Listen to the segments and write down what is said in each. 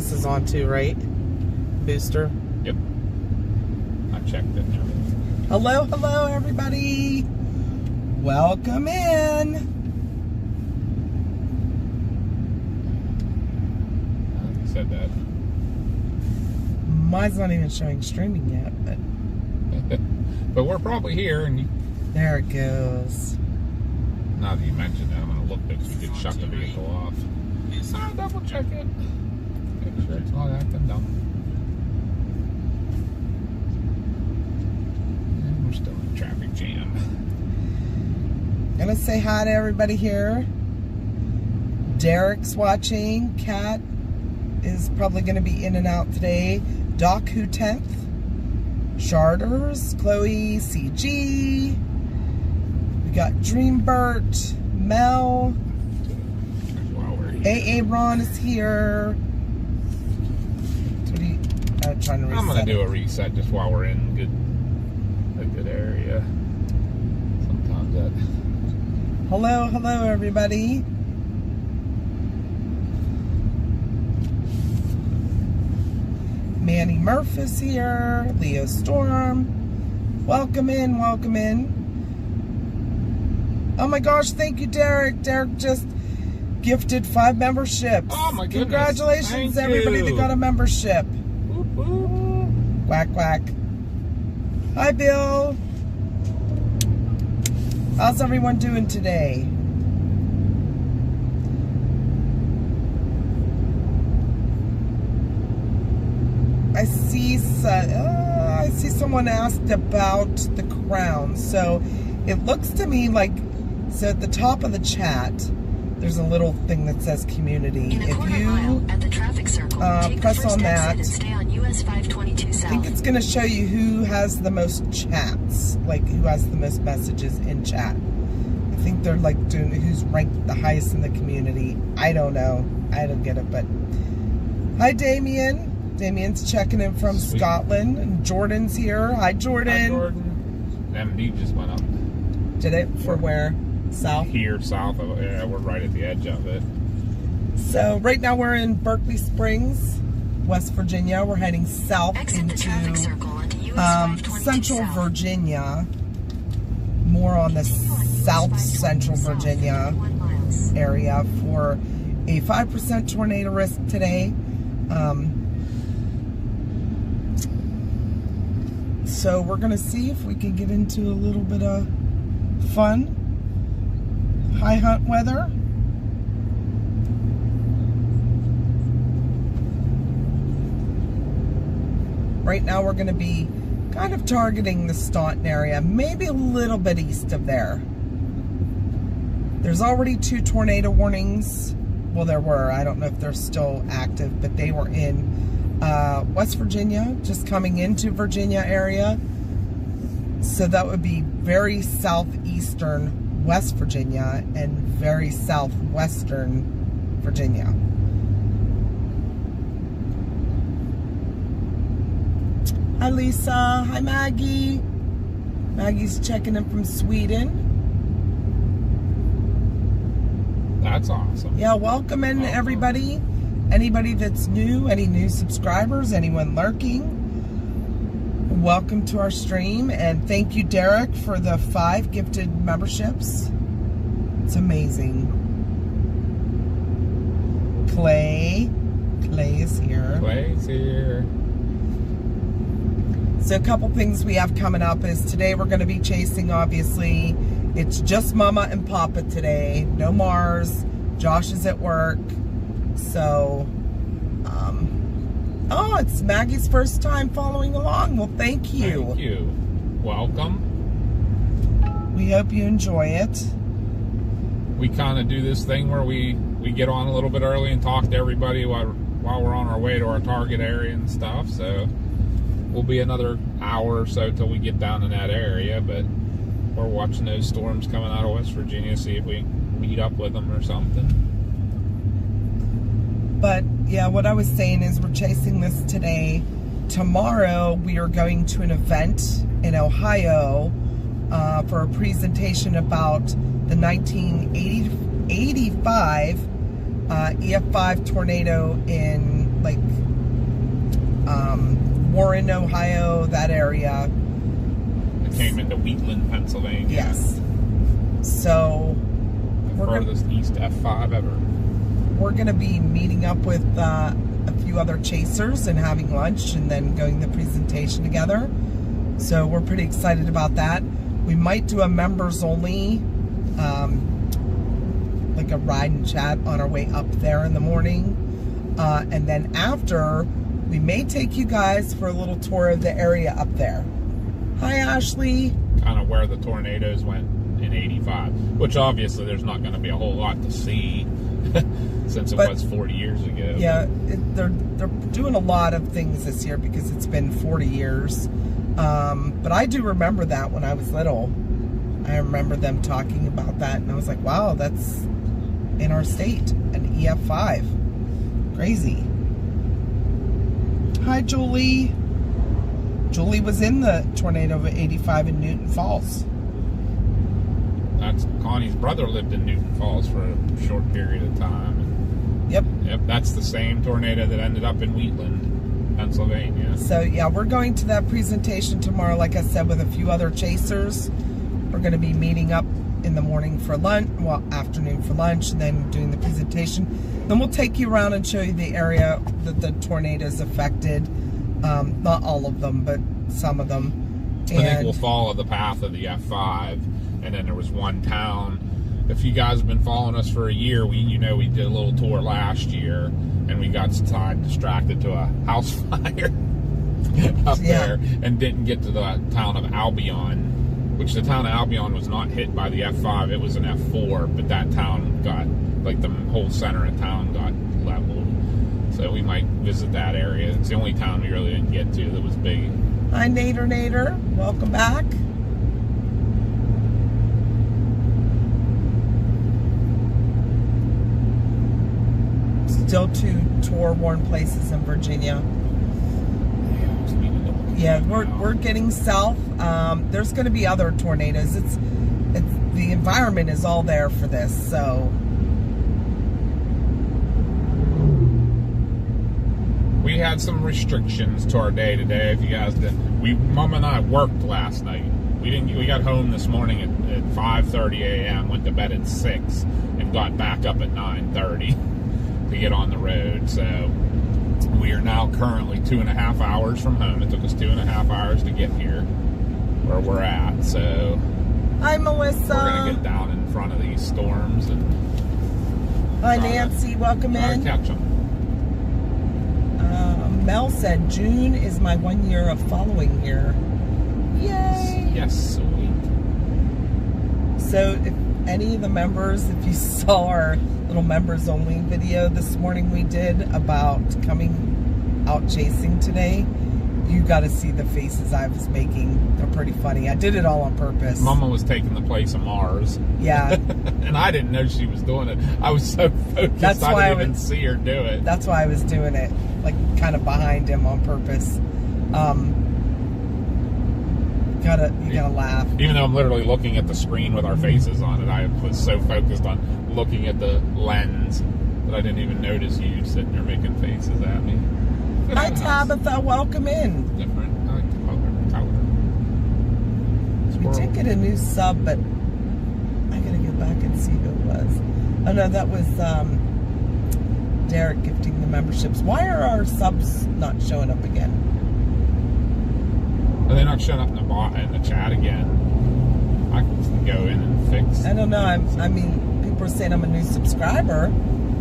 This is on too, right? Booster. Yep. I checked it now. Hello, hello, everybody. Welcome in. I said that. Mine's not even showing streaming yet, but but we're probably here, and there it goes. now that you mentioned that, I'm gonna look because we did shut the vehicle off. I'll double check it. Make sure it's not acting dumb. And we're still in traffic jam. Gonna say hi to everybody here. Derek's watching. Kat is probably gonna be in and out today. Doc Who 10th. Sharders, Chloe, CG. We got Dreambert, Mel. AA Ron is here. Trying to reset. I'm gonna do a reset just while we're in a good area. Sometimes that. Hello, hello, everybody. Manny Murph is here. Leo Storm. Welcome in, welcome in. Oh my gosh, thank you, Derek. Derek just gifted 5 memberships. Oh my goodness. Congratulations, everybody that got a membership. Whoop, whoop. Quack, quack. Hi, Bill. How's everyone doing today? I see someone asked about the crown. So it looks to me like, so at the top of the chat, there's a little thing that says community. If you at the traffic circle, press on that, and stay on US 522 South. I think it's going to show you who has the most chats, like who has the most messages in chat. I think they're like doing who's ranked the highest in the community. I don't know. I don't get it, but hi, Damien. Damien's checking in from Scotland, and Jordan's here. Hi, Jordan. Hi, Jordan. MD just went up. Did it? For where? South? Here, south of it. Yeah, we're right at the edge of it. So right now we're in Berkeley Springs, West Virginia. We're heading south into Central Virginia. More on the South Central Virginia area for a 5% tornado risk today. So we're going to see if we can get into a little bit of fun high hunt weather. Right now we're going to be kind of targeting the Staunton area, maybe a little bit east of there. There's already 2 tornado warnings. Well, there were. I don't know if they're still active, but they were in West Virginia, just coming into Virginia area. So that would be very southeastern West Virginia and very southwestern Virginia. Hi, Lisa. Hi, Maggie. Maggie's checking in from Sweden. That's awesome. Yeah, welcome in, everybody. Anybody that's new, any new subscribers, anyone lurking, welcome to our stream. And thank you, Derek, for the 5 gifted memberships. It's amazing. Clay is here. Clay's here. So a couple things we have coming up is today we're going to be chasing, obviously. It's just Mama and Papa today. No Mars. Josh is at work. So, oh, it's Maggie's first time following along. Well, thank you. Thank you. Welcome. We hope you enjoy it. We kind of do this thing where we get on a little bit early and talk to everybody while we're on our way to our target area and stuff. So we'll be another hour or so till we get down in that area, but we're watching those storms coming out of West Virginia, see if we meet up with them or something. But yeah, what I was saying is we're chasing this today. Tomorrow we are going to an event in Ohio for a presentation about the 1985 EF5 tornado in like Warren, Ohio, that area. It came into Wheatland, Pennsylvania. Yes. So The furthest east F5 ever. we're going to be meeting up with a few other chasers and having lunch and then going the presentation together. So we're pretty excited about that. We might do a members only, like a ride and chat on our way up there in the morning. And then after, we may take you guys for a little tour of the area up there. Hi, Ashley. Kind of where the tornadoes went in 85, which obviously there's not going to be a whole lot to see since it was 40 years ago. Yeah, they're doing a lot of things this year because it's been 40 years. But I do remember that when I was little. I remember them talking about that, and I was like, wow, that's in our state, an EF5. Crazy. Hi, Julie. Julie was in the tornado of 85 in Newton Falls. That's Connie's brother lived in Newton Falls for a short period of time. Yep. Yep, that's the same tornado that ended up in Wheatland, Pennsylvania. So, yeah, we're going to that presentation tomorrow, like I said, with a few other chasers. We're going to be meeting up in the morning for lunch, well, afternoon for lunch, and then doing the presentation. Then we'll take you around and show you the area that the tornadoes affected. Not all of them, but some of them. I think we'll follow the path of the F5, and then there was one town. If you guys have been following us for a year, we did a little tour last year, and we got distracted to a house fire up there, and didn't get to the town of Albion, which the town of Albion was not hit by the F5. It was an F4, but that town got, like the whole center of town got leveled. So we might visit that area. It's the only town we really didn't get to that was big. Hi, Nader. Welcome back. Still 2 tour-worn places in Virginia. Yeah, we're getting south. There's going to be other tornadoes. It's the environment is all there for this, so. We had some restrictions to our day today. If you guys did, Mom and I worked last night. We got home this morning at 5:30 a.m. Went to bed at 6 and got back up at 9:30 to get on the road. So we are now currently 2.5 hours from home. It took us 2.5 hours to get here where we're at. So hi, Melissa. We're gonna get down in front of these storms and. Hi, Nancy. Welcome in. Catch them. Mel said June is my 1 year of following here. Yay! Yes, sweet. So if any of the members, if you saw our little members only video this morning we did about coming out chasing today, you got to see the faces I was making. They're pretty funny. I did it all on purpose. Mama was taking the place of Mars. Yeah. And I didn't know she was doing it. I was so focused I didn't even see her do it. That's why I was doing it, like kind of behind him on purpose. You gotta laugh. Even though I'm literally looking at the screen with our faces on it, I was so focused on looking at the lens that I didn't even notice you sitting there making faces at me. Hi, Tabitha. Welcome in. Different. I like the color. We did get a new sub, but I gotta go back and see who it was. Oh no, that was Derek gifting the memberships. Why are our subs not showing up again? Are they not showing up in the chat again? I can go in and fix. I don't know. I mean, people are saying I'm a new subscriber,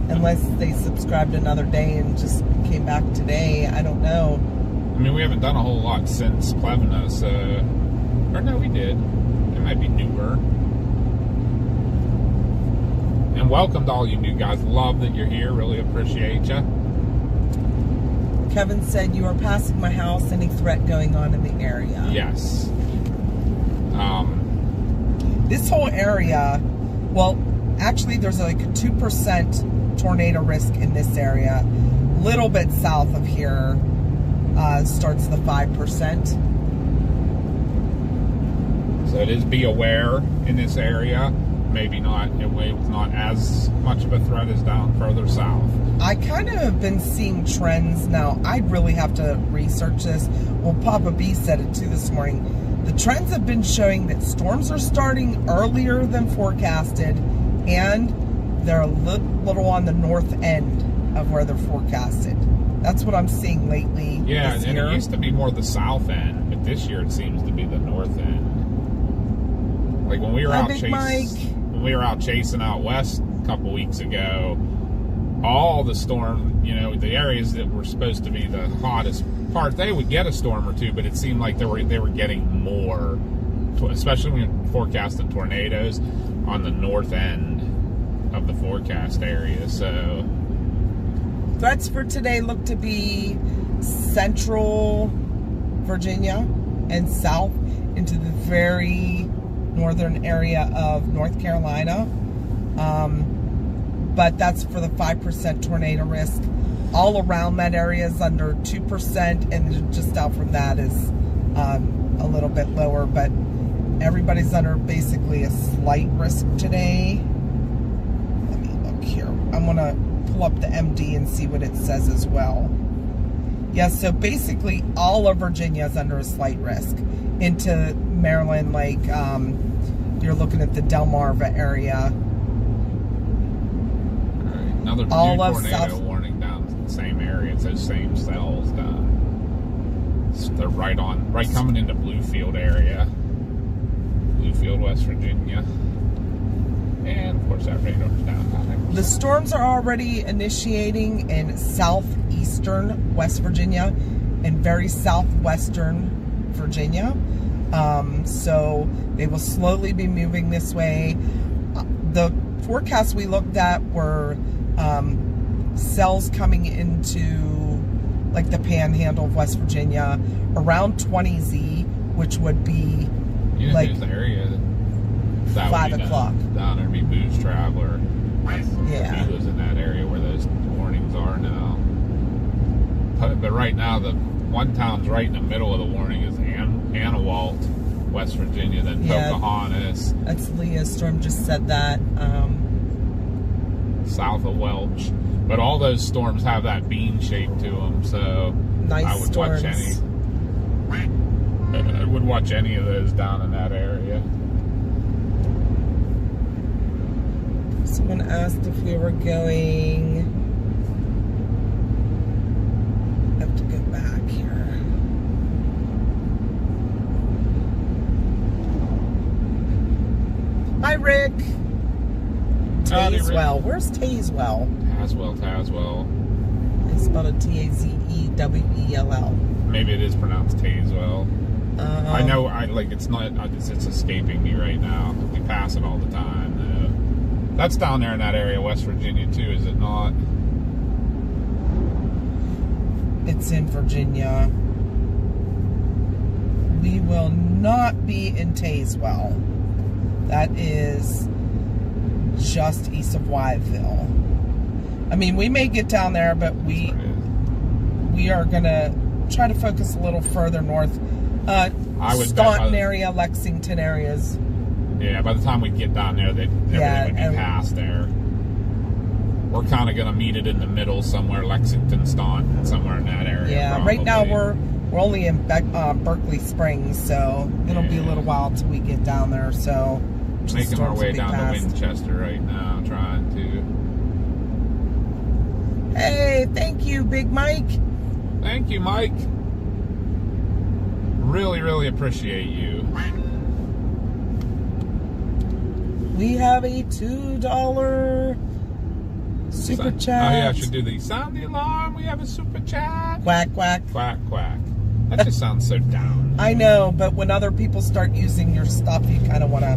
unless they subscribed another day and just came back today. I don't know. I mean, we haven't done a whole lot since Plevna, so... Or no, we did. It might be newer. And welcome to all you new guys. Love that you're here. Really appreciate you. Kevin said, you are passing my house. Any threat going on in the area? Yes. This whole area, well, actually, there's like a 2% tornado risk in this area. Little bit south of here starts the 5%. So it is be aware in this area. maybe not. It was not as much of a threat as down further south. I kind of have been seeing trends now. I really have to research this. Well, Papa B said it too this morning. The trends have been showing that storms are starting earlier than forecasted, and they're a little on the north end of where they're forecasted. That's what I'm seeing lately. Yeah, this and year. it used to be more the south end, but this year it seems to be the north end. Like when we were when we were out chasing out west a couple weeks ago, all the storm, you know, the areas that were supposed to be the hottest part, they would get a storm or two, but it seemed like they were getting more, especially when you're forecasting tornadoes on the north end of the forecast area. So threats for today look to be central Virginia and south into the very northern area of North Carolina. But that's for the 5% tornado risk. All around that area is under 2%, and just out from that is a little bit lower. But everybody's under basically a slight risk today. Let me look here. I'm going to pull up the MD and see what it says as well. Yeah, so basically all of Virginia is under a slight risk. Into Maryland, like you're looking at the Delmarva area. Another new tornado warning down in the same area. It's those same cells down. They're right coming into Bluefield area. Bluefield, West Virginia. And of course that radar's down there. The storms are already initiating in southeastern West Virginia and very southwestern Virginia. So they will slowly be moving this way. The forecasts we looked at were cells coming into like the panhandle of West Virginia around 20Z, which would be like the area that 5 o'clock. Down there would be Booze Traveler. Yeah. He lives in that area where those warnings are now. But right now, the one town's right in the middle of the warning is Anawalt, West Virginia, then Pocahontas. That's Leah's storm just said that. South of Welch. But all those storms have that bean shape to them, so nice I would storms. I would watch any of those down in that area. Someone asked if we were going. I have to go back here. Hi, Rick. Tazewell. Where's Tazewell? Tazewell. It's spelled a Tazewell. Maybe it is pronounced Tazewell. I know. It's not. It's escaping me right now. We pass it all the time. Though. That's down there in that area, West Virginia, too, is it not? It's in Virginia. We will not be in Tazewell. That is just east of Wytheville. I mean, we may get down there, but we are gonna try to focus a little further north. Staunton area, Lexington areas. Yeah, by the time we get down there, everything would be past there. We're kind of gonna meet it in the middle somewhere, Lexington, Staunton, somewhere in that area. Yeah, probably. right now we're only in Berkeley Springs, so it'll be a little while until we get down there. So making our way down to Winchester right now, trying to. Hey, thank you, Big Mike. Thank you, Mike. Really, really appreciate you. We have a $2 super chat. Oh yeah, I should do the sound the alarm. We have a super chat. Quack, quack. Quack, quack. That just sounds so down. I know, but when other people start using your stuff, you kind of want to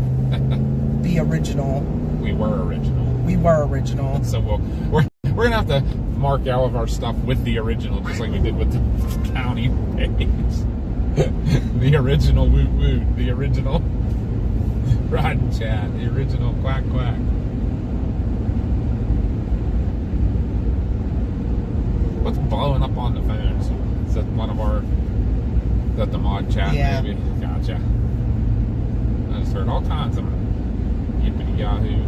be original. We were original. We were original. So we're gonna have to mark all of our stuff with the original, just like we did with the county page. The original woot woot. The original ride and chat. The original quack quack. What's blowing up on the phones? Is that one of our? Is that the mod chat? Yeah. Maybe. Gotcha. I just heard all kinds of Yippity yahoo.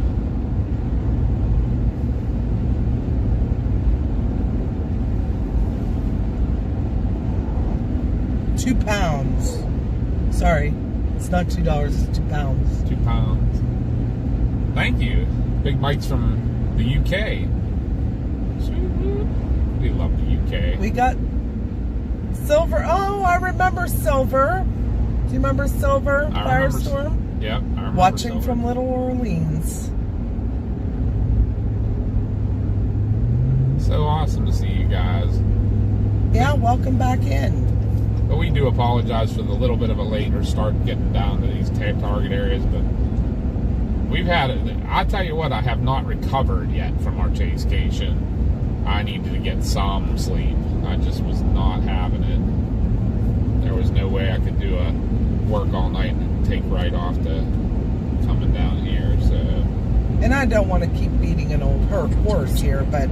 £2. Sorry, it's not $2, it's £2. 2 pounds. Thank you. Big Mike's from the UK. We love the UK. We got Silver. Oh, I remember Silver. Do you remember Silver? Firestorm? Yeah, I remember Watching Silver. from Little Orleans. So awesome to see you guys. Yeah, welcome back in. But we do apologize for the little bit of a later start getting down to these target areas, but we've had it. I tell you what, I have not recovered yet from our chasecation. I needed to get some sleep. I just was not having it. There was no way I could do a work all night and take right off to coming down here. So, And I don't want to keep beating an old horse here, but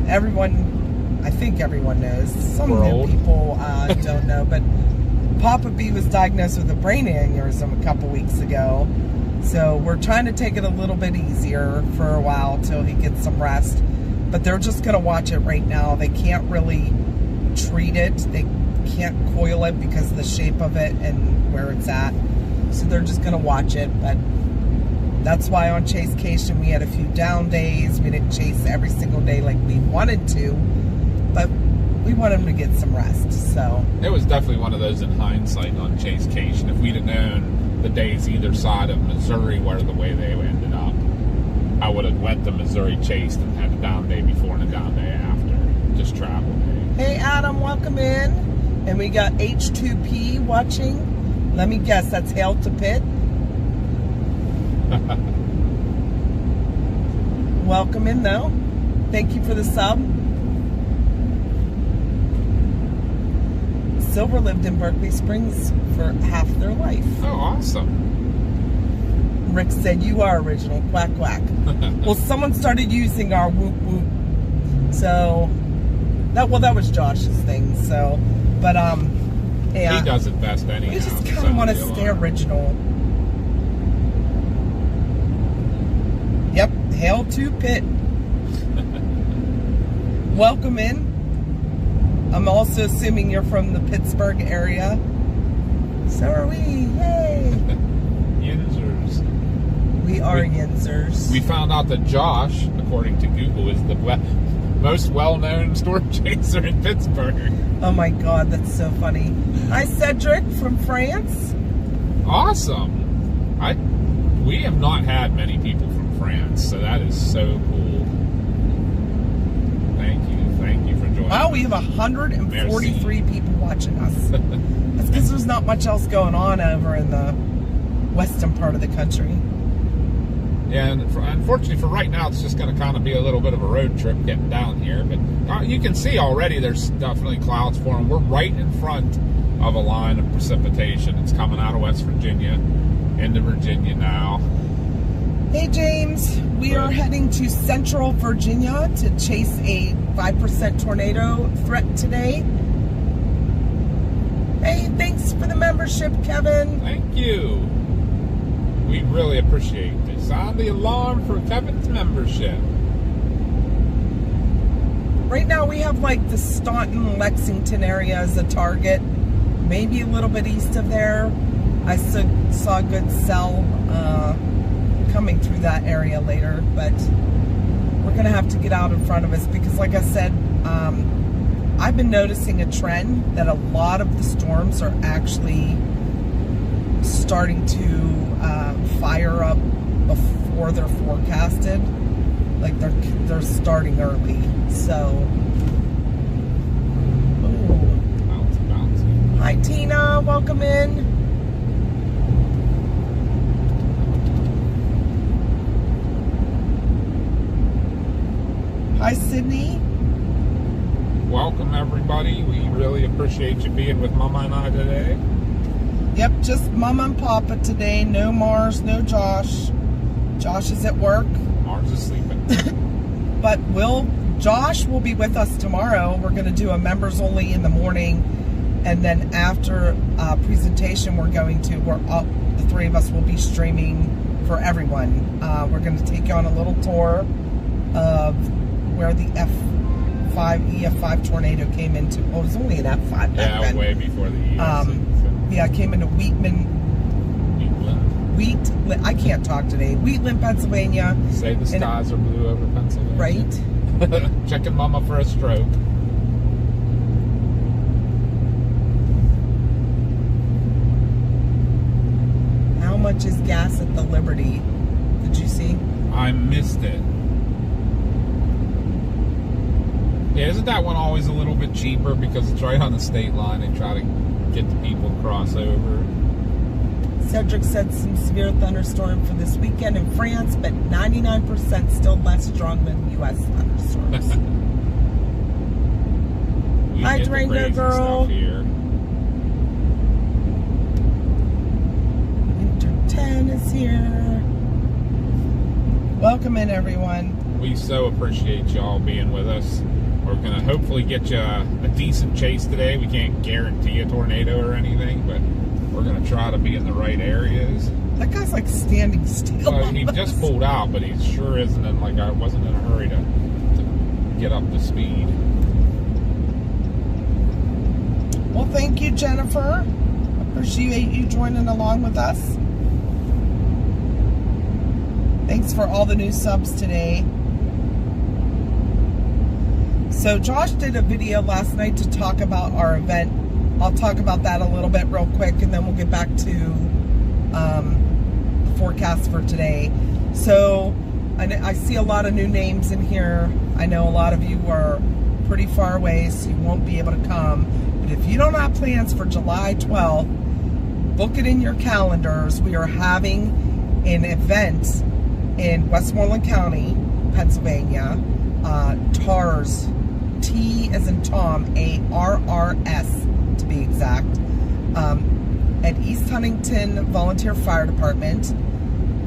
everyone, I think everyone knows. Some We're new old. people don't know, but Papa B was diagnosed with a brain aneurysm a couple weeks ago. So we're trying to take it a little bit easier for a while till he gets some rest. But they're just going to watch it right now. They can't really treat it. They can't coil it because of the shape of it and where it's at. So they're just going to watch it. But that's why on Chasecation we had a few down days. We didn't chase every single day like we wanted to. But we want him to get some rest. So it was definitely one of those in hindsight on chasecation. If we'd have known the days either side of Missouri were the way they ended up, I would have went to Missouri chased and had a down day before and a down day after. Just travel day. hey Adam, welcome in. And we got H2P watching. Let me guess, that's Hail to Pit. Welcome in though. Thank you for the sub. Silver lived in Berkeley Springs for half their life. Oh, awesome. Rick said, you are original, quack quack. Well, someone started using our whoop whoop. So, that was Josh's thing, so, but, yeah. He does it best anyhow. We just kind of want to stay original. Yep, Hail to Pit. Welcome in. I'm also assuming you're from the Pittsburgh area. So are we, yay. Yinzers. We are Yinzers. We found out that Josh, according to Google, is the most well-known storm chaser in Pittsburgh. Oh my God, that's so funny. Hi, Cedric from France. Awesome. We have not had many people from France, so that is so cool. Thank you for joining. Wow, we have 143 people watching us. That's because there's not much else going on over in the western part of the country. Yeah, and unfortunately for right now, it's just going to kind of be a little bit of a road trip getting down here. But you can see already there's definitely clouds forming. We're right in front of a line of precipitation. It's coming out of West Virginia into Virginia now. Hey James, we are heading to Central Virginia to chase a 5% tornado threat today. Hey, thanks for the membership, Kevin. Thank you. We really appreciate it. Sound the alarm for Kevin's membership. Right now we have like the Staunton, Lexington area as a target. Maybe a little bit east of there. I saw a good cell coming through that area later, but we're gonna have to get out in front of us because like I said, I've been noticing a trend that a lot of the storms are actually starting to fire up before they're forecasted. Like they're starting early. So Bouncy. hi Tina, welcome in. Hi Sydney. Welcome everybody. We really appreciate you being with Mama and I today. Yep, just Mama and Papa today. No Mars, no Josh. Josh is at work. Mars is sleeping. But Josh will be with us tomorrow. We're going to do a members only in the morning. And then after presentation, the three of us will be streaming for everyone. We're going to take you on a little tour of where the EF5 tornado came into. Well, it was only an F5 back then. Yeah, way before the EF6. Yeah, it came into Wheatland. I can't talk today. Wheatland, Pennsylvania. Say the skies are blue over Pennsylvania. Right. Checking mama for a stroke. How much is gas at the Liberty? Did you see? I missed it. Yeah, isn't that one always a little bit cheaper because it's right on the state line and try to get the people to cross over? Cedric said some severe thunderstorm for this weekend in France, but 99% still less strong than U.S. thunderstorms. Hi, Durango girl. Winter 10 is here. Welcome in, everyone. We so appreciate y'all being with us. We're going to hopefully get you a decent chase today. We can't guarantee a tornado or anything, but we're going to try to be in the right areas. That guy's like standing still. Well, he just pulled out, but he sure isn't in, like, I wasn't in a hurry to get up to speed. Well, thank you, Jennifer. Appreciate you joining along with us. Thanks for all the new subs today. So Josh did a video last night to talk about our event. I'll talk about that a little bit real quick, and then we'll get back to the forecast for today. So I see a lot of new names in here. I know a lot of you are pretty far away, so you won't be able to come. But if you don't have plans for July 12th, book it in your calendars. We are having an event in Westmoreland County, Pennsylvania, TARS, T as in Tom, ARRS to be exact, at East Huntington Volunteer Fire Department.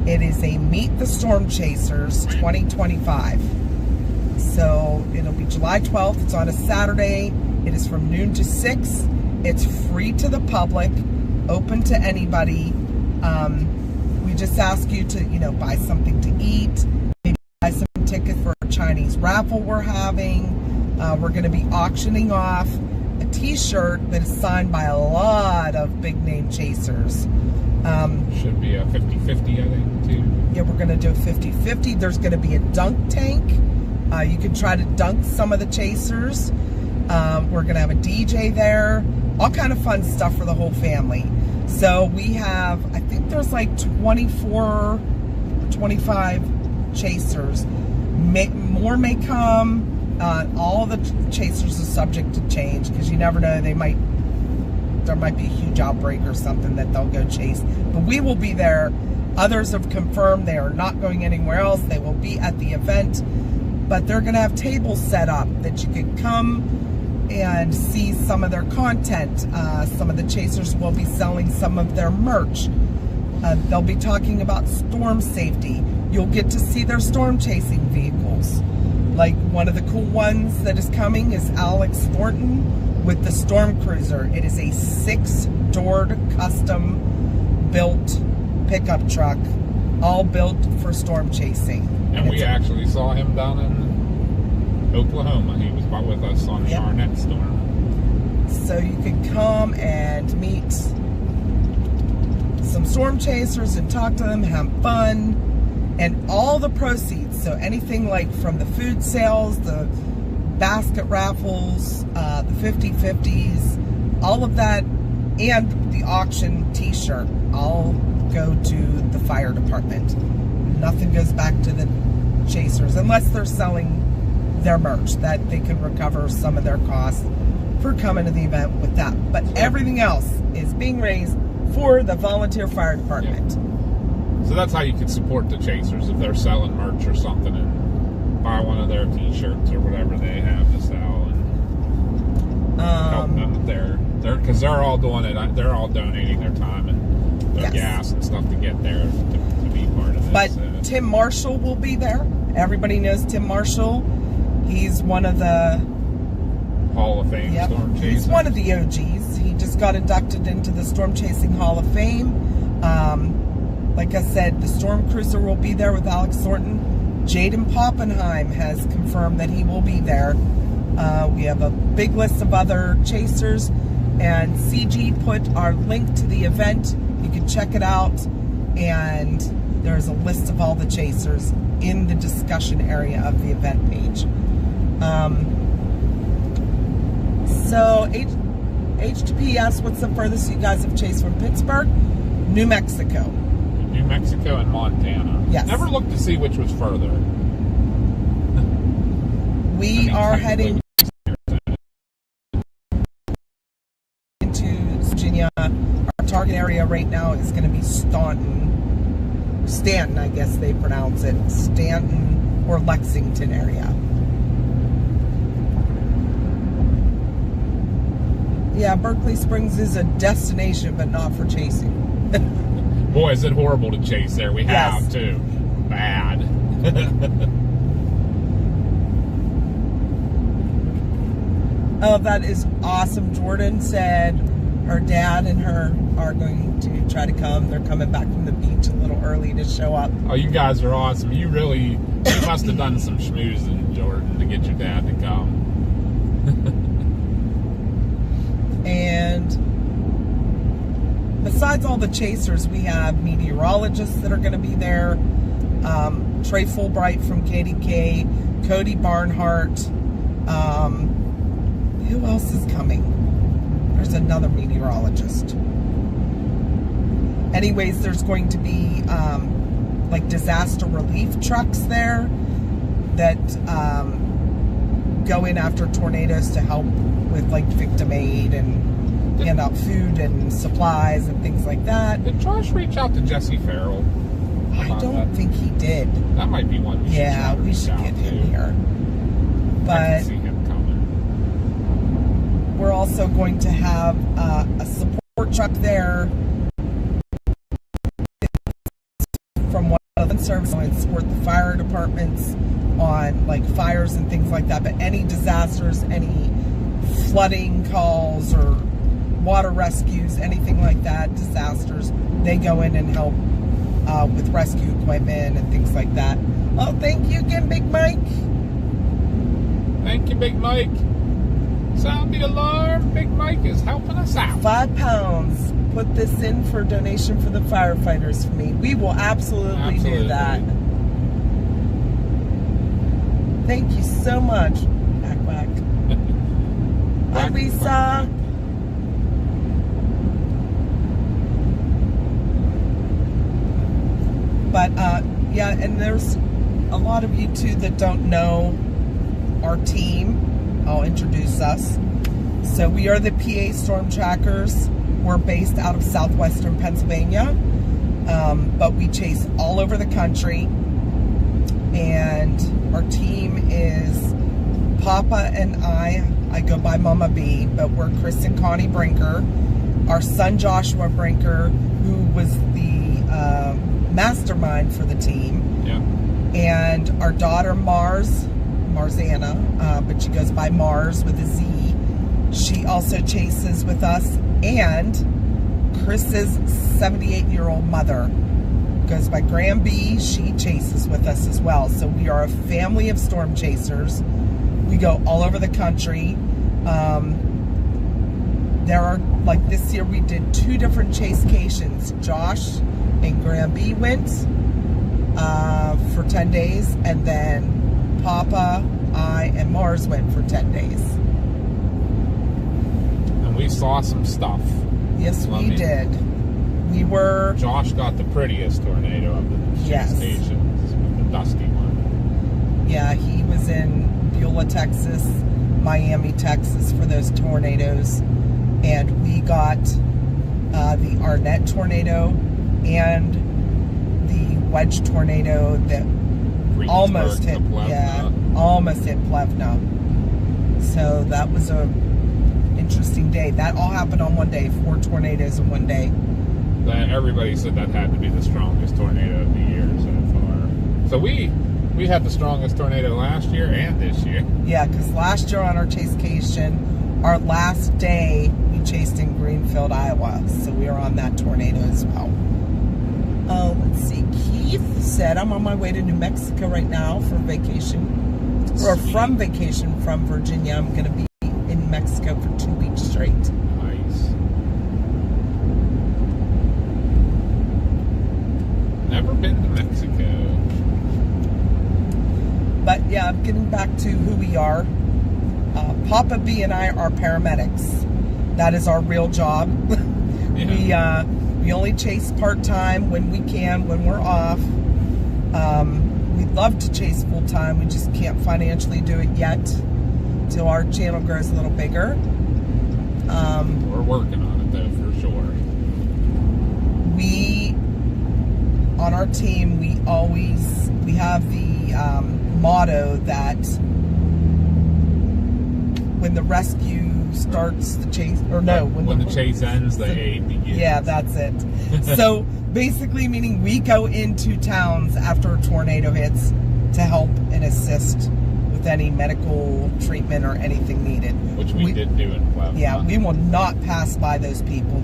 It is a Meet the Storm Chasers 2025. So it'll be July 12th. It's on a Saturday. It is from noon to 6. It's free to the public, open to anybody. We just ask you to, buy something to eat, maybe buy some tickets for a Chinese raffle we're having. We're going to be auctioning off a t-shirt that is signed by a lot of big name chasers. Should be a 50-50, I think, too. Yeah, we're going to do a 50-50. There's going to be a dunk tank. You can try to dunk some of the chasers. We're going to have a DJ there. All kind of fun stuff for the whole family. So we have, I think there's like 24, 25 chasers. More may come. All the chasers are subject to change because you never know, there might be a huge outbreak or something that they'll go chase. But we will be there. Others have confirmed they are not going anywhere else. They will be at the event, but they're going to have tables set up that you can come and see some of their content. Some of the chasers will be selling some of their merch. They'll be talking about storm safety. You'll get to see their storm chasing vehicles. Like one of the cool ones that is coming is Alex Thornton with the Storm Cruiser. It is a 6-doored custom built pickup truck, all built for storm chasing. And we actually saw him down in Oklahoma. He was with us on the Arnett storm. So you can come and meet some storm chasers and talk to them, have fun, and all the proceeds. So anything like from the food sales, the basket raffles, the 50-50s, all of that, and the auction t-shirt all go to the fire department. Nothing goes back to the chasers unless they're selling their merch, that they can recover some of their costs for coming to the event with that. But everything else is being raised for the volunteer fire department. So that's how you can support the chasers if they're selling merch or something, and buy one of their t-shirts or whatever they have to sell, and help them with their because they're all doing it. They're all donating their time and their gas and stuff to get there to be part of it. But Tim Marshall will be there. Everybody knows Tim Marshall. He's one of the Hall of Fame storm chasers. He's one of the OGs. He just got inducted into the Storm Chasing Hall of Fame. Like I said, the storm cruiser will be there with Alex Thornton. Jaden Poppenheim has confirmed that he will be there. We have a big list of other chasers, and CG put our link to the event. You can check it out, and there's a list of all the chasers in the discussion area of the event page. So HTP asked, what's the furthest you guys have chased from Pittsburgh? New Mexico. New Mexico and Montana. Yes. Never looked to see which was further. We are heading into Virginia. Our target area right now is going to be Stanton, I guess they pronounce it. Stanton or Lexington area. Yeah, Berkeley Springs is a destination, but not for chasing. Boy, is it horrible to chase there. We have, Yes. too. Bad. Oh, that is awesome. Jordan said her dad and her are going to try to come. They're coming back from the beach a little early to show up. Oh, you guys are awesome. You must have done some schmoozing, Jordan, to get your dad to come. And besides all the chasers, we have meteorologists that are going to be there. Trey Fulbright from KDK, Cody Barnhart. Who else is coming? There's another meteorologist. Anyways, there's going to be like disaster relief trucks there that go in after tornadoes to help with like victim aid and hand out food and supplies and things like that. Did Josh reach out to Jesse Farrell? I don't think he did. That might be one we should Yeah, we should get him here. I can But see him coming. we're also going to have a support truck there from one of the services and support the fire departments on like fires and things like that. But any disasters, any flooding calls or water rescues, anything like that, disasters, they go in and help with rescue equipment and things like that. Oh, thank you again, Big Mike. Thank you, Big Mike. Sound the alarm. Big Mike is helping us out. £5. Put this in for donation for the firefighters for me. We will absolutely do that. Thank you so much. Quack, quack. Hi, Quack, Lisa. quack, quack. But, yeah, and there's a lot of you, too, that don't know our team. I'll introduce us. So we are the PA Storm Trackers. We're based out of southwestern Pennsylvania, but we chase all over the country. And our team is Papa and I go by Mama B, but we're Chris and Connie Brinker. Our son Joshua Brinker, who was the mastermind for the team. Yeah. And our daughter Marzana, but she goes by Mars with a Z. She also chases with us, and Chris's 78-year-old mother goes by Graham B. She chases with us as well. So we are a family of storm chasers. We go all over the country. There are, like this year we did 2 different chasecations. Josh and Graham B went for 10 days, and then Papa, I, and Mars went for 10 days. And we saw some stuff. Yes, we did. We were... Josh got the prettiest tornado of the Yes. stations, the dusty one. Yeah, he was in Beulah, Texas, Miami, Texas for those tornadoes. And we got the Arnett tornado and the Wedge tornado that almost hit, almost hit Plevna. So that was a interesting day. That all happened on one day. 4 tornadoes in one day. Everybody said that had to be the strongest tornado of the year so far. So we had the strongest tornado last year and this year. Yeah, because last year on our chasecation, our last day, we chased in Greenfield, Iowa. So we were on that tornado as well. Let's see. Keith said, I'm on my way to New Mexico right now for vacation. Or from vacation from Virginia. I'm going to be in Mexico for 2 weeks straight. Nice. Never been to Mexico. But yeah, getting back to who we are. Papa B and I are paramedics. That is our real job. Yeah. We only chase part-time when we can, when we're off. We'd love to chase full-time. We just can't financially do it yet till our channel grows a little bigger. We're working on it, though, for sure. On our team, we have the motto that when the rescue starts the chase, or no, when the chase ends, the aid begins. Yeah, that's it. So basically meaning we go into towns after a tornado hits to help and assist with any medical treatment or anything needed. Which we did do in Puebla. Yeah, we will not pass by those people.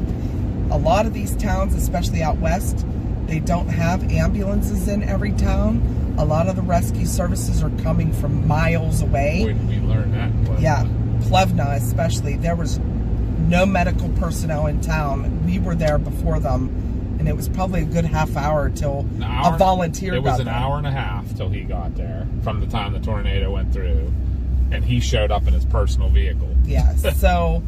A lot of these towns, especially out west, they don't have ambulances in every town. A lot of the rescue services are coming from miles away. We learned that in Puebla. Yeah, Plevna especially. There was no medical personnel in town. We were there before them, and it was probably a good half hour till a volunteer got there. It was an hour and a half till he got there from the time the tornado went through, and he showed up in his personal vehicle. Yeah, so...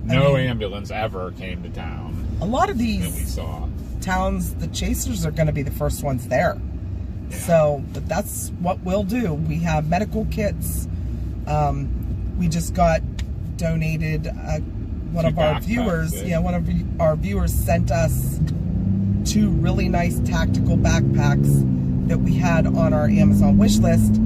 No ambulance ever came to town. A lot of these that we saw. Towns, the chasers are going to be the first ones there. Yeah. So, but that's what we'll do. We have medical kits. We just got donated. One of our viewers sent us 2 really nice tactical backpacks that we had on our Amazon wish list.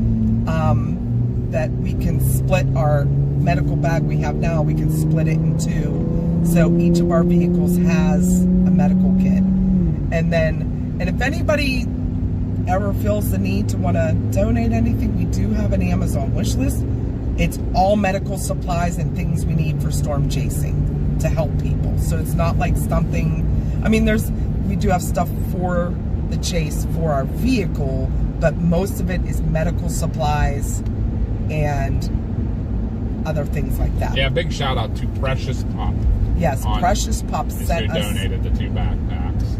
That we can split our medical bag we have now. We can split it in 2, so each of our vehicles has a medical kit. And if anybody ever feels the need to want to donate anything, we do have an Amazon wish list. It's all medical supplies and things we need for storm chasing to help people. So it's not like something, I mean, we do have stuff for the chase for our vehicle, but most of it is medical supplies and other things like that. Yeah, big shout out to Precious Pop. Yes, Precious Pop sent us. Who donated the 2 backpacks.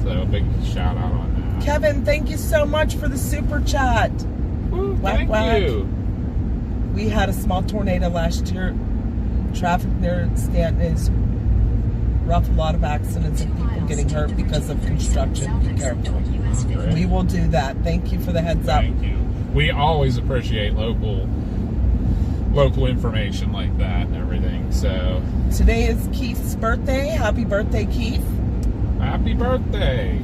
So big shout out on that. Kevin, thank you so much for the super chat. Woo, thank you. We had a small tornado last year. Traffic near Stanton is rough. A lot of accidents and people getting hurt because of construction. Be careful. We will do that. Thank you for the heads up. Thank you. We always appreciate local information like that and everything. So today is Keith's birthday. Happy birthday, Keith. Happy birthday.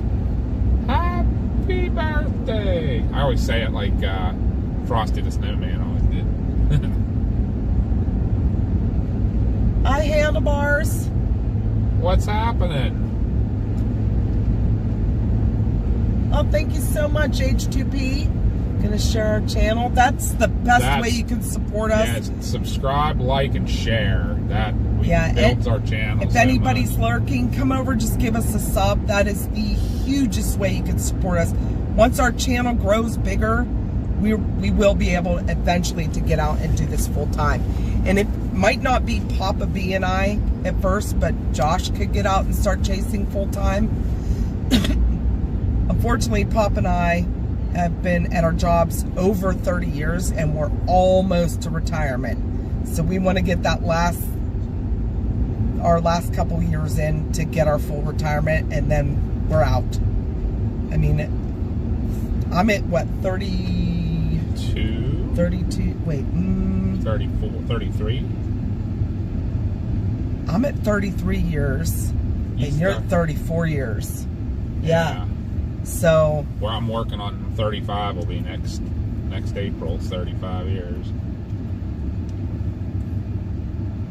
Happy birthday. I always say it like Frosty the Snowman always did. Hi, handlebars. What's happening? Oh, thank you so much, H2P. Gonna share our channel. That's the best way you can support us. Yeah, subscribe, like, and share. That builds our channel. If anybody's lurking, come over, just give us a sub. That is the hugest way you can support us. Once our channel grows bigger, we will be able eventually to get out and do this full time. And it might not be Papa B and I at first, but Josh could get out and start chasing full time. Unfortunately, Pop and I have been at our jobs over 30 years and we're almost to retirement. So we want to get that our last couple years in to get our full retirement, and then we're out. I mean, I'm at what, 32? 32, wait. 34, 33? I'm at 33 years and you're at 34 years. Yeah. So where I'm working on 35 will be next April. 35 years.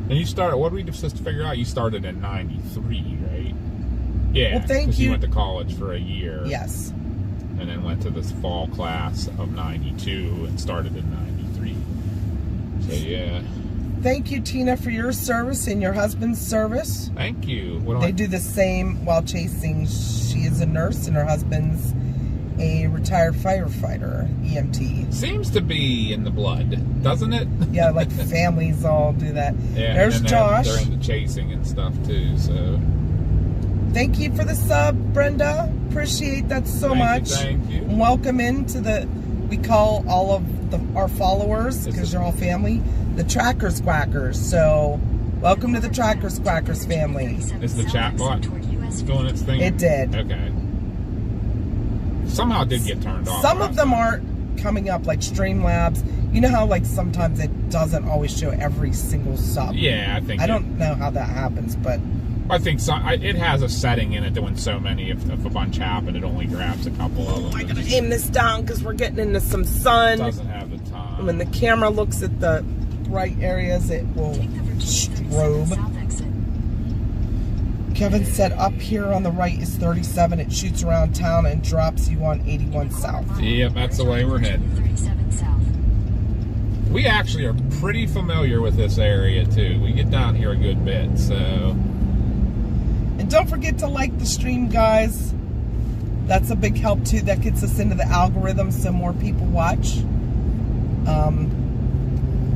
And you started. What were we supposed to figure out? You started in '93, right? Yeah. Well, thank you. You went to college for a year. Yes. And then went to this fall class of '92 and started in '93. So yeah. thank you, Tina, for your service and your husband's service. Thank you. They do the same while chasing. She is a nurse and her husband's a retired firefighter, EMT. Seems to be in the blood, doesn't it? Yeah, like families all do that. Yeah, there's and Josh. They're into chasing and stuff too, so. Thank you for the sub, Brenda. Appreciate that so much. Thank you. And welcome into the, we call all of our followers, because you're all family, the Trackers Quackers. So, welcome to the Trackers Quackers family. Is the chat bot doing its thing? It did. Okay. Somehow it did get turned off. Some of them aren't coming up, like Streamlabs. You know how like sometimes it doesn't always show every single sub? Yeah, I think. I don't know how that happens, but I think it has a setting in it that when so many, if a bunch happen, it only grabs a couple of them. I gotta aim this down because we're getting into some sun. It doesn't have the time. When the camera looks at the right areas, it will strobe. Kevin said up here on the right is 37. It shoots around town and drops you on 81 south. Yep, that's the way we're heading. We actually are pretty familiar with this area too. We get down here a good bit, so. And don't forget to like the stream, guys. That's a big help too. That gets us into the algorithm so more people watch.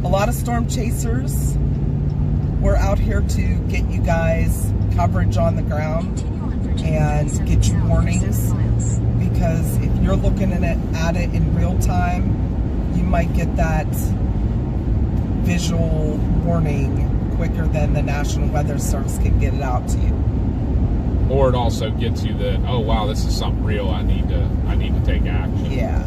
A lot of storm chasers. We're out here to get you guys coverage on the ground and get you warnings, because if you're looking at it in real time, you might get that visual warning quicker than the National Weather Service can get it out to you. Or it also gets you the, oh wow, this is something real. I need to take action. Yeah.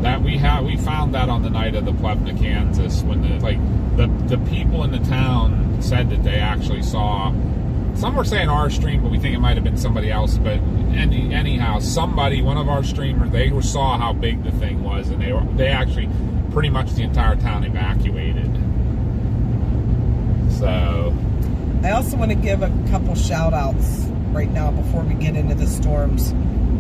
That we found that on the night of the Plevna, Kansas, when the people in the town said that they actually saw. Some were saying our stream, but we think it might have been somebody else. But anyhow, one of our streamers, they saw how big the thing was, and they actually pretty much the entire town evacuated. So. I also want to give a couple shout outs right now before we get into the storms.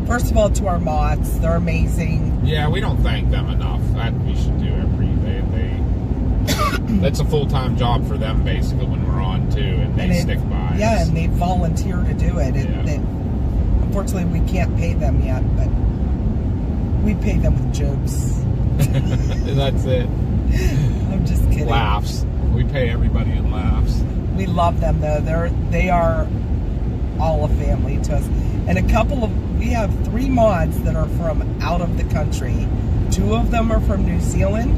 First of all, to our mods, they're amazing. Yeah, we don't thank them enough. That we should do that's a full-time job for them basically when we're on too, and they stick by. Yeah, us. And they volunteer to do it. Unfortunately, we can't pay them yet, but we pay them with jokes. That's it. I'm just kidding. Laughs. We pay everybody in laughs. We love them though. They are all a family to us. And we have 3 mods that are from out of the country. 2 of them are from New Zealand,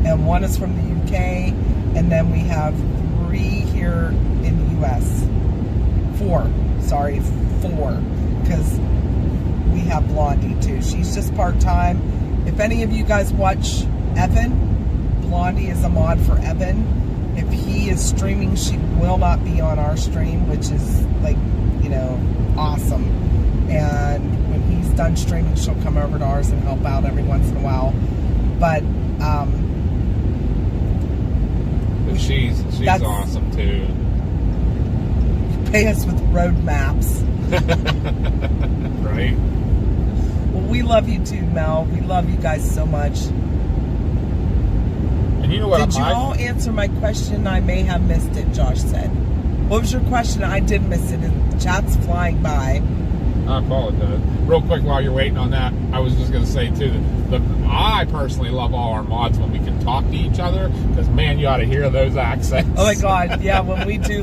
and 1 is from the UK, and then we have 3 here in the US. 4, because we have Blondie too. She's just part-time. If any of you guys watch Evan, Blondie is a mod for Evan. If he is streaming, she will not be on our stream, which is awesome. And when he's done streaming, she'll come over to ours and help out every once in a while. But she's awesome too. Pay us with road maps. Right. Well, we love you too, Mel. We love you guys so much. And you know what? Did you all answer my question? I may have missed it, Josh said. What was your question? I did miss it. The chat's flying by. I apologize. Real quick, while you're waiting on that, I was just going to say too that I personally love all our mods when we can talk to each other, because man, you ought to hear those accents. Oh my God, yeah, when we do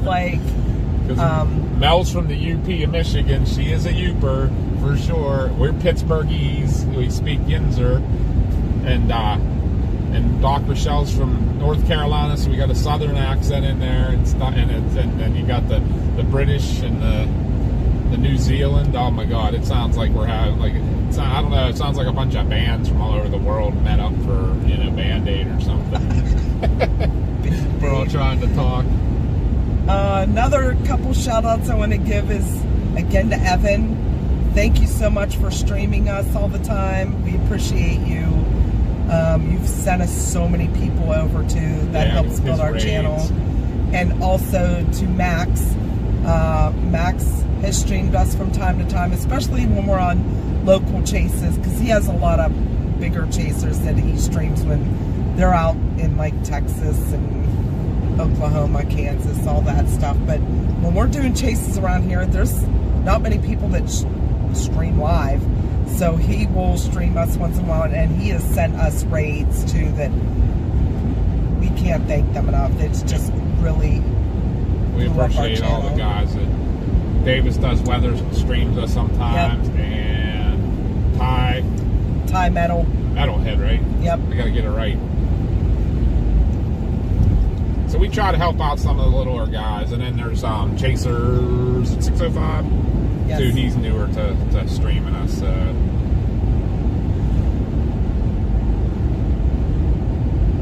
Mel's from the UP of Michigan. She is a Uper for sure. We're Pittsburghese. We speak Yinzer, and Doc Rochelle's from North Carolina, so we got a Southern accent in there, and you got the British and the New Zealand. Oh my God, it sounds like we're having I don't know. It sounds like a bunch of bands from all over the world met up for Band-Aid or something. We're all trying to talk. Another couple shout outs I want to give is again to Evan. Thank you so much for streaming us all the time. We appreciate you. You've sent us so many people over too. That helps build our channel. And also to Max. Max has streamed us from time to time, especially when we're on local chases, because he has a lot of bigger chasers that he streams when they're out in like Texas and Oklahoma, Kansas, all that stuff. But when we're doing chases around here, there's not many people that stream live. So he will stream us once in a while, and he has sent us raids too that we can't thank them enough. It's just really, we appreciate all the guys that Davis does weather streams us sometimes. Yep. And Ty Metalhead, right? Yep. I gotta get it right. So we try to help out some of the littler guys, and then there's Chasers at 605. Yes. Dude, he's newer to streaming us.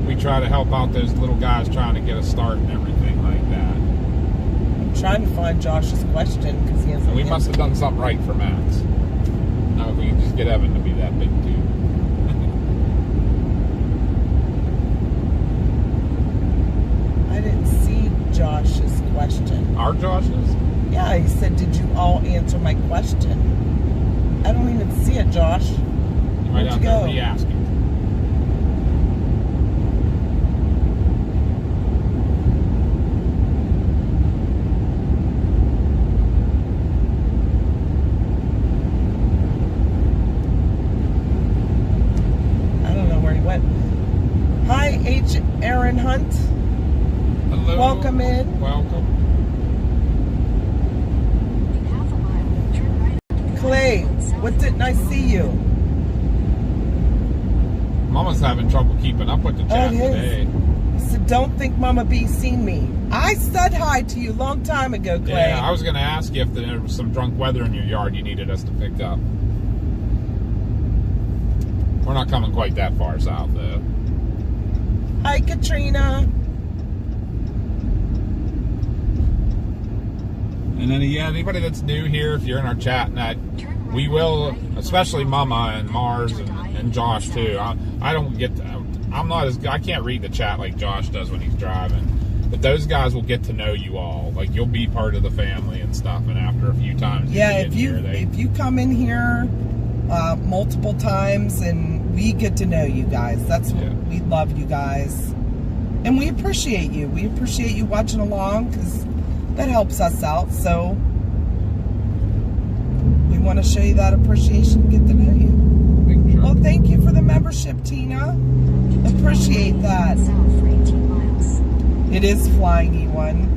We try to help out those little guys trying to get a start and everything like that. I'm trying to find Josh's question because he hasn't. And we must have done something right for Max. Now if we can just get Evan to be that big too. I didn't see Josh's question. Our Josh's? Yeah, he said, "Did you all answer my question?" I don't even see it, Josh. You might have to re-ask it. I don't know where he went. Hi, H. Aaron Hunt. Hello. Welcome in. Welcome. Clay, what didn't I see you? Mama's having trouble keeping up with the chat today. So don't think Mama B seen me. I said hi to you a long time ago, Clay. Yeah, I was going to ask you if there was some drunk weather in your yard you needed us to pick up. We're not coming quite that far south, though. Hi, Katrina. And then, yeah, anybody that's new here, if you're in our chat net, we will, especially Mama and Mars and Josh too. I don't get to, I'm not as, I can't read the chat like Josh does when he's driving. But those guys will get to know you all. Like, you'll be part of the family and stuff. And after a few times, yeah, if you come in here multiple times and we get to know you guys, that's what we love you guys, and we appreciate you. We appreciate you watching along because that helps us out. So we want to show you that appreciation and get to know you. Well, thank you for the membership, Tina. Appreciate that. It is Flying E1.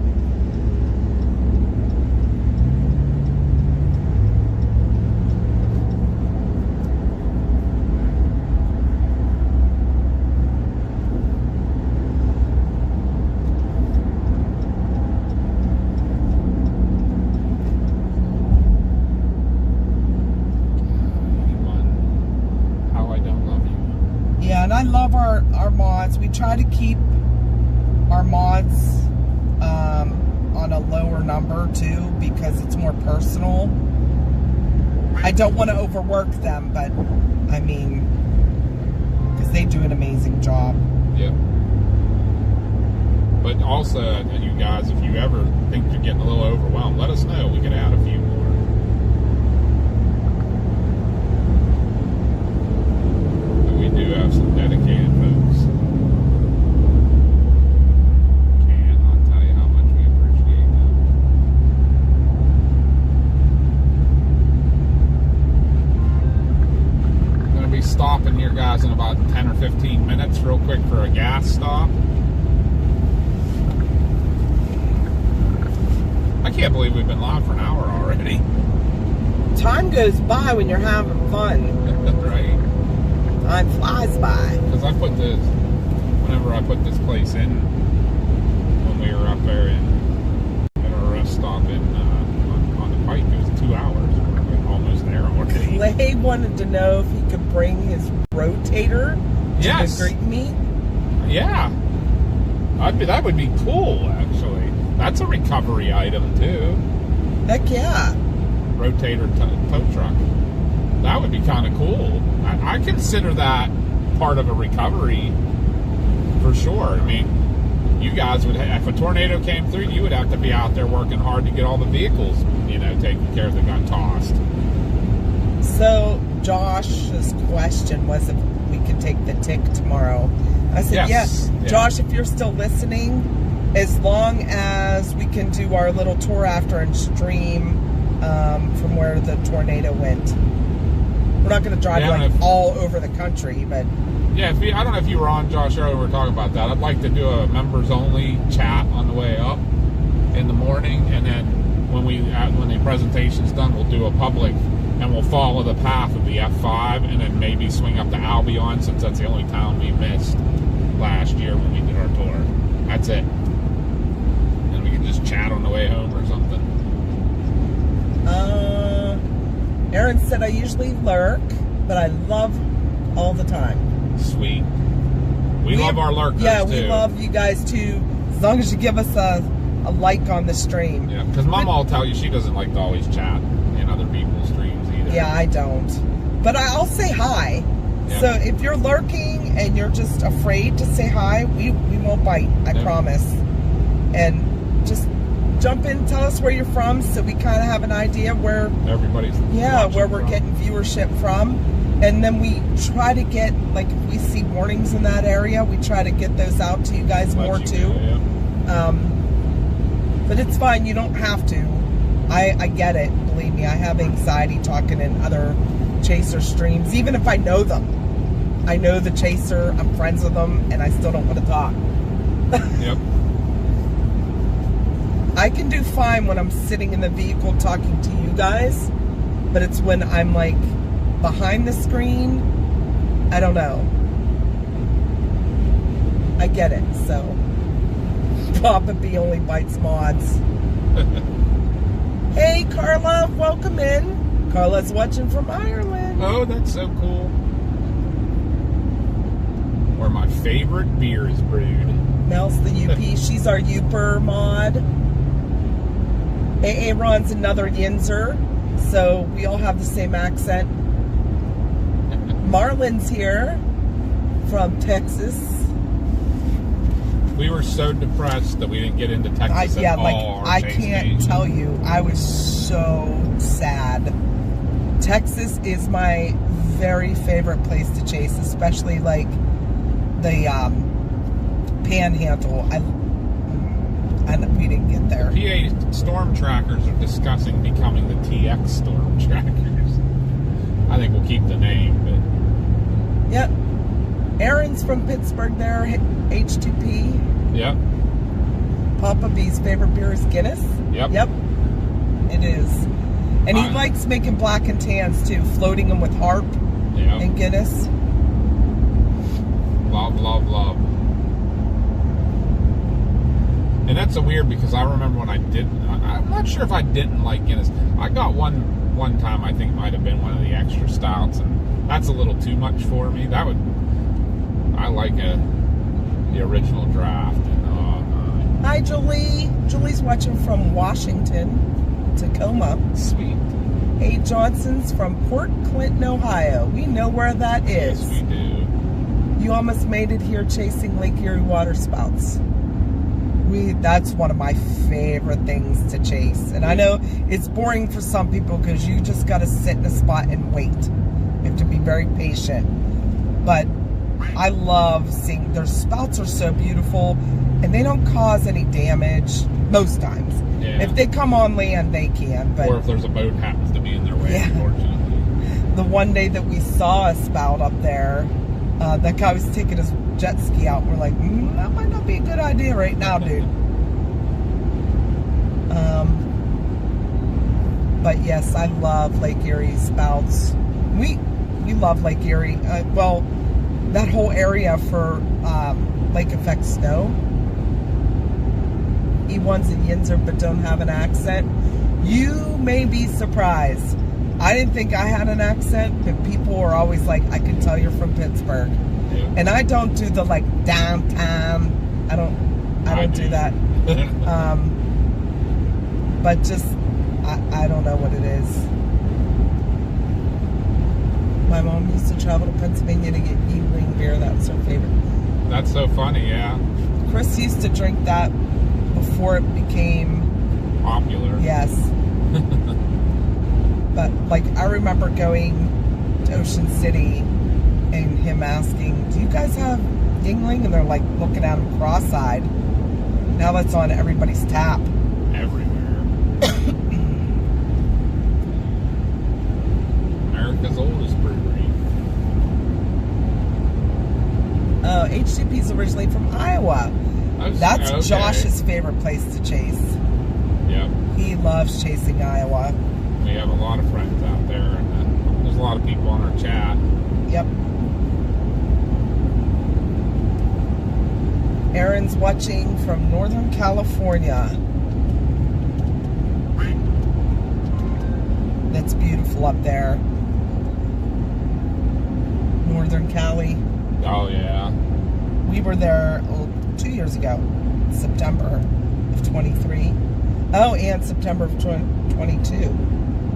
And I love our mods. We try to keep our mods on a lower number too because it's more personal. I don't want to overwork them, but I mean, because they do an amazing job. Yeah. But also, you guys, if you ever think you're getting a little overwhelmed, let us know. We can add a few more. We do have some dedicated folks. Cannot tell you how much we appreciate them. I'm going to be stopping here, guys, in about 10 or 15 minutes real quick for a gas stop. I can't believe we've been live for an hour already. Time goes by when you're having fun. Right. Time flies by. Because whenever I put this place in, when we were up there at our rest stop on the pike, it was 2 hours. We're almost there already. Clay wanted to know if he could bring his rotator to the great meet. Yeah. That would be cool, actually. That's a recovery item, too. Heck yeah. Rotator tow truck. That would be kind of cool. I consider that part of a recovery for sure. I mean, you guys would have, if a tornado came through, you would have to be out there working hard to get all the vehicles, taken care of that got tossed. So Josh's question was, we could take the tick tomorrow. I said, Yes. yeah. Josh, if you're still listening, as long as we can do our little tour after and stream from where the tornado went. We're not going to drive all over the country, but... Yeah, I don't know if you were on, Josh, earlier we were talking about that. I'd like to do a members-only chat on the way up in the morning, and then when the presentation's done, we'll do a public, and we'll follow the path of the F5, and then maybe swing up to Albion, since that's the only town we missed last year when we did our tour. That's it. And we can just chat on the way home or something. Aaron said I usually lurk, but I love all the time. Sweet. We love our lurkers, yeah, too. we love you guys, too, as long as you give us a like on the stream. Yeah, because Mom will tell you she doesn't like to always chat in other people's streams either. Yeah, I don't. But I'll say hi. Yeah. So if you're lurking and you're just afraid to say hi, we won't bite, I promise. And just jump in, tell us where you're from, so we kind of have an idea where everybody's where we're getting viewership from. And then we try to get, like, if we see warnings in that area, we try to get those out to you guys more too. But it's fine, you don't have to. I get it, believe me. I have anxiety talking in other chaser streams, even if I know them. I know the chaser, I'm friends with them, and I still don't want to talk. Yep. I can do fine when I'm sitting in the vehicle talking to you guys, but it's when I'm like behind the screen, I don't know. I get it, so Papa B only bites mods. Hey Carla, welcome in. Carla's watching from Ireland. Oh, that's so cool. Where my favorite beer is brewed. Mel's the UP. She's our Uper mod. AA Ron's another Yinzer, so we all have the same accent. Marlon's here from Texas. We were so depressed that we didn't get into Texas at all. I can't tell you. I was so sad. Texas is my very favorite place to chase, especially like the Panhandle. We didn't get there. PA storm trackers are discussing becoming the TX storm trackers. I think we'll keep the name, but yep. Aaron's from Pittsburgh there, H2P. Yep. Papa B's favorite beer is Guinness. Yep. Yep. It is. And he likes making black and tans too, floating them with Harp and Guinness. Love, love, love. And that's so weird because I remember when I'm not sure if I didn't like Guinness. I got one time, I think might have been one of the extra stouts, and that's a little too much for me. I like the original draft. And, hi, Julie. Julie's watching from Washington, Tacoma. Sweet. Hey, Johnson's from Port Clinton, Ohio. We know where that is. Yes, we do. You almost made it here chasing Lake Erie water spouts. That's one of my favorite things to chase. And I know it's boring for some people because you just got to sit in a spot and wait. You have to be very patient. But I love seeing, their spouts are so beautiful and they don't cause any damage most times. Yeah. If they come on land, they can. But, or if there's a boat happens to be in their way, unfortunately. The one day that we saw a spout up there, that guy was taking his jet ski out. We're like, that might not be a good idea right now, dude. But yes, I love Lake Erie spouts. We love Lake Erie. Well, that whole area for lake effect snow. E1's and Yinzer but don't have an accent. You may be surprised. I didn't think I had an accent, but people are always like, I can tell you're from Pittsburgh. Yeah. And I don't do the like downtown. I don't do that. But just I don't know what it is. My mom used to travel to Pennsylvania to get Yuengling beer. That was her favorite. That's so funny, yeah. Chris used to drink that before it became popular. Yes. But like I remember going to Ocean City and him asking, do you guys have Yingling? And they're like looking at him cross-eyed. Now that's on everybody's tap. Everywhere. America's oldest brewery. Oh, HTP's originally from Iowa. That's okay. Josh's favorite place to chase. Yep. He loves chasing Iowa. We have a lot of friends out there, and there's a lot of people on our chat. Yep. Aaron's watching from Northern California. That's beautiful up there. Northern Cali. Oh, yeah. We were there 2 years ago, September of 23. Oh, and September of 22.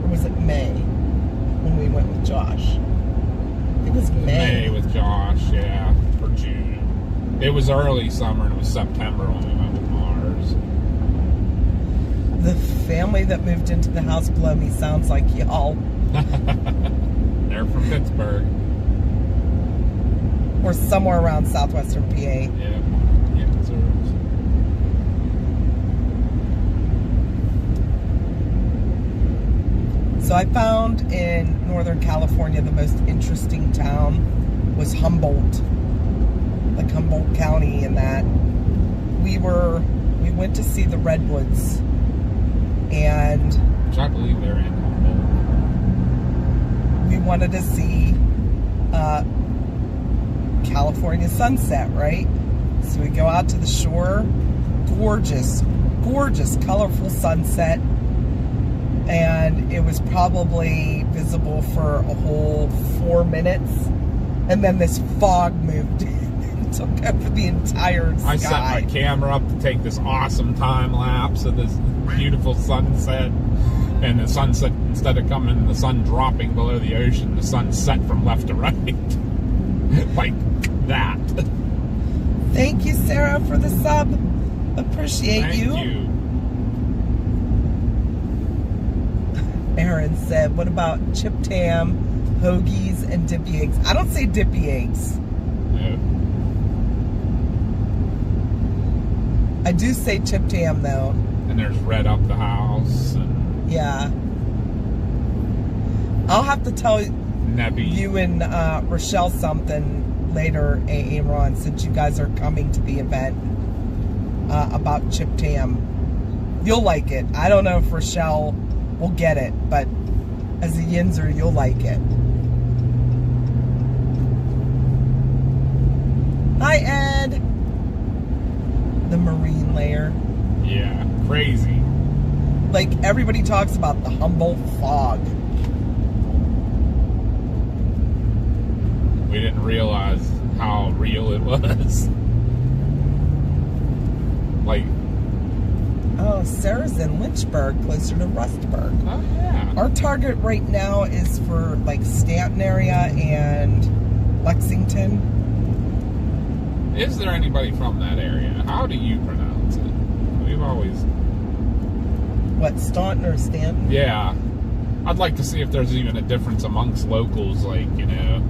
Or was it May when we went with Josh? I think it was May. May with Josh, yeah. Or June. It was early summer, and it was September when we went with Mars. The family that moved into the house below me sounds like y'all. They're from Pittsburgh. Or somewhere around southwestern PA. Yeah. Missouri. So I found in Northern California the most interesting town was Humboldt. Like Humboldt County and that. We went to see the Redwoods. And Which I believe they're in Humboldt. we wanted to see California sunset, right? So we go out to the shore, gorgeous, gorgeous, colorful sunset, and it was probably visible for a whole 4 minutes, and then this fog moved in and took over the entire sky. I set my camera up to take this awesome time lapse of this beautiful sunset, and the sunset, instead of coming, the sun dropping below the ocean, the sun set from left to right. Like that. Thank you, Sarah, for the sub. Appreciate Thank you. Aaron said, what about chipped ham, hoagies, and dippy eggs? I don't say dippy eggs. Yeah. I do say chipped ham, though. And there's Red Up the House and Yeah. I'll have to tell Nebby. you and Rochelle something later, AA Ron, since you guys are coming to the event, about chipped ham. You'll like it. I don't know if Rochelle will get it, but as a Yinzer, you'll like it. Hi, Ed. The marine layer. Yeah, crazy. Like, everybody talks about the Humboldt fog. We didn't realize how real it was. Like, Oh, Sarah's in Lynchburg, closer to Rustburg. oh yeah. Our target right now is for, like, Stanton area and Lexington. Is there anybody from that area? How do you pronounce it? We've always... What, Staunton or Stanton? Yeah. I'd like to see if there's even a difference amongst locals, like, you know,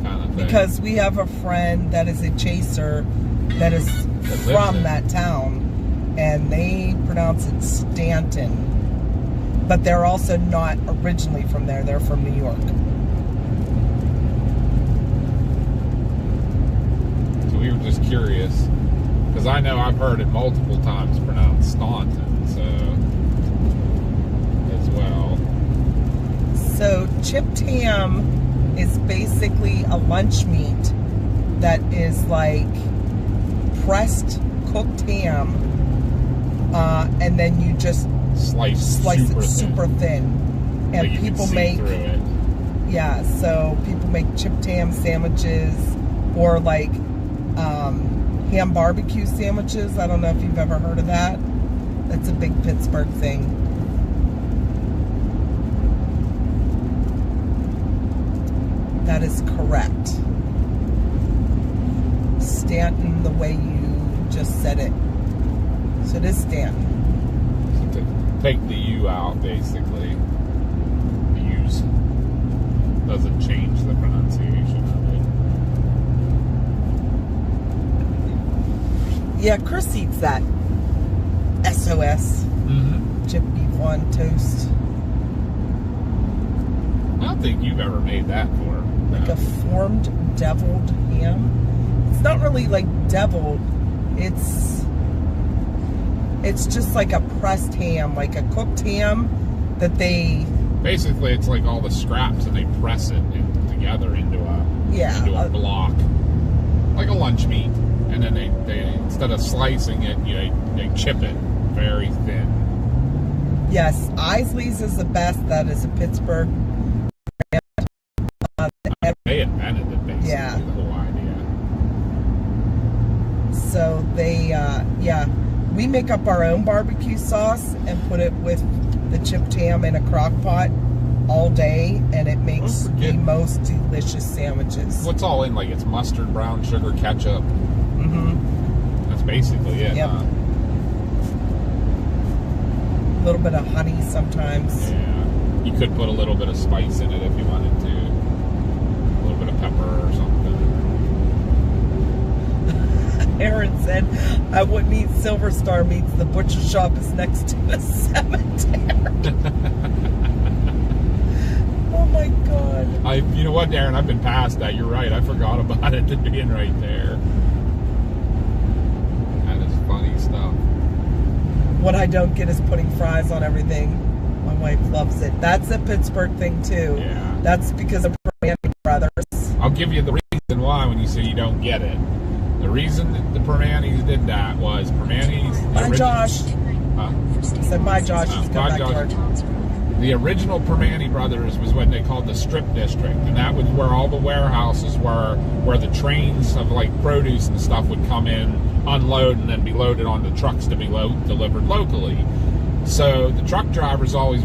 kind of thing. Because we have a friend that is a chaser that is lives from there. that town, and they pronounce it Stanton. But they're also not originally from there. They're from New York. So we were just curious, because I know I've heard it multiple times pronounced Staunton, so, as well. So chipped ham is basically a lunch meat that is like pressed cooked ham, and then you just Slice it super thin. Like And you can people see make, through it. yeah, so people make chipped ham sandwiches, or like ham barbecue sandwiches. I don't know if you've ever heard of that. That's a big Pittsburgh thing. That is correct. Stanton, the way you just said it. So it is Stanton. So to take the U out, basically. The U's doesn't change the pronunciation of it. Yeah, Chris eats that. SOS. Mm-hmm. Chip beef on toast. I don't think you've ever made that for. Like a formed deviled ham. It's not really like deviled. It's just like a pressed ham, like a cooked ham that they. Basically, it's like all the scraps and they press it together into a block, like a lunch meat, and then they instead of slicing it, they chip it very thin. Yes, Isley's is the best. That is a Pittsburgh. They invented it, basically, Yeah. the whole idea. So they, we make up our own barbecue sauce and put it with the chipped ham in a crock pot all day, and it makes the most delicious sandwiches. What's all in? Like it's mustard, brown sugar, ketchup. Mm-hmm. That's basically it. Yep. Huh? A little bit of honey sometimes. Yeah. You could put a little bit of spice in it if you wanted to. A little bit of pepper or something. Aaron said, I wouldn't eat Silver Star meats. The butcher shop is next to a cemetery. Oh my God. You know what, Darren? I've been past that. You're right. I forgot about it being right there. That is funny stuff. What I don't get is putting fries on everything. My wife loves it. That's a Pittsburgh thing too. Yeah. That's because of Permani Brothers. I'll give you the reason why when you say you don't get it. The reason that the Permanis did that was Permanis... Bye, Josh. Huh? I said, bye, Josh. He's going back to work. The original Permani Brothers was what they called the Strip District, and that was where all the warehouses were, where the trains of like produce and stuff would come in, unload, and then be loaded onto trucks to be delivered locally. So the truck drivers always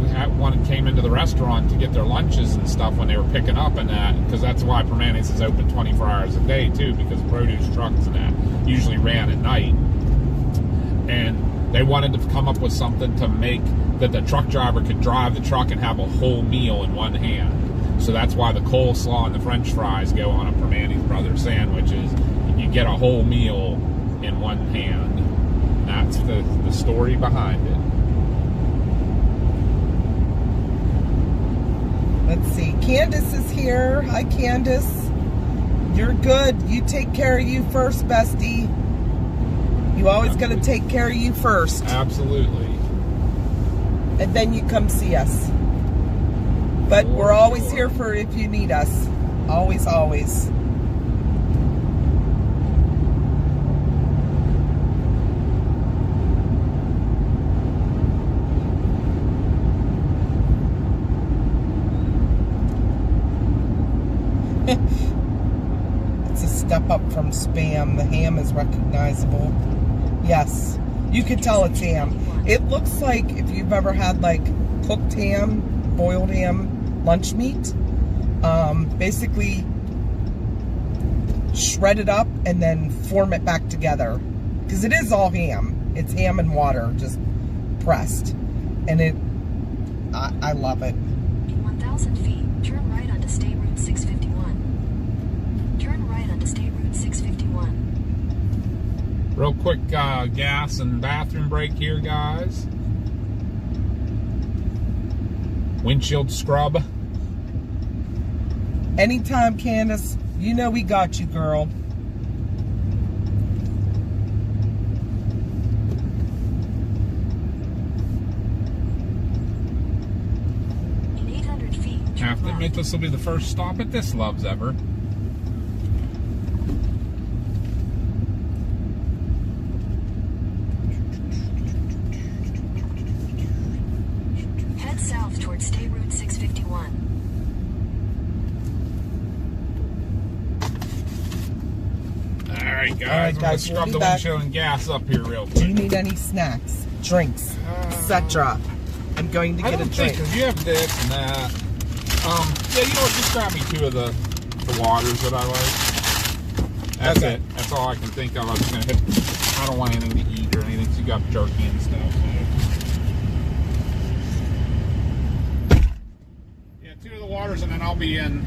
came into the restaurant to get their lunches and stuff when they were picking up and that, because that's why Permanis is open 24 hours a day too, because produce trucks and that usually ran at night. And they wanted to come up with something to make that the truck driver could drive the truck and have a whole meal in one hand. So that's why the coleslaw and the French fries go on a Permanis Brothers sandwich. Is you get a whole meal in one hand. That's the story behind it. Let's see. Candace is here. Hi, Candace. You're good. You take care of you first, bestie. You always got to take care of you first. Absolutely. And then you come see us. But we're always here for if you need us. Always, always. It's a step up from Spam. The ham is recognizable. Yes, you can tell it's ham. It looks like if you've ever had like cooked ham, boiled ham, lunch meat, basically shred it up and then form it back together. Because it is all ham. It's ham and water, just pressed. And I love it. In 1,000 feet, turn right onto State Route 651. Turn right onto State Route 651. Real quick gas and bathroom break here, guys. Windshield scrub. Anytime, Candace. You know we got you, girl. In 800 feet, I have to admit, this will be the first stop at this Love's ever. head south towards State Route 651. Alright, guys. All right, I'm guys, going to we'll scrub be the back. windshield and gas up here real Do quick. you need any snacks, drinks, etc.? I'm going to I get a don't think, drink. because you have this and that. Yeah, you know what? Just grab me 2 of the waters that I like. That's Okay. it. That's all I can think of. I'm just going to hit. I don't want anything to eat or anything, so you got jerky and stuff. So. Yeah, 2 of the waters, and then I'll be in.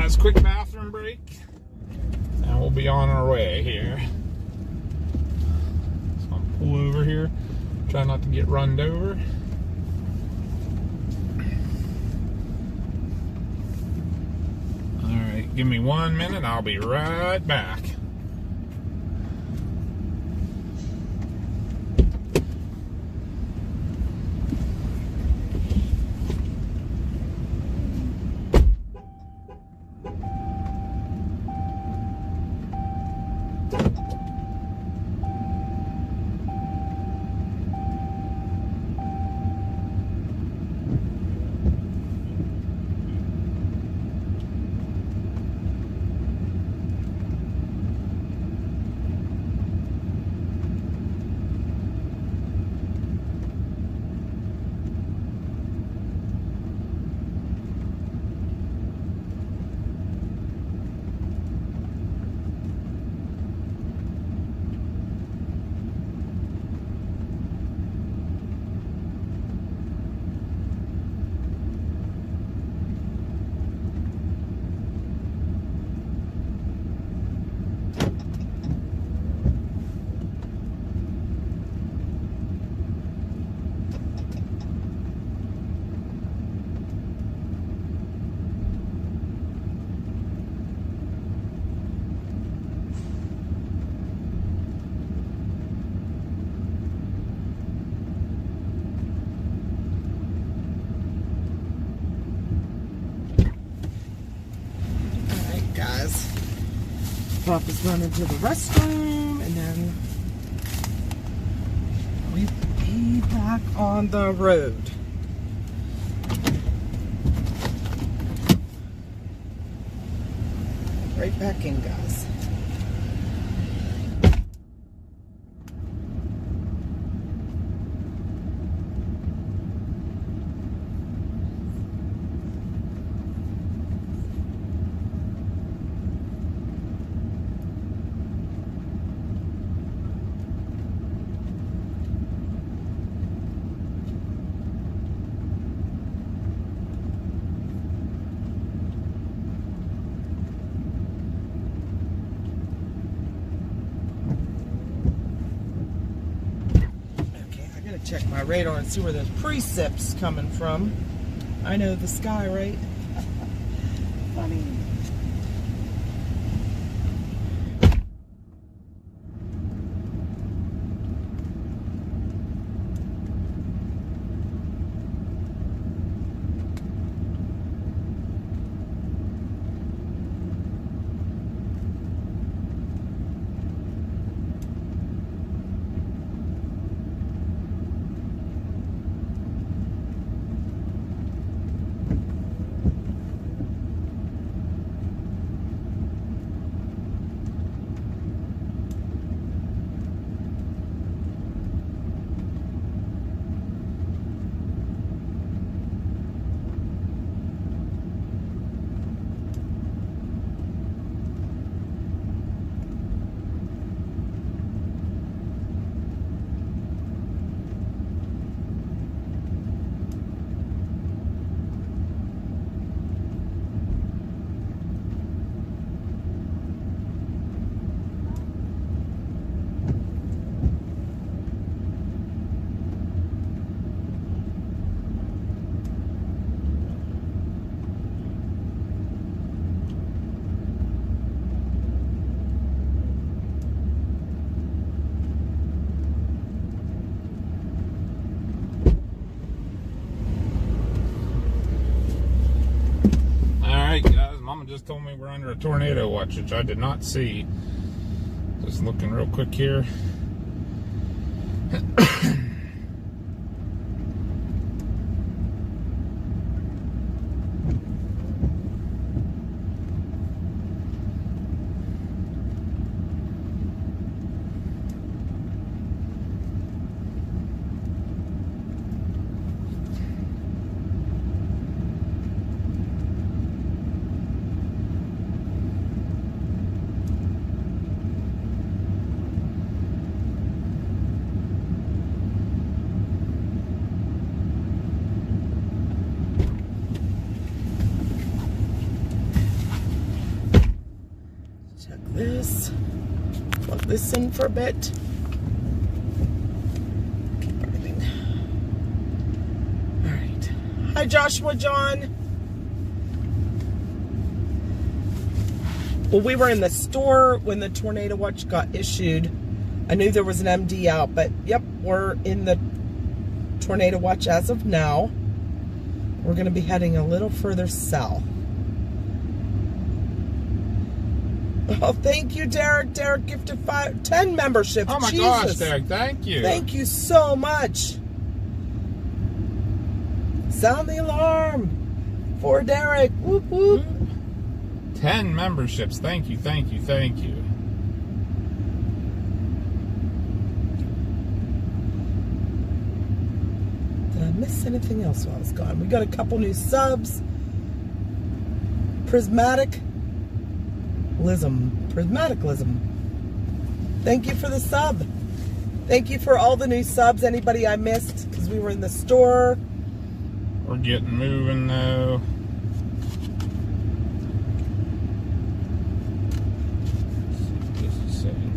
guys, quick bathroom break, and we'll be on our way here. So I'll pull over here, try not to get runned over. Alright, give me 1 minute, I'll be right back. Papa's running to the restroom, and then we'll be back on the road. Right back in, guys. Check my radar and see where those precip's coming from. I know the sky, right? Funny. Mama just told me we're under a tornado watch, which I did not see. Just looking real quick here. Check this. Plug this in for a bit. Keep everything. All right. Hi, Joshua John. Well, we were in the store when the tornado watch got issued. I knew there was an MD out, but yep, we're in the tornado watch as of now. We're going to be heading a little further south. Oh, thank you, Derek. Derek gifted 10 memberships. Oh my Jesus. gosh, Derek, thank you. Thank you so much. Sound the alarm for Derek. Whoop, whoop. 10 memberships. Thank you, thank you, thank you. Did I miss anything else while I was gone? We got a couple new subs. Prismaticalism. Thank you for the sub. Thank you for all the new subs. Anybody I missed because we were in the store. We're getting moving though.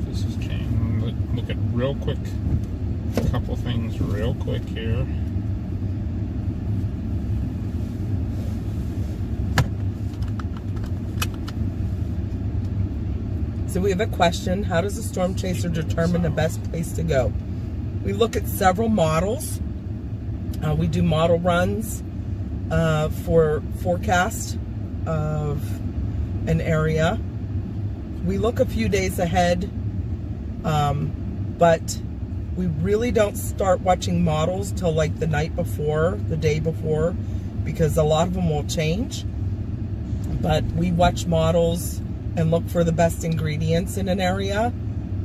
This is changing. Look at real quick. A couple things real quick here. So we have a question. How does a storm chaser determine the best place to go? We look at several models. We do model runs for forecast of an area. We look a few days ahead, but we really don't start watching models till like the night before, the day before, because a lot of them will change. But we watch models and look for the best ingredients in an area,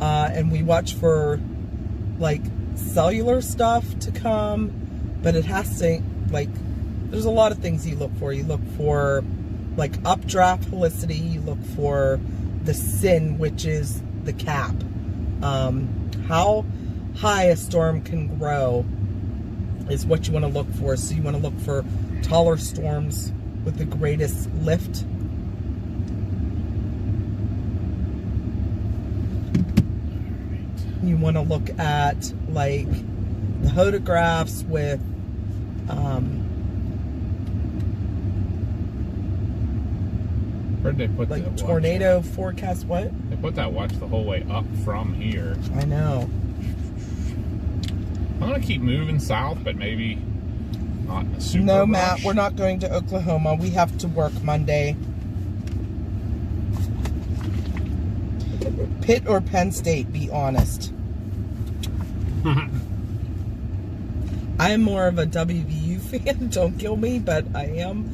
and we watch for like cellular stuff to come, but it has to, like, there's a lot of things you look for. You look for like updraft helicity, you look for the SIN, which is the cap. How high a storm can grow is what you want to look for. So you want to look for taller storms with the greatest lift. You want to look at like the photographs with Where'd they put like that tornado watch? forecast. What? They put that watch the whole way up from here. I know. I'm gonna keep moving south, but maybe not in a super No, rush. Matt, we're not going to Oklahoma. We have to work Monday. Pitt or Penn State, be honest. I am more of a WVU fan. Don't kill me, but I am.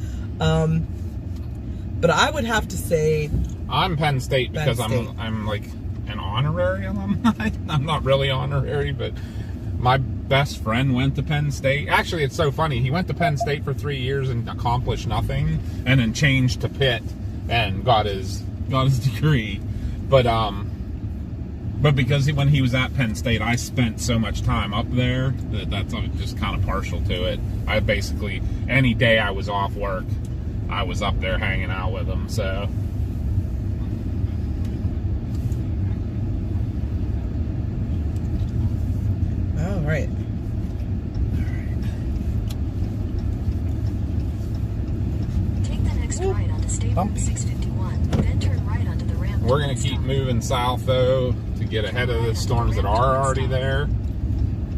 But I would have to say I'm Penn State because Penn State. I'm like an honorary alumni. I'm not really honorary, but my best friend went to Penn State. Actually, it's so funny. He went to Penn State for 3 years and accomplished nothing, and then changed to Pitt and got his degree. But because when he was at Penn State, I spent so much time up there that's I'm just kind of partial to it. I basically, any day I was off work, I was up there hanging out with him, so. all right. Take the next right onto State Route Bumpy. 651, then turn right onto the ramp. We're going to keep moving south, though, to get ahead of the storms that are already there.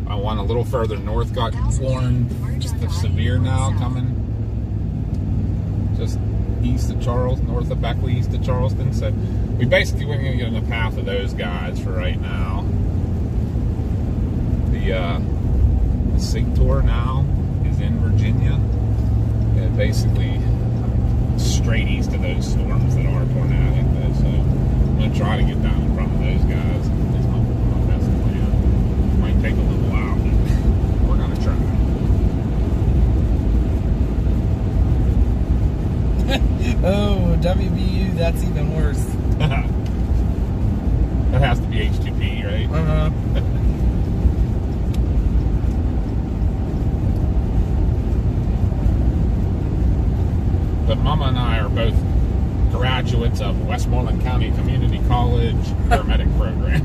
I want a little further north, got warned, just the severe now coming. Just east of Charleston, north of Beckley, east of Charleston. So we basically we're going to get in the path of those guys for right now. The SIG tour now is in Virginia. And basically straight east of those storms that are tornadic, though. So I'm going to try to get down in front of those guys. It's not my best plan. Might take a little while, but we're going to try. Oh, WVU, that's even worse. That has to be H2P, right? Uh-huh. But Mama and I are both graduates of Westmoreland County Community College paramedic program.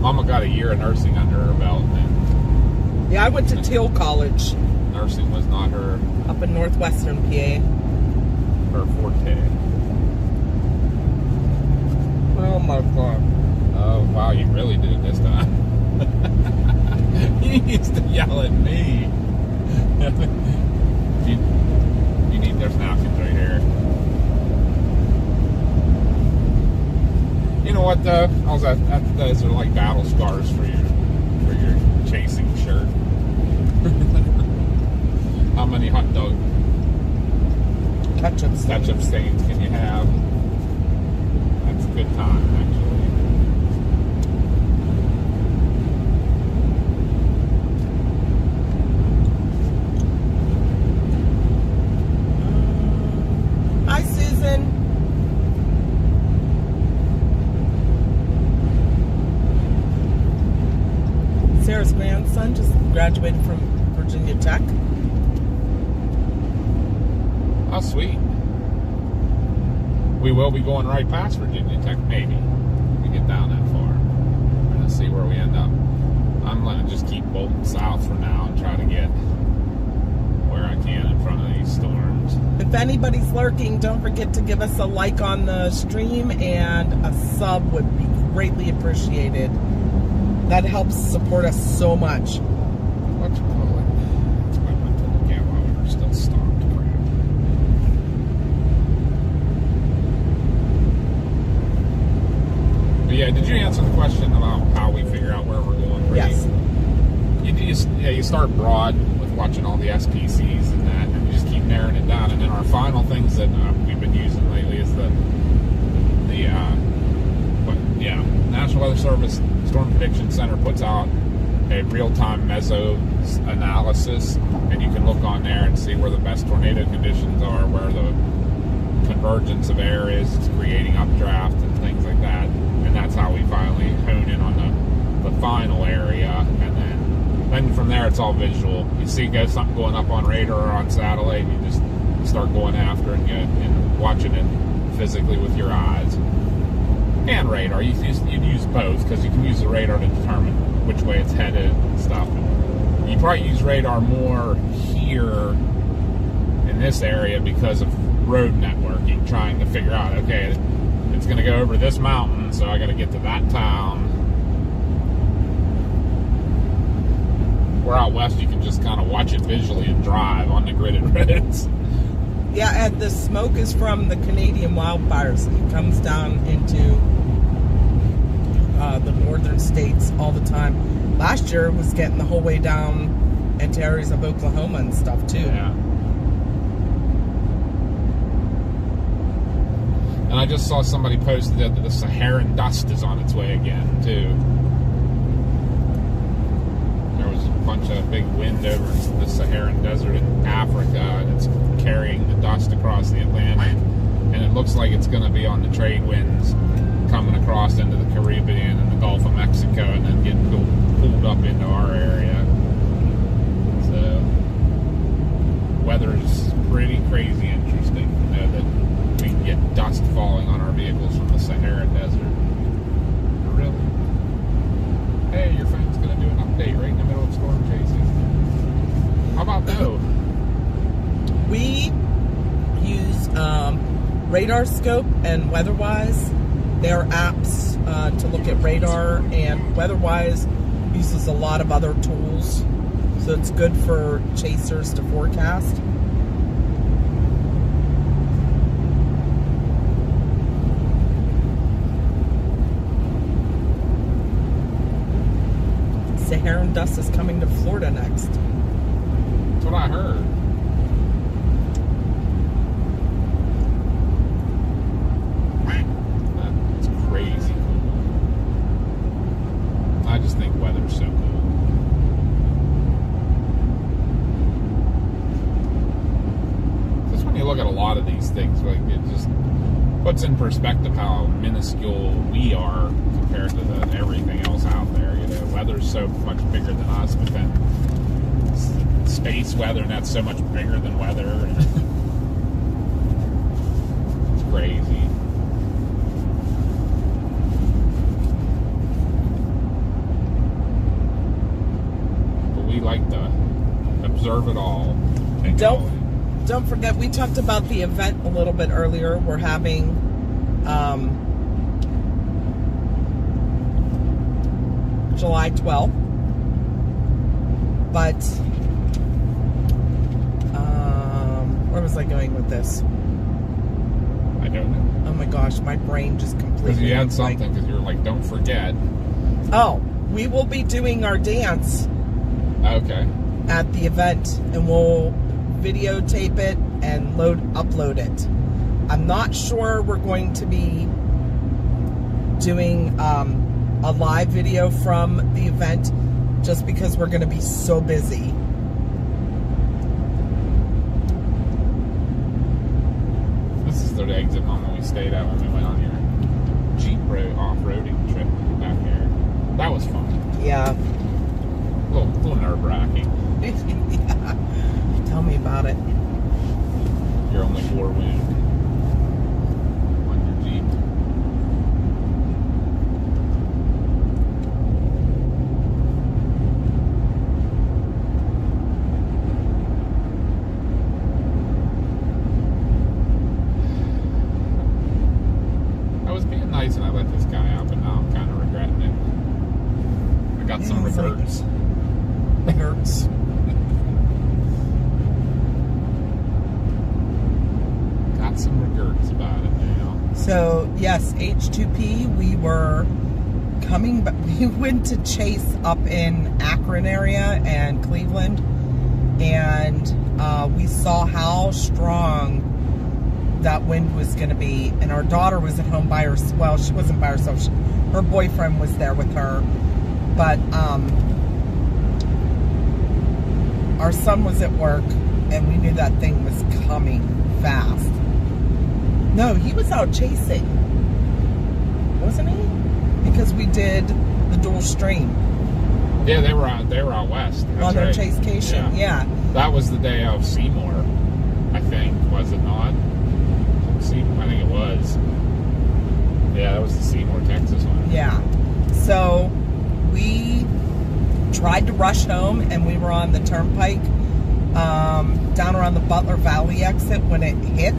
Mama got a year of nursing under her belt, and Yeah, I went to Teal College nursing was not her up in northwestern PA. forte. Oh my God. Oh wow, you really did it this time. You used to yell at me. you need there's napkins right here. You know what though? Those are like battle scars for your chasing shirt. How many hot dog Ketchup stains can you have? That's a good time, actually. Hi, Susan. Sarah's grandson just graduated from Virginia Tech. Oh, sweet. We will be going right past Virginia Tech, maybe. We get down that far. We're going to see where we end up. I'm going to just keep bolting south for now and try to get where I can in front of these storms. If anybody's lurking, don't forget to give us a like on the stream, and a sub would be greatly appreciated. That helps support us so much. What you call it? That's what I went to look at while we were still stopped. But yeah, did you answer the question about how we figure out where we're going? Yes. You start broad with watching all the SPCs and that, and you just keep narrowing it down. And then our final things that we've been using lately is the National Weather Service Storm Prediction Center puts out a real-time meso analysis, and you can look on there and see where the best tornado conditions are, where the convergence of air is creating updraft and things like that. And that's how we finally hone in on the final area, and then from there it's all visual. You see something going up on radar or on satellite, you just start going after it and watching it physically with your eyes. And radar, you'd use both, because you can use the radar to determine which way it's headed and stuff. You probably use radar more here in this area because of road networking, trying to figure out, okay, it's going to go over this mountain, so I got to get to that town. Where out west, you can just kind of watch it visually and drive on the gridded roads. Yeah, and the smoke is from the Canadian wildfires. It comes down into the northern states all the time. Last year, it was getting the whole way down into areas of Oklahoma and stuff, too. Yeah. And I just saw somebody posted that the Saharan dust is on its way again, too. There was a bunch of big wind over the Saharan desert in Africa, and it's carrying the dust across the Atlantic. And it looks like it's going to be on the trade winds coming across into the Caribbean and the Gulf of Mexico, and then getting pulled up into our area. So, weather is pretty crazy interesting to know that we can get dust falling on our vehicles from the Sahara Desert. Really? Hey, your phone's going to do an update right in the middle of storm chasing. How about no? We use Radar Scope and WeatherWise. They are apps to look at radar, and WeatherWise uses a lot of other tools, so it's good for chasers to forecast. Saharan dust is coming to Florida next. That's what I heard. That's crazy cool. I just think weather's so cool. Just when you look at a lot of these things, like, it just puts in perspective how minuscule we are compared to everything else out there. You know, weather's so much bigger than us, but then space weather, and that's so much bigger than weather. crazy. But we like to observe it all. And Don't forget, we talked about the event a little bit earlier. We're having July 12th. But where was I going with this? I don't know. Oh my gosh, my brain just completely... Because you had went blank. something, because you were like, don't forget. Oh, we will be doing our dance Okay. at the event, and we'll videotape it and upload it. I'm not sure we're going to be doing a live video from the event, just because we're going to be so busy. This is the exit mama we stayed at when we went on your Jeep off-roading trip back here. That was fun. Yeah. A little nerve-wracking. Yeah. Tell me about it. Your only war wound on your Jeep. I was being nice and I let this guy out, but now I'm kind of regretting it. I got some Yeah, it's like- regrets. It hurts. Got some regrets about it now. So, yes, H2P, we were coming, but we went to Chase up in Akron area and Cleveland, and we saw how strong that wind was going to be, and our daughter was at home by herself. Well, she wasn't by herself. Her boyfriend was there with her, but our son was at work, and we knew that thing was coming fast. No, he was out chasing, wasn't he? Because we did the dual stream Yeah, they were out west. That's on their right. chasecation. Yeah. That was the day of Seymour, I think, was it not? I think it was. Yeah, that was the Seymour, Texas one. Yeah. So we tried to rush home, and we were on the turnpike down around the Butler Valley exit when it hit,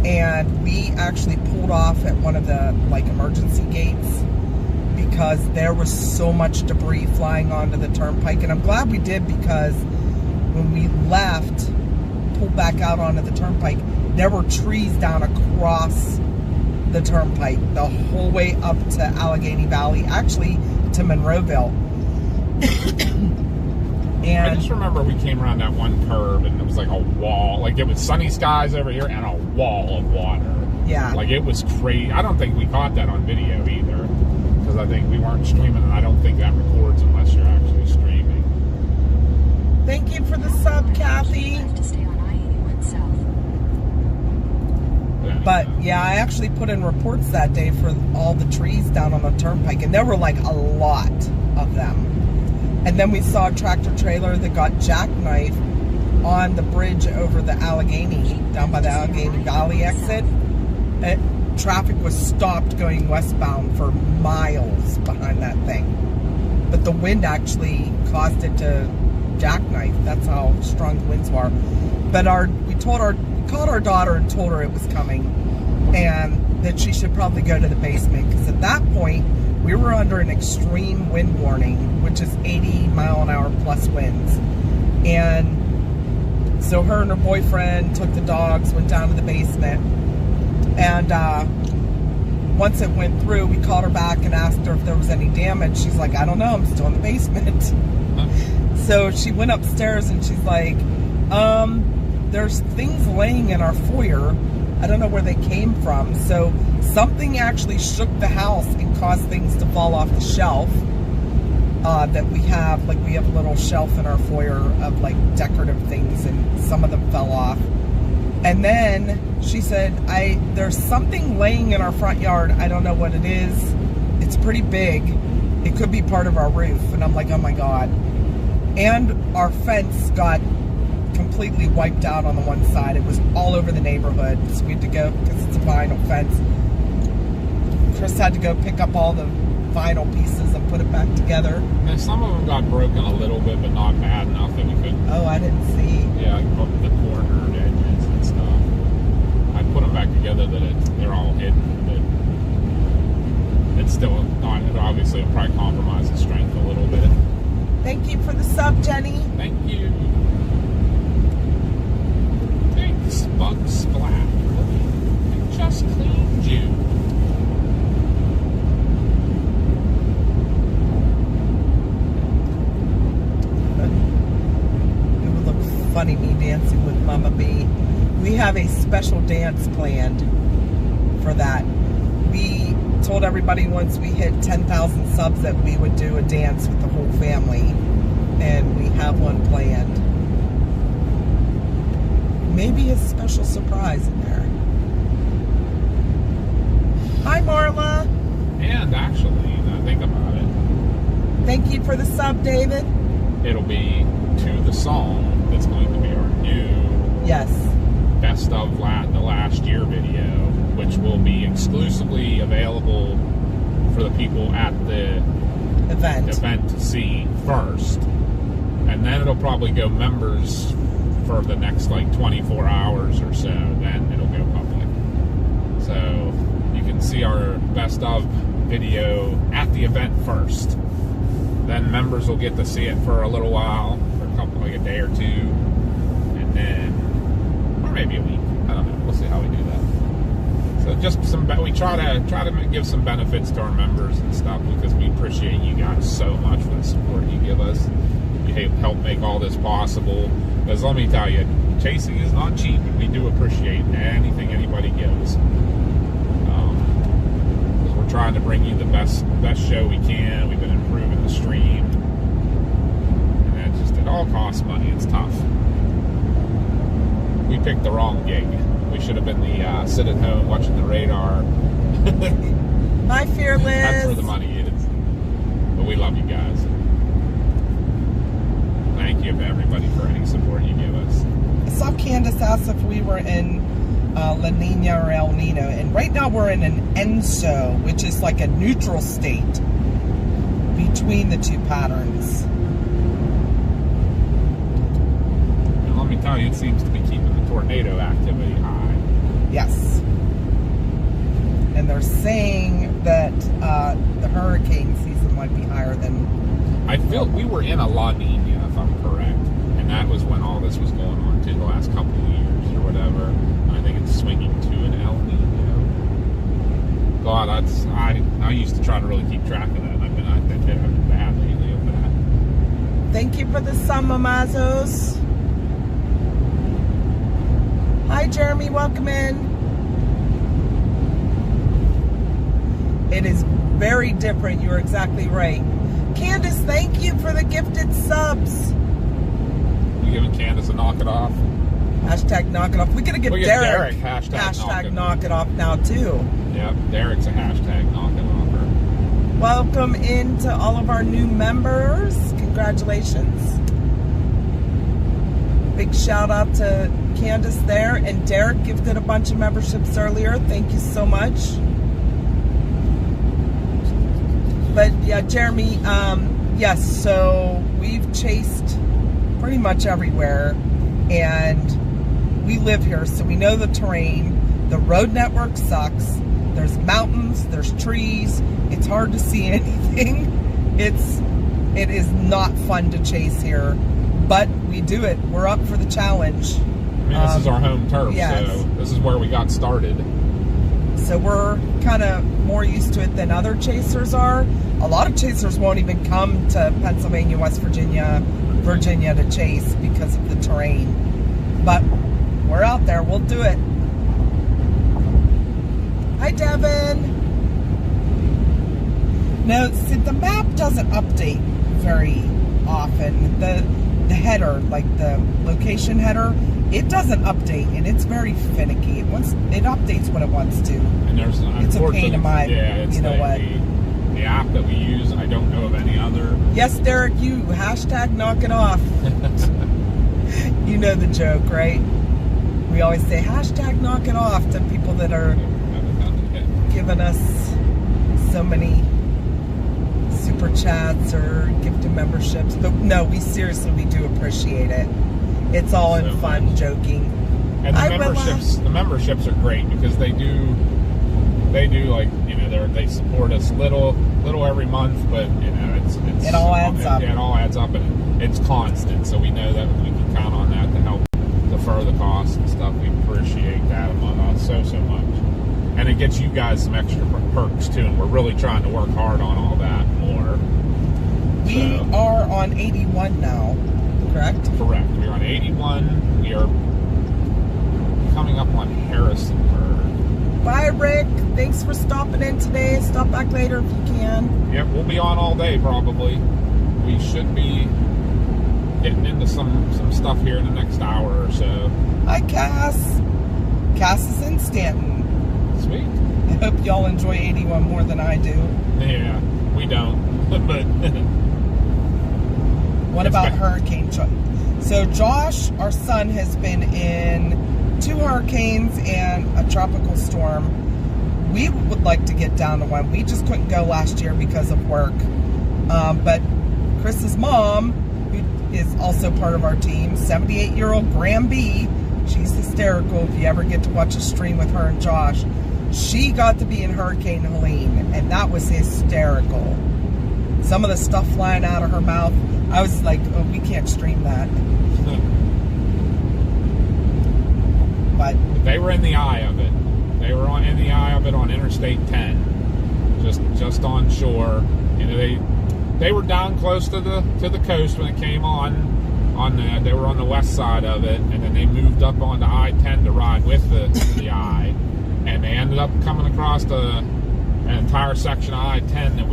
and we actually pulled off at one of the emergency gates because there was so much debris flying onto the turnpike. And I'm glad we did, because when we left, pulled back out onto the turnpike, there were trees down across the turnpike the whole way up to Allegheny Valley, actually to Monroeville. And I just remember we came around that one curve and it was like a wall. Like, it was sunny skies over here and a wall of water. yeah, Like, it was crazy. I don't think we caught that on video either, because I think we weren't streaming, and I don't think that records unless you're actually streaming. thank you for the sub, Kathy. To stay on I-81 South. But yeah, I actually put in reports that day for all the trees down on the turnpike, and there were like a lot of them. And then we saw a tractor trailer that got jackknifed on the bridge over the Allegheny, down by the Allegheny Valley exit. Traffic was stopped going westbound for miles behind that thing. But the wind actually caused it to jackknife. That's how strong the winds were. But we called our daughter and told her it was coming, and that she should probably go to the basement, because at that point we were under an extreme wind warning, which is 80-mile-an-hour plus winds. And so her and her boyfriend took the dogs, went down to the basement, and once it went through, we called her back and asked her if there was any damage. She's like, I don't know, I'm still in the basement. So she went upstairs and she's like, there's things laying in our foyer. I don't know where they came from. So something actually shook the house and caused things to fall off the shelf that we have. Like, we have a little shelf in our foyer of like decorative things, and some of them fell off. And then she said, there's something laying in our front yard. I don't know what it is. It's pretty big. It could be part of our roof. And I'm like, oh my God. And our fence got completely wiped out on the one side. It was all over the neighborhood. So we had to go, because it's a vinyl fence. Chris had to go pick up all the vinyl pieces and put it back together. And some of them got broken a little bit, but not bad enough that we couldn't. Oh, I didn't see. Yeah, the cornered edges and stuff. I put them back together that they're all hidden, but it's still not. Obviously, it'll probably compromise the strength a little bit. Thank you for the sub, Jenny. Thank you. Thanks, Bug Splat. I just cleaned you. It would look funny me dancing with Mama B. We have a special dance planned for that. We told everybody once we hit 10,000 subs that we would do a dance with the whole family, and we have one planned. Maybe a special surprise in there. Hi, Marla. And actually, now think about it, Thank you for the sub, David. it'll be to the song that's going to be our new Yes. best of the last year video, which will be exclusively available for the people at the Event. to see first, and then it'll probably go members for the next like 24 hours or so. Then it'll go public, so you can see our best of video at the event first. Then members will get to see it for a little while, for like a day or two, and then, or maybe a week. I don't know. We'll see how we do that. So just we try to give some benefits to our members and stuff, because we appreciate you guys so much for the support you give us. You help make all this possible. Because let me tell you, chasing is not cheap, and we do appreciate anything anybody gives. Because we're trying to bring you the best show we can. We've been improving the stream, and it all costs money. It's tough. We picked the wrong gig. We should have been the sit at home watching the radar. Hi, Fearless. That's where the money is. But we love you guys. Thank you to everybody for any support you give us. I saw Candace ask if we were in La Nina or El Nino, and right now we're in an ENSO, which is like a neutral state between the two patterns. And let me tell you, it seems to be keeping the tornado activity high. Yes. And they're saying that the hurricane season might be higher than... I feel we were in a La Nina, if I'm correct, and that was when all this was going on too, the last couple of years or whatever. I think it's swinging to an El Nino. God, I used to try to really keep track of that, and I've been hit bad lately with that. Thank you for the sun, Mamazos. Hi, Jeremy. Welcome in. It is very different. You're exactly right. Candace, thank you for the gifted subs. You giving Candace a knock it off? Hashtag knock it off. We gotta get We'll get Derek. Hashtag knock it off now too. Yep, Derek's a hashtag knock it offer. Welcome into all of our new members. Congratulations. Big shout out to Candace there, and Derek gifted a bunch of memberships earlier. Thank you so much. But yeah, Jeremy, yes, so we've chased pretty much everywhere, and we live here, so we know the terrain. The road network sucks. There's mountains, there's trees. It's hard to see anything. It is not fun to chase here, but we do it. We're up for the challenge. I mean, this is our home turf, yes. So this is where we got started. So we're kind of more used to it than other chasers are. A lot of chasers won't even come to Pennsylvania, West Virginia, Virginia to chase because of the terrain. But we're out there. We'll do it. Hi, Devin. No, see, the map doesn't update very often. The header, like the location header, it doesn't update, and it's very finicky. It updates when it wants to. And there's It's a pain in my, it's you know what. The app that we use, I don't know of any other. Yes, Derek, you hashtag knock it off. You know the joke, right? We always say hashtag knock it off to people that are giving us so many super chats or gifted memberships. But no, we do appreciate it. It's all in fun, joking. And the memberships are great because they do like, you know, they support us little every month, but you know it all adds up. It all adds up, and it's constant. So we know that we can count on that to help defer the costs and stuff. We appreciate that among us so much, and it gets you guys some extra perks too. And we're really trying to work hard on all that more. We are on 81 now, correct? Correct. We're on 81. We are coming up on Harrisonburg. Bye, Rick. Thanks for stopping in today. Stop back later if you can. Yep, we'll be on all day probably. We should be getting into some stuff here in the next hour or so. Hi, Cass. Cass is in Stanton. Sweet. I hope y'all enjoy 81 more than I do. Yeah, we don't. But what about Hurricane Josh? So Josh, our son, has been in 2 hurricanes and a tropical storm. We would like to get down to 1. We just couldn't go last year because of work. But Chris's mom, who is also part of our team, 78-year-old Graham B, she's hysterical if you ever get to watch a stream with her and Josh. She got to be in Hurricane Helene, and that was hysterical. Some of the stuff flying out of her mouth, I was like, oh, we can't stream that. But they were in the eye of it. They were in the eye of it on Interstate 10, just on shore. You know, they were down close to the coast when it came on they were on the west side of it, and then they moved up onto I-10 to ride with the eye, and they ended up coming across an entire section of I-10 that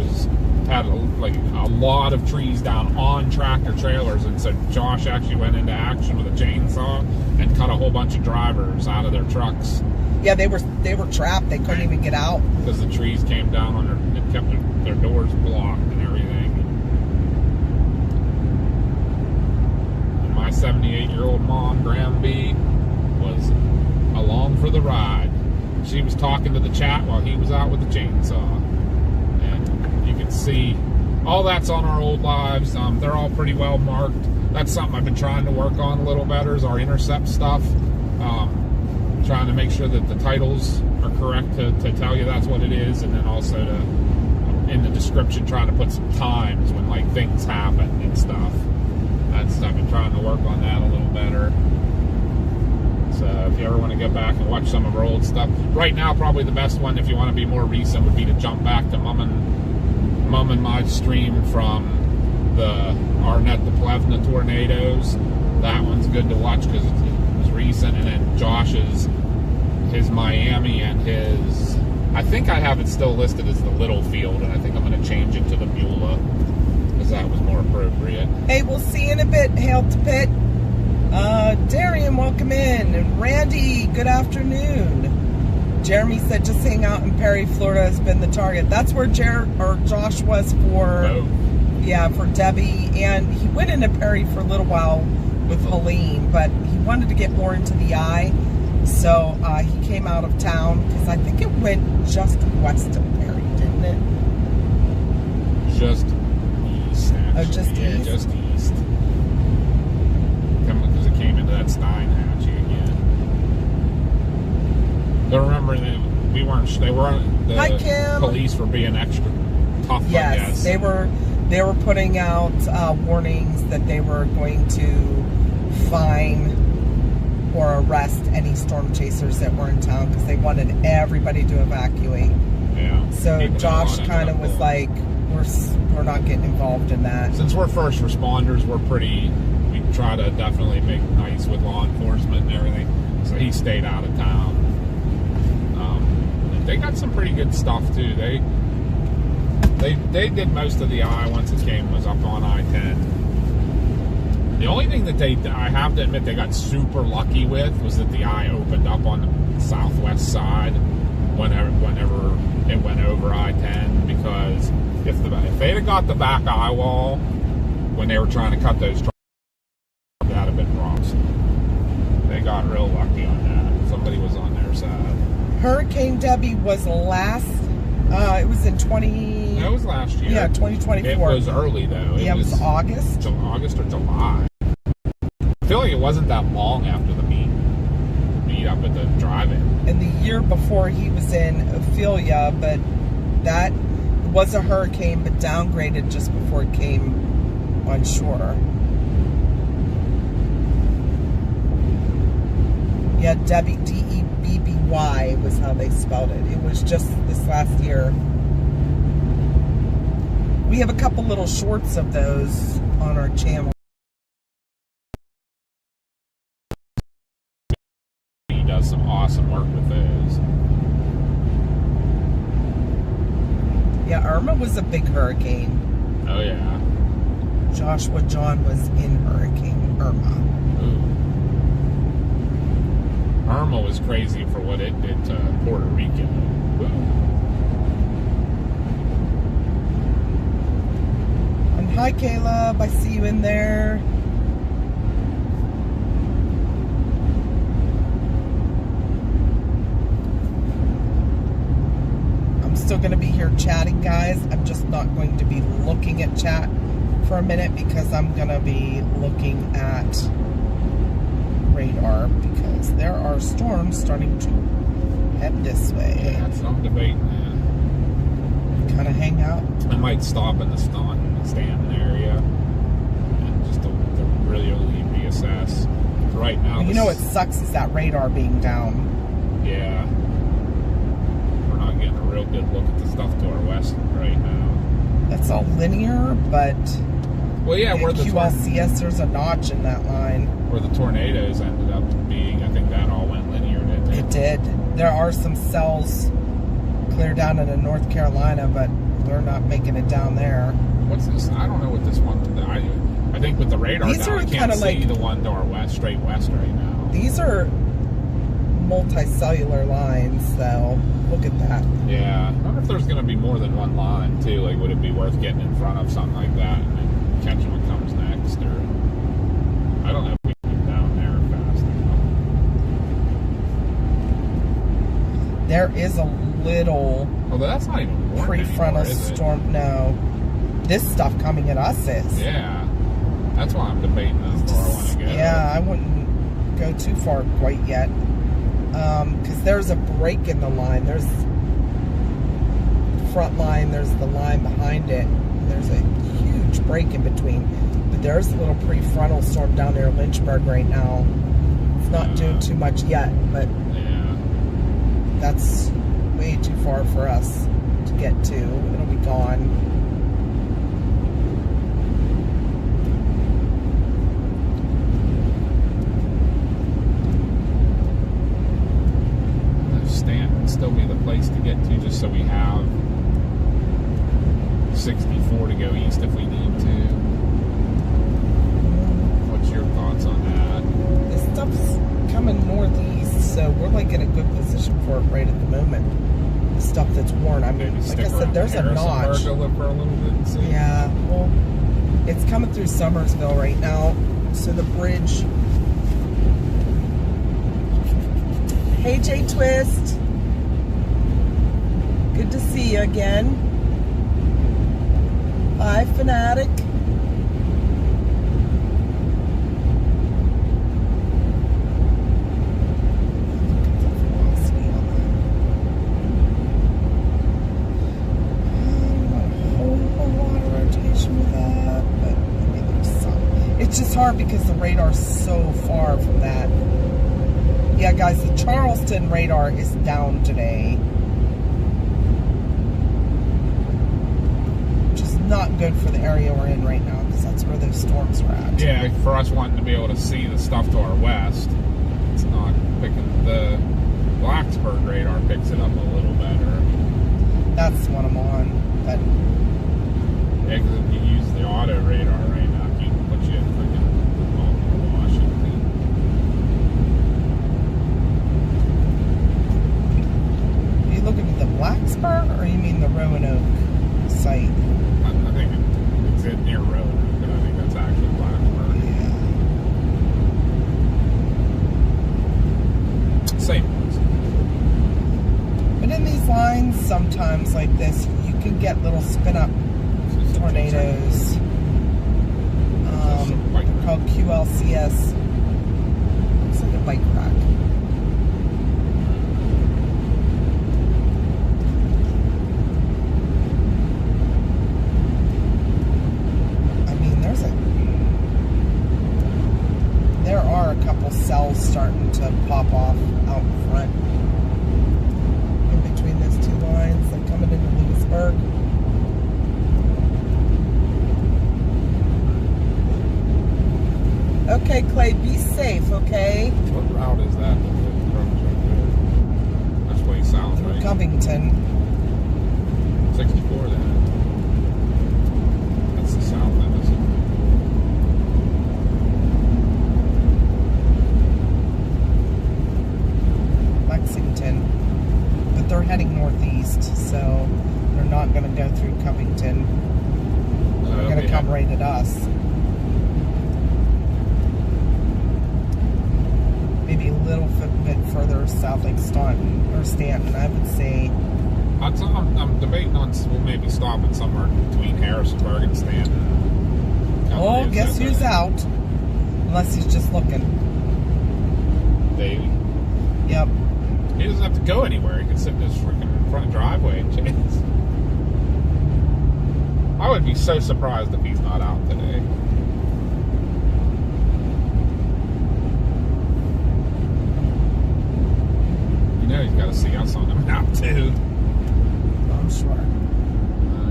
had a lot of trees down on tractor trailers, and so Josh actually went into action with a chainsaw and cut a whole bunch of drivers out of their trucks. Yeah, they were trapped. They couldn't even get out because the trees came down on it kept their doors blocked and everything. And my 78-year-old mom, Graham B, was along for the ride. She was talking to the chat while he was out with the chainsaw. You can see all that's on our old lives. They're all pretty well marked. That's something I've been trying to work on a little better, is our intercept stuff. Trying to make sure that the titles are correct to tell you that's what it is, and then also to, in the description, trying to put some times when like things happen and stuff. I've been trying to work on that a little better. So if you ever want to go back and watch some of our old stuff, right now probably the best one, if you want to be more recent, would be to jump back to Mom and my stream from the Arnett to Plevna tornadoes. That one's good to watch because it was recent. And then Josh's, his Miami, and his, I think I have it still listed as the Littlefield, and I think I'm going to change it to the Beulah because that was more appropriate. Hey, we'll see you in a bit. Hail to Pitt. Darian, welcome in. And Randy, good afternoon. Jeremy said just hang out in Perry, Florida has been the target. That's where Josh was for, for Debbie. And he went into Perry for a little while with Helene, but he wanted to get more into the eye. So he came out of town because I think it went just west of Perry, didn't it? Just east, actually. Oh, just yeah, east? Just east. Because it came into that Steinhatchee again. But remember, they weren't the Hi, Kim. police were being extra tough, Yes, I guess. they were putting out warnings that they were going to fine or arrest any storm chasers that were in town because they wanted everybody to evacuate. Yeah. So Josh kind of was like, we're not getting involved in that. Since we're first responders, we try to definitely make nice with law enforcement and everything. So he stayed out of town. They got some pretty good stuff too. They did most of the eye once it was up on I-10. The only thing that I have to admit they got super lucky with was that the eye opened up on the southwest side whenever it went over I-10, because if they'd have got the back eye wall when they were trying to cut those trucks, that'd have been wrong. Debbie was last. It was in 20. That was last year. Yeah, 2024. It was early though. It was August. August or July. I feel like it wasn't that long after the meet up at the drive-in. And the year before he was in Ophelia, but that was a hurricane, but downgraded just before it came on shore. Yeah, Debbie, D-E-B-B-Y was how they spelled it. It was just this last year. We have a couple little shorts of those on our channel. He does some awesome work with those. Yeah, Irma was a big hurricane. Oh yeah. Joshua John was in Hurricane Irma. Ooh. Irma was crazy for what it did to Puerto Rico. Woo. And hi, Caleb. I see you in there. I'm still going to be here chatting, guys. I'm just not going to be looking at chat for a minute because I'm going to be looking at radar because there are storms starting to head this way. Yeah, it's not debating that. Kind of hang out. I might stop in the stand area and just to really reassess. Right now, You know what sucks is that radar being down. Yeah, we're not getting a real good look at the stuff to our west right now. That's all linear, but Well, yeah, where the QLCS, there's a notch in that line. where the tornadoes ended up being, I think that all went linear, didn't it? It did. There are some cells clear down into North Carolina, but they're not making it down there. What's this? I don't know what this one. I think with the radar These now, are I can't kinda see like- the one to our west, straight west right now. These are multicellular lines, though. Look at that. Yeah, I wonder if there's going to be more than one line too. Like, would it be worth getting in front of something like that and then catching what comes next? Or I don't know if we can get down there fast enough. There is a little Although that's not even warm prefrontal anymore, is it? storm. No. This stuff coming at us is. Yeah, that's why I'm debating how far I want to go. Yeah, I wouldn't go too far quite yet. Because there's a break in the line. There's the front line, there's the line behind it. And there's a huge break in between. But there's a little prefrontal storm down there in Lynchburg right now. It's not doing too much yet, but Yeah. that's way too far for us to get to. It'll be gone. Stand would still be the place to get to, just so we have 64 to go east if we need to. What's your thoughts on that? This stuff's coming northeast, so we're like in a good position for it right at the moment. The stuff that's worn. I mean, Maybe like stick I said, around there's a notch. Harrisonburg to look for a little bit and see. Yeah, well, it's coming through Summersville right now, so the bridge. Hey, J Twist. Good to see you again. Bye, Fanatic. It's just hard because the radar's so far from that. Yeah, guys, the Charleston radar is down today. Which is not good for the area we're in right now, because that's where those storms are at. Yeah, for us wanting to be able to see the stuff to our west, it's not picking the Blacksburg radar picks it up a little better. That's what I'm on. But Yeah, because if you use the auto radar right now, you can put you in freaking Washington. are you looking at the Blacksburg, or you mean the Roanoke site? I think it's near Roanoke, but I think that's actually Blacksburg. Yeah. Same place. But in the lines, sometimes like this, you can get little spin up tornadoes. They're called QLCS. Looks like a bike rack. I mean, there are a couple cells starting to pop off out front. In between those two lines, like coming into Lewisburg. Okay, Clay, be safe, okay? What route is that? That's way south, Through right? Covington. 64 then. That's the south end, isn't it? Lexington. But they're heading northeast, so they're not going to go through Covington. They're going to come right at us. Maybe a little bit further south, like Stanton, I would say. I'm debating on, we'll maybe stopping somewhere between Harrisonburg and Stanton. Oh, guess who's out? Unless he's just looking. Davey? Yep. He doesn't have to go anywhere. He can sit in his freaking front driveway and chase. I would be so surprised if he's not out today. You know he's got to see us on the map too. I'm sure.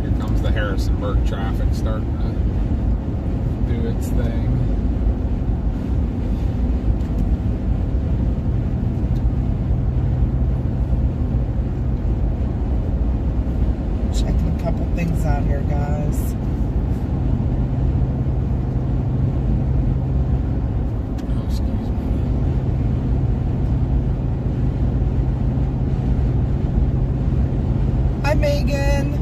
Here comes the Harrisonburg traffic starting to do its thing. Checking a couple things out here, guys. Oh, excuse me. Hi, Megan.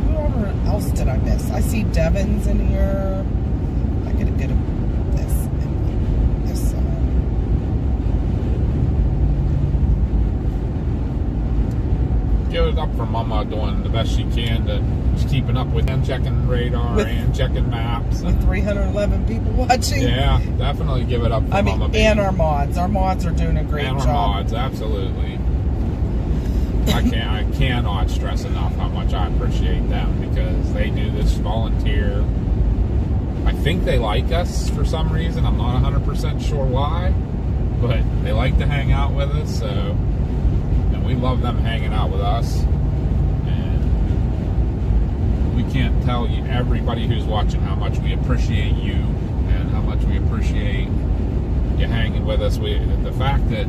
Whoever else did I miss? I see Devon's in here. I gotta get this. Give it up for Mama doing the best she can to just keeping up with him, checking radar and checking maps. With 311 people watching. Yeah, definitely give it up for Mama. And our mods. Our mods are doing a great job. And our mods, absolutely. I cannot stress enough how much I appreciate them because they do this volunteer. I think they like us for some reason. I'm not 100% sure why, but they like to hang out with us. So, and we love them hanging out with us. And we can't tell you, everybody who's watching, how much we appreciate you and how much we appreciate you hanging with us. The fact that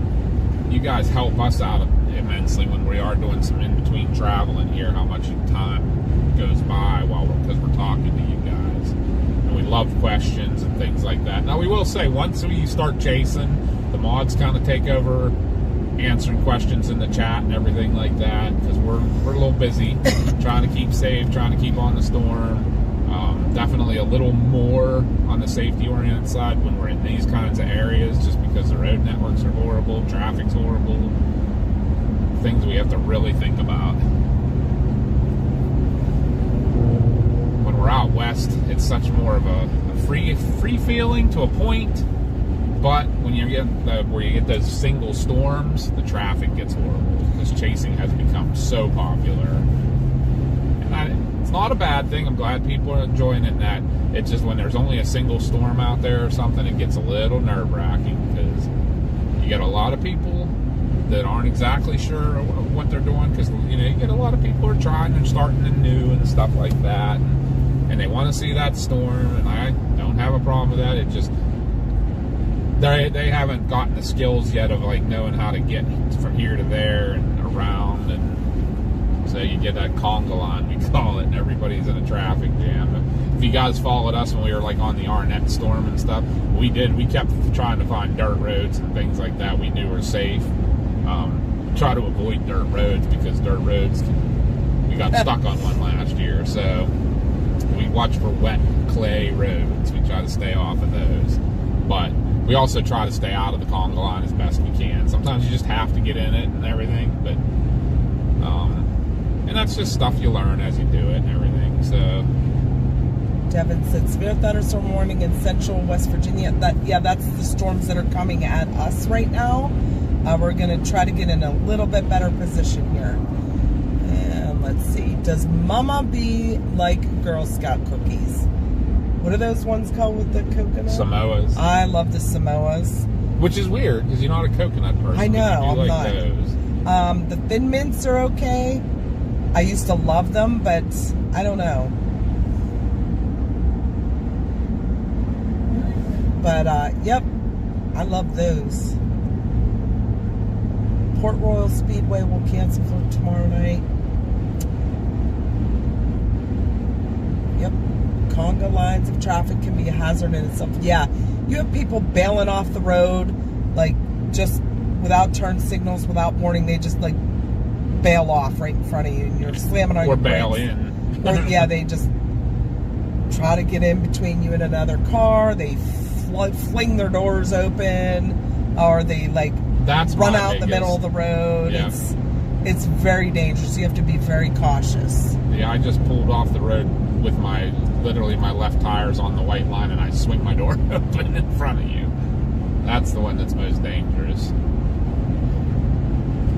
you guys help us out immensely when we are doing some in-between traveling here, how much time goes by because we're talking to you guys. And we love questions and things like that. Now, we will say, once we start chasing, the mods kind of take over answering questions in the chat and everything like that, because we're a little busy trying to keep safe, trying to keep on the storm. Definitely a little more on the safety-oriented side when we're in these kinds of areas, just because the road networks are horrible, traffic's horrible, things we have to really think about. When we're out west, it's such more of a free feeling to a point, but when you get where you get those single storms, the traffic gets horrible because chasing has become so popular. And it's not a bad thing. I'm glad people are enjoying it. That it's just when there's only a single storm out there or something, it gets a little nerve-wracking because you get a lot of people that aren't exactly sure what they're doing, because you get a lot of people who are trying and starting anew and stuff like that, and they want to see that storm, and I don't have a problem with that. It just they haven't gotten the skills yet of like knowing how to get from here to there and around, and so you get that conga line, we call it, and everybody's in a traffic jam. If you guys followed us when we were like on the Arnett storm and stuff, we kept trying to find dirt roads and things like that we knew were safe. Try to avoid dirt roads, because dirt roads, we We got stuck on one last year, so we watch for wet clay roads. We try to stay off of those. But we also try to stay out of the conga line as best we can. Sometimes you just have to get in it and everything, but and that's just stuff you learn as you do it and everything. So Devin said severe thunderstorm warning in central West Virginia. That's the storms that are coming at us right now. We're going to try to get in a little bit better position here. And let's see. Does Mama B like Girl Scout cookies? What are those ones called with the coconut? Samoas. I love the Samoas. Which is weird because you're not a coconut person. I know, I'm like not. Those. The Thin Mints are okay. I used to love them, but I don't know. But, yep, I love those. Port Royal Speedway will cancel for tomorrow night. Yep. Conga lines of traffic can be a hazard in itself. Yeah, you have people bailing off the road, like, just without turn signals, without warning. They just, like, bail off right in front of you, and you're slamming on your brakes. Or bail in. Or, yeah, they just try to get in between you and another car. They fling their doors open, or they, like, run out in the middle of the road. Yeah. It's very dangerous. You have to be very cautious. Yeah, I just pulled off the road with literally my left tires on the white line, and I swing my door open in front of you. That's the one that's most dangerous.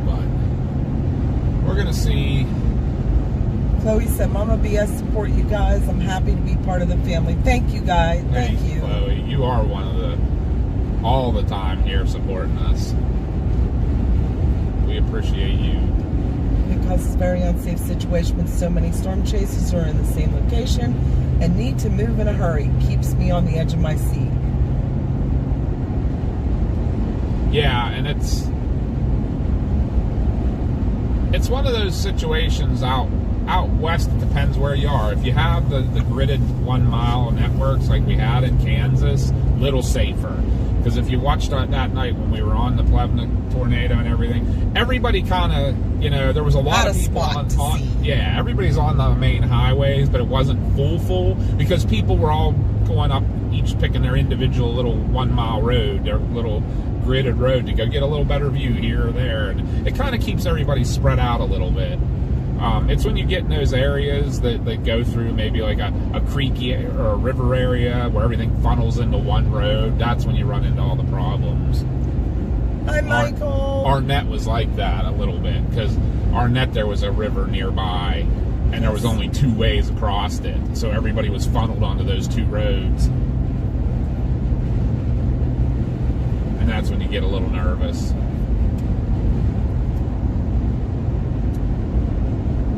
But we're gonna see. Chloe said, Mama BS support you guys. I'm happy to be part of the family. Thank you, guys. Thank you. Chloe, you are one of all the time here supporting us. We appreciate you. Because it's a very unsafe situation when so many storm chasers are in the same location and need to move in a hurry. Keeps me on the edge of my seat. Yeah, and it's one of those situations out west. It depends where you are. If you have the gridded 1 mile networks like we had in Kansas, little safer. Because if you watched that night when we were on the Plevna tornado and everything, everybody kind of, there was a lot of people on yeah, everybody's on the main highways, but it wasn't full because people were all going up, each picking their individual little 1 mile road, their little gridded road to go get a little better view here or there. And it kind of keeps everybody spread out a little bit. It's when you get in those areas that go through maybe like a creeky or a river area where everything funnels into one road. That's when you run into all the problems. Hi, Michael. Arnett was like that a little bit because Arnett, there was a river nearby and there was only 2 ways across it. So everybody was funneled onto those 2 roads. And that's when you get a little nervous.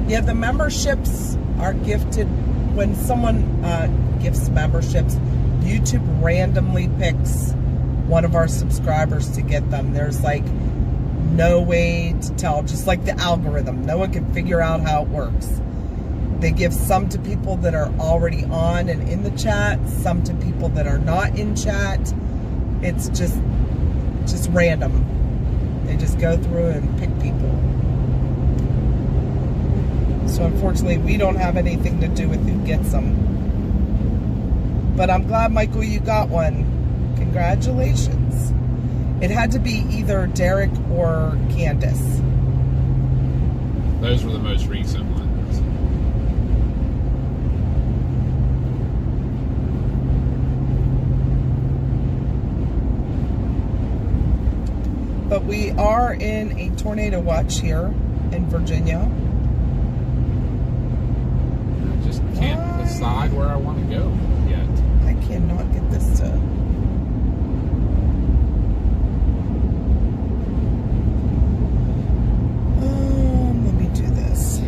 Yeah, the memberships are gifted. When someone gifts memberships, YouTube randomly picks one of our subscribers to get them. There's like no way to tell, just like the algorithm. No one can figure out how it works. They give some to people that are already on and in the chat, some to people that are not in chat. It's just random. They just go through and pick people. So unfortunately, we don't have anything to do with who gets them. But I'm glad, Michael, you got one. Congratulations. It had to be either Derek or Candace. Those were the most recent ones. But we are in a tornado watch here in Virginia. Can't decide where I want to go yet. I cannot get this to... let me do this.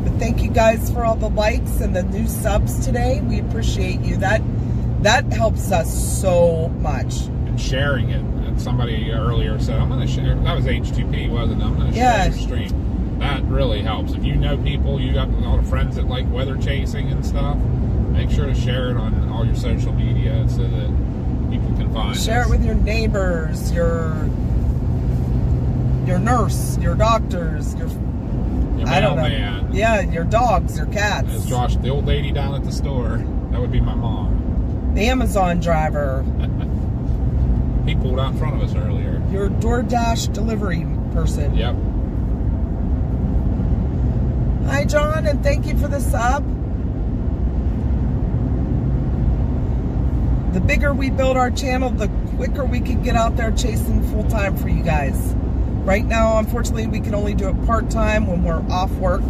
But thank you guys for all the likes and the new subs today. We appreciate you. That helps us so much. And sharing it. And somebody earlier said, I'm going to share. That was H2P, wasn't it? I'm going to share your stream. That really helps. If you know people, you got a lot of friends that like weather chasing and stuff, Make sure to share it on all your social media so that people can find Share us. it with your neighbors, your nurse, your doctors, your I don't know. mailman. Yeah, your dogs, your cats. As Josh, the old lady down at the store, that would be my mom. The Amazon driver. He pulled out in front of us earlier. Your DoorDash delivery person. Yep. Hi, John, and thank you for the sub. The bigger we build our channel, the quicker we can get out there chasing full time for you guys. Right now, unfortunately, we can only do it part-time when we're off work,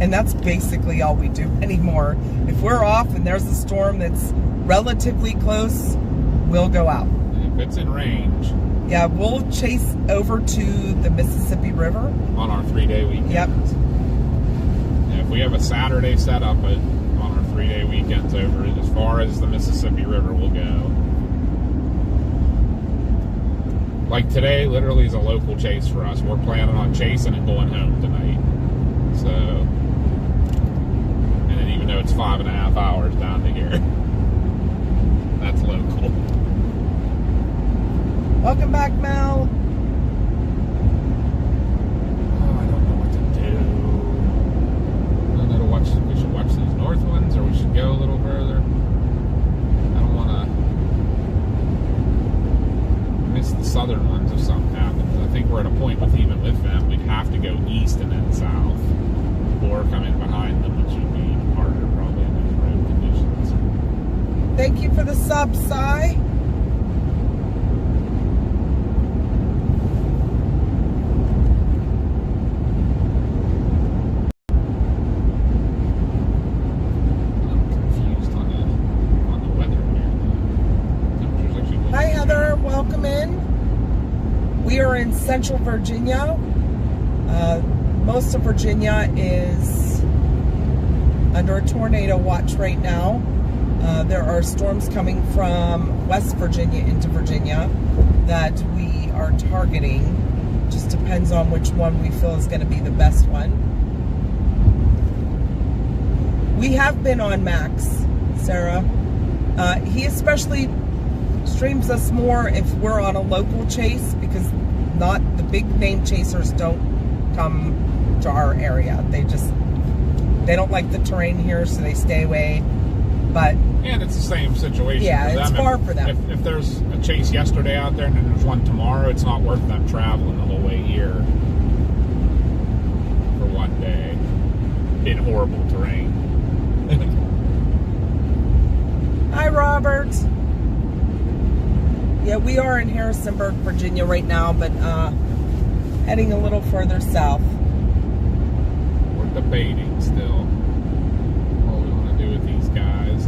and that's basically all we do anymore. If we're off and there's a storm that's relatively close, we'll go out. If it's in range. Yeah, we'll chase over to the Mississippi River. On our 3-day weekends. Yep. And if we have a Saturday setup on our 3-day weekends over as far as the Mississippi River will go. Like today literally is a local chase for us. We're planning on chasing and going home tonight. So, and then even though it's 5.5 hours down to here, that's local. Welcome back, Mel. Oh, I don't know what to do. I don't know to watch. We should watch these north ones, or we should go a little further. I don't want to miss the southern ones if something happens. I think we're at a point even with them, we'd have to go east and then south, or come in behind them, which would be harder probably in those road conditions. Thank you for the sub, Cy. We are in Central Virginia. Most of Virginia is under a tornado watch right now. There are storms coming from West Virginia into Virginia that we are targeting. Just depends on which one we feel is going to be the best one. We have been on Max, Sarah. He especially streams us more if we're on a local chase, because not the big name chasers don't come to our area. They don't like the terrain here, so they stay away. But and it's the same situation. Yeah, for it's them. far for them. If there's a chase yesterday out there and then there's one tomorrow, it's not worth them traveling the whole way here for one day in horrible terrain. Hi, Robert. Yeah, we are in Harrisonburg, Virginia right now, but heading a little further south. We're debating still what we want to do with these guys.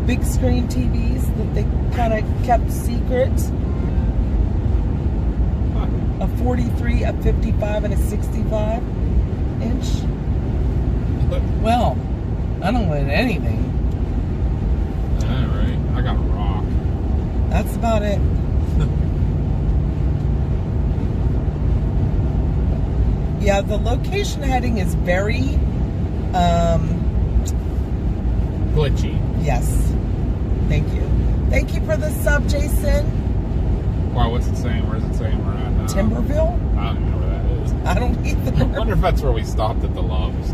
Big screen TVs that they kind of kept secret. A 43, a 55, and a 65 inch. Well, I don't win anything. Alright, I got a rock. That's about it. Yeah, the location heading is very glitchy. Yes. Thank you. Thank you for the sub, Jason. Wow, what's it saying? Where's it saying we're at now? Timberville? I don't even know where that is. I don't either. I wonder if that's where we stopped at the Loves. I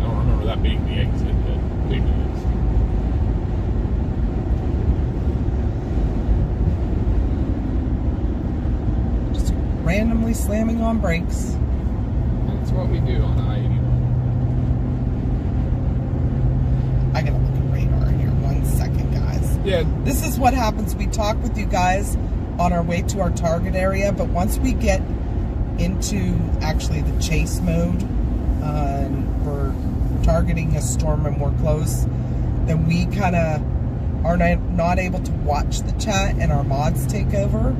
don't remember that being the exit, but who knows? Just randomly always slamming on brakes. That's what we do on I-81. I gotta look at radar here. 1 second, guys. Yeah. This is what happens. We talk with you guys on our way to our target area, but once we get into actually the chase mode, and we're targeting a storm and we're close, then we kind of are not able to watch the chat and our mods take over,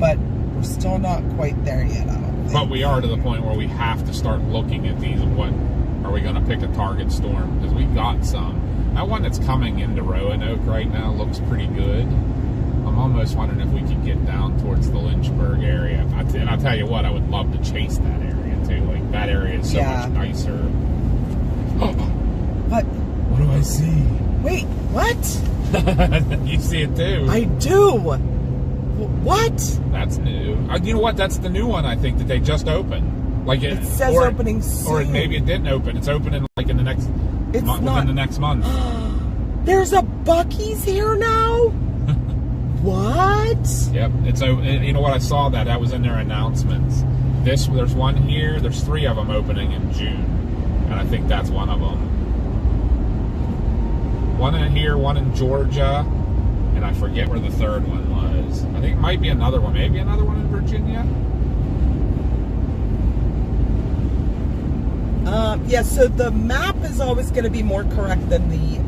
but we're still not quite there yet, I don't think. But we are to the point where we have to start looking at these and what are we going to pick a target storm, because we got some. That one that's coming into Roanoke right now looks pretty good. I'm almost wondering if we could get down towards the Lynchburg area. And I'll tell you what, I would love to chase that area too. Like, that area is so much nicer. What? What do I see? Wait, what? You see it too. I do. What? That's new. You know what? That's the new one, I think, that they just opened. Like It says opening soon. Or maybe it didn't open. It's opening like in the next within the next month. There's a Buc-ee's here now? What? Yep. It's you know what? I saw that was in their announcements. There's one here. There's 3 of them opening in June, and I think that's one of them. One in here, one in Georgia, and I forget where the third one was. I think it might be another one. Maybe another one in Virginia. Yeah, so the map is always going to be more correct than the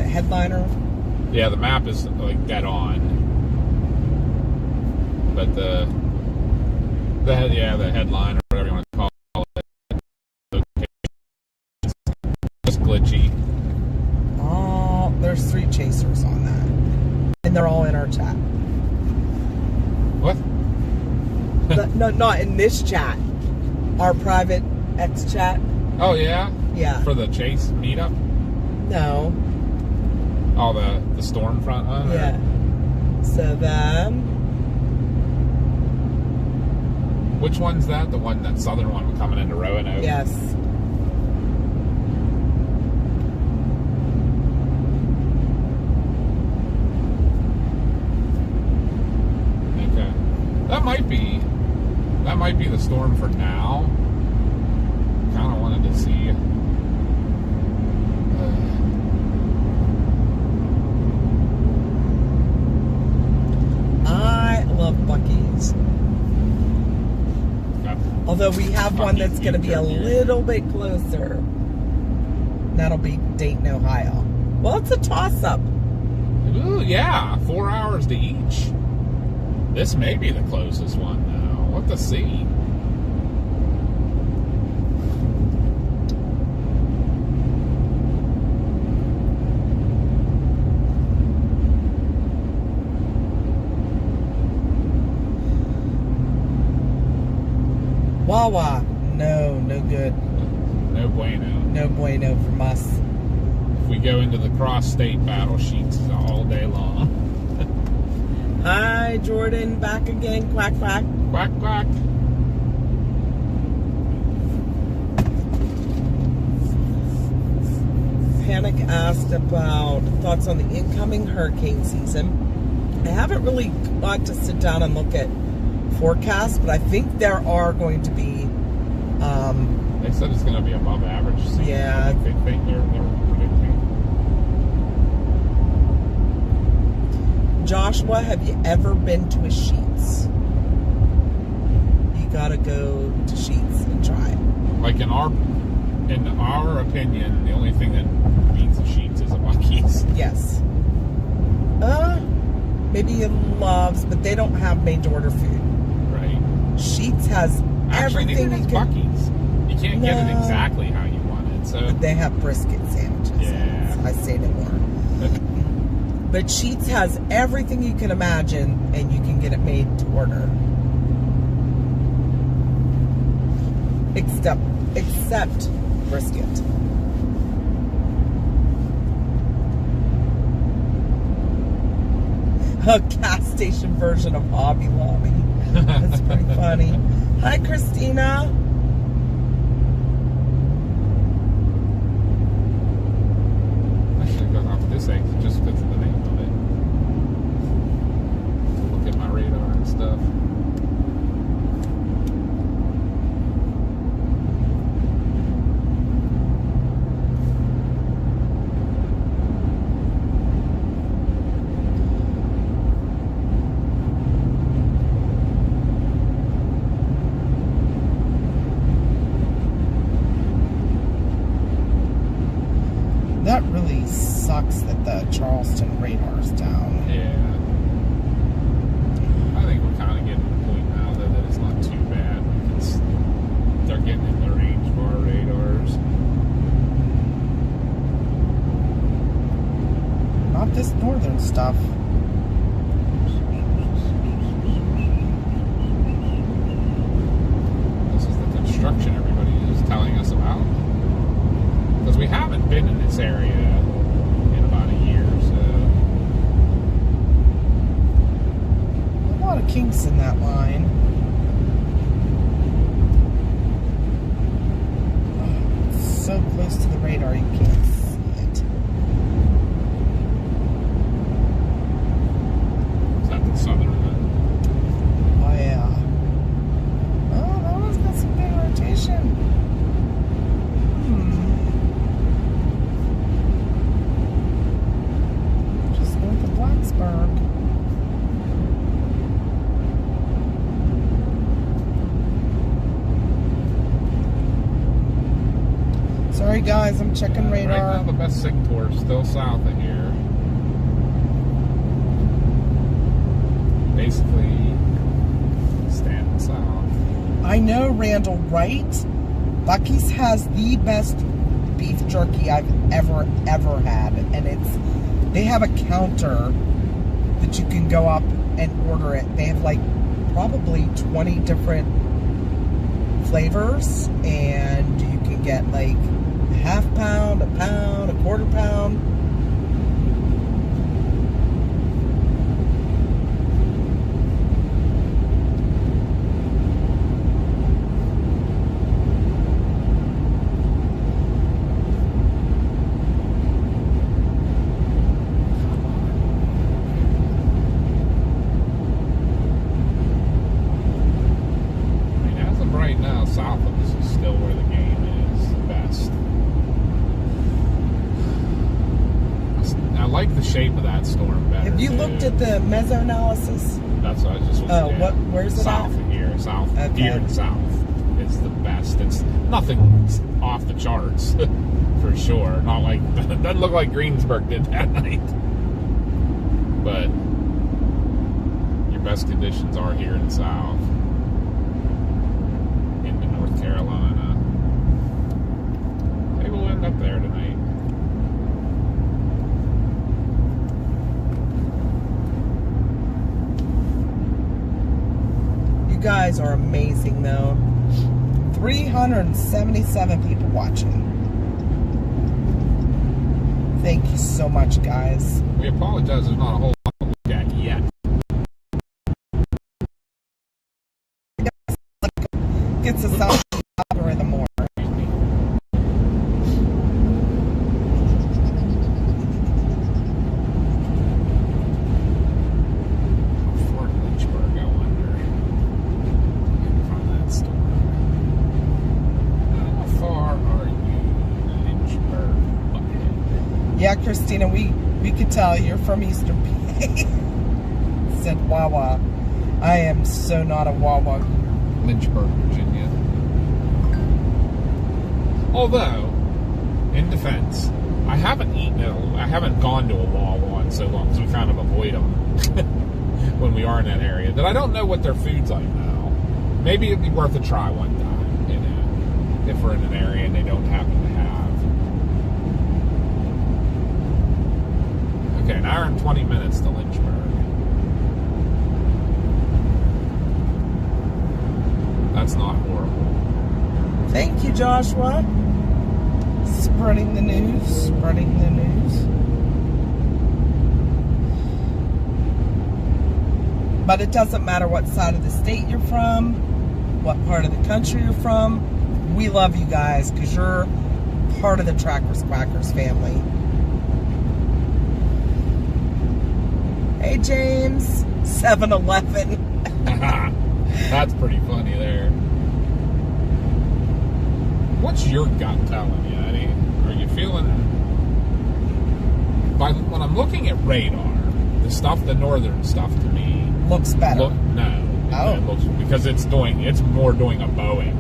headliner. Yeah, the map is like dead on, but the headliner, whatever you want to call it, okay, just glitchy. Oh, there's 3 chasers on that, and they're all in our chat. What? No, not in this chat. Our private X chat. Oh yeah. Yeah. For the chase meetup. No. Oh, the storm front one? Yeah. So then... Which one's that? That southern one coming into Roanoke? Yes. Okay. That might be the storm for now. Kind of wanted to see... I love Buc-ee's. Although we have one that's going to be a little bit closer. That'll be Dayton, Ohio. Well, it's a toss-up. Ooh, yeah, 4 hours to each. This may be the closest one now. What to see? Wawa. No good. No bueno. No bueno from us. If we go into the cross-state battle sheets all day long. Hi, Jordan. Back again. Quack, quack. Quack, quack. Panic asked about thoughts on the incoming hurricane season. I haven't really got to sit down and look at forecasts, but I think there are going to be... They said it's going to be above average season. Yeah. I think they're predicting. Joshua, have you ever been to a Sheetz? You gotta go to Sheetz and try it. Like in our opinion, the only thing that beats the Sheetz is a Buc-ee's. Yes. Maybe he loves, but they don't have made-to-order food. Right. Sheetz has everything you can... Buc-ee's. You can't get it exactly how you want it. So But they have brisket sandwiches. Yeah. I say no more. But Sheetz has everything you can imagine, and you can get it made to order. Except brisket. A gas station version of Hobby Lobby. That's pretty funny. Hi, Christina. I should have gone off this exit just because of the name of it. Look at my radar and stuff. That really sucks that the Charleston radar's down. Yeah. I think we're kind of getting to the point now though that it's not too bad. They're getting in the range of our radars. Not this northern stuff. This is the construction everybody is telling us about. Because we haven't been in this area in about a year, so. A lot of kinks in that line. Oh, it's so close to the radar you can't see it. Is that the southern one? Oh yeah. Oh, that one's got some big rotation. Just north of Blacksburg. Sorry guys, I'm checking radar. Right now the best signal is still south of here. Basically, standing south. I know Randall, right? Buc-ee's has the best beef jerky I've ever had, and they have a counter that you can go up and order it. They have like probably 20 different flavors, and you can get like a half pound, a pound, a quarter pound. South of this is still where the game is best. I like the shape of that storm better. Have you looked at the meso-analysis? That's what I just was Oh, where's it south at? of here. South Okay. here and south is the best. It's nothing off the charts for sure. Not like it doesn't look like Greensburg did that night. But your best conditions are here in the south. Carolina. Maybe we'll end up there tonight. You guys are amazing though. 377 people watching. Thank you so much, guys. We apologize, there's not a whole lot to look at yet. Gets us out algorithm more. Fort Lynchburg, I wonder. From that storm. How far are you, Lynchburg? Yeah, Christina, we could tell you're from Eastern PA. Said Wawa. I am so not a Wawa. Lynchburg, Virginia. Although, in defense, I haven't gone to a Wawa in so long because we kind of avoid them when we are in that area. That I don't know what their food's like now. Maybe it'd be worth a try one time, you know, if we're in an area and they don't happen to have. Okay, an hour and 20 minutes to Lynchburg. That's not horrible. Thank you, Joshua. Spreading the news. Spreading the news. But it doesn't matter what side of the state you're from, what part of the country you're from. We love you guys because you're part of the Trackers Quackers family. Hey, James. 7-Eleven. That's pretty funny there. What's your gut telling you, Eddie? Are you feeling... When I'm looking at radar, the northern stuff to me... Looks better. No. It looks, because it's more doing a bowing.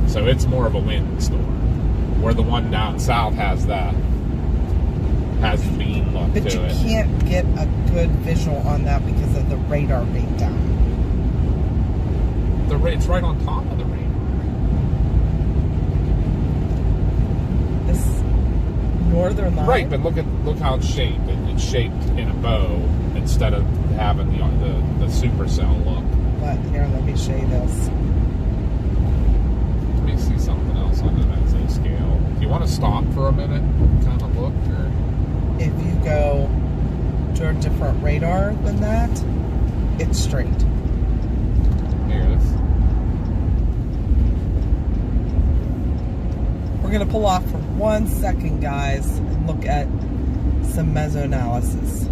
So it's more of a wind storm. Where the one down south has that has the beam look But to you it. can't get a good visual on that because of the radar being down. It's right on top of the radar. This northern line. Right, but look how it's shaped. It's shaped in a bow instead of having the supercell look. But here, let me show you this. Let me see something else on the Meso scale. Do you want to stop for a minute and kind of look? Or? If you go to a different radar than that, it's straight. Here, We're going to pull off for 1 second, guys, and look at some meso-analysis.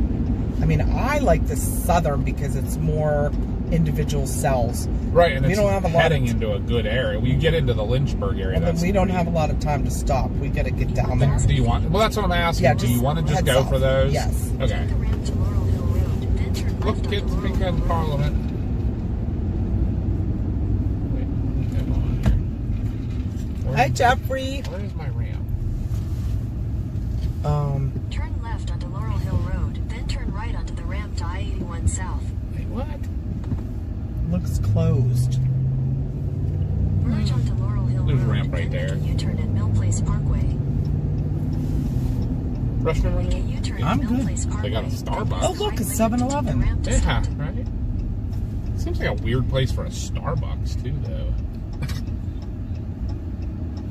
I mean, I like the southern because it's more individual cells. right, and We it's don't have a lot heading of into a good area. When you get into the Lynchburg area, And then that's we don't pretty- have a lot of time to stop. We got to get down there. Do you want? Well, that's what I'm asking. Yeah, Do you just want to just head go south. for those? Yes. Okay. Take the ramp to Laurel Hill Road, then turn left Look, onto kids, Laurel speak Hill in Road. Parliament. Wait, come on here. Hi, Jeffrey. Where is my ramp? Turn left onto Laurel Hill Road, then turn right onto the ramp to I-81 South. Wait, what? Looks closed. Merge onto Laurel Hill There's a Road, ramp right then there. make a U-turn at Mill Place Parkway. Restaurant Make a right U-turn I'm at Mill good. Place Parkway. They got a Starbucks. Oh, look, it's 7-Eleven. there? Yeah, right? Seems like a weird place for a Starbucks, too, though.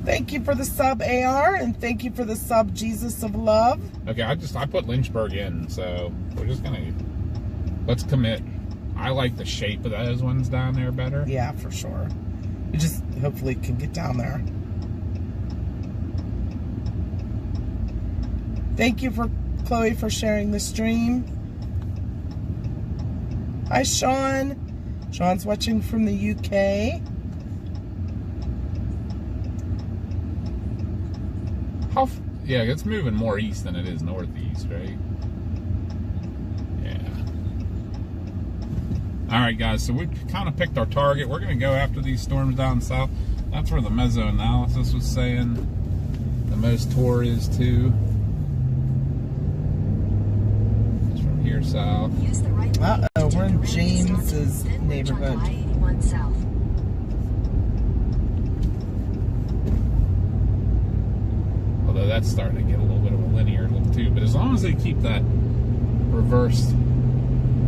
Thank you for the sub, AR, and thank you for the sub, Jesus of Love. Okay, I put Lynchburg in, so we're just gonna, let's commit. I like the shape of those ones down there better. Yeah, for sure. We just hopefully can get down there. Thank you for Chloe for sharing the stream. Hi, Sean. Sean's watching from the UK. Yeah, it's moving more east than it is northeast, right? Yeah. All right, guys, so we've kind of picked our target. We're going to go after these storms down south. That's where the meso-analysis was saying the most tour is to. It's from here south. Use the right lane to Uh-oh, take we're in the ramp to James's Staunton, then merge onto neighborhood. I-81 South. Although that's starting to get a little bit of a linear look too. But as long as they keep that reversed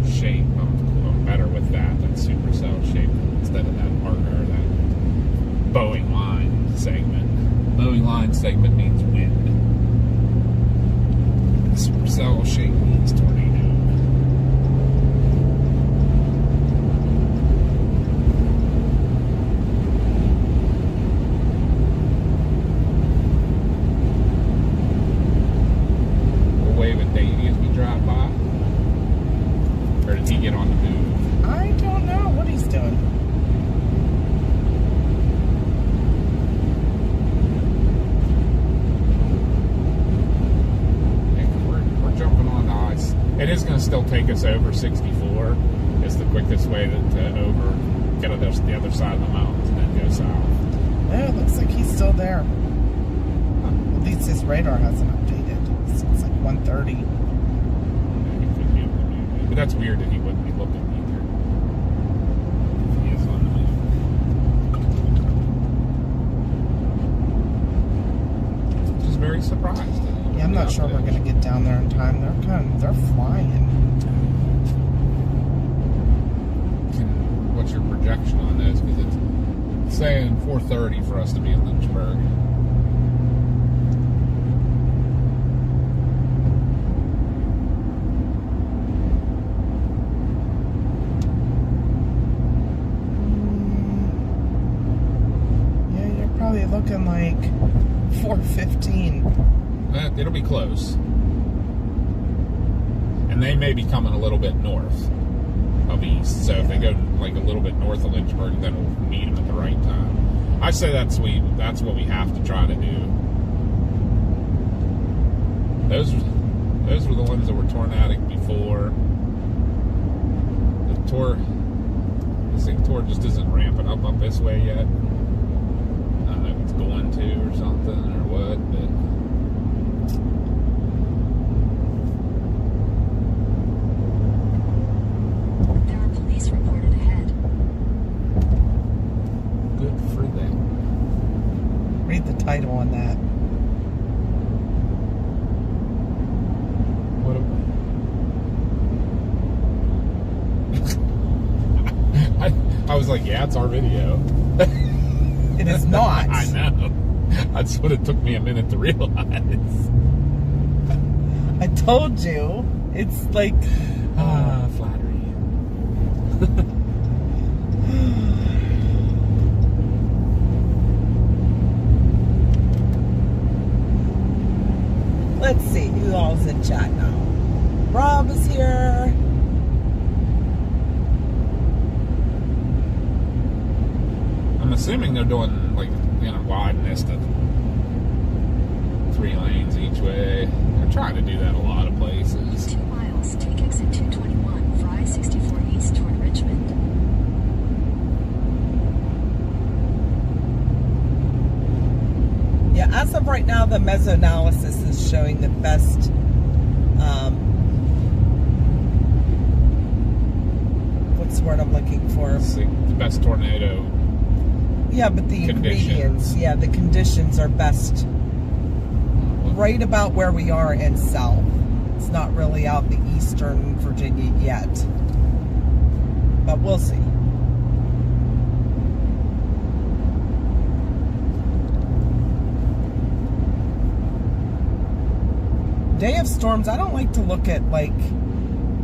shape, I'm better with that supercell shape instead of that marker, that bowing line segment. Bowing line segment means wind. Supercell shape means tornado. Wave at Davey as we drive by? Or did he get on the move? I don't know what he's doing. Yeah, 'cause we're jumping on the ice. It is going to still take us over 64. It's the quickest way to get to the other side of the mountains and then go south. Yeah, it looks like he's still there. At least his radar hasn't updated. So it's like 1:30. Yeah, he could be able to move it. But that's weird that he wouldn't be looking either. If he is on the move. Just very surprised. Yeah, I'm not sure we're gonna get down there in time. They're flying. What's your projection on those? Because it's saying 4:30 for us to be in Lynchburg. Yeah, you're probably looking like 4:15. It'll be close. And they may be coming a little bit north of east. So if they go like a little bit north of Lynchburg, then we'll meet them at the right time. I say that's what we have to try to do. Those were the ones that were tornadic before. The tour just isn't ramping up this way yet. I don't know if it's going to or something or what, but I was like, yeah, it's our video. It is not. I know. That's what it took me a minute to realize. I told you. It's like... Flattery. Let's see, who all's in chat now? Rob is here. I'm assuming they're doing, like, wideness to 3 lanes each way. They're trying to do that a lot of places. 2 miles, take exit 221 for I-64 east toward Richmond. Yeah, as of right now, the meso-analysis is showing the best what's the word I'm looking for? It's the best tornado. Yeah, but the Conditions. ingredients, yeah, the conditions are best right about where we are in south. It's not really out in the eastern Virginia yet, but we'll see. Day of storms, I don't like to look at like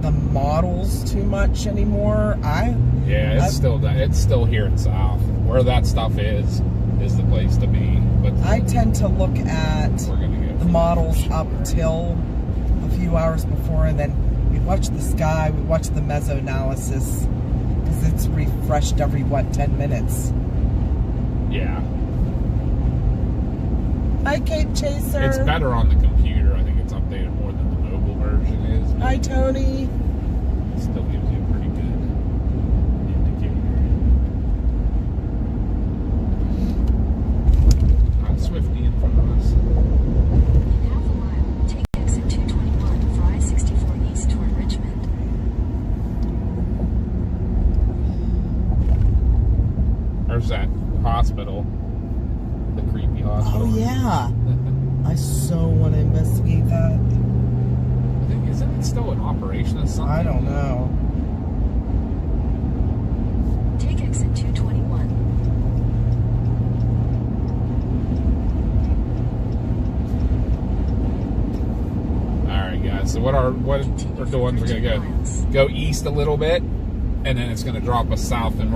the models too much anymore. Yeah, it's still here in south. Where that stuff is the place to be. But I tend to look at we're gonna go the models up till a few hours before, and then we watch the sky, we watch the meso-analysis, because it's refreshed every, 10 minutes. Yeah. Hi, Cape Chaser. It's better on the computer. I think it's updated more than the mobile version is. Hi, Tony. It still gives you a pretty good indicator. Swifty in front of us. In half a mile, take exit 221 for I-64 east toward Richmond. There's that hospital. The creepy hospital. Oh, yeah. I so want to investigate that. I think, isn't it still in operation or something? I don't know. Take exit 221. Alright guys, so what we're doing, we're gonna go east a little bit, and then it's gonna drop us south, and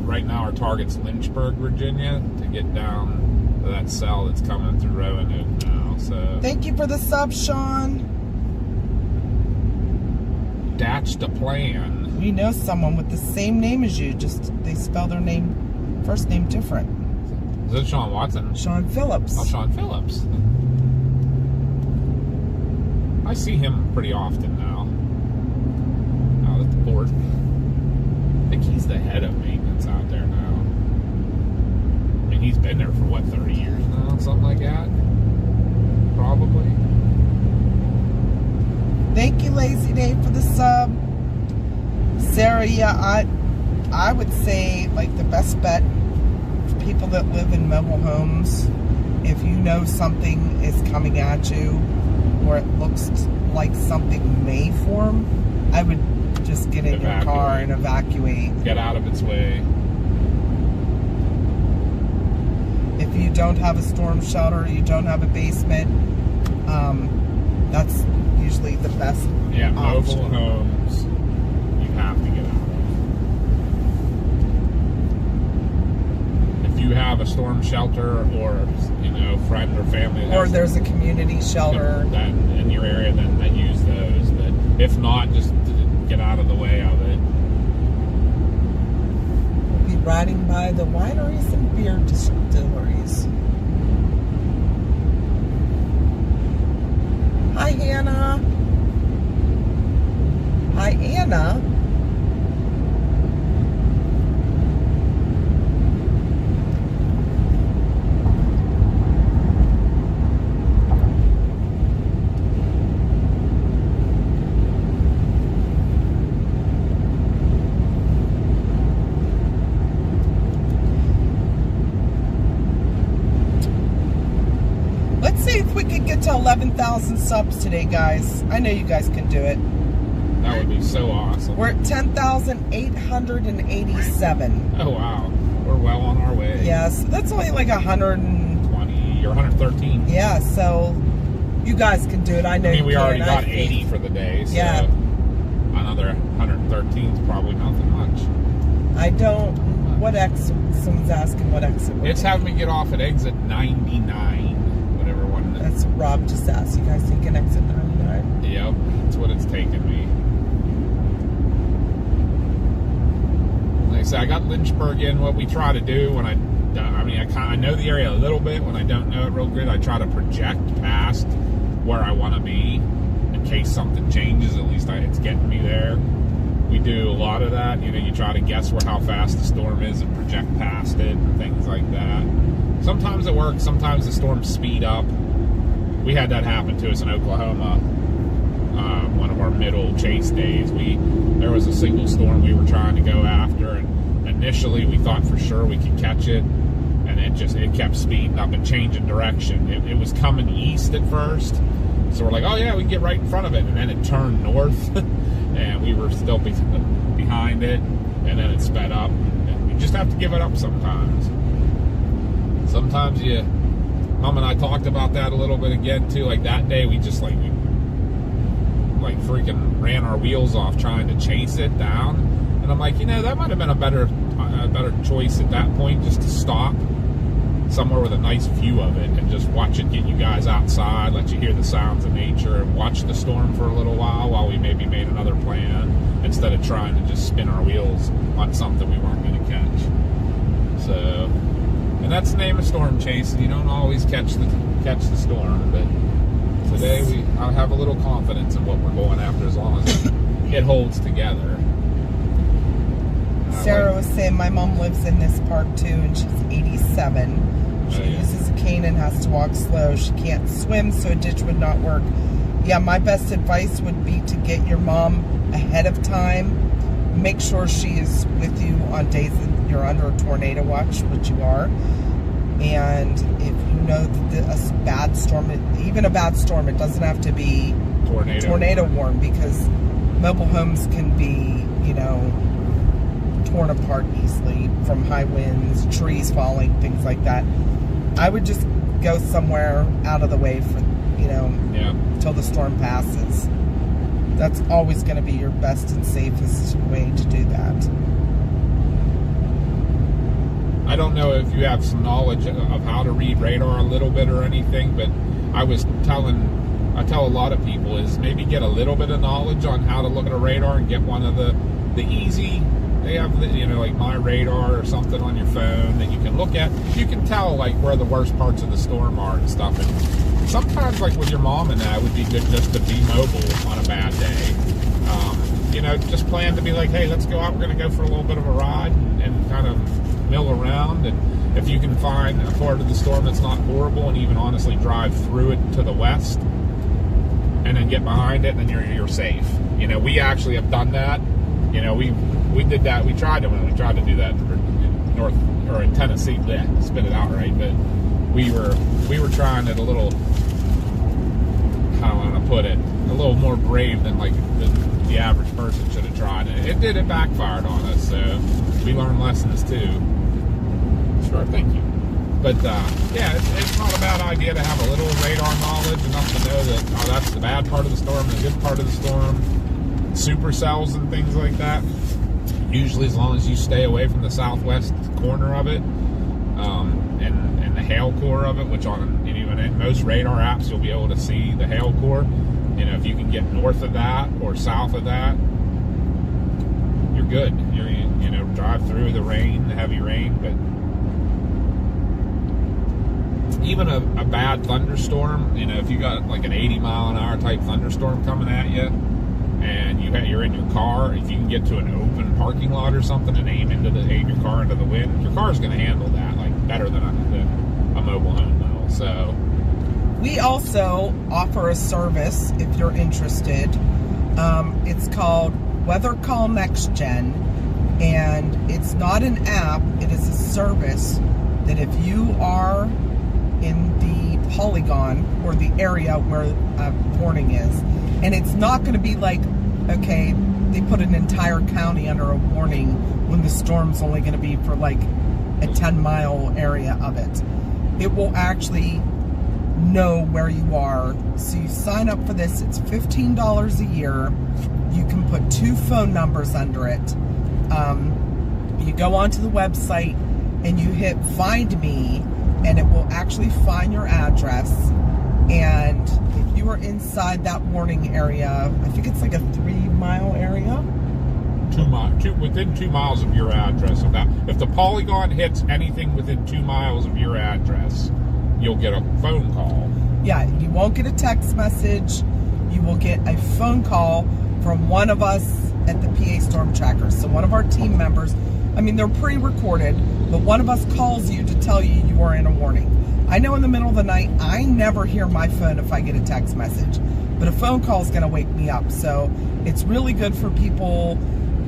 right now our target's Lynchburg, Virginia, to get down to that cell that's coming through Roanoke now. So Thank you for the sub, Sean. that's the plan. We know someone with the same name as you, just they spell their first name different. Is it Sean Watson? Sean Phillips. Oh, Sean Phillips. I see him pretty often now. Out at the port. I think he's the head of maintenance out there now. I mean, he's been there for what, 30 years now? Something like that? Probably. Thank you, Lazy Dave, for the sub. Sarah, yeah, I would say, like, the best bet for people that live in mobile homes, if you know something is coming at you, or it looks like something may form, I would just get in your car and evacuate. Get out of its way. If you don't have a storm shelter, you don't have a basement, that's usually the best Yeah, option. mobile homes, you have to get out of. If you have a storm shelter or, friend or family, Or there's a community shelter. that in your area, then use those. But if not, just get out of the way of it. Be riding by the wineries and beer distilleries. Hi, Hannah. Hi, Anna. Let's see if we could get to 11,000 subs today, guys. I know you guys can do it. That would be so awesome. We're at 10,887. Oh, wow. We're well on our way. Yes, that's only like 120 or 113. Yeah, so you guys can do it. I know. I mean, we you already can. got 80 for the day, so Yeah. another 113 is probably nothing much. I don't. What exit? Someone's asking what exit. It's having me get off at exit 99, whatever one. That's Rob just asked. You guys think an exit 99? Yep, that's what it's taking me. Like I said, I got Lynchburg in. What we try to do when I know the area a little bit. When I don't know it real good, I try to project past where I want to be in case something changes. At least it's getting me there. We do a lot of that. You know, you try to guess how fast the storm is and project past it and things like that. Sometimes it works. Sometimes the storms speed up. We had that happen to us in Oklahoma. One of our middle chase days. There was a single storm we were trying to go after, and initially we thought for sure we could catch it, and it kept speeding up and changing direction. It was coming east at first, so we're like, oh yeah, we can get right in front of it, and then it turned north. And we were still behind it, and then it sped up. And you just have to give it up sometimes. Sometimes Mom and I talked about that a little bit again too. Like that day, we just like freaking ran our wheels off trying to chase it down. And I'm like, that might have been a better choice at that point, just to stop somewhere with a nice view of it and just watch it get you guys outside, let you hear the sounds of nature, and watch the storm for a little while we maybe made another plan instead of trying to just spin our wheels on something we weren't going to catch. So, and that's the name of storm chasing. You don't always catch the storm, but today I have a little confidence in what we're going after as long as it holds together. Sarah was saying my mom lives in this park too, and she's 87. She uses a cane and has to walk slow. She can't swim, so a ditch would not work. Yeah, my best advice would be to get your mom ahead of time. Make sure she is with you on days that you're under a tornado watch, which you are. And if you know that a bad storm, even a bad storm, it doesn't have to be tornado warm, because mobile homes can be, torn apart easily from high winds, trees falling, things like that. I would just go somewhere out of the way for, till the storm passes. That's always going to be your best and safest way to do that. I don't know if you have some knowledge of how to read radar a little bit or anything, but I tell a lot of people is maybe get a little bit of knowledge on how to look at a radar and get one of the easy. They have, like My Radar or something on your phone that you can look at. You can tell, like, where the worst parts of the storm are and stuff. And sometimes, like, with your mom and that, it would be good just to be mobile on a bad day. Just plan to be like, hey, let's go out. We're going to go for a little bit of a ride and kind of mill around. And if you can find a part of the storm that's not horrible and even honestly drive through it to the west and then get behind it, then you're safe. We actually have done that. We did that. We tried to do that in Tennessee. Spit it out right, but we were trying it a little. How do I want to put it? A little more brave than like the average person should have tried. It backfired on us. So we learned lessons too. Sure, thank you. But it's not a bad idea to have a little radar knowledge, enough to know that that's the bad part of the storm, the good part of the storm. Supercells and things like that. Usually, as long as you stay away from the southwest corner of it, and the hail core of it, which even in most radar apps you'll be able to see the hail core. If you can get north of that or south of that, you're good. Drive through the rain, the heavy rain, but even a bad thunderstorm. If you got like an 80-mile-an-hour type thunderstorm coming at you, and you're in your car, if you can get to an open parking lot or something and aim your car into the wind, your car's going to handle that like better than a mobile home will. So we also offer a service if you're interested. It's called Weather Call Next Gen, and it's not an app. It is a service that if you are in the polygon or the area where a warning is, and it's not going to be like okay, they put an entire county under a warning when the storm's only going to be for like a 10-mile area of it. It will actually know where you are. So you sign up for this. It's $15 a year. You can put 2 phone numbers under it. You go onto the website and you hit Find Me, and it will actually find your address. And if you are inside that warning area, I think it's like a 3-mile area. 2 miles, within 2 miles of your address. If the polygon hits anything within 2 miles of your address, you'll get a phone call. Yeah, you won't get a text message. You will get a phone call from one of us at the PA Storm Tracker. So one of our team members, I mean, they're pre-recorded, but one of us calls you to tell you you are in a warning. I know in the middle of the night, I never hear my phone if I get a text message, but a phone call is going to wake me up. So it's really good for people,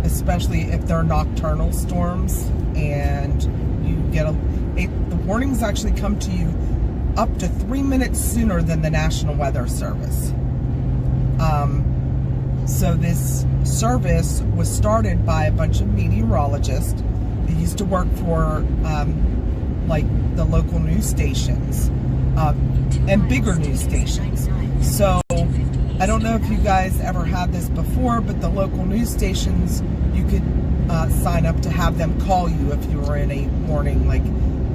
especially if they're nocturnal storms, and you get the warnings actually come to you up to 3 minutes sooner than the National Weather Service. So this service was started by a bunch of meteorologists who used to work for like the local news stations and bigger news stations. So I don't know if you guys ever had this before, but the local news stations, you could sign up to have them call you if you were in a warning, like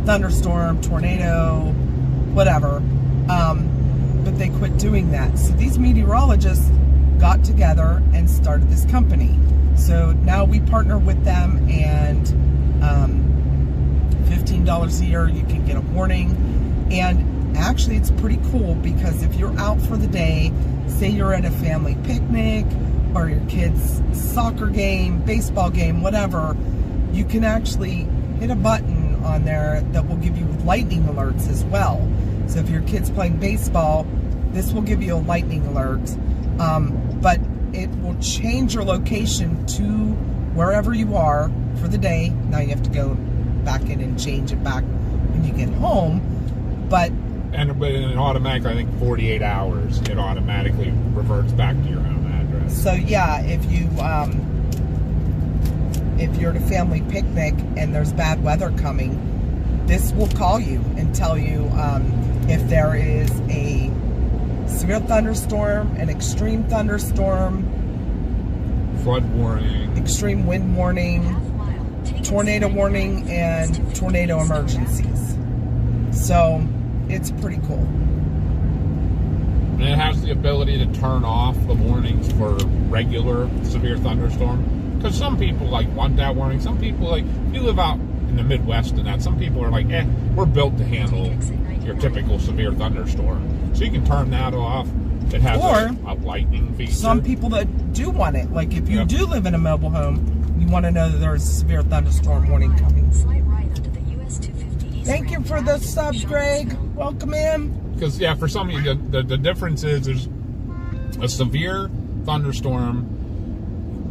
thunderstorm, tornado, whatever. But they quit doing that. So these meteorologists got together and started this company. So now we partner with them, and $15 a year, you can get a warning. And actually it's pretty cool, because if you're out for the day, say you're at a family picnic or your kid's soccer game, baseball game, whatever, you can actually hit a button on there that will give you lightning alerts as well. So if your kid's playing baseball, this will give you a lightning alert. But it will change your location to wherever you are for the day. Now you have to go back in and change it back when you get home. But in automatic, I think 48 hours, it automatically reverts back to your home address. So yeah, if you're at a family picnic and there's bad weather coming, this will call you and tell you if there is a severe thunderstorm, an extreme thunderstorm, flood warning, extreme wind warning, tornado warning, and tornado emergencies. So it's pretty cool. And it has the ability to turn off the warnings for regular severe thunderstorm. Because some people want that warning. Some people if you live out in the Midwest and that, some people are we're built to handle your typical severe thunderstorm. So you can turn that off. It has a lightning feature. Some people that do want it, like if you do live in a mobile home, you want to know that there's a severe thunderstorm warning coming. Thank you for the subs, Greg. Welcome in. Because for some of you, the difference is there's a severe thunderstorm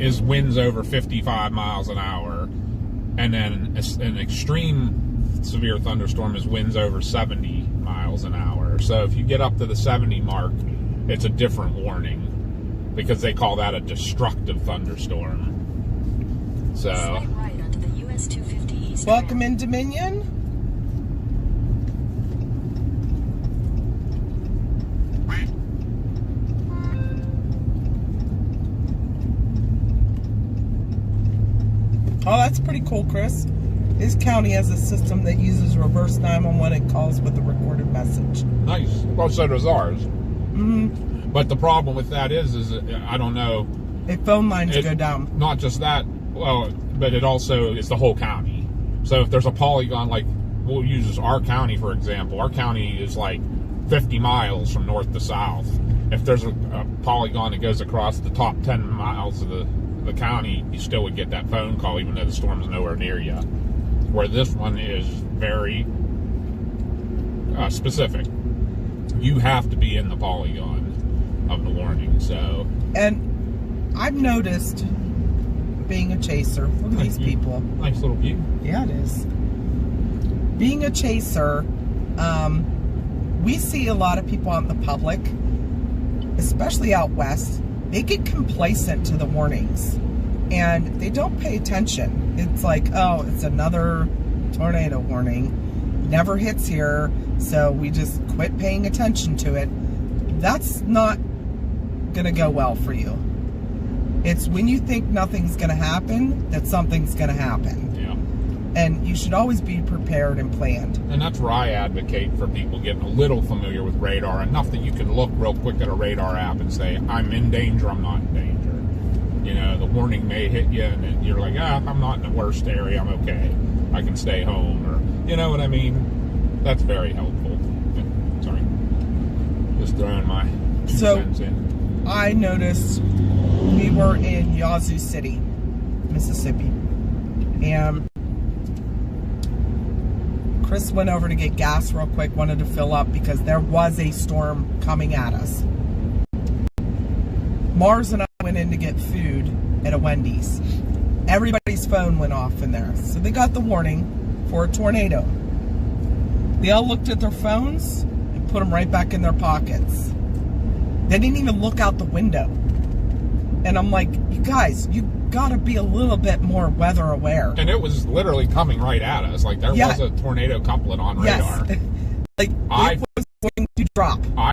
is winds over 55 miles an hour, and then an extreme severe thunderstorm is winds over 70 miles an hour. So if you get up to the 70 mark, it's a different warning, because they call that a destructive thunderstorm. So welcome in, Dominion. Oh, that's pretty cool, Chris. His county has a system that uses reverse 911 and calls with a recorded message. Nice. Well, so does ours. Mm-hmm. But the problem with that is I don't know. If phone lines go down. Not just that, but it also is the whole county. So if there's a polygon, we'll use our county, for example. Our county is 50 miles from north to south. If there's a polygon that goes across the top 10 miles of the county, you still would get that phone call, even though the storm's nowhere near you. Where this one is very specific. You have to be in the polygon of the warning. So, and I've noticed, being a chaser, look at these people. Nice little view. Yeah, it is. Being a chaser, we see a lot of people out in the public, especially out west, they get complacent to the warnings and they don't pay attention. It's like, oh, it's another tornado warning. Never hits here, so we just quit paying attention to it. That's not gonna go well for you. It's when you think nothing's gonna happen that something's gonna happen. Yeah. And you should always be prepared and planned. And that's where I advocate for people getting a little familiar with radar, enough that you can look real quick at a radar app and say, I'm in danger, I'm not in danger. You know, the warning may hit you and then you're like, I'm not in the worst area, I'm okay. I can stay home, or, you know what I mean? That's very helpful. Sorry. Just throwing my 2 cents in. I noticed we were in Yazoo City, Mississippi, and Chris went over to get gas real quick, wanted to fill up because there was a storm coming at us. Mars and I went in to get food at a Wendy's. Everybody's phone went off in there, so they got the warning for a tornado. They all looked at their phones and put them right back in their pockets. They didn't even look out the window. And I'm like, you guys, you gotta be a little bit more weather aware. And it was literally coming right at us. Like, there was a tornado couplet on radar. Yes. Like, it was going to drop. I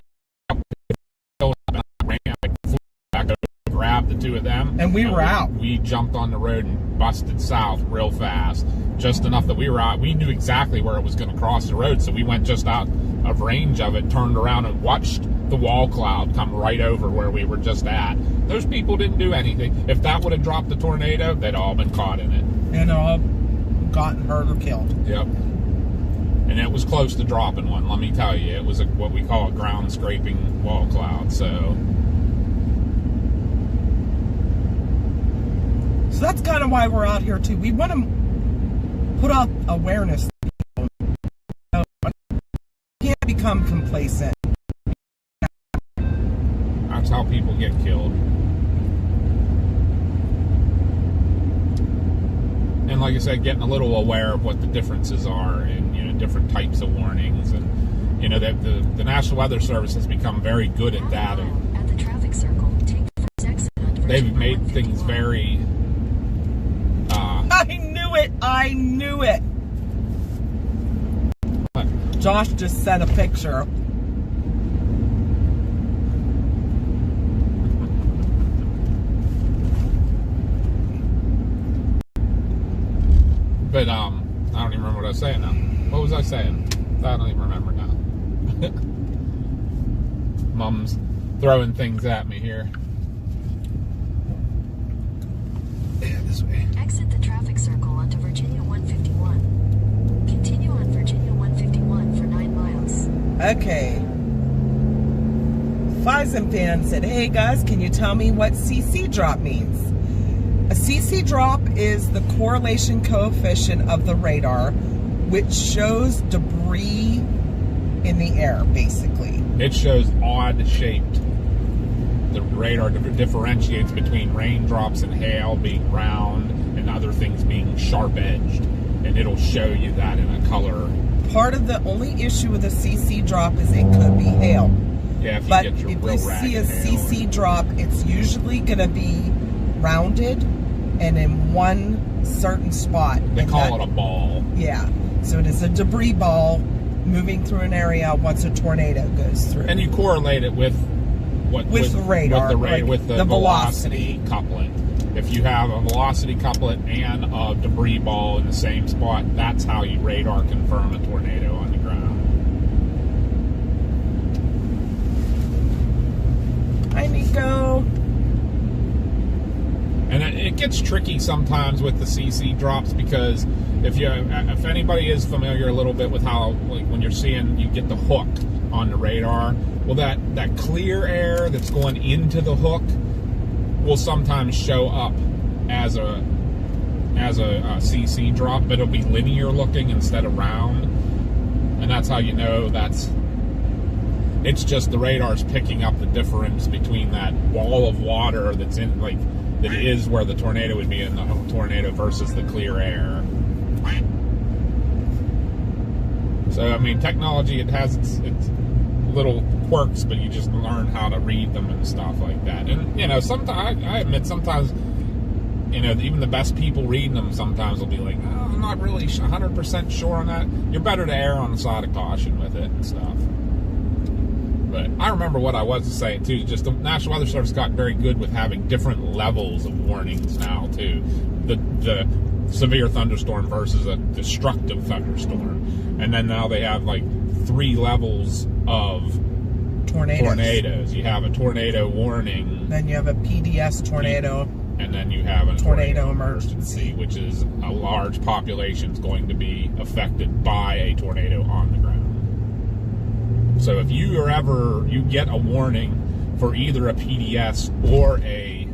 ran, flew back over, grabbed the 2 of them. And we were out. We jumped on the road and busted south real fast. Just enough that we were out. We knew exactly where it was going to cross the road, so we went just out of range of it, turned around and watched the wall cloud come right over where we were just at. Those people didn't do anything. If that would have dropped the tornado, they'd all been caught in it. And all gotten hurt or killed. Yep. And it was close to dropping one, let me tell you. It was what we call a ground scraping wall cloud, so that's kind of why we're out here too. We want to put out awareness to people. You can't become complacent. That's how people get killed. And like I said, getting a little aware of what the differences are in, you know, different types of warnings. And, you know, that the National Weather Service has become very good at that. At the traffic circle, take the first exit onto They've made things very... I knew it. What? Josh just sent a picture. But, I don't even remember what I was saying now. What was I saying? I don't even remember now. Mom's throwing things at me here. Yeah, this way. Exit the traffic circle onto Virginia 151. Continue on Virginia 151 for 9 miles. Okay. Fison fan said, hey guys, can you tell me what CC drop means? A CC drop is the correlation coefficient of the radar, which shows debris in the air, basically. It shows odd-shaped. The radar differentiates between raindrops and hail being round and other things being sharp-edged. And it'll show you that in a color. Part of the only issue with a CC drop is it could be hail. Yeah, if But you get your if real you see a ragged hail. CC drop, it's usually going to be rounded and in one certain spot. They And call it a ball. Yeah. So it is a debris ball moving through an area once a tornado goes through. And you correlate it with the radar, with the velocity couplet. If you have a velocity couplet and a debris ball in the same spot, that's how you radar confirm a tornado on the ground. Hi, Nico. And it gets tricky sometimes with the CC drops, because if anybody is familiar a little bit with how, like, when you're seeing, you get the hook on the radar, well, that clear air that's going into the hook will sometimes show up as a CC drop, but it'll be linear looking instead of round, and that's how you know it's just the radar's picking up the difference between that wall of water that's in, like, that is where the tornado would be in the tornado versus the clear air. So, I mean, technology, it has its little quirks, but you just learn how to read them and stuff like that. And, you know, sometimes, I admit, sometimes, you know, even the best people reading them sometimes will be like, oh, I'm not really 100% sure on that. You're better to err on the side of caution with it and stuff. But I remember what I was saying, too. Just the National Weather Service got very good with having different levels of warnings now, too. The severe thunderstorm versus a destructive thunderstorm. And then now they have, like, 3 levels of tornadoes. You have a tornado warning. Then you have a PDS tornado. And then you have a tornado emergency, which is a large population is going to be affected by a tornado on the ground. So if you get a warning for either a PDS or a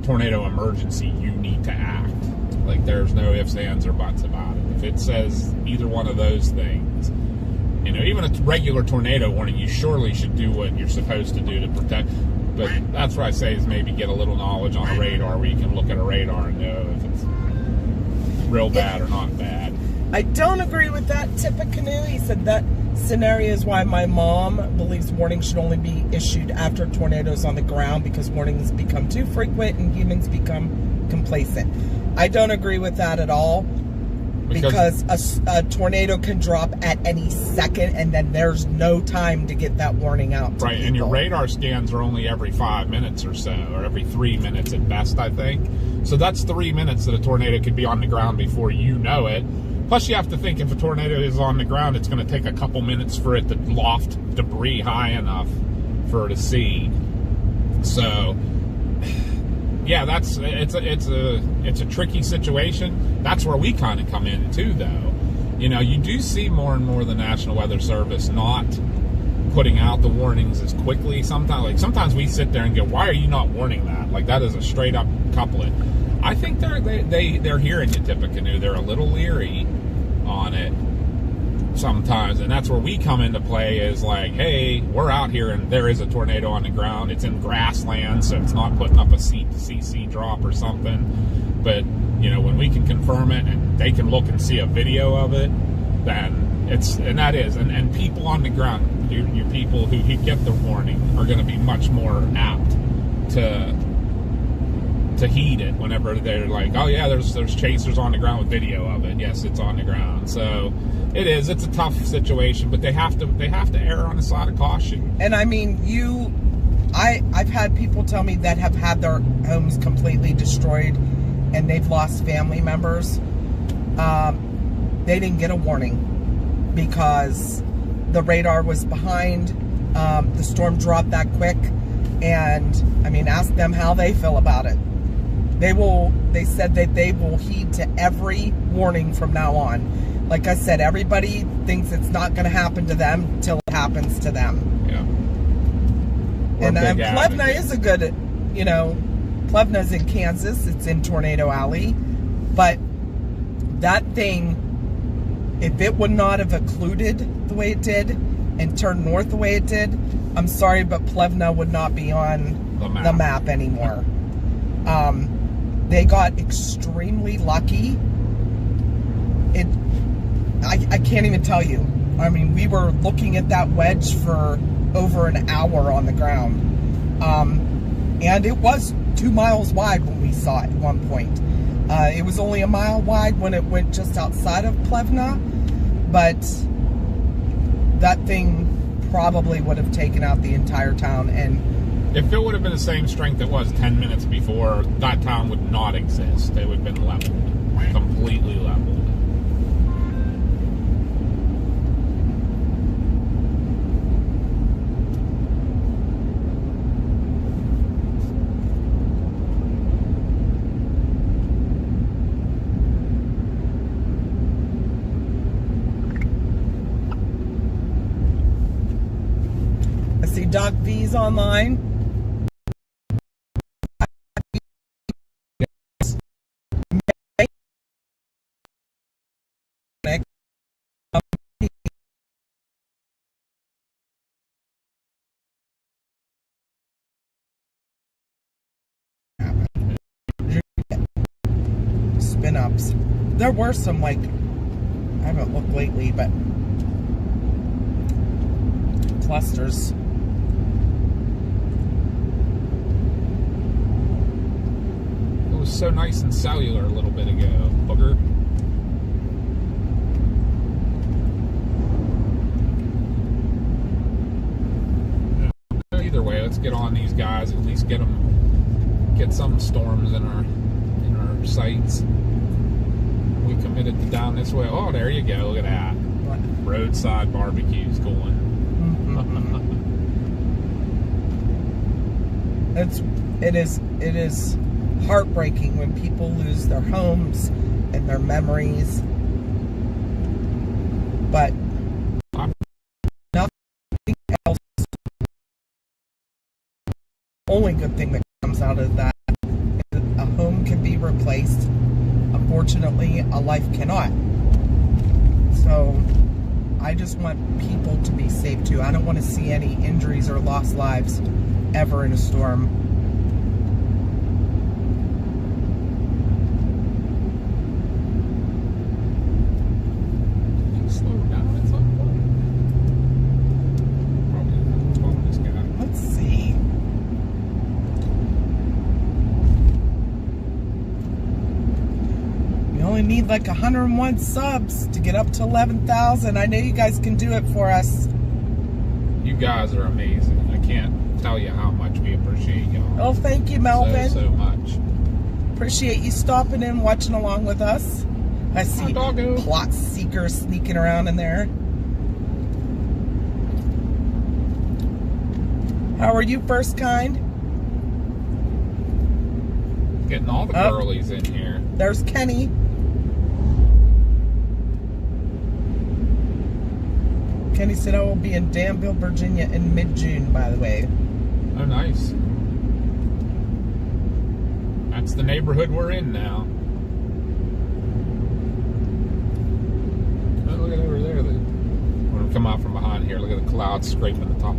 tornado emergency, you need to act. Like, there's no ifs, ands, or buts about it. If it says either one of those things, you know, even a regular tornado warning, you surely should do what you're supposed to do to protect. But that's what I say is maybe get a little knowledge on a radar where you can look at a radar and know if it's real bad or not bad. I don't agree with that tip of Canoe. He said that scenario is why my mom believes warnings should only be issued after tornadoes on the ground, because warnings become too frequent and humans become complacent. I don't agree with that at all, because a tornado can drop at any second, and then there's no time to get that warning out to people. And your radar scans are only every 5 minutes or so, or every 3 minutes at best, I think. So that's 3 minutes that a tornado could be on the ground before you know it. Plus, you have to think, if a tornado is on the ground, it's going to take a couple minutes for it to loft debris high enough for it to see. So, yeah, it's a tricky situation. That's where we kind of come in too, though. You know, you do see more and more the National Weather Service not putting out the warnings as quickly. Sometimes we sit there and go, "Why are you not warning that?" Like, that is a straight up couplet. I think they're hearing you, Tippecanoe. They're a little leery on it sometimes, and that's where we come into play. Is like, hey, we're out here and there is a tornado on the ground. It's in grassland, so it's not putting up a CC drop or something. But, you know, when we can confirm it and they can look and see a video of it, then and people on the ground, your people who get the warning are going to be much more apt to heed it whenever they're like, oh yeah, there's chasers on the ground with video of it. Yes, it's on the ground. So it's a tough situation, but they have to err on the side of caution. And I mean, I've had people tell me that have had their homes completely destroyed and they've lost family members. They didn't get a warning because the radar was behind. The storm dropped that quick, and I mean, ask them how they feel about it. They said that they will heed to every warning from now on. Like I said, everybody thinks it's not going to happen to them until it happens to them. Yeah. And Plevna is a good, you know, Plevna's in Kansas. It's in Tornado Alley. But that thing, if it would not have occluded the way it did and turned north the way it did, I'm sorry, but Plevna would not be on the map anymore. They got extremely lucky. I can't even tell you. I mean, we were looking at that wedge for over an hour on the ground. And it was 2 miles wide when we saw it at one point. It was only a mile wide when it went just outside of Plevna, but that thing probably would have taken out the entire town. And if it would have been the same strength it was 10 minutes before, that town would not exist. It would have been leveled, completely leveled. I see Doc V's online. Spin ups. There were some, like, I haven't looked lately, but clusters. It was so nice and cellular a little bit ago, booger. Yeah, either way, let's get on these guys. At least get some storms in our sights. We committed to down this way. Oh, there you go. Look at that. What? Roadside barbecues going. It is heartbreaking when people lose their homes and their memories. But nothing else. Only good thing that comes out of that is a home can be replaced. Unfortunately, a life cannot. So I just want people to be safe too. I don't want to see any injuries or lost lives ever in a storm. Can you slow down at some point? Probably not following this guy. Let's see. We only need like 101 subs to get up to 11,000. I know you guys can do it for us. You guys are amazing. I can't tell you how much we appreciate y'all. Oh, thank you, Melvin. So much. Appreciate you stopping in, watching along with us. I see doggo. plot seekers sneaking around in there. How are you, first kind? Getting all the girlies in here. There's Kenny. Kenny said I will be in Danville, Virginia in mid-June, by the way. Oh, nice. That's the neighborhood we're in now. Oh, look at over there. We're going to come out from behind here. Look at the clouds scraping the top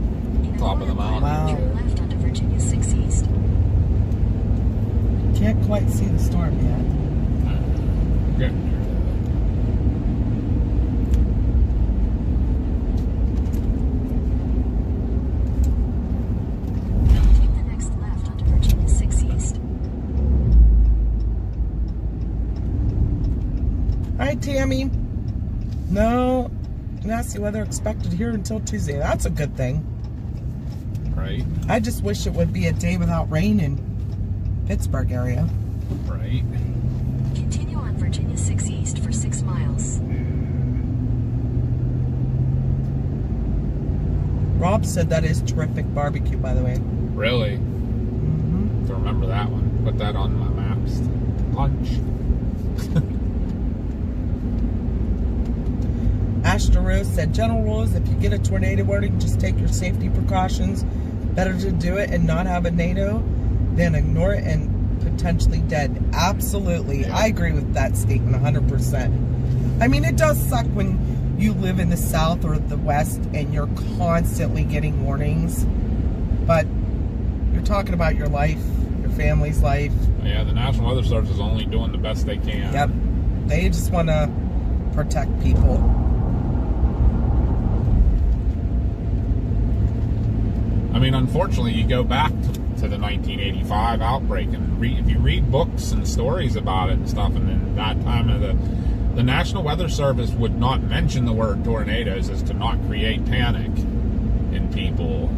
of the mountain. Wow. Turn left onto Virginia 6 East. Can't quite see the storm yet. Getting there. Take the next left onto Virginia 6 East. Hi, Tammy. No, nasty weather expected here until Tuesday. That's a good thing. Right. I just wish it would be a day without rain in Pittsburgh area. Right. Continue on Virginia 6 East for 6 miles. Rob said that is terrific barbecue, by the way. Really? Mm-hmm. To remember that one. Put that on my maps. Lunch. Ashton Rose said, general rules, if you get a tornado warning, just take your safety precautions. Better to do it and not have a NATO than ignore it and potentially dead. Absolutely. Yeah. I agree with that statement 100%. I mean, it does suck when you live in the South or the West and you're constantly getting warnings. But you're talking about your life, your family's life. Yeah, the National Weather Service is only doing the best they can. Yep. They just want to protect people. I mean, unfortunately, you go back to the 1985 outbreak, and if you read books and stories about it and stuff, and then that time of the National Weather Service would not mention the word tornadoes as to not create panic in people.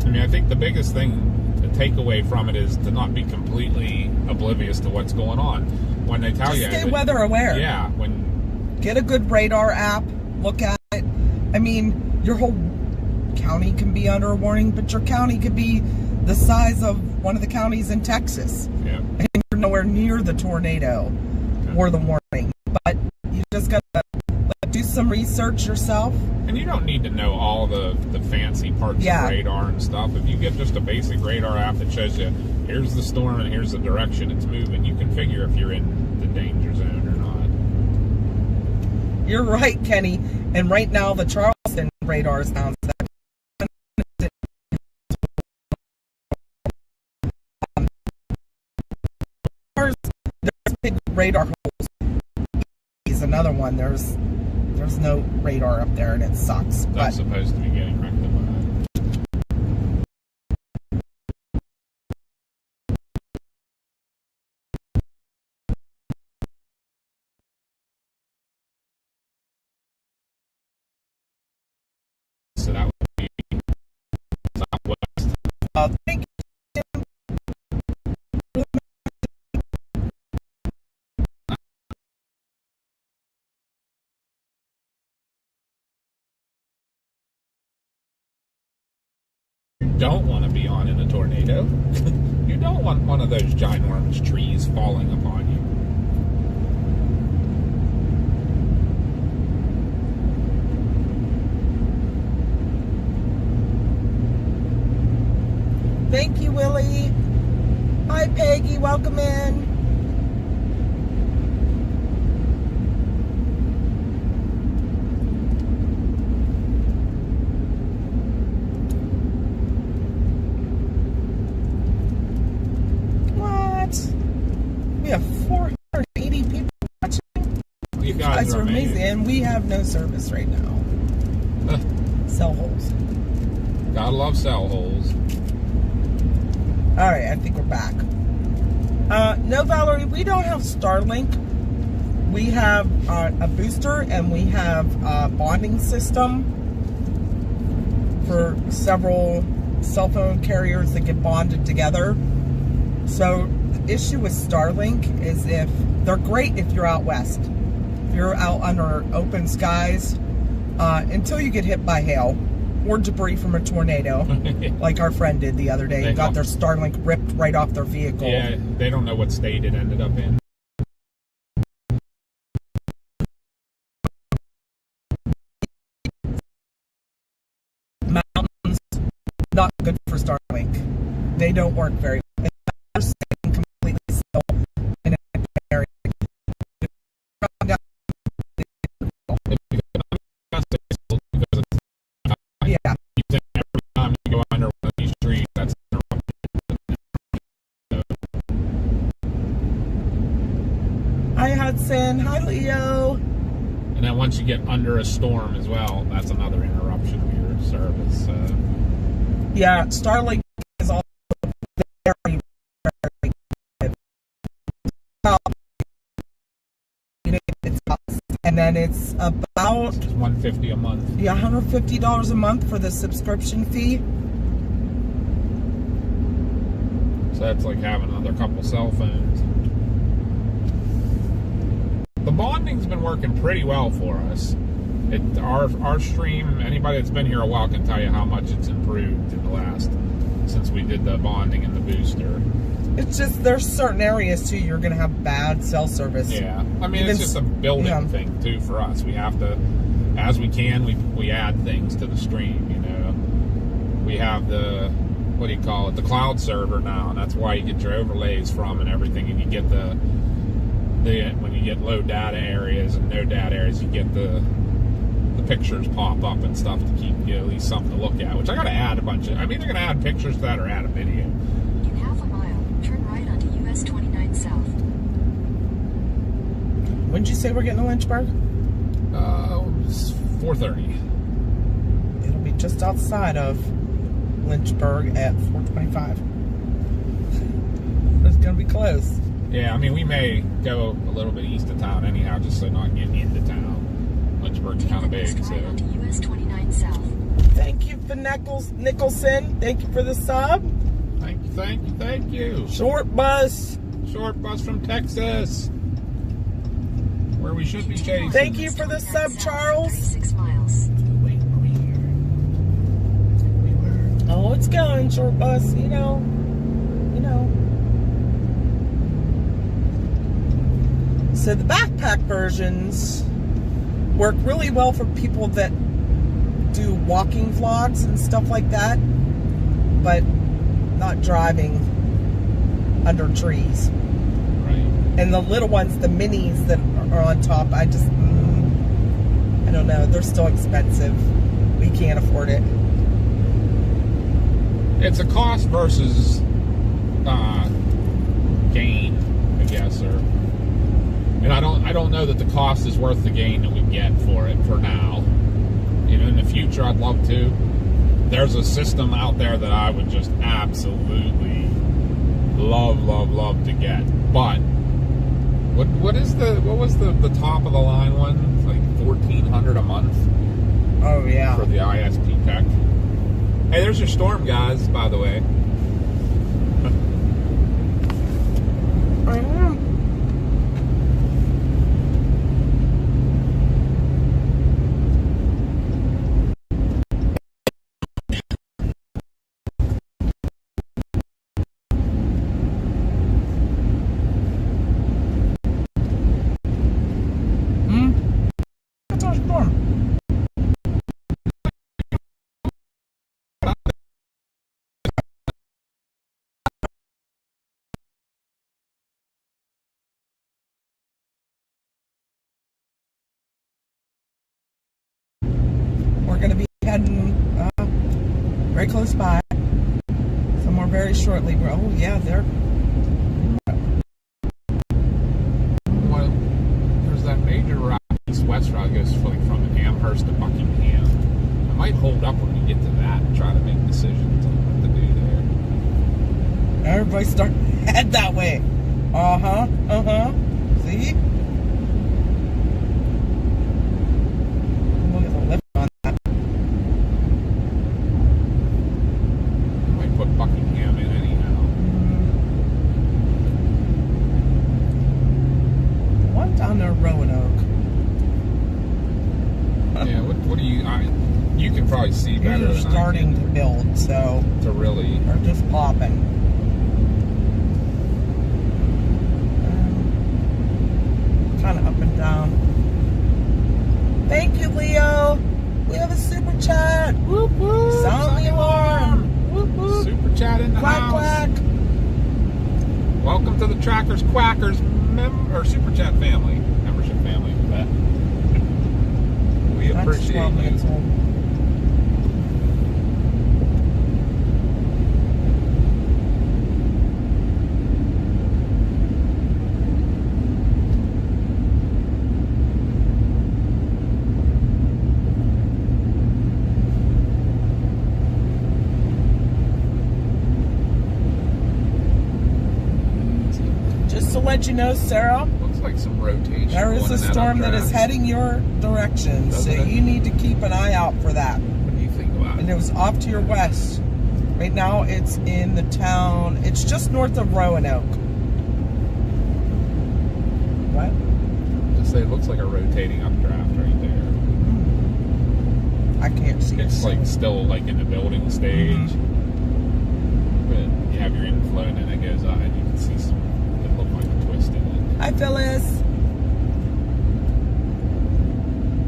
I mean, I think the biggest thing to take away from it is to not be completely oblivious to what's going on. When they tell Just you, stay weather aware. Yeah, Get a good radar app. Look at it. I mean, your whole county can be under a warning, but your county could be the size of one of the counties in Texas. yeah, And you're nowhere near the tornado or the warning. But you just got to do some research yourself. and you don't need to know all the fancy parts Yeah. of radar and stuff. If you get just a basic radar app that shows you here's the storm and here's the direction it's moving, you can figure if you're in the danger zone or not. You're right, Kenny. And right now, the Charleston radar sounds that. There's big radar holes. He's another one. There's There's no radar up there, and it sucks. That's supposed to be getting rectified. So that would be southwest. Thank you. Don't want to be on in a tornado. You don't want one of those ginormous trees falling upon you. Thank you, Willie. Hi, Peggy. Welcome in. We have 480 people watching. You guys are amazing. And we have no service right now. Cell holes. Gotta love cell holes. Alright, I think we're back. No, Valerie, we don't have Starlink. We have a booster, and we have a bonding system for several cell phone carriers that get bonded together. So the issue with Starlink is if they're great if you're out west. If you're out under open skies, until you get hit by hail or debris from a tornado, like our friend did the other day, and got their Starlink ripped right off their vehicle. Yeah, they don't know what state it ended up in. Mountains, not good for Starlink. They don't work very well. They're staying completely still in an area. Yeah. You think every time you go under one of these trees, that's Hi, Hudson. Hi, Leo. And then once you get under a storm as well, that's another interruption of your service. Yeah, Starlink is also very, very good. And then it's about It's $150 a month. Yeah, $150 a month for the subscription fee. So that's like having another couple cell phones. The bonding's been working pretty well for us. Our stream, anybody that's been here a while can tell you how much it's improved in the last, since we did the bonding and the booster. It's just, there's certain areas too you're going to have bad cell service. Yeah, I mean, it's just a building thing too for us. We have to, as we can, we add things to the stream, you know. We have the, what do you call it, the cloud server now, and that's why you get your overlays from and everything, and you get the when you get low data areas and no data areas, you get the pictures pop up and stuff to keep you at least something to look at, which I got to add a bunch of, I mean, they're going to add pictures to that or add a video. In half a mile, turn right onto US 29 South. When did you say we're getting to Lynchburg? It's 4:30. It'll be just outside of Lynchburg at 4:25. It's going to be close. Yeah, I mean, we may go a little bit east of town anyhow, just so not getting into town. Lynchburg's kind of big, so. Right onto US 29 South. Thank you for Nicholson. Thank you for the sub. Thank you, thank you, thank you. Short bus. Short bus from Texas, where we should be chasing. Thank you for the sub, Charles. 36 miles. Wait, are we here? Oh, it's going, short bus, you know. So the backpack versions work really well for people that do walking vlogs and stuff like that, but not driving under trees. Right. And the little ones, the minis that are on top, I don't know, they're still expensive. We can't afford it. It's a cost versus gain, I guess, or And I don't know that the cost is worth the gain that we get for it for now. You know, in the future, I'd love to. There's a system out there that I would just absolutely love to get. But what was the top of the line one? It's like $1,400 a month. Oh yeah. For the ISP tech. Hey, there's your storm, guys. By the way. I am. It's our storm. We're going to be heading very close by, somewhere very shortly. Oh yeah, they're. Well, there's that major route, east-west route, goes from Amherst to Buckingham. I might hold up when we get to that and try to make decisions on what to do there. Everybody start head that way. See? Look at the lift on that. I might put Buckingham in anyhow. One down there, Roanoke. Yeah, what do you? You can probably see better. They're starting to build, so to really. they're just popping. Kind of up and down. Thank you, Leo. We have a super chat. Whoop whoop! Sound the alarm. Whoop whoop! Super chat in the Quack house. quack. Welcome to the Trackers Quackers Super Chat family, membership family. We That's appreciate 12 minutes you. old. Just to let you know, Sarah, Looks like some rotation. there is going a in that storm that is updraft. heading your direction, so Doesn't it? you need to keep an eye out for that. What do you think about And it? it was off to your west. Right now, it's in the town. It's just north of Roanoke. What? Just say it looks like a rotating updraft right there. I can't see It's it. like still like in the building stage, but you have your inflow and then it goes on, and you can see some. It looked like a twist in it. Hi, Phyllis.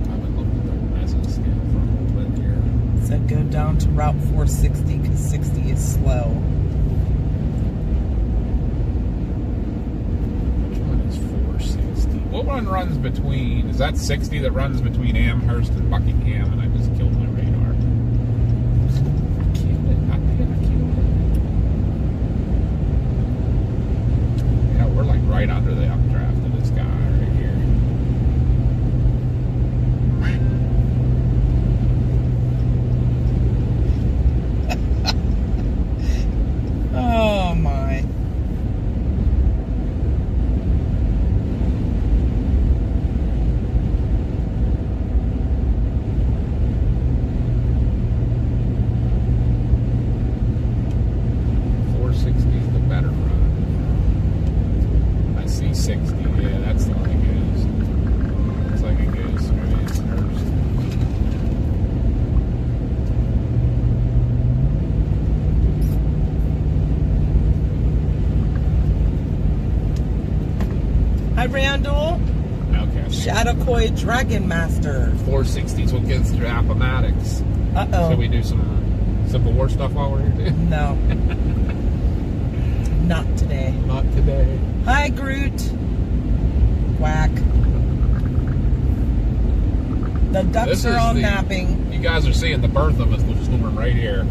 I haven't looked at the resin scale for a little bit here. Said go down to Route 460 because 60 is slow. Which one is 460? What one runs between? Is that 60 that runs between Amherst and Buckingham? And I just killed my radar. I killed it. I did. I killed it. Yeah, we're like right under the updraft of this guy right here. Oh, my. Hi, Randall. Okay. Shadowkoi Dragon Master. 460 is what gets through Appomattox. Uh-oh. Should we do some Civil War stuff while we're here? No. Not today. Not today. Hi, Groot. Quack. The ducks This are is all the- napping. You guys are seeing the birth of a storm right here.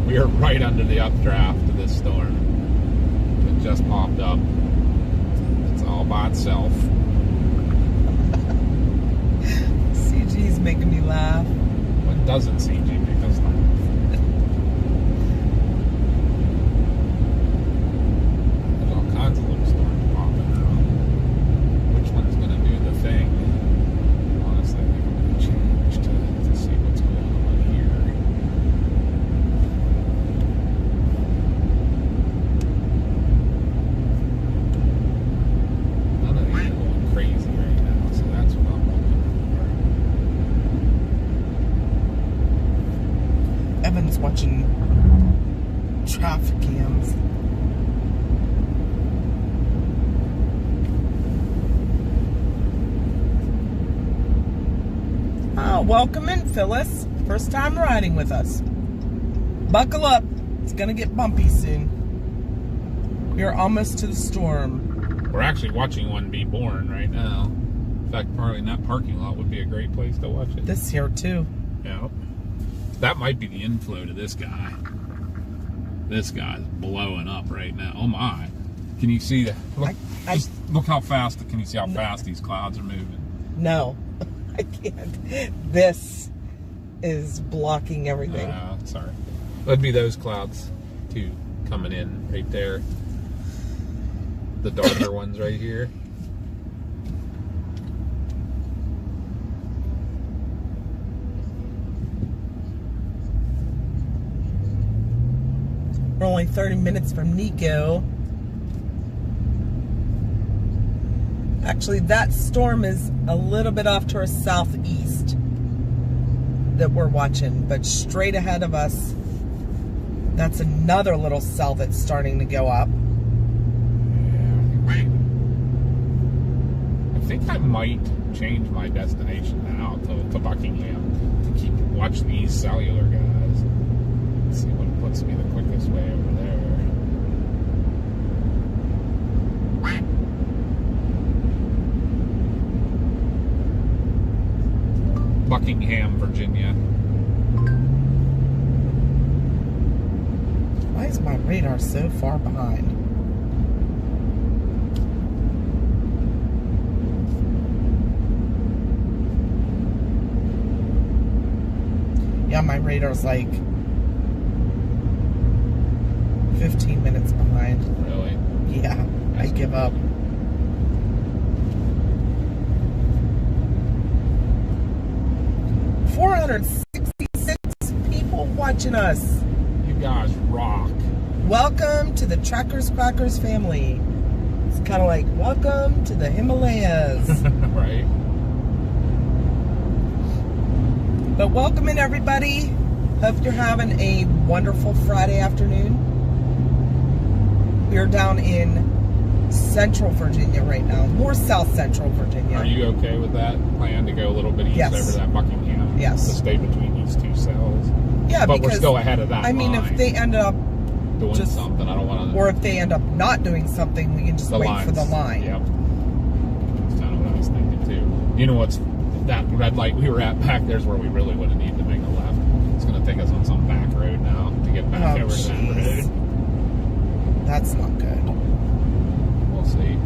We are right under the updraft of this storm. It just popped up. It's all by itself. making me laugh. What doesn't CG make us laugh? There's all kinds of little storms popping out. Which one's going to do the thing? Honestly, I think I'm going to change to see what's going on here. None of these are going crazy right now, so that's what I'm looking for. Evan's watching traffic cams. Oh, welcome in, Phyllis. First time riding with us. Buckle up. It's gonna get bumpy soon. We're almost to the storm. We're actually watching one be born right now. In fact, probably in that parking lot would be a great place to watch it. This here too. Yeah. That might be the inflow to this guy. This guy's blowing up right now. Oh my. Can you see that? Look, just look how fast, can you see how fast these clouds are moving? No, I can't. This is blocking everything. Sorry. That'd be those clouds too coming in right there. The darker ones right here. We're only 30 minutes from Nico. Actually, that storm is a little bit off to our southeast that we're watching, but straight ahead of us, that's another little cell that's starting to go up. Yeah, I think I might change my destination now to Buckingham to keep watch these cellular guys. Let's see what puts me the quickest way over there. Buckingham, Virginia. Why is my radar so far behind? Yeah, my radar's like 15 minutes behind. Really? Yeah, I give up. $466 people watching us. You guys rock. Welcome to the Trackers Quackers family. It's kind of like welcome to the Himalayas. Right? But welcome in, everybody. Hope you're having a wonderful Friday afternoon. We're down in Central Virginia right now. More South Central Virginia. Are you okay with that plan to go a little bit east Yes. over that Buckingham? Yes. To stay between these two cells? Yeah, But because we're still ahead of that I mean, line. if they end up Doing just- something, I don't want to... or if they end up not doing something, we can just wait for the line. Yep. That's kind of what I was thinking too. You know what's that red light we were at back there's where we really would have needed to make a left. It's going to take us on some back road now to get back over to that jeez. road. That's not good. We'll see.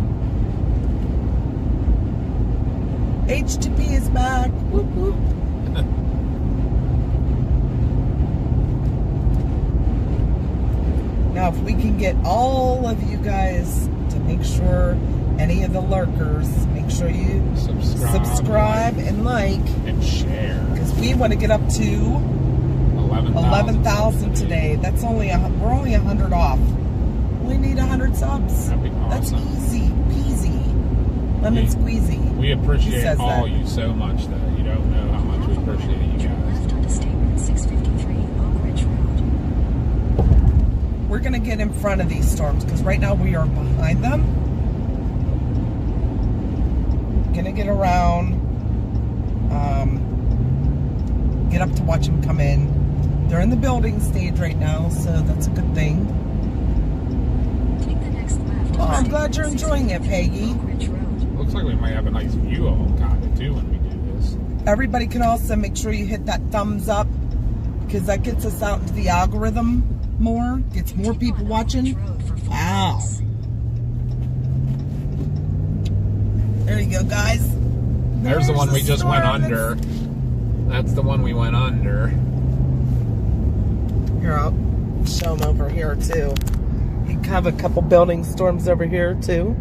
H2P is back. Whoop, whoop. Now, if we can get all of you guys to make sure, any of the lurkers, make sure you subscribe and like. And share. Because we want to get up to 11,000 today. That's only, we're only 100 off. We need 100 subs. That'd be awesome. That's easy peasy. Lemon squeezy. We He appreciate says all that. you so much though. You don't know how much we appreciate you Turn guys. left onto State Route 653, Oak Ridge Road. We're going to get in front of these storms because right now we are behind them. Going to get around, get up to watch them come in. They're in the building stage right now, so that's a good thing. Take the next left. Oh, I'm glad you're enjoying it, Peggy. Oak Ridge Road. Looks like we might have a nice view of Okada too when we do this. Everybody can also make sure you hit that thumbs up because that gets us out into the algorithm more, gets more people watching. Wow. There you go, guys. There's the one we just went storm. under. That's the one we went under. Here, I'll show them over here too. You have a couple building storms over here too.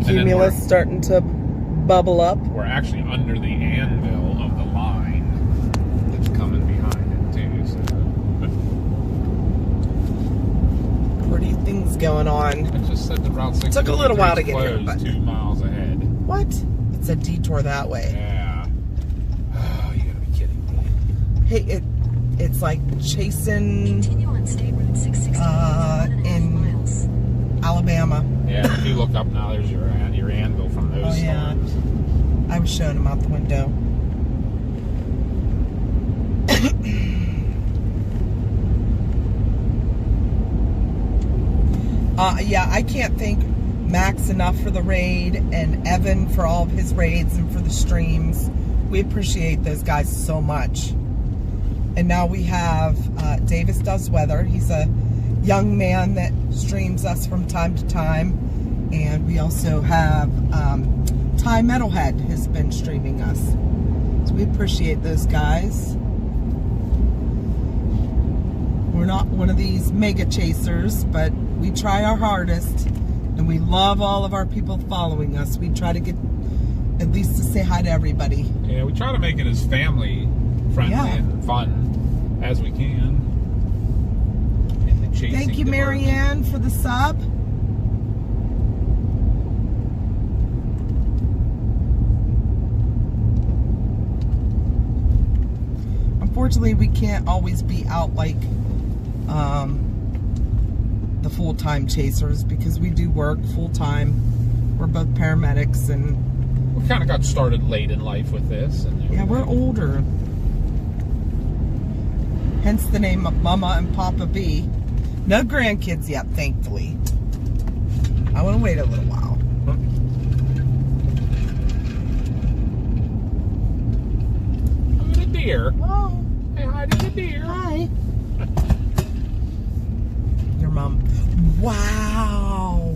Cumulus starting to bubble up. We're actually under the anvil of the line that's coming behind it too. So. Pretty things going on. I just said the Route 6 took a little while to get here, but 2 miles ahead. What? It's a detour that way. Yeah. Oh, you gotta be kidding me. Hey, it's like chasing Continue on State Route 661 in miles. Alabama. Yeah, if you look up now, there's your anvil from those storms. I was showing him out the window. Yeah, I can't thank Max enough for the raid, and Evan for all of his raids and for the streams. We appreciate those guys so much. And now we have Davis Does Weather. He's a young man that streams us from time to time. And we also have Ty Metalhead has been streaming us. So we appreciate those guys. We're not one of these mega chasers, but we try our hardest. And we love all of our people following us. We try to get at least to say hi to everybody. Yeah, we try to make it as family friendly and fun as we can. In the chasing Thank you, department. Marianne, for the sub. Unfortunately, we can't always be out like the full-time chasers because we do work full-time. We're both paramedics, and We kind of got started late in life with this. And yeah, we're older. Hence the name of Mama and Papa B. No grandkids yet, thankfully. I want to wait a little while. Look at the deer. Oh, Hey, hi to the deer. hi. Your mom. Wow.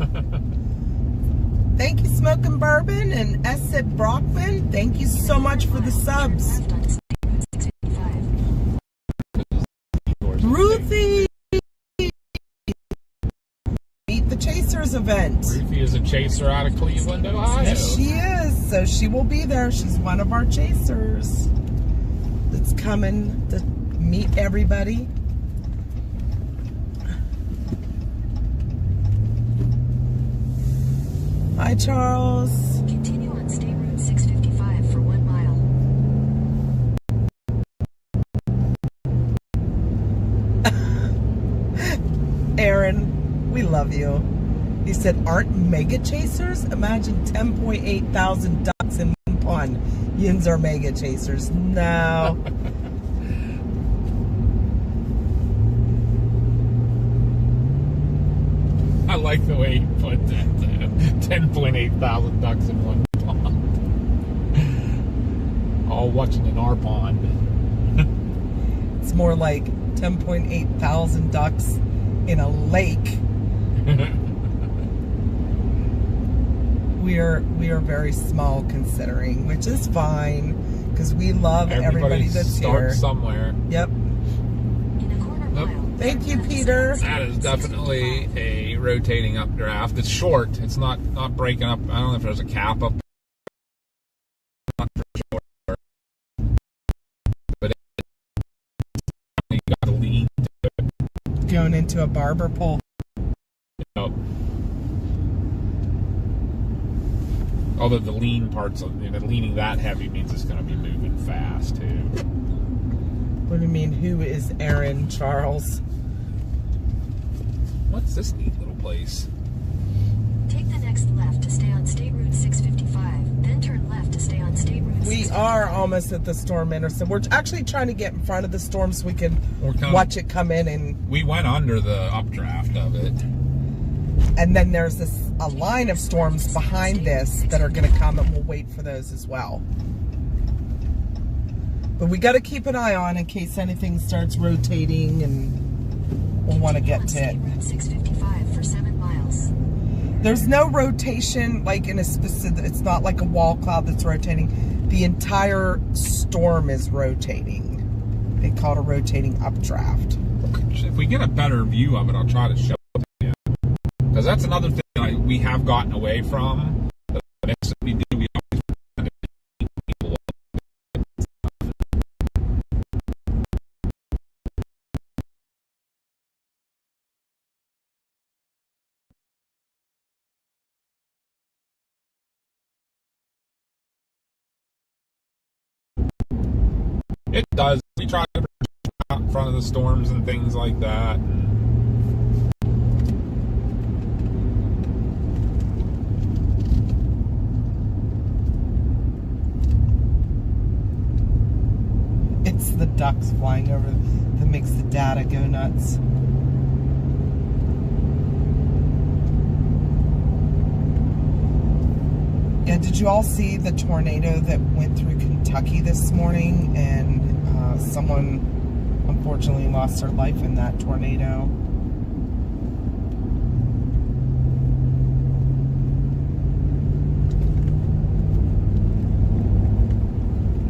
Thank you, Smoking Bourbon and S. Brockman. Thank you so much for the subs. Left onto State Route 655. Ruthie! Meet the Chasers event. Ruthie is a chaser out of Cleveland, Ohio. Yes, she is. So she will be there. She's one of our chasers that's coming to meet everybody. Hi, Charles. Continue on State Route 655 for 1 mile. Aaron, we love you. He said, aren't mega chasers? Imagine 10.8 thousand ducks in one pond. Yins are mega chasers. No. I like the way you put that. 10.8 thousand ducks in one pond. All watching in our pond. It's more like 10.8 thousand ducks in a lake. We are very small considering, which is fine because we love everybody that's here. Starts somewhere. Yep. In a quarter Nope. mile. Thank you, left Peter. State That Route is definitely 655. a rotating updraft. It's short. It's not breaking up. I don't know if there's a cap up. Not for sure. But you got to lean to it. Going into a barber pole. Although the lean parts, leaning that heavy means it's going to be moving fast too. What do you mean? Who is Aaron Charles? What's this neat little place? Take the next left to stay on State Route 655. Then turn left to stay on State Route 655. We are almost at the storm intersection. We're actually trying to get in front of the storm so we can watch it come in, and We went under the updraft of it. then there's a line of storms behind this that are going to come, and we'll wait for those as well. But we got to keep an eye on in case anything starts rotating, and we'll want to get to it. Continue on State Route 655 for 7 miles. There's no rotation like in a specific, it's not like a wall cloud that's rotating. The entire storm is rotating. They call it a rotating updraft. If we get a better view of it, I'll try to show it to you. Because that's another thing we have gotten away from. The next thing we do, we always kind of keep people It does. We try to out in front of the storms and things like that. It's the ducks flying over that makes the data go nuts. Yeah, did you all see the tornado that went through Kentucky this morning? And someone unfortunately lost their life in that tornado.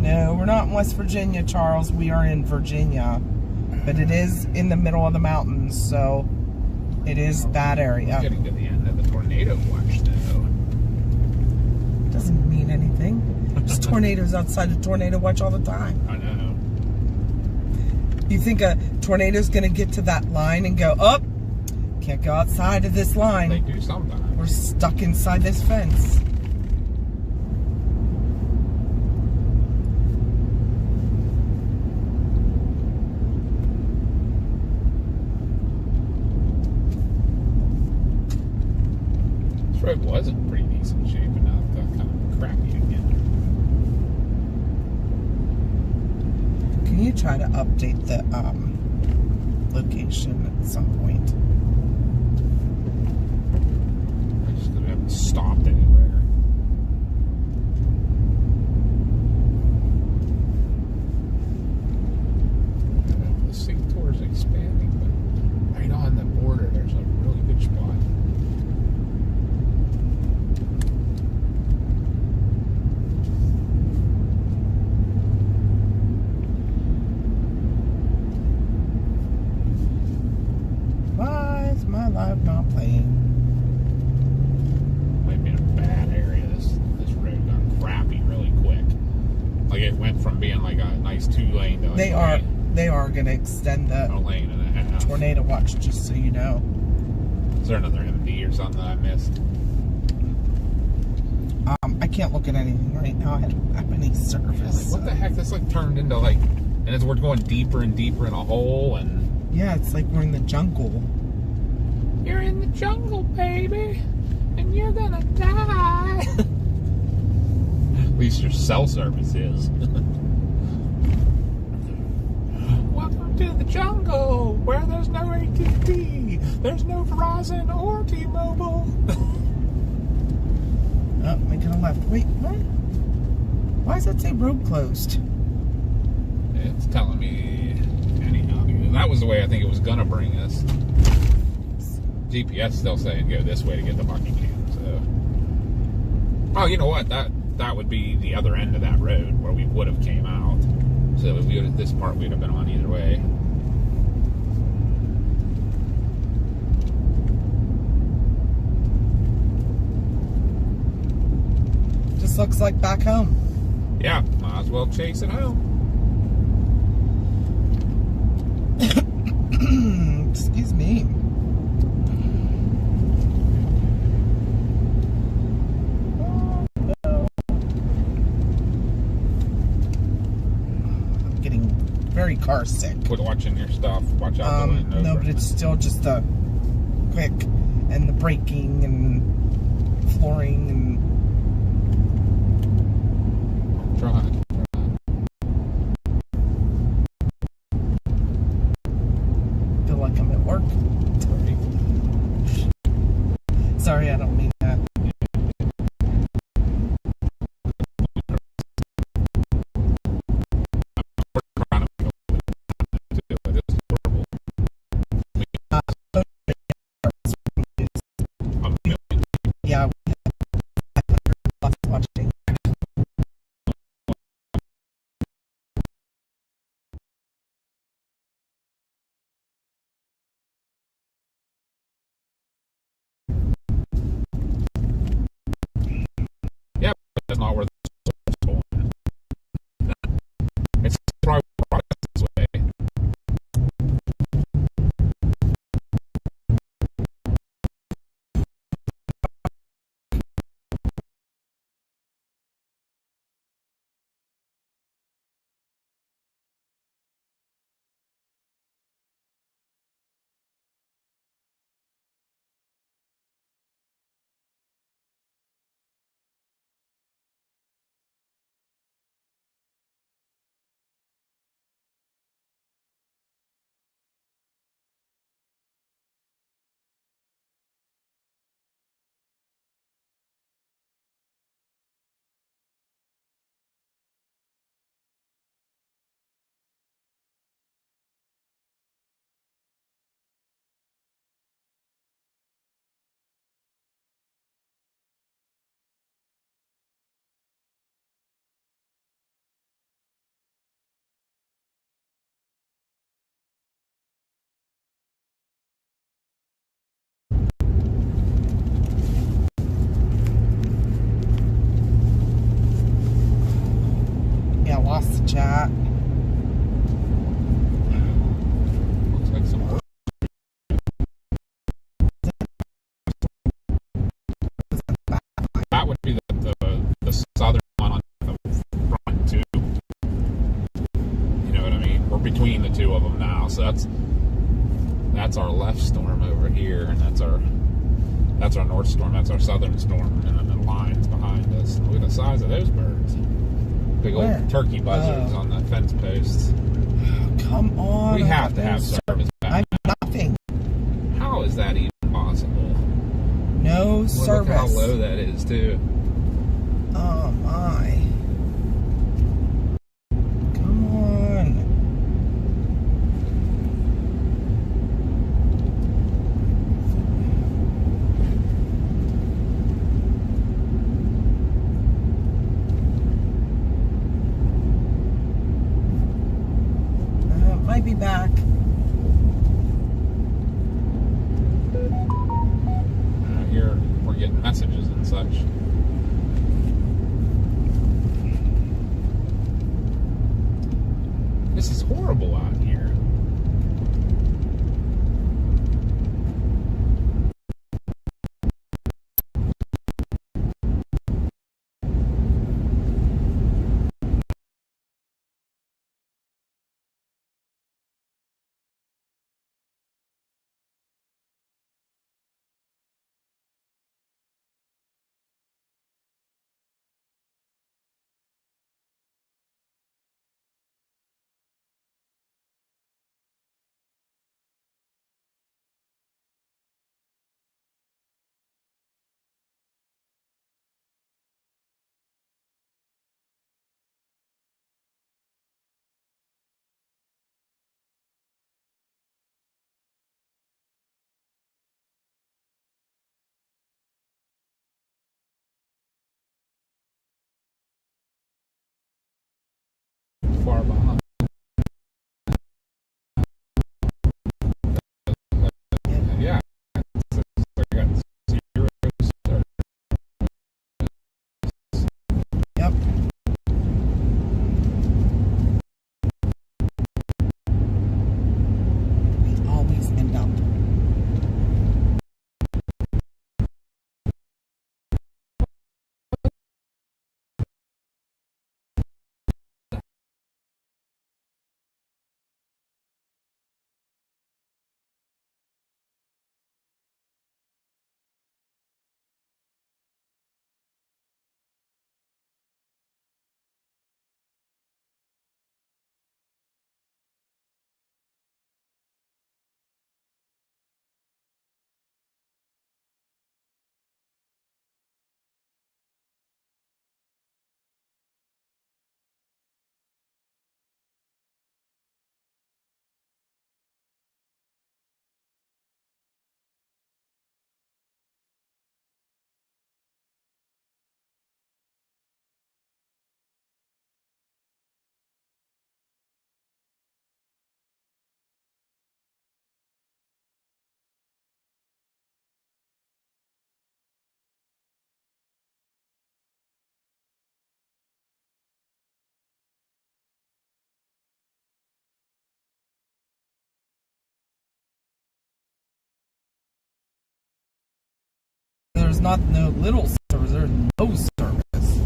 No, we're not in West Virginia, Charles. We are in Virginia. But it is in the middle of the mountains, so it is that area. Getting to the end of the tornado watch, though. Doesn't mean anything. There's tornadoes outside the tornado watch all the time. I know. You think a tornado's going to get to that line and go, oh, can't go outside of this line. They do sometimes. We're stuck inside this fence. This road was in pretty decent shape, but now it's got kind of crappy again. Can you try to update the location at some point? I just haven't stopped anywhere. The Sigtor is expanding, but right on the border, there's a really good spot. Why is my life not playing? Might be in a bad area. This road got crappy really quick. Like it went from being like a nice 2-lane to like They are going to extend a the lane and a half. tornado watch, just so you know. Is there another MD or something that I missed? I can't look at anything right now. I don't have any service. Like, what the heck? This like turned into like, and we're going deeper and deeper in a hole, and Yeah, it's like we're in the jungle. you're in the jungle, baby, and you're gonna die. At least your cell service is. Welcome to the jungle, where there's no AT&T, there's no Verizon or T-Mobile. Oh, making a left. Wait, what? Why does that say road closed? It's telling me anyhow. That was the way I think it was gonna bring us. GPS still saying go this way to get to Buckingham. So, oh, you know what? That would be the other end of that road where we would have came out. So if we would this part we'd have been on either way. Just looks like back home. Yeah, might as well chase it home. Excuse me. I'm getting very car sick. Quit watching your stuff. Watch out the window. No, but it's still just the quick and the braking and flooring and Trying. feel like I'm at work. Sorry, I don't mean that. Yeah, watching. that's not where the storm's going. It's probably brought us this way. Yeah, lost the chat. Looks like some work. That would be the southern one on the front too. You know what I mean? We're between the two of them now, so that's our left storm over here, and that's our north storm. That's our southern storm, and then the lines behind us. Look at the size of those birds. Big Where? old turkey buzzards on the fence posts. Come on. We have to have service back. I'm nothing. How is that even possible? No Look service. how low that is too. Oh my. Come on. Might be back. Here we're getting messages and such. This is horrible out here. there's not no little service, there's no service.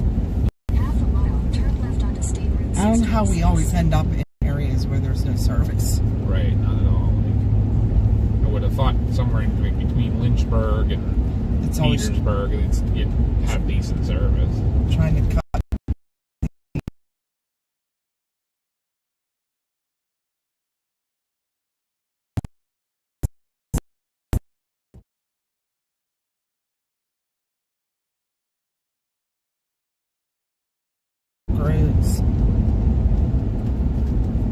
Half a mile, turn left onto State Route 626. I don't know how we always end up in areas where there's no service. Right, not at all. Like, I would have thought somewhere in between Lynchburg and It's always Petersburg, you'd have decent service. trying to cut. Roads.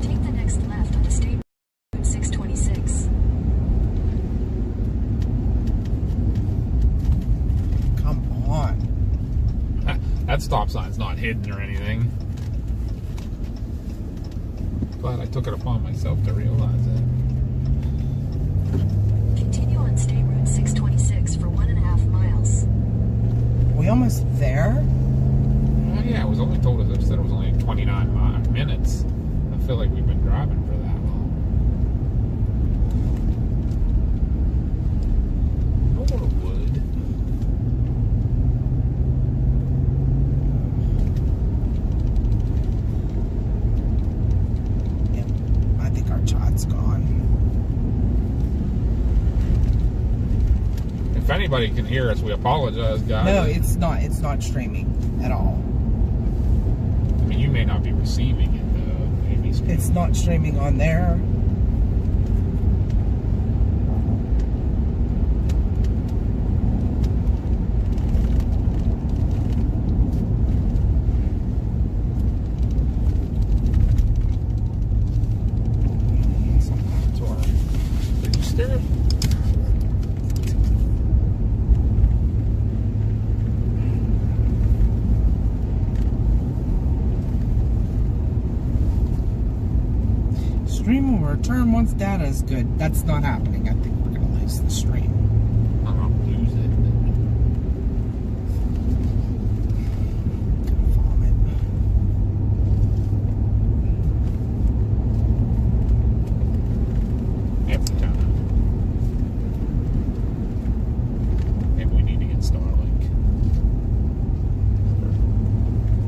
Take the next left onto State Route 626. Come on. That stop sign's not hidden or anything. Glad I took it upon myself to realize it. Continue on State Route 626 for 1.5 miles. We almost there? Well, yeah, it was only told us, it said it was only 29 minutes. I feel like we've been driving for that long. Norwood. Yep. I think our chat's gone. If anybody can hear us, we apologize, guys. No, it's not streaming at all. I mean, you may not be receiving it, though. Maybe It's not streaming on there. to our register. Stream will return once data is good. That's not happening. I think we're going to lose the stream. I don't lose it. Vomit. Every time. Maybe we need to get Starlink.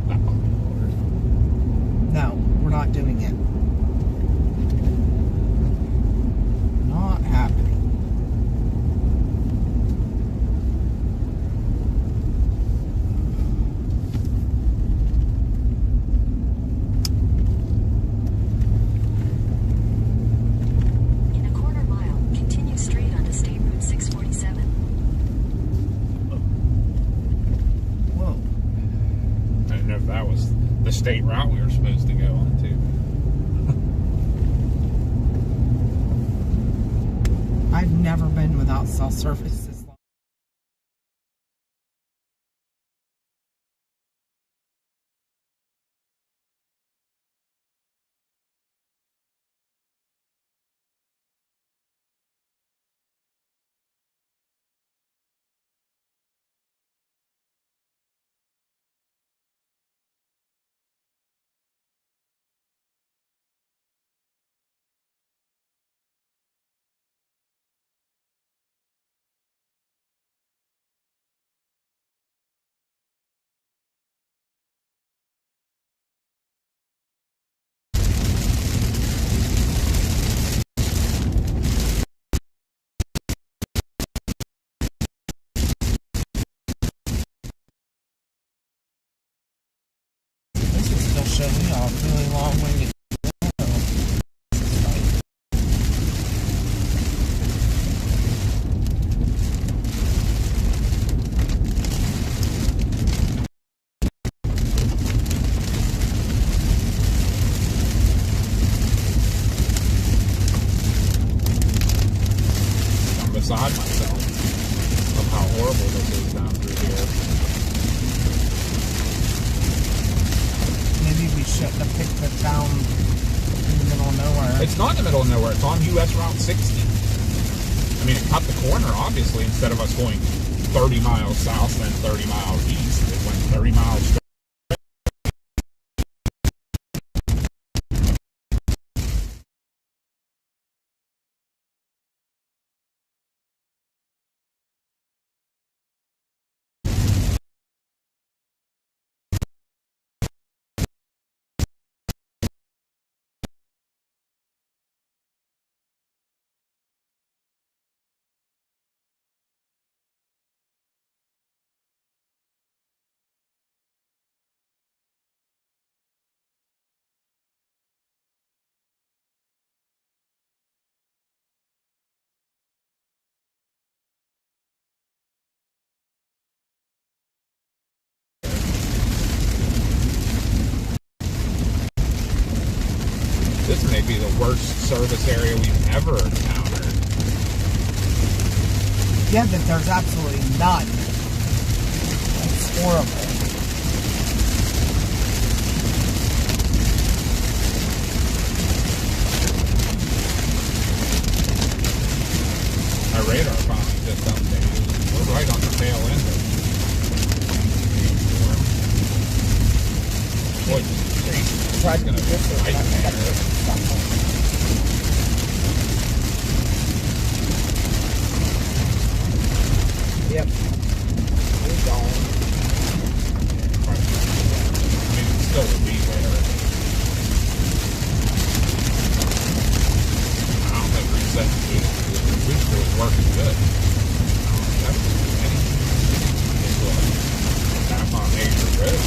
That popular. No, we're not doing it. Not happening. In a quarter mile, continue straight onto State Route 647. Whoa. I didn't know if that was the state route we were supposed to go on to. I've never been without cell service this long. This is still showing me a really long way to I'm beside myself of how horrible this is down through here. Maybe we shouldn't have picked the town in the middle of nowhere. It's not in the middle of nowhere. It's on US Route 60. I mean, it cut the corner, obviously, instead of us going 30 miles south and then 30 miles east. It went 30 miles straight. worst service area we've ever encountered. Yeah, that there's absolutely none. It's horrible. Our radar finally just updated. We're right on the tail end of the storm. Boy, it's going to be a nightmare. Yep. We're gone. I mean, it's still a wee there. I don't think reset the booster was working good. I don't think that was anything. It's a half on major road.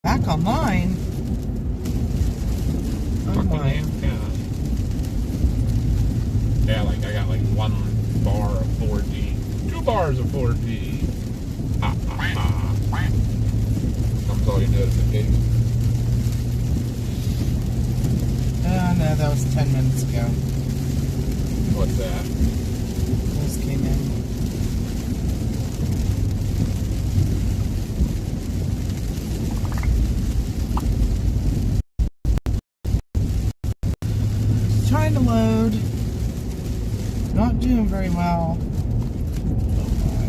Back online. Oh my. Yeah, like I got like 1 bar of 4G. 2 bars of 4G. Ha ha ha. Comes all your notifications. Oh no, that was 10 minutes ago. What's that? Those came in. Trying to load. Not doing very well. Oh my.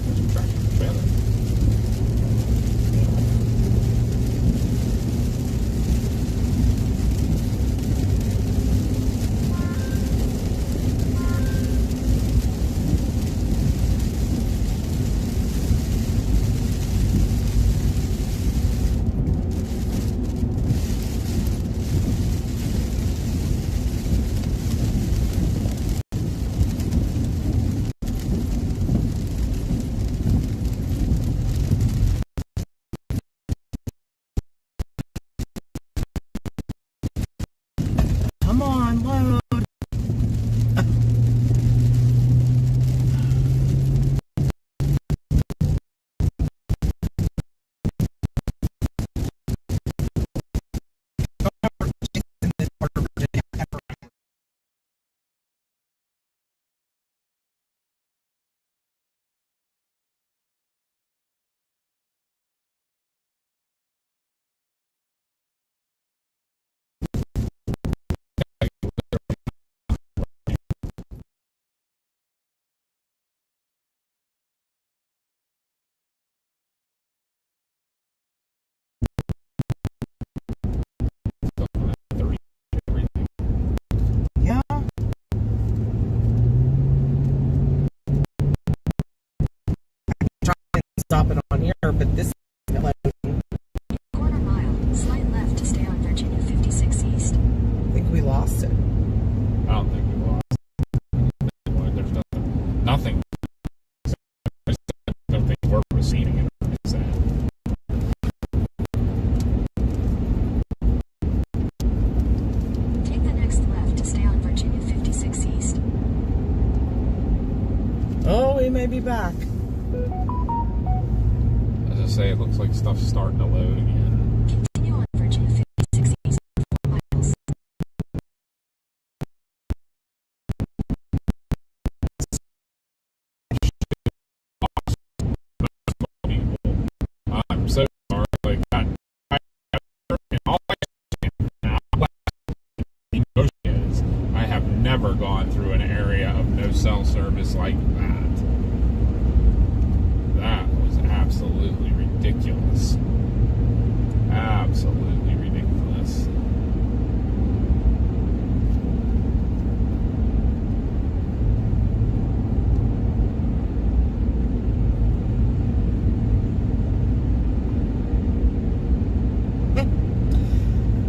There's a tractor trailer. happen on here, but this isn't loading. Quarter mile, slight left to stay on Virginia 56 East. I think we lost it. I don't think we lost. There's nothing. I don't think we're receiving it. Take the next left to stay on Virginia 56 East. Oh, we may be back. As I say, it looks like stuff's starting to load again. Continue on Virginia 56 East for 4 miles. I'm so sorry. Like that. All I have never gone through an area of no cell service like that. That was absolutely ridiculous. Absolutely ridiculous.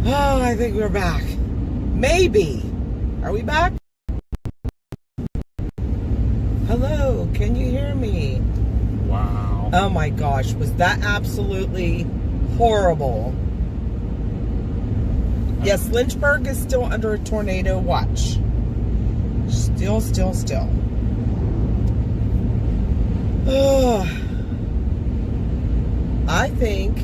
Oh, I think we're back. Maybe. Are we back? Hello, can you hear me? Wow. Oh my gosh, was that absolutely horrible. Yes, Lynchburg is still under a tornado watch. Still. I think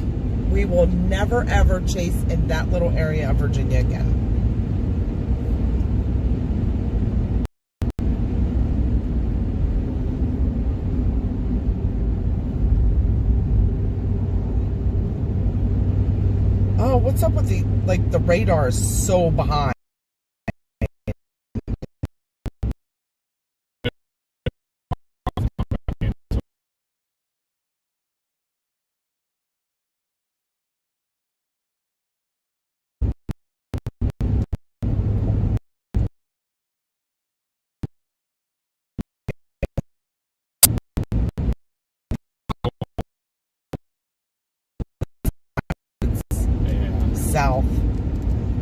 we will never ever chase in that little area of Virginia again. Oh, what's up with the radar is so behind. South.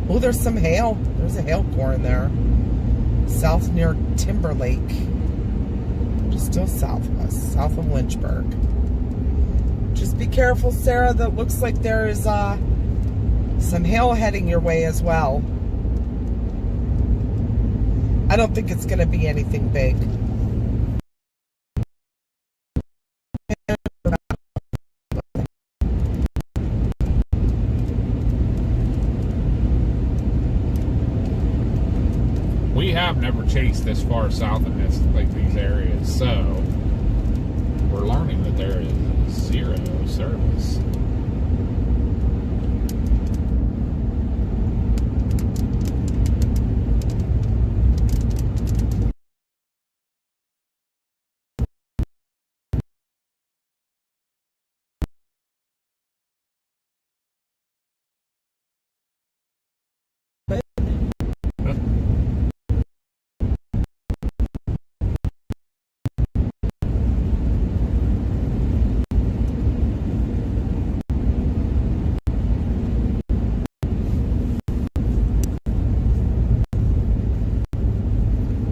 Oh, there's some hail. There's a hail core in there. South near Timberlake. Just still south of us. South of Lynchburg. Just be careful, Sarah. That looks like there is some hail heading your way as well. I don't think it's going to be anything big. We have never chased this far south in these areas, so we're learning that there is zero service.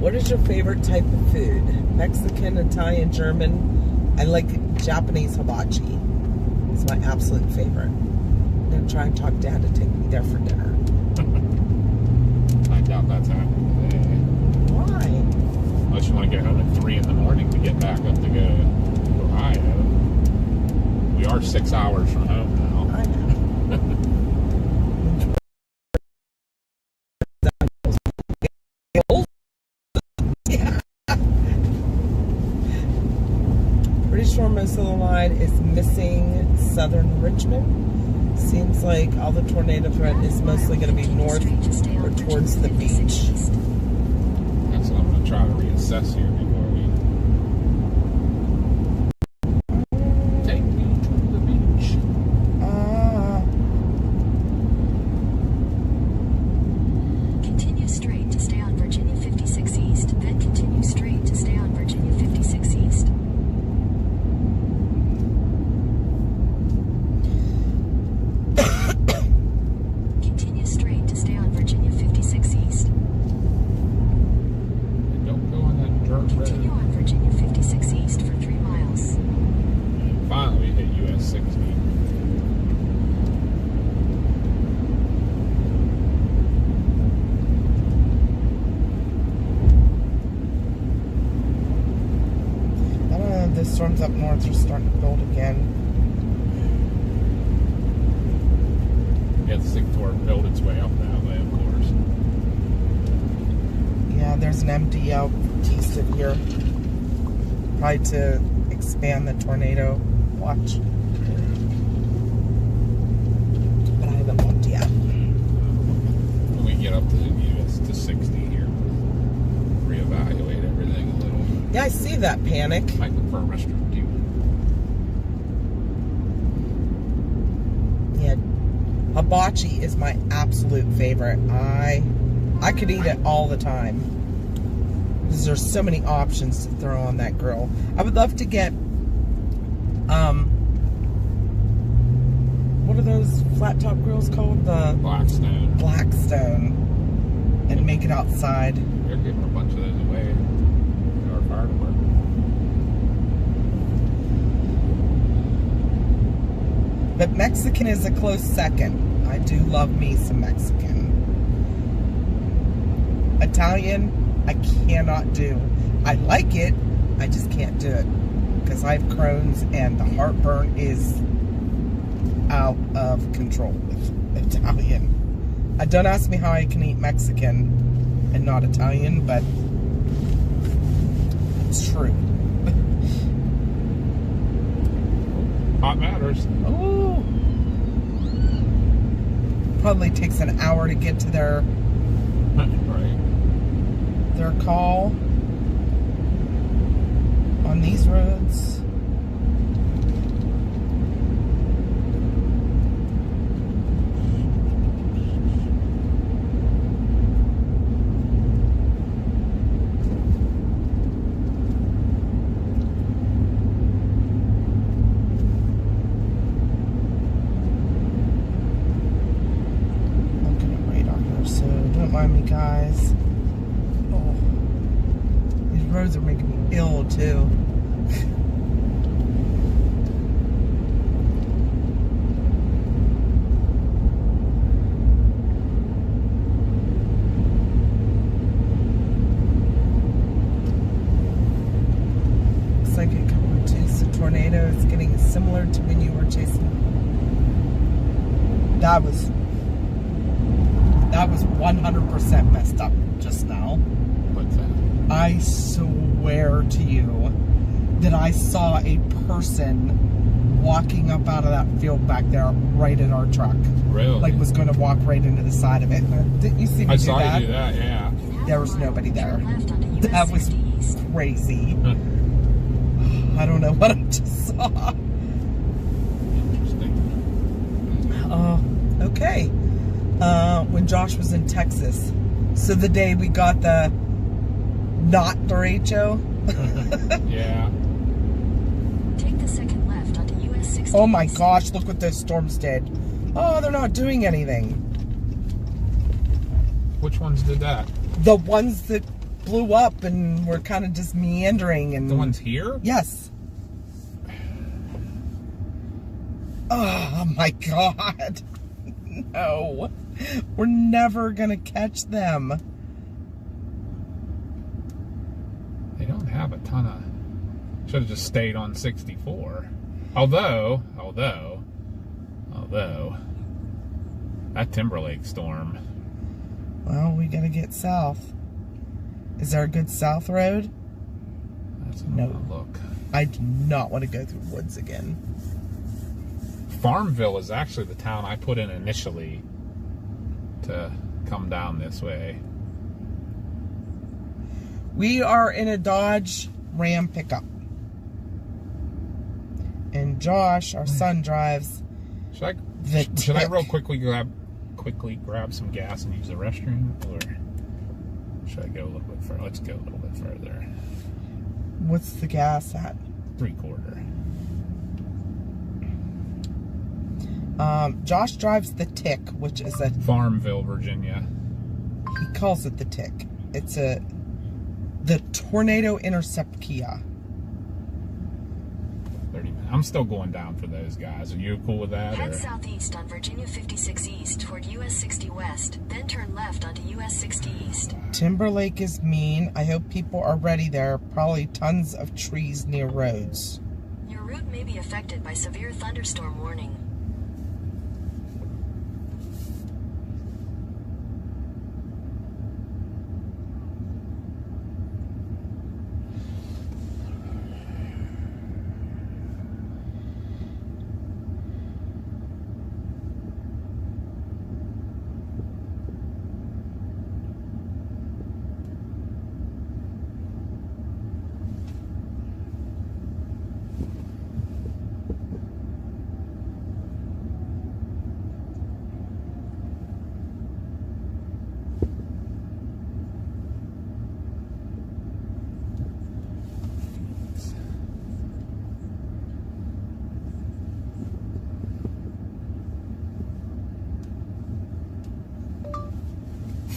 What is your favorite type of food? Mexican, Italian, German. I like Japanese hibachi. It's my absolute favorite. I'm going to try and talk Dad to take me there for dinner. I doubt that's happening today. Why? Unless you want to get home at 3 in the morning to get back up to go to Ohio. We are 6 hours from home now. I know. Pretty sure most of the line is missing southern Richmond. Seems like all the tornado threat is mostly going to be north or towards the beach. That's what I'm going to try to reassess here before we take me to the beach. Continue straight to stay on Virginia 56 East, then continue straight to stay on Virginia 56 East. storms up north are starting to build again. Yeah, the sick tornado build its way up that way, of course. Yeah, there's an MDL east of here. Probably to expand the tornado watch. But I haven't looked yet. When we get up to the US to 60 here, reevaluate everything a little. Yeah, I see that panic. Might look for a restaurant too. Yeah, hibachi is my absolute favorite. I could eat it all the time. Because there's so many options to throw on that grill. I would love to get, what are those flat top grills called? The Blackstone. Blackstone. And make it outside. They're giving a bunch of those away to our fire department. But Mexican is a close second. I do love me some Mexican. Italian, I cannot do. I like it, I just can't do it. Because I have Crohn's and the heartburn is out of control with Italian. Don't ask me how I can eat Mexican and not Italian, but it's true. Hot matters. Oh, probably takes an hour to get to their Right. call on these roads. Looking at radar here, so don't mind me, guys. Oh, these roads are making me ill too. Looks like it covered too. So tornado is getting similar to when you were chasing. That was 100% messed up just now. What's that? I swear to you that I saw a person walking up out of that field back there right at our truck. Really? Like was going to walk right into the side of it. Didn't you see me I do saw that? you do that, yeah. There was nobody there. Turn left onto US That was 60 East. crazy. I don't know what I just saw. Interesting. Okay. When Josh was in Texas. So the day we got the not derecho. Yeah. Take the second left onto US 60 Oh my East. gosh, look what those storms did. Oh, they're not doing anything. Which ones did that? The ones that blew up and were kind of just meandering and The ones here? Yes. Oh my god. No. We're never gonna catch them. They don't have a ton of... Should have just stayed on 64. Although, that Timberlake storm. Well, we gotta get south. Is there a good south road? That's No. no look. I do not want to go through woods again. Farmville is actually the town I put in initially to come down this way. We are in a Dodge Ram pickup. And Josh, our son, drives Should I the real Tick. quickly grab some gas and use the restroom, or should I go a little bit further? Let's go a little bit further. What's the gas at? 3/4. Josh drives the Tick, which is a, Farmville, Virginia. he calls it the Tick. It's the Tornado Intercept Kia. 30 minutes. I'm still going down for those guys. Are you cool with that? Head Or? southeast on Virginia 56 East toward US 60 West, then turn left onto US 60 East. Timberlake is mean. I hope people are ready there. Probably tons of trees near roads. route may be affected by severe thunderstorm warning.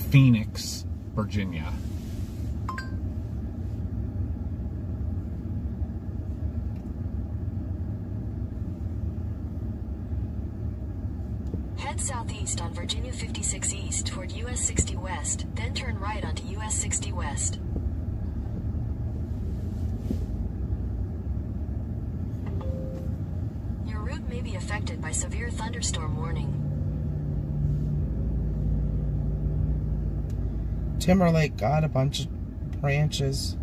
Phoenix, Virginia. Head southeast on Virginia 56 East toward US 60 West, then turn right onto US 60 West. Your route may be affected by severe thunderstorm warning. Timberlake got a bunch of branches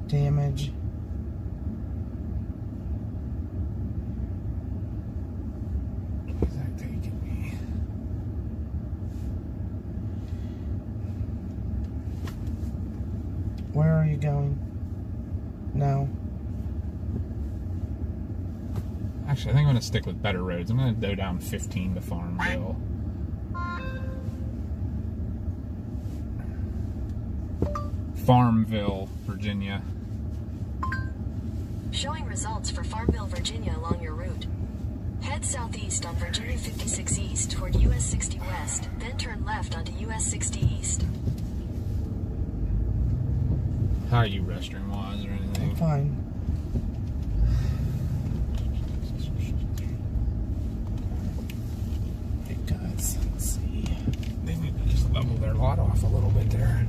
damage. Where's that taking me? Where are you going? No. Actually, I think I'm going to stick with better roads. I'm going to go down 15 to Farmville. Farmville, Virginia. Showing results for Farmville, Virginia along your route. Head southeast on Virginia 56 East toward US 60 West, then turn left onto US 60 East. How are you restroom-wise or anything? I'm fine. Hey guys, let's see. They need to just level their lot off a little bit there.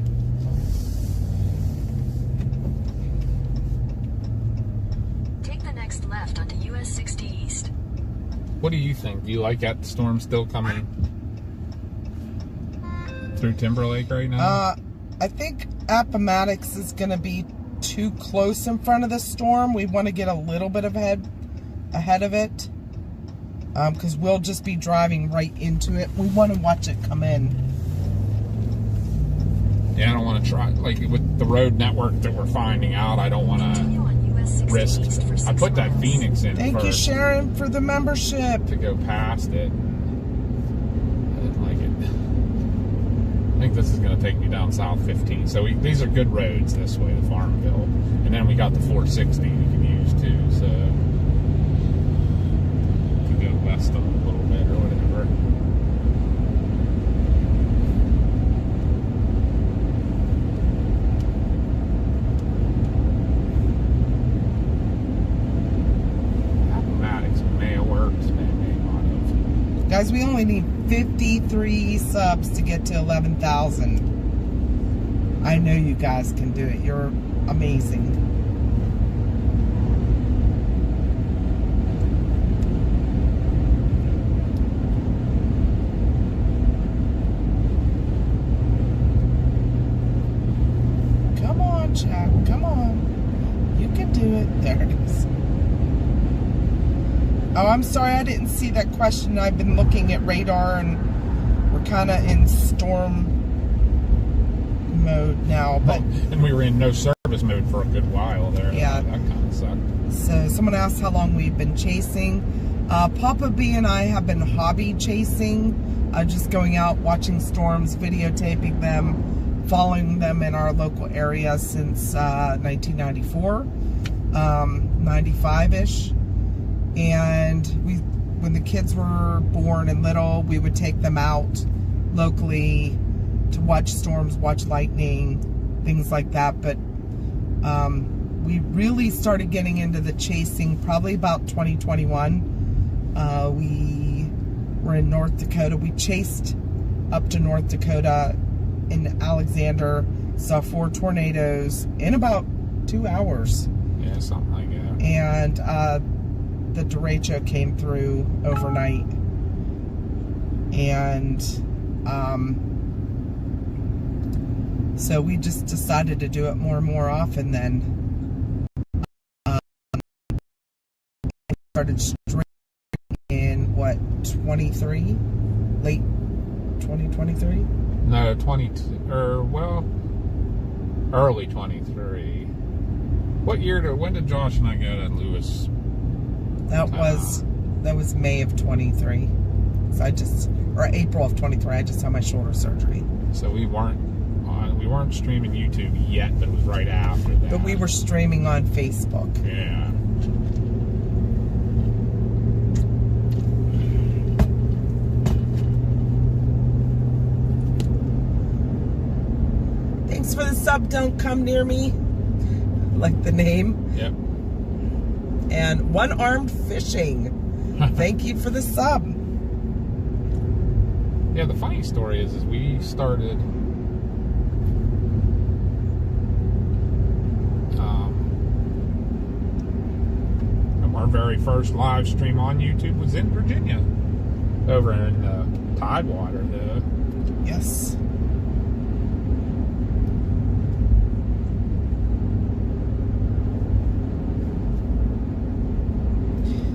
Take the next left onto US 60 East. What do you think? Do you like that storm still coming through Timberlake right now? I think Appomattox is going to be too close in front of the storm. We want to get a little bit of ahead of it, because we'll just be driving right into it. We want to watch it come in. Yeah, I don't want to try, like with the road network that we're finding out, I don't want to Continue on US 60 risk. East for 6 I put that miles. Phoenix in Thank you, first Sharon, for the membership. to go past it. I didn't like it. I think this is going to take me down South 15. So these are good roads this way to Farmville. And then we got the 460 we can use too. So we can go west a little bit or whatever. Appomattox may have worked, may not have. Guys, we only need 53 subs to get to 11,000. I know you guys can do it. You're amazing. Come on, Jack. Come on. You can do it. There it is. Oh, I'm sorry, I didn't see that question. I've been looking at radar, and we're kind of in storm mode now. But And we were in no service mode for a good while there. Yeah. That kind of sucked. so someone asked how long we've been chasing. Papa B and I have been hobby chasing, just going out, watching storms, videotaping them, following them in our local area since 1994, 95-ish. And when the kids were born and little, we would take them out locally to watch storms, watch lightning, things like that. But we really started getting into the chasing probably about 2021. We were in North Dakota. We chased up to North Dakota in Alexander, saw 4 tornadoes in about 2 hours. Yeah, something like that. and the derecho came through overnight, and so we just decided to do it more and more often. Then started streaming in what, 23, late 2023. No, 22, or well, early 23. What year? When did Josh and I go to Lewis? That was May of 23. So or April of 23. I just had my shoulder surgery. So we weren't streaming YouTube yet, but it was right after that. But we were streaming on Facebook. Yeah. Thanks for the sub. Don't come near me. Like the name. Yep. And One Armed Fishing. Thank you for the sub. Yeah, the funny story is we started our very first live stream on YouTube was in Virginia, over in Tidewater, though. Yes.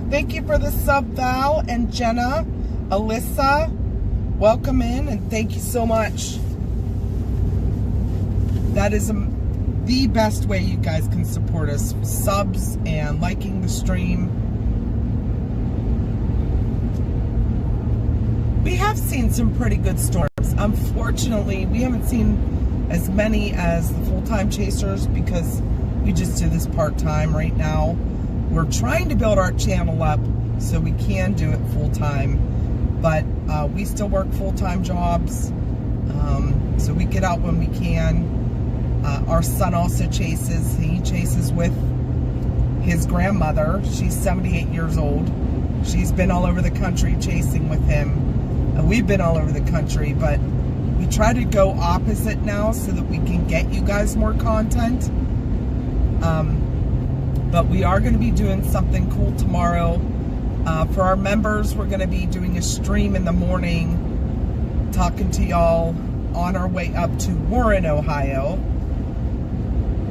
Thank you for the sub, Val and Jenna, Alyssa. Welcome in, and thank you so much. That is the best way you guys can support us. Subs and liking the stream. We have seen some pretty good storms. Unfortunately, we haven't seen as many as the full-time chasers because we just do this part-time right now. We're trying to build our channel up so we can do it full-time, but we still work full-time jobs, so we get out when we can. Our son also chases. He chases with his grandmother. She's 78 years old. She's been all over the country chasing with him. We've been all over the country, but we try to go opposite now so that we can get you guys more content. But we are going to be doing something cool tomorrow. For our members, we're going to be doing a stream in the morning, talking to y'all on our way up to Warren, Ohio.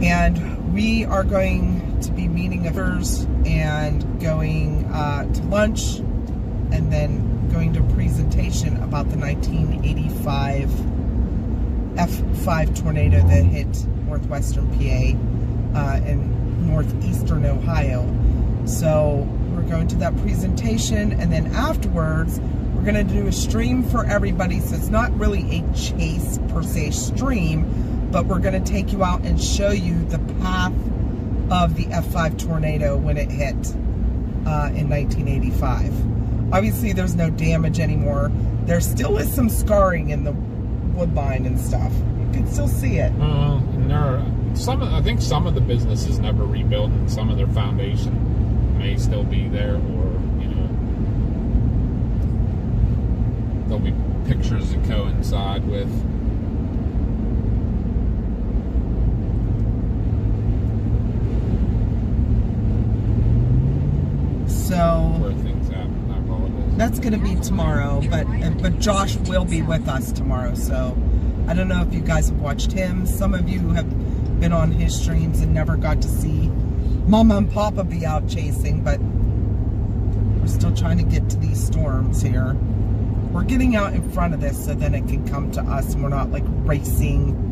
And we are going to be meeting others and going to lunch, and then going to a presentation about the 1985 F5 tornado that hit northwestern PA and northeastern Ohio. So we're going to that presentation, and then afterwards we're going to do a stream for everybody. So it's not really a chase per se stream, but we're going to take you out and show you the path of the F5 tornado when it hit in 1985. Obviously there's no damage anymore. There still is some scarring in the wood line and stuff. You can still see it. I think some of the businesses never rebuilt, and some of their foundation may still be there, or there'll be pictures that coincide with. So Where things happen. I apologize. that's going to be tomorrow, but Josh will be with us tomorrow. So I don't know if you guys have watched him. Some of you have been on his streams and never got to see Mama and Papa be out chasing, but we're still trying to get to these storms here. We're getting out in front of this so then it can come to us and we're not like racing.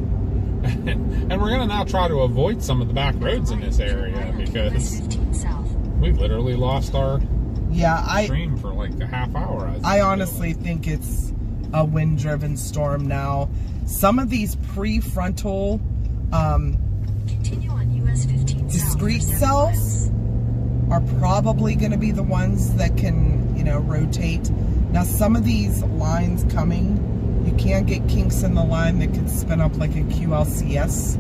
And we're going to now try to avoid some of the back roads in this area because we've literally lost our stream for like a half hour. I honestly think it's a wind-driven storm now. Some of these prefrontal discrete cells are probably going to be the ones that can, rotate. Now, some of these lines coming, you can get kinks in the line that could spin up like a QLCS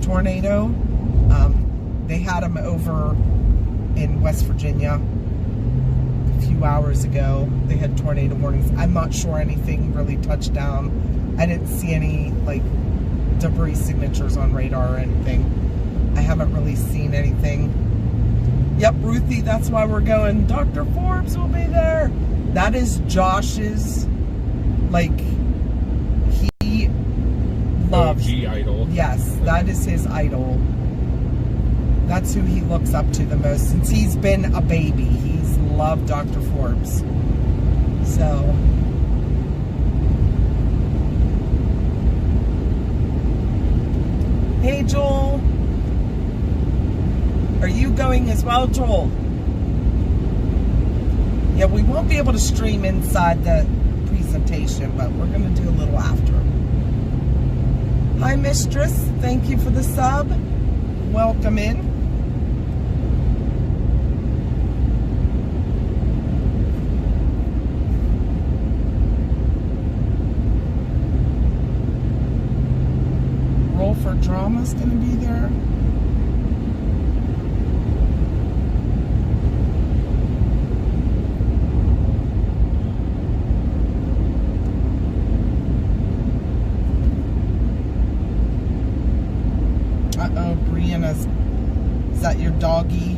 tornado. They had them over in West Virginia a few hours ago. They had tornado warnings. I'm not sure anything really touched down. I didn't see any like debris signatures on radar or anything. I haven't really seen anything. Yep, Ruthie, that's why we're going. Dr. Forbes will be there. That is Josh's, like, he loves. OG idol. Yes, that is his idol. That's who he looks up to the most since he's been a baby. He's loved Dr. Forbes. So, hey Joel, are you going as well, Joel? Yeah, we won't be able to stream inside the presentation, but we're going to do a little after. Hi, Mistress. Thank you for the sub. Welcome in. Roll for Drama's going to be there. Uh-oh, Brianna's... Is that your doggy?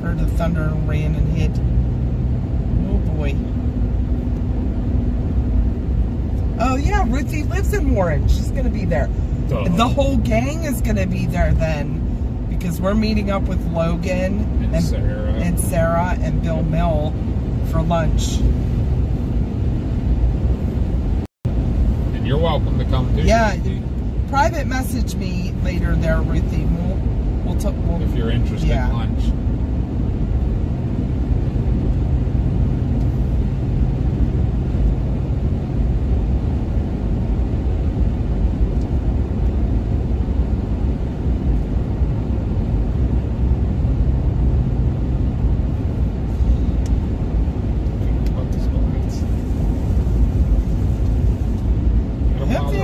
Heard the thunder and ran and hid. Oh boy. Oh yeah, Ruthie lives in Warren. She's going to be there. The whole gang is going to be there then, because we're meeting up with Logan and Sarah and Bill Mill for lunch. And you're welcome to come too. Yeah, private message me later there, Ruthie. We'll talk. If you're interested in lunch.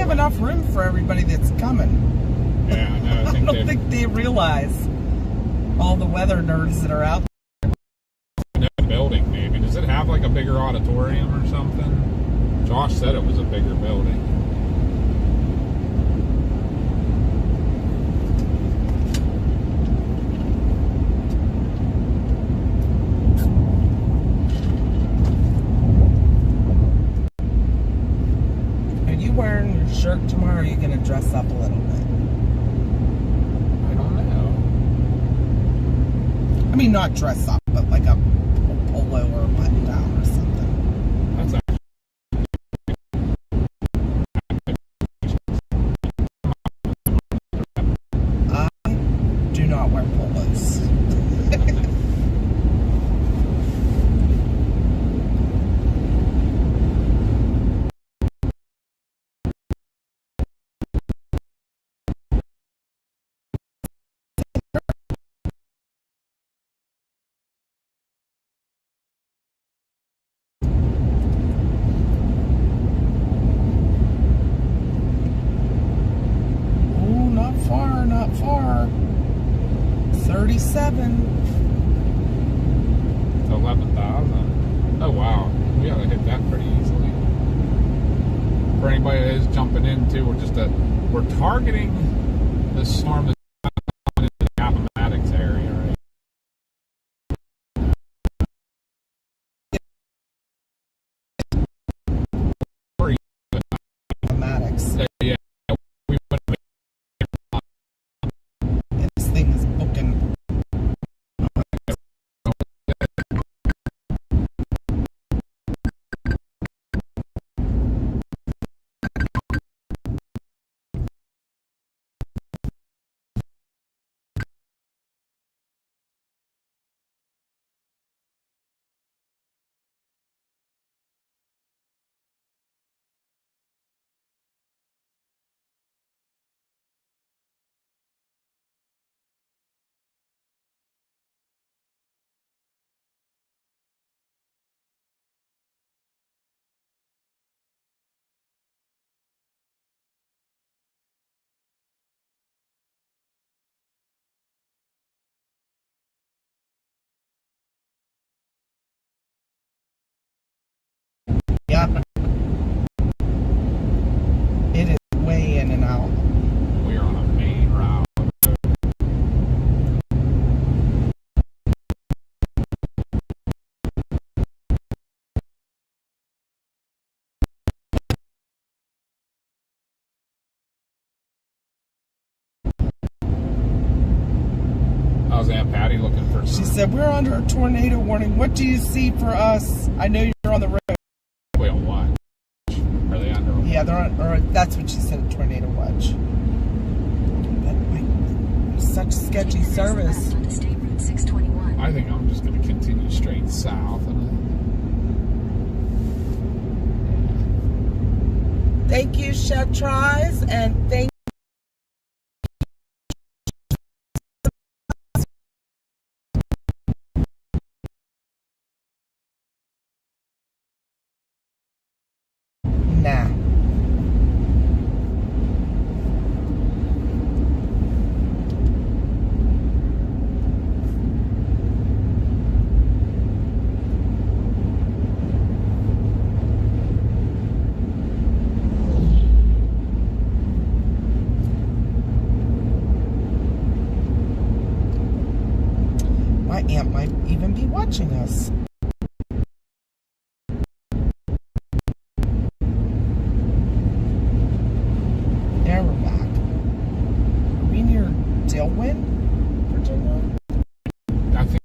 Enough room for everybody that's coming. Yeah, I know. I don't think they realize all the weather nerds that are out there. No building, maybe. Does it have like a bigger auditorium or something? Josh said it was a bigger building. Wearing your shirt tomorrow, or are you going to dress up a little bit? I don't know. I mean, not dress up, but like a polo or a button down or something. That's I do not wear polos. Not far. 37. 11,000. Oh wow, we ought to hit that pretty easily. For anybody that is jumping in too, we're targeting the storm that's in the Appomattox area, right? Appomattox. Yeah. This thing is booking. How's Aunt Patty looking for? She said, we're under a tornado warning. What do you see for us? I know you're on the road. Wait, on what? Are they under? Yeah, they're on, or that's what she said, a tornado watch. But such sketchy service. Left onto State Route 621. I think I'm just going to continue straight south. Thank you, Chatrise, and thank Nah. My aunt might even be watching us. There, we're back. Are we near Dillwyn, Virginia? I think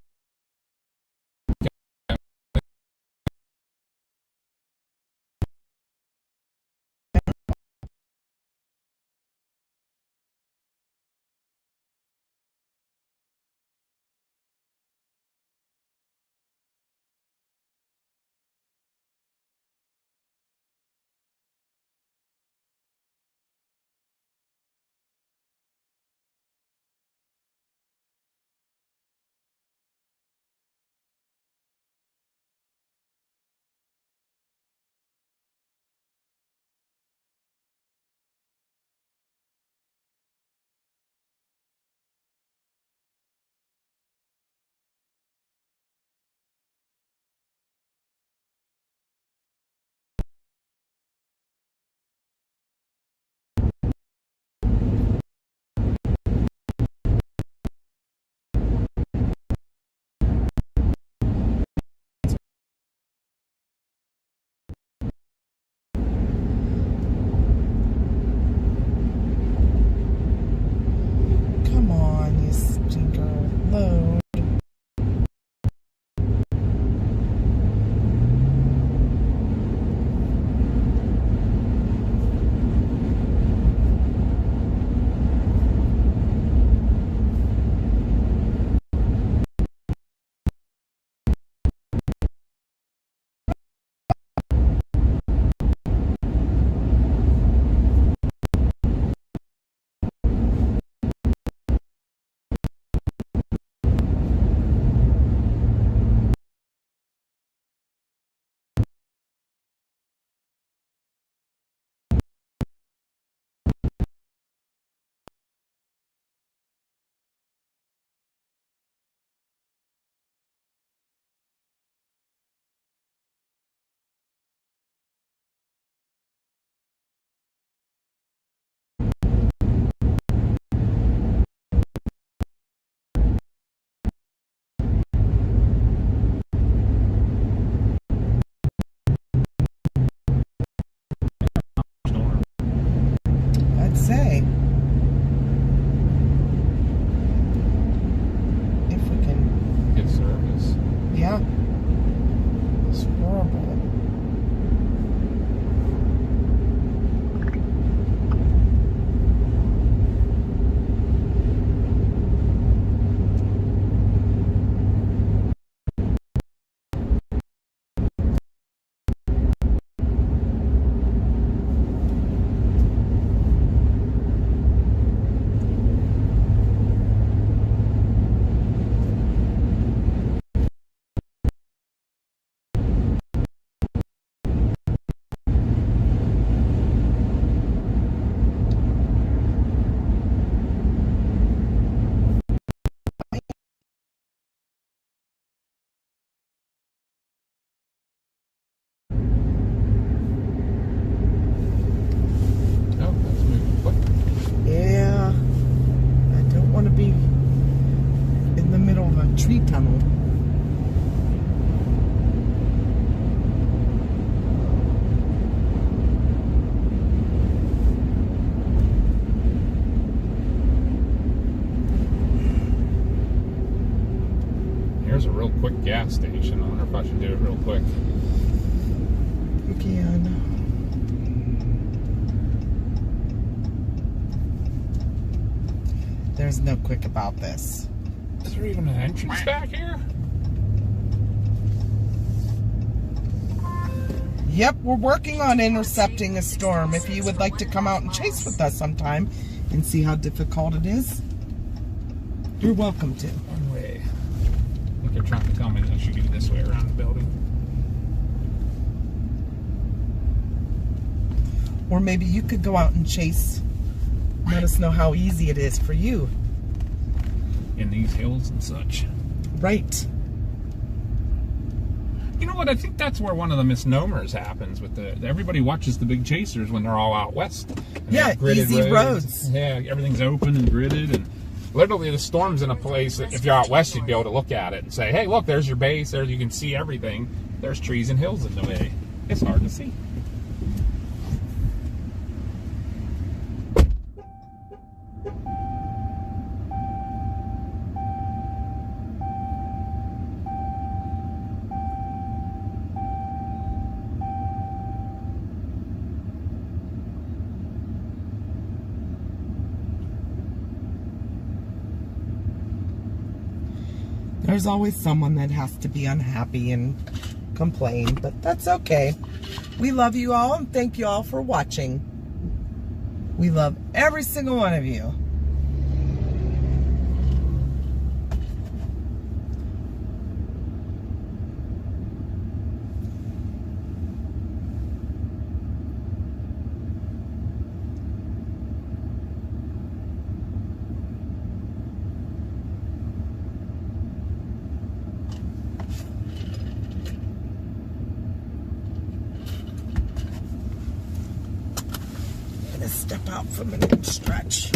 quick gas station. I wonder if I should do it real quick. You can. There's no quick about this. Is there even an entrance back here? Yep, we're working on intercepting a storm. If you would like to come out and chase with us sometime and see how difficult it is, you're welcome to. One way. I think they're trying to tell me that I should go this way around the building. Or maybe you could go out and chase. Let us know how easy it is for you. In these hills and such. Right. You know what? I think that's where one of the misnomers happens with everybody watches the big chasers when they're all out west. And they Yeah, have gridded easy roads. Yeah, everything's open and gridded, and literally the storm's in a place that if you're out west, you'd be able to look at it and say, hey, look, there's your base. There you can see everything. There's trees and hills in the way. It's hard to see. There's always someone that has to be unhappy and complain, but that's okay. We love you all and thank you all for watching. We love every single one of you. Step out for a minute and stretch.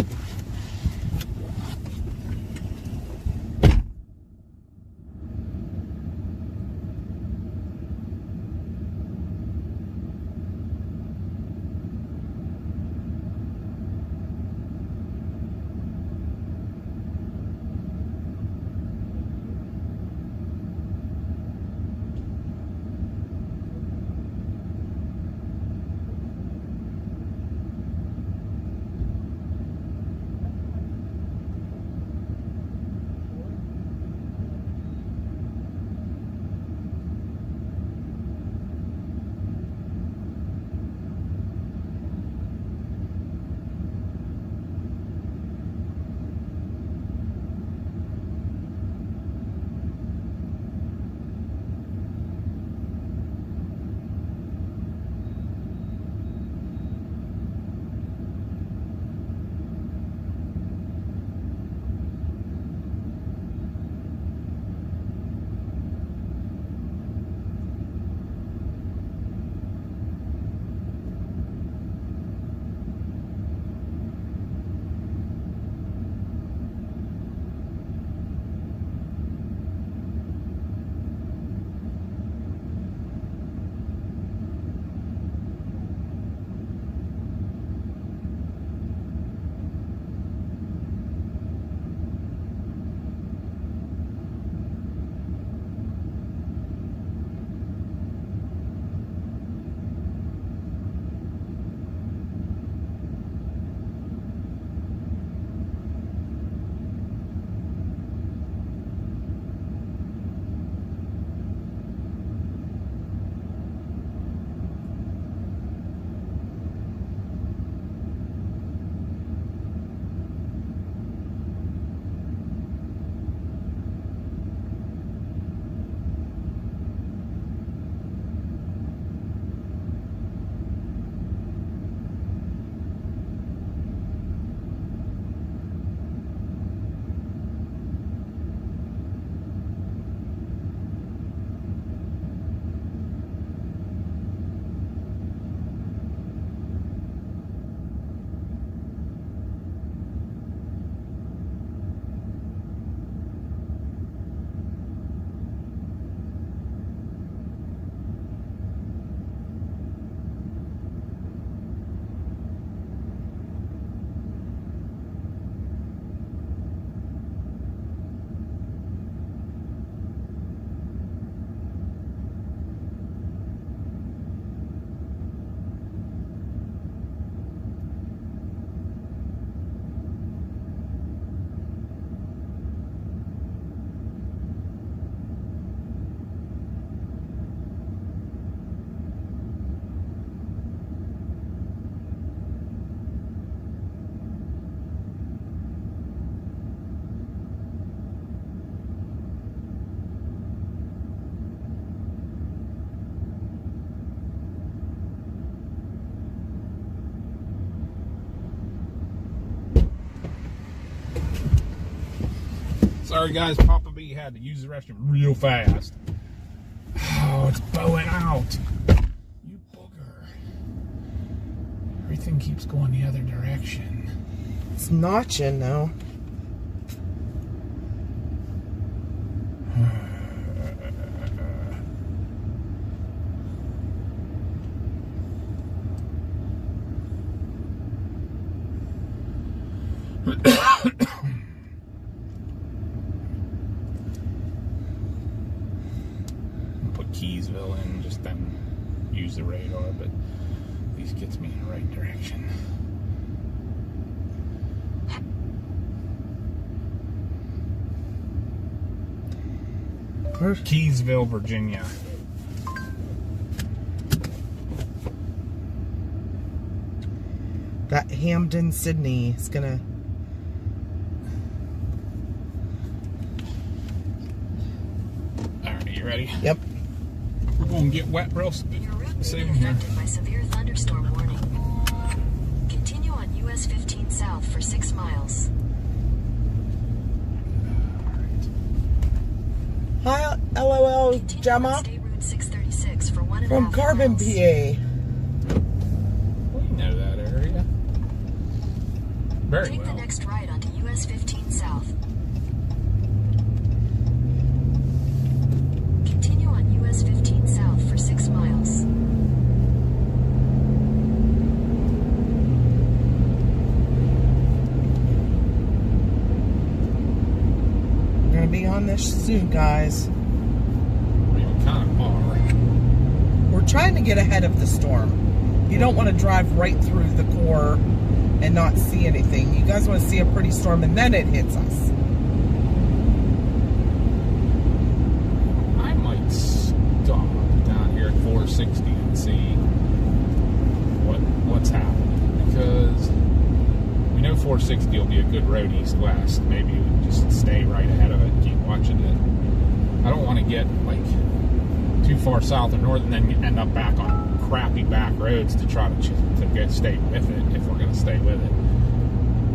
Sorry guys, Papa B had to use the restroom real fast. Oh, it's bowing out. You booger. Everything keeps going the other direction. It's notching now. Put Keysville in, just then use the radar, but at least gets me in the right direction. Where's Keysville, Virginia. that Hamden, Sydney is gonna. Alright, you ready? Yep. We're going to get wet real Your route may be soon here. affected by severe thunderstorm warning. Continue on US 15 south for 6 miles. Hi, LOL, Continue on Gemma State Route 636 for 1.5 from Carbon, miles. PA. We know that area. Very Take the well. next right onto US 15 south. Continue on US 15 south for 6 miles. We're gonna be on this soon, guys. I mean, we kind of are. We're trying to get ahead of the storm. You don't want to drive right through the core and not see anything. You guys want to see a pretty storm and then it hits us. I might stop down here at 460 and see what's happening, because we know 460 will be a good road east-west. Maybe we just stay right ahead of it and keep watching it. I don't want to get like too far south or north and then end up back on crappy back roads to try to stay with it, if we're going to stay with it.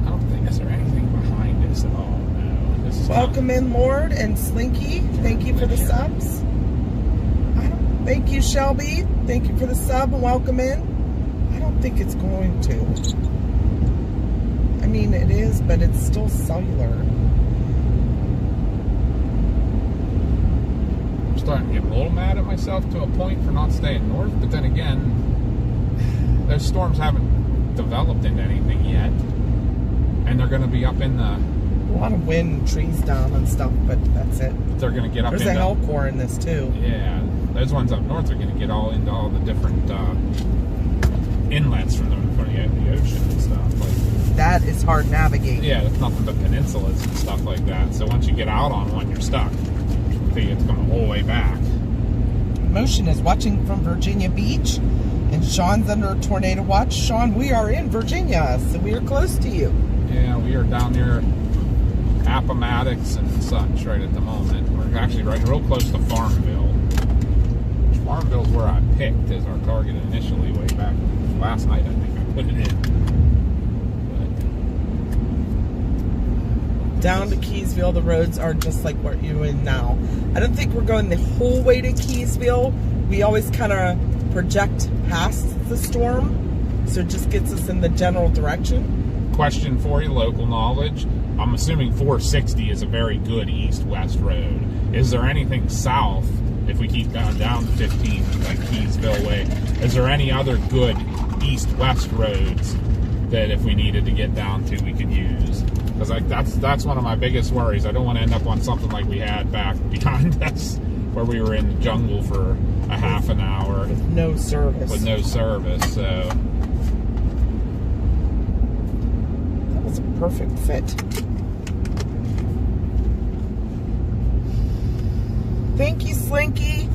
I don't think, is there anything behind us at all? No. This is Welcome in, Lord and Slinky. Thank you for the subs. Thank you, Shelby. Thank you for the sub and welcome in. I don't think it's going to. I mean, it is, but it's still cellular. I'm starting to get a little mad at myself to a point for not staying north, but then again, those storms haven't developed into anything yet, and they're going to be up in the... A lot of wind, trees down and stuff, but that's it. They're going to get up There's into... a hell core in this too. Yeah, those ones up north are going to get all into all the different inlets from the ocean and stuff. Like, That is hard navigating. yeah, it's nothing but peninsulas and stuff like that. So once you get out on one, you're stuck. So you have to come the whole way back. Motion is watching from Virginia Beach, and Sean's under a tornado watch. Sean, we are in Virginia, so we are close to you. Yeah, we are down near Appomattox and such right at the moment. We're actually right real close to Farmville. Farmville's where I picked as our target initially way back last night. I think I put it in. Down to Keysville, the roads are just like what you're in now. I don't think we're going the whole way to Keysville. We always kind of project past the storm, so it just gets us in the general direction. Question for you, local knowledge. I'm assuming 460 is a very good east-west road. Is there anything south, if we keep going down to 15, like Keysville way, is there any other good east-west roads that if we needed to get down to, we could use? Because like that's one of my biggest worries. I don't want to end up on something like we had back behind us, where we were in the jungle for a half an hour with no service. So that was a perfect fit. Thank you, Slinky.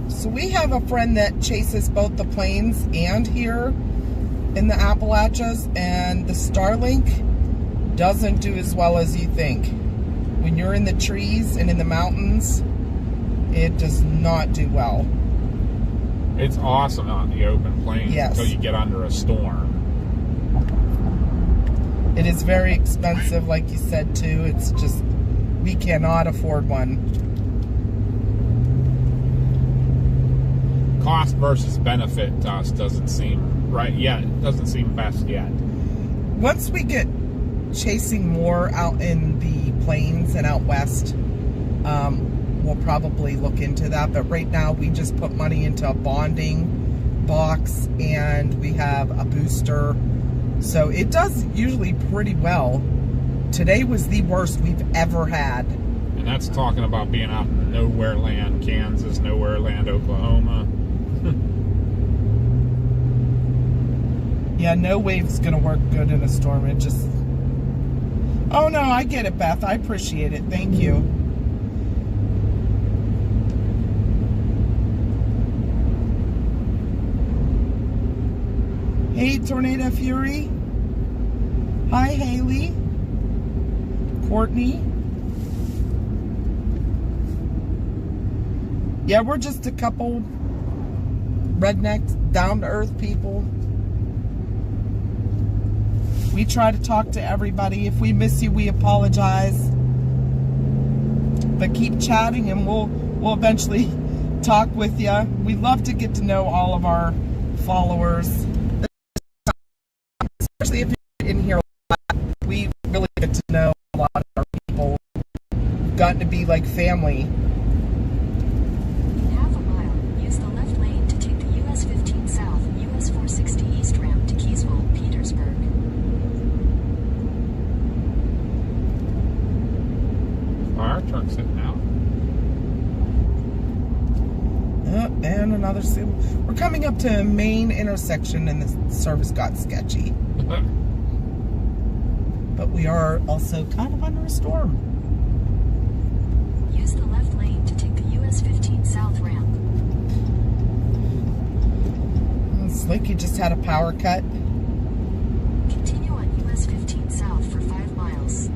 So we have a friend that chases both the plains and here in the Appalachians, and the Starlink doesn't do as well as you think. When you're in the trees and in the mountains, it does not do well. It's awesome on the open plains until you get under a storm. It is very expensive, like you said, too. It's just, we cannot afford one. Cost versus benefit to us doesn't seem right yet. It doesn't seem best yet. Once we get chasing more out in the plains and out west, we'll probably look into that. But right now, we just put money into a bonding box, and we have a booster. So it does usually pretty well. Today was the worst we've ever had. And that's talking about being out in nowhere land, Kansas, nowhere land, Oklahoma. Yeah, no wave's gonna work good in a storm. It just... Oh no, I get it, Beth. I appreciate it. Thank you. Hey, Tornado Fury. Hi, Haley. Courtney. Yeah, we're just a couple rednecks, down-to-earth people. We try to talk to everybody. If we miss you, we apologize. But keep chatting and we'll eventually talk with you. We love to get to know all of our followers. Especially if you're in here a lot. We really get to know a lot of our people. We've gotten to be like family. In half a mile, use the left lane to take the US 15 South, US 460 East ramp to Keysville, Petersburg. Fire truck sitting out. And another... We're coming up to a main intersection, and the service got sketchy. But we are also kind of under a storm. Use the left lane to take the US 15 South ramp. It's like you just had a power cut. Continue on US 15 South for 5 miles.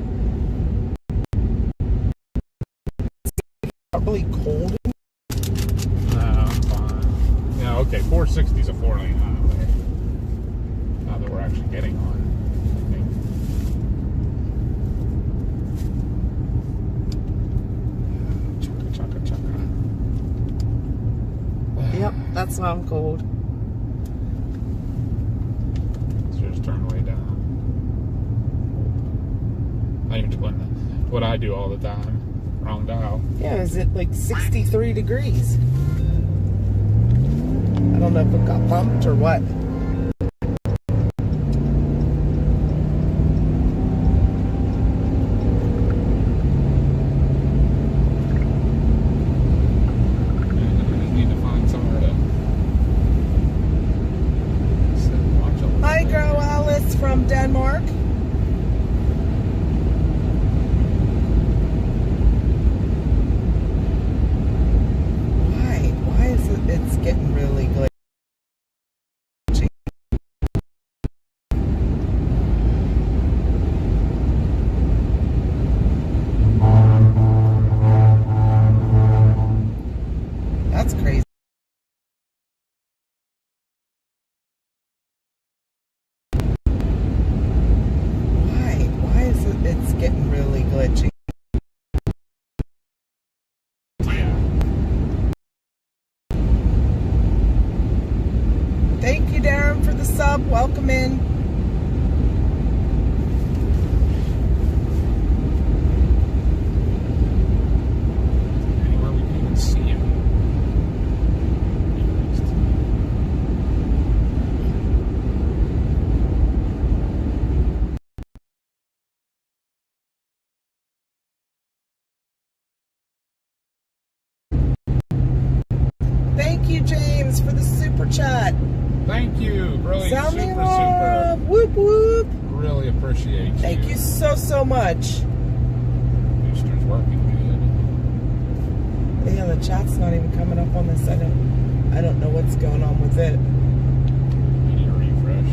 Not really cold. No, I'm fine. Yeah, okay, 460 is a 4-lane highway. Now that we're actually getting on. Chugga, chugga, chugga. Yep, that's why I'm cold. So just turn way down. Now you're doing what I do all the time. Wrong dial. Yeah, is it like 63 degrees? I don't know if it got bumped or what. Need to find somewhere to sit and watch them. Hi, girl Alice from Denmark. Why is it? It's getting really glitchy. That's crazy. Why is it? It's getting really glitchy. Thank you, Darren, for the sub. Welcome in. Anywhere we can even see him. Thank you, James, for the super chat. Thank you. Really Sounding super. off. Whoop, whoop. Really appreciate you. Thank you so much. Booster's working good. Yeah, the chat's not even coming up on this. I don't. I don't know what's going on with it. You need a refresh.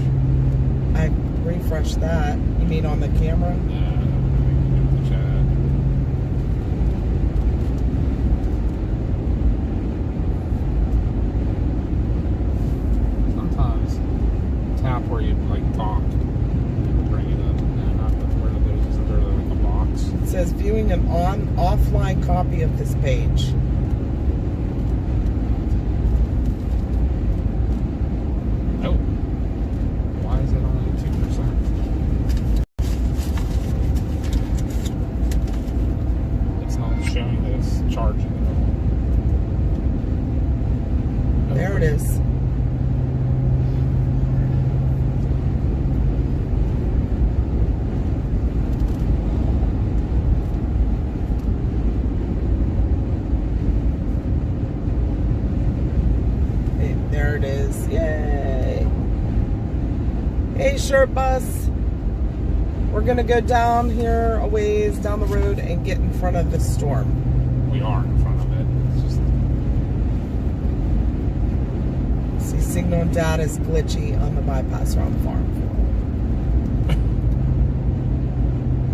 I refreshed that. You mean on the camera? Nah, the chat. Sometimes tap where you like talk and bring it up. And not where it is. Isn't there like a box? It says viewing an offline copy of this page. Oh. Why is it only 2%? It's not showing that it's charging at all. There it is. There it is. Yay! Hey, Shirt Bus. We're gonna go down here a ways down the road and get in front of the storm. We are in front of it. It's just See, signal and data is glitchy on the bypass around the farm.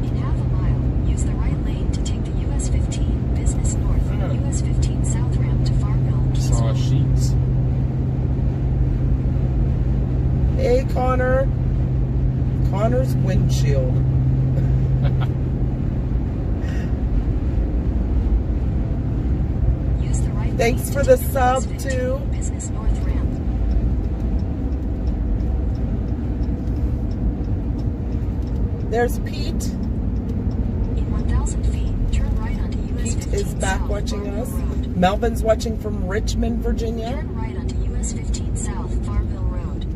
In half a mile, use the right lane to take the US 15 Business North and US 15 South ramp to Farmville. saw sheets. Hey, Connor. Connor's windshield. Use the right Thanks lane for to the take sub, US 15 too. Business North ramp. There's Pete. In 1,000 feet, turn right onto US 15 Pete is back South watching Farmville us. Road. Melvin's watching from Richmond, Virginia. Turn right onto US 15 South Farmville Road.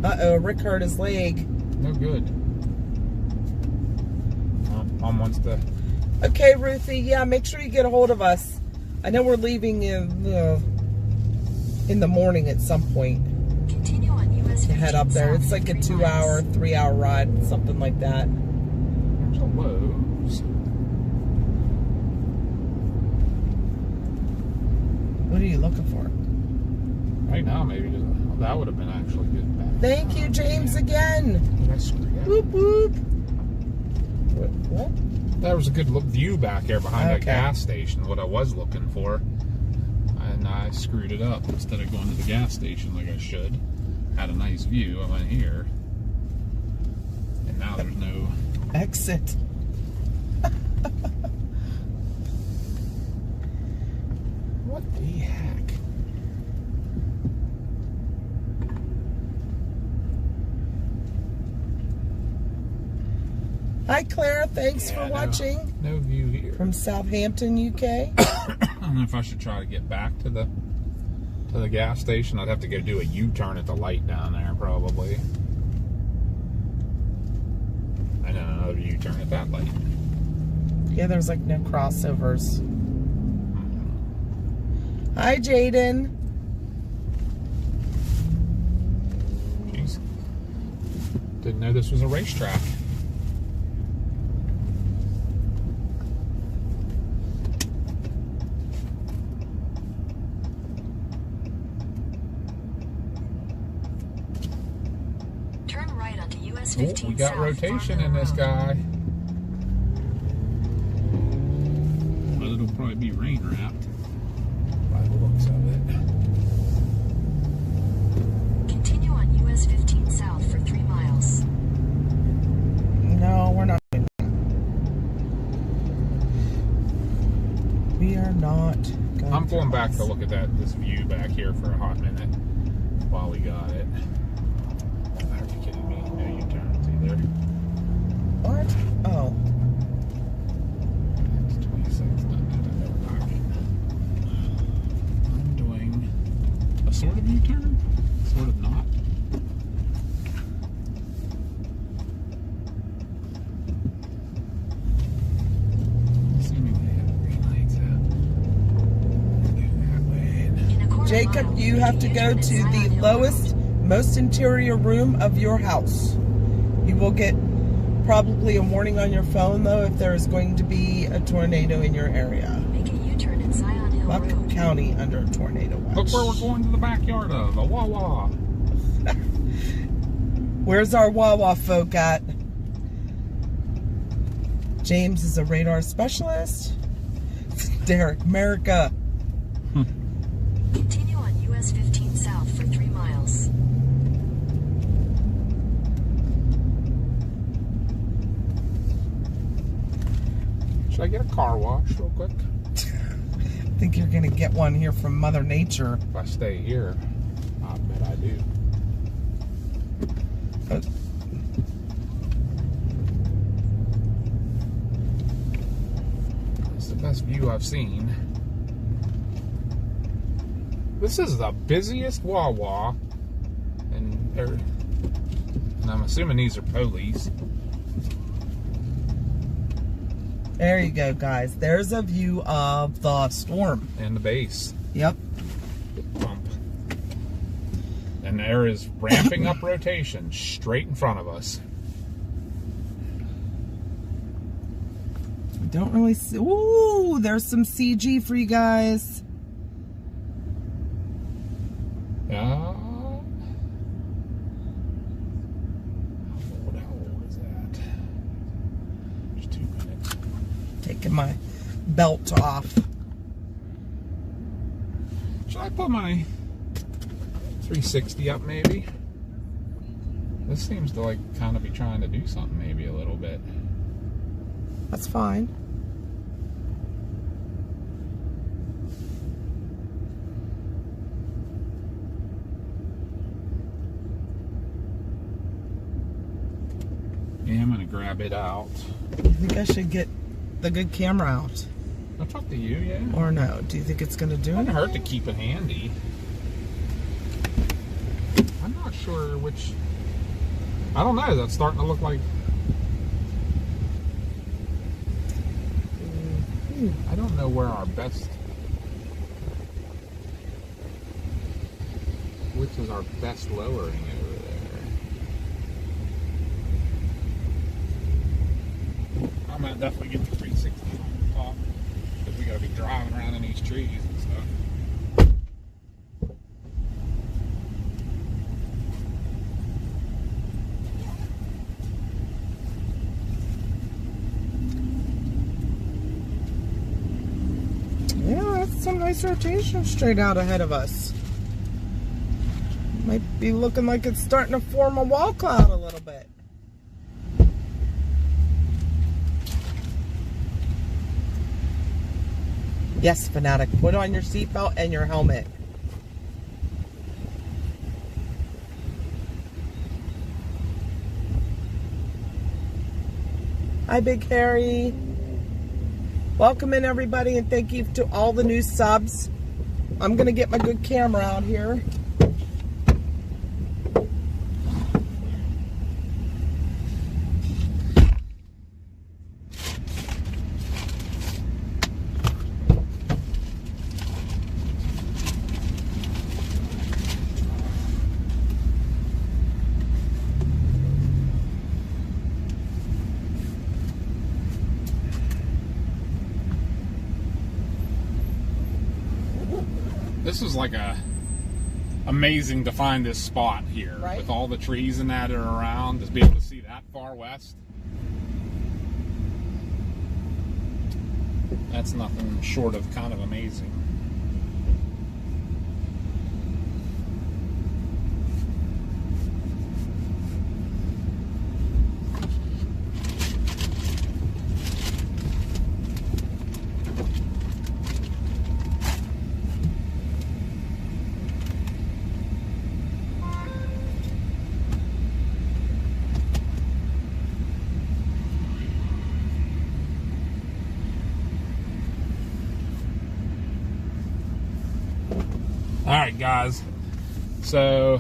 Uh-oh, Rick hurt his leg. No good. Well, Mom wants to. Okay, Ruthie, yeah, make sure you get a hold of us. I know we're leaving in the morning at some point Continue on US 15 to head up there. South It's like a 3 2-hour, miles. 3-hour ride, something like that. There's a Lowe's. What are you looking for? Right now, maybe that would have been actually good. Thank you, James, again. Did I screw that? Whoop, whoop. What? There was a good view back there behind that Okay. gas station, what I was looking for. And I screwed it up. Instead of going to the gas station like I should. Had a nice view. I went here. And now there's no... Exit. What the heck? Hi, Claire. Thanks Yeah, for watching No view here. from Southampton, UK. I don't know if I should try to get back to the gas station. I'd have to go do a U-turn at the light down there, probably. And then another U-turn at that light. Yeah, there's like no crossovers. Hi, Jaden. Jeez. Didn't know this was a racetrack. Turn right onto US Oh, 15 we got South rotation Farmville in this Road. guy. Well, it'll probably be rain wrapped by the looks of it. Continue on US 15 South for 3 miles. No, we're not. We are not going I'm to going back to cross. look at this view back here for a hot minute while we got it. Are you kidding me? No U-turns either. What? Oh. It's 26 done in their pocket. I'm doing a sort of U-turn, sort of not. Assuming they have green lights out. Go that way. In a quarter Jacob, mile, you have to make a go U-turn to at Zion the Hill lowest, most interior room of your house. You will get probably a warning on your phone, though, if there is going to be a tornado in your area. Road. Make a U-turn at Zion Hill your Buck road. County under a tornado watch. Look where we're going to the backyard of, a Wawa. Where's our Wawa folk at? James is a radar specialist. Derek, America. Continue on US 15 south for 3 miles. Should I get a car wash real quick? I think you're gonna get one here from Mother Nature. If I stay here, I bet I do. But It's the best view I've seen. This is the busiest Wawa, and I'm assuming these are police. there you go, guys. There's a view of the storm. And the base. Yep. Bump. And there is ramping up rotation straight in front of us. I don't really see. Ooh, there's some CG for you guys. How old is that? Just 2 minutes. Taking my belt off. Should I put my 360 up maybe? This seems to like kind of be trying to do something maybe a little bit. That's fine. Yeah, I'm gonna grab it out. I think I should get the good camera out. I'll talk to you, yeah. Or no? Do you think it's gonna do It wouldn't hurt to anything? keep it handy. I'm not sure which. I don't know. That's starting to look like. I don't know where our best. Which is our best lowering over there? I'm gonna definitely get the 360 on the top because we gotta be driving around in these trees and stuff. Yeah, that's some nice rotation straight out ahead of us. Might be looking like it's starting to form a wall cloud a little bit. Yes, Fanatic, put on your seatbelt and your helmet. Hi, Big Harry. Welcome in, everybody, and thank you to all the new subs. I'm going to get my good camera out here. This is like amazing to find this spot here, right? With all the trees and that are around, to be able to see that far west. That's nothing short of kind of amazing. Alright guys, so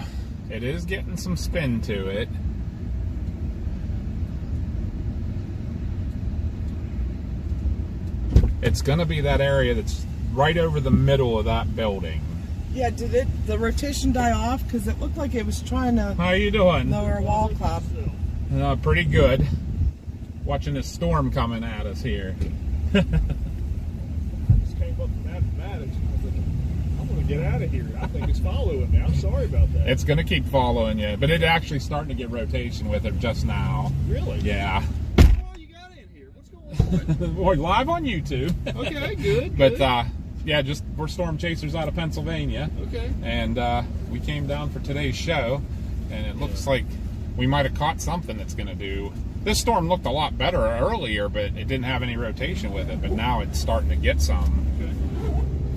it is getting some spin to it. It's going to be that area that's right over the middle of that building. Yeah, did the rotation die off? Because it looked like it was trying to How you doing? lower a wall cloud. Pretty good. Watching this storm coming at us here. Just came up from mathematics. to get out of here. I think it's following me. I'm sorry about that. It's going to keep following you, but it's actually starting to get rotation with it just now. Really? Yeah. Oh, you got in here. What's going on? We're live on YouTube. Okay, good. But good. yeah, we're storm chasers out of Pennsylvania. Okay. And we came down for today's show, and it looks like we might have caught something that's going to do. This storm looked a lot better earlier, but it didn't have any rotation with it. But now it's starting to get some. Okay.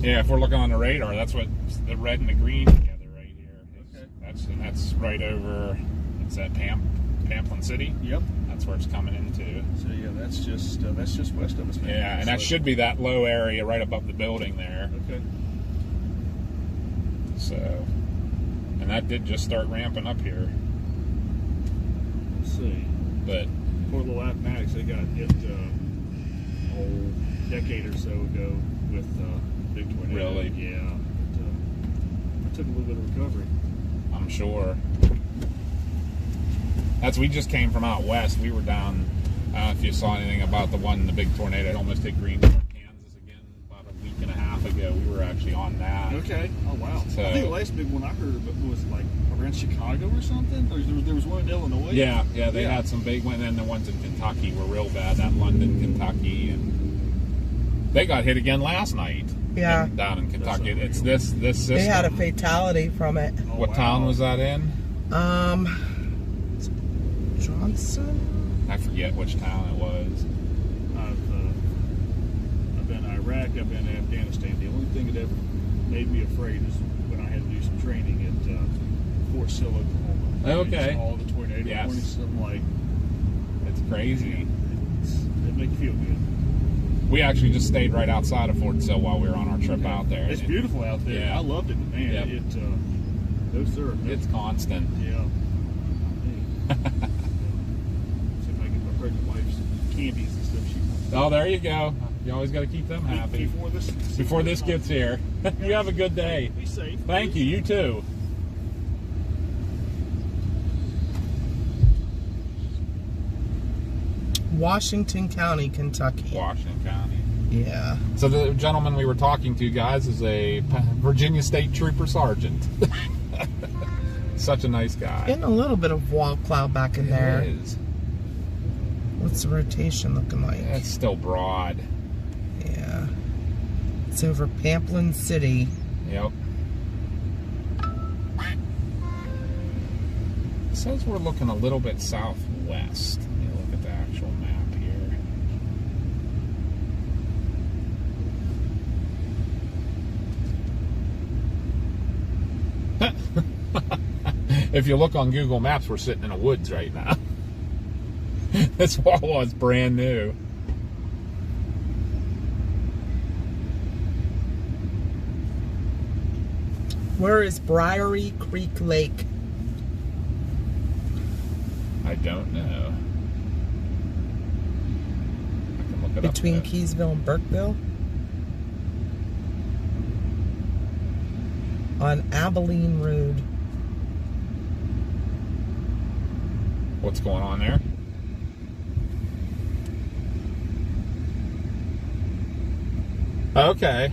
Yeah, if we're looking on the radar, that's what the red and the green together right here. Okay. That's right over. It's at Pamplin City. Yep. That's where it's coming into. So yeah, that's just west of us. Man. Yeah, and that should be that low area right above the building there. Okay. So, and that did just start ramping up here. Let's see. But Poor little Appomattox, they got hit a decade or so ago with big tornado. Really? Yeah. It took a little bit of recovery. I'm sure. We just came from out west. We were down. I don't know if you saw anything about the big tornado that almost hit Greenport, Kansas again about a week and a half ago. We were actually on that. Okay. Oh wow. So, I think the last big one I heard of was like around Chicago or something. Or there was one in Illinois. Yeah, they had some big ones, and the ones in Kentucky were real bad. That London, Kentucky, and they got hit again last night. Yeah. Down in Kentucky. It's this system. They had a fatality from it. Oh, What wow. town was that in? Johnson? I forget which town it was. I've been Iraq, I've been Afghanistan. The only thing that ever made me afraid is when I had to do some training at Fort Sill, Oklahoma. Okay. All the tornado Yes. warnings. I'm like, It's crazy. it makes you feel good. We actually just stayed right outside of Fort Sill while we were on our trip out there. It's beautiful out there. Yeah. I loved it, man. Yep. No sir. No. It's constant. Yeah. See if I can get my pregnant wife's candies and stuff. Oh, there you go. You always got to keep them happy. Before this Gets here. You have a good day. Be safe. Thank you. You too. Washington County, Kentucky. Washington County. Yeah. So the gentleman we were talking to, guys, is a Virginia State Trooper Sergeant. Such a nice guy. Getting a little bit of wall cloud back in there. It is. What's the rotation looking like? It's still broad. Yeah. It's over Pamplin City. Yep. It says we're looking a little bit southwest. Let me look at the actual map here. If you look on Google Maps, we're sitting in the woods right now. This wall was brand new. Where is Briary Creek Lake? I don't know. I can look it Between up. Keysville and Burkeville? On Abilene Road. What's going on there? Okay.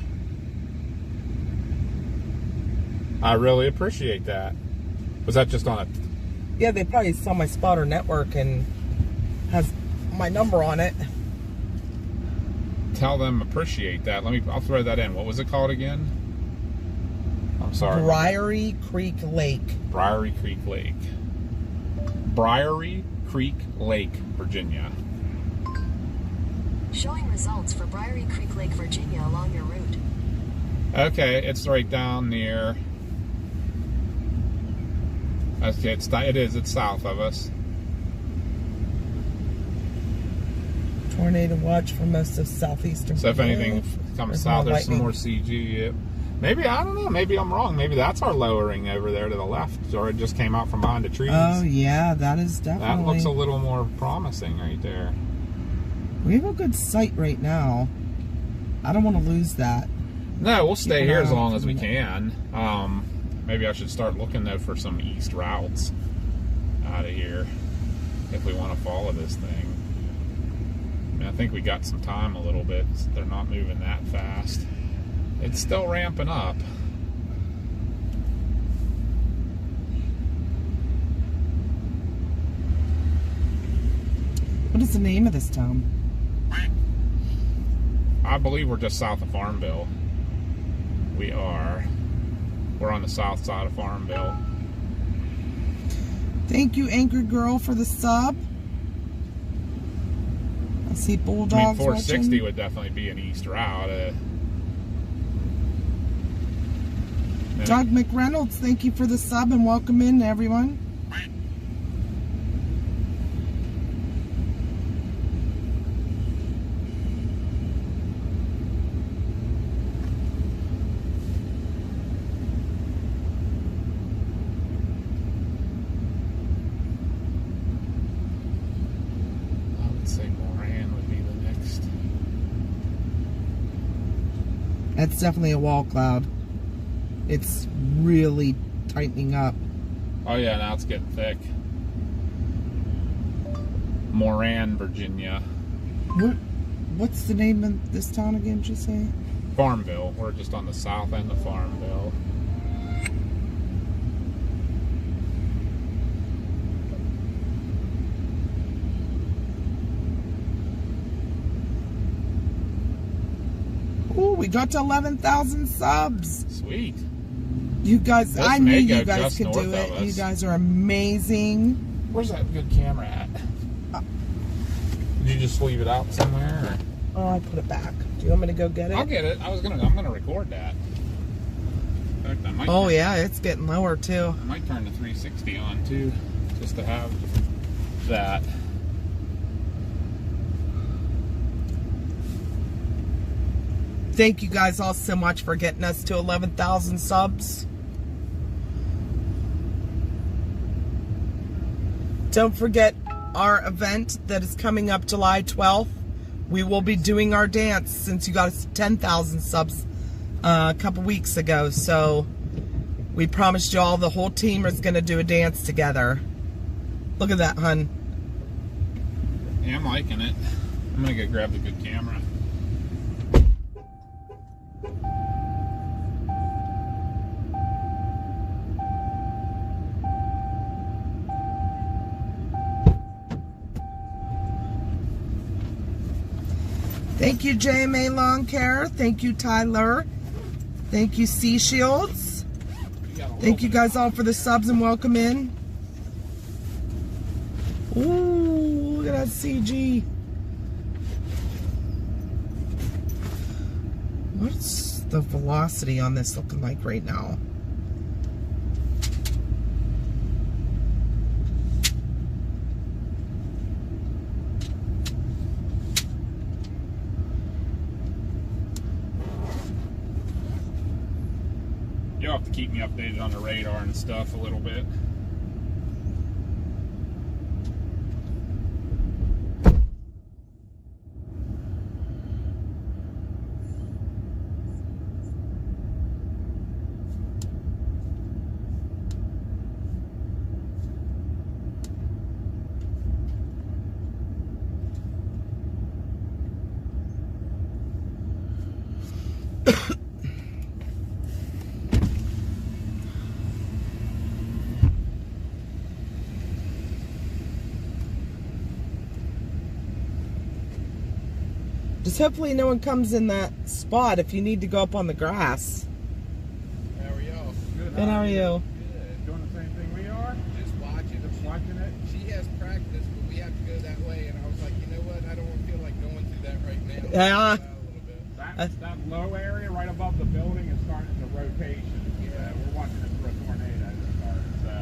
I really appreciate that. Was that just on a... Yeah, they probably saw my spotter network and has my number on it. Tell them appreciate that. I'll throw that in. What was it called again? I'm sorry. Briary Creek Lake. Briary Creek Lake. Briary Creek Lake, Virginia. Showing results for Briary Creek Lake, Virginia along your route. Okay, it's right down near... Okay, it's south of us. Tornado watch for most of southeastern. So if anything comes south, there's some lightning. more CG. Yep. Maybe, I don't know, maybe I'm wrong. Maybe that's our lowering over there to the left, or it just came out from behind the trees. Oh yeah, that is definitely. That looks a little more promising right there. We have a good sight right now. I don't want to lose that. No, we'll stay Keep an here eye as out long for as we that. can. Maybe I should start looking, though, for some east routes out of here if we want to follow this thing. I mean, I think we got some time a little bit. They're not moving that fast. It's still ramping up. What is the name of this town? I believe we're just south of Farmville. We're on the south side of Farmville. Thank you, Anchor Girl, for the sub. I see Bulldogs I mean, 460 watching. would definitely be an east route. Doug McReynolds, thank you for the sub and welcome in, everyone. I would say Moran would be the next. That's definitely a wall cloud. It's really tightening up. Oh yeah, now it's getting thick. Moran, Virginia. What's the name of this town again, did you say? Farmville. We're just on the south end of Farmville. Oh, we got to 11,000 subs. Sweet. You guys, This I knew may you go guys just could do north it. of us. You guys are amazing. Where's that good camera at? Did you just leave it out somewhere? Oh, I put it back. Do you want me to go get it? I'll get it. I'm gonna record that. In fact, I might Oh yeah, it's getting lower too. I might turn the 360 on too, just to have that. Thank you guys all so much for getting us to 11,000 subs. Don't forget our event that is coming up July 12th. We will be doing our dance since you got us 10,000 subs a couple weeks ago. So we promised you all the whole team is going to do a dance together. Look at that, hun. Yeah, I'm liking it. I'm gonna go grab the good camera. Thank you, JMA Lawn Care. Thank you, Tyler. Thank you, Sea Shields. Thank you guys all for the subs and welcome in. Ooh, look at that CG. What's the velocity on this looking like right now? You'll have to keep me updated on the radar and stuff a little bit. Just hopefully no one comes in that spot if you need to go up on the grass. How are y'all? Good. And how are you? Good. Doing the same thing we are? Just watching. Just watching it? She has practice, but we have to go that way, and I was like, you know what? I don't feel like going through that right now. Yeah. A little bit. That low area right above the building is starting to rotation. Yeah. We're watching it for a tornado to start. So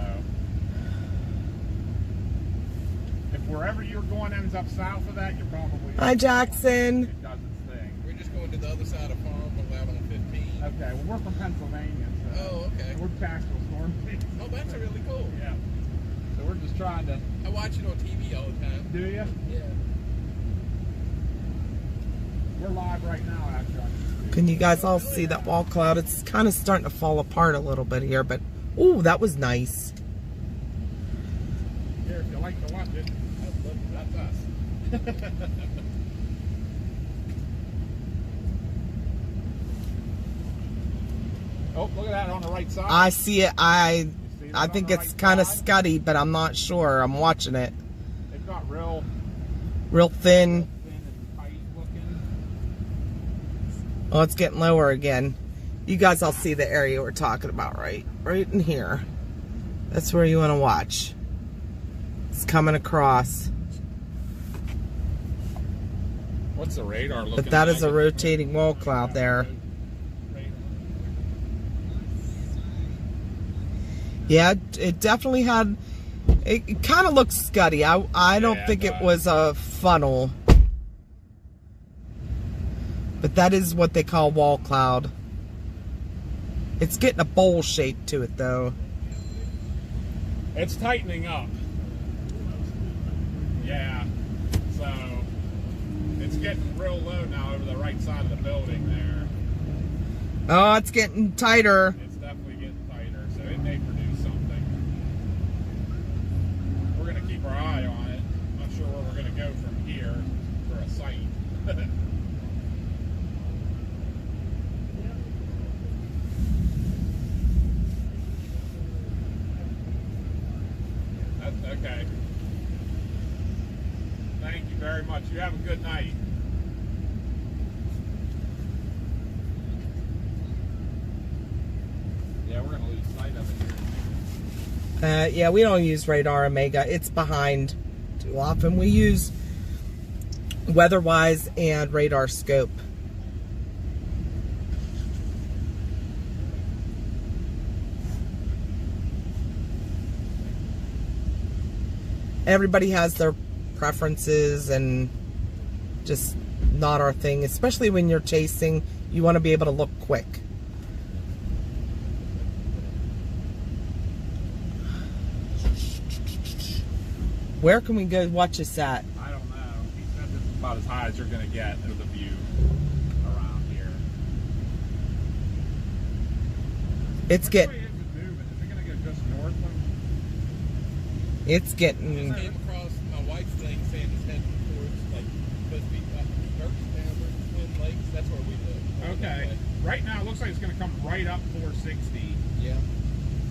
if wherever you're going ends up south of that, you're probably. Hi, Jackson. It does its thing. We're just going to the other side of Farmville out on 15. Okay, well, we're from Pennsylvania, so Oh, okay. we're tactical storm team. Oh, that's really cool. Yeah. So we're just trying to. I watch it on TV all the time. Do you? Yeah. We're live right now, actually. Can you guys all see that wall cloud? It's kind of starting to fall apart a little bit here, but ooh, that was nice. Here, if you like to watch it. That's us. Oh, look at that on the right side. I see it. I See that on think the it's right kind of side? scuddy, but I'm not sure. I'm watching it. They've got real Real thin. Thin and tight looking. Oh, it's getting lower again. You guys all see the area we're talking about, right? Right in here. That's where you want to watch. It's coming across. What's the radar looking But that like? is a rotating wall cloud there. Yeah, it definitely had... It kind of looks scuddy. I don't Yeah, think it it was a funnel. But that is what they call wall cloud. It's getting a bowl shape to it, though. It's tightening up. Yeah. So it's getting real low now over the right side of the building there. Oh, it's getting tighter. It's definitely getting tighter, so it may produce something. We're going to keep our eye on it. I'm not sure where we're going to go from here for a site. That's okay. Thank you very much. You have a good night. Yeah, we're going to lose sight of it here. Yeah, we don't use radar Omega. It's behind too often. We use weather-wise and radar scope. Everybody has their preferences and just not our thing, especially when you're chasing. You want to be able to look quick. Where can we go watch this at? I don't know. He said this is about as high as you're going to get of the view around here. It's Which getting... way is it moving? Is it going to go just north of? It's getting... Just came across my wife's thing saying it's heading towards, like, supposed to be Dirkstown, Twin Lakes. That's where we live. Okay. Right now, it looks like it's going to come right up 460. Yeah.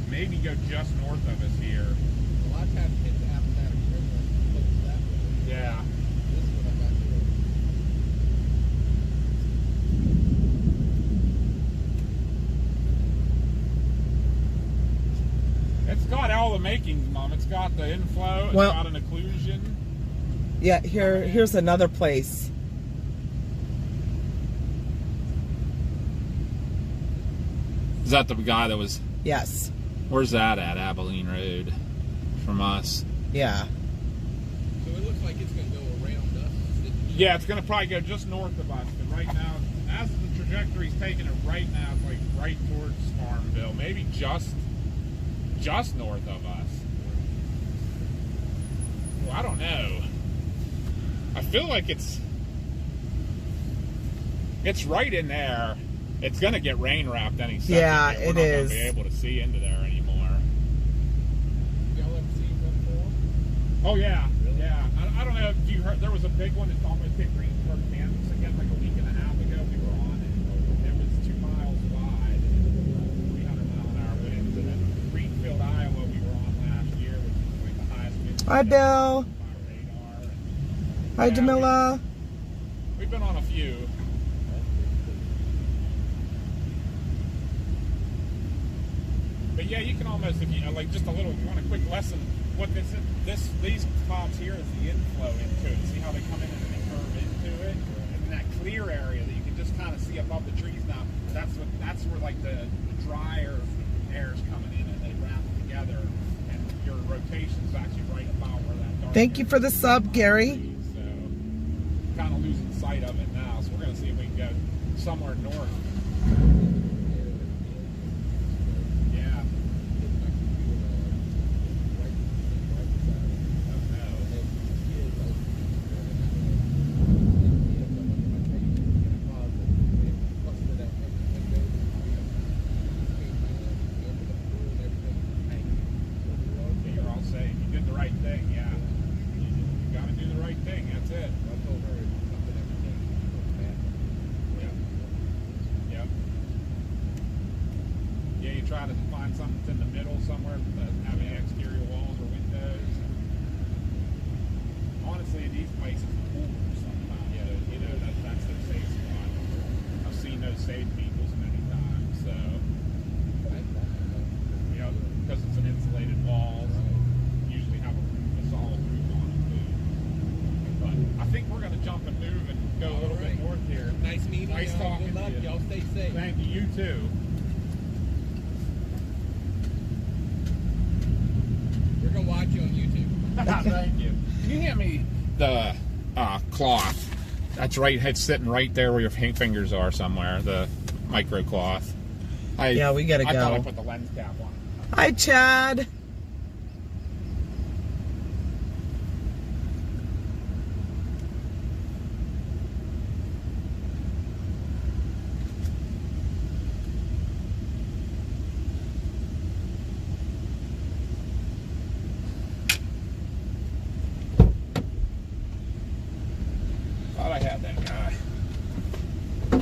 Maybe go just north of us here. A lot of times hit the Appomattox River and looks that way. Yeah. This is what I'm at here. It's got all the makings, Mom. It's got the inflow. It's Well- got an occlusion. Yeah, here's another place. Is that the guy that was... Yes. Where's that at? Abilene Road. From us. Yeah. So it looks like it's going to go around us. Yeah, it's going to probably go just north of us. But right now, as the trajectory's taking it right now, it's like right towards Farmville. Maybe just north of us. Well, I don't know. I feel like it's right in there. It's going to get rain wrapped any second. Yeah, We're it not going is. to be able to see into there anymore. Y'all ever seen one before? Oh yeah, yeah. I don't know if you heard. There was a big one that almost hit Greensburg, Kansas again like a week and a half ago. We were on it. It was 2 miles wide, 300-mile-an-hour winds, and then Greenfield, Iowa, we were on last year, which is like the highest wind Hi, Bill. by radar. Hi, Yeah, Jamila. We've been on a few. But yeah, you can almost, if you like, just a little. You want a quick lesson? What these clouds here is the inflow into it. See how they come in and they curve into it, and that clear area that you can just kind of see above the trees now. That's where like the drier air is coming in and they wrap together, and your rotation's actually right about where that dark. Thank you for the sub, Gary. So kind of losing sight of it now. So we're gonna see if we can go somewhere north. Yeah. You're all safe. You did the right thing, yeah. You got to do the right thing. That's it. Yep. Yep. Yeah, you try to find something that's in the middle somewhere that doesn't have any exterior walls or windows. Honestly, usually these places cool sometimes. Yeah, you know that's their safe spot. I've seen those safe peoples many times. So you know, because it's an insulated wall, so usually have a solid roof on it too. But I think we're gonna jump and move and go a little bit north here. Nice meeting Nice y'all. talking Good luck. to you. Y'all stay safe. Thank you. You too. We're gonna watch you on YouTube. Thank you. Can you hand me the cloth? That's right. It's sitting right there where your fingers are somewhere. The micro cloth. Yeah, we gotta I thought I go. put the lens cap on. Hi, Chad. Thought I had that guy. If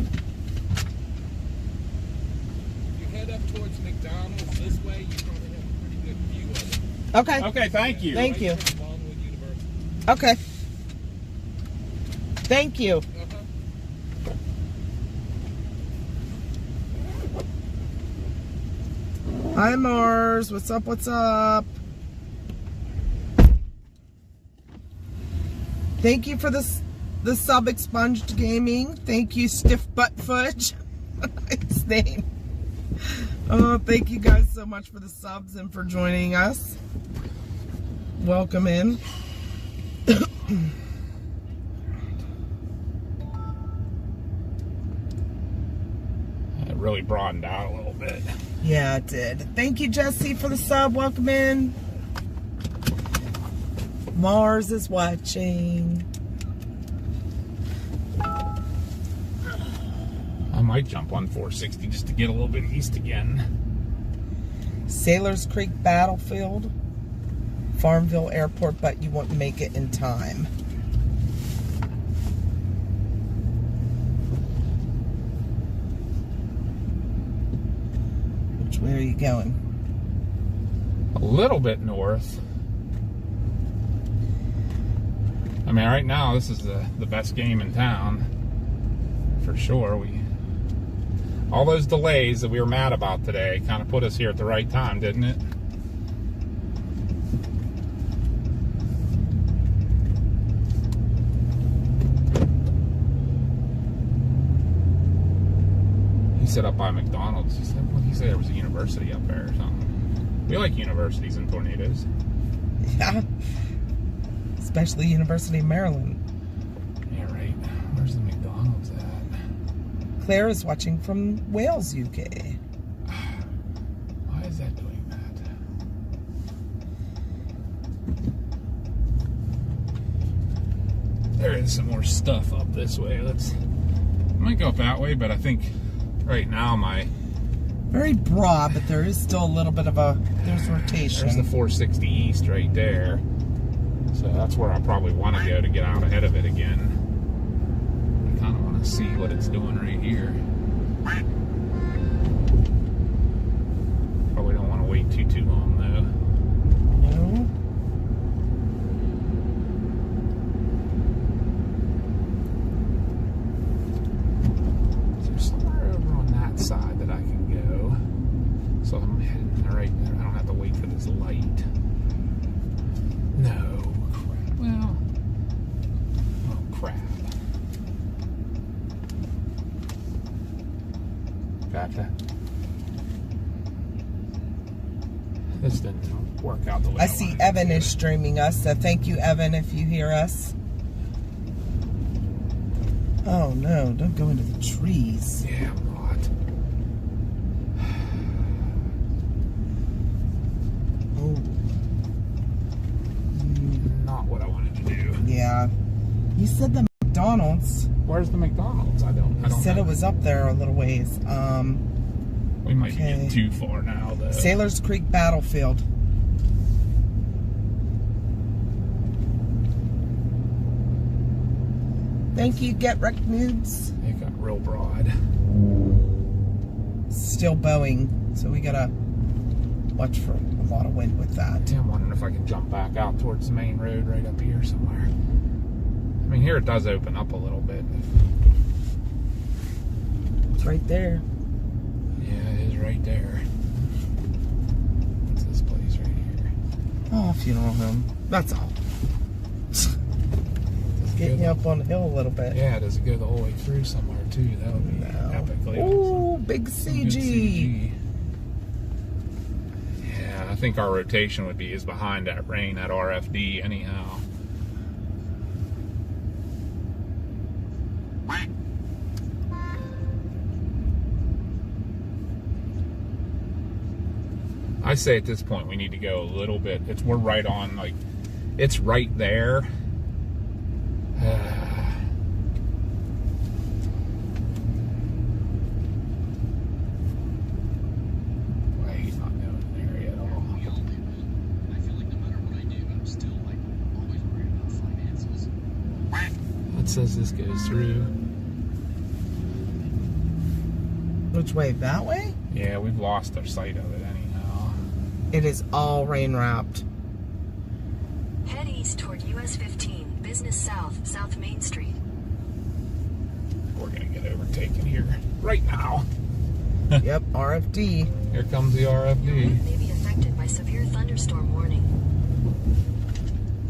you head up towards McDonald's this way, you probably have a pretty good view of it. Okay. Okay, thank you. Thank you. From Longwood University. Okay. Thank you. Hi, Mars. What's up? What's up? Thank you for the sub expunged gaming. Thank you, Stiff Butt Fudge. His name. Oh, thank you guys so much for the subs and for joining us. Welcome in. It really broadened out a little bit. Yeah, it did. Thank you, Jesse, for the sub. Welcome in. Mars is watching. I might jump on 460 just to get a little bit east again. Sailors Creek Battlefield. Farmville Airport, but you won't make it in time. Which way are you going? A little bit north. I mean, right now, this is the best game in town. For sure. All those delays that we were mad about today kind of put us here at the right time, didn't it? He said up by McDonald's. He said there was a university up there or something. We like universities and tornadoes. Yeah. Especially University of Maryland. Yeah, right. Where's the McDonald's at? Claire is watching from Wales, UK. Why is that doing that? There is some more stuff up this way. I might go up that way, but I think right now Very broad, but there is still a little bit of there's rotation. there's the 460 east right there. So that's where I probably want to go to get out ahead of it again. I kind of want to see what it's doing right here. Probably don't want to wait too long though. No. Is there somewhere over on that side that I can go? So I'm heading right there. I don't have to wait for this light. No. Well. Oh, crap. Gotcha. This didn't work out the way I see wanted Evan it is to. streaming us, so thank you, Evan, if you hear us. Oh no, don't go into the trees. Yeah, I'm not. Oh, Not what I wanted to do. yeah. You said the McDonald's. Where's the McDonald's? I don't You said know. it was up there a little ways. We might okay. get too far now, though. Sailors Creek Battlefield. Thank you, Get Wrecked Nudes. It got real broad. Still Boeing, so we gotta watch for a lot of wind with that. I'm wondering if I can jump back out towards the main road right up here somewhere. I mean, here it does open up a little bit. It's right there. Yeah, it is right there. What's this place right here? Oh, funeral home. That's all. Getting you up on the hill a little bit. Yeah, does it go the whole way through somewhere too? That would be epically Ooh, awesome. big Some good CG. Yeah, I think our rotation would be is behind that rain, that RFD anyhow. I say at this point we need to go a little bit. We're right on, like, it's right there. Why he's not going there at all. We all do it. I feel like no matter what I do, I'm still like always worried about finances. It says this goes through. Which way? That way? Yeah, we've lost our sight of it anyhow. It is all rain wrapped. Head east toward US 15, Business South, South Main Street. We're gonna get overtaken here right now. Yep, RFD. Here comes the Your route RFD. may be affected by severe thunderstorm warning.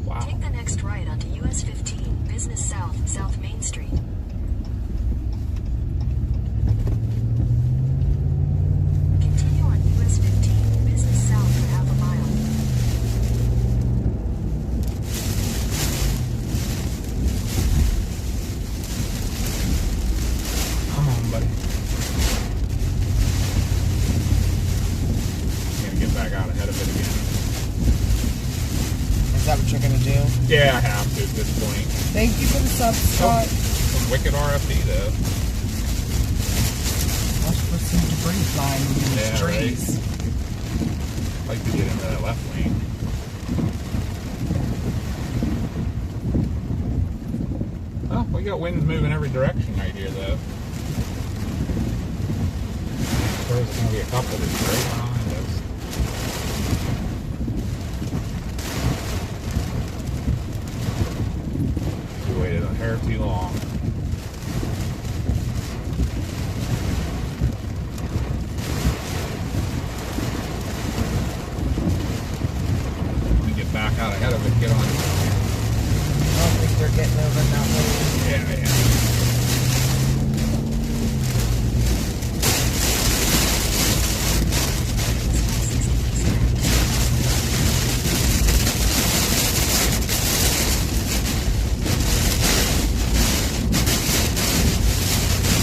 Wow. Take the next right onto US 15, Business South, South Main Street. Continue on US 15, Business South for half a mile. Come on, buddy. I'm gonna get back out ahead of it again. Is that what you're gonna do? Yeah, I have to at this point. Thank you for the sub, Scott. Some wicked RFD though. Watch for some debris flying in these Yeah, trees. I'd like to get into that left lane. Oh, we got winds moving every direction right here though. There's gonna be a couple that's right behind us. We waited a hair too long. Let me get back out ahead of it, get on. I don't think they're getting over that way. Yeah, yeah.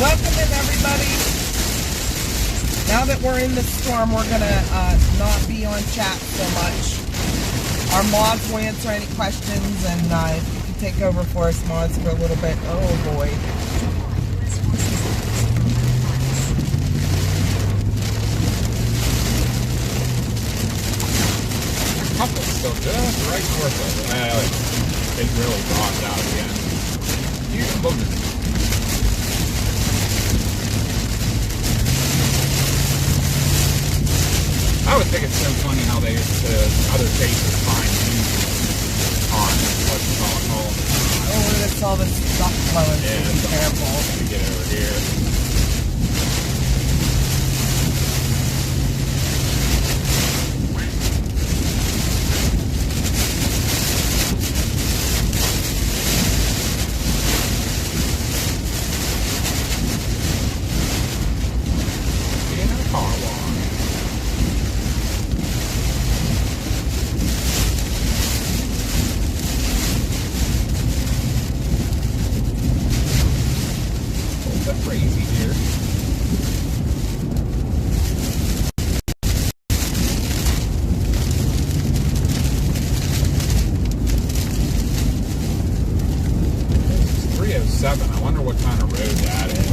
Welcome in, everybody. Now that we're in the storm, we're gonna not be on chat so much. Our mods will answer any questions, and if you can take over for us, mods, for a little bit. Oh boy. US forces for 11 miles. A couple's still just right north of it. Well, it really dropped out again. You can look at it. I would think it's so funny how they, other cases find you on what's it called? Oh, it's all this stuff flowing. Yeah, Be careful. Gonna get over here. Being in a car wash. A little bit crazy here. This is 307. I wonder what kind of road that is.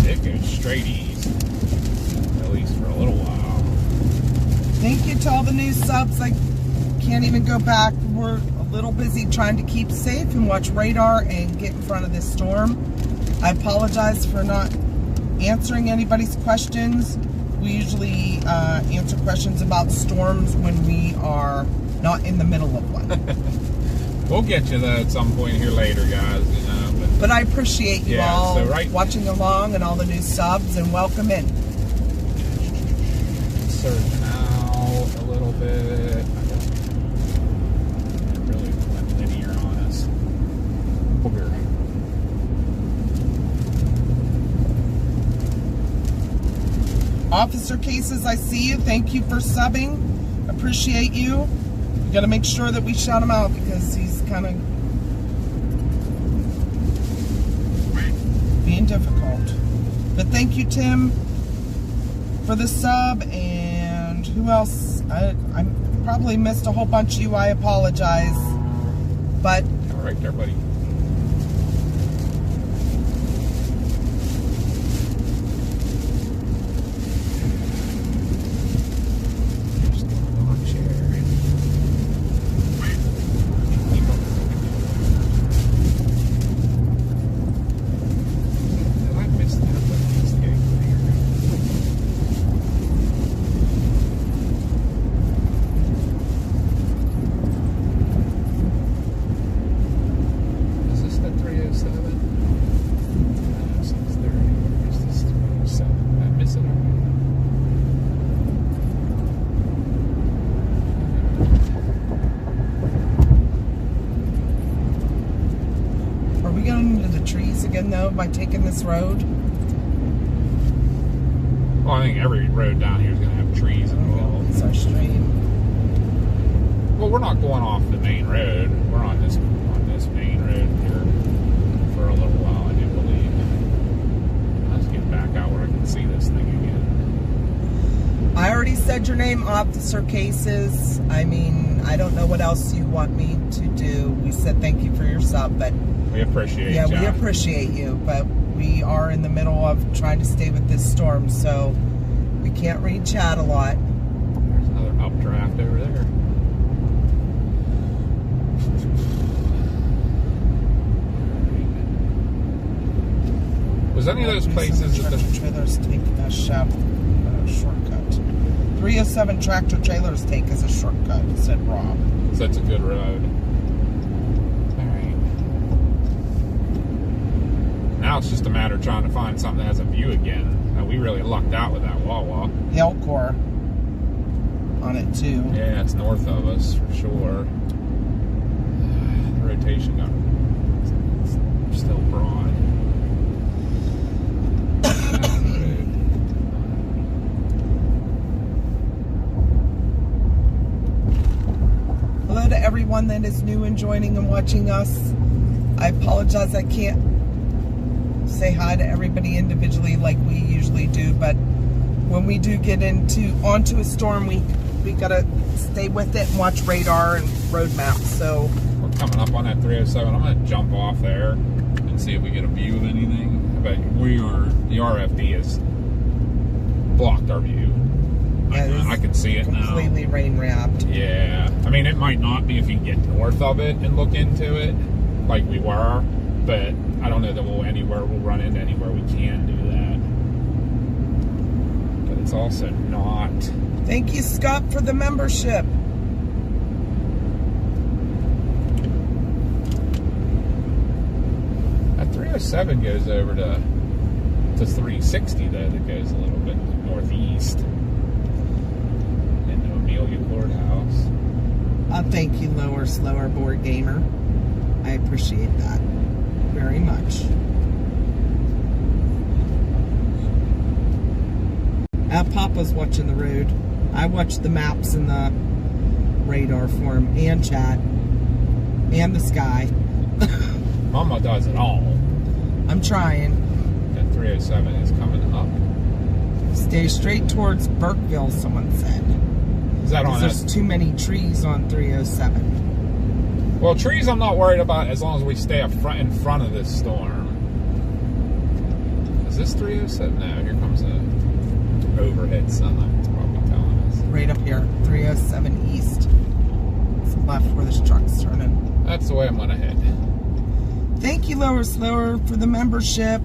It goes straight east. At least for a little while. Thank you to all the new subs. I can't even go back. We're a little busy trying to keep safe and watch radar and get in front of this storm. I apologize for not answering anybody's questions. We usually answer questions about storms when we are not in the middle of one. We'll get you that at some point here later, guys. You know, But I appreciate you Yeah, all so right- watching along and all the new subs, and welcome in. surging out a little bit. It really went linear on us. Booger. Officer Cases, I see you. Thank you for subbing. Appreciate you. We got to make sure that we shout him out because he's kind of being difficult. But thank you, Tim, for the sub. And who else? I probably missed a whole bunch of you. I apologize. But All right there, buddy. Just going on chair. Keep up. I missed that, but it's getting clear. Is this the 307? No, 630. Where's this 307? Did I miss it already? are we going into the trees again, though, by taking this road? Well, I think every road down here is going to have trees involved. It's our stream. Well, we're not going off the main road. We're on this main road here for a little while, I do believe. Let's get back out where I can see this thing again. I already said your name, Officer Cases. I mean, I don't know what else you want me to do. We said thank you for your sub, but We appreciate yeah, you. we appreciate you. But we are in the middle of trying to stay with this storm, so we can't read chat a lot. There's another updraft over there. Was any of those places that tractor trailers take a shortcut? 307 tractor trailers take as a shortcut, said Rob. so it's a good road? Alright. Now it's just a matter of trying to find something that has a view again. We really lucked out with that Wawa. Hellcore on it too. Yeah, it's north of us for sure. The rotation got it's still broad. Hello to everyone that is new and joining and watching us. I apologize I can't say hi to everybody individually like we usually do, but when we do get onto a storm, we gotta stay with it and watch radar and road maps. So We're coming up on that 307. I'm gonna jump off there and see if we get a view of anything. But the RFD has blocked our view. yeah, I can see it now. completely rain wrapped. Yeah, I mean, it might not be if you get north of it and look into it, like we were, but I don't know that we'll run into anywhere we can do that. But it's also not. Thank you, Scott, for the membership. That 307 goes over to 360 though. That goes a little bit northeast into Amelia Courthouse. Thank you, Lower Slower Board Gamer. I appreciate that very much. Papa's watching the road. I watch the maps and the radar for him, and chat, and the sky. Mama does it all. I'm trying. That 307 is coming up. Stay straight towards Burkeville, someone said. Is that on There's that? too many trees on 307. Well, trees I'm not worried about as long as we stay in front of this storm. Is this 307? No, here comes a overhead sun. It's probably telling us. Right up here, 307 east. It's left where this truck's turning. That's the way I'm gonna head. Thank you, Lower Slower, for the membership.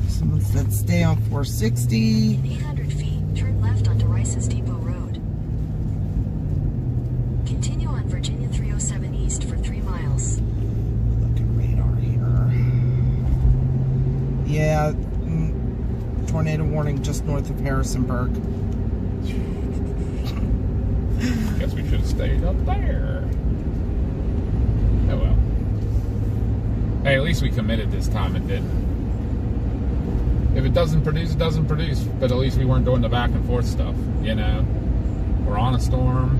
Someone Let's stay on 460. In 800 feet, turn left onto Rice's Depot Road. Continue on Virginia 307 East for 3 miles. Look at radar here. Yeah, tornado warning just north of Harrisonburg. Guess we should have stayed up there. Oh well. Hey, at least we committed this time and didn't. If it doesn't produce, it doesn't produce. But at least we weren't doing the back and forth stuff, you know? We're on a storm.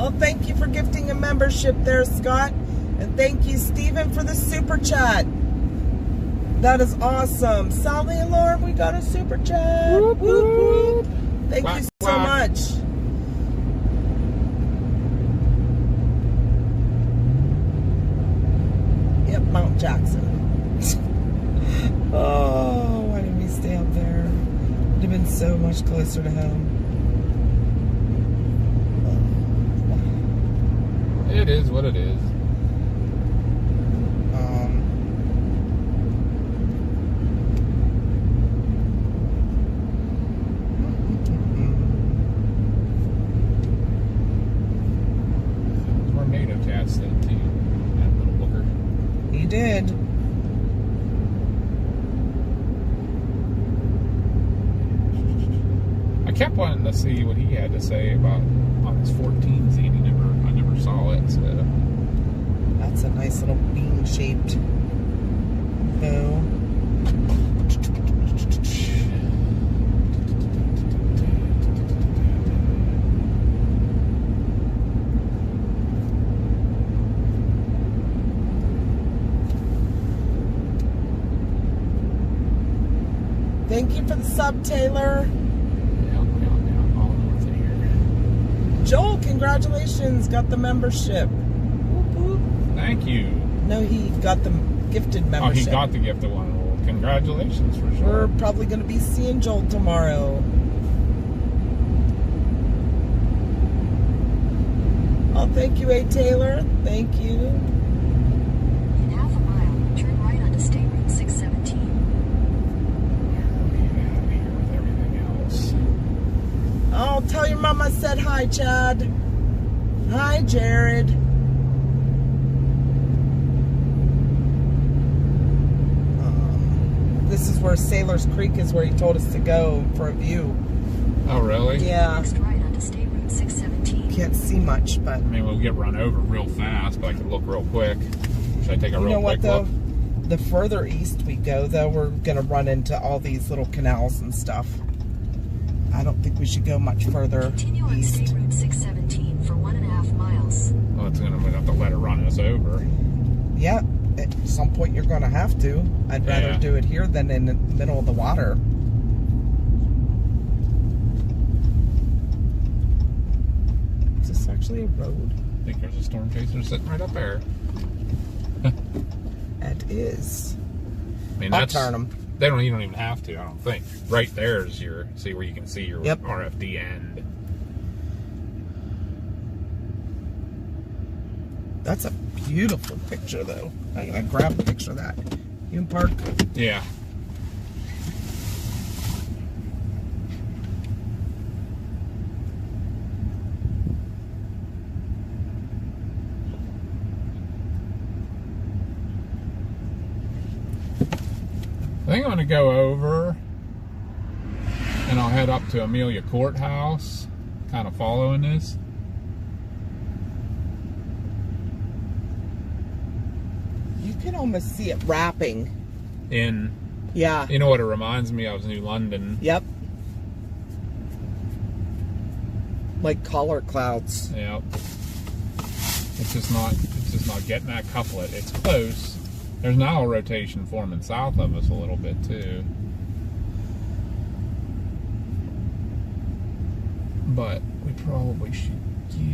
Oh, thank you for gifting a membership there, Scott. And thank you, Stephen, for the super chat. That is awesome. Sally and Lauren, we got a super chat. Whoop, whoop. Thank you so much. Yep, Mount Jackson. Oh, why didn't we stay up there? Would have been so much closer to home. It is what it is. Tornado cat said too. That little booger. He did. I kept wanting to see what he had to say about on his 14Z, and I never saw it. So That's a nice little bean-shaped bow. Thank you for the sub, Taylor. all north of here. Joel, congratulations, got the membership. Whoop, whoop. Thank you. No, he got the gifted Oh, membership. he got the gift of one. Well, congratulations for sure. We're probably going to be seeing Joel tomorrow. Oh, thank you, A. Taylor. Thank you. In half a mile, turn right onto State Route 617. With everything else. Oh, tell your mama I said hi, Chad. Hi, Jared. This is where Sailor's Creek is, where he told us to go for a view. Oh, really? Yeah. Next right onto State Route 617. Can't see much, but I mean, we'll get run over real fast, but I can look real quick. Should I take a you real know what, quick though? look? The further east we go, though, we're going to run into all these little canals and stuff. I don't think we should go much further Continue on east. State Route 617 for 1.5 miles. Well, we're going to have to let it run us over. Yeah, at some point you're going to have to. I'd rather Yeah. do it here than in the middle of the water. Is this actually a road? I think there's a storm chaser sitting right up there. It is. I mean, I'll that's turn 'em. You don't even have to. I don't think. Right there is your. See where you can see your Yep. RFD end. That's a beautiful picture, though. I'm going to grab a picture of that. You can park. Yeah. I think I'm going to go over and I'll head up to Amelia Courthouse, kind of following this. You can almost see it wrapping. Yeah. You know what it reminds me of? New London. Yep. Like collar clouds. Yep. It's just not getting that couplet. It's close. There's now a rotation forming south of us a little bit too. But we probably should get...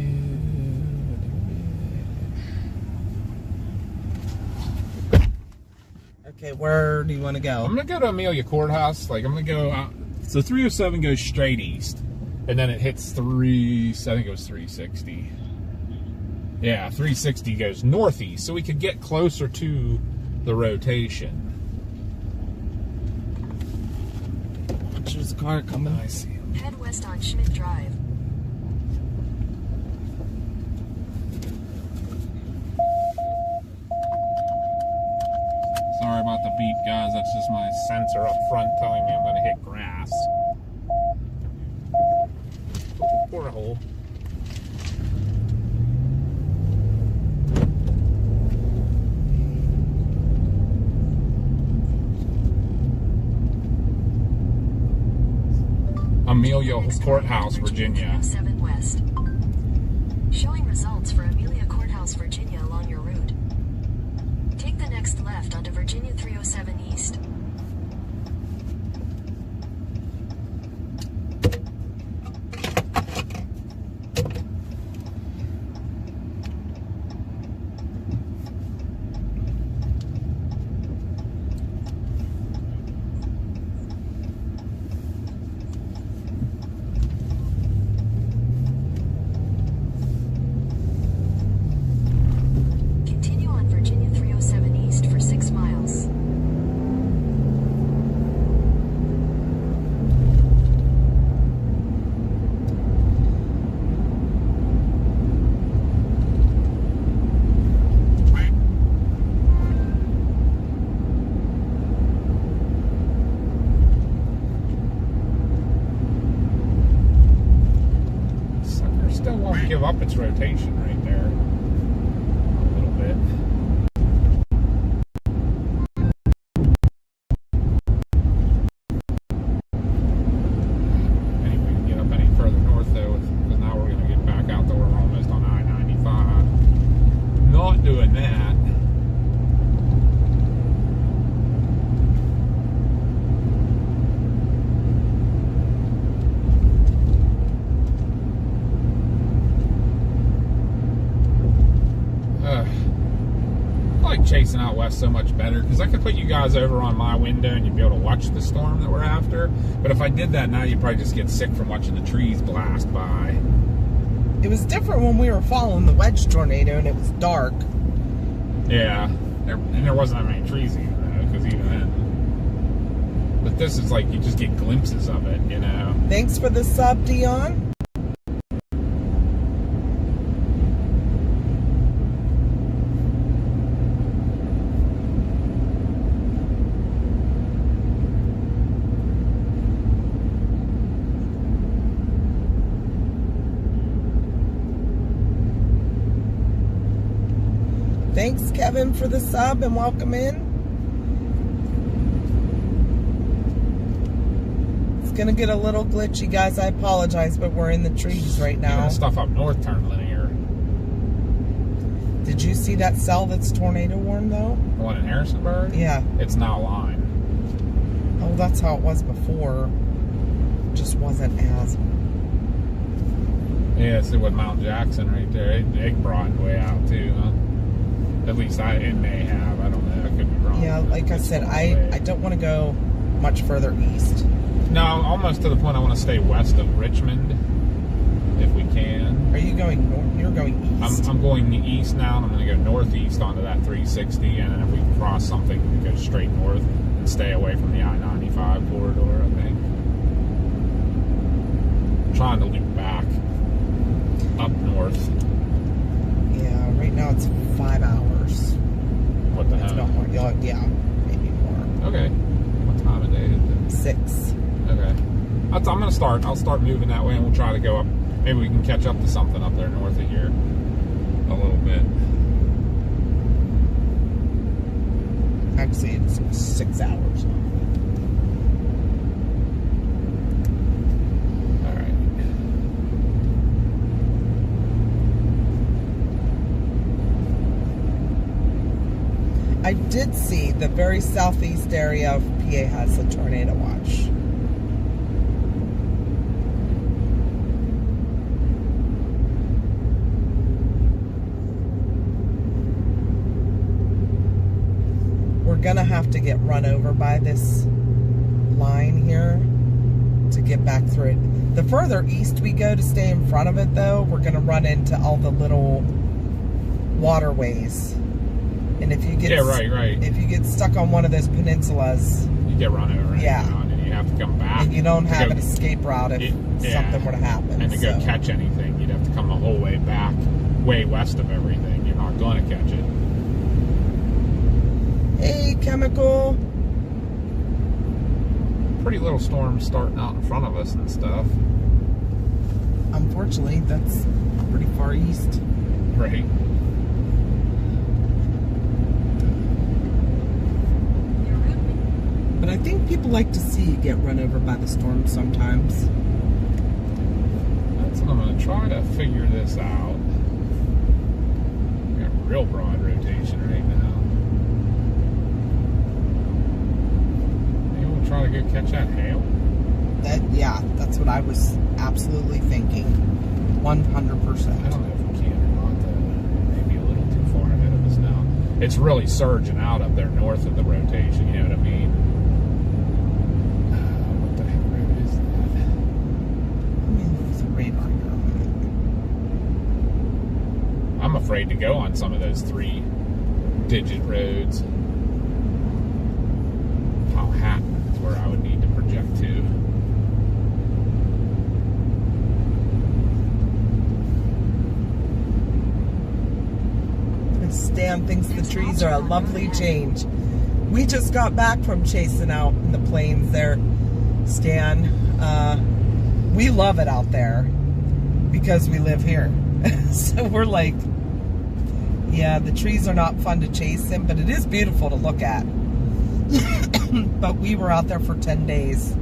Okay, where do you want to go? I'm gonna go to Amelia Courthouse. Like I'm gonna go out. So 307 goes straight east, and then it hits I think it was 360. Yeah, 360 goes northeast, so we could get closer to the rotation. There's a car coming. I see him. Head west on Schmidt Drive. Sorry about the beep, guys. That's just my sensor up front telling me I'm going to hit grass. Or a hole. Amelia Courthouse, Virginia. 7 West. Showing results for Amelia Courthouse, Virginia along your route. Take the next left onto Virginia 307 East. Continue on Virginia 307 East for 6 miles. Sucker still won't give up its rotation right there. A little bit. Anyway, we can get up any further north though, because now we're going to get back out there. We're almost on I-95. Not doing that. I like chasing out west so much better because I could put you guys over on my window and you'd be able to watch the storm that we're after. But if I did that now, you'd probably just get sick from watching the trees blast by. It was different when we were following the wedge tornado and it was dark. Yeah, and there wasn't that many trees even though, because even then. But this is like you just get glimpses of it, you know. Thanks for the sub, Dion. Thanks, Kevin, for the sub and welcome in. It's gonna get a little glitchy, guys. I apologize, but we're in the trees right Even now. the stuff up north turned linear. Did you see that cell that's tornado warned though? The one in Harrisonburg? Yeah. It's now line. Oh, that's how it was before. Just wasn't as. Yeah, see what Mount Jackson right there. It broadened way out too, huh? At least it may have. I don't know. I could be wrong. Yeah, like I said, I don't want to go much further east. No, almost to the point I want to stay west of Richmond, if we can. Are you going north? You're going east. I'm going east now, and I'm going to go northeast onto that 360, and then if we can cross something, we go straight north and stay away from the I-95 corridor, I think. I'm trying to loop back up north. Yeah, right now it's 5 hours. What the It's hell? not more. Yeah, maybe more. Okay. What time of day is it? 6. Okay. I'm going to start. I'll start moving that way, and we'll try to go up. Maybe we can catch up to something up there north of here a little bit. Actually, it's 6 hours. All right. I did see the very southeast area of PA has a tornado watch. We're gonna have to get run over by this line here to get back through it. The further east we go to stay in front of it though, we're gonna run into all the little waterways. And if you get right. if you get stuck on one of those peninsulas, You get run over. Yeah. You know, you have to come back. And you don't to have go- an escape route if Yeah. something were to happen. And to go so. catch anything, you'd have to come the whole way back, way west of everything. You're not going to catch it. Hey, Chemical. Pretty little storm starting out in front of us and stuff. Unfortunately, that's pretty far east. Right. But I think people like to see you get run over by the storm sometimes. That's what I'm going to try to figure this out. We got real broad rotation right now. Maybe we'll try to go catch that hail. Yeah, that's what I was absolutely thinking. 100%. I don't know if we can or not. Maybe a little too far ahead of us now. It's really surging out up there north of the rotation, you know what I mean? What the heck road is that? Let me look at the radar here a minute. I'm afraid to go on some of those 3-digit roads. Powhatan is where I would need to project to. Stan thinks the trees are a lovely change. We just got back from chasing out in the plains there, Stan. We love it out there because we live here. So we're like, yeah, the trees are not fun to chase in, but it is beautiful to look at. But we were out there for 10 days.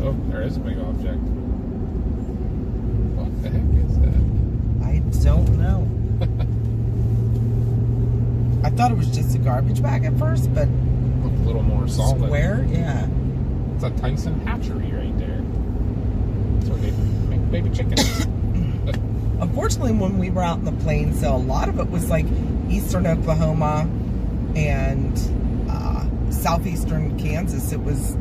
Oh, there is a big object. What the heck is that? I don't know. I thought it was just a garbage bag at first, but Look a little more solid. square, yeah. It's a Tyson hatchery right there. That's where they make baby chickens. Unfortunately, when we were out in the plains, so a lot of it was like eastern Oklahoma and southeastern Kansas. It was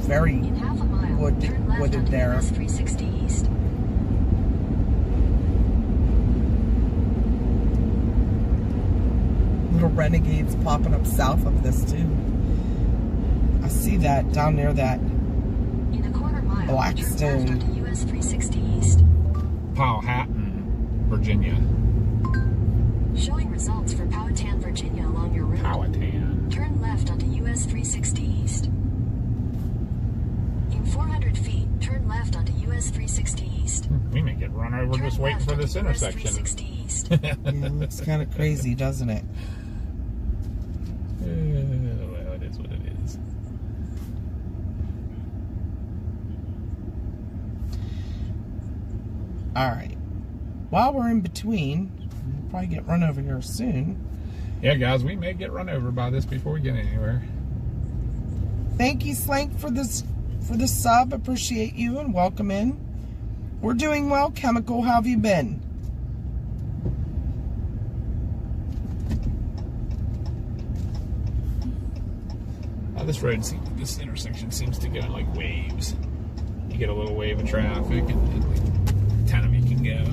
very In half a mile, turn left wooded onto there. US 360 East. Little renegades popping up south of this too. I see that down near that. In a quarter mile, Blackstone. turn left onto US 360 East. Powhatan, Virginia. Showing results for Powhatan, Virginia along your route. Powhatan. Turn left onto US 360 East. In 400 feet, turn left onto US 360 East. We may get run over Turn just waiting left for this onto US intersection. 360 East. Yeah, it looks kind of crazy, doesn't it? Well, it is what it is. All right. While we're in between, we'll probably get run over here soon. Yeah, guys, we may get run over by this before we get anywhere. Thank you, Slank, for this sub. Appreciate you and welcome in. We're doing well, Chemical. How have you been? This intersection seems to go in like waves. You get a little wave of traffic, and then like 10 of you can go.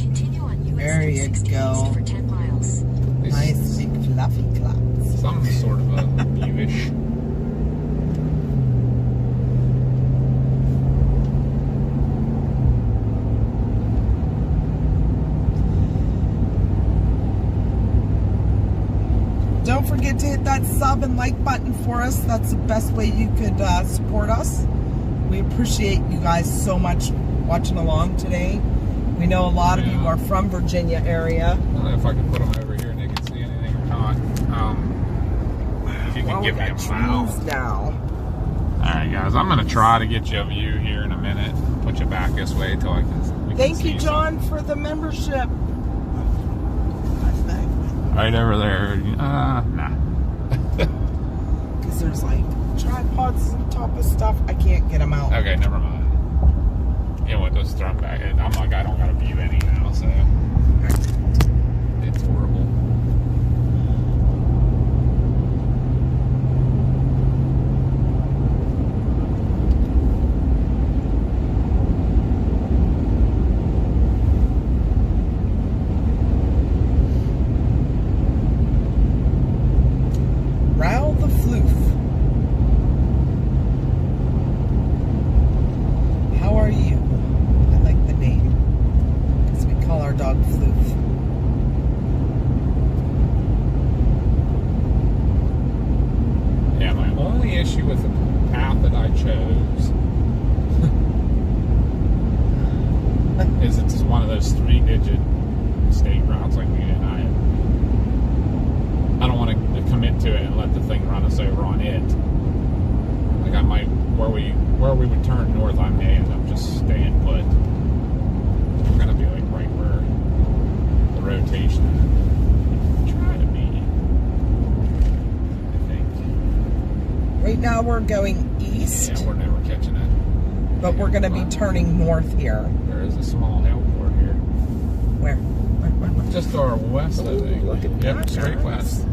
Continue on US There you 360 go. East for 10 miles. Nice big fluffy clouds. Some sort of a viewish. Don't forget to hit that sub and like button for us. That's the best way you could support us. We appreciate you guys so much watching along today. We know a lot of you are from Virginia area. I don't know if I can put them over here and they can see anything or not. If you can Well, give we me a got smile. trees now. Alright, guys, I'm going to try to get you a view here in a minute. Put you back this way until we can Thank see you, John, for the membership. Right over there. Nah. Because there's like tripods on top of stuff. I can't get them out. Okay, never mind. You know what? Just throw them back in. I'm like, I don't got a view anyhow, so it's horrible. Row the issue with the path that I chose is it's one of those 3-digit state routes like we did. I don't want to commit to it and let the thing run us over on it. Like I might, where we would turn north, I may end up just staying put. We're gonna be like right where the rotation try to be, I think. Right now we're going east, Yeah, we're never catching it. but we're going to be turning north here. There is a small airport here. Where? Just to our west, I think. Look at Yep, that, straight guys. west.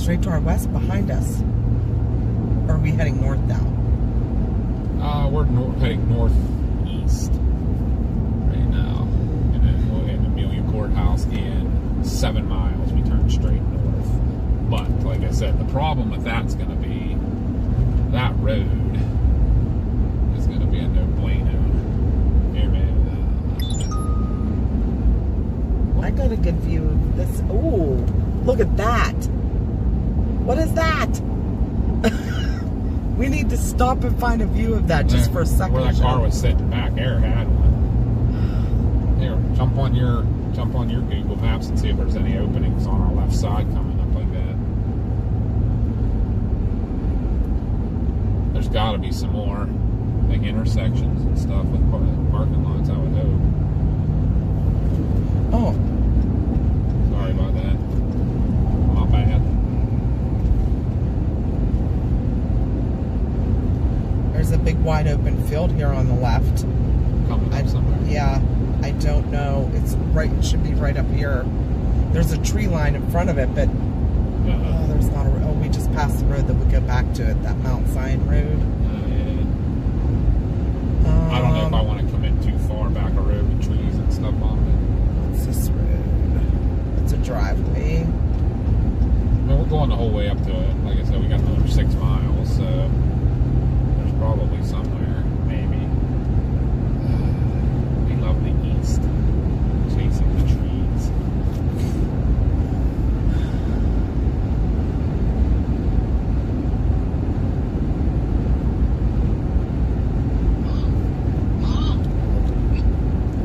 Straight to our west, behind us. Or are we heading north now? We're heading northeast right now. And then we'll in Amelia Courthouse in 7 miles. We turn straight north. But, like I said, the problem with that's going to be that road is going to be a no bueno. Here, man. I got a good view of this. Ooh, look at that. What is that? We need to stop and find a view of that just for a second. Where that car was sitting back there had one. Here, jump on your Google Maps and see if there's any openings on our left side coming up like that. There's got to be some more, like intersections and stuff with parking lots, I would hope. Oh, Sorry about that. My bad. there's a big wide open field here on the left. Coming up somewhere. Yeah, I don't know. It's right. It should be right up here. There's a tree line in front of it, but there's not a. Oh, we just passed the road that would go back to it. That Mount Zion Road. I don't know if I want to commit too far back a road with trees and stuff on it. What's this road? It's a driveway. I mean, we're going the whole way up to it. Like I said, we got another 6 miles, so there's probably somewhere, maybe. We love the east, chasing the trees.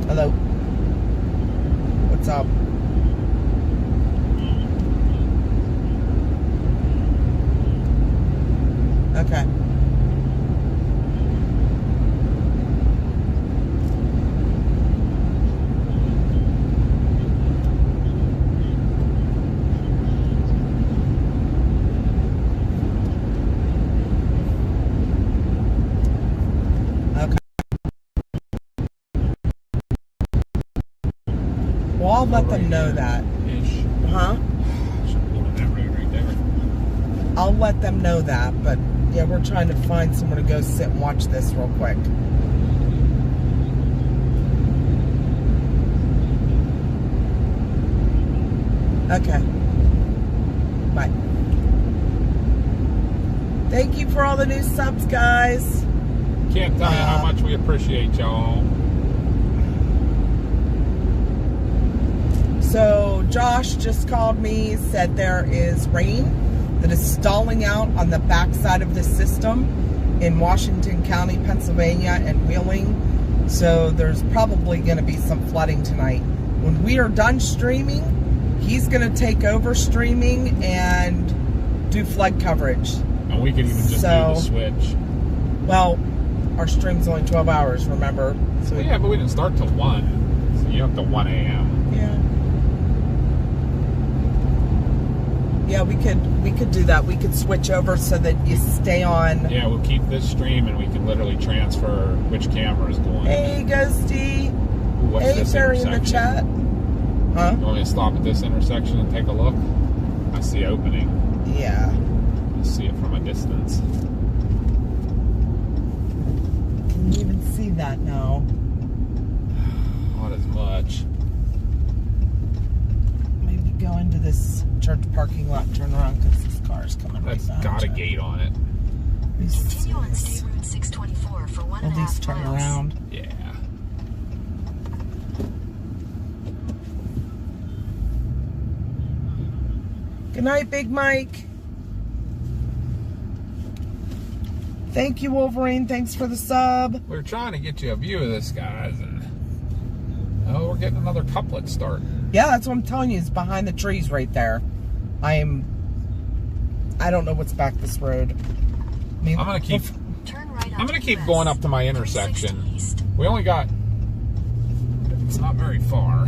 Hello. What's up? Okay. Okay. Well, I'll let them know that. Ish. Huh? Should pull in that road right there. I'll let them know that, but yeah, we're trying to find somewhere to go sit and watch this real quick. Okay. Bye. Thank you for all the new subs, guys. Can't tell you how much we appreciate y'all. So Josh just called me, said there is rain that is stalling out on the backside of the system in Washington County, Pennsylvania, and Wheeling. So there's probably going to be some flooding tonight. When we are done streaming, he's going to take over streaming and do flood coverage. And we could even just do the switch. Well, our stream's only 12 hours, remember? So Yeah, but we didn't start till 1. So you have to 1 a.m. Yeah. Yeah, we could do that. We could switch over so that you stay on. Yeah, we'll keep this stream and we can literally transfer which camera is going. Hey, Ghosty. What's Hey, this Terry in the chat. Huh? You want me to stop at this intersection and take a look? I see opening. Yeah. I see it from a distance. Can you even see that now? Not as much. Maybe go into this church parking lot, turn around because this car's coming right That's behind got a you. gate on it. Continue on State Route 624 for 1.5 At least turn miles. around. Yeah. Good night, Big Mike. Thank you, Wolverine. Thanks for the sub. We're trying to get you a view of this, guys, and oh, we're getting another couplet start. Yeah, that's what I'm telling you. It's behind the trees right there. I don't know what's back this road. I mean, I'm gonna keep Turn right going up to my intersection. We only got, it's not very far.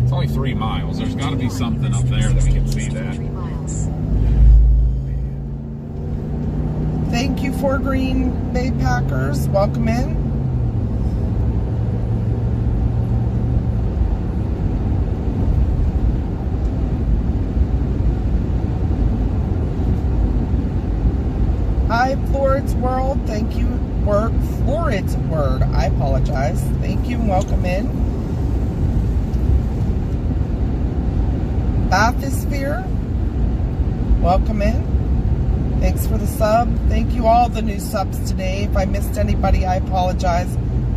It's only 3 miles. There's got to be something up there that we can see that. 3 miles. Thank you for Green Bay Packers. Welcome in. Hi, Florid's World. Thank you. Florid's Word. I apologize. Thank you and welcome in. Bathysphere. Welcome in. Thanks for the sub. Thank you all the new subs today. If I missed anybody, I apologize.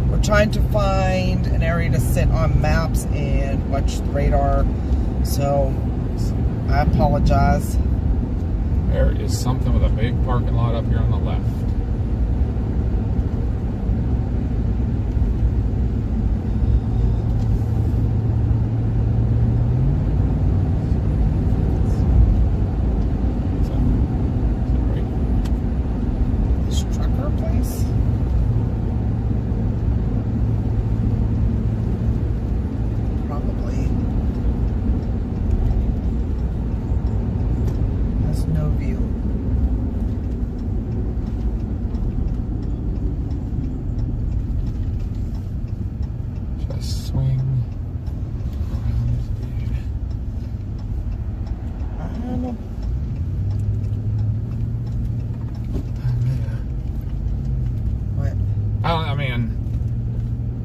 We're trying to find an area to sit on maps and watch the radar. So I apologize. There is something with a big parking lot up here on the left.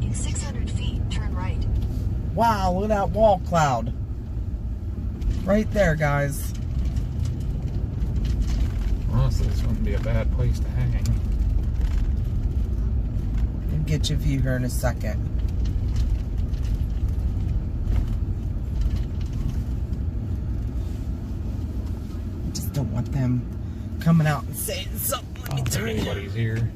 In 600 feet, turn right. Wow, look at that wall cloud. Right there, guys. Honestly, this wouldn't be a bad place to hang. I'll get you a view here in a second. Just don't want them coming out and saying something. Let me I don't turn think you. anybody's here.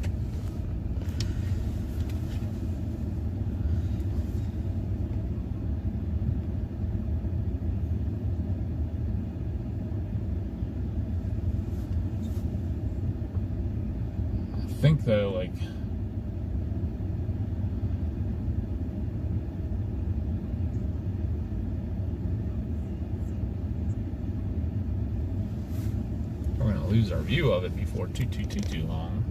I think though, like, we're gonna lose our view of it before too long.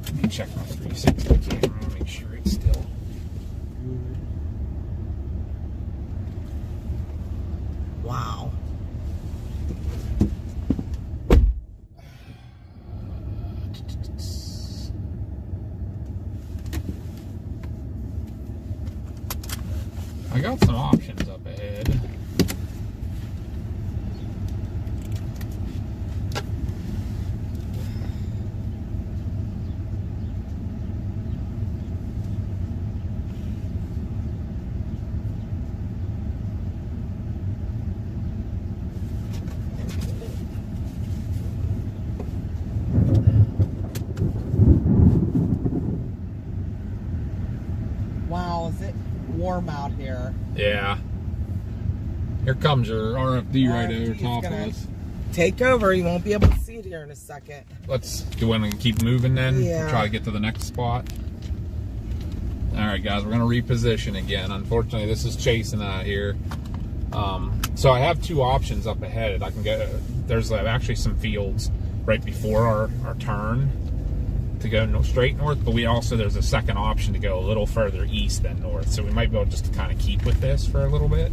Let me check my 360 camera, make sure it's still good. Wow. I got some options up ahead. Wow, is it warm out here? Yeah. Here comes your RFD right RFD over is top of gonna us. Take over. You won't be able to see it here in a second. Let's go in and keep moving then. Yeah. Try to get to the next spot. Alright guys, we're going to reposition again. Unfortunately, this is chasing out here. So I have two options up ahead. I can go, there's actually some fields right before our turn to go straight north, but there's a second option to go a little further east than north. So we might be able just to kind of keep with this for a little bit.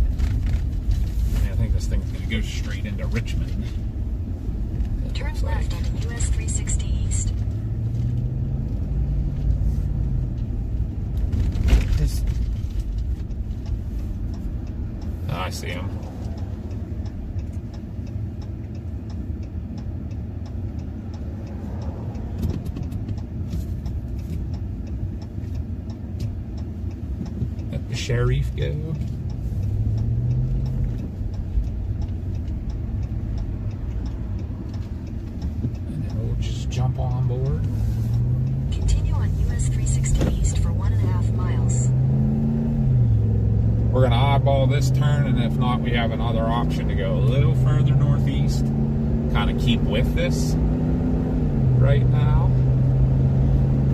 I think this thing's going to go straight into Richmond. Turn left onto US 360 East. I see him. sheriff go. And then we'll just jump on board. Continue on US 360 East for 1.5 miles. We're gonna eyeball this turn, and if not, we have another option to go a little further northeast. Kind of keep with this right now.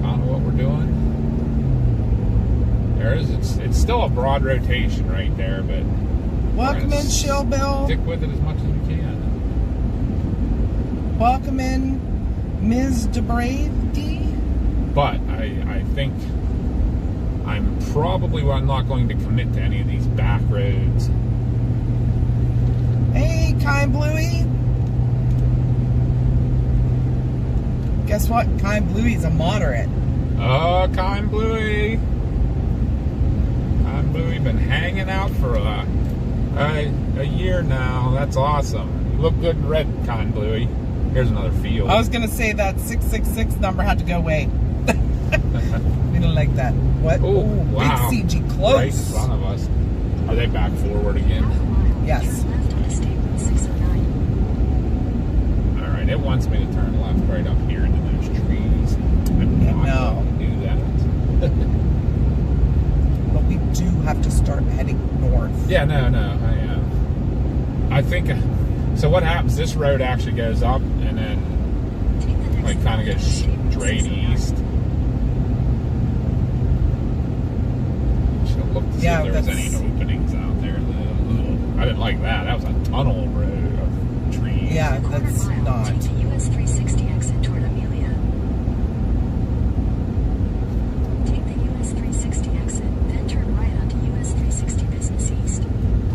Kind of what we're doing. There is, it's still a broad rotation right there, but Welcome in, Shill Bill. stick with it as much as we can. Welcome in, Ms. DeBrady. But I think I'm not going to commit to any of these back roads. Hey, Kind Bluey. Guess what? Kind Bluey's a moderate. Oh, Kind Bluey. Kind Bluey been hanging out for a year now. That's awesome. You look good in red, Kind Bluey. Here's another field. I was going to say that 666 number had to go away. We don't like that. What? Oh, Ooh, wow. Big CG close. Right in front of us. Are they back forward again? Half a mile. Yes. Turn left onto State Road 609. Alright, it wants me to turn left right up here into those trees. I'm not No. going to do that. But we do have to start heading north. Yeah, no. I think, so what happens, this road actually goes up and then Take the next like kind of left goes onto State Road straight 609. east. Should have looked to see Yeah, if there was that's- any openings out there. Ugh. I didn't like that. That was a tunnel road of trees. Yeah, In a quarter that's mile, not. take the US 360 exit toward Amelia. Take the US 360 exit, then turn right onto US 360 Business East.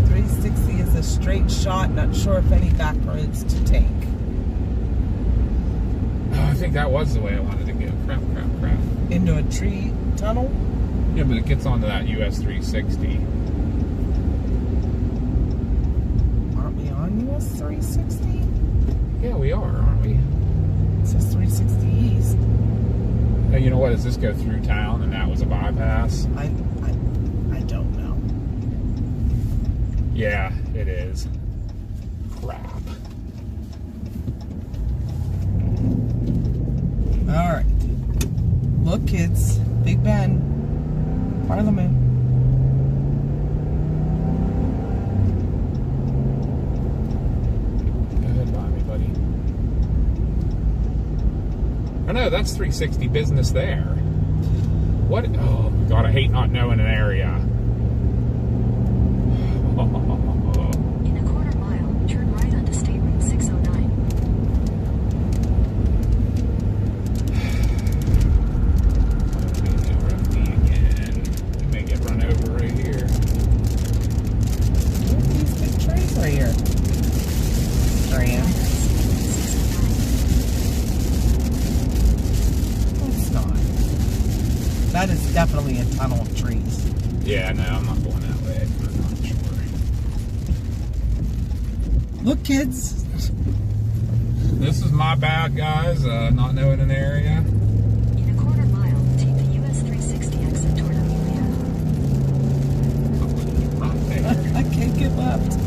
360 is a straight shot. Not sure if any back roads to take. Oh, I think that was the way I wanted to go. Crap. Into a tree tunnel. Yeah, but it gets onto that US 360. Aren't we on US 360? Yeah, we are, aren't we? It says 360 East. Now, you know what? Does this go through town and that was a bypass? I don't know. Yeah, it is. Crap. All right. Look, kids. Big Ben. Parliament. Go ahead by me, buddy. Oh no, that's 360 business there. What? Oh God, I hate not knowing an area. In a quarter mile, turn right onto State Road 609. We may get run over right here. Look at these big trees right here. Graham. No, it's not. That is definitely a tunnel of trees. Yeah, no, I'm not going that way. I'm not sure. Look, kids. This is my bad, guys. Not knowing an area. In a quarter mile, take the US 360 exit toward Amelia. Not there. I can't get left. Take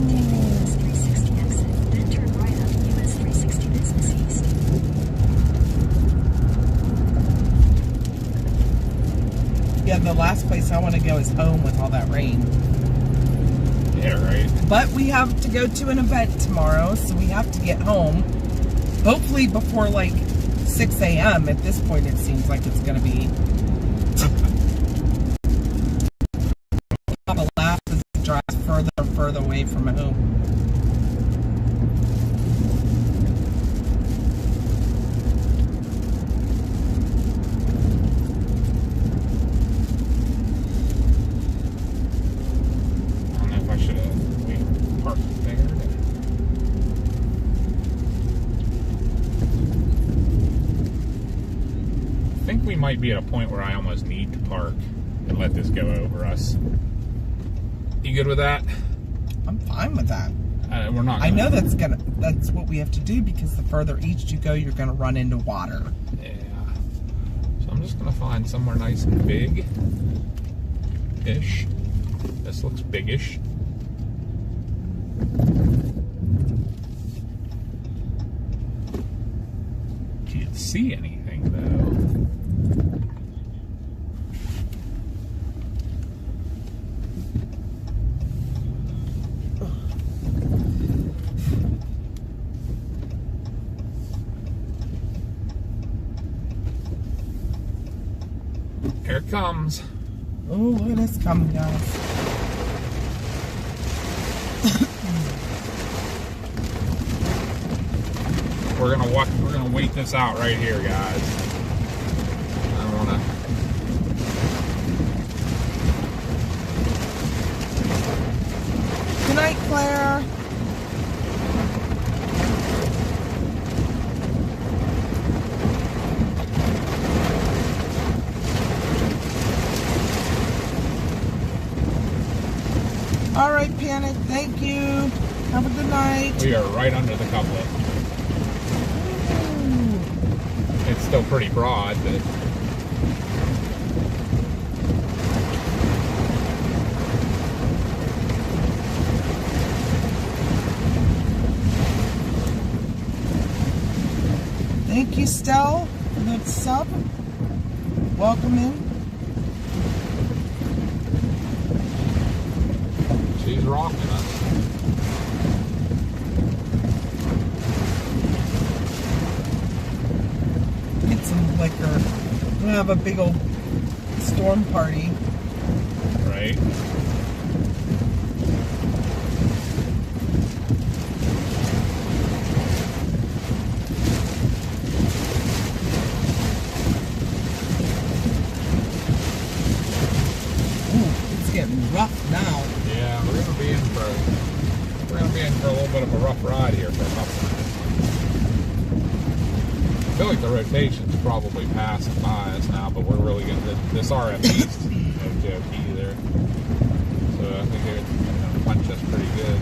the US 360 exit, then turn right onto US 360 Business East. Yeah, the last place I want to go is home with all that rain. Yeah, right. But we have to go to an event tomorrow, so we have to get home. Hopefully before like 6 a.m. At this point, it seems like it's going to be. The laugh as it drives further and further away from home. I don't know if I should have parked there. I think we might be at a point where I almost need to park and let this go over us. You good with that? I'm fine with that. We're not. I know that's what we have to do because the further east you go, you're gonna run into water. Yeah. So I'm I'm just gonna find somewhere nice and big-ish. This looks biggish. Can't see anything though. Here it comes. Oh, look at this coming, guys. We're gonna wait this out right here, guys. I don't wanna. Good night, Claire. All right, Panic. Thank you. Have a good night. We are right under the couplet. It's still pretty broad, but Thank you, Stell, for the sub. Welcome in. she's rocking us. Get some liquor. We're gonna have a big old storm party. Right? Ooh, it's getting rough now. Yeah, we're gonna be in for a little bit of a rough ride here for a couple minutes. I feel like the rotation's probably passing by us now, but we're really gonna this RFE's no joke either. So I think it's gonna punch us pretty good.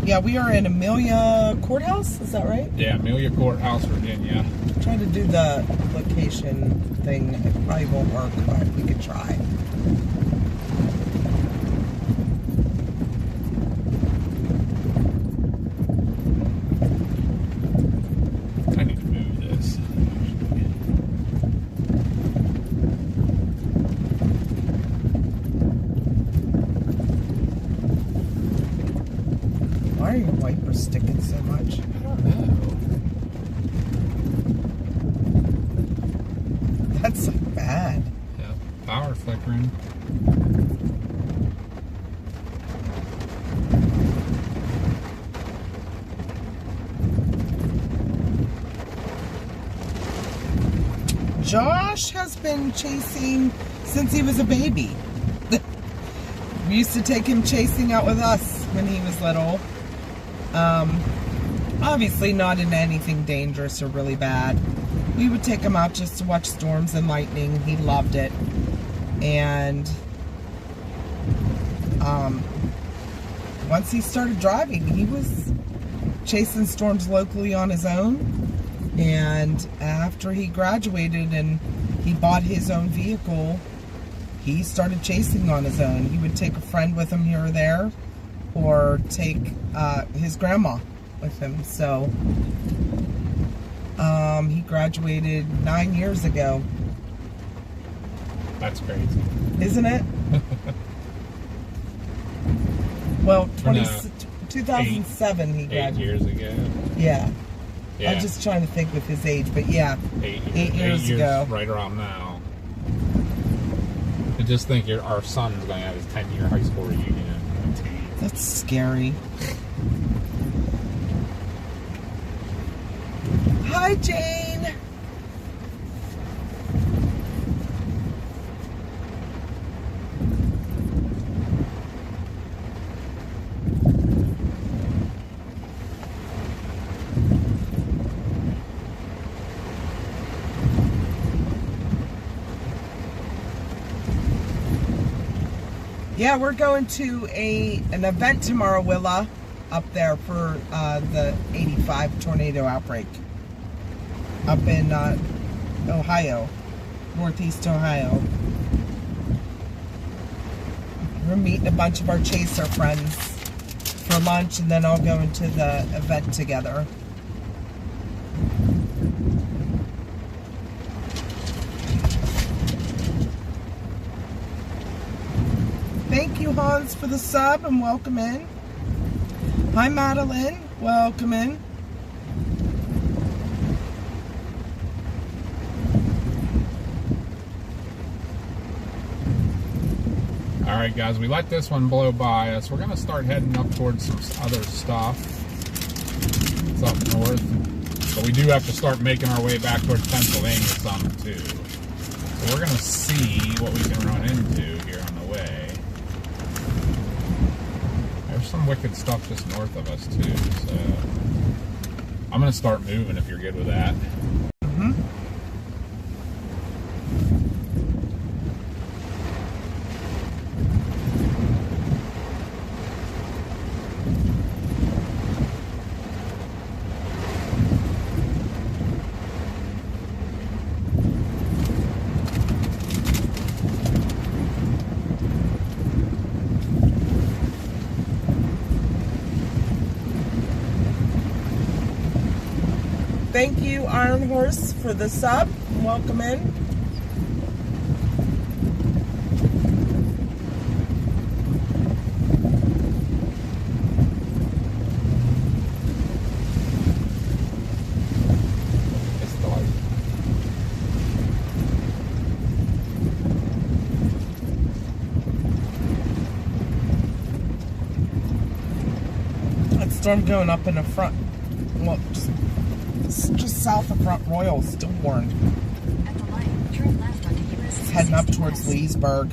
Yeah, we are in Amelia Courthouse. Is that right? Yeah, Amelia Courthouse, Virginia. Trying to do the location thing. It probably won't work, but we could try. I need to move this. Why are your wipers sticking so much? I don't know. That's bad. Yeah, power flickering. Josh has been chasing since he was a baby. We used to take him chasing out with us when he was little. Obviously not in anything dangerous or really bad. We would take him out just to watch storms and lightning. He loved it. And once he started driving, he was chasing storms locally on his own. And after he graduated and he bought his own vehicle, he started chasing on his own. He would take a friend with him here or there, or take his grandma with him. So he graduated 9 years ago. That's crazy. Isn't it? Well, No, 2007 he 8 graduated. years ago. Yeah. Yeah. I'm just trying to think with his age, but yeah, 8 years ago. Right around now. I just think our son's going to have his 10-year high school reunion. That's scary. Hi, Jane. Yeah, we're going to an event tomorrow, Willa, up there for the 85 tornado outbreak. Up in Ohio, Northeast Ohio. We're meeting a bunch of our chaser friends for lunch, and then I'll go into the event together. Thank you, Hans, for the sub, and welcome in. Hi, Madeline. Welcome in. Alright guys, we let this one blow by us. We're going to start heading up towards some other stuff. It's up north. But we do have to start making our way back towards Pennsylvania some too. So we're going to see what we can run into here on the way. There's some wicked stuff just north of us too. So I'm going to start moving if you're good with that. Thank you, Iron Horse, for the sub. Welcome in. It's the light. That storm going up in the front. Well, just south of Front Royal, still warned. At the light, turn left onto US It's heading up 60 towards West. Leesburg.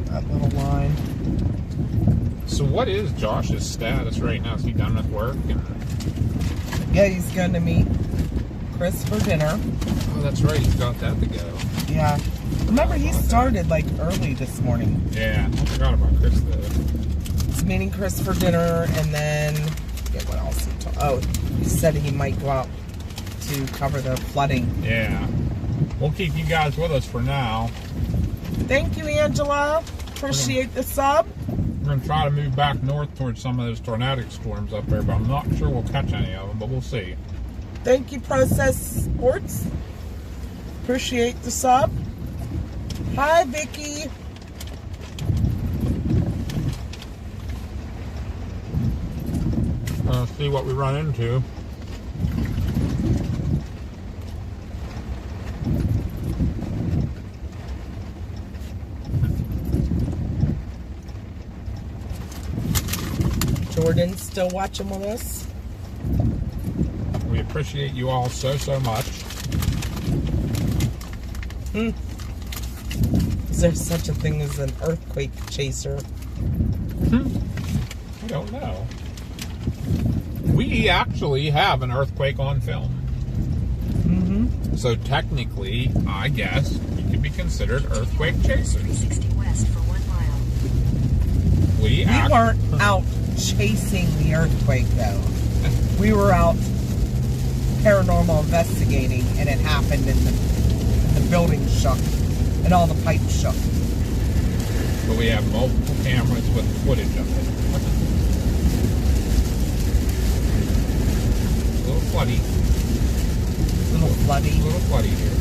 That little line. So what is Josh's status right now? Is he done with work? Yeah, he's going to meet Chris for dinner. Oh, that's right. He's got that to go. Yeah. Remember, he started like early this morning. Yeah, I forgot about Chris though. He's meeting Chris for dinner, and then what else? He said he might go out to cover the flooding. Yeah. We'll keep you guys with us for now. Thank you, Angela. Appreciate the sub. We're going to try to move back north towards some of those tornadic storms up there, but I'm not sure we'll catch any of them, but we'll see. Thank you, Process Sports. Appreciate the sub. Hi, Vicky. See what we run into. Jordan's still watching with us. We appreciate you all so much. Is there such a thing as an earthquake chaser? I don't know. We actually have an earthquake on film. So technically, I guess, we could be considered earthquake chasers. 360 West for 1 mile. We weren't out chasing the earthquake, though. We were out paranormal investigating, and it happened, and the building shook, and all the pipes shook. But we have multiple cameras with footage of it. A little floody. A little floody. A little floody here.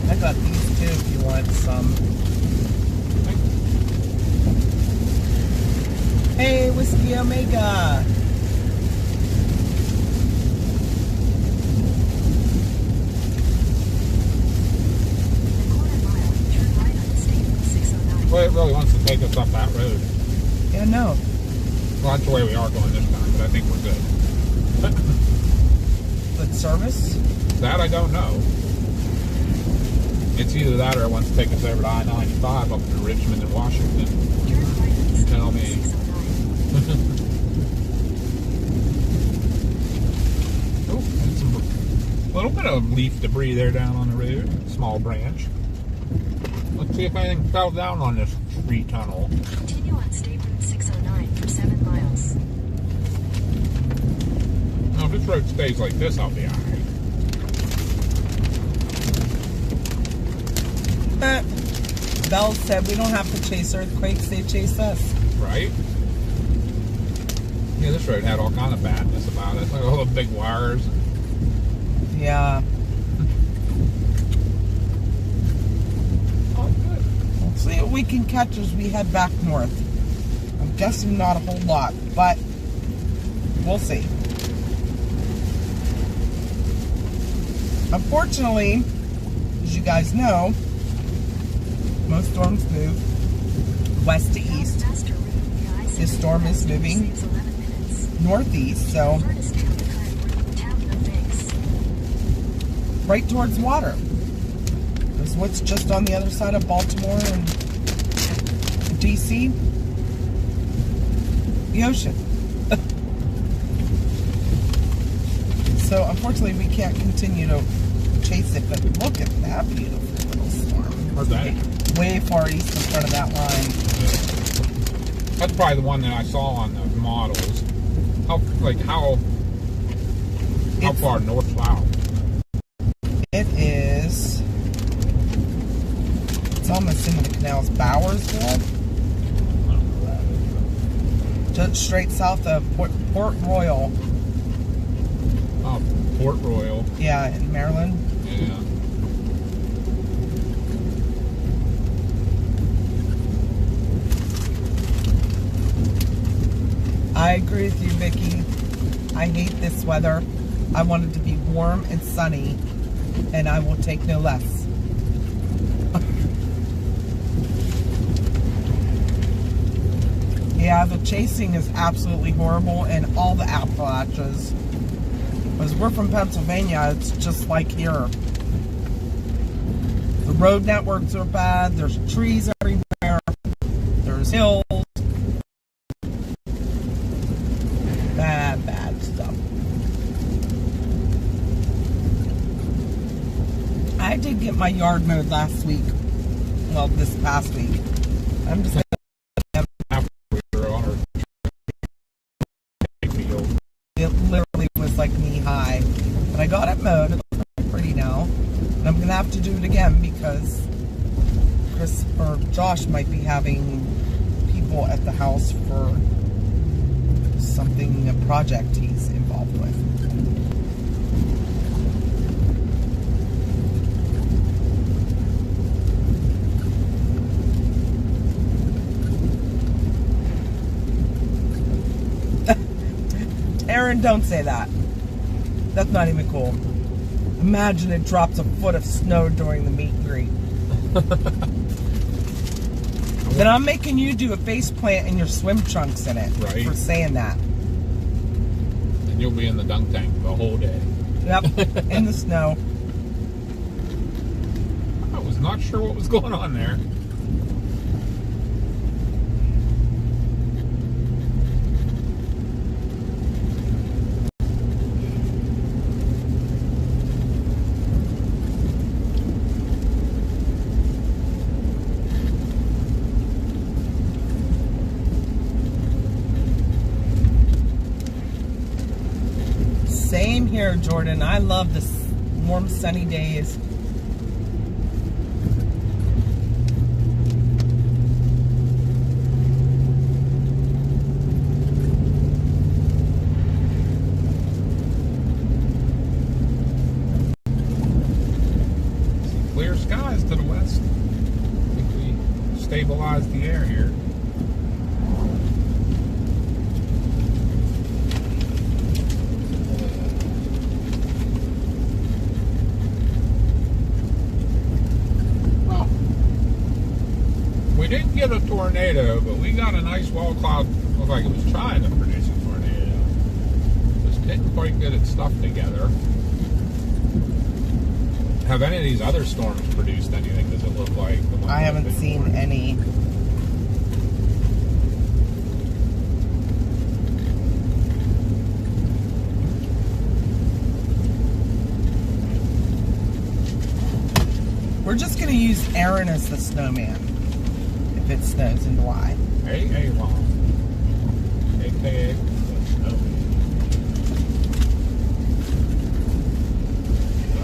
I got these too if you want some. Hey, Whiskey Omega. Well, it really wants to take us up that road. Yeah, no. Well, that's the way we are going this time, but I think we're good. Good service? That I don't know. It's either that or it wants to take us over to I-95 up to Richmond and Washington. Turn right on State Tell Route me. 609. Oh, and some little bit of leaf debris there down on the road. Small branch. Let's see if anything fell down on this tree tunnel. Continue on State Route 609 for 7 miles. Now, if this road stays like this, I'll be alright. Bell said we don't have to chase earthquakes, they chase us. Right? Yeah, this road had all kind of badness about it. Like all the big wires. Yeah. Oh, good. We'll see what we can catch as we head back north. I'm guessing not a whole lot, but we'll see. Unfortunately, as you guys know, most storms move west to east. Faster route via I-75 This storm is moving takes 11 minutes. northeast, so Prefer to stay on the current route. Tap no thanks. right towards water. Is what's just on the other side of Baltimore and DC? The ocean. So unfortunately we can't continue to chase it, but look at that beautiful little storm. Where's that? Way far east in front of that line. That's probably the one that I saw on the models. How It's- far north south? It is, it's almost into the canals, Bowersville, just straight south of Port Royal. Oh, Port Royal. Yeah, in Maryland. Yeah. I agree with you, Vicky. I hate this weather. I want it to be warm and sunny, and I will take no less. Yeah, the chasing is absolutely horrible in all the Appalachians. Because we're from Pennsylvania, it's just like here. The road networks are bad, there's trees everywhere, there's hills. Bad stuff. I did get my yard mowed last week. Well, this past week. I'm just After we were on our field. it literally was like knee high. But I got it mowed. It looks pretty now. And I'm gonna have to do it again because Chris or Josh might be having people at the house for something, a project he's involved with. Aaron, don't say that. That's not even cool. Imagine it drops a foot of snow during the meet and greet. Then I'm making you do a face plant in your swim trunks in it Right. for saying that. And you'll be in the dunk tank the whole day. Yep, in the snow. I was not sure what was going on there. Same here, Jordan. I love the warm, sunny days. Some clear skies to the west. I think we stabilized the air here. We didn't get a tornado, but we got a nice wall cloud. Looked like it was trying to produce a tornado. Just didn't quite get its stuff together. Have any of these other storms produced anything? Does it look like the ones I that have haven't been seen warned? any. We're just going to use Aaron as the snowman if it snows in July. Hey, Mom. AKA.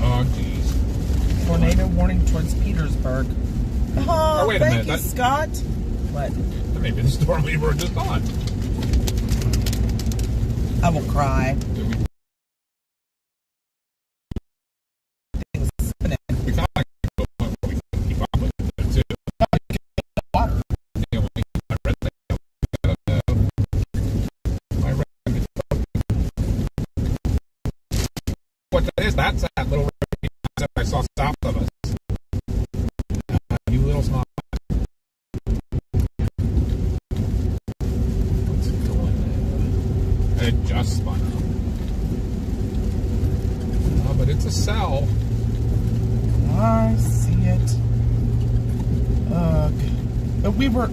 Oh, jeez. Tornado warning towards Petersburg. Oh, wait a thank minute, you, that- Scott. What? That may be the storm we were just on. I will cry. We kind of we can keep up with it too. Water. You know, my red what that is, that's that little that I saw south of us. You little snot. What's it doing? It just spun up. Oh, but it's a cell. I see it. Ugh. But we were.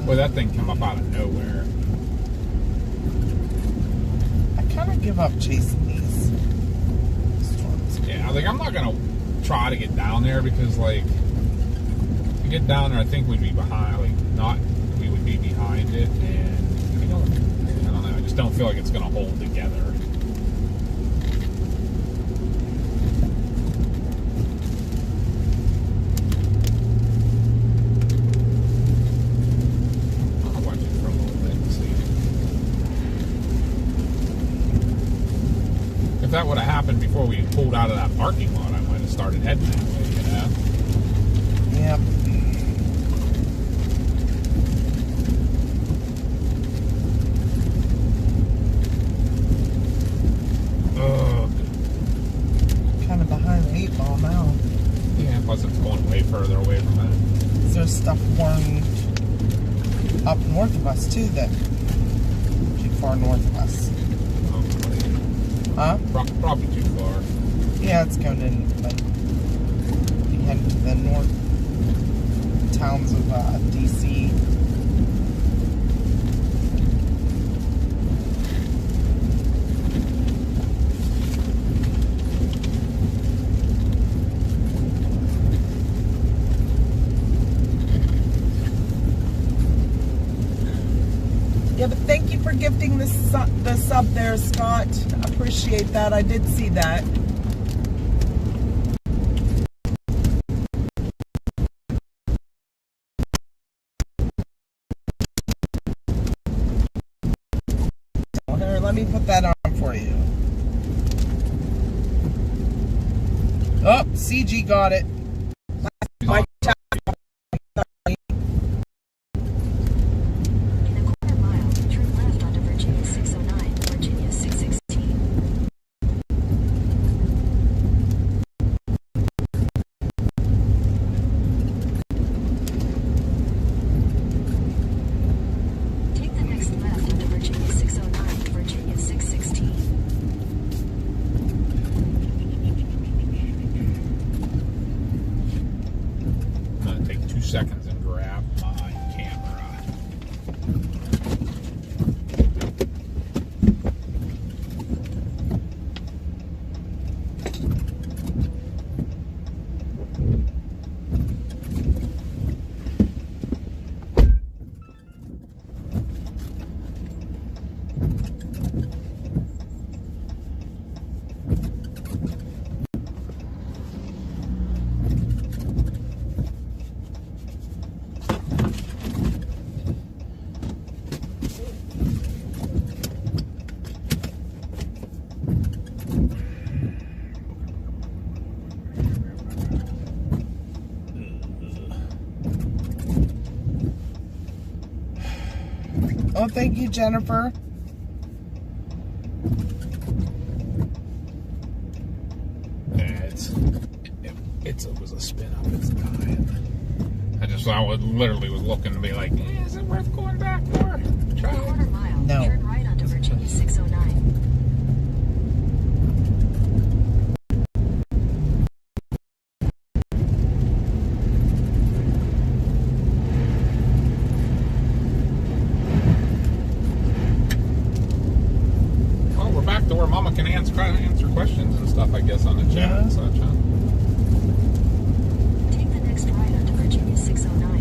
Boy, that thing come up out of nowhere. I kind of give up chasing these storms. Yeah, like I'm not gonna try to get down there because like if we get down there, I think we'd be behind. Like not, we would be behind it, and I don't know. I just don't feel like it's gonna hold together. I'll watch it for a little bit and see. If that would have happened before we pulled out of that parking lot, I might have started heading that way, you know? Yep. Ugh. Kind of behind the 8 ball now. Yeah, plus it's going way further away from that. There's stuff warned up north of us too that too far north of us. Huh? Probably too far. Yeah, it's going in like heading to the north towns of DC. Yeah, but thank you for gifting the sub there, Scott. Appreciate that. I did see that. Here, let me put that on for you. Oh, CG got it. My chat. In a quarter mile, turn left onto Virginia 609, Virginia 616. Take the next left onto Virginia 609, Virginia 616. I'm gonna take 2 seconds and grab my camera. Oh, thank you, Jennifer. It's it was a spin up. It's dying. I literally was looking to be like, is it worth going back for? Try it. Quarter mile. No. Turn right onto Virginia 609. Well, we're back to where Mama can answer questions and stuff, I guess, on the chat and such, huh? Take the next right onto Virginia 609.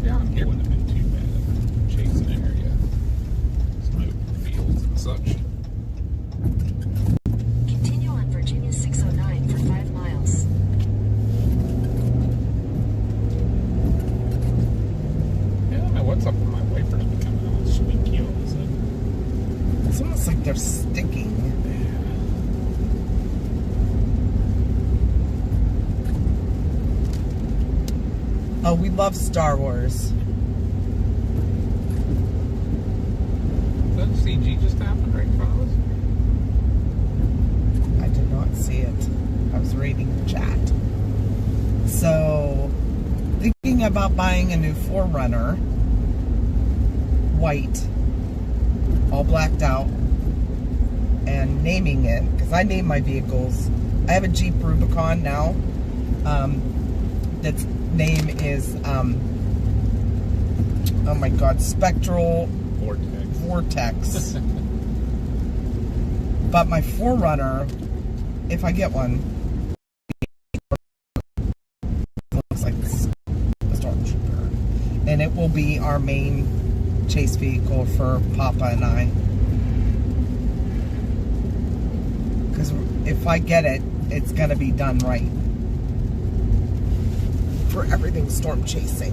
Yeah, it wouldn't have been too bad if chasing an area. Some open fields and such. Continue on Virginia 609 for 5 miles. Yeah, I don't know what's up with my wipers becoming all squeaky all of a sudden. It's almost like they're sticking. Oh, we love Star Wars. Doesn't CG just happen right in front of us? I did not see it. I was reading the chat. So, thinking about buying a new 4Runner, white, all blacked out, and naming it, because I name my vehicles. I have a Jeep Rubicon now. That's name is, oh my God, Spectral Vortex. But my 4Runner, if I get one, looks like a stormtrooper, and it will be our main chase vehicle for Papa and I. Because if I get it, it's gonna be done right for everything storm chasing.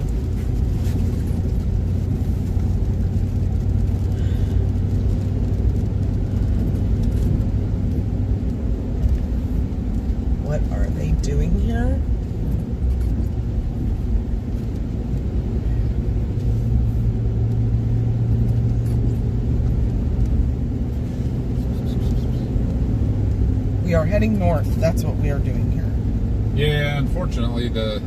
What are they doing here? We are heading north. That's what we are doing here. Yeah, unfortunately the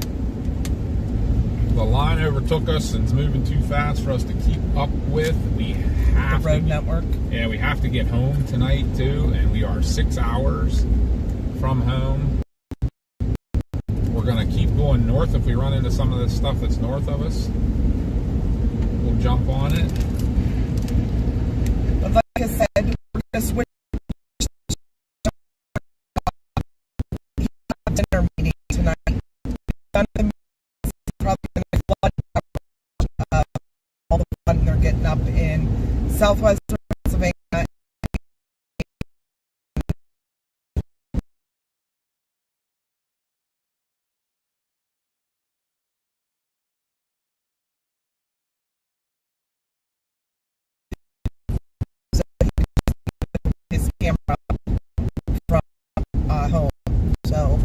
line overtook us and is moving too fast for us to keep up with. We have The road network. Yeah, we have to get home tonight too, and we are 6 hours from home. We're gonna keep going north. If we run into some of this stuff that's north of us, we'll jump on it. But like I said, we're gonna switch dinner meeting tonight. Done the meeting, probably gonna flood all the fun they're getting up in southwestern Pennsylvania. His camera from home. So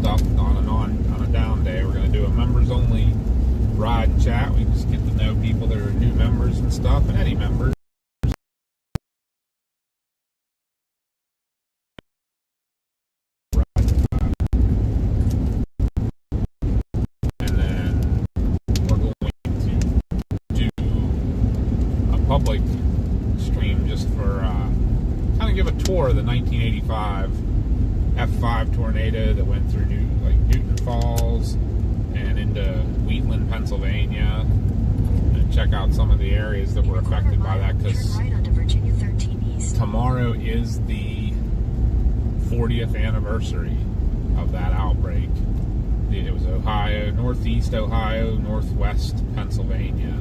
stuff on a down day. We're going to do a members only ride and chat. We just get to know people that are new members and stuff, and any members. And then we're going to do a public stream just for kind of give a tour of the 1985 F5 tornado that went through Newton Falls and into Wheatland, Pennsylvania, and check out some of the areas that were affected by that, because tomorrow is the 40th anniversary of that outbreak. It was Ohio, northeast Ohio, northwest Pennsylvania.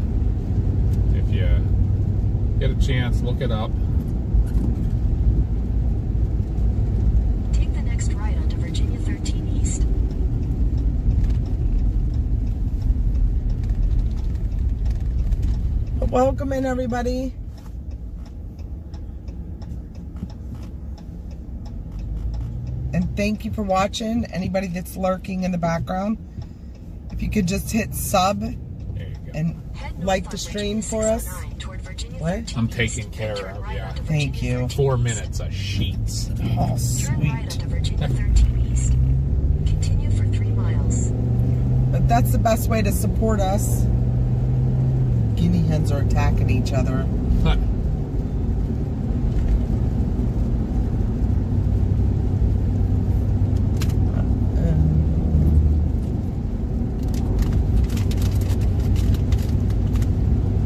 If you get a chance, look it up. Take the next right onto Virginia 13 East. Welcome in, everybody. And thank you for watching. Anybody that's lurking in the background, if you could just hit sub and like the stream for us. What? I'm taking care of you. Thank you. 4 minutes of sheets. Oh, Turn sweet. right onto Virginia 13 East. Continue for 3 miles. But that's the best way to support us. Guinea hens are attacking each other.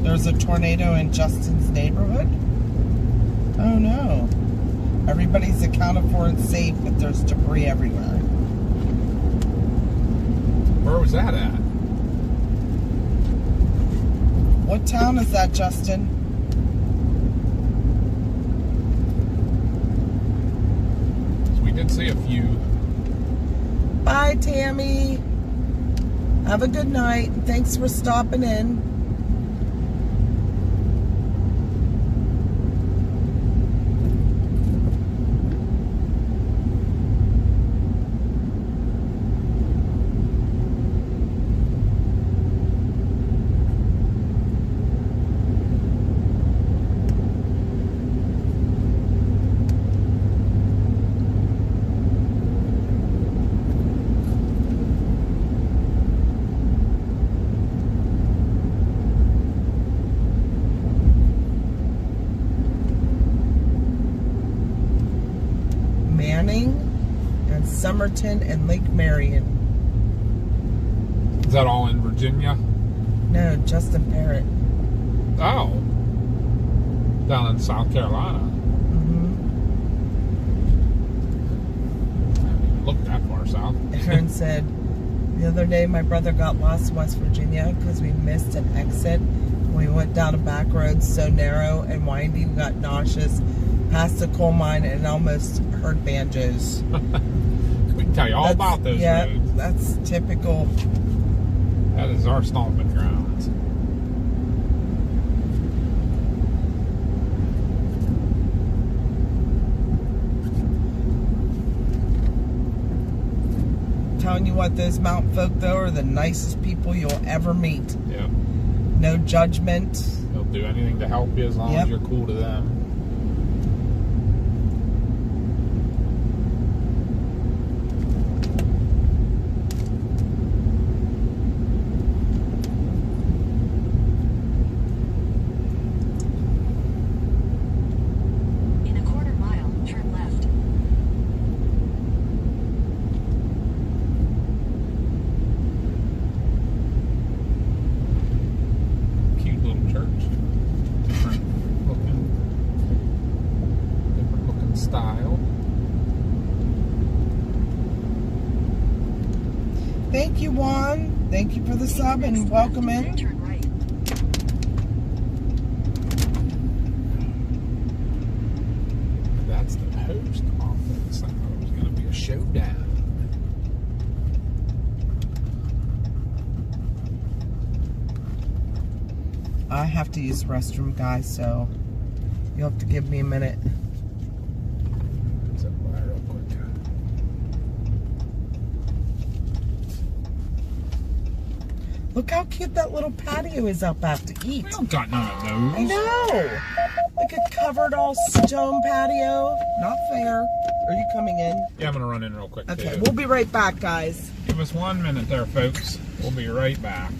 There's a tornado in Justin's neighborhood. Oh no. Everybody's accounted for and safe, but there's debris everywhere. Where was that at? What town is that, Justin? We did see a few. Bye, Tammy. Have a good night. Thanks for stopping in. And Somerton and Lake Marion. Is that all in Virginia? No, Justin Parrott. Oh. Down in South Carolina. I haven't even looked that far south. Aaron said, the other day my brother got lost in West Virginia because we missed an exit. We went down a back road so narrow and windy, we got nauseous, past a coal mine, and almost heard banjos. We can tell you all about those roads. That's typical. That is our stomping grounds. Telling you what, those mountain folk, though, are the nicest people you'll ever meet. Yeah. No judgment. They'll do anything to help you as long as you're cool to them. Thank you, Juan. Thank you for the sub and welcome in. Turn right. That's the post office. I thought it was going to be a showdown. I have to use the restroom, guys, so you'll have to give me a minute. Zip by real quick. Look how cute that little patio is out back to eat. We don't got none of I those. know. Like a covered all stone patio. Not fair. Are you coming in? Yeah, I'm gonna run in real quick Okay, too. we'll be right back, guys. Give us 1 minute there, folks. We'll be right back.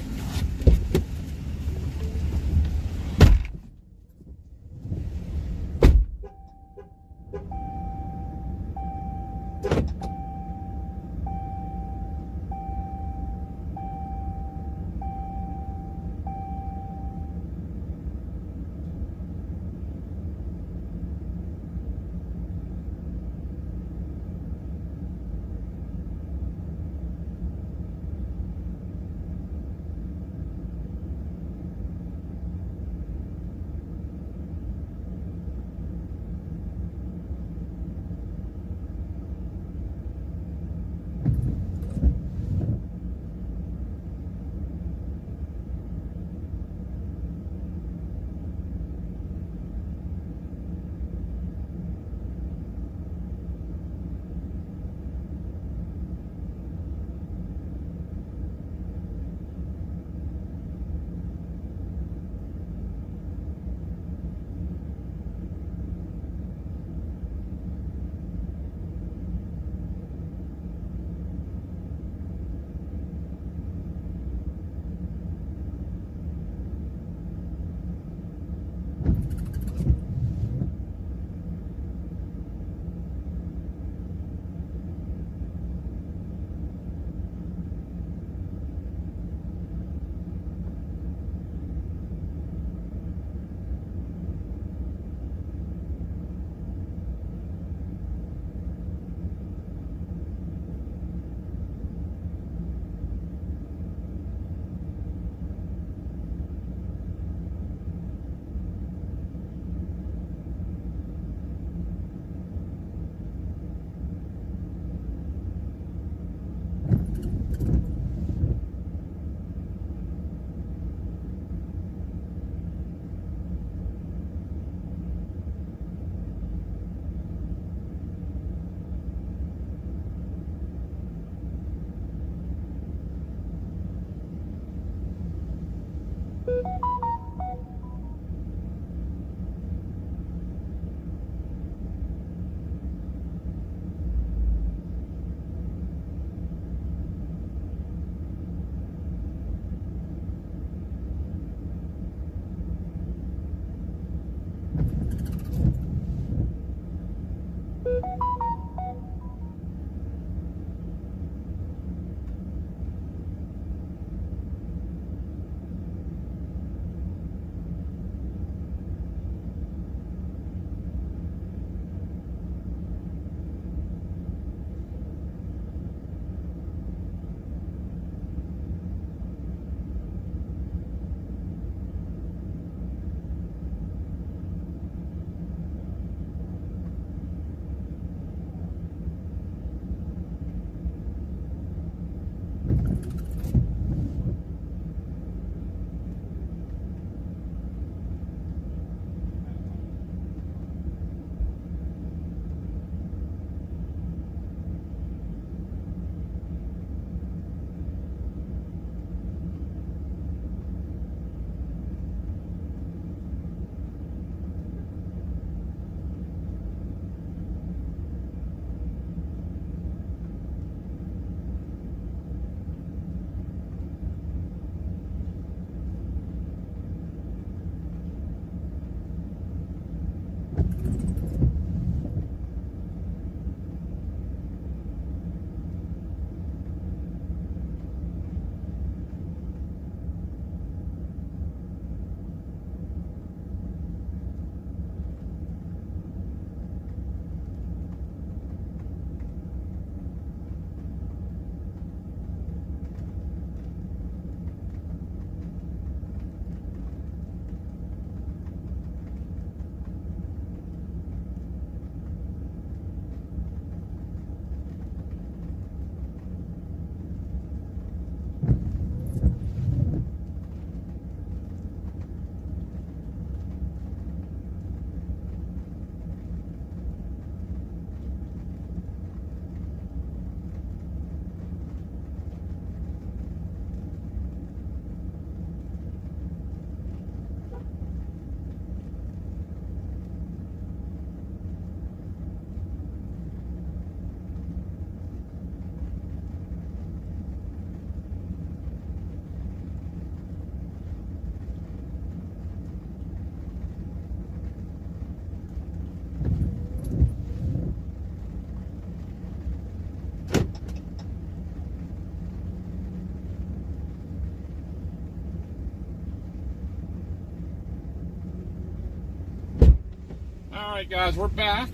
Alright guys, we're back.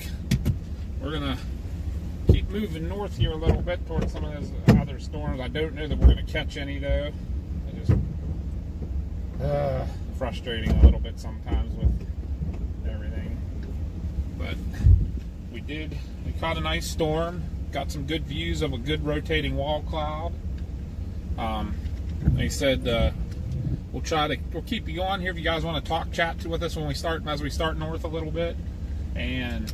We're gonna keep moving north here a little bit towards some of those other storms. I don't know that we're gonna catch any though. I just frustrating a little bit sometimes with everything. But we caught a nice storm, got some good views of a good rotating wall cloud. They said we'll keep you on here if you guys want to chat with us when we start, as we start north a little bit. And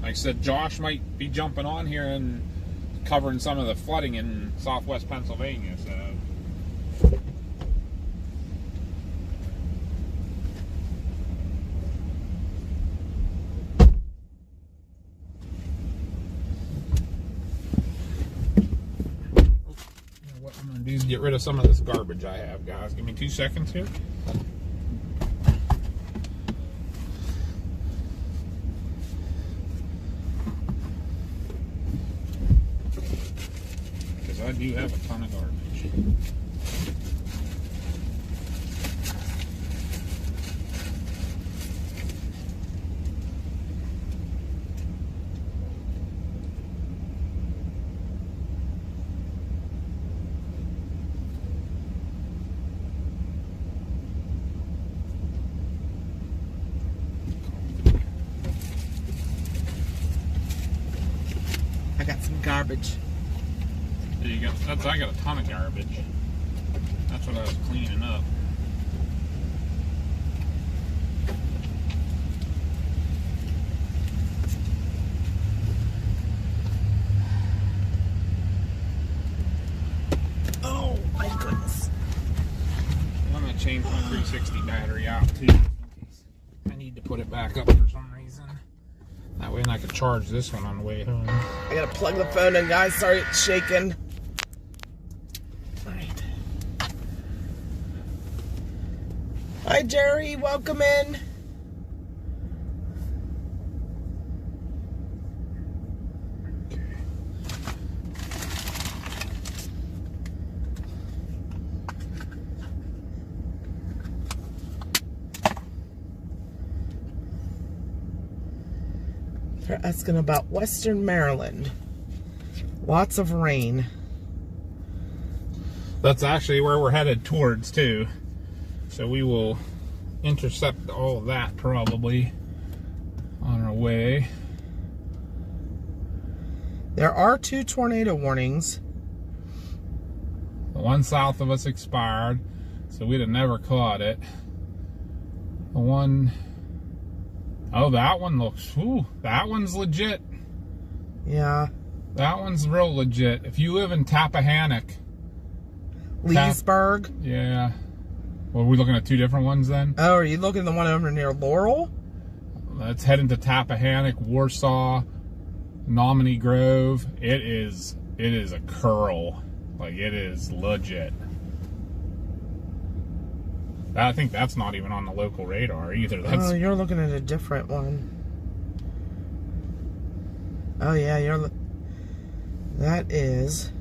like I said, Josh might be jumping on here and covering some of the flooding in southwest Pennsylvania. So what I'm going to do is get rid of some of this garbage I have, guys. Give me 2 seconds here. I do have a ton of garbage. I got some garbage. There you go. I got a ton of garbage. That's what I was cleaning up. Oh my goodness. I'm going to change my 360 battery out too, in case I need to put it back up for some reason. That way I can charge this one on the way home. I gotta plug the phone in, guys. Sorry, it's shaking. Alright. Hi, Jerry. Welcome in. They're asking about Western Maryland. Lots of rain. That's actually where we're headed towards too. So we will intercept all of that probably on our way. There are 2 tornado warnings. The one south of us expired, so we'd have never caught it. The one, oh, that one looks, ooh, that one's legit. Yeah. That one's real legit. If you live in Tappahannock. Leesburg. Yeah. Well, are we looking at 2 different ones then? Oh, are you looking at the one over near Laurel? Let's head into Tappahannock, Warsaw, Nominee Grove. It is a curl. Like, it is legit. I think that's not even on the local radar either. That's, oh, you're looking at a different one. Oh yeah, that is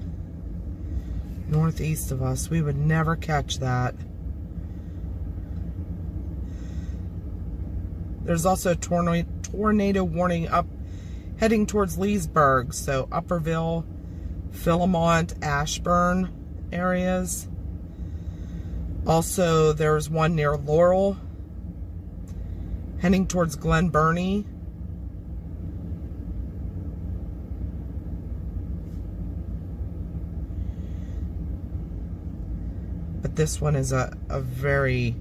northeast of us. We would never catch that. There's also a tornado warning up heading towards Leesburg, so Upperville, Philemont, Ashburn areas. Also, there's one near Laurel, heading towards Glen Burnie. But this one is a very...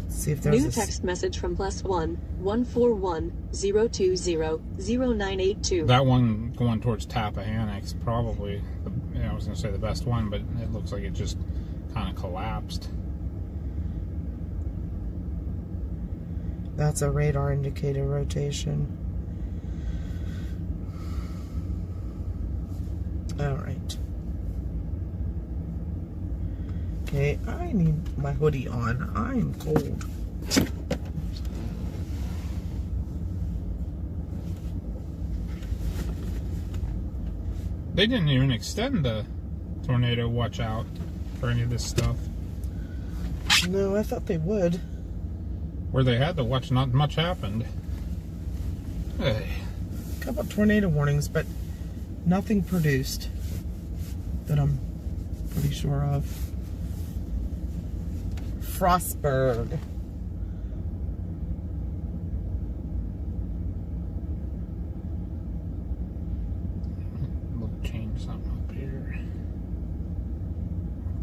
Let's see if there's new text message from +1 141 020 0982. that one going towards Tappahannock's probably, I was going to say the best one, but it looks like it just kind of collapsed. That's a radar indicator rotation. Alright. Okay, I need my hoodie on. I'm cold. They didn't even extend the tornado watch out for any of this stuff. No, I thought they would. Where they had to watch, not much happened. Hey. A couple tornado warnings, but nothing produced that I'm pretty sure of. Frostburg. We'll change something up here.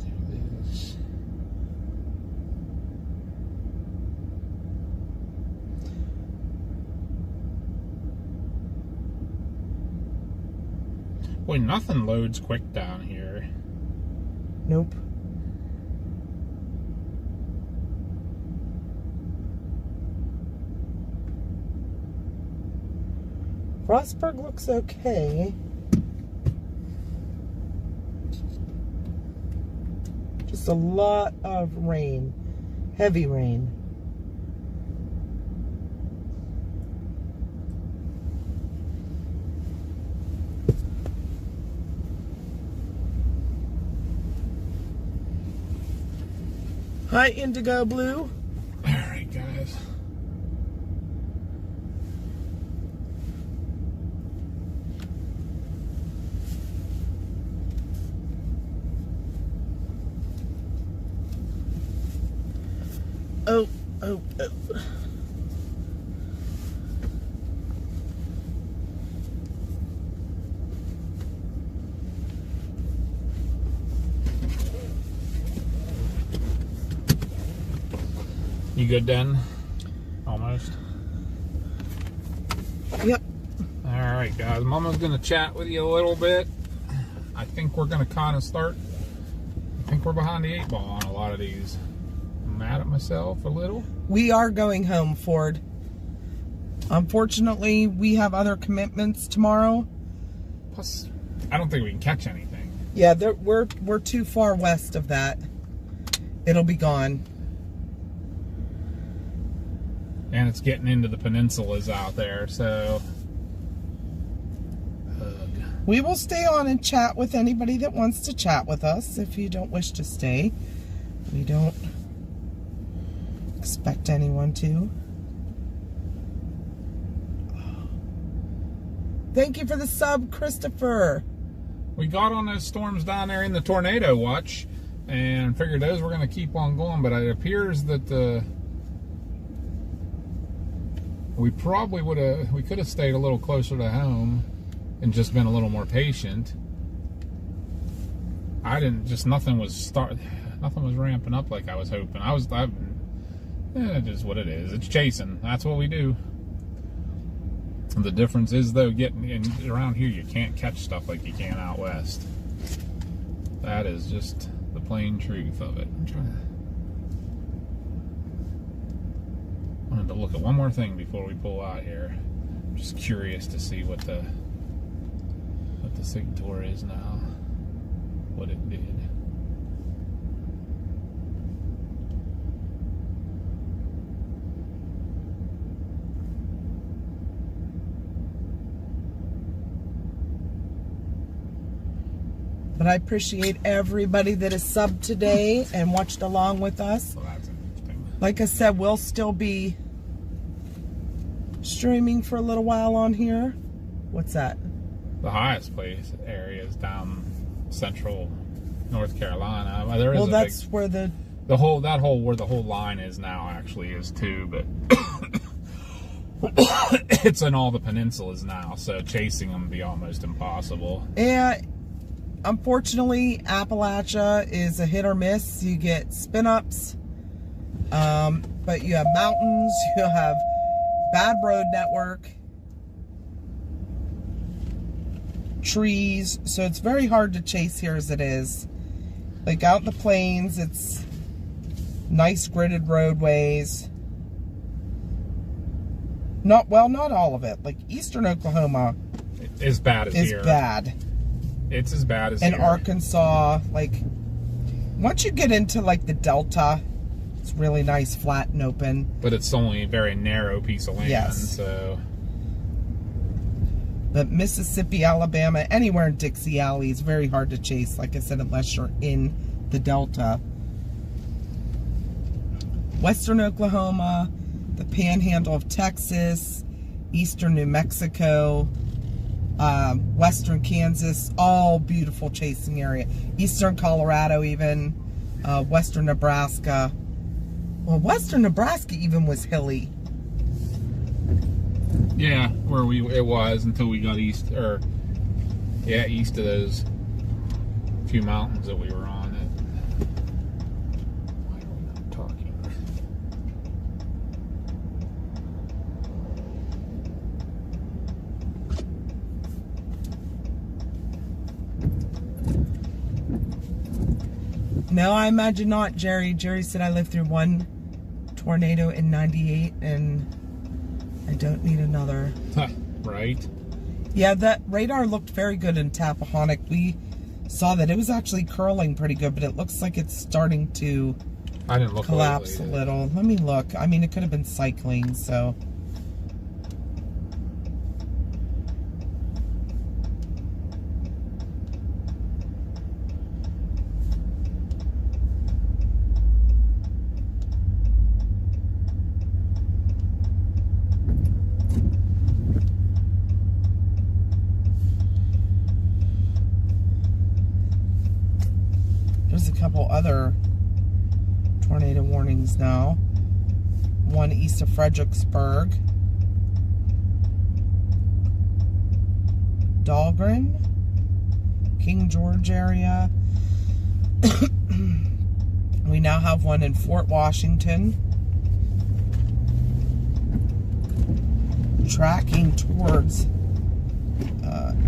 Do this. Boy, nothing loads quick down here. Nope. Frostburg looks okay. Just a lot of rain. Heavy rain. Hi, Indigo Blue. Alright, guys. Oh. You good, Dan? Almost. Yep. Alright, guys. Mama's going to chat with you a little bit. I think we're going to kind of start. I think we're behind the 8 ball on a lot of these. I'm mad at myself a little. We are going home, Ford. Unfortunately, we have other commitments tomorrow. Plus, I don't think we can catch anything. Yeah, we're too far west of that. It'll be gone. And it's getting into the peninsulas out there, so. We will stay on and chat with anybody that wants to chat with us. If you don't wish to stay, we don't expect anyone to. Thank you for the sub, Christopher. We got on those storms down there in the tornado watch and figured those were going to keep on going, but it appears that we could have stayed a little closer to home and just been a little more patient. Nothing was ramping up like I was hoping. It is what it is. It's chasing. That's what we do. The difference is, though, around here, you can't catch stuff like you can out west. That is just the plain truth of it. Wanted to look at one more thing before we pull out here. I'm just curious to see what the Sigtor is now. What it did. But I appreciate everybody that has subbed today and watched along with us. So that's interesting. Like I said, we'll still be streaming for a little while on here. What's that? The highest place area is down central North Carolina. There is Well, that's where where the whole line is now actually is too, but it's in all the peninsulas now, so chasing them would be almost impossible. And unfortunately, Appalachia is a hit or miss. You get spin-ups, but you have mountains, you have bad road network, trees, so it's very hard to chase here as it is. Like out in the plains, it's nice gridded roadways. Not all of it. Like eastern Oklahoma As bad as is here. bad. It's as bad as In here. Arkansas, like once you get into like the Delta, it's really nice, flat and open. But it's only a very narrow piece of land, Yes. so. But Mississippi, Alabama, anywhere in Dixie Alley is very hard to chase, like I said, unless you're in the Delta. Western Oklahoma, the Panhandle of Texas, Eastern New Mexico, Western Kansas, all beautiful chasing area. Eastern Colorado even, Western Nebraska. Well, Western Nebraska even was hilly. Yeah, where it was until we got east of those few mountains that we were on. Why are we not talking? No, I imagine not, Jerry. Jerry said I lived through one tornado in '98 and I don't need another. Right? Yeah, that radar looked very good in Tappahannock. We saw that it was actually curling pretty good, but it looks like it's starting to I didn't look collapse a lately. little. Let me look. I mean, it could have been cycling, so. There's a couple other tornado warnings now. One east of Fredericksburg. Dahlgren, King George area. We now have one in Fort Washington. Tracking towards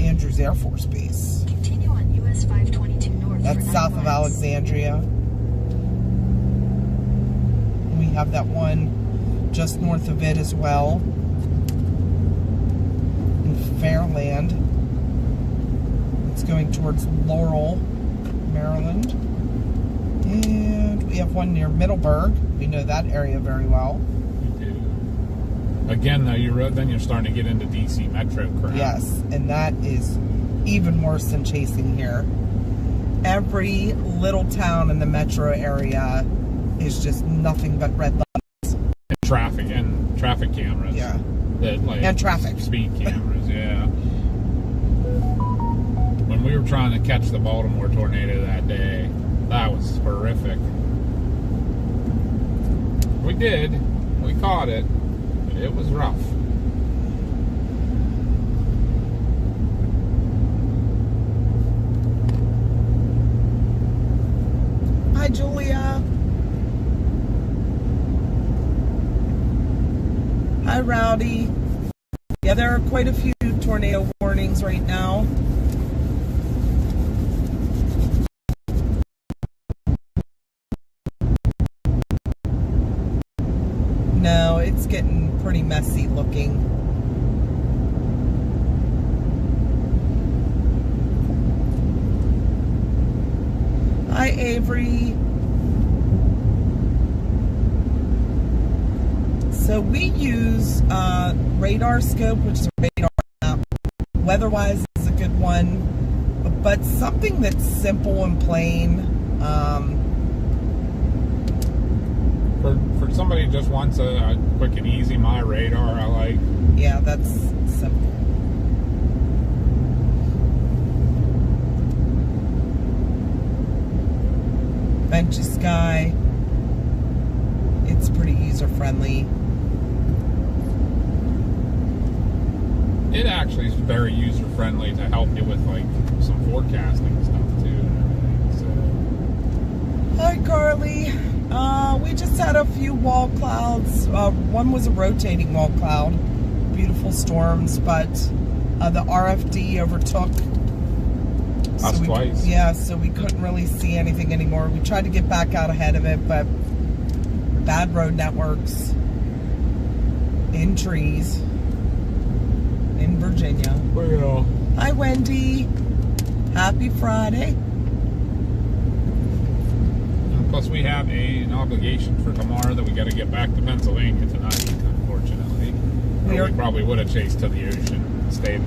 Andrews Air Force Base. Continue on US 522 north. That's for 9 south of miles. Alexandria. We have that one just north of it as well. In Fairland. It's going towards Laurel, Maryland. And we have one near Middleburg. We know that area very well. We do. Again, though, you're starting to get into DC Metro crap. Yes, and that is even worse than chasing here. Every little town in the metro area is just nothing but red lights. And traffic cameras. Yeah. And traffic. Speed cameras, yeah. When we were trying to catch the Baltimore tornado that day, that was horrific. We did. We caught it. But it was rough. Hi, Julia. Hi, Rowdy. Yeah, there are quite a few tornado warnings right now. No, it's getting pretty messy looking. Hi, Avery. So we use radar scope, which is a radar map. Weatherwise is a good one, but something that's simple and plain. For somebody who just wants a quick and easy, my radar, I like. Yeah, that's simple. Benchy Sky. It's pretty user friendly. It actually is very user friendly to help you with like some forecasting stuff too and everything. Hi, Carly. We just had a few wall clouds. One was a rotating wall cloud. Beautiful storms, but the RFD overtook. Us twice. Yeah, so we couldn't really see anything anymore. We tried to get back out ahead of it, but bad road networks in trees in Virginia. Well, Hi, Wendy. Happy Friday. plus we have an obligation for tomorrow that we got to get back to Pennsylvania tonight, unfortunately. We Or are- we probably would have chased to the ocean and stayed,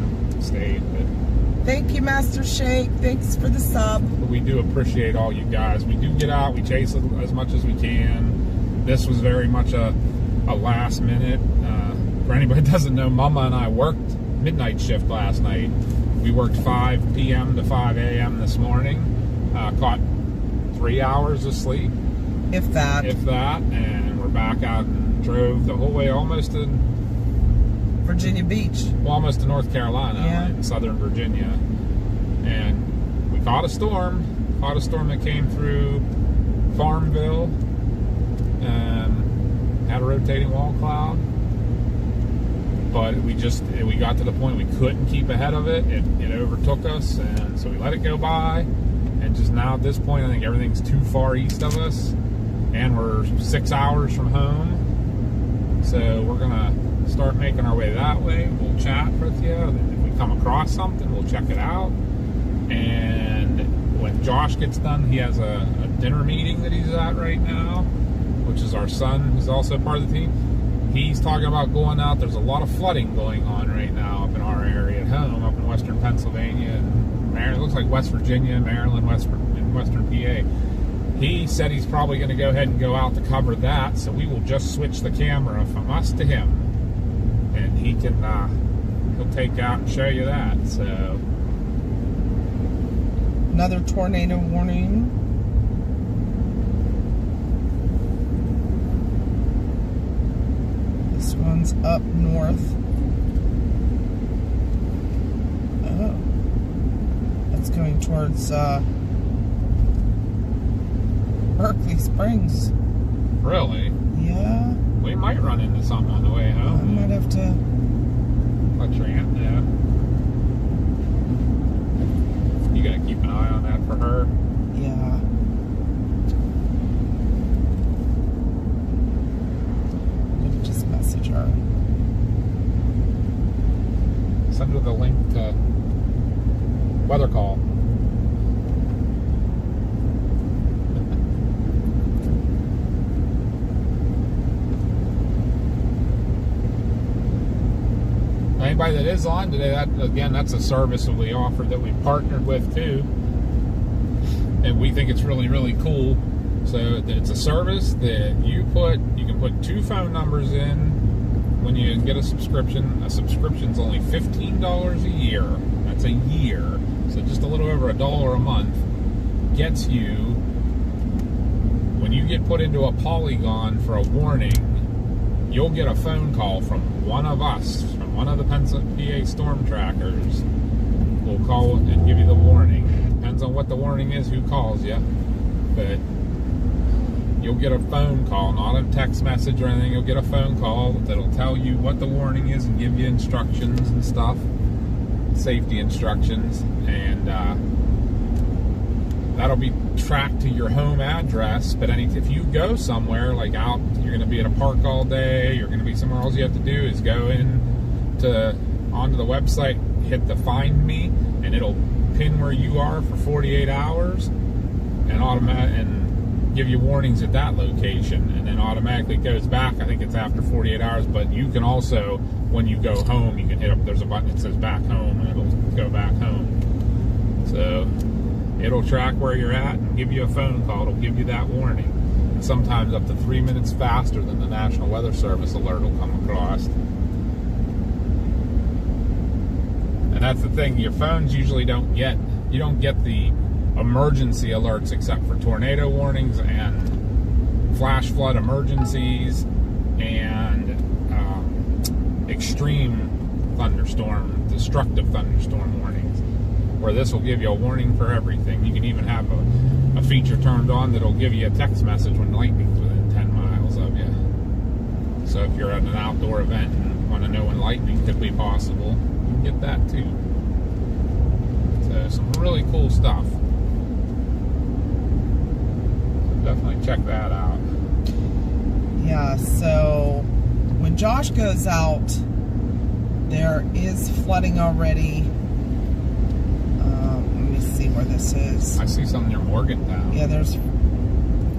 but Thank you, Master Shake. Thanks for the sub. we do appreciate all you guys. We do get out, we chase as much as we can. this was very much a last minute. For anybody that doesn't know, Mama and I worked midnight shift last night. We worked 5 p.m. to 5 a.m. this morning. Caught 3 hours of sleep, If that. and we're back out and drove the whole way almost to Virginia Beach. almost to North Carolina, Yeah. in southern Virginia, and we caught a storm. That came through Farmville. Had a rotating wall cloud, but we got to the point we couldn't keep ahead of it. It overtook us, and so we let it go by. And just now at this point, I think everything's too far east of us, and we're 6 hours from home. So we're gonna start making our way that way. We'll chat with you. If we come across something, we'll check it out. And when Josh gets done, he has a dinner meeting that he's at right now, which is our son, who's also part of the team. He's talking about going out. There's a lot of flooding going on right now up in our area at home, up in western Pennsylvania and Maryland. It looks like West Virginia, Maryland, and western PA. He said he's probably going to go ahead and go out to cover that, so we will just switch the camera from us to him, and he can he'll take out and show you that. So Another tornado warning. This one's up north. Oh. That's going towards Berkeley Springs. really, Yeah. we might run into something on the way I home. might have to. Let your aunt know. You gotta keep an eye on that for her. Yeah. Maybe just message her. Send her the link to weather call. Anybody that is on today, that's a service that we offer, that we partnered with too, and we think it's really, really cool. So it's a service that you can put 2 phone numbers in when you get a subscription. A subscription's only $15 a year. That's a year, so just a little over $1 a month gets you, when you get put into a polygon for a warning, you'll get a phone call from one of us, from one of the PA storm trackers. We'll call and give you the warning. Depends on what the warning is, who calls you, but you'll get a phone call, not a text message or anything. You'll get a phone call that'll tell you what the warning is and give you instructions and stuff, safety instructions, and that'll be tracked to your home address. But if you go somewhere, like out, you're going to be at a park all day, you're going to be somewhere, all you have to do is go onto the website, hit the Find Me, and it'll pin where you are for 48 hours and give you warnings at that location, and then automatically goes back. I think it's after 48 hours, but you can also, when you go home, you can hit up, there's a button that says back home, and it'll go back home. So it'll track where you're at and give you a phone call. It'll give you that warning. And sometimes up to 3 minutes faster than the National Weather Service alert will come across. And that's the thing, your phones usually you don't get the emergency alerts except for tornado warnings and flash flood emergencies and extreme destructive thunderstorm warnings, where this will give you a warning for everything. You can even have a feature turned on that'll give you a text message when lightning's within 10 miles of you. So if you're at an outdoor event and want to know when lightning could be possible, you can get that too. So some really cool stuff. So definitely check that out. Yeah, so when Josh goes out, there is flooding already. Let me see where this is. I see some near Morgantown. Yeah, there's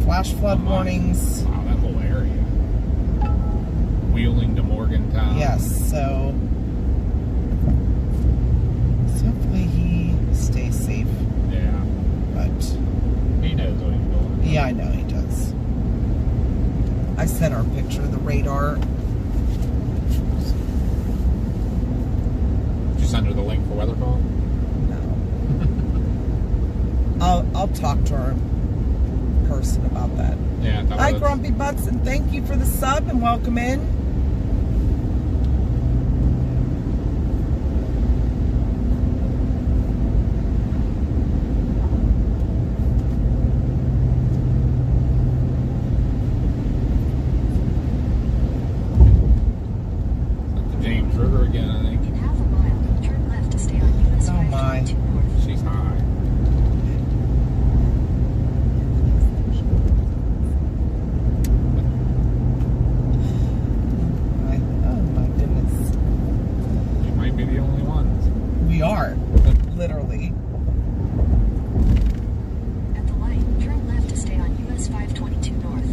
flash flood warnings. Wow, that whole area. Wheeling to Morgantown. Yes, so hopefully he stays safe. Yeah. But He knows what he's doing. yeah, I know he does. I sent our picture of the radar. Did you send her the link for weather call? No. I'll talk to her in person about that. Yeah. Hi, Grumpy Butts, and thank you for the sub and welcome in. James River again, I think. In half a mile, turn left to stay on US Oh, my. 522 north. She's high. Oh my goodness. You might be the only ones. We are, literally. At the light, turn left to stay on US 522 north.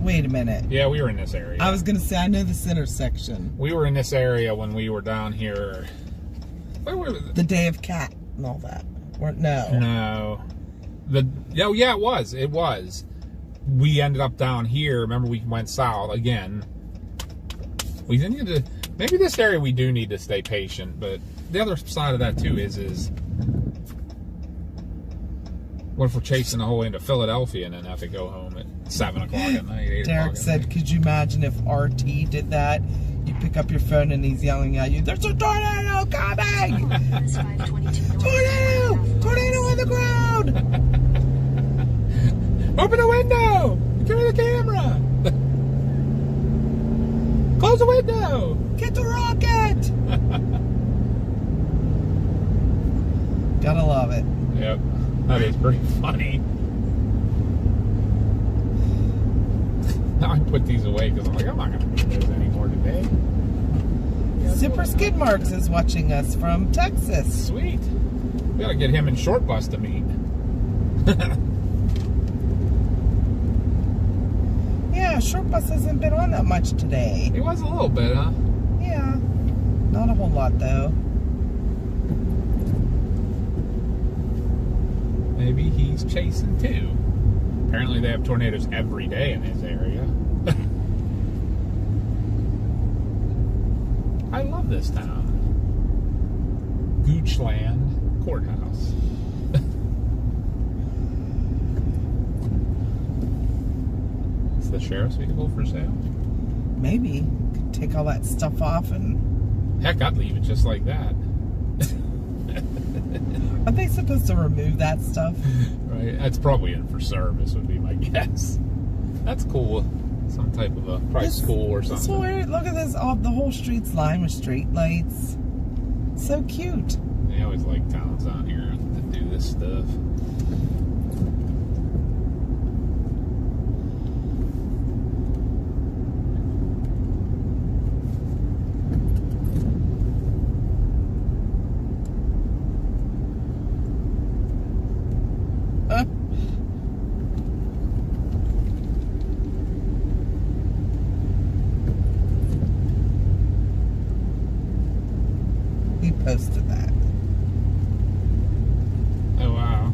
Wait a minute. Yeah, we were in this area. I was going to say, I know this intersection. We were in this area when we were down here. Where were we? The Day of Cat and all that. Or, no. No. Oh, yeah, it was. It was. We ended up down here. Remember, we went south again. We didn't need to. Maybe this area we do need to stay patient, but the other side of that too is what if we're chasing the whole way into Philadelphia and then have to go home at 7 o'clock at night, 8 o'clock Derek at said, night? could you imagine if RT did that? You pick up your phone and he's yelling at you, there's a tornado coming! US 522 north. Tornado! Tornado on the ground! Open the window! Give me the camera! Close the window! Get the rocket! Gotta love it. Yep, that is pretty funny. Now I put these away because I'm like, I'm not going to do those anymore today. Super Skid Marks is watching us from Texas. Sweet. We got to get him and Short Bus to meet. Yeah, Short Bus hasn't been on that much today. He was a little bit, huh? Yeah. Not a whole lot, though. Maybe he's chasing too. Apparently they have tornadoes every day in his area. I love this town. Goochland Courthouse. It's the sheriff's vehicle for sale. Maybe. Could take all that stuff off and... Heck, I'd leave it just like that. Are they supposed to remove that stuff? Right, that's probably in for service would be my guess. That's cool. Some type of a probably school or This something. whole area, look at this. All the whole street's lined with street lights. So cute. They always like towns down here that do this stuff. He posted that. Oh wow.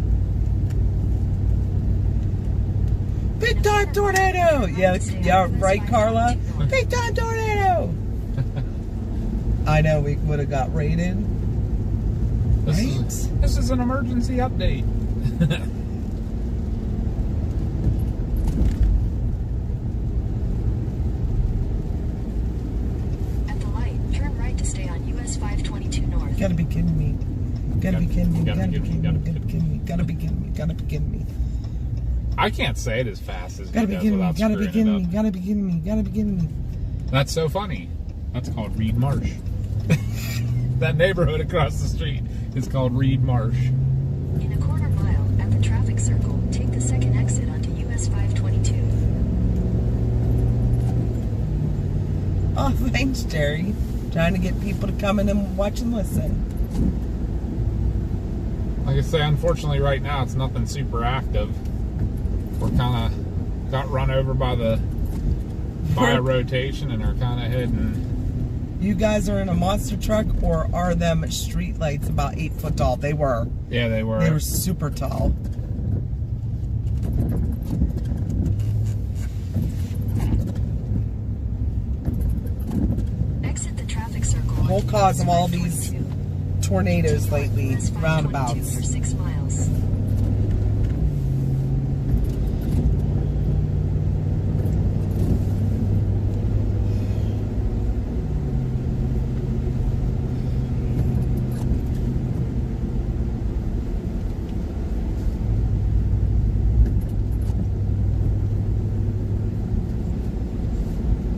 Big time tornado! Yeah, right, Carla? Big time tornado! I know, we would have got raided. This is an emergency update. At the light, turn right to stay on US 522 north. You gotta be kidding me. Gotta be kidding me. Gotta Gotta be be kidding me. kidding me. Gotta be kidding me. Gotta be kidding me. Gotta be kidding me. I can't say it as fast as Gotta he be does kidding me. without Gotta be screwing kidding it me. up. Gotta be kidding me. Gotta be kidding me. That's so funny. That's called Reed Marsh. That neighborhood across the street is called Reed Marsh. In a quarter mile, at the traffic circle, take the second exit onto US 522. Oh, thanks, Jerry. Trying to get people to come in and watch and listen. Like I say, unfortunately right now it's nothing super active. We're kind of got run over by a rotation and are kind of heading You guys are in a monster truck, or are them street lights about 8 foot tall? They were. Yeah, they were. They were super tall. Exit the traffic circle. The whole cause of all these tornadoes lately, West 522 roundabouts. for 6 miles.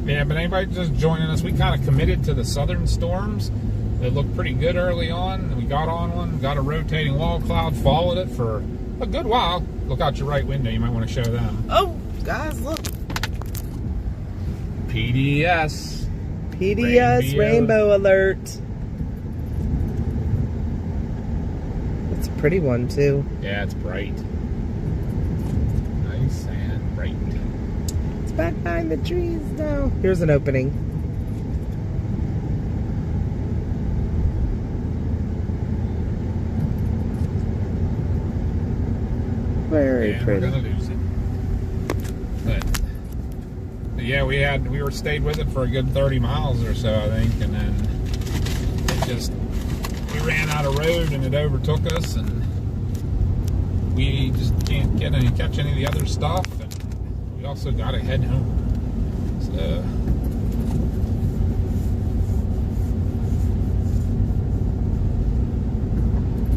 Yeah, but anybody just joining us, we kind of committed to the southern storms. They looked pretty good early on, and we got on one, got a rotating wall cloud, followed it for a good while. Look out your right window, you might want to show them. Oh, guys, look. PDS. PDS Rainbow Alert. It's a pretty one, too. Yeah, it's bright. Nice and bright. It's back behind the trees now. Here's an opening. Very And pretty. we're gonna lose it. But yeah, we were stayed with it for a good 30 miles or so, I think, and then we ran out of road and it overtook us, and we just can't catch any of the other stuff, and we also got to head home. So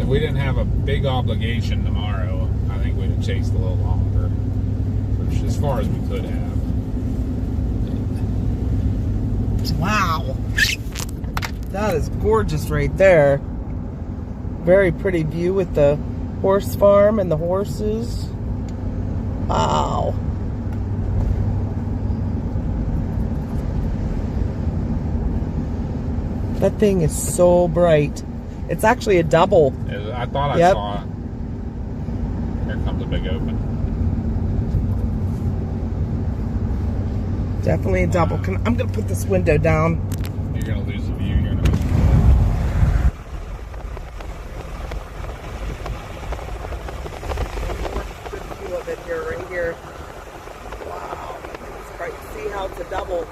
if we didn't have a big obligation tomorrow, I think we'd have chased a little longer, which as far as we could have. Wow. That is gorgeous right there. Very pretty view with the horse farm and the horses. Wow. That thing is so bright. It's actually a double. I thought I Yep. saw it. Here comes a big open. Definitely a double. I'm going to put this window down. You're going to lose the view. You're going to Good view of it here, right here. Wow. It's bright. See how it's a double.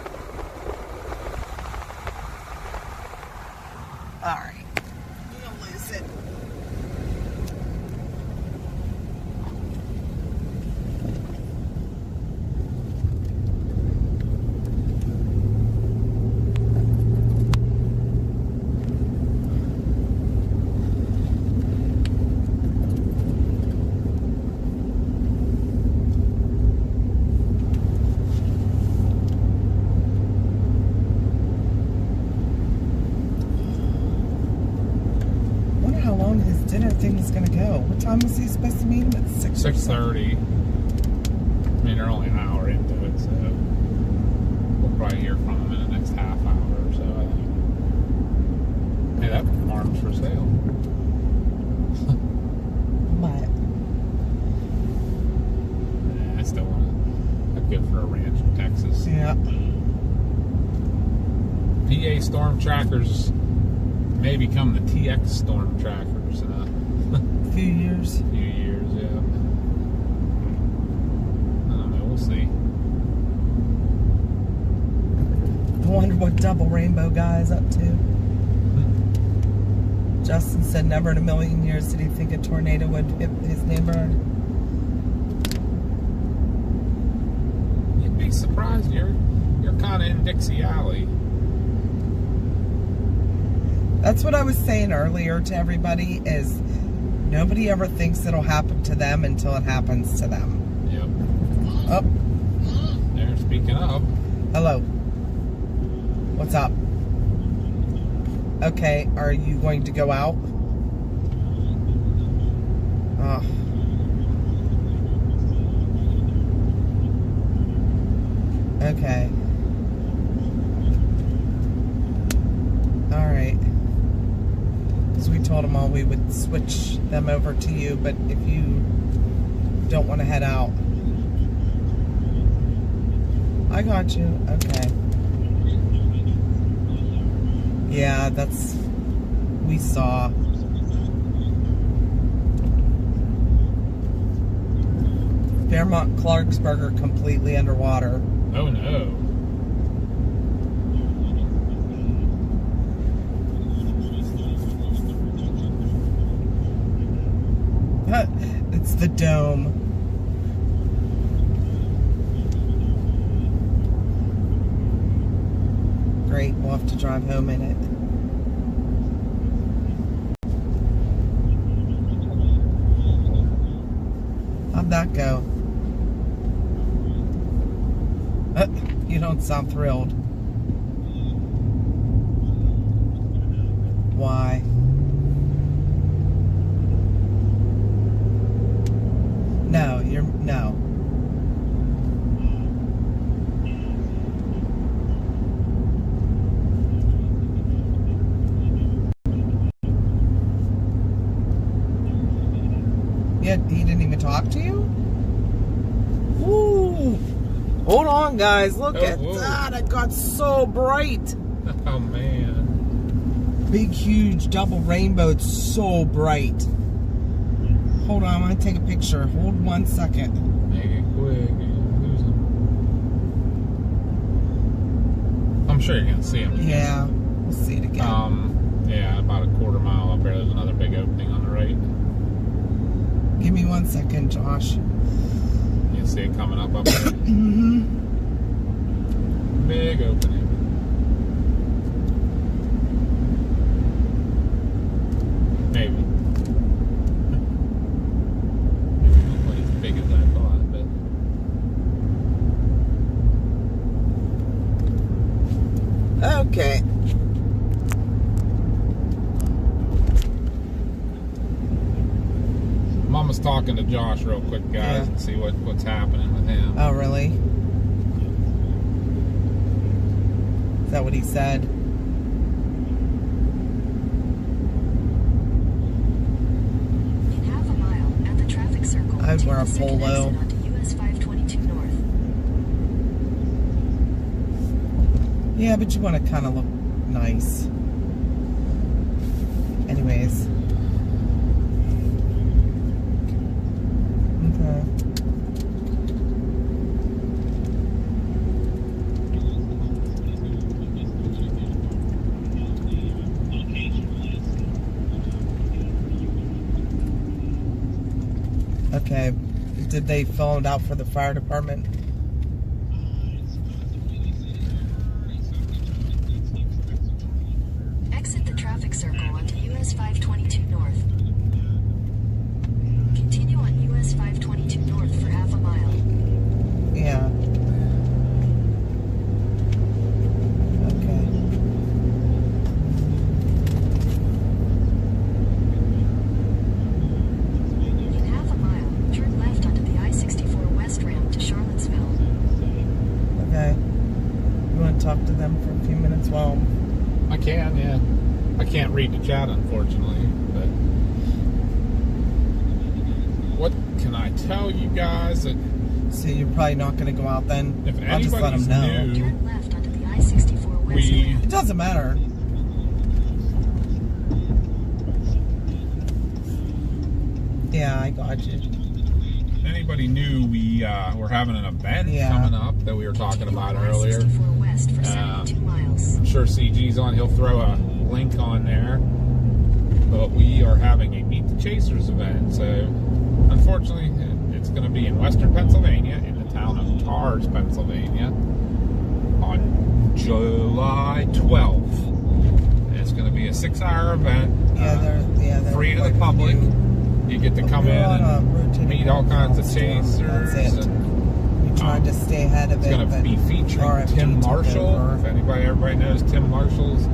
Alright. You're going to lose it. Dinner thing is gonna go. What time was he supposed to meet him? At 6:30. I mean, they're only an hour into it, so we'll probably hear from them in the next half hour or so, I think. Hey, that farm's for sale. What? Yeah, I still want to. That's good for a ranch in Texas. Yeah. PA Storm Trackers may become the TX Storm Trackers in a Few years. few years, yeah. I don't know, we'll see. I wonder what double rainbow guy is up to. Justin said never in a million years did he think a tornado would hit his neighborhood. You'd be surprised. You're kind of in Dixie Alley. That's what I was saying earlier to everybody is nobody ever thinks it'll happen to them until it happens to them. Yep. Oh, They're speaking up. hello. What's up? Okay, are you going to go out? Oh. Okay. Alright. Because we told them all we would switch them over to you, but if you don't want to head out. I got you. Okay. Yeah, we saw. Fairmont Clarksburg completely underwater. Oh no. It's the dome. Great, we'll have to drive home in it. How'd that go? You don't sound thrilled. Why? No, no. Yeah, he didn't even talk to you? Ooh. Hold on, guys. Look at whoa. that. It got so bright. Oh man. Big, huge double rainbow. It's so bright. Hold on. I'm going to take a picture. Hold 1 second. Make it quick. Lose him. I'm sure you're going to see him. Yeah. We'll see it again. Yeah, about a quarter mile up there. There's another big opening on the right. Give me 1 second, Josh. You see it coming up there. Mm-hmm. Big opening. Maybe. Maybe not quite as big as I thought, but Okay. Mama's talking to Josh real quick, guys, Yeah. and see what's happening with him. Oh, really? Is that what he said? In half a mile, at the traffic circle, I'd take wear a the second polo. exit onto US 522 North. Yeah, but you want to kind of look nice. Anyways. Okay. Okay. Did they fill it out for the fire department? Exit the traffic circle onto US 522 North. Continue on US 522 North for half a mile. Yeah. Okay. In half a mile, turn left onto the I-64 West ramp to Charlottesville. Okay. You want to talk to them for a few minutes while... I can, yeah. I can't read the chat, unfortunately, but what can I tell you guys? That So you're probably not going to go out then? if I'll just let them anybody's know. new, Turn left onto the I-64 West we ramp. It doesn't matter. Yeah, I got you. anybody new, we're having an event Yeah. coming up that we were talking Continue about on earlier. I-64 West for 72 miles. I'm sure CG's on. He'll throw a link on there. But we are having a Meet the Chasers event. So, unfortunately, it's going to be in Western Pennsylvania, in the town of Tars, Pennsylvania, on July 12th. And it's going to be a 6-hour event. They're free to quite the public. new. You get to But come we're in on a and rotating meet all kinds of conference tour. chasers. That's it. And, We tried to stay ahead of it's it. going to but be featuring RFG Tim took Marshall. over. If everybody knows Tim Marshall's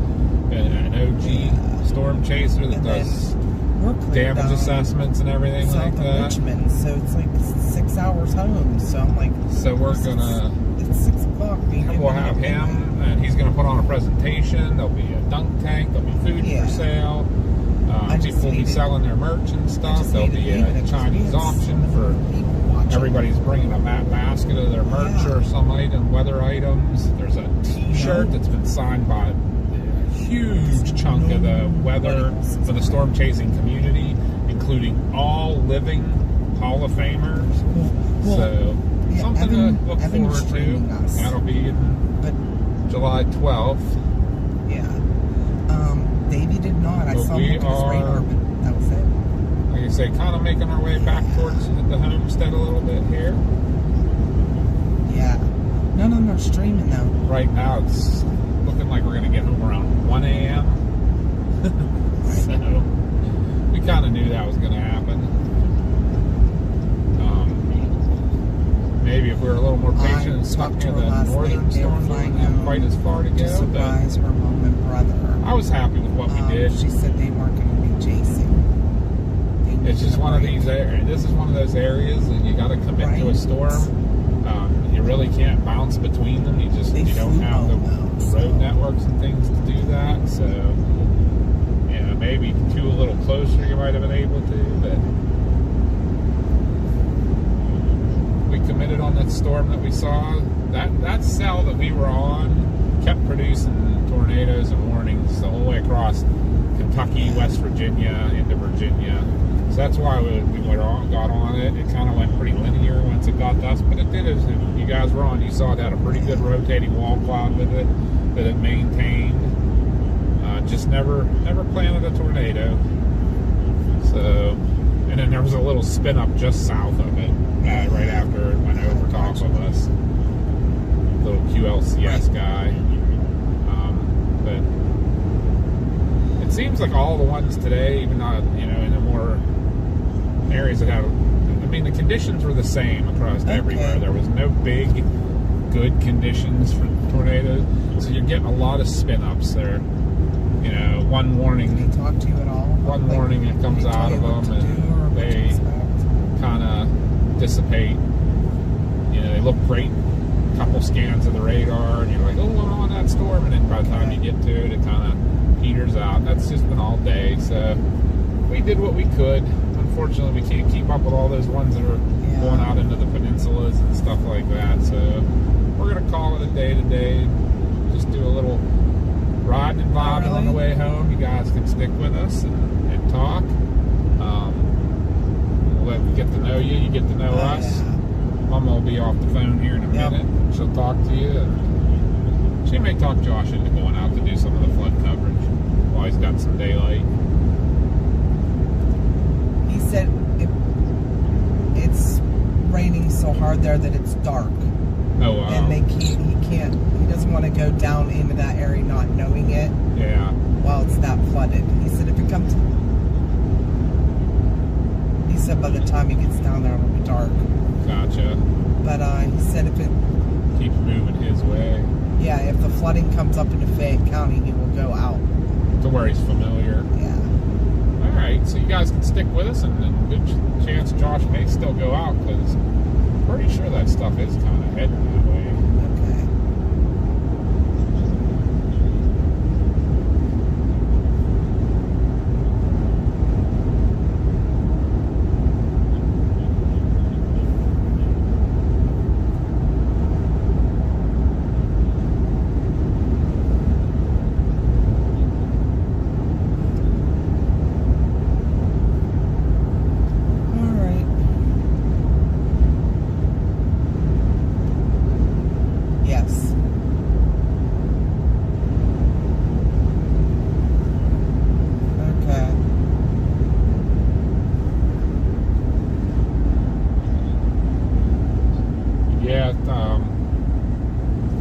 an OG storm chaser that And then does we're clear damage down assessments and everything south like of that. Richmond, so it's like 6 hours home. So I'm like, So we're gonna, it's 6 o'clock. we'll have him, and he's gonna put on a presentation. There'll be a dunk tank. There'll be food Yeah. for sale. I just People will be hate it. selling their merch and I stuff. just There'll hate be it leaving a it 'cause we Chinese have so auction many for people watching. everybody's bringing a basket of their merch Yeah. or some item, weather items. There's a T-shirt that's been signed by a huge chunk of the weather for the storm chasing community, including all living Hall of Famers. So yeah, something Evan- to look Evan's forward to. streaming us. That'll be But July 12th. yeah, Davey did not. I But saw we him look at his radar, are- but that was it. Like I say, kind of making our way back towards the homestead a little bit here. Yeah, none of them are streaming though. Right now, it's looking like we're going to get home around 1 a.m. So we kind of knew that was going to happen. Maybe if we were a little more patient and stuck talked to near her the last northern night. They were storm, we flying wouldn't have out quite as far to to go. But surprise her mom and brother. I was happy with what we did. She said they weren't going to be chasing. They It's just needed a one of break. these areas. This is one of those areas that you got to commit to a Right. storm. You really can't bounce between them. You just They you don't flew have the home, though, road so. networks and things to do that. So yeah, maybe two a little closer you might have been able to, but we committed on that storm that we saw. That cell that we were on kept producing tornadoes and warnings the whole way across Kentucky, West Virginia, into Virginia. So that's why we got on it. It kind of went pretty linear once it got to us, but it did. As you guys were on, you saw it had a pretty good rotating wall cloud with it that it maintained. Just never planted a tornado. So, and then there was a little spin up just south of it, right after it went over top of us. Little QLCS guy. But it seems like all the ones today, even not in the more areas that have, I mean, the conditions were the same across everywhere. There was no big, good conditions for tornadoes, so you're getting a lot of spin ups there. One Did warning. they talk to you at all? One warning that comes out of them, and they kind of dissipate. They look great. A couple scans of the radar, and you're like, oh, I'm on that storm, and then by the time you get to it, it kind of peters out. That's just been all day, so we did what we could. Unfortunately, we can't keep up with all those ones that are going out into the peninsulas and stuff like that, so we're going to call it a day today. Just do a little riding and vibing on the way home. You guys can stick with us and talk. We'll get to know you. You get to know us. Mama will be off the phone here in a minute. She'll talk to you. And she may talk Josh into going out to do some of the flood coverage while he's got some daylight. He said it's raining so hard there that it's dark. Oh, wow. And he doesn't want to go down into that area not knowing it. Yeah. While it's that flooded. He said if it comes, he said by the time he gets down there it'll be dark. Gotcha. But he said if it keeps moving his way. Yeah, if the flooding comes up into Fayette County, he will go out. To where he's familiar. Yeah. Alright, so you guys can stick with us, and good chance Josh may still go out, because I'm pretty sure that stuff is kind of heading that way. Okay.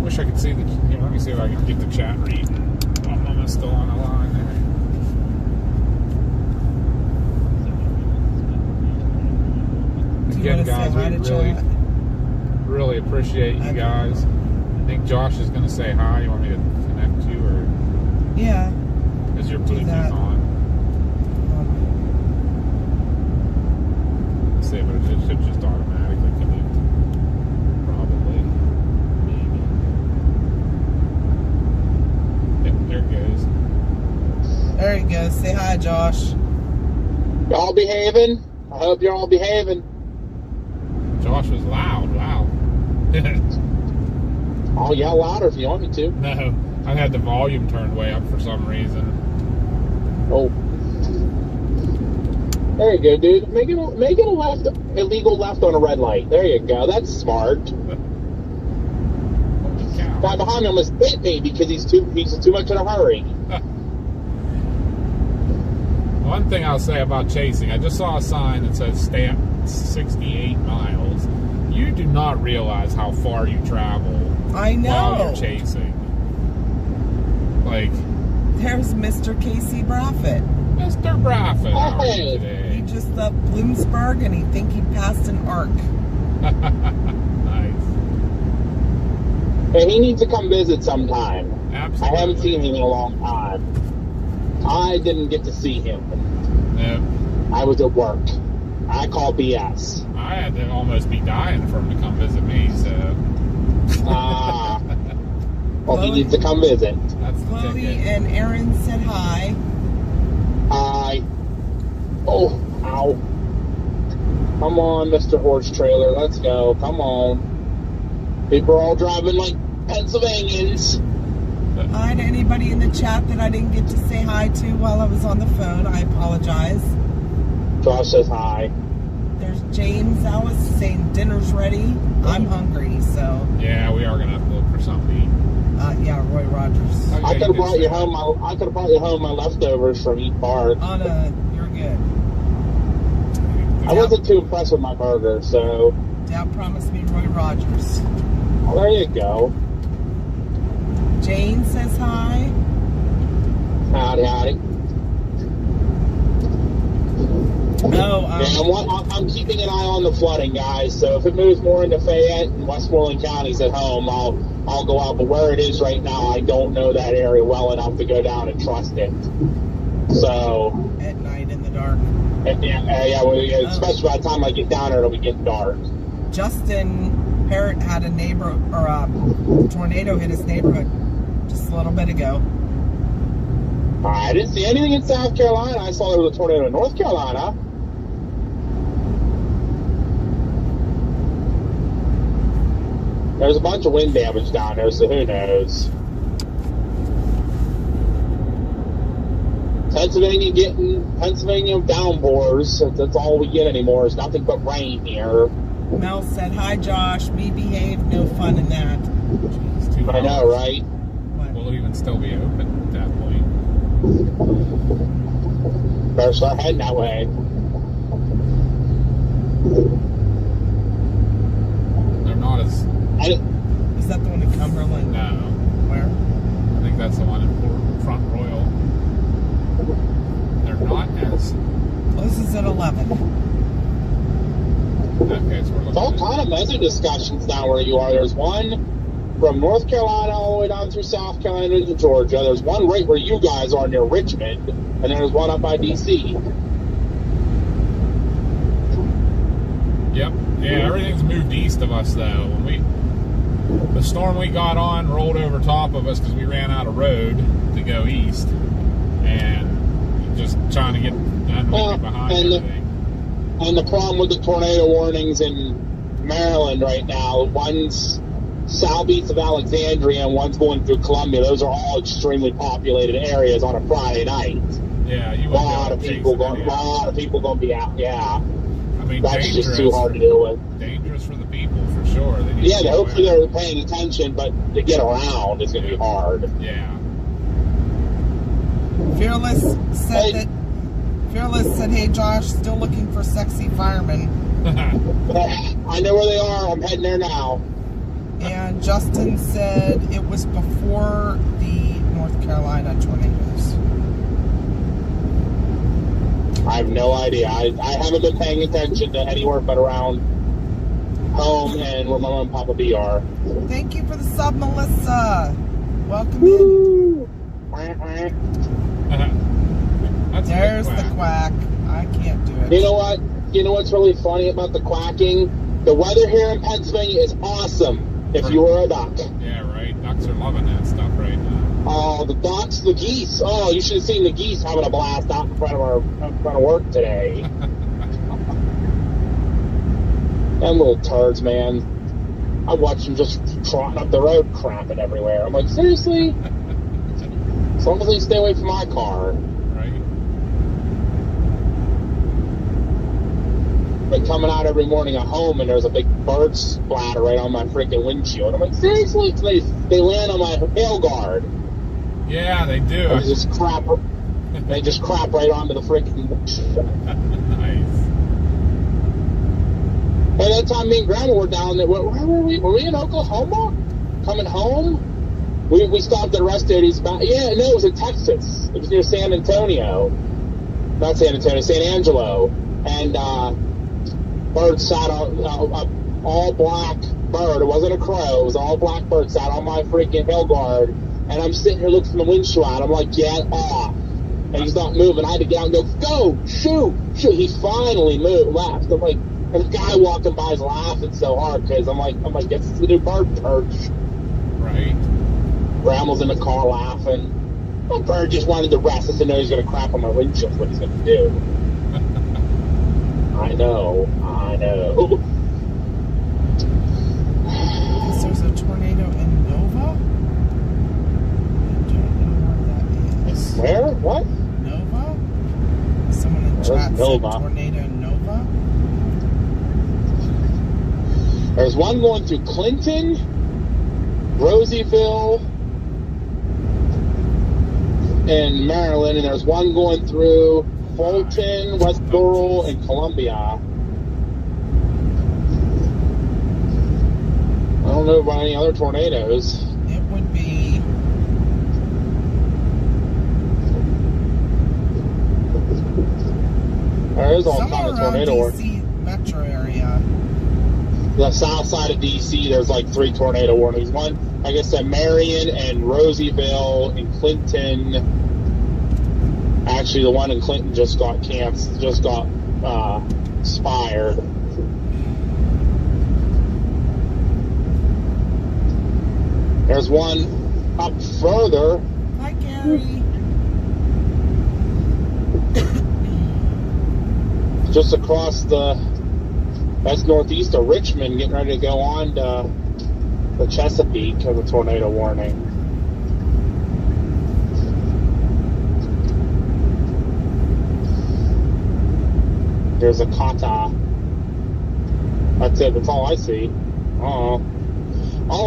Wish I could see the. Let me see if I can get the chat read. Oh, Mama's still on the line there. Again, guys, we really appreciate you guys. I think Josh is going to say hi. You want me to connect you, or is your Bluetooth on? Let's see, but it should just automatically connect. Probably. Maybe. Yep, there it goes. There he goes. Say hi, Josh. Y'all behaving? I hope you're all behaving. Josh was loud. Wow. I'll yell louder if you want me to. No, I had the volume turned way up for some reason. Oh. There you go, dude. Make it a left, illegal left on a red light. There you go. That's smart. Holy cow. Guy behind me almost hit me because he's too much in a hurry. One thing I'll say about chasing, I just saw a sign that says stay at 68 miles. You do not realize how far you travel I know. while you're chasing. Like, There's Mr. Casey Braffett. Mr. Braffett, how are you Hey. He today? just left Bloomsburg and he think he passed an arc. Nice. And he needs to come visit sometime. Absolutely. I haven't seen him in a long time. I didn't get to see him. Yep. I was at work. I call BS. I had to almost be dying for him to come visit me, so Well, he Chloe- needs to come visit. that's the Chloe ticket. and Aaron said hi. Oh, ow. Come on, Mr. Horse Trailer. Let's go. Come on. People are all driving like Pennsylvanians. Hi to anybody in the chat that I didn't get to say hi to while I was on the phone. I apologize. Josh says hi. There's James Ellis saying dinner's ready. I'm hungry, so Yeah, we are gonna have to look for something to eat. yeah, Roy Rogers. Okay, I could have brought you good home. I could have brought you home my leftovers from Eat Park. Anna, you're good. I wasn't too impressed with my burger, so Dad promised me Roy Rogers. well, there you go. Jane says hi. Howdy, howdy. Oh, I'm keeping an eye on the flooding, guys. So if it moves more into Fayette and Westmoreland counties at home, I'll go out. But where it is right now, I don't know that area well enough to go down and trust it. So, at night in the dark. especially by the time I get down there, it'll be getting dark. Justin Parrott had a neighbor or a tornado hit his neighborhood just a little bit ago. I didn't see anything in South Carolina. I saw there was a tornado in North Carolina. There's a bunch of wind damage down there, so who knows? Pennsylvania downpours. That's all we get anymore. It's nothing but rain here. Mel said, hi Josh, be behaved, no fun in that. Jeez, 2 I know, hours. right? What? Will it even still be open at that point? Better start heading that way. They're not as... Is that the one in Cumberland? No. Where? I think that's the one in Front Royal. They're not as... Closes at 11. Okay, so we're It's all looking kind of messy discussions down where you are. There's one from North Carolina all the way down through South Carolina to Georgia. There's one right where you guys are near Richmond, and then there's one up by D.C. Yep. Yeah, everything's moved east of us though. The storm we got on rolled over top of us because we ran out of road to go east, and just trying to get behind everything. And the problem with the tornado warnings in Maryland right now, one's southeast of Alexandria and one's going through Columbia. Those are all extremely populated areas on a Friday night. Yeah, you A won't lot of be able to people chase going. it A lot of people going to be out. Yeah, I mean, that's dangerous. just too hard to deal with. Dangerous for the people for sure. They need Yeah, to get hopefully away. they're paying attention, but to get around is going to be hard. Yeah. Fearless said hey Josh, still looking for sexy firemen. I know where they are. I'm heading there now. And Justin said it was before the North Carolina tornadoes. I have no idea. I haven't been paying attention to anywhere but around home and where my mom and Papa B are. Thank you for the sub, Melissa. Welcome in. Woo! That's There's a big the quack. quack. I can't do it. You know what? You know what's really funny about the quacking? The weather here in Pennsylvania is awesome if you were a duck. Yeah, right. Ducks are loving that stuff right now. Oh, the ducks, the geese. Oh, you should have seen the geese having a blast out in front of work today. Them little turds, man. I watched them just trotting up the road, crapping everywhere. I'm like, seriously? As long as they stay away from my car. Right. Like coming out every morning at home and there's a big bird splatter right on my freaking windshield. I'm like, seriously? So they land on my hail guard. Yeah, they do. And they just crap right onto the freaking windshield. Nice. And that time me and Grandma were down there. Where were we? Were we in Oklahoma? Coming home? We stopped at a rest area. Yeah, no, it was in Texas. It was near San Antonio. Not San Antonio, San Angelo. And bird sat on, all black bird. It wasn't a crow. It was an all black bird sat on my freaking hail guard. And I'm sitting here looking from the windshield out. I'm like, get off. And he's not moving. I had to get out and go, shoot. He finally left. I'm like, and the guy walking by is laughing so hard because I'm like, this is the new bird perch. Right. Grandma's in the car laughing. My bird just wanted to rest. I said, no, he's going to crap on my windshield. What he's going to do. I know. Because there's a tornado in Nova? I don't know where that is. Where? What? Nova? Someone in Where's chat said Nova? tornado in Nova? There's one going through Clinton, Roseville, and Maryland, and there's one going through Fulton, West Laurel, and Columbia. I don't know about any other tornadoes. It would be... There is all somewhere kind of around tornado work. DC metro area. The south side of DC, there's like 3 tornado warnings. One, like I said, Marion and Roseville and Clinton. Actually, the one in Clinton just got expired. There's one up further. Hi, Gary. Just across that's northeast of Richmond, getting ready to go on to the Chesapeake of a tornado warning. There's a kata. That's it. That's all I see. All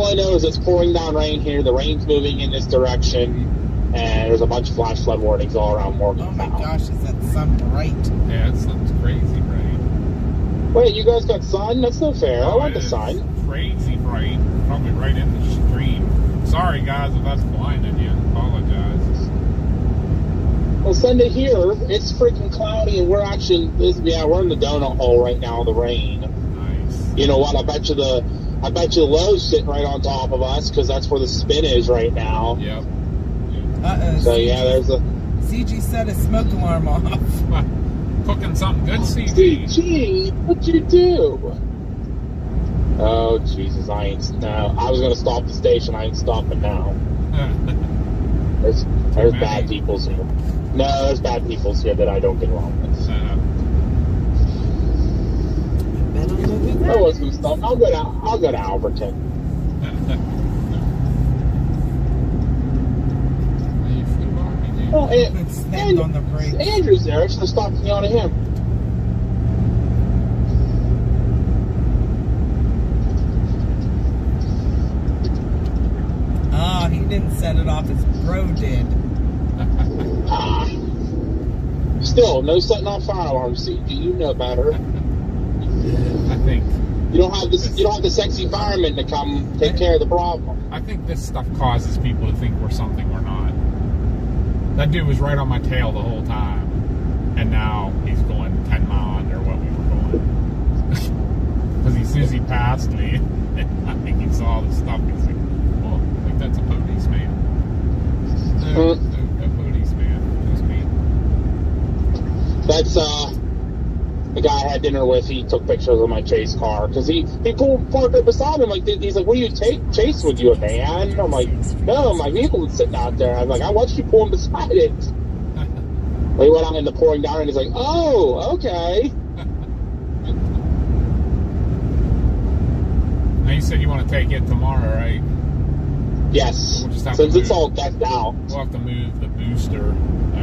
I know is it's pouring down rain here. The rain's moving in this direction, and there's a bunch of flash flood warnings all around Morgantown. Oh my gosh, is that sun bright? Yeah, it's crazy bright. Wait, you guys got sun? That's no fair. I want the It's sun. crazy bright. Probably right in the stream. Sorry, guys, if that's blinded you. Apologize. Well, Sunday here, it's freaking cloudy, and we're in the donut hole right now of the rain. Nice. You know what? I bet you the low's sitting right on top of us because that's where the spin is right now. Yep. Uh-oh. So yeah, there's a CG set his smoke alarm off. Cooking something good, CG. CG, what'd you do? Oh Jesus, I was gonna stop the station. I ain't stopping now. There's bad peoples here. No, there's bad peoples here that I don't get along with. I was gonna stop. I'll go to Alberton. Oh, Snapped on the brakes. Andrew's there. I should have stopped me on him. Ah, he didn't set it off. His bro did. Still, no setting off fire alarms. See, do you know better? I think You don't have the sexy fireman to come take care of the problem. I think this stuff causes people to think we're something we're not. That dude was right on my tail the whole time, and now he's going 10 miles under what we were going. Because as soon as he passed me, I think he saw the stuff. He's like, "Oh, I think that's a policeman." No, a policeman. That's me. That's the guy I had dinner with. He took pictures of my chase car because he parked right beside him. Like he's like, "What do you chase with you, a van?" And I'm like, "No, my vehicle was sitting out there." I'm like, "I watched you pulling beside it." We went out in the pouring down, and he's like, "Oh, okay." Now you said you want to take it tomorrow, right? Yes. We'll just have Since to it's move. all decked out. We'll have to move the booster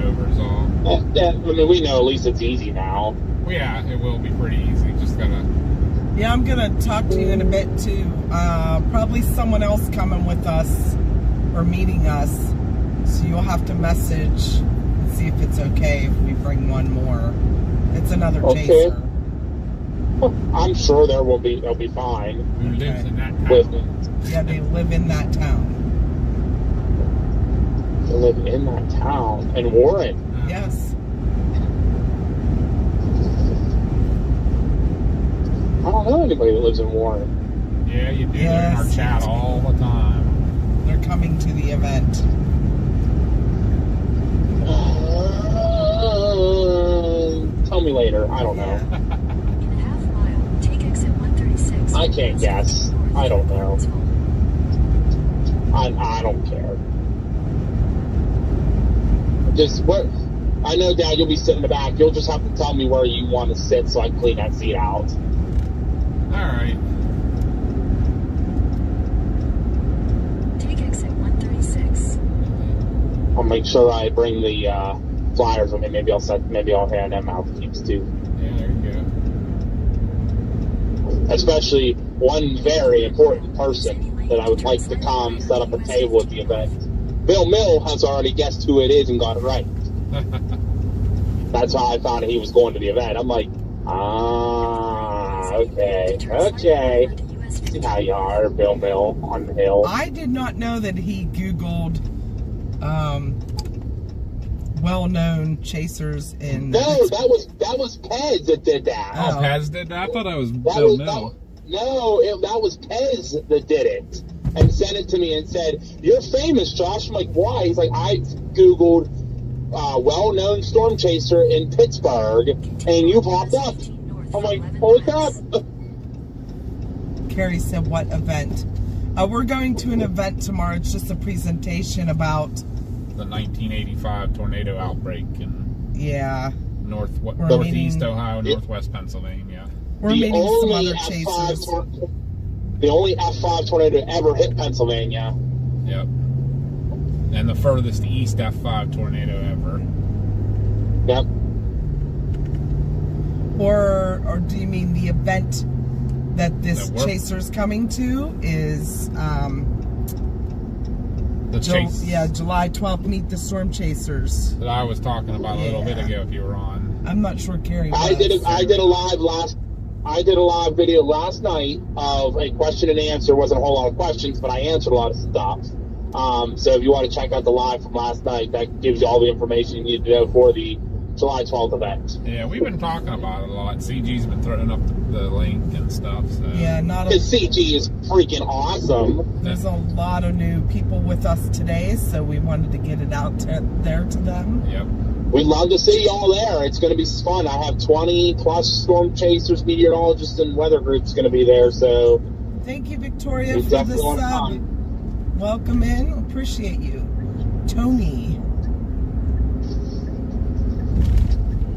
over is all. Yeah, I mean, we know at least it's easy now. Well, yeah, it will be pretty easy. Just gotta. Yeah, I'm gonna talk to you in a bit too. Probably someone else coming with us or meeting us. So you'll have to message and see if it's okay if we bring one more. It's another Okay. chaser. I'm sure they'll be fine. Who lives in that With town? Yeah, they live in that town. they live in that town in Warren. Yes. I don't know anybody that lives in Warren. Yeah, you do. They're in Yes. our chat all the time. They're coming to the event. Tell me later. I don't know. In a half mile, take exit 136. I can't guess. I don't know. I don't care. Just what? I know, Dad. You'll be sitting in the back. You'll just have to tell me where you want to sit so I can clean that seat out. All right. Take exit 136. I'll make sure I bring the flyers with me. Maybe I'll hand them out to keeps too. Yeah, there you go. Especially one very important person that I would like to come set up a table at the event. Bill Mill has already guessed who it is and got it right. That's how I found out he was going to the event. I'm like, okay. See how you are, Bill Mill on the hill. I did not know that he Googled well-known chasers in. No, that was Pez that did that. Oh, Pez did that? I thought that was That Bill was Mill. that was Pez that did it and sent it to me and said, "You're famous, Josh." I'm like, "Why?" He's like, "I Googled well-known storm chaser in Pittsburgh and you popped up." I'm like, "Holy crap!" Carrie said, "What event?" We're going to an event tomorrow. It's just a presentation about. The 1985 tornado outbreak in Yeah, northeast Ohio, northwest Pennsylvania. we're meeting some other chasers. The only F5 tornado to ever hit Pennsylvania. Yep. And the furthest east F5 tornado ever. Yep. Or do you mean the event that this That we're- chaser's coming to is The chase July 12th, Meet the Storm Chasers. that I was talking about a little bit ago if you were on. I'm not sure Carrie was. I did a live video last night of a question and answer. It wasn't a whole lot of questions, but I answered a lot of stuff. So if you want to check out the live from last night, that gives you all the information you need to know for the July 12th event. Yeah, we've been talking about it a lot. CG's been throwing up the link and stuff. So. Yeah, Because CG is freaking awesome. There's a lot of new people with us today, so we wanted to get it out there to them. Yep. We'd love to see y'all there. It's going to be fun. I have 20 plus storm chasers, meteorologists, and weather groups going to be there. So Thank you, Victoria, we for the definitely want to sub. come. Welcome in. Appreciate you. Tony.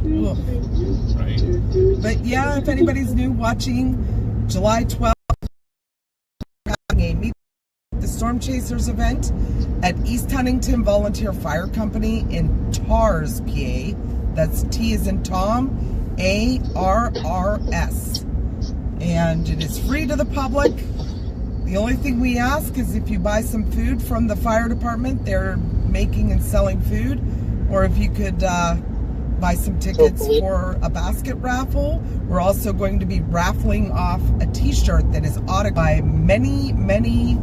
Ugh. Right. But yeah, if anybody's new watching, July 12th, we're having a Meet the Storm Chasers event at East Huntington Volunteer Fire Company in Tars, PA. That's T as in Tom, ARRS. And it is free to the public. The only thing we ask is if you buy some food from the fire department, they're making and selling food, or if you could buy some tickets for a basket raffle. We're also going to be raffling off a t-shirt that is autographed by many, many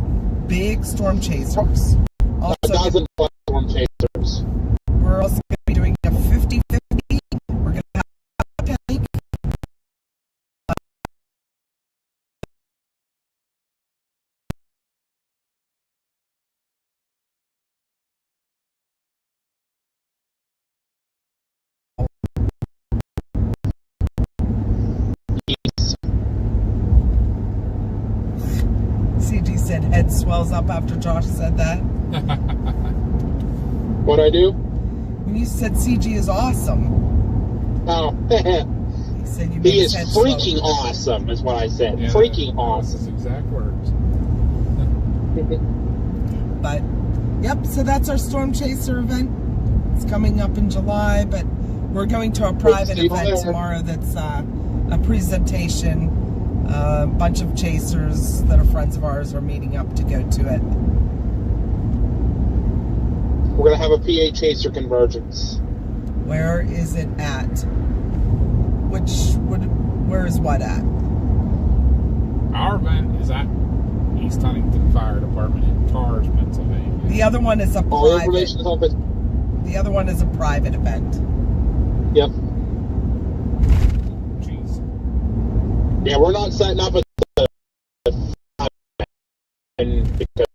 big storm chasers. A dozen plus storm chasers. We're also going to be doing a 50-50. We're going to have a tank. CG said head swells up after Josh said that. What'd I do? When you said CG is awesome, Oh, he said you made he his is head swell. freaking awesome, is what I said. Yeah, Freaking that's awesome. his exact words. But, yep, so that's our Storm Chaser event. It's coming up in July, but we're going to a private event tomorrow that's a presentation. A bunch of chasers that are friends of ours are meeting up to go to it. We're going to have a PA Chaser convergence. Where is it at? Where is what at? Our event is at East Huntington Fire Department in Tars, Pennsylvania. The other one is a All private. information is open. The other one is a private event. Yep. Jeez. Yeah, we're not setting up a because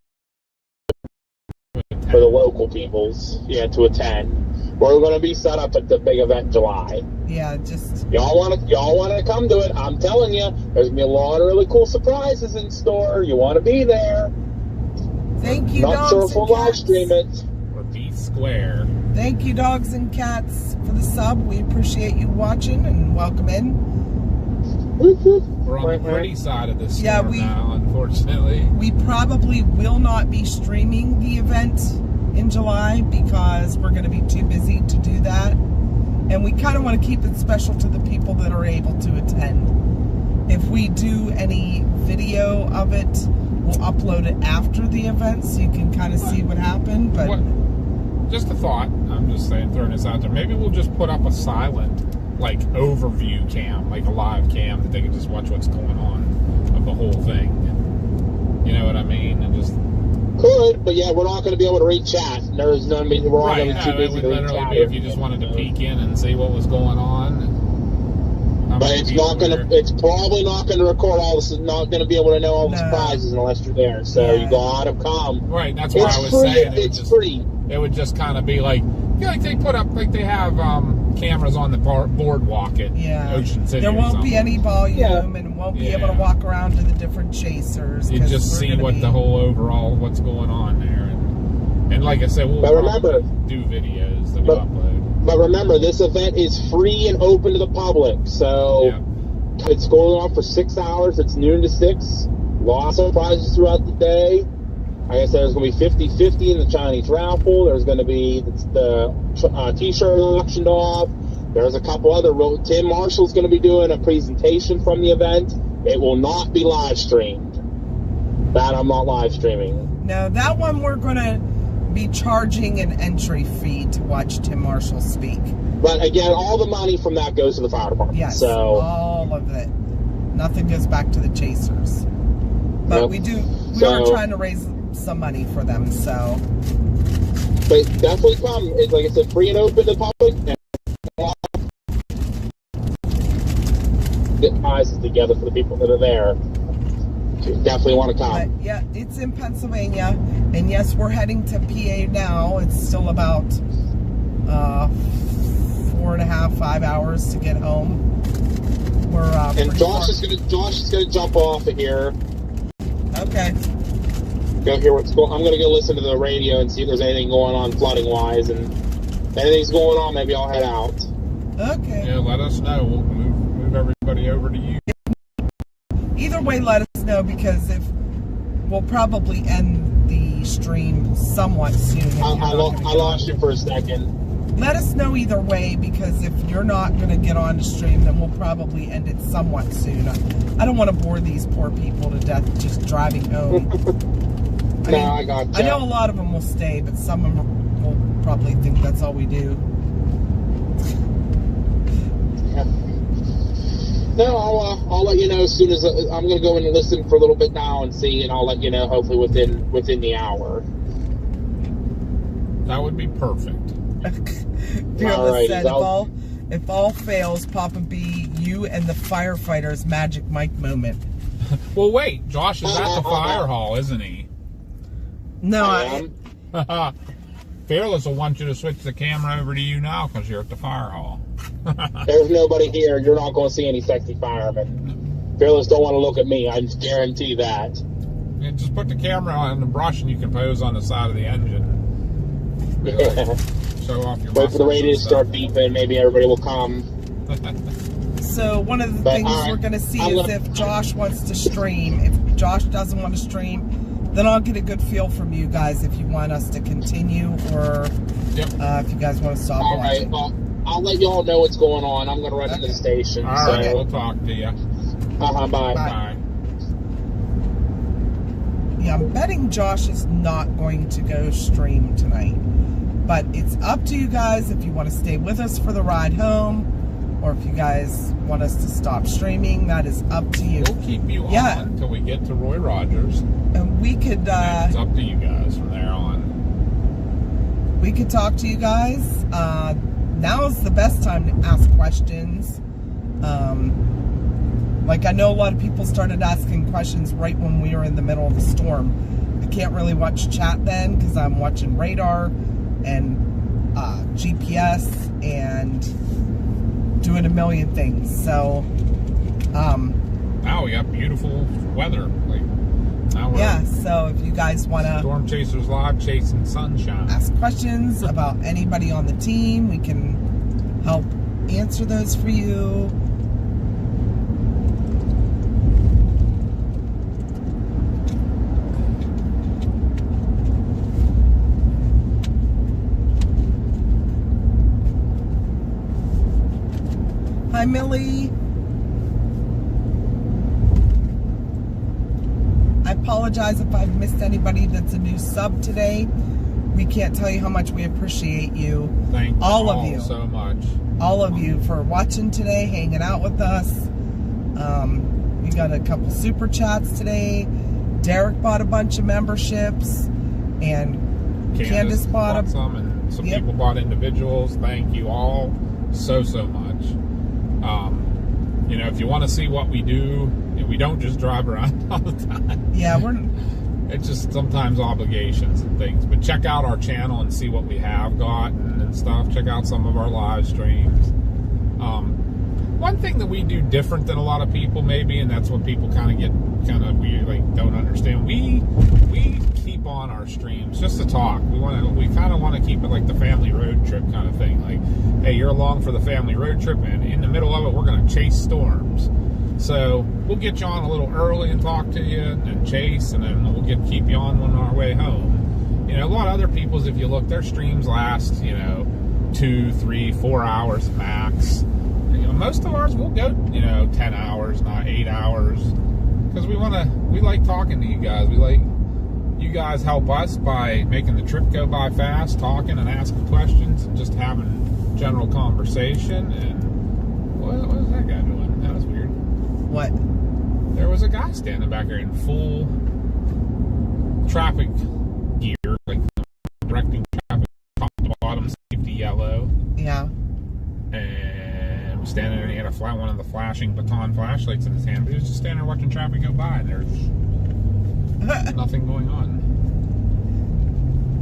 for the local peoples, to attend. We're going to be set up at the big event in July. Yeah, just Y'all want to come to it? I'm telling you, there's gonna be a lot of really cool surprises in store. You want to be there? thank you, Not dogs sure and if we'll live cats. stream it. Or B Square. Thank you, dogs and cats, for the sub. We appreciate you watching and welcome in. Whoop, whoop. We're on the pretty side of the storm Yeah, we- now, unfortunately. We probably will not be streaming the event in July because we're going to be too busy to do that. And we kind of want to keep it special to the people that are able to attend. If we do any video of it, we'll upload it after the event so you can kind of see what happened. But What? Just a thought. I'm just saying, throwing this out there. Maybe we'll just put up a silent, like, overview cam, like a live cam that they can just watch what's going on of the whole thing. You know what I mean? And just Could, but yeah, we're not going to be able to read chat. There's no mean we're all right. going to be too It busy would to read literally chat. be if you just wanted to peek in and see what was going on. How But many it's people not going were to. It's probably not going to record all this. Not going to be able to know all the No. surprises unless you're there. So Yeah. you gotta come. Right, that's why I It's was free. saying It's free. it would just kind of be like, like they put up, like they have cameras on the boardwalk at yeah, Ocean City. there or won't be something. any volume Yeah. and won't be Yeah. able to walk around to the different chasers. You 'cause just we're see gonna what be- the whole overall, what's going on there. And like I said, we'll But remember- probably do videos that we but- upload. But remember, this event is free and open to the public. So Yeah. it's going on for 6 hours. It's noon to 6. Lots of prizes throughout the day. Like I said, there's going to be 50-50 in the Chinese raffle. There's going to be the t-shirt auctioned off. There's a couple other. Tim Marshall's going to be doing a presentation from the event. It will not be live streamed. That I'm not live streaming. No, that one we're going to be charging an entry fee to watch Tim Marshall speak. But again, all the money from that goes to the fire department. Yes, So all of it. Nothing goes back to the chasers. But Nope. we So- are trying to raise some money for them, so but definitely come. It's like I said, free and open to the public. And get prizes together for the people that are there. So you definitely want to but come. yeah, it's in Pennsylvania, and yes, we're heading to PA now. It's still about 4.5, 5 hours to get home. We're And pretty Josh far- is gonna jump off of here. Okay. Go hear what's going. I'm gonna go listen to the radio and see if there's anything going on flooding wise, and if anything's going on, maybe I'll head out. Okay. Yeah, let us know. We'll move everybody over to you. Either way, let us know, because if we'll probably end the stream somewhat soon. if I you're not gonna I get lost on. you for a second. Let us know either way, because if you're not going to get on the stream, then we'll probably end it somewhat soon. I don't want to bore these poor people to death just driving home. No, I got I you. know a lot of them will stay, but some of them will probably think that's all we do. No, I'll let you know as soon as I'm going to go in and listen for a little bit now and see, and I'll let you know hopefully within the hour. That would be perfect. Fearless Alrighty, said, if all fails, Papa B, you and the firefighters Magic Mike moment. Well, wait. Josh is at the fire hall, isn't he? No, I am. Fearless will want you to switch the camera over to you now because you're at the fire hall. There's nobody here. You're not going to see any sexy firemen. Fearless don't want to look at me. I just guarantee that. Yeah, just put the camera on the brush and you can pose on the side of the engine. Show off your Wait for the muscles radio and to start stuff. beeping. Maybe everybody will come. So one of the But, things alright, we're going to see I'm is gonna- if Josh wants to stream. If Josh doesn't want to stream, then I'll get a good feel from you guys if you want us to continue or if you guys want to stop All right, watching. well, I'll let y'all know what's going on. I'm going to run into the station. All so. right, we'll talk to you. Bye. Bye. Yeah, I'm betting Josh is not going to go stream tonight. But it's up to you guys if you want to stay with us for the ride home or if you guys want us to stop streaming. That is up to you. We'll keep you on until we get to Roy Rogers. And we could... it's up to you guys from there on. We could talk to you guys. Now is the best time to ask questions. Like, I know a lot of people started asking questions right when we were in the middle of the storm. I can't really watch chat then because I'm watching radar and GPS and doing a million things. So, now we got beautiful weather. Like, now we're yeah, so if you guys want to Storm Chasers Live chasing sunshine. ask questions about anybody on the team, we can help answer those for you. Hi, Millie. I apologize if I've missed anybody that's a new sub today. We can't tell you how much we appreciate you. Thank all of you so much. All of you for watching today, hanging out with us. We got a couple super chats today. Derek bought a bunch of memberships, and Candace bought some, and some people bought individuals. Thank you all so much. You know, if you want to see what we do, we don't just drive around all the time. Yeah, it's just sometimes obligations and things. But check out our channel and see what we have got and stuff. Check out some of our live streams. One thing that we do different than a lot of people, maybe, and that's what people kind of get weird, like don't understand. We keep on our streams just to talk. We kind of want to keep it like the family road trip kind of thing. Like, hey, you're along for the family road trip, and in the middle of it, we're going to chase storms. So we'll get you on a little early and talk to you and chase, and then we'll keep you on our way home. You know, a lot of other people's, if you look, their streams last, 2, 3, 4 hours max. Most of ours will go, 10 hours, not 8 hours, because we like talking to you guys. We like you guys help us by making the trip go by fast, talking and asking questions, and just having general conversation. And what was that guy doing? That was weird. What? There was a guy standing back there in full traffic gear, like directing traffic, top to bottom, safety yellow. Yeah. And was standing there, and he had one of the flashing baton flashlights in his hand, but he was just standing there watching traffic go by, and there's nothing going on.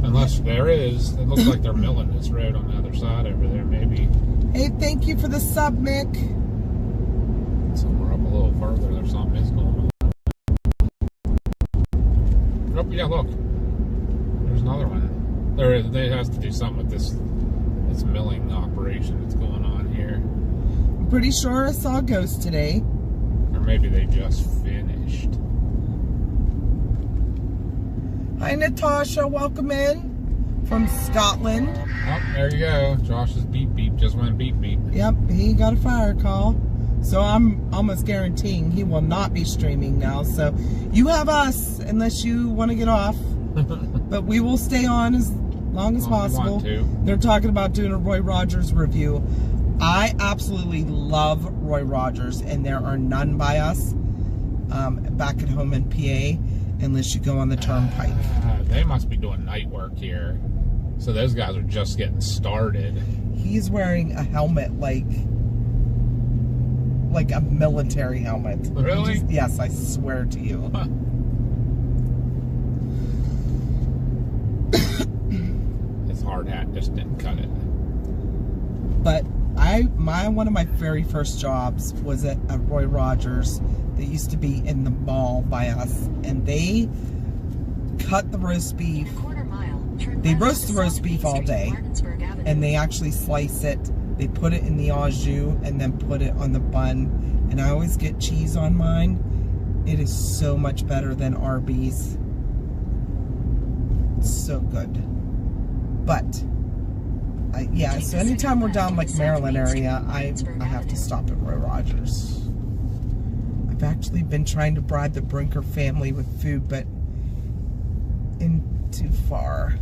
Unless there is. It looks like they're milling this road on the other side over there, maybe. Hey, thank you for the sub, Mick. Somewhere up a little further, there's something is going on. Oh, yeah, look. There's another one. There is. They has to do something with this milling operation that's going on here. I'm pretty sure I saw a ghost today. Or maybe they just finished. Hi, Natasha. Welcome in from Scotland. Oh, there you go. Josh's beep beep just went beep beep. Yep, he got a fire call. So I'm almost guaranteeing he will not be streaming now. So you have us unless you want to get off. But we will stay on as long as possible. They're talking about doing a Roy Rogers review. I absolutely love Roy Rogers, and there are none by us back at home in PA unless you go on the turnpike. They must be doing night work here. So those guys are just getting started. He's wearing a helmet like a military helmet. Really? Yes, I swear to you. Huh. His hard hat just didn't cut it. But one of my very first jobs was at a Roy Rogers that used to be in the mall by us, and they cut the roast beef. They roast the roast beef all day, and they actually slice it. They put it in the au jus and then put it on the bun, and I always get cheese on mine. It is so much better than Arby's. so good. But yeah, so anytime we're down like Maryland area, I have to stop at Roy Rogers. I've actually been trying to bribe the Brinker family with food, but too far.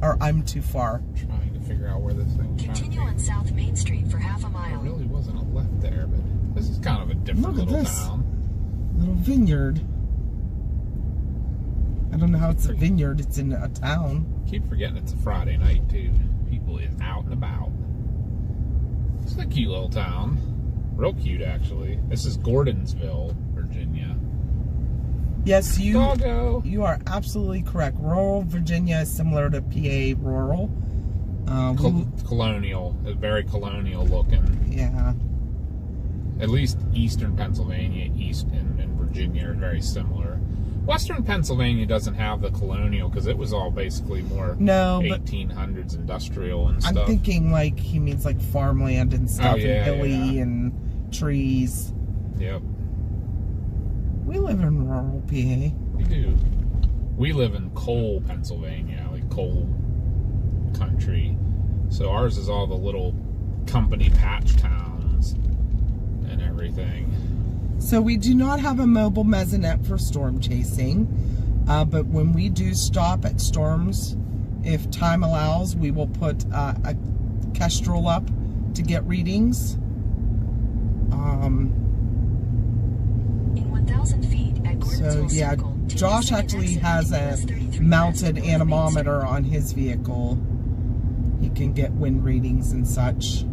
Or I'm too far. Trying to figure out where this thing's trying to Continue be. on South Main Street for half a There mile. really wasn't a left there, but this is kind of a different Look at little this. town. Little vineyard. I don't know how it's a vineyard. It's in a town. Keep forgetting it's a Friday night too. People is out and about. It's a cute little town. Real cute actually. This is Gordonsville, Virginia. Yes, Doggo. you are absolutely correct. Rural Virginia is similar to PA rural. Colonial, very colonial looking. Yeah. At least eastern Pennsylvania, East and Virginia are very similar. Western Pennsylvania doesn't have the colonial because it was all basically more No, but 1800s industrial and stuff. I'm thinking like he means like farmland and stuff, yeah, and hilly yeah. and trees. Yep, We live in rural PA. we do. We live in coal Pennsylvania, like coal country. So ours is all the little company patch towns and everything. So we do not have a mobile mesonet for storm chasing, but when we do stop at storms, if time allows, we will put a Kestrel up to get readings. In 1,000 feet at So Gordonsville yeah, Circle, take Josh the second actually exit has into a US 33 mounted west, North Main anemometer Street. on his vehicle. He can get wind readings and such.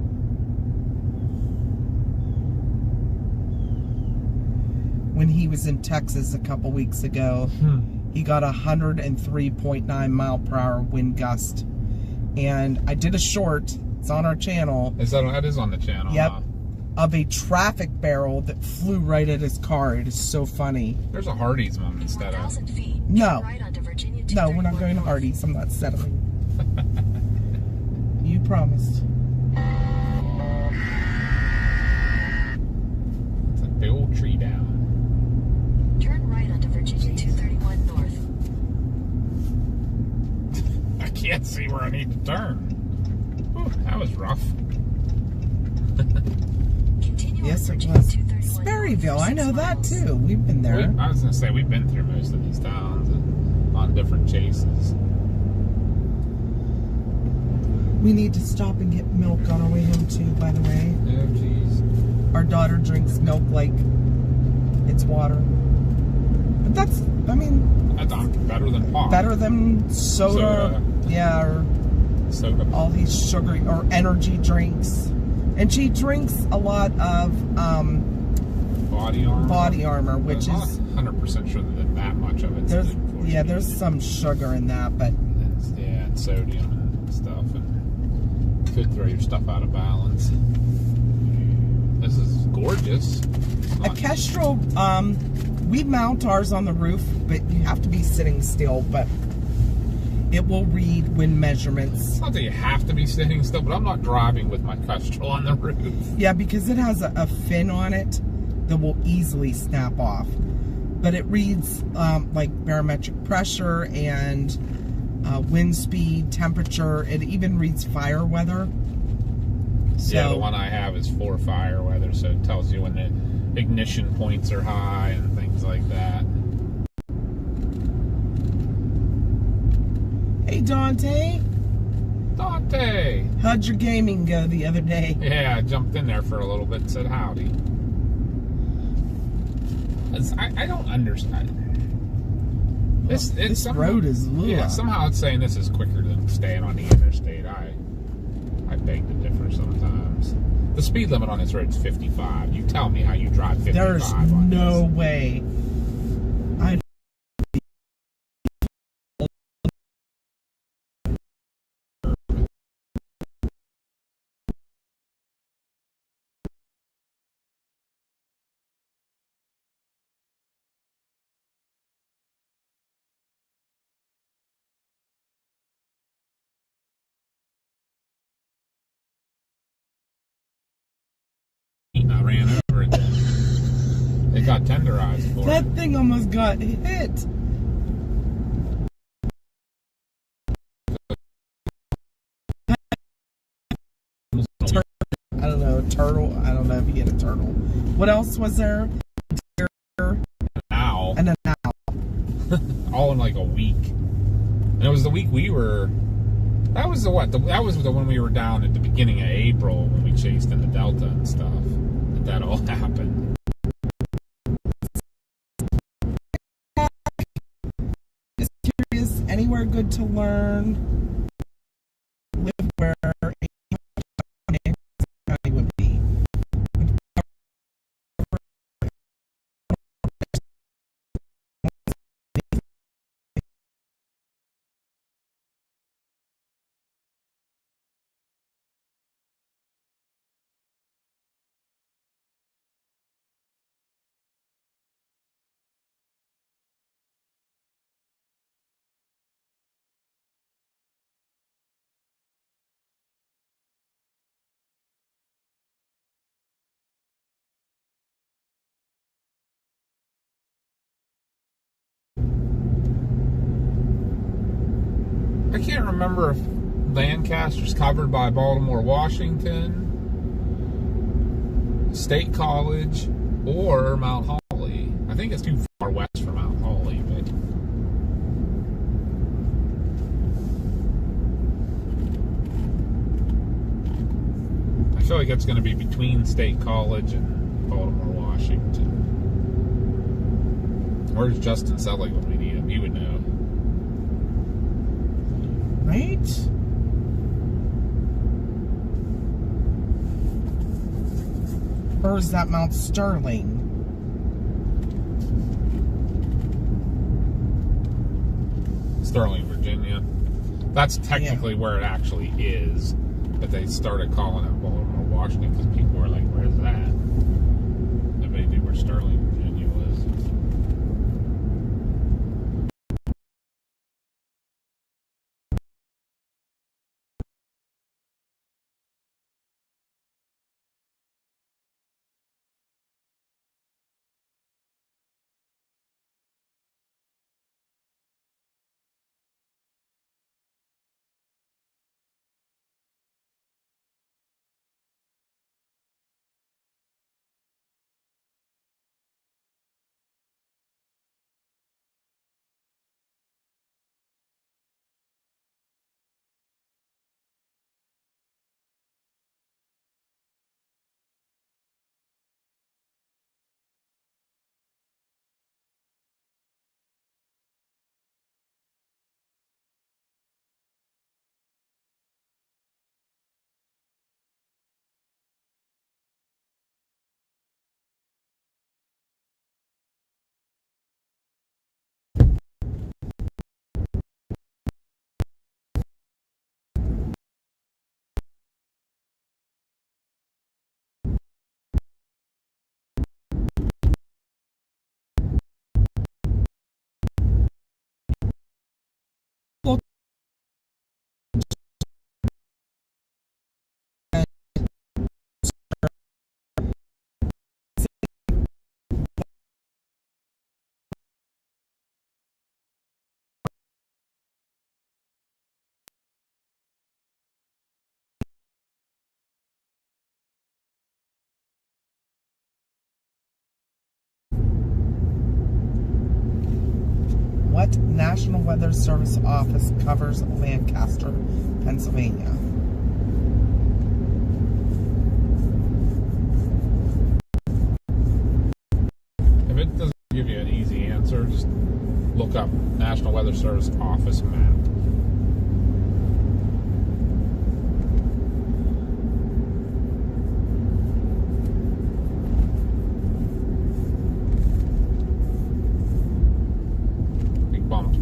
When he was in Texas a couple weeks ago, he got 103.9 mile per hour wind gust. And I did a short, it's on our channel, That is on the channel. Yep. Huh? of a traffic barrel that flew right at his car. It is so funny. There's a Hardee's one In instead of. 1,000 feet, No. turn right onto Virginia No, we're not 231 going to north. Hardee's. I'm not settling. You promised. It's a big old tree down. Turn right onto Virginia 231 north. I can't see where I need to turn. Whew, that was rough. Continue Yes, on it Virginia was. 231 Sperryville, north for I know 6 that miles. too. We've been there. I was going to say, we've been through most of these towns and on different chases. We need to stop and get milk on our way home too, by the way. Oh, jeez. Our daughter drinks milk like it's water. But that's, I mean, That's better than pop. better than soda. Soda. Yeah, or Soda. all these sugary or energy drinks. And she drinks a lot of Body armor. body armor, which I'm not is 100% sure that much of it's there's good for you. yeah, there's some sugar in that, but And sodium and stuff, and could throw your stuff out of balance. This is gorgeous. a Kestrel, we mount ours on the roof, but you have to be sitting still, but it will read wind measurements. It's not that you have to be sitting still, but I'm not driving with my Kestrel on the roof. Yeah, because it has a fin on it that will easily snap off. But it reads like barometric pressure and wind speed, temperature. It even reads fire weather. So, Yeah, the one I have is for fire weather, so it tells you when the ignition points are high and things like that. Hey Dante, Dante! how'd your gaming go the other day? Yeah, I jumped in there for a little bit and said howdy. I don't understand. This road is yeah, somehow it's saying this is quicker than staying on the interstate. I beg to differ sometimes. The speed limit on this road is 55. You tell me how you drive 55 There's on no this. way. I ran over it. It got tenderized for That it. thing almost got hit. turtle. I don't know if he hit a turtle. What else was there? Deer Owl. and an owl. All in like a week. And it was the week we were. That was that was the one we were down at the beginning of April when we chased in the Delta and stuff. That all happened. Just curious, anywhere good to learn? Live where county would be. I can't remember if Lancaster's covered by Baltimore, Washington, State College, or Mount Holly. I think it's too far west for Mount Holly, but I feel like it's going to be between State College and Baltimore, Washington. Where's Justin Selig when we need him? He would know. Right? Or is that Mount Sterling? Sterling, Virginia. That's technically where it actually is, but they started calling it Baltimore, Washington because people were like, "Where's that?" Nobody knew where Sterling, Virginia was. What National Weather Service office covers Lancaster, Pennsylvania? If it doesn't give you an easy answer, just look up National Weather Service office map.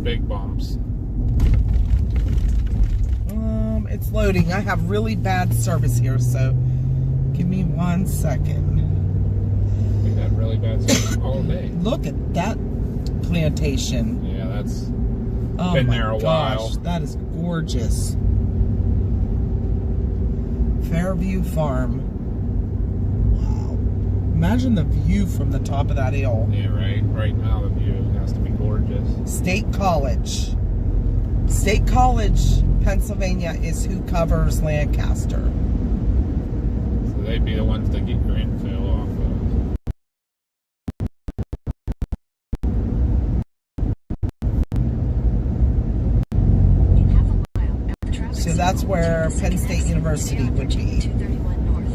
Big bumps. It's loading. I have really bad service here, so give me 1 second. We've had really bad service all day. Look at that plantation. Yeah, that's Oh been my there a gosh, while. that is gorgeous. Fairview Farm. Wow. Imagine the view from the top of that hill. Yeah, right. Right now the view has to be gorgeous. State College. State College, Pennsylvania is who covers Lancaster. So they they'd be the ones to get your info off of. In half a mile, at the traffic So that's signal, where take the Penn second State exit University to would be. 231 North.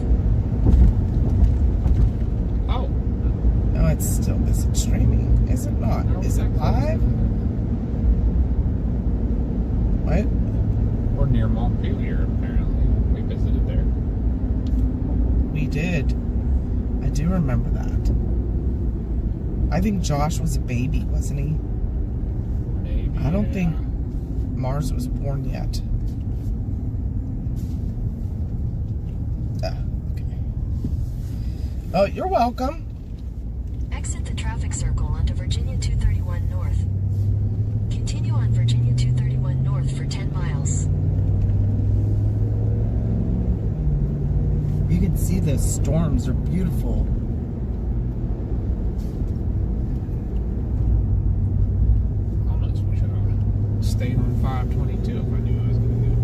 Oh, Oh, it's still, is it streaming? Is it not? Is it live? What? or near Montpelier, apparently. We visited there. We did. I do remember that. I think Josh was a baby, wasn't he? Maybe. I don't think Mars was born yet. Okay. Oh, you're welcome. Exit the traffic circle onto Virginia 231 North. Continue on Virginia 231 North for 10 miles. You can see the storms are beautiful. Almost wish I'd stayed on 522 if I knew I was going to do it.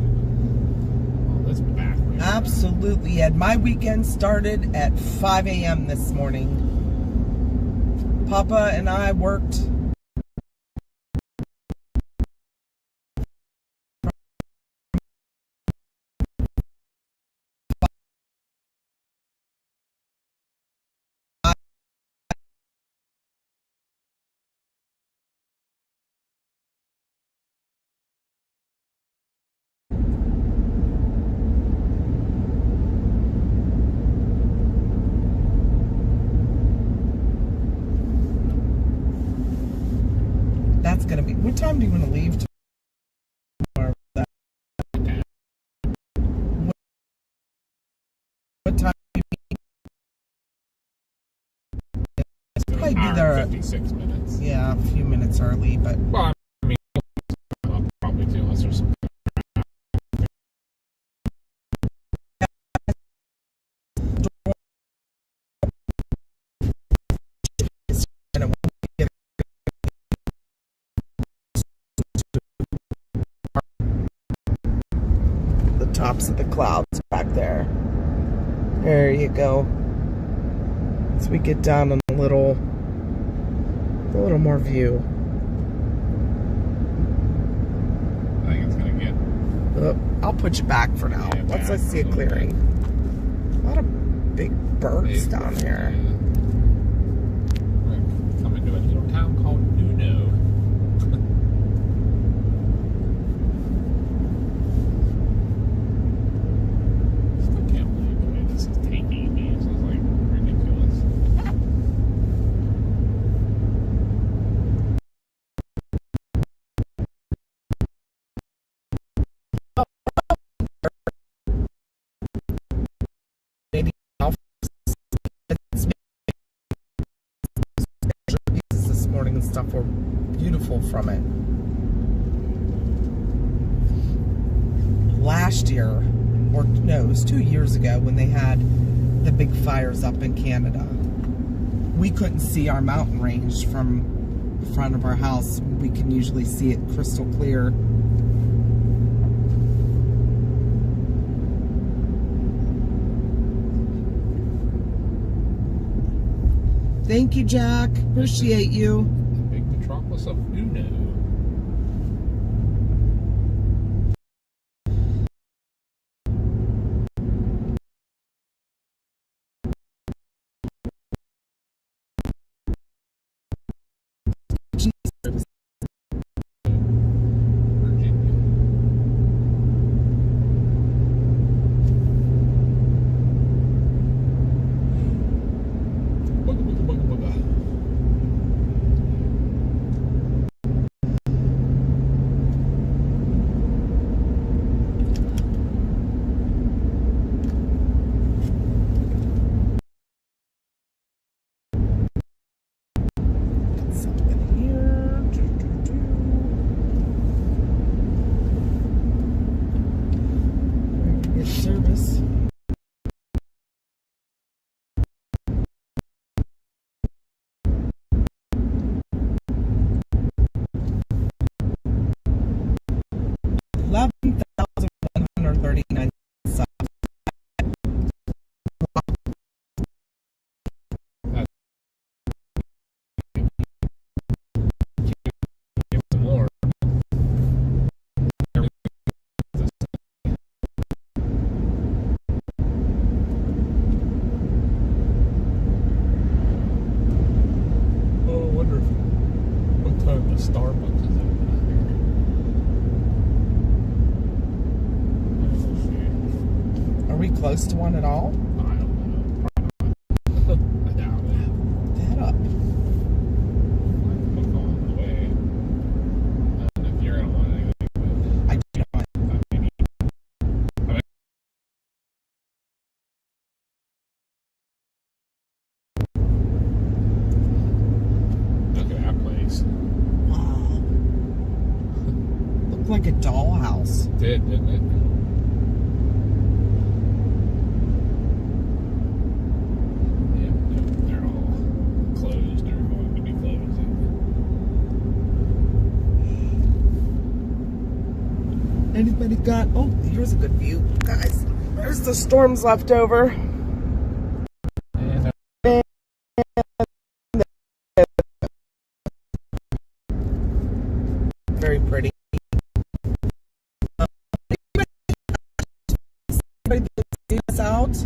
Oh, that's backwards. Absolutely, Ed. My weekend started at 5 a.m. this morning. Papa and I worked That's gonna be. What time do you want to leave tomorrow? What time? It's probably be there. 56 minutes. Yeah, a few minutes early, but Well, I mean, I'll probably do unless there's some. the tops of the clouds back there. There you go. As we get down a little more view. I think it's going to get. Oh, I'll put you back for now. Yeah, Let's back see a a little clearing. A lot of big birds down here. We're coming to a little town called Nuno. Still can't believe the way this is taking me. This is like ridiculous. Maybe this morning and stuff were beautiful from it. Last year, or no, it was 2 years ago when they had the big fires up in Canada. We couldn't see our mountain range from the front of our house. We can usually see it crystal clear. Thank you, Jack. Appreciate you. The big metropolis of Nuno. Virginia. Bugga, bugga, bugga, bugga. Got something here. close to one at all? I don't know. Probably not. I doubt it. That up. Look on the way. I don't know if you're gonna want anything, but I do not. maybe. Look at that place. Wow. Looked like a dollhouse. It did, didn't it? Yeah, they're all closed or going to be closing. Anybody got... Oh, here's a good view. Guys, there's the storms left over. And Very pretty. Anybody see us out?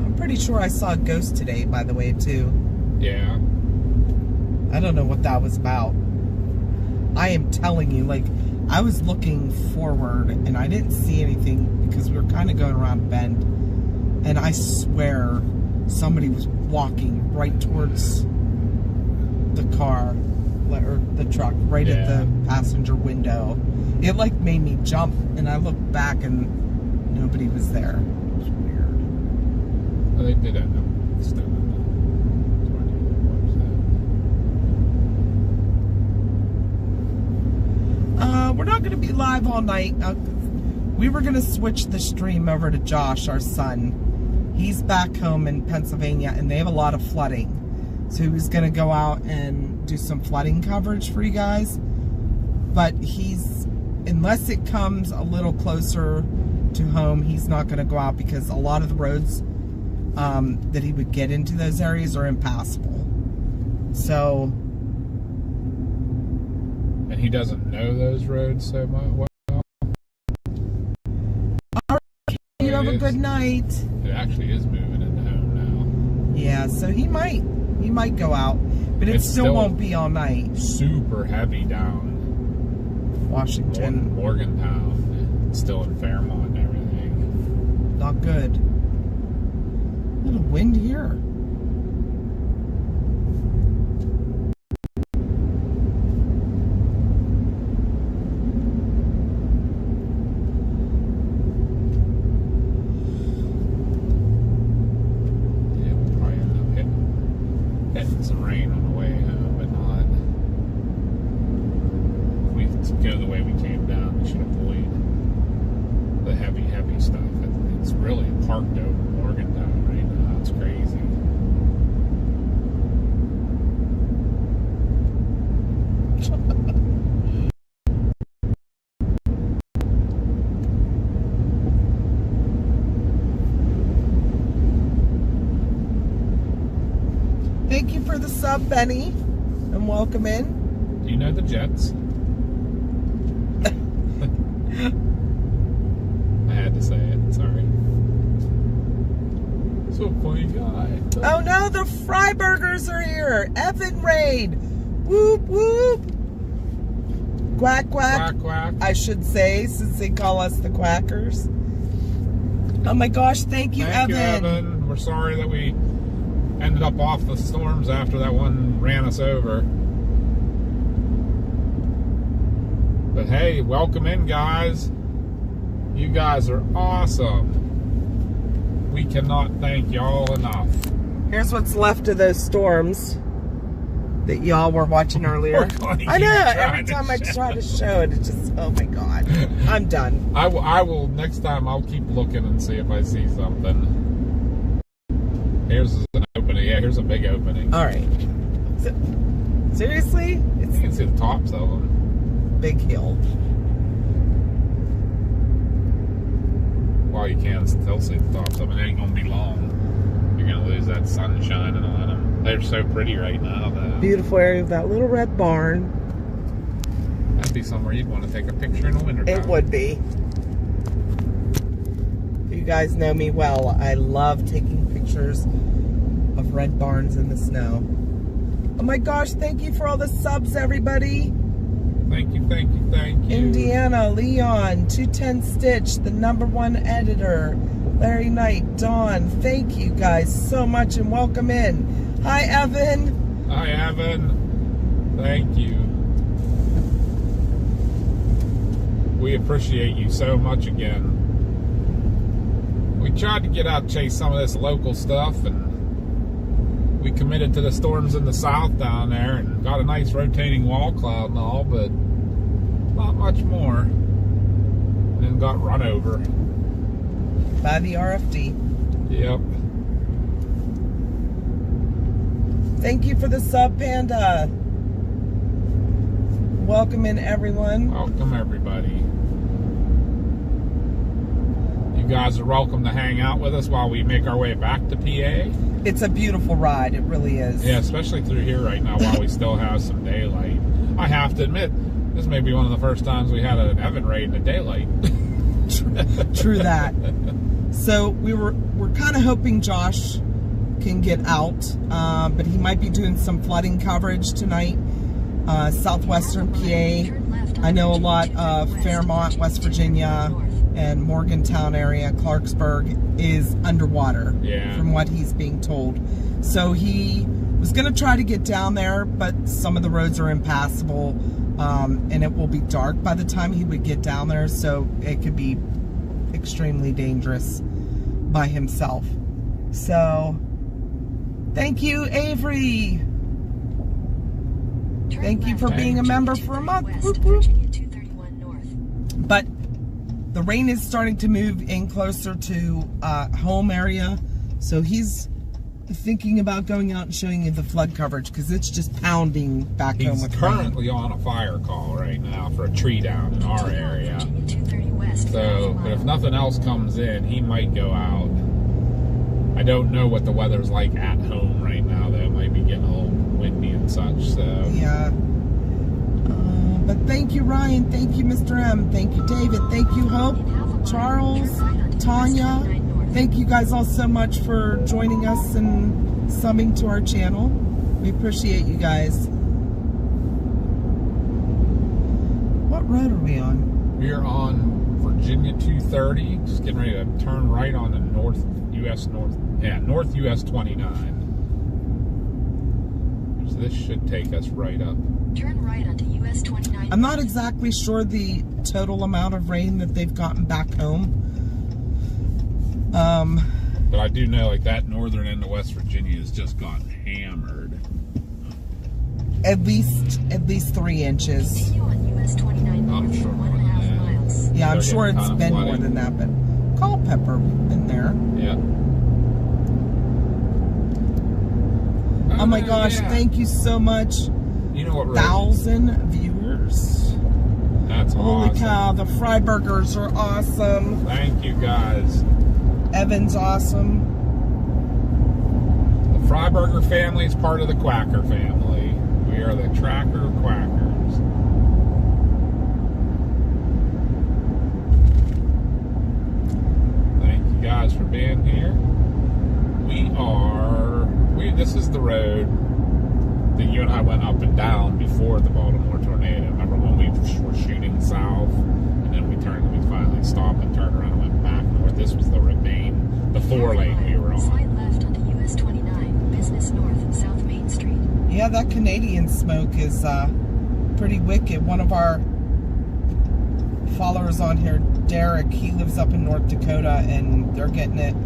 I'm pretty sure I saw a ghost today, by the way, too. yeah. I don't know what that was about. I am telling you, like, I was looking forward and I didn't see anything because we were kind of going around a bend. And I swear somebody was walking right towards the car, or the truck, right at the passenger window. It, like, made me jump, and I looked back and nobody was there. It was weird. Well, they did end up extending the We're not going to be live all night. We were going to switch the stream over to Josh, our son. He's back home in Pennsylvania, and they have a lot of flooding. So he was going to go out and do some flooding coverage for you guys. But unless it comes a little closer to home, he's not going to go out because a lot of the roads that he would get into those areas are impassable. So... And he doesn't know those roads so much well. All right, you have a good night. It actually is moving into home Yeah, so he might go out, but it It's still still- won't be all night. now. Super heavy down Washington, Morgantown. It's still in Fairmont and everything. not good. A little wind here. Yeah, we'll probably end up hitting some rain on the way home, but not. If we go the way we came down, we should avoid the heavy stuff. It's really parked over Morgantown right now. It's crazy. Thank you for the sub, Benny, and welcome in. Do you know the Jets? I had to say it. Sorry. So funny guy. Oh no, the Freiburgers are here. Evan Raid. Whoop whoop. Quack quack. Quack quack. I should say, since they call us the Quackers. Oh my gosh, thank you, Thank Evan. you, Evan. We're sorry that we ended up off the storms after that one ran us over. But hey, welcome in, guys. You guys are awesome. We cannot thank y'all enough. Here's what's left of those storms that y'all were watching earlier. I know, every time I try to show it, it's just, oh my God. I'm done. I will, next time I'll keep looking and see if I see something. Here's an opening. Yeah, here's a big opening. All right. Seriously? You It's can see the tops of them. a big hill. Well, you can still see the tops of them. It ain't gonna be long. You're gonna lose that sun shining on them. They're so pretty right now, though. Beautiful area of that little red barn. That'd be somewhere you'd want to take a picture in the wintertime. It would be. You guys know me well. I love taking pictures pictures of red barns in the snow. Oh my gosh, thank you for all the subs, everybody. Thank you, thank you, thank you. Indiana, Leon, 210 Stitch, the #1 editor, Larry Knight, Dawn, thank you guys so much and welcome in. Hi, Evan. Hi, Evan. Thank you. We appreciate you so much again. We tried to get out and chase some of this local stuff, and we committed to the storms in the south down there and got a nice rotating wall cloud and all, but not much more. And then got run over. By the RFD. Yep. Thank you for the sub, Panda. Welcome in, everyone. Welcome, everybody. You guys are welcome to hang out with us while we make our way back to PA. It's a beautiful ride, it really is. Yeah, especially through here right now while we still have some daylight. I have to admit, this may be one of the first times we had an Evan raid in the daylight. True that. So we're kind of hoping Josh can get out, but he might be doing some flooding coverage tonight. Southwestern PA. I know a lot of Fairmont, West Virginia, and Morgantown area, Clarksburg, is underwater, yeah, from what he's being told. So he was going to try to get down there, but some of the roads are impassable, and it will be dark by the time he would get down there, so it could be extremely dangerous by himself. So, thank you, Avery. Thank you for being a member for a month. Whoop, whoop. But the rain is starting to move in closer to home area, so he's thinking about going out and showing you the flood coverage because it's just pounding back home He's with currently on a fire call right now for a tree down in our area. So, but if nothing else comes in, he might go out. I don't know what the weather's like at home right now, though. It might be getting a little windy and such, so. Yeah. But thank you, Ryan. Thank you, Mr. M. Thank you, David. Thank you, Hope, Charles, Tanya. Thank you guys all so much for joining us and subbing to our channel. We appreciate you guys. What road are we on? We're on Virginia 230, just getting ready to turn right on the North US 29. So this should take us right up. Turn right onto US 29. I'm not exactly sure the total amount of rain that they've gotten back home. But I do know, like, that northern end of West Virginia has just gotten hammered. At least 3 inches. Continue on US 29 I'm north sure for more 1.5 than that. miles. Yeah, I'm They're sure getting it's kind of been more flooding. than that, but Culpeper in there. Yeah. Oh my gosh, yeah. thank you so much. You know what road? 1,000 viewers. That's Holy awesome. cow, the fry burgers are awesome. Thank you, guys. Evan's awesome. The Freiburger family is part of the Quacker family. We are the Tracker Quackers. Thank you guys for being here. This is the road that you and I went up and down before the Baltimore tornado. Remember when we were shooting south and then we turned and we finally stopped and turned around and went back north? This was the 4-lane we were on. Slide left onto US 29, business north, South Main Street. Yeah, that Canadian smoke is pretty wicked. One of our followers on here, Derek, he lives up in North Dakota and they're getting it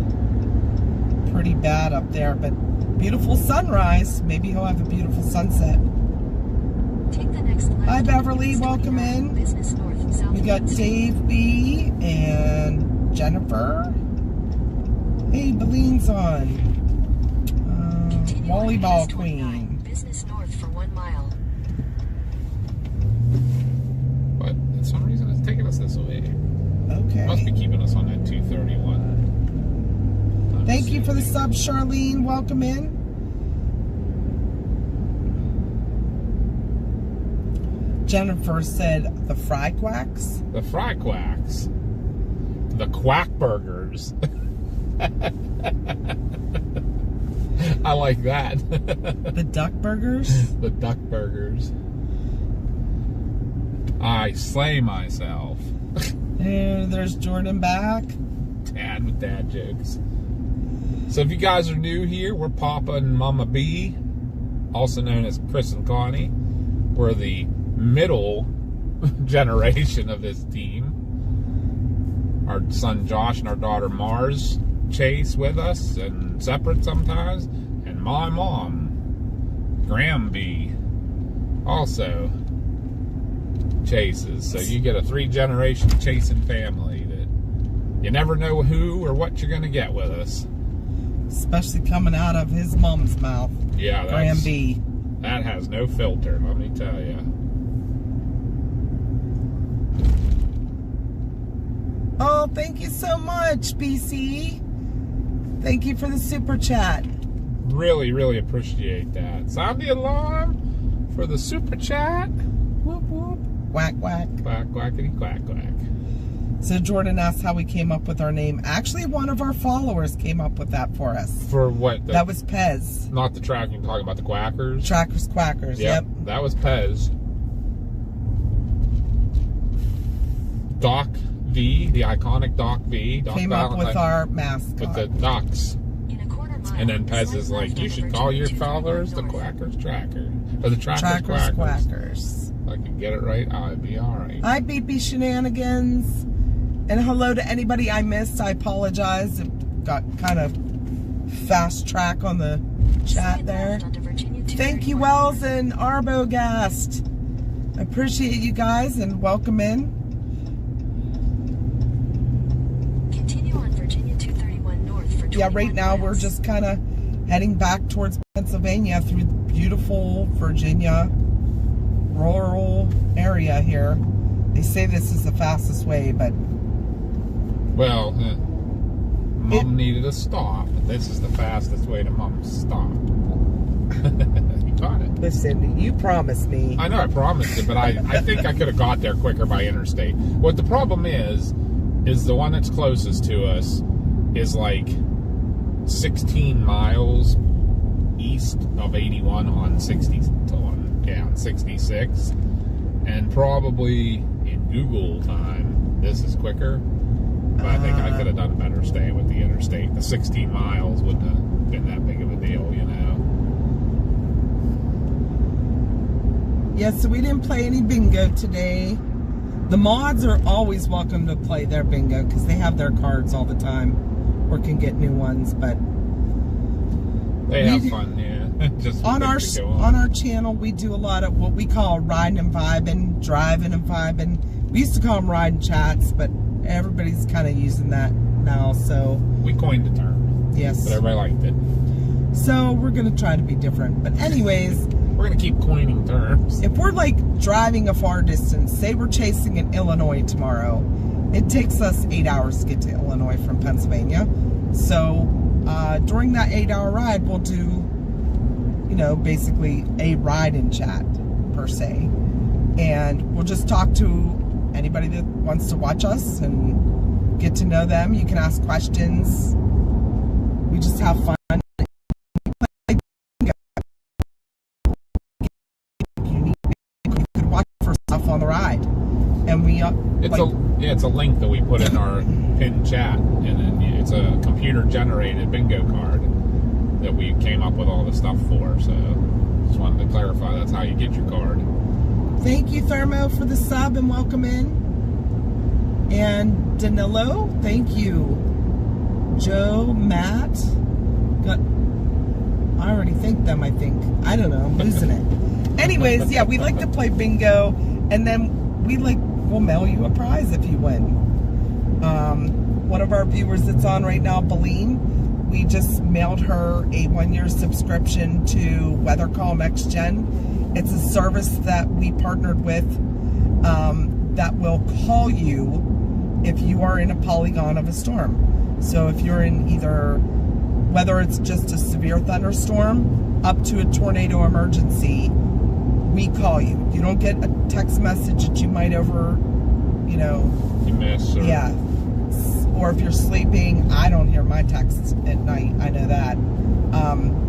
pretty bad up there, but beautiful sunrise. Maybe he'll have a beautiful sunset. Take the next left. Hi, onto Beverly. US Welcome 29, in. Business north, South We got Main Street. Dave B and Jennifer. Hey, Beline's on. Continue on Volleyball US 29, Queen. Business north for 1 mile. But for some reason it's taking us this way. Okay. Must be keeping us on that 231. Thank you for the sub, Charlene. Welcome in. Jennifer said the fry quacks. The Fry Quacks. The Quack Burgers. I like that. The duck burgers. The duck burgers. I slay myself. There's Jordan back. Dad with dad jokes. So if you guys are new here, we're Papa and Mama B, also known as Chris and Connie. We're the middle generation of this team. Our son Josh and our daughter Mars chase with us, and separate sometimes. And my mom, Graham B, also chases. So you get a 3-generation chasing family that you never know who or what you're going to get with us. Especially coming out of his mom's mouth. Yeah, Graham B. That has no filter, let me tell you. Oh, thank you so much, BC. Thank you for the super chat. Really, really appreciate that. Sound the alarm for the super chat. Whoop, whoop. Quack, quack. Quack, quackity, quack, quack. So Jordan asked how we came up with our name. Actually, one of our followers came up with that for us. For what? That was Pez. Not the track, you're talking about the Quackers? Trackers Quackers, yep. That was Pez. Doc V, the iconic Doc V. Doc Came up with our mascot. With the ducks. In a quarter mile, And then Pez is slide like, left you onto should call your Virginia followers the 231 Quackers Tracker. Or the Trackers Trackers Quackers. Quackers. If I can get it right, I'd be alright. Hi, BP Shenanigans. And hello to anybody I missed. I apologize. It got kind of fast track on the chat Slide there. left onto Virginia Thank you, 231 Wells and Arbogast. I appreciate you guys and welcome in. Continue on Virginia 231 north for 21 Yeah, right now we're miles. just kind of heading back towards Pennsylvania through beautiful Virginia rural area here. They say this is the fastest way, but Well, Mom needed a stop. This is the fastest way to Mom's stop. You got it. listen, you promised me. I know I promised it, but I think I could have got there quicker by interstate. What the problem is the one that's closest to us is like 16 miles east of 81 on 66. And probably in Google time, this is quicker. But I think I could have done better staying with the interstate. The 16 miles wouldn't have been that big of a deal, you know. Yeah, so we didn't play any bingo today. The mods are always welcome to play their bingo because they have their cards all the time or can get new ones. But They have fun, yeah. Just on for our things to go on our channel, we do a lot of what we call riding and vibing, driving and vibing. We used to call them riding chats, but everybody's kind of using that now. So We coined the term, yes, but everybody liked it. so we're gonna try to be different. But anyways, We're going to keep coining terms. if we're like driving a far distance, say we're chasing in Illinois tomorrow, it takes us 8 hours to get to Illinois from Pennsylvania. So during that 8-hour ride, we'll do, basically a ride and chat per se. And we'll just talk to anybody that wants to watch us and get to know them. You can ask questions. We just have fun. You could watch for stuff on the ride. And we It's a link that we put in our pinned chat, and then it's a computer generated bingo card that we came up with all the stuff for. So just wanted to clarify that's how you get your card. Thank you, Thermo, for the sub and welcome in. And Danilo, thank you. Joe, Matt, I already thanked them, I think. I don't know, I'm losing it. Anyways, yeah, we like to play bingo, and then we'll mail you a prize if you win. One of our viewers that's on right now, Beline, we just mailed her a 1-year subscription to Weather Call Next Gen. It's a service that we partnered with that will call you if you are in a polygon of a storm. So if you're in either, whether it's just a severe thunderstorm up to a tornado emergency, we call you. You don't get a text message that you might You miss or yeah. Or if you're sleeping, I don't hear my texts at night. I know that.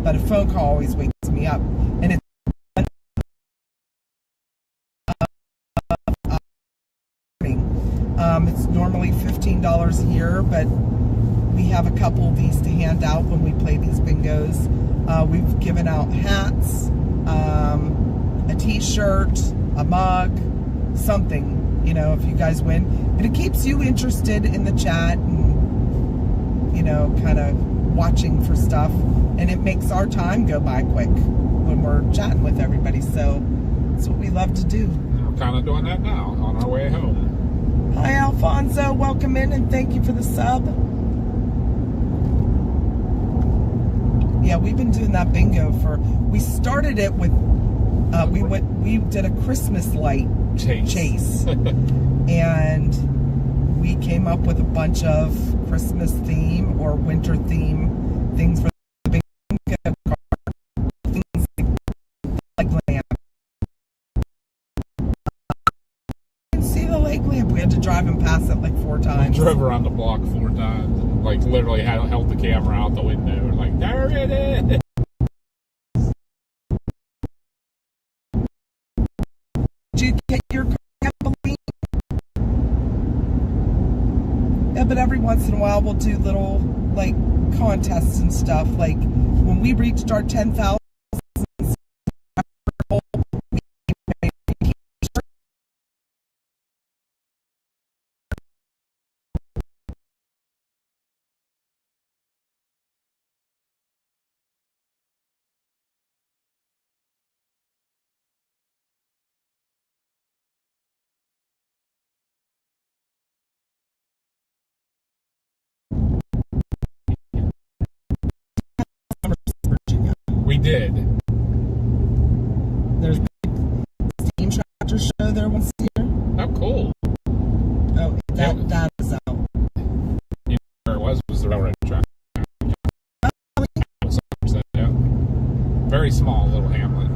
But a phone call always wakes me up. And it's normally $15 a year, but we have a couple of these to hand out when we play these bingos. We've given out hats, a t-shirt, a mug, something, you know, if you guys win. And it keeps you interested in the chat and, you know, kind of watching for stuff. And it makes our time go by quick when we're chatting with everybody. So it's what we love to do. And we're kind of doing that now on our way home. Hi, Alfonso. Welcome in and thank you for the sub. Yeah, we've been doing that bingo we started it with, we did a Christmas light chase. And we came up with a bunch of Christmas theme or winter theme things for the bingo card. Things like lamp. You can see the lake lamp. We had to drive and pass it like 4 times. We drove around the block 4 times. Like literally held the camera out the window. Like, there it is. Did you get your trampoline? Yeah, but every once in a while we'll do little like contests and stuff. Like when we reached our 10,000. We did. There's a steam tractor show there once a year. Oh, cool. Oh, that is out. You know where it was the railroad track. Yeah. Very small little hamlet.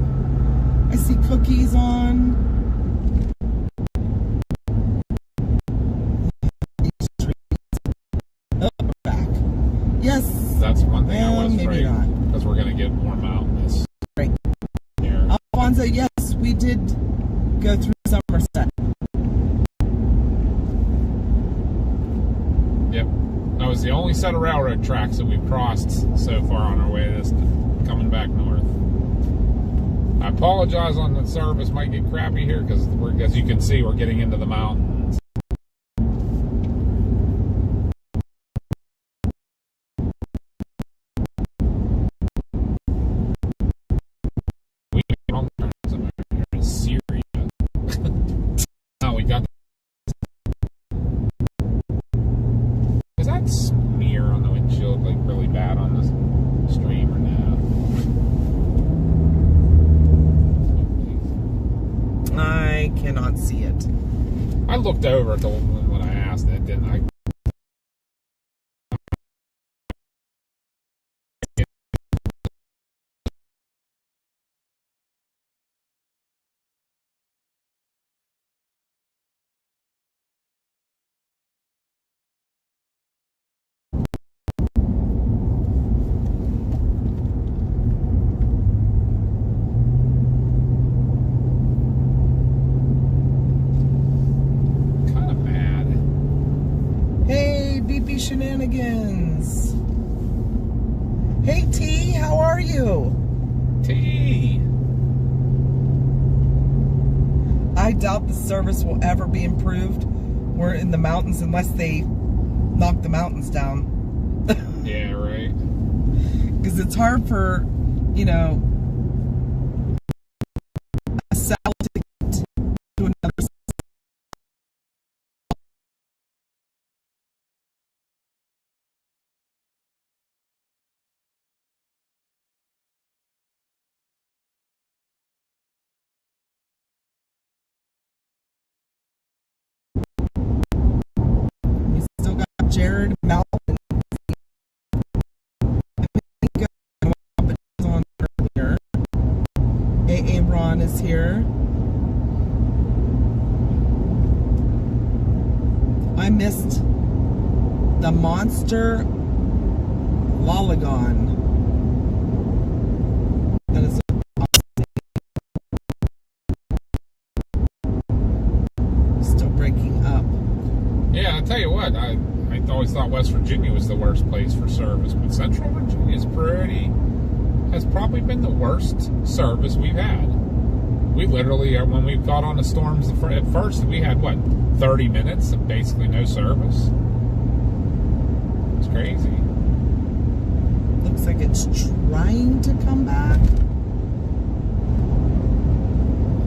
I see cookies on. Oh, we're back. Yes. That's one thing I was maybe afraid. not. Because we're going to get warm out this Right. year. Alfonso, yes, we did go through Somerset. Yep. That was the only set of railroad tracks that we've crossed so far on our way coming back north. I apologize on the service might get crappy here because as you can see, we're getting into the mountains. We made wrong turns over here in Syria. Now we got. Is that smear on the windshield like really bad on the stream or no? I cannot see it. I looked over at the one when I asked it, didn't I? BP shenanigans. Hey T, how are you? T. I doubt the service will ever be improved. We're in the mountains unless they knock the mountains down. Yeah, right. Because it's hard for, you know, a cell to get to another cell. Jared Malvin. On earlier. AA Ron is here. I missed the monster Lolagon. what, I always thought West Virginia was the worst place for service, but Central Virginia has probably been the worst service we've had. We literally, when we got on the storms at first, we had, what, 30 minutes of basically no service? It's crazy. Looks like it's trying to come back.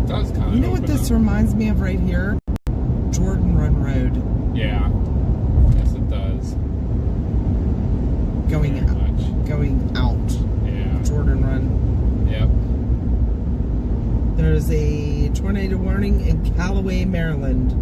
It does kind of. You know what this reminds me of right here? Jordan Run Road. Yeah. Yes, it does. Going out. Yeah. Jordan Run. Yep. There's a tornado warning in Callaway, Maryland.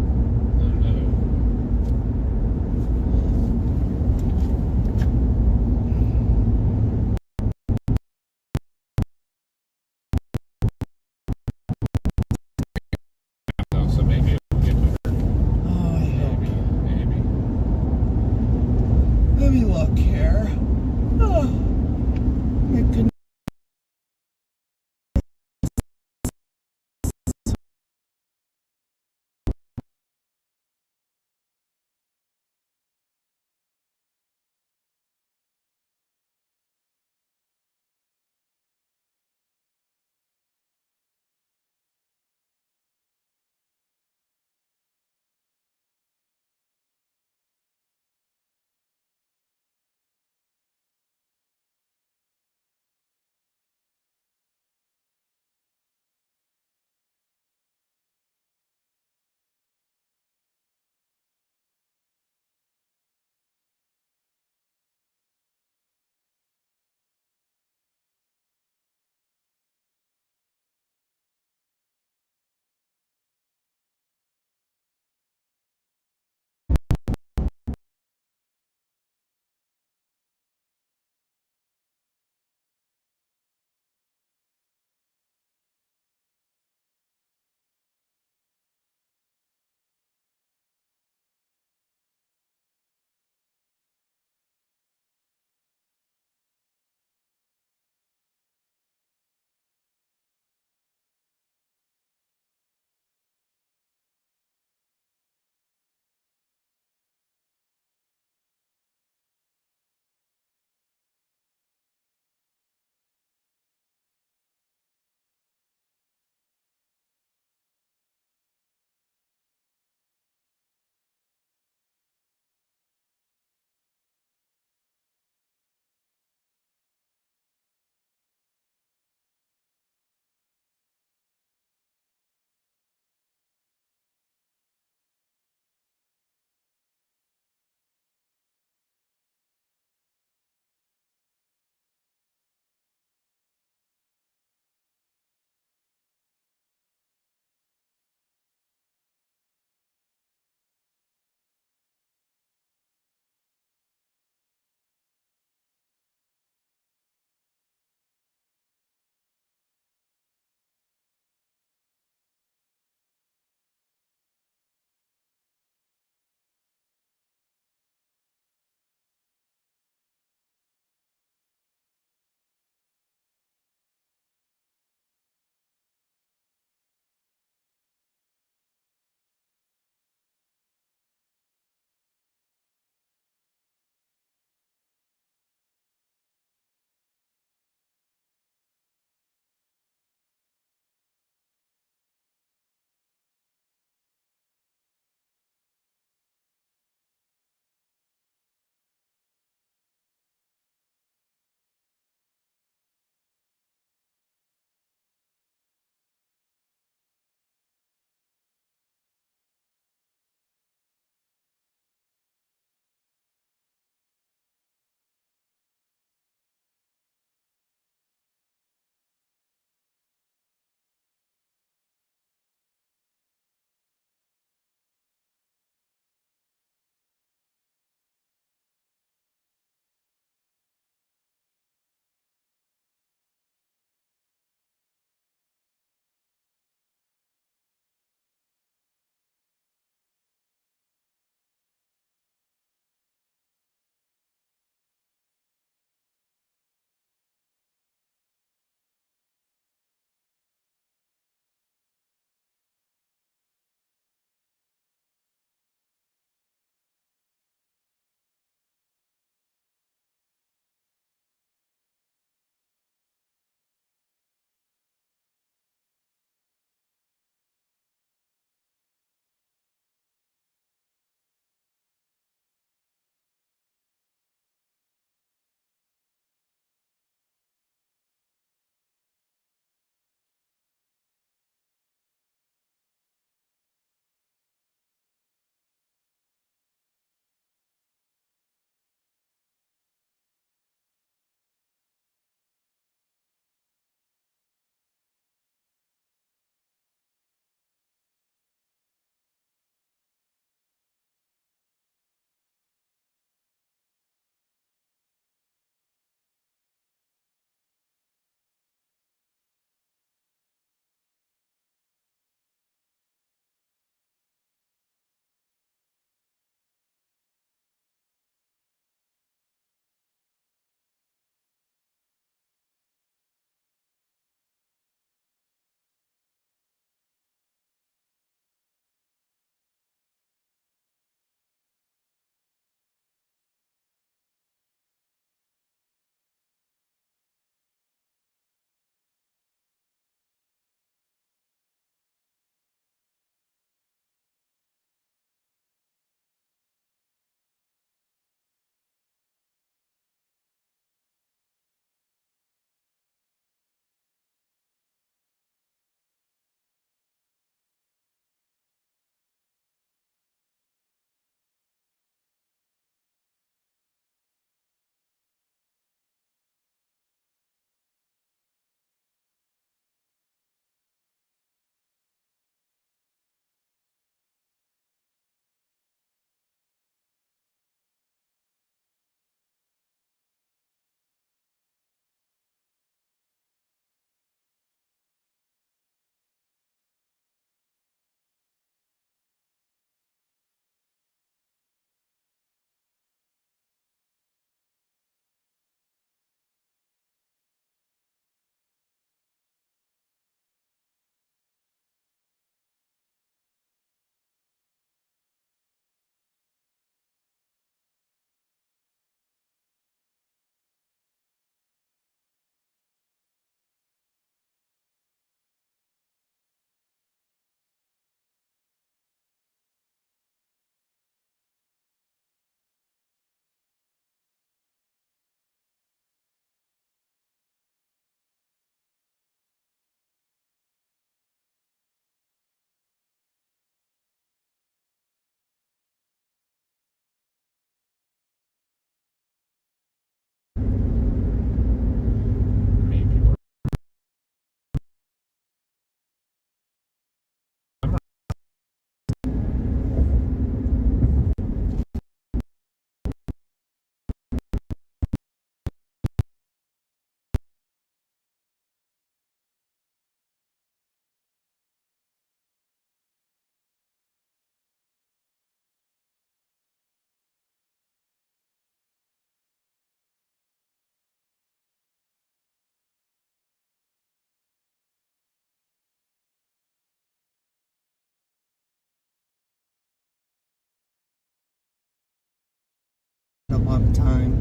a lot of time.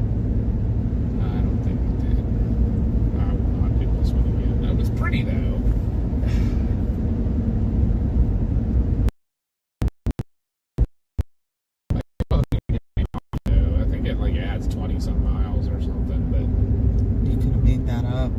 I don't think it did. I will not do this one again. That was pretty though. I think it like adds 20 some miles or something, but You could have made that up.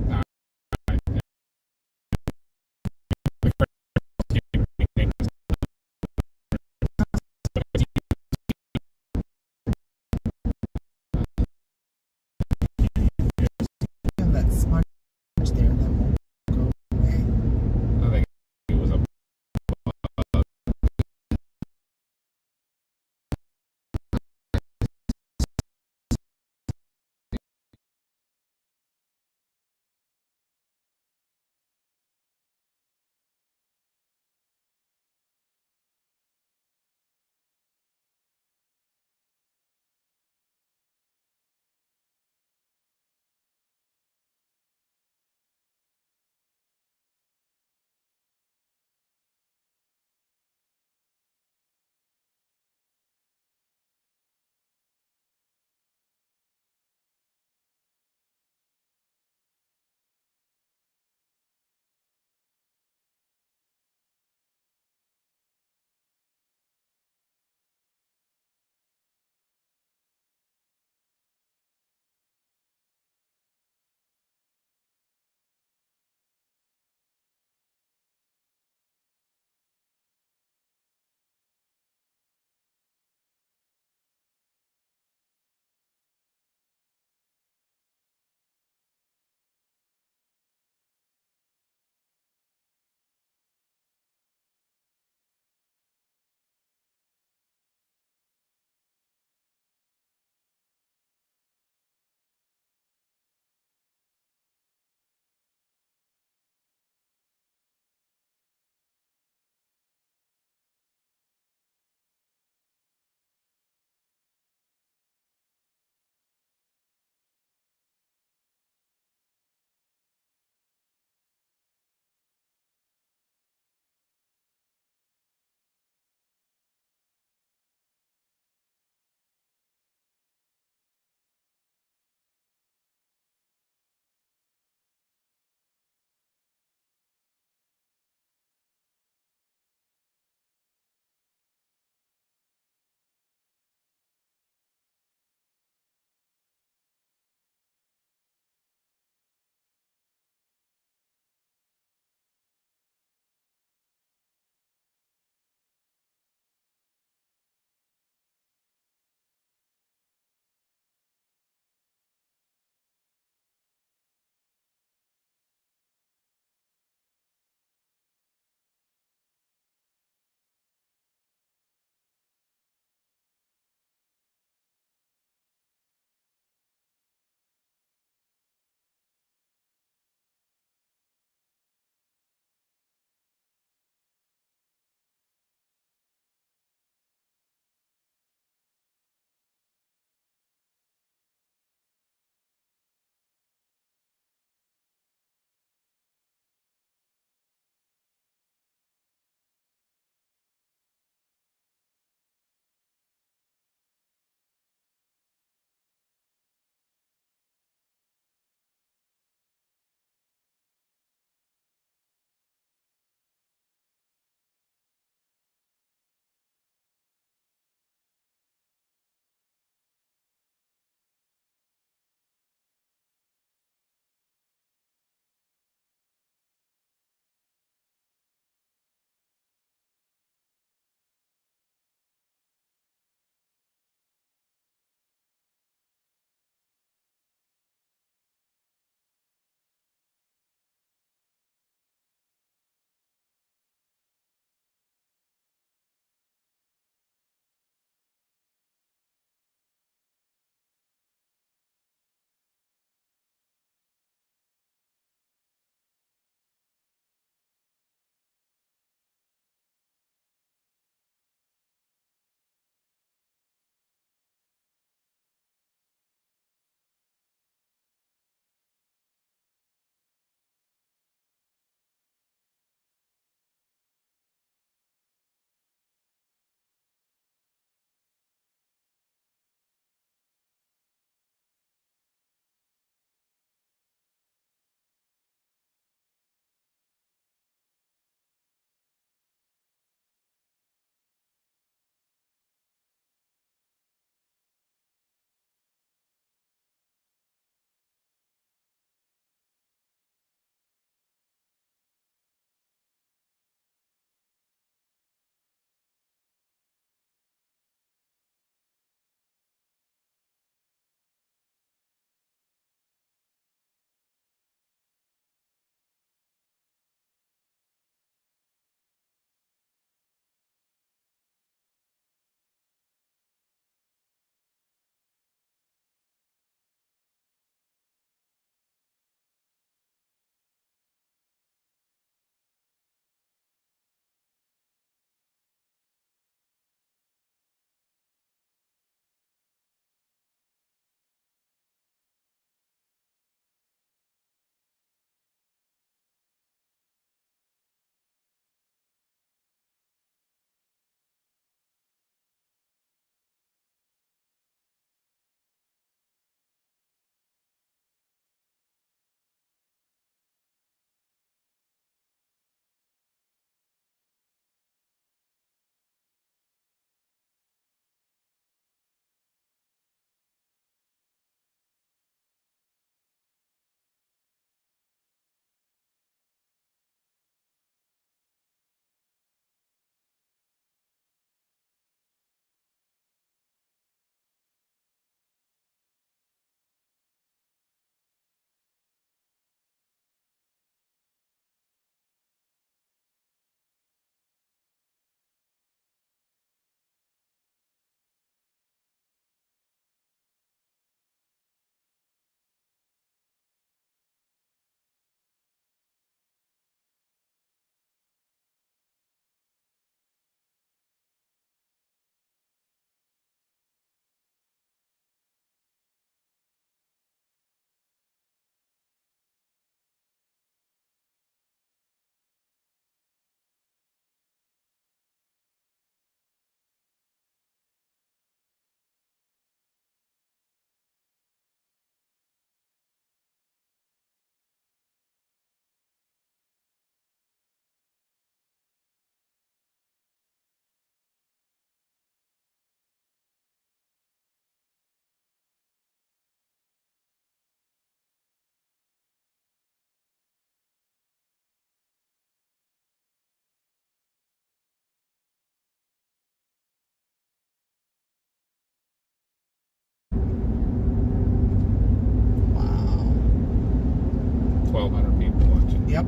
watching. Yep.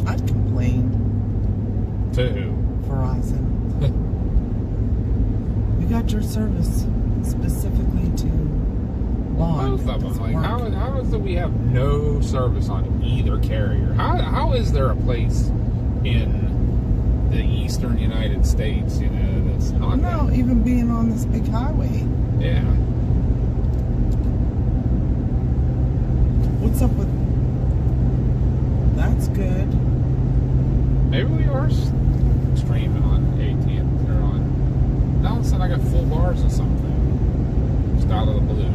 I'd complain. To who? Verizon. We got your service specifically to lawn. Both of them. Doesn't Like, work. how is it we have no service on either carrier? How is there a place in the eastern United States, you know, that's not No, that? even being on this big highway. Yeah. What's up with... That's good. Maybe we are streaming on AT&T or on. Now all of a sudden I got full bars or something. Just out of the blue.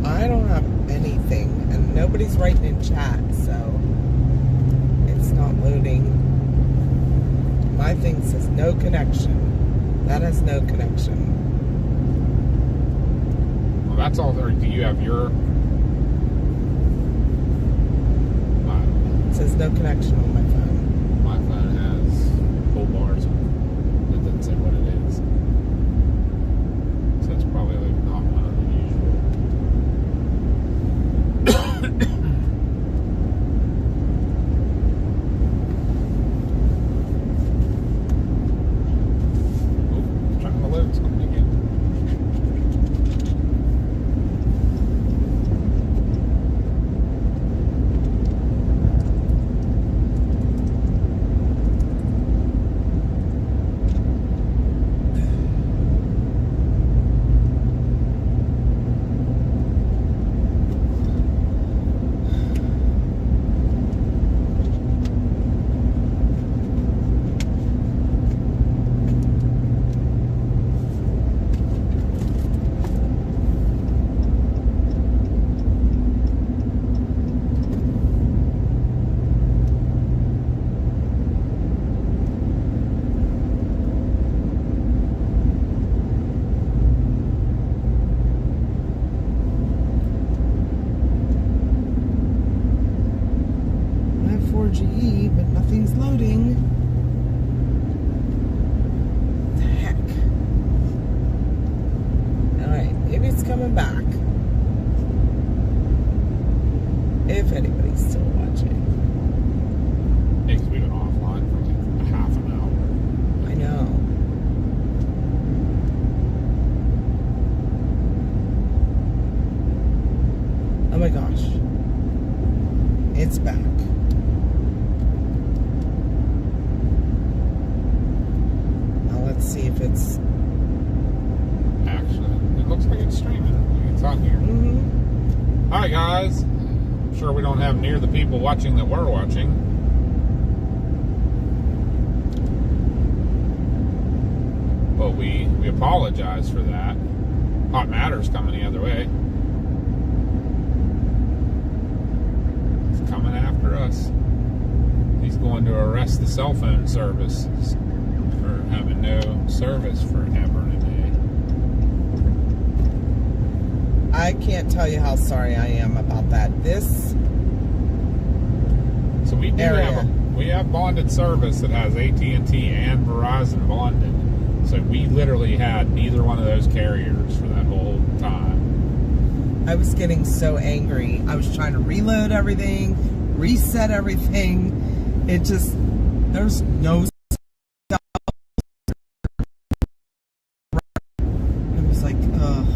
I don't have anything, and nobody's writing in chat, so it's not loading. My thing says no connection. That has no connection. Well, that's all there. Do you have your? It says no connection on my phone. My phone has full bars. It doesn't say what it is. So it's probably like not one of the usual. Oh, trying to load something again. I have 4GE, but nothing's loading. What the heck? Alright, maybe it's coming back. If anybody's still watching. Because we've been offline for like a half an hour. I know. Oh my gosh. It's back. Now let's see if it's... Actually, it looks like it's streaming. Like it's on here. Mm-hmm. Alright guys, I'm sure we don't have near the people watching that we're watching. But we apologize for that. Hot Matter's coming the other way. He's coming after us. He's going to arrest the cell phone service for having no service for ever and a day. I can't tell you how sorry I am about that. This So we do area. we have bonded service that has AT&T and Verizon bonded. So we literally had neither one of those carriers for that whole time. I was getting so angry. I was trying to reload everything, reset everything. It just, there's no stuff. It was like, ugh.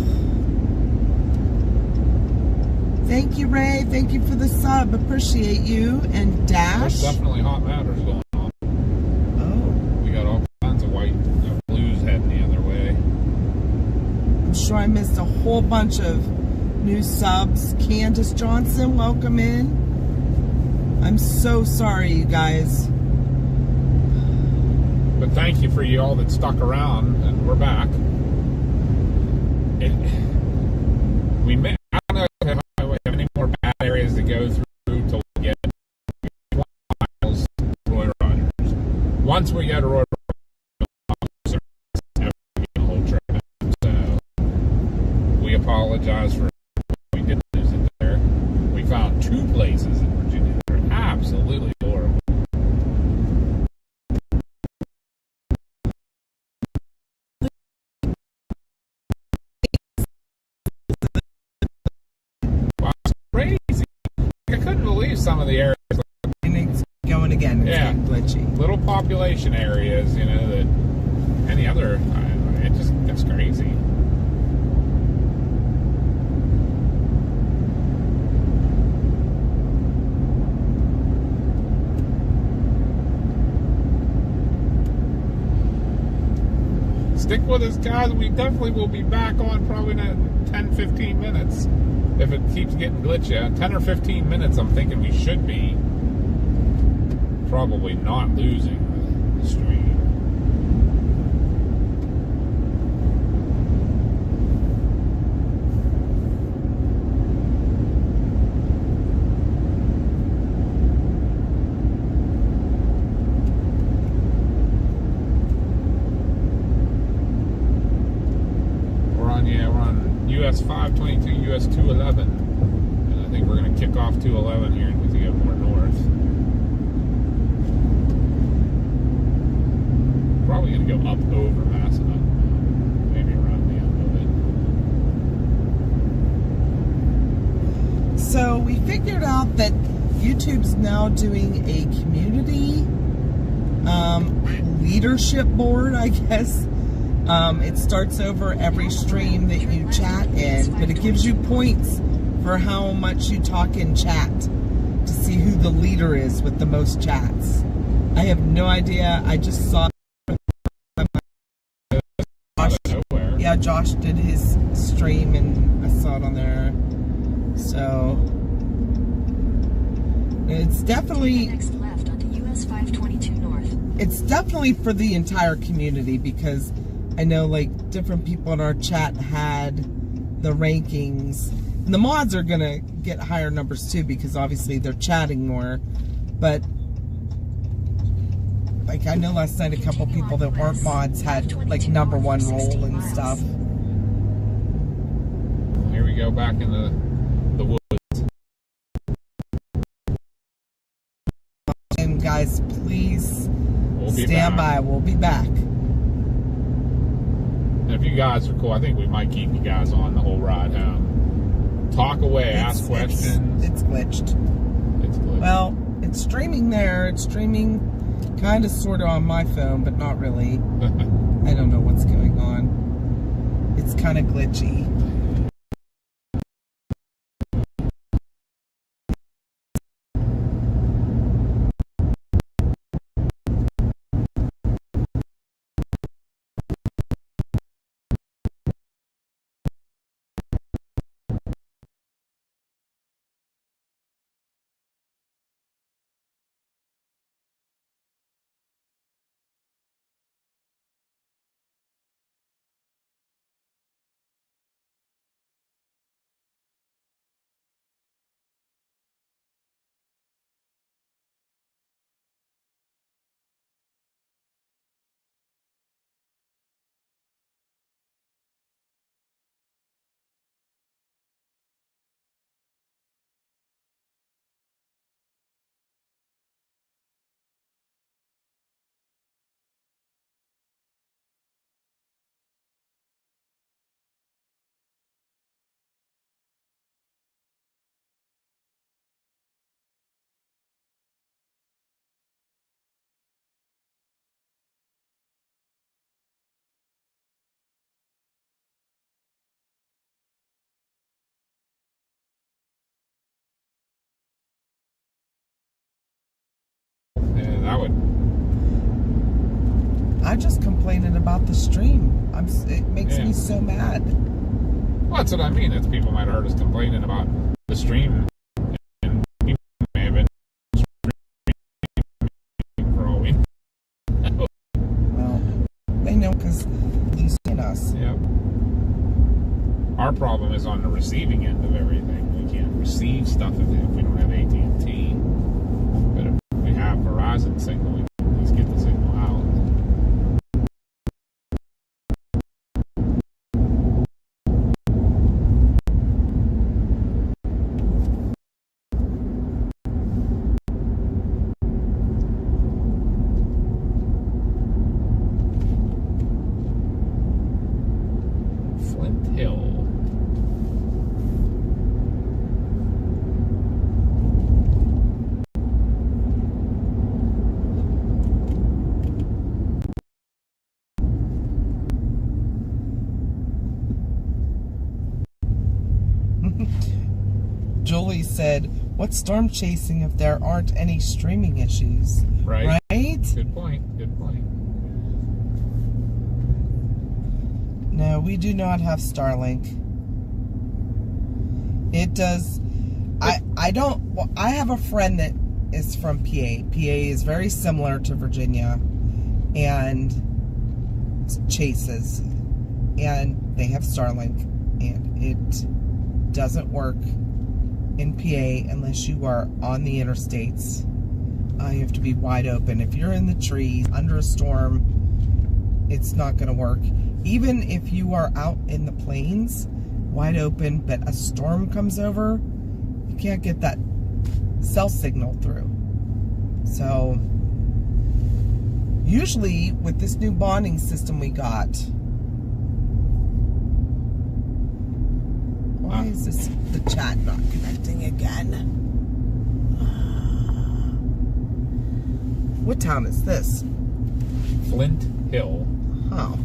Thank you, Ray. Thank you for the sub. Appreciate you. And Dash. There's definitely Hot Matters going on. Oh, We got all kinds of white blues heading the other way. I'm sure I missed a whole bunch of new subs. Candace Johnson, welcome in. I'm so sorry, you guys. But thank you for you all that stuck around, and we're back. I don't know if we have any more bad areas to go through till we get 20 miles Roy Rogers. Once we get to Roy Rogers, the whole trip. So we apologize for we did lose it there. We found two places in Virginia that are absolutely horrible. some of the areas. And it's going again. It's Yeah. getting glitchy. Little population areas, you know, that any other, it just gets crazy. Stick with us, guys. We definitely will be back on probably in 10-15 minutes if it keeps getting glitchy. 10 or 15 minutes, I'm thinking we should be probably not losing the stream. We're on US 522, US 211. And I think we're going to kick off 211 here and we go more north. Probably going to go up over Macedon, maybe around the end of it. So we figured out that YouTube's now doing a community leadership board, I guess. It starts over every stream that you chat in, but it gives you points for how much you talk in chat to see who the leader is with the most chats. I have no idea. I just saw yeah, Josh did his stream and I saw it on there. So it's definitely Next left onto US 522 North. it's definitely for the entire community, because I know like different people in our chat had the rankings, and the mods are gonna get higher numbers too because obviously they're chatting more. But like I know last night a couple people that weren't mods had like #1 role and stuff. Here we go back in the woods. And guys, please We'll be stand back. by. We'll be back. And if you guys are cool, I think we might keep you guys on the whole ride home. Talk away, ask questions. It's glitched. It's glitched. Well, it's streaming there. It's streaming kind of sort of on my phone, but not really. I don't know what's going on. It's kind of glitchy. Yeah, that would. I'm just complaining about the stream. It makes Yeah. me so mad. Well, that's what I mean. That's people might have heard us complaining about the stream, and people may have been streaming for all we know. Well, they know because you seen us. Yep. Our problem is on the receiving end of everything. We can't receive stuff if we don't have AT&T. But if we have Verizon signal, we can at least get the signal out. Flint Hill. said, what's storm chasing if there aren't any streaming issues? Right. Right? Good point. Good point. No, we do not have Starlink. It does. I don't. Well, I have a friend that is from PA. PA is very similar to Virginia, and chases, and they have Starlink, and it doesn't work in PA unless you are on the interstates. You have to be wide open. If you're in the trees under a storm, it's not going to work. Even if you are out in the plains, wide open, but a storm comes over, you can't get that cell signal through. So, usually with this new bonding system we got, why is the chat not connecting again? What town is this? Flint Hill. Oh,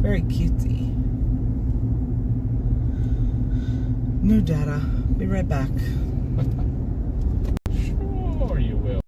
very cutesy. No data. Be right back. Sure you will.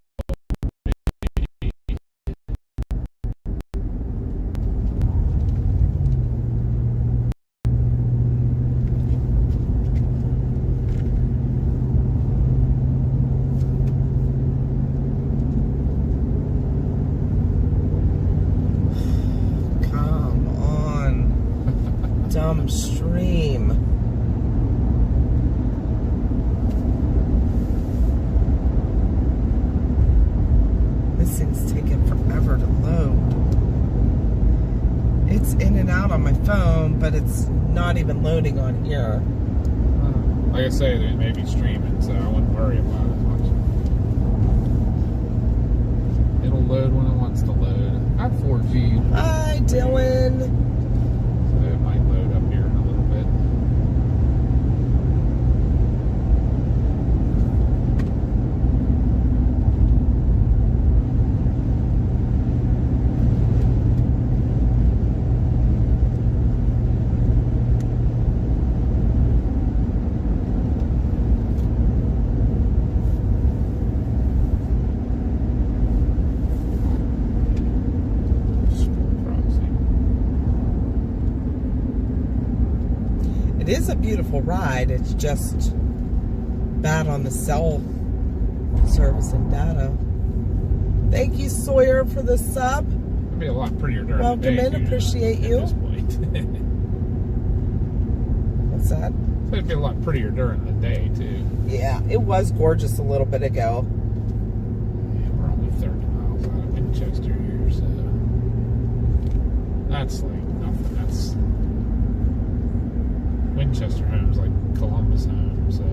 Come on. Dumb stream. This thing's taking forever to load. It's in and out on my phone, but it's not even loading on here. Like I say, they may be streaming, so I wouldn't worry about it much. It'll load when it wants to load. I have 4G. Hi, Dylan. So it might load up here in a little bit. It is a beautiful ride. It's just bad on the cell service and data. Thank you, Sawyer, for the sub. It'd be a lot prettier during Welcome the day. in, too, appreciate at you. this point. What's that? So it'd be a lot prettier during the day, too. Yeah, it was gorgeous a little bit ago. Yeah, we're only 30 miles out of Winchester here, so that's like nothing. That's Winchester home's like Columbus home, so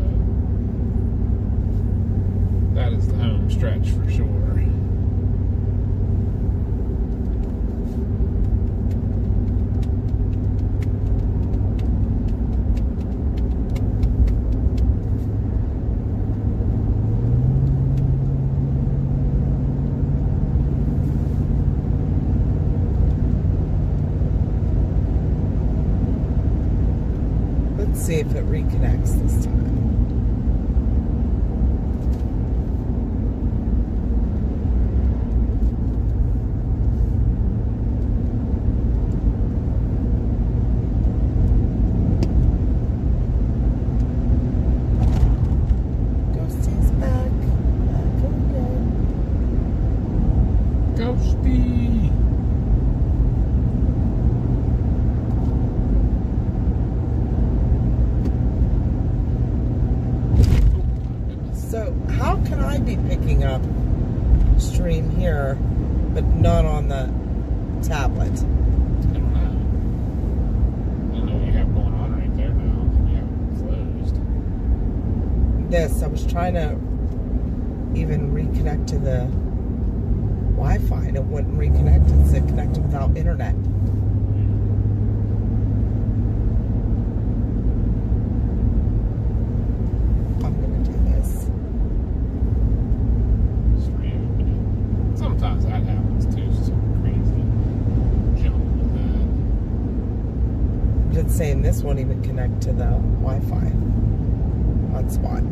that is the home stretch for sure. Let's see if it reconnects this time. Ghosty's back. Back again. Ghosty! So, how can I be picking up stream here, but not on the tablet? I don't know. I don't know what you have going on right there now. You have it closed. This, I was trying to even reconnect to the Wi-Fi, and it wouldn't reconnect. It said connected without internet. I'm gonna do this. Just reopen it. Sometimes that happens too. Some crazy jump with that. But it's saying this won't even connect to the Wi-Fi hotspot.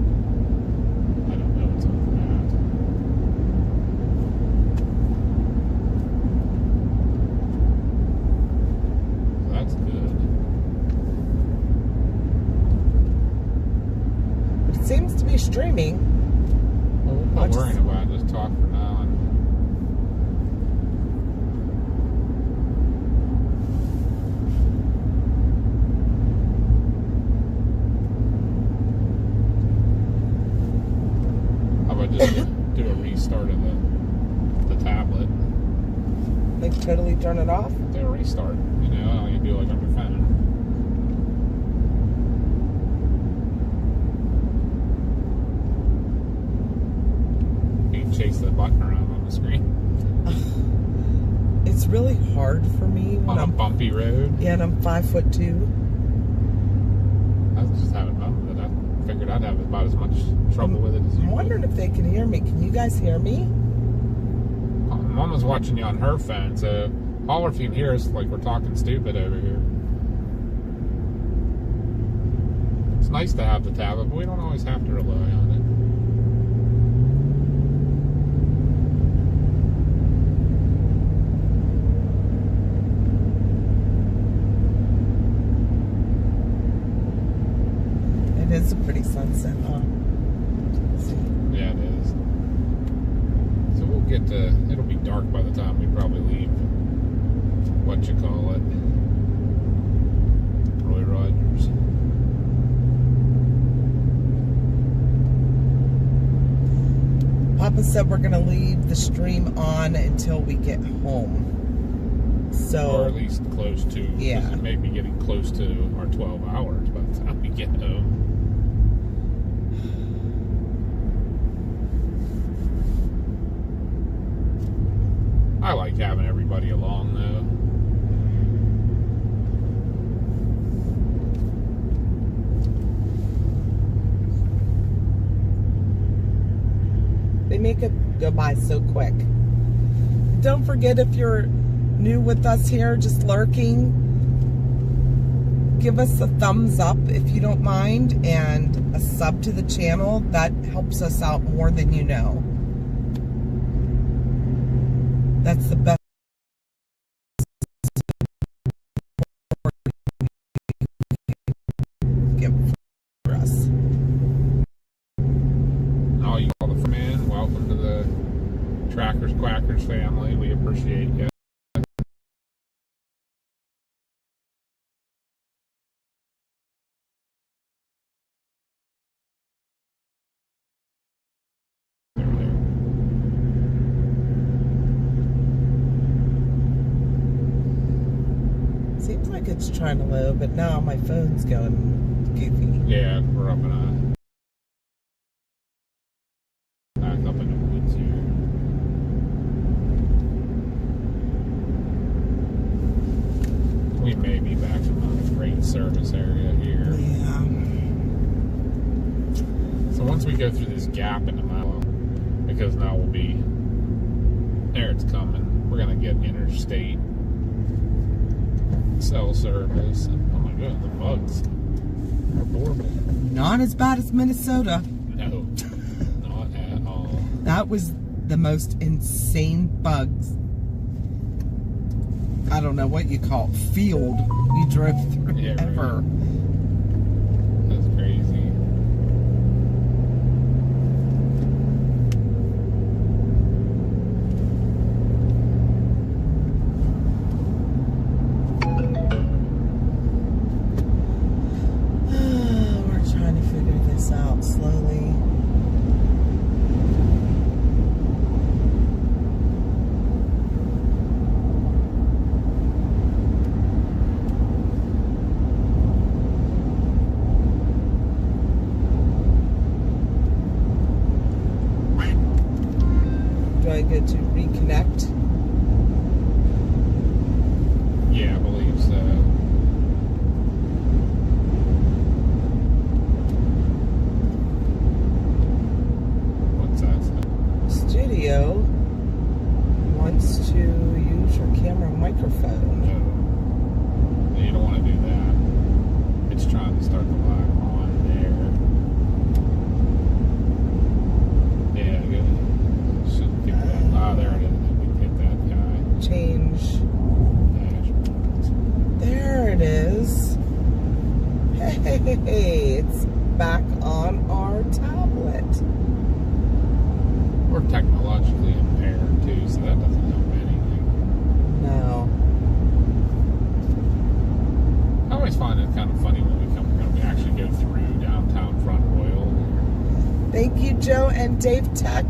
streaming. Well, I'm I'll not worrying about it. Just talk for now. And how about just do a restart of the tablet? Like totally turn it off? Do a restart. You know, how you do like on your phone. You can chase the button around on the screen. It's really hard for me when On a I'm bumpy road. yeah, and I'm 5'2". I was just having fun with it. I figured I'd have about as much trouble with it as you I'm would. wondering if they can hear me. Can you guys hear me? Mom was watching you on her phone, so holler if you can hear us like we're talking stupid over here. It's nice to have the tablet, but we don't always have to rely on it. It is a pretty sunset, huh? Let's see. Yeah, it is. So we'll get to, it'll be dark by the time we probably leave, what you call it, Roy Rogers. Papa said we're gonna leave the stream on until we get home. So Or at least close to, Yeah. because it may be getting close to our 12 hours by the time we get home. I like having everybody along though. they make it go by so quick. Don't forget, if you're new with us here, just lurking, give us a thumbs up if you don't mind, and a sub to the channel. That helps us out more than you know. That's the best. Give for us. All you all the man, welcome to the Trackers Quackers family. We appreciate you. Seems like it's trying to load, but now my phone's going goofy. Yeah, we're up in back up in the woods here. We may be back in the freight service area here. Yeah. So once we go through this gap in the mile, because now we'll be there, it's coming. We're gonna get interstate cell service. And, oh my god, the bugs are horrible. Not as bad as Minnesota. No, not at all. That was the most insane bugs. I don't know what you call it, field we drove through Yeah, right. ever. That's crazy. We're trying to figure this out slowly. Do I go to reconnect? Yeah, I believe so. What's that? Studio wants to use your camera microphone. No. You don't want to do that. It's trying to start the live on there. Yeah, good. Shouldn't get that. Ah, there it is. We can hit that guy. Change. Dashboards. There it is. Hey, it's back on our tablet. Thank you, Joe and Dave Tech.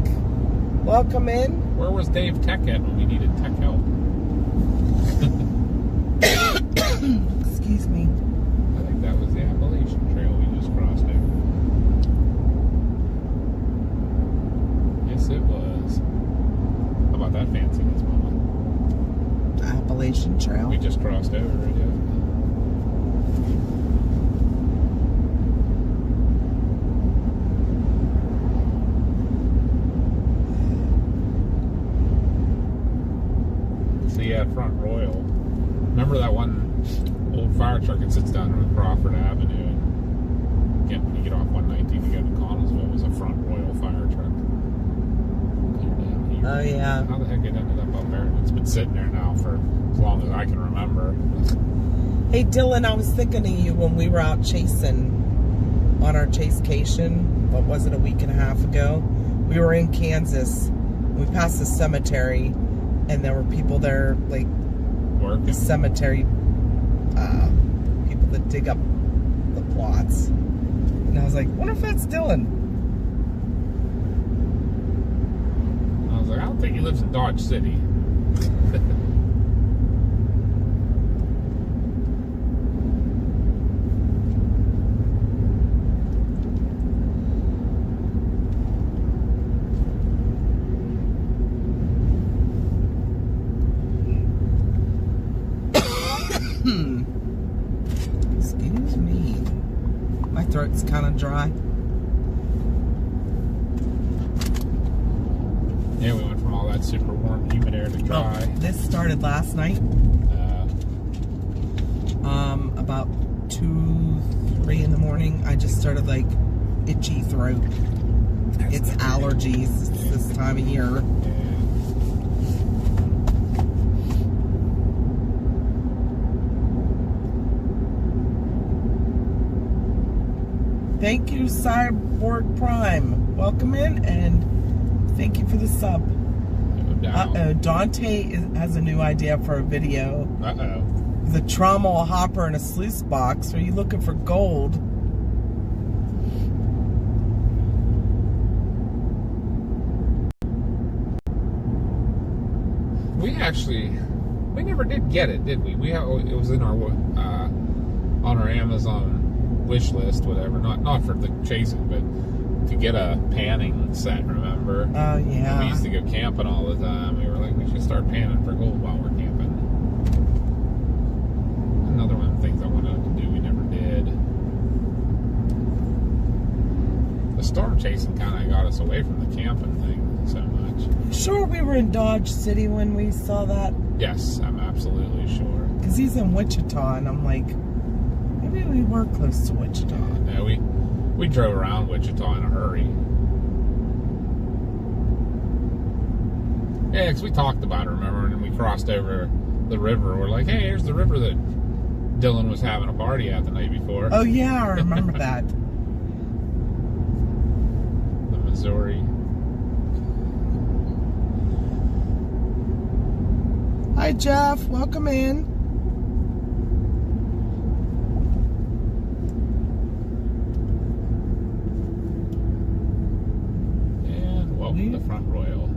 Welcome in. Where was Dave Tech at when we needed tech help? Excuse me. I think that was the Appalachian Trail we just crossed over. Yes, it was. How about that fanciness, Mama? The Appalachian Trail. We just crossed over it, yeah. So yeah, Front Royal. Remember that one old fire truck that sits down on Crawford Avenue? And when you get off 119 to go to Connellsville, it was a Front Royal fire truck. Clear down here. Oh, yeah. How the heck it ended up there? It's been sitting there now for as long as I can remember. Hey, Dylan, I was thinking of you when we were out chasing on our chasecation. What was it, a week and a half ago? We were in Kansas. We passed the cemetery, and there were people there, like, Working. the cemetery people that dig up the plots. And I was like, wonder if that's Dylan. I was like, I don't think he lives in Dodge City. Excuse me. My throat's kind of dry. Yeah, we went from all that super warm, humid air to dry. This started last night. About 2, 3 in the morning. I just started like itchy throat. It's allergies. It's this time of year. Thank you, Cyborg Prime. Welcome in, and thank you for the sub. Uh-oh, Dante has a new idea for a video. Uh-oh. The trommel hopper in a sluice box. Are you looking for gold? We never did get it, did we? It was in our on our Amazon wish list, whatever. Not for the chasing, but to get a panning set. Remember? Oh yeah. We used to go camping all the time. We were like, we should start panning for gold while we're camping. Another one of the things I wanted to do, we never did. The storm chasing kind of got us away from the camping thing so much. Sure, we were in Dodge City when we saw that. Yes, I'm absolutely sure. Because he's in Wichita, and I'm like, maybe we were close to Wichita. No, we drove around Wichita in a hurry. Yeah, because we talked about it, remember, and we crossed over the river. We're like, hey, here's the river that Dylan was having a party at the night before. Oh yeah, I remember that. The Missouri. Hi Jeff, welcome in. And welcome to Front Royal.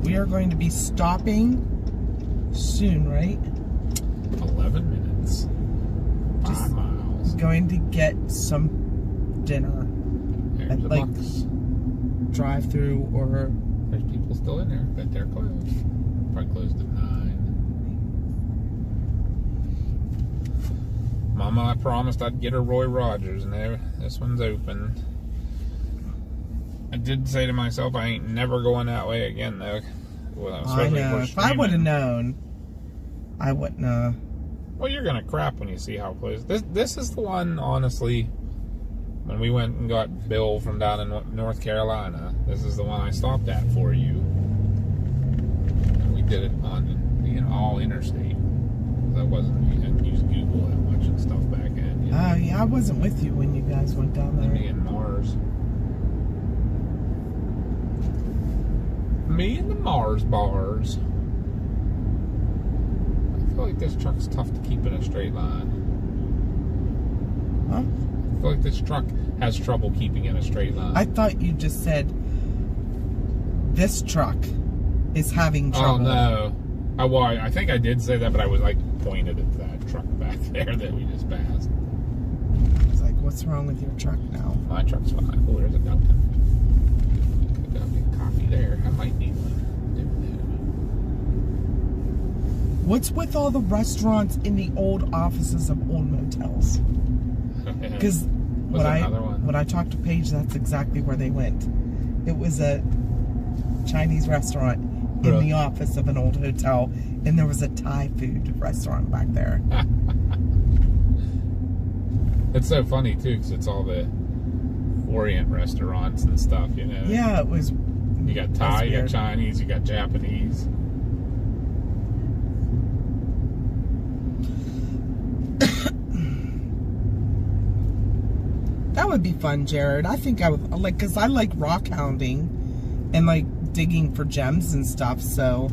We are going to be stopping soon, right? 11 minutes. 5 miles. Going to get some dinner There's at the like Bucks. drive-through or. There's people still in there, but they're closed. Probably closed at 9. Mama, I promised I'd get her Roy Rogers, and this one's open. I did say to myself, I ain't never going that way again, though. Well, I know. If I would have known, I wouldn't have. Well, you're gonna crap when you see how close. This is the one, honestly. When we went and got Bill from down in North Carolina, this is the one I stopped at for you. And we did it on all interstate. That wasn't, you hadn't used Google that much and stuff back then. Oh yeah, I wasn't with you when you guys went down there. Me and Mars. Me and the Mars bars. I feel like this truck's tough to keep in a straight line. Huh? I feel like this truck has trouble keeping in a straight line. I thought you just said this truck is having Oh trouble. no! Well, I think I did say that, but I was like pointed at that truck back there that we just passed. I was like, what's wrong with your truck now? My truck's fine. Oh, there's a Dunkin'. Could got me a coffee there. I might need one. What's with all the restaurants in the old offices of old motels? Because when I talked to Paige, that's exactly where they went. It was a Chinese restaurant in the office of an old hotel, and there was a Thai food restaurant back there. It's so funny too, because it's all the Orient restaurants and stuff, you know. Yeah, it was. You got Thai, you got Chinese, you got Japanese. That would be fun, Jared. I think I would like, because I like rock hounding and like digging for gems and stuff. So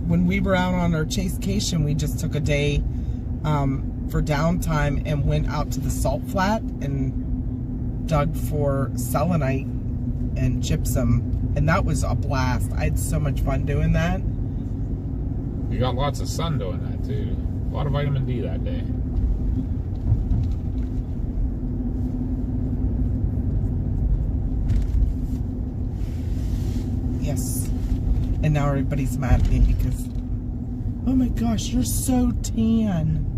when we were out on our chasecation, we just took a day for downtime and went out to the salt flat and dug for selenite and gypsum, and that was a blast. I had so much fun doing that. You got lots of sun doing that too. A lot of vitamin D that day. Yes. And now everybody's mad at me because, oh my gosh, you're so tan.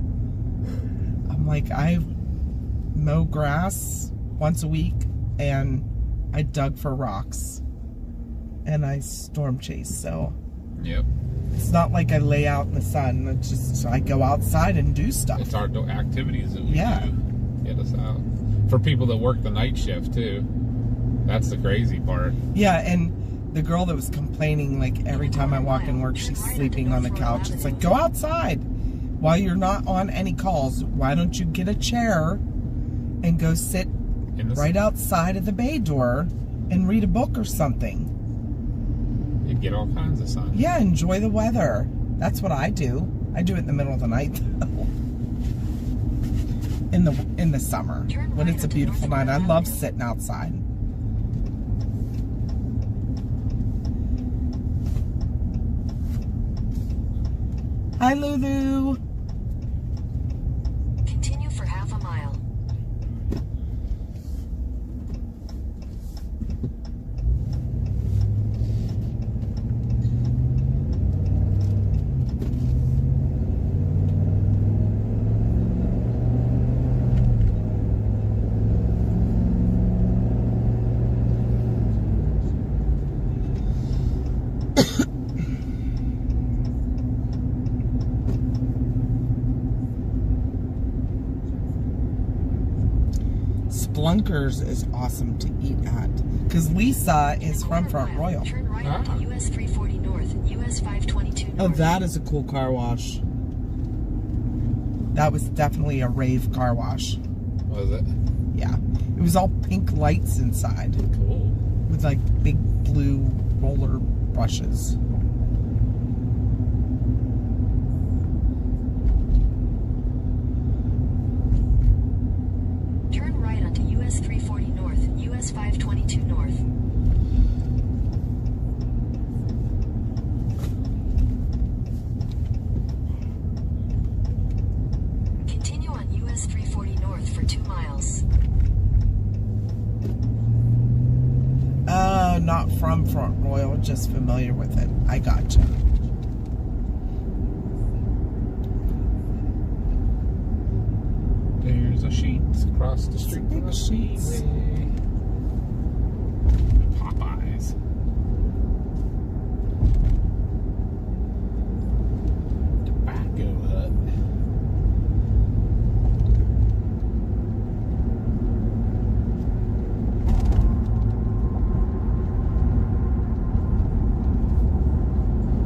I'm like, I mow grass once a week and I dug for rocks and I storm chase. So Yep. it's not like I lay out in the sun. It's just, I go outside and do stuff. It's our activities that we do get us out. For people that work the night shift too. That's the crazy part. Yeah, and the girl that was complaining, like every time I walk in work, she's sleeping on the couch. It's like, go outside while you're not on any calls. Why don't you get a chair and go sit right outside of the bay door and read a book or something? You get all kinds of sun. Yeah, enjoy the weather. That's what I do. I do it in the middle of the night though. In the summer when it's a beautiful night, I love sitting outside. Hi, Lulu. Continue for half a mile. Splunkers is awesome to eat at because Lisa is from Front Royal. Turn right onto US 340 North, US 522 North. Oh, that is a cool car wash. That was definitely a rave car wash. Was it? Yeah. It was all pink lights inside. Cool. With like big blue roller brushes. Turn right onto US 340 North, US 522 North. Continue on US 340 North for 2 miles. Not from Front Royal, just familiar with it. I gotcha. There's a Sheets across the street. Big Sheets. Popeyes. Tobacco Hut.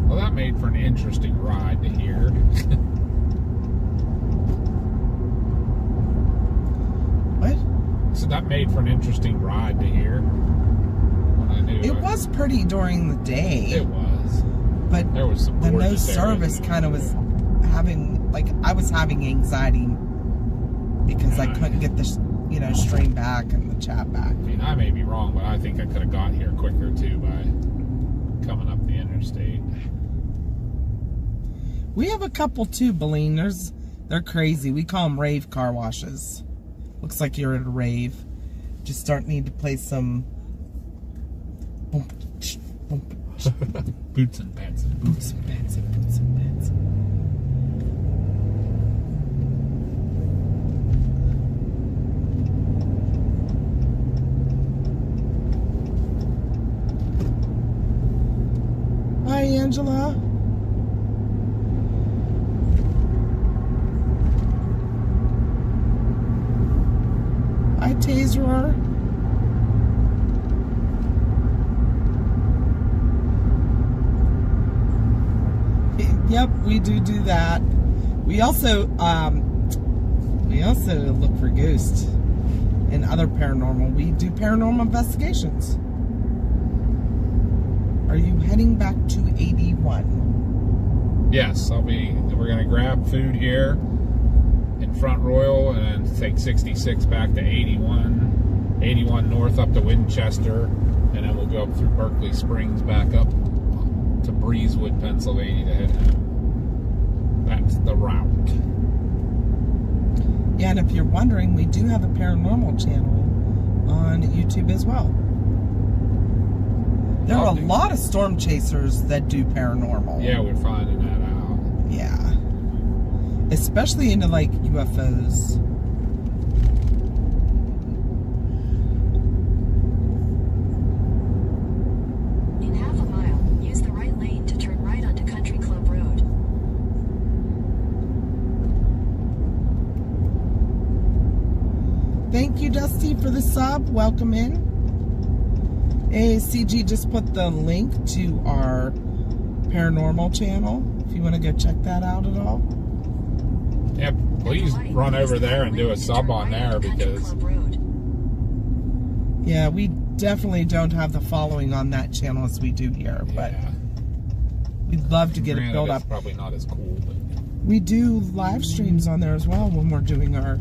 Well, that made for an interesting ride to hear. What? So that made for an interesting ride to hear. When I knew It was pretty during the day. It was. But There was some the no gorgeous service areas. kind of was having, like, I was having anxiety because I couldn't get the, stream back and the chat back. I mean, I may be wrong, but I think I could have got here quicker too by coming up the interstate. We have a couple too, Beline. They're crazy. We call them rave car washes. Looks like you're at a rave. Just need to play some Boots and pants. boots and pants and boots and pants. Hi, Angela. Hi, Taser. Yep, we do that. We also look for ghosts and other paranormal. We do paranormal investigations. Are you heading back to 81? Yes, we're gonna grab food here in Front Royal and then take 66 back to 81 north up to Winchester, and then we'll go up through Berkeley Springs back up to Breezewood, Pennsylvania to head home. That's the route. Yeah, and if you're wondering, we do have a paranormal channel on YouTube as well. There are a lot of storm chasers that do paranormal. Yeah, we're finding that out. Yeah. Especially into like UFOs. In half a mile, use the right lane to turn right onto Country Club Road. Thank you, Dusty, for the sub. Welcome in. ACG just put the link to our paranormal channel if you want to go check that out at all. Yeah, please run over there and do a sub on there because yeah, we definitely don't have the following on that channel as we do here, but we'd love to get it built up. Probably not as cool, but we do live streams on there as well when we're doing our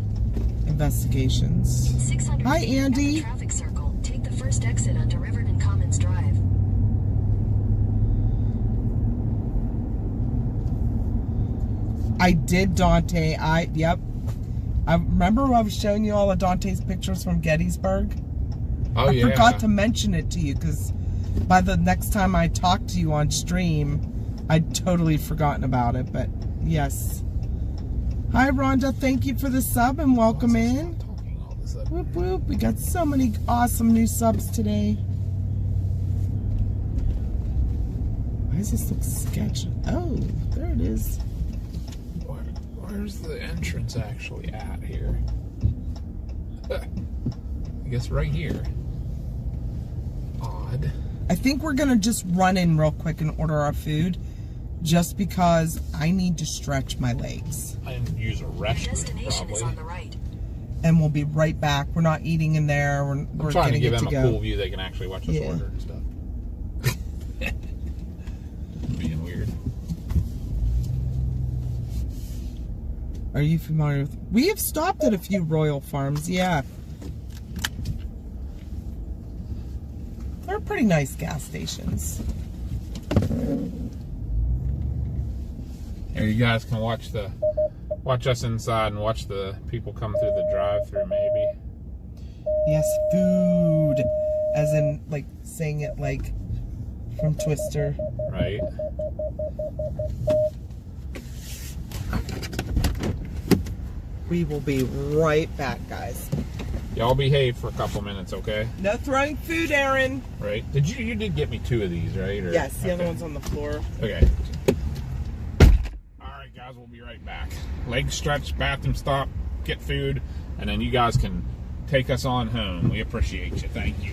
investigations. Hi, Andy. Traffic circle. Take the first exit onto Riverton Commons Drive. I did Dante. Yep. I remember I was showing you all of Dante's pictures from Gettysburg. I forgot to mention it to you because by the next time I talk to you on stream, I'd totally forgotten about it. But yes. Hi, Rhonda. Thank you for the sub and welcome in. Whoop, whoop. We got so many awesome new subs today. Why does this look sketchy? Oh, there it is. Where's the entrance actually at here? I guess right here. Odd. I think we're going to just run in real quick and order our food just because I need to stretch my legs. I didn't use a restroom, Destination is on the probably. right. And we'll be right back. We're not eating in there. We're I'm trying to getting give it them to a go. cool view. They can actually watch us Yeah. order and stuff. Being weird. Are you familiar with... We have stopped at a few Royal Farms, yeah. They're pretty nice gas stations. Here, you guys can watch us inside and watch the people come through the drive-through, maybe. Yes, food. As in, like, saying it like from Twister. Right. We will be right back, guys. Y'all behave for a couple minutes, okay? No throwing food, Aaron. Right. You did get me 2 of these, right? Or, Yes, the other okay. one's on the floor. Okay. Alright guys, we'll be right back. Legs stretched, bathroom stop, get food, and then you guys can take us on home. We appreciate you. Thank you.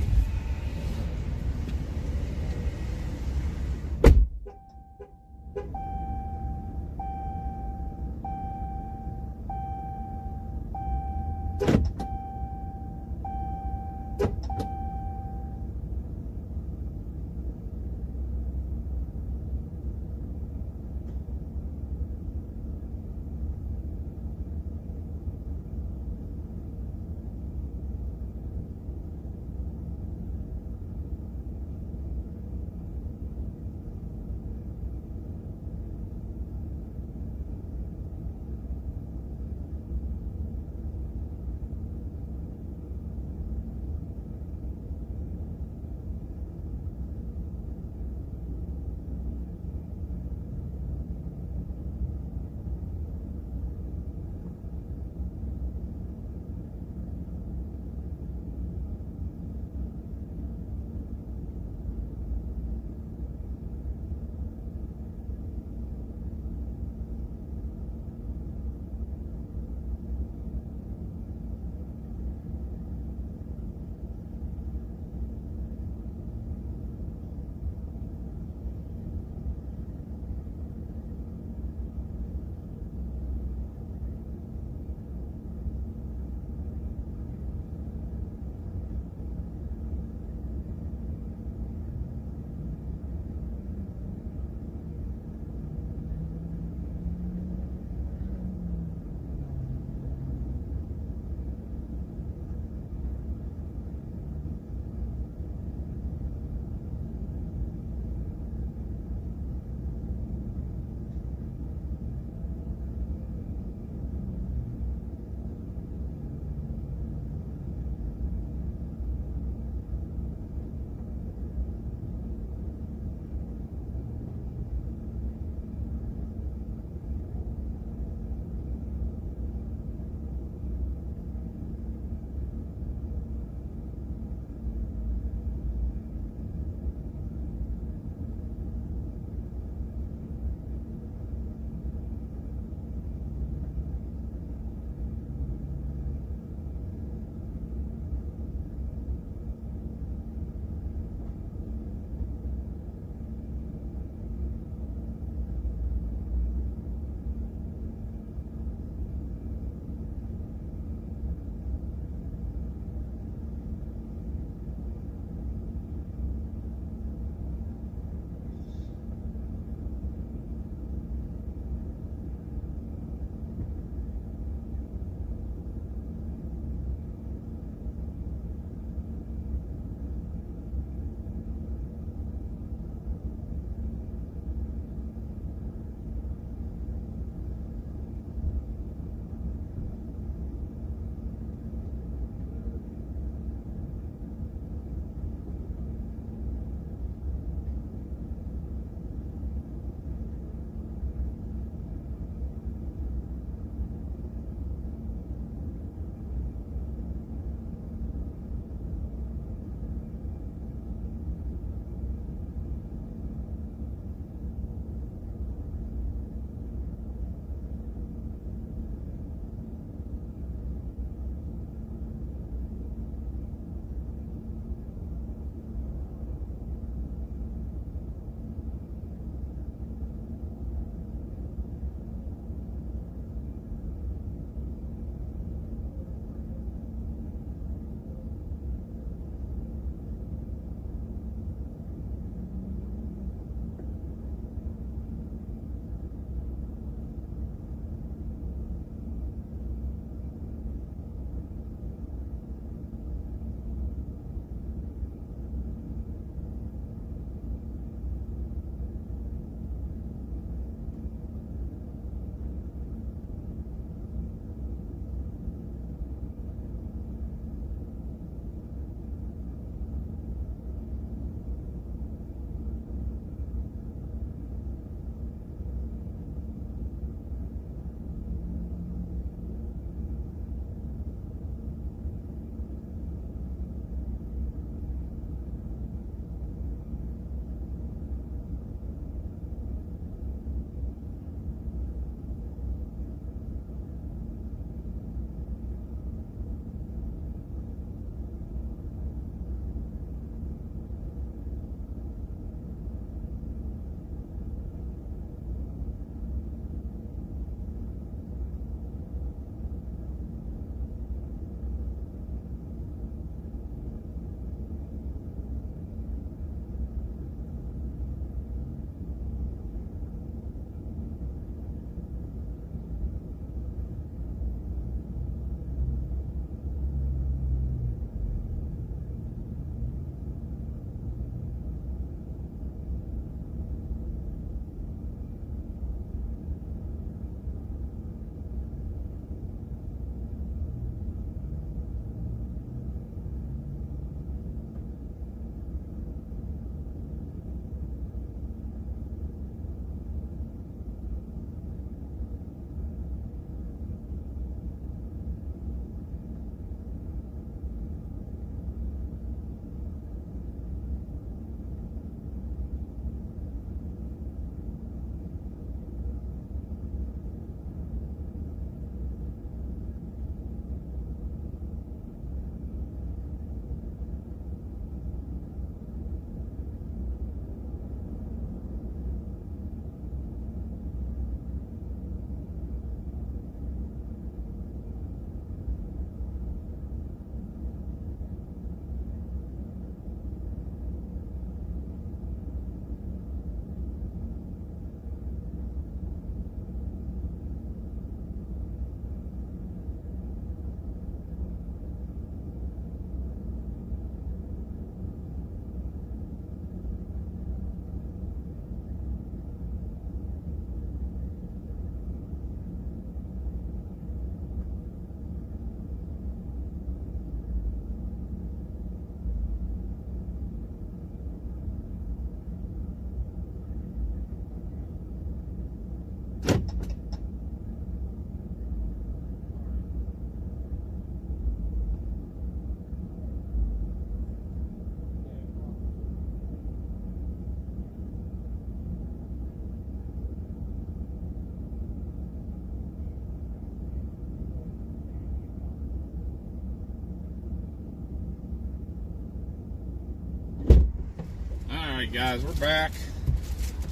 Alright guys, we're back.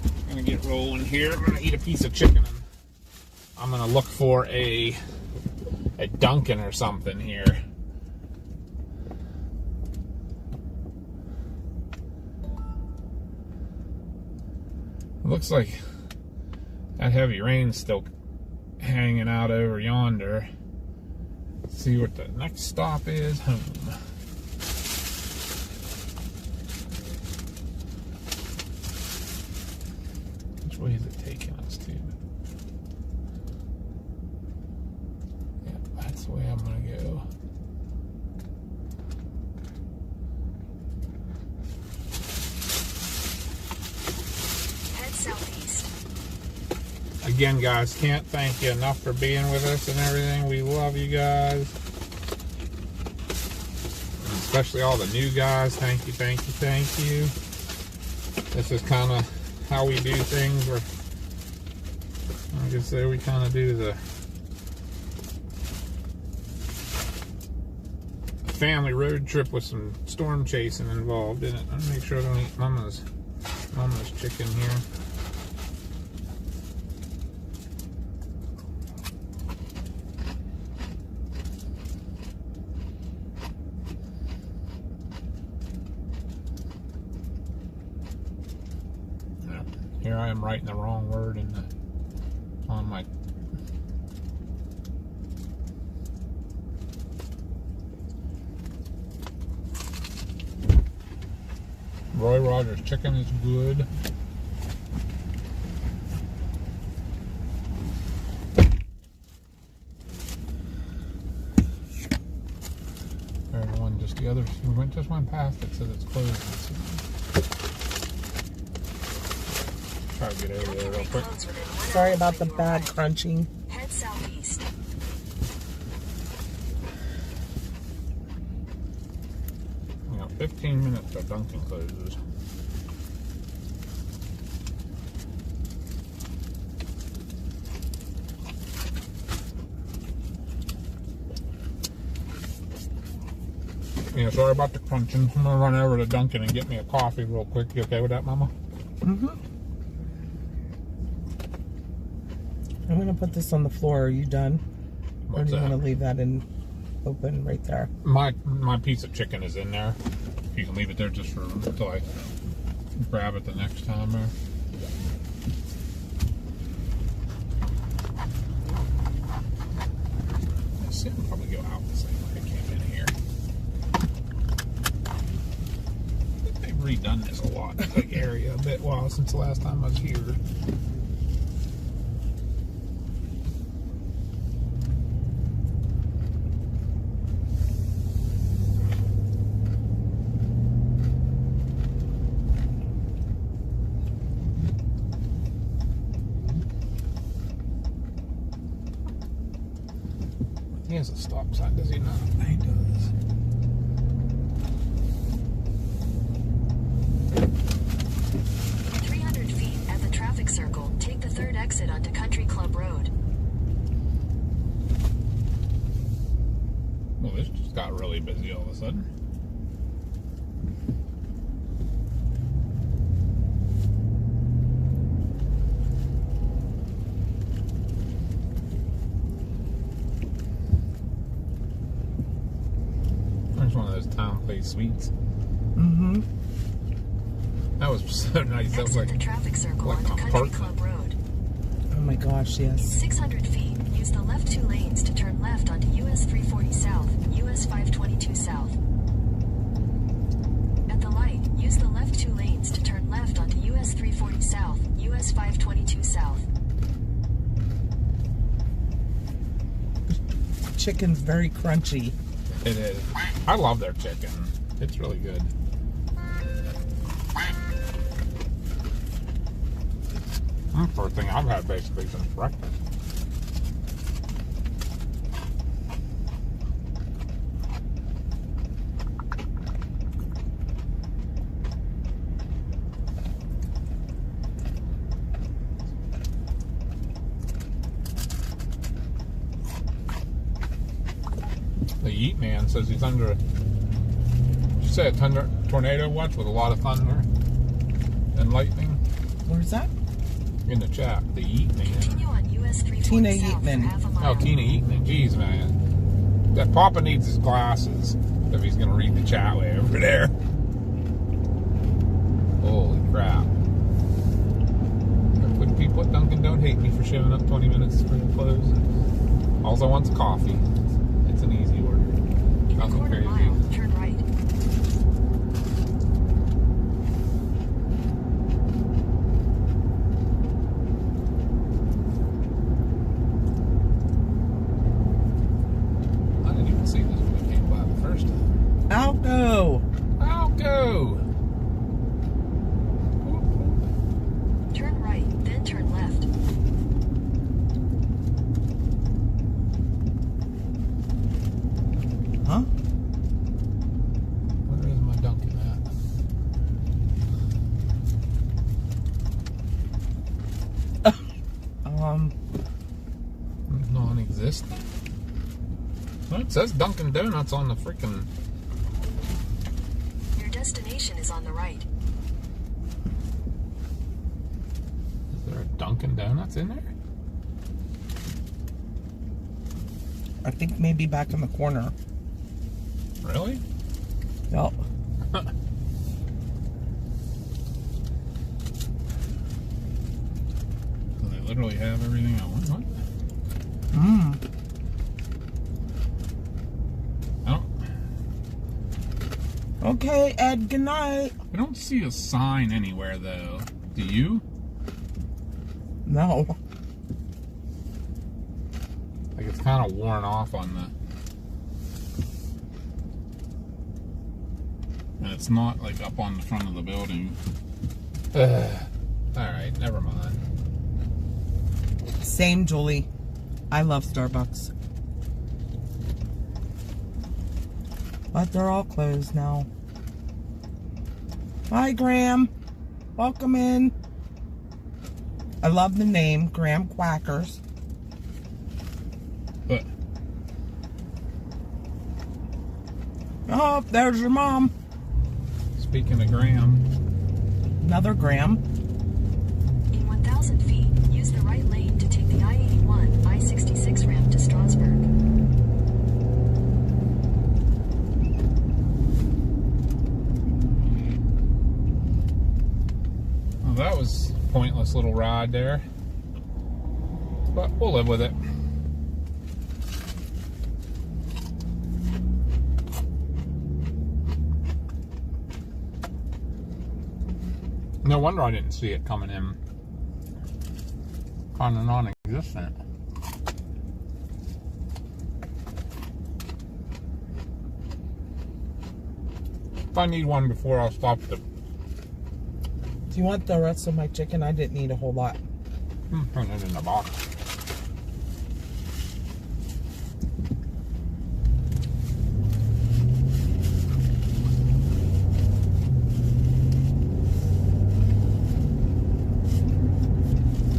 I'm gonna get rolling here. I'm gonna eat a piece of chicken and I'm gonna look for a Dunkin' or something here. It looks like that heavy rain's still hanging out over yonder. Let's see what the next stop is. Home. Which way is it taking us to? Yeah, that's the way I'm gonna go. Head southeast. Again, guys, can't thank you enough for being with us and everything. We love you guys. And especially all the new guys. Thank you, thank you, thank you. This is kind of how we do things. We're, like I say, we kind of do the family road trip with some storm chasing involved in it. I'll make sure I don't eat Mama's chicken here. Here I am writing the wrong word on my. Roy Rogers chicken is good. There's one just the other. We just went past it, says it's closed. Try to get over there real quick. Sorry about the bad crunching. Head southeast. We got 15 minutes till Dunkin' closes. Yeah, sorry about the crunching. I'm gonna run over to Dunkin' and get me a coffee real quick. You okay with that, Mama? Mm-hmm. I'm gonna put this on the floor. Are you done? Or What's do you that? want to leave that in open right there? My piece of chicken is in there. You can leave it there just for until I grab it the next time. I assume I'll probably go out the same way I came in here. They've redone this a lot, like area a bit while since the last time I was here. He has a stop sign, does he not? He does. At the traffic circle, take the third exit onto Country Club Road. Well, this just got really busy all of a sudden. There's one of those town place suites. Mm-hmm. That was so nice. That was Exit like the traffic circle like onto an Country apartment. Club Road. Oh my gosh, yes. 600 feet, use the left 2 lanes to turn left onto US 340 South, US 522 South. At the light, use the left 2 lanes to turn left onto US 340 South, US 522 South. Chicken's very crunchy. It is. I love their chicken. It's really good. That's the first thing I've had basically since breakfast. The Yeet Man says he's under, you say a tornado watch with a lot of thunder? Enlightening Where's that? in the chat. The Eatman. Continue on US 340 Tina south for Yeatman. half a mile. Oh, Tina Eatman. Jeez, man. That Papa needs his glasses if he's gonna read the chat way over there. Holy crap. Good people at Dunkin' don't hate me for showing up 20 minutes for the close. All I want's coffee. It's an easy order. In a Nothing quarter crazy. mile, turn right. I didn't even see this when I came by the first time. Alco. I'll go. Turn right, then turn left. Huh? Where is my Dunkin' at? Non-existent. Well, it says Dunkin' Donuts on the freaking. Your destination is on the right. Is there a Dunkin' Donuts in there? I think maybe back in the corner. Really? Yep. So they literally have everything I want. What? Mmm. I don't. Okay, Ed, good night. I don't see a sign anywhere though. Do you? No. Like it's kind of worn off on the. And it's not like up on the front of the building. Alright, never mind. Same, Julie. I love Starbucks. But they're all closed now. Hi, Graham. Welcome in. I love the name, Graham Quackers. But Oh, there's your mom. speaking of Graham, Another Graham. In 1,000 feet, use the right lane to take the I-81, I-66 ramp to Strasbourg. well, that was a pointless little ride there. But we'll live with it. No wonder I didn't see it coming in. Kind of non-existent. If I need one before I'll stop the. Do you want the rest of my chicken? I didn't eat a whole lot. Put it in the box.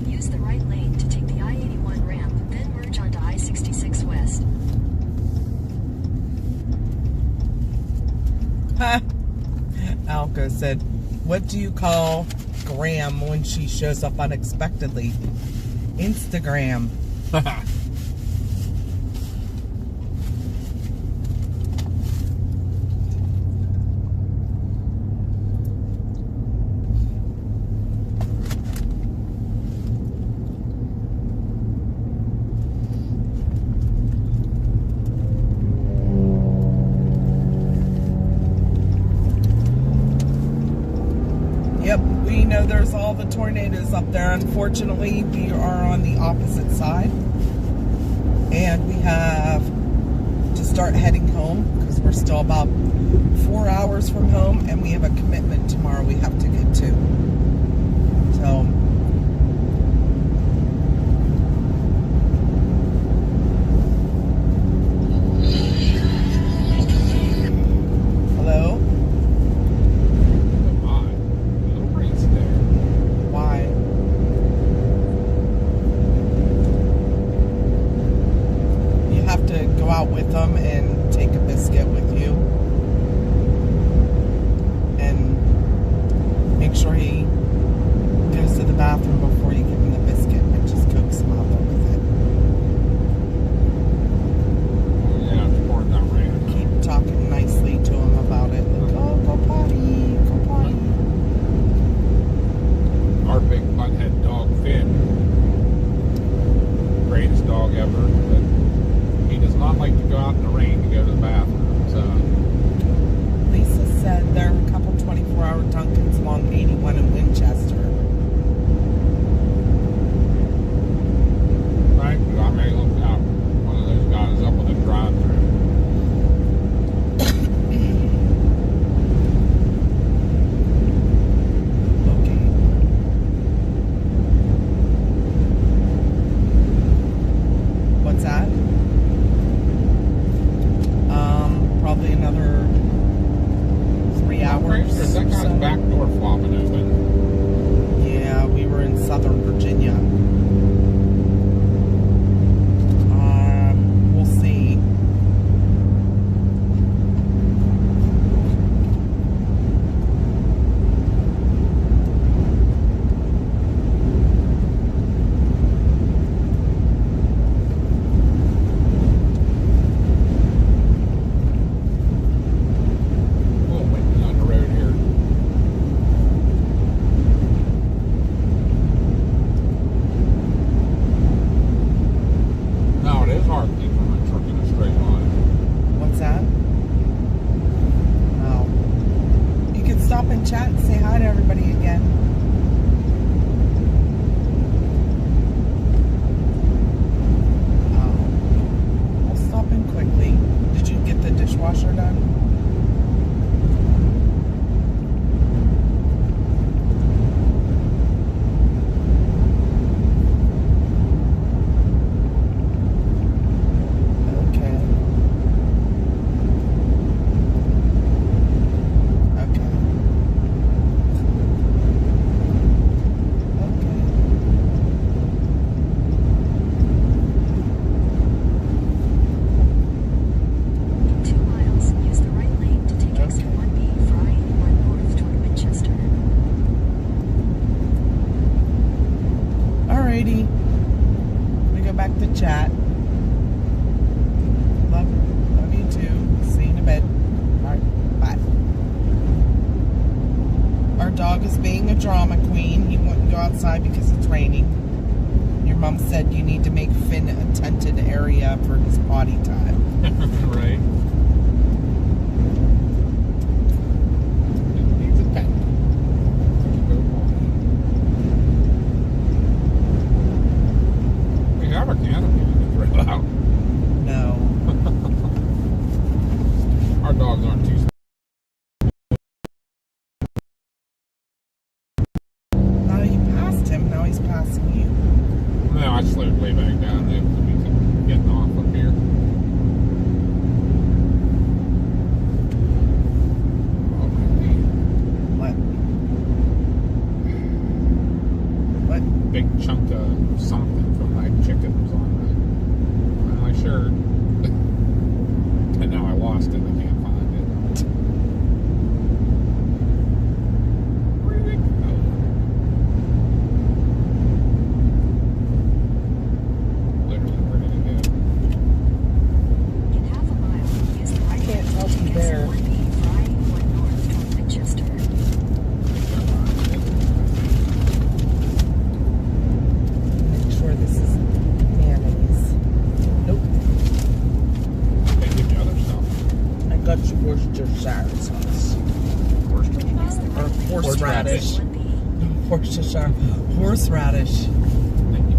Use the right lane to take the I-81 ramp, then merge onto I-66 west. Ha! Alco said, what do you call Graham when she shows up unexpectedly? Instagram. Yep, we know there's all the tornadoes up there. Unfortunately, we are on the opposite side. And we have to start heading home because we're still about 4 hours from home and we have a commitment tomorrow we have to get to. So, hello? Oh my. Little breeze there. Why? You have to go out with them and take a biscuit with you. And everybody again. I'll stop in quickly. Did you get the dishwasher done? In 2 miles, use the right lane to take exit 1B, Fry, and 1 north toward Winchester. Alrighty. We go back to chat. Love you too. See you in a bit. Alright, bye. Our dog is being a drama queen. He wouldn't go outside because it's raining. Your mom said you need to make Finn a tented area for his potty time. Right. He's a pet. We have our canopy to throw out. No. Our dogs aren't too. Now you passed him. Now he's passing you. No, I slowed way back down there so we can get off up here. What? Big chunk of something from my chicken was on my shirt. And now I lost it. I can't find it. Where did it go? Literally, where did it go? In half a mile, use the right Can't lane help to you take there. exit 1B, Fry, and 1 north toward Winchester. Make sure this is mayonnaise. Nope. They give you other stuff. I got you Worcestershire sauce. Or horseradish. 1B. Worcestershire. Horseradish. Thank you.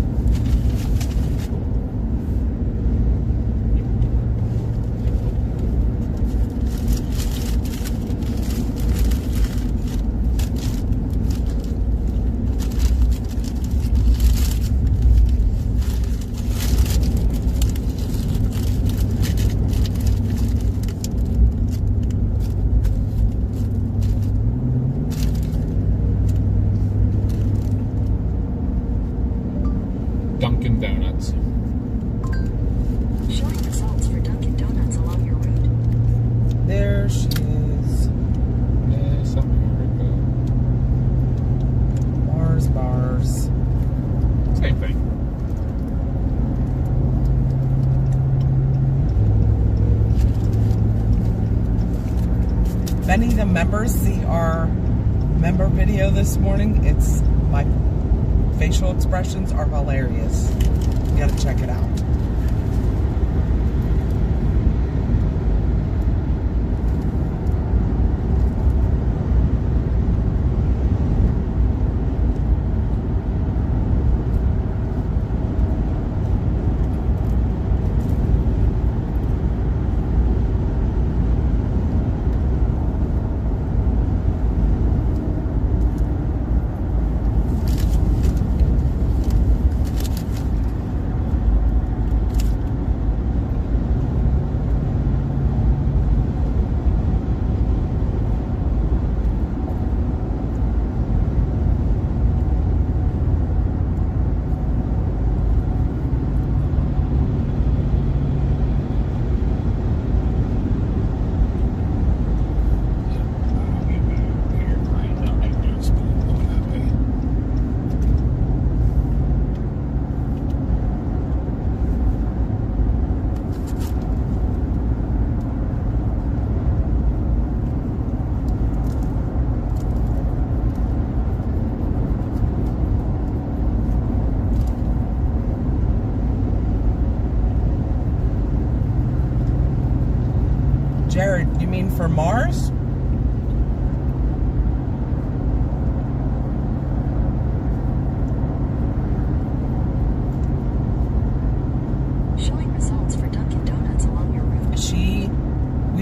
Dunkin' Donuts. Showing results for Dunkin' Donuts along your route. There she is. Yes, America. Bars. Same thing. If any of the members see our member video this morning, it's my facial expressions are hilarious. You gotta check it out.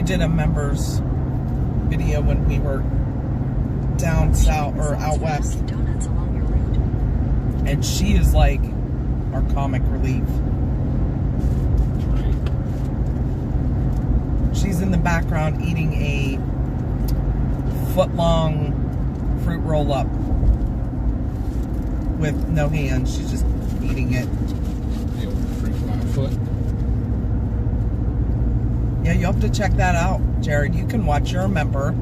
did a members video when we were down south or out west, Donuts along your route. and she is like our comic relief. She's in the background eating a foot-long fruit roll-up with no hands. She's just eating it. The old 3-5 foot. Yeah, you'll have to check that out, Jared. You can watch. You're a member.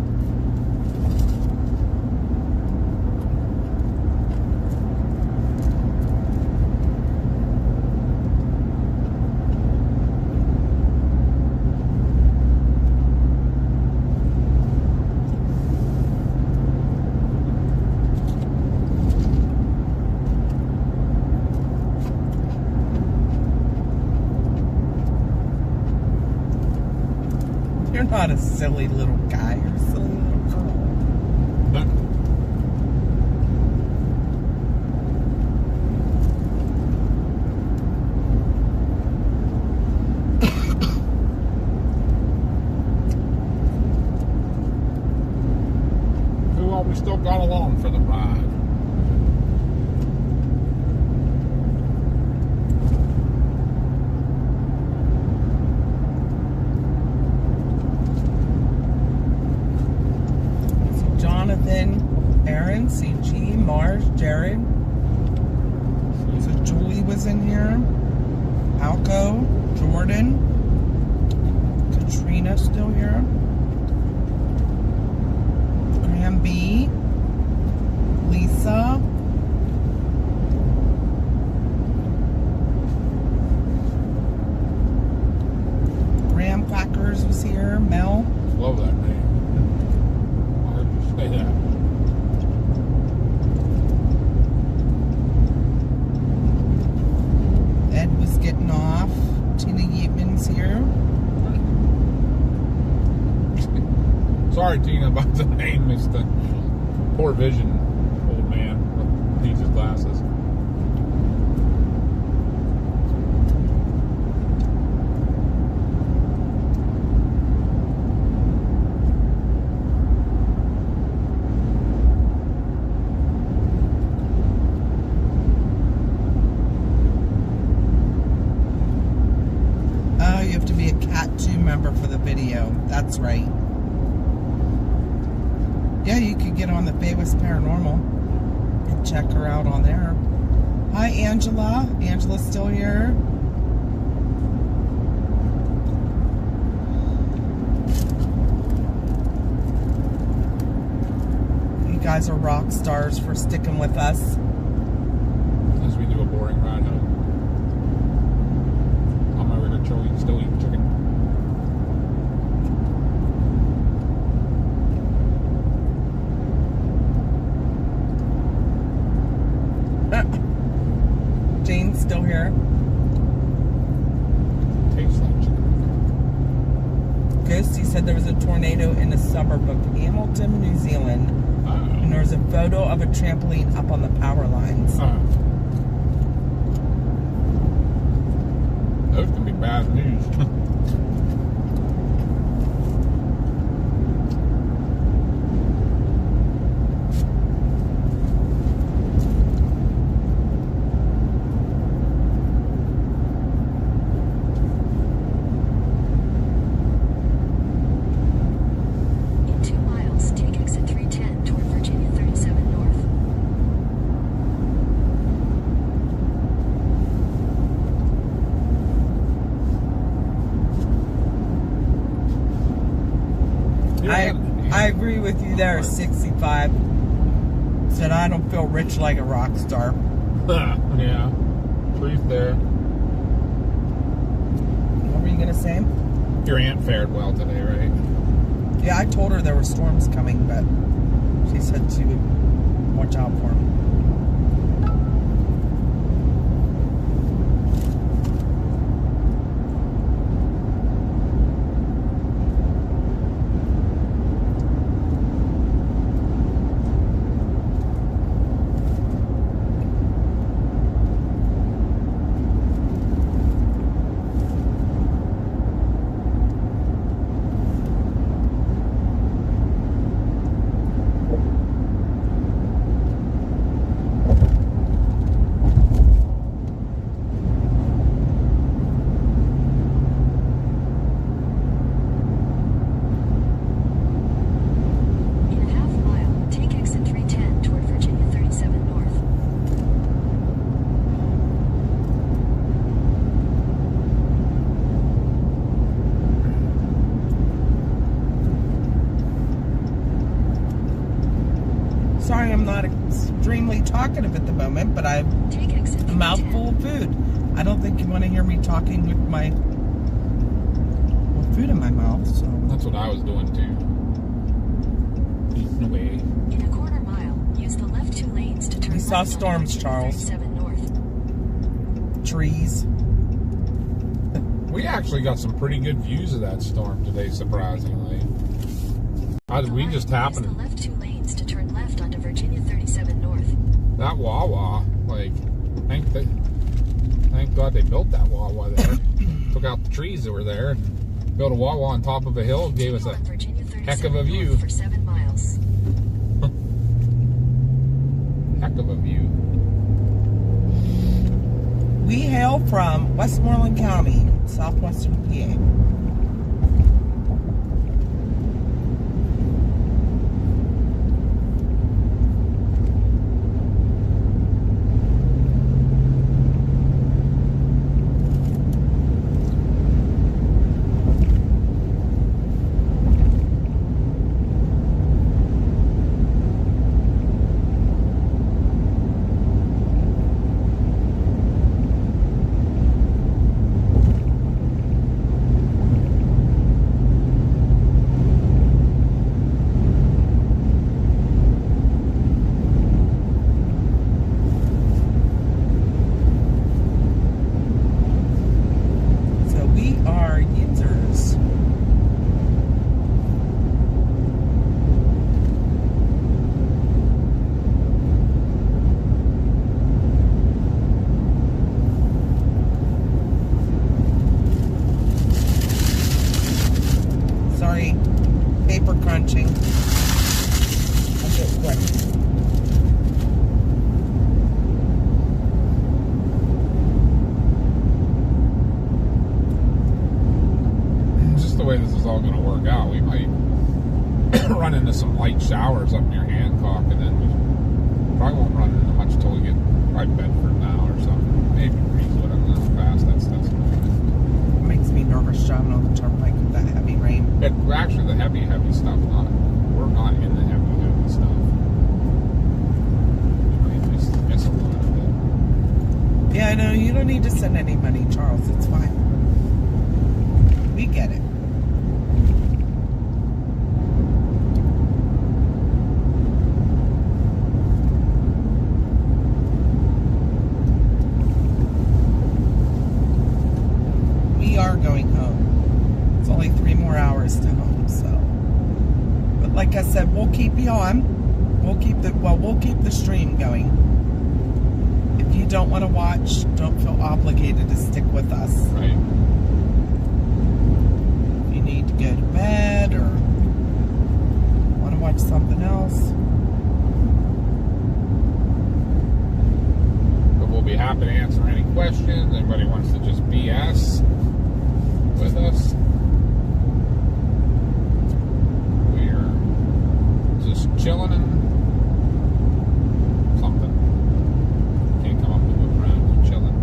You're not a silly little guy. You're a silly little girl. Who all we still got along for the ride? Jonathan, Aaron, CG, Mars, Jared. So Julie was in here. Alco, Jordan, Katrina still here. Graham B, Lisa. Graham Quackers was here. Mel. Love that name. I heard you say that. Ed was getting off. Tina Yeatman's here. Sorry, Tina, about the name. It's the poor vision old man with needs his glasses. Oh, you have to be a Cat 2 member for the video. That's right. Yeah, you could get on the Famous Paranormal and check her out on there. Hi, Angela. Angela's still here. You guys are rock stars for sticking with us. As we do a boring ride home. I'm over here still eating chicken. Jane's still here. Tastes like chicken. Ghosty said there was a tornado in a suburb of Hamilton, New Zealand, and there was a photo of a trampoline up on the power lines. Those can be bad news. In 2 miles, take exit 310 toward Virginia 37 North. I agree with you there, 65. Said I don't feel rich like a rock star. Yeah. Truth there. What were you gonna say? Your aunt fared well today, right? Yeah, I told her there were storms coming, but she said she would watch out for them. I'm not extremely talkative at the moment, but I've Take exit a mouthful of food. I don't think you want to hear me talking with my food in my mouth. So That's what I was doing too. Eating away. In a quarter mile, use the left 2 lanes to turn We saw left onto storms, Virginia Charles. 37 North. trees. We actually got some pretty good views of that storm today, surprisingly. We just Use the happened. left 2 lanes to turn left onto Virginia 37 North. That Wawa, like, thank God they built that Wawa there. Took out the trees that were there and built a Wawa on top of a hill. Gave us a On Virginia 37 heck of a view. North for 7 miles. Heck of a view. We hail from Westmoreland County, southwestern PA. So we are users. Sorry, paper crunching. I'll do it quick. Just the way this is all going to work out, we might run into some light showers up near Hancock, and then we probably won't run into much till we get probably Bedford now or something. Maybe Breezewood. I don't know how fast that's going. It makes me nervous driving on the turnpike with that heavy rain. Actually, the heavy stuff, we're not in the heavy stuff. We might just miss a little bit. Yeah, I know. You don't need to send any money, Charles. It's fine. We get it. We are going home. It's only 3 more hours to home, so. But like I said, we'll keep you on. We'll keep the stream going. If you don't want to watch, don't feel obligated to stick with us. Right. If you need to go to bed or want to watch something else. But we'll be happy to answer any questions. Anybody wants to just BS with us, we're just chilling and something. Can't come up with a brand. We're chilling.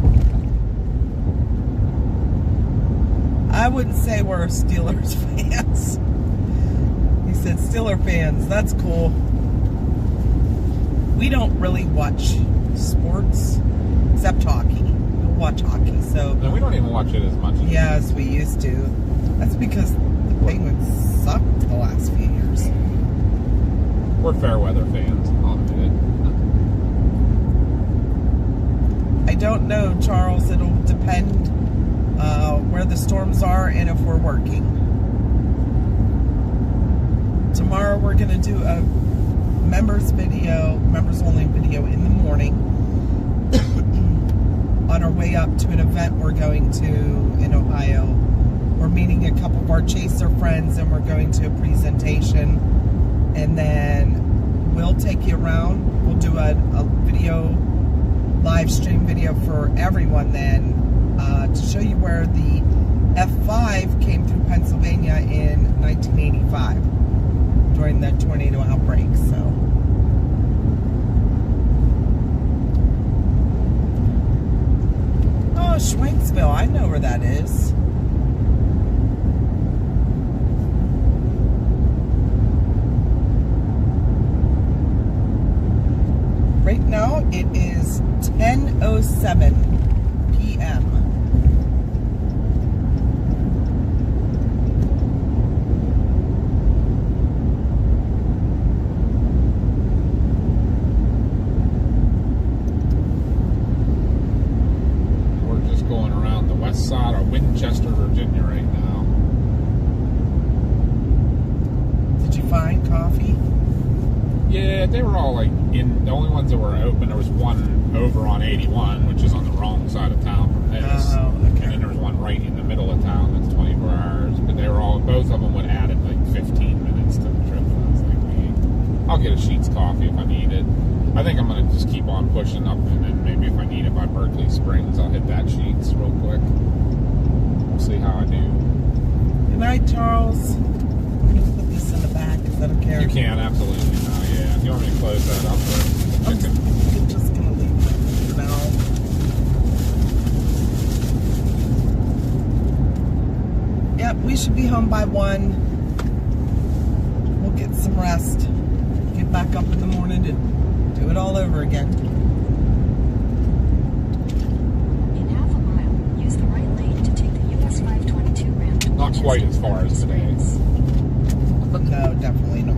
I wouldn't say we're Steelers fans. He said Steeler fans. That's cool. We don't really watch sports except hockey. We'll watch hockey, so And we don't even watch it as much as yeah, as we used to. That's because the Penguins sucked the last few years. we're fair weather fans. I'll admit it. I don't know, Charles. It'll depend where the storms are and if we're working. Tomorrow we're going to do a members only video in the morning on our way up to an event we're going to in Ohio. We're meeting a couple of our Chaser friends and we're going to a presentation, and then we'll take you around. We'll do a video, live stream video for everyone then to show you where the F5 came through Pennsylvania in 1985 during the tornado outbreak. So Schwenksville, I know where that is. Right now it is 10:07 p.m. We're just going around the west side of Winchester, Virginia right now. Did you find coffee? Yeah, they were all like in the only ones that were open. There was one over on 81, which is on the wrong side of town from this. Oh, okay. And then there was one right in the middle of town that's 24 hours. But they were all, both of them would add like 15 minutes to the trip. And I was like, I'll get a Sheetz coffee if I need it. I think I'm going to just keep on pushing up, and then maybe if I need it by Berkeley Springs, I'll hit that Sheetz real quick. We'll see how I do. Good night, Charles. I'm going to put this in the back because I don't care. You can, absolutely. No, yeah. If you want me to close that up for I'm chicken. just going to leave it for now. Yep, we should be home by 1. We'll get some rest. Get back up in the morning and do it all over again. In half a mile, use the right lane to take the US 522 ramp to Not quite as far as today. No, definitely not.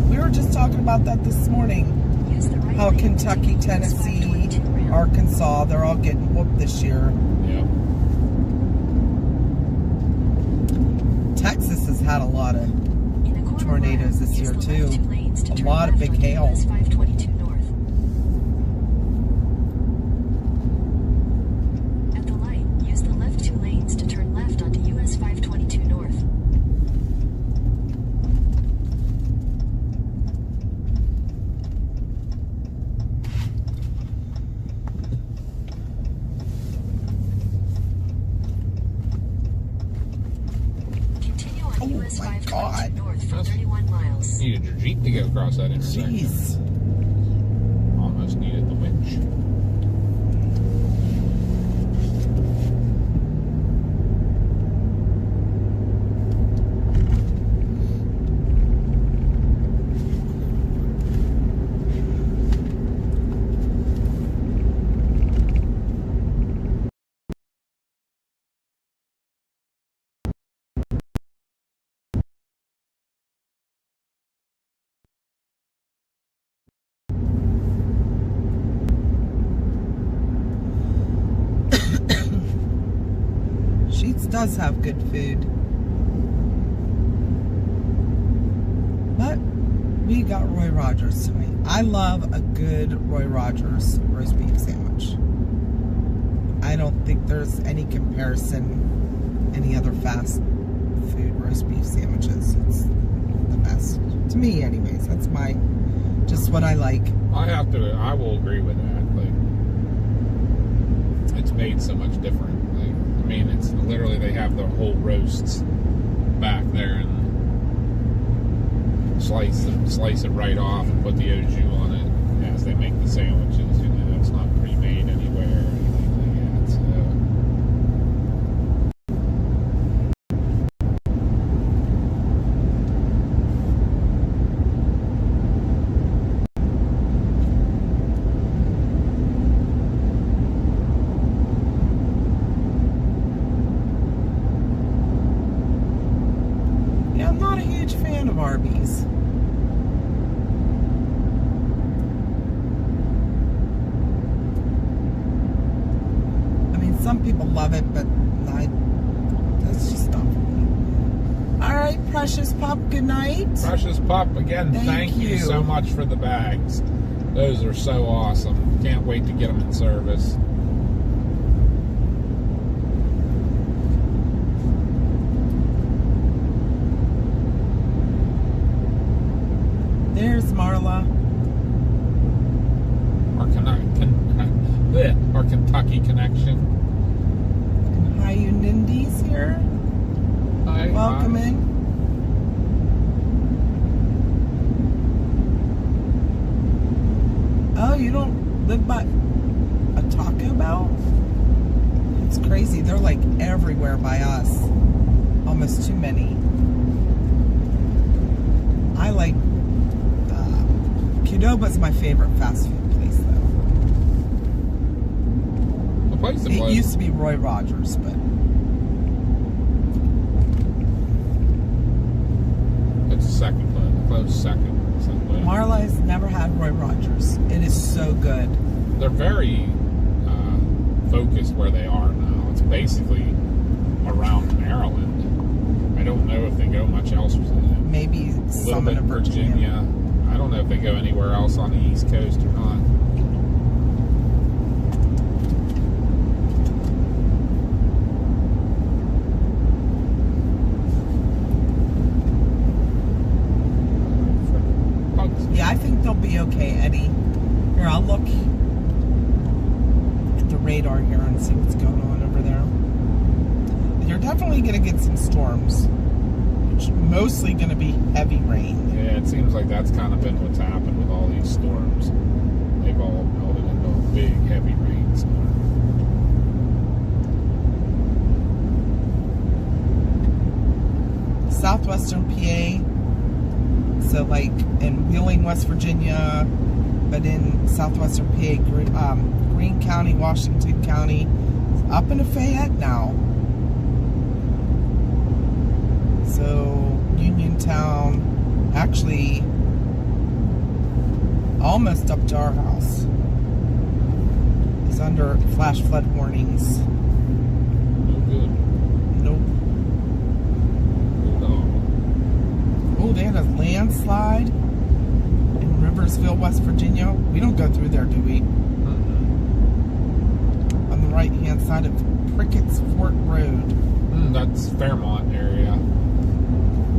We were just talking about that this morning. Use the right How lane to Kentucky, take the US Tennessee, 522 ramp. Arkansas, they're all getting whooped this year. Yeah. Texas has had a lot of In a quarter tornadoes mile, this use year, the too. left 2 lanes to A turn lot of left big onto hail. US 522 north. At the light, use the left 2 lanes to turn left onto US 522 north. Continue on Oh US my 522 God. north for That's- 31 miles. Needed your Jeep to get across that intersection. Jeez. Almost needed the winch. Sheetz does have good food. But we got Roy Rogers tonight. I love a good Roy Rogers roast beef sandwich. I don't think there's any comparison any other fast food roast beef sandwiches. It's the best. To me anyways. That's just what I like. I will agree with that. Like, it's made so much different. Like, I mean, it's literally, they have the whole roasts back there and slice it right off and put the au jus on it as they make the sandwiches. You know, it's not pre-made anywhere or anything like that. So. Yeah, I'm not a huge fan of Arby's. I mean, some people love it, but that's just not for me. All right, Precious Pup, good night. Precious Pup, again, Thank thank you you. so much for the bags. Those are so awesome. Can't wait to get them in service. There's Marla. Our Kentucky connection. Hi, you Nindies here. Hi, Welcome hi. in. Oh, you don't live by a Taco Bell? It's crazy. They're like everywhere by us. Almost too many. I like Qdoba's my favorite fast food place though. The place that It was used to be Roy Rogers, but it's a second place, a close second. Marla's never had Roy Rogers. It is so good. They're very focused where they are now. It's basically around Maryland. I don't know if they go much else. Maybe A little some bit in in Virginia. I don't know if they go anywhere else on the East Coast or not. Yeah, I think they'll be okay, Eddie. Here, I'll look at the radar here and see what's going on over there. You're definitely going to get some storms. Which mostly going to be heavy rain. Yeah, it seems like that's kind of been what's happened with all these storms. They've all melted into big, heavy rainstorm. Southwestern PA, so like in Wheeling, West Virginia, but in southwestern PA, Greene County, Washington County, up into Fayette now. So Uniontown, actually almost up to our house, is under flash flood warnings. No good. Nope. No. Oh, they had a landslide in Riversville, West Virginia. We don't go through there, do we? On the right-hand side of Prickett's Fort Road. That's Fairmont area.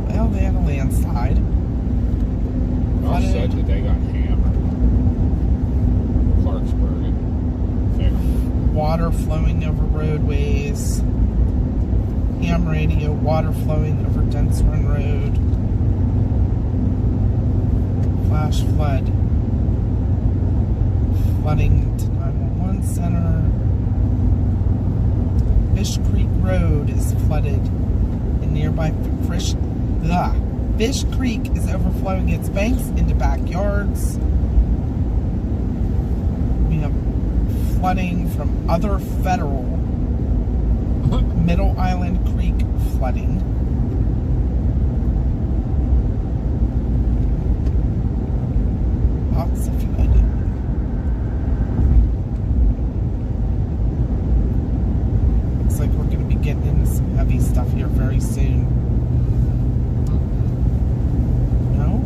Well, they had a landslide. All said that they got hammered. Clarksburg and Fairmont. Water flowing over roadways. Ham radio, water flowing over Dense Run Road. Flash flood. Flooding to 911 center. Fish Creek Road is flooded in nearby Fish Creek is overflowing its banks into backyards. We have flooding from other federal Middle Island Creek flooding. Lots of flooding. Looks like we're going to be getting into some heavy stuff here very soon. No?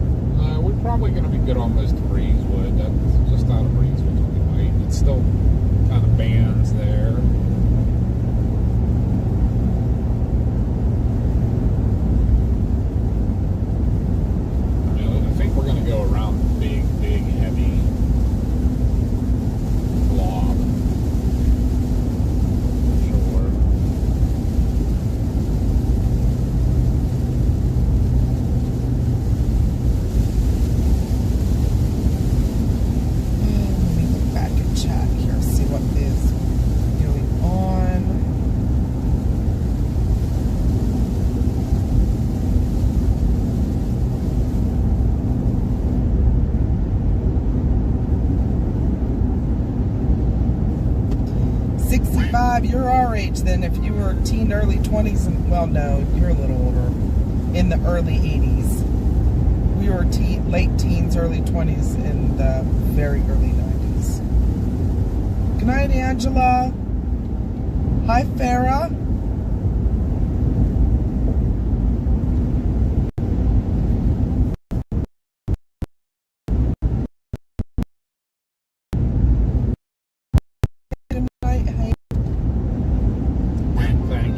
We're probably going to be good almost to Breezewood. That's just out of Breezewood on the way. It's still kind of bands there. I think we're going to go around the big, heavy blob. Sure. Let me look back at chat here, see what is going on. You're our age then. If you were teen, early 20s, and well, no, you're a little older. In the early 80s, we were late teens, early 20s, in the very early 90s. Good night, Angela. Hi, Farah.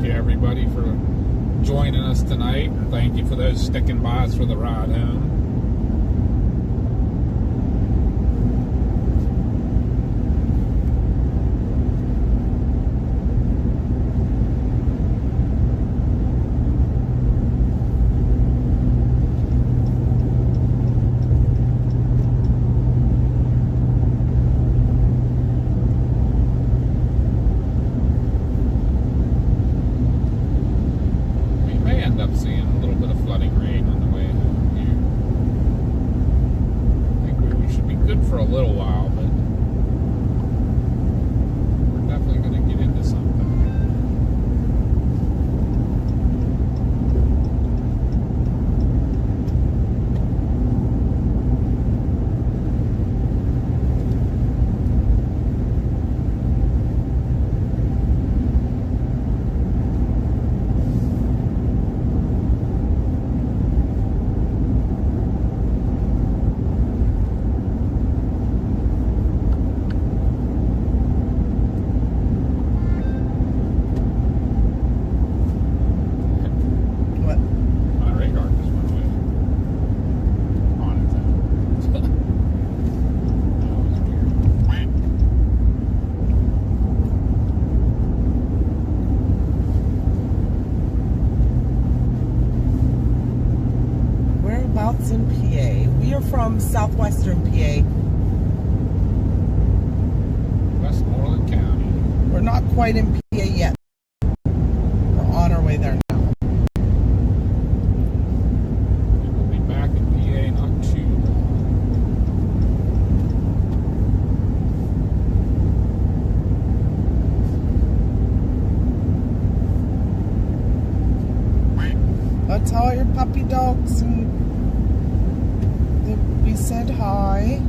Everybody for joining us tonight. Thank you for those sticking by us for the ride home. Whereabouts in PA? We are from southwestern PA. Westmoreland County. We're not quite in PA yet. We're on our way there now. We will be back in PA not too long. Let's all your puppy dogs and we said hi.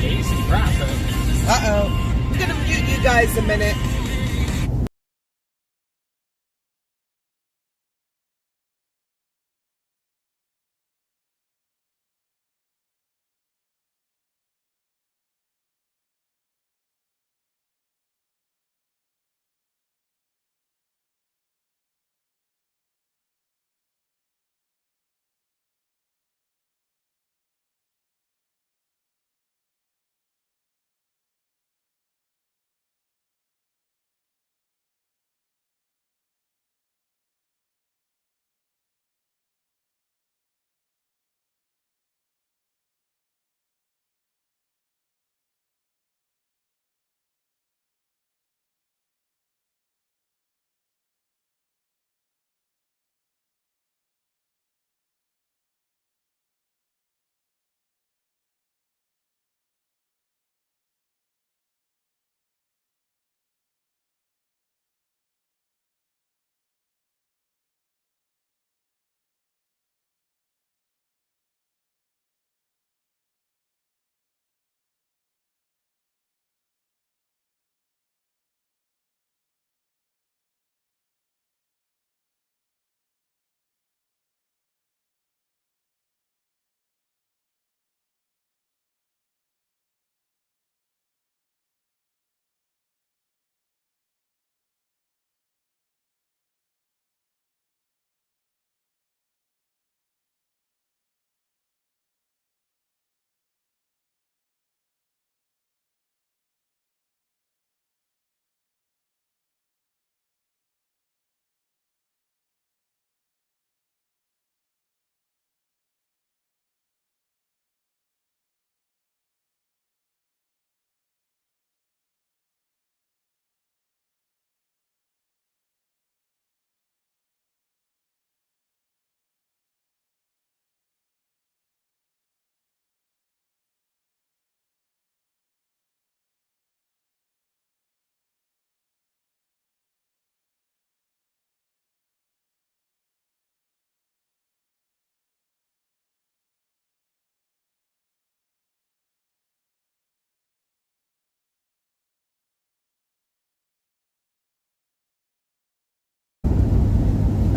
Casey traffic. Uh-oh. I'm gonna mute you guys a minute.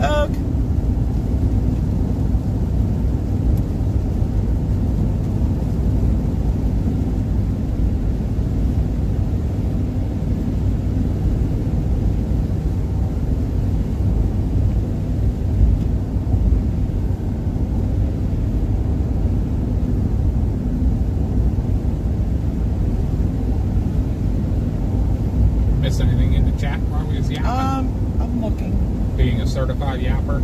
Okay. Miss anything in the chat while we was yapping? I'm looking. Being a certified yapper.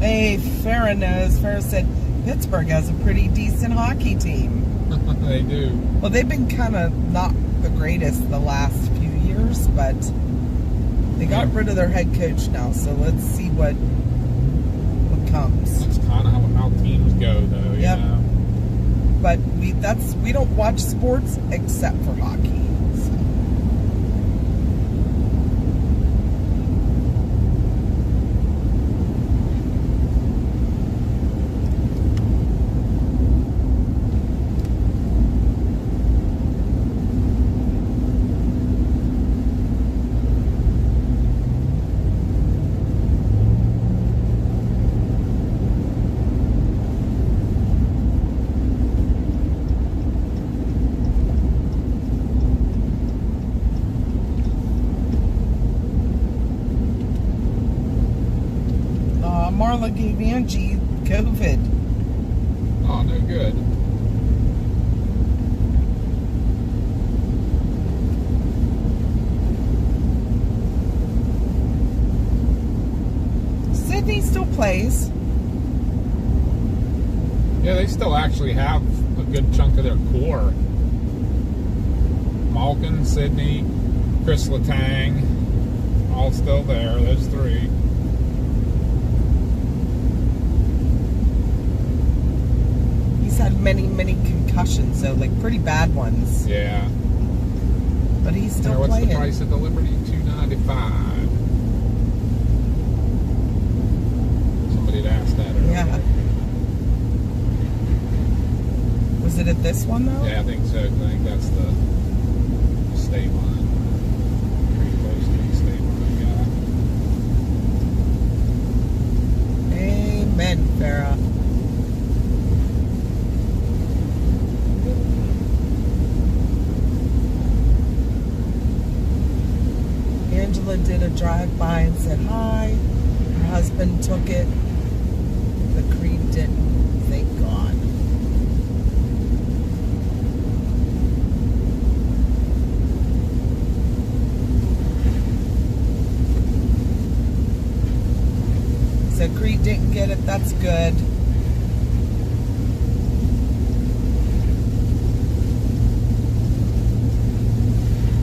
Hey, Farrah knows. Farrah said Pittsburgh has a pretty decent hockey team. They do. Well, they've been kind of not the greatest the last few years, but they got rid of their head coach now, so let's see what comes. That's kind of how teams go, though. Yep. You know? But we don't watch sports except for hockey. So. Carla gave Angie COVID. Oh, no good. Sydney still plays. Yeah, they still actually have a good chunk of their core. Malkin, Sydney, Chris Letang, all still there. Those three. He's had many concussions, so like pretty bad ones. Yeah. But he's still What's playing. the price of the Liberty? $295. Somebody had asked that earlier. Yeah. Was it at this one though? Yeah, I think so. I think that's the state line. Pretty close to the state line, yeah. Amen, Farrah. Angela did a drive-by and said hi. Her husband took it. The Creed didn't. Thank God. So Creed didn't get it. That's good.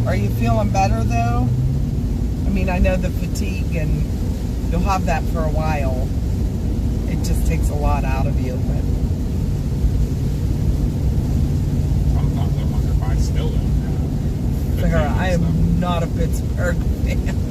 Are you feeling better though? I mean, I know the fatigue and you'll have that for a while. It just takes a lot out of you. But Sometimes I wonder if I still don't have. Sarah, I stuff. am not a Pittsburgh fan.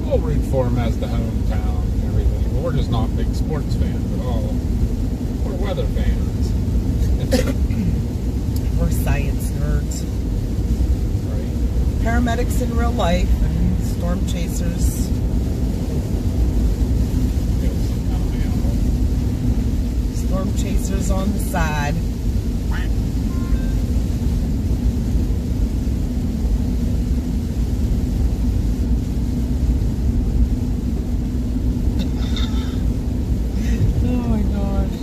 We'll root for him as the hometown and everything, but we're just not big sports fans at all. We're weather fans. We're science nerds. Right? Paramedics in real life and storm chasers. Feel some kind of animal. Storm chasers on the side. Oh my gosh.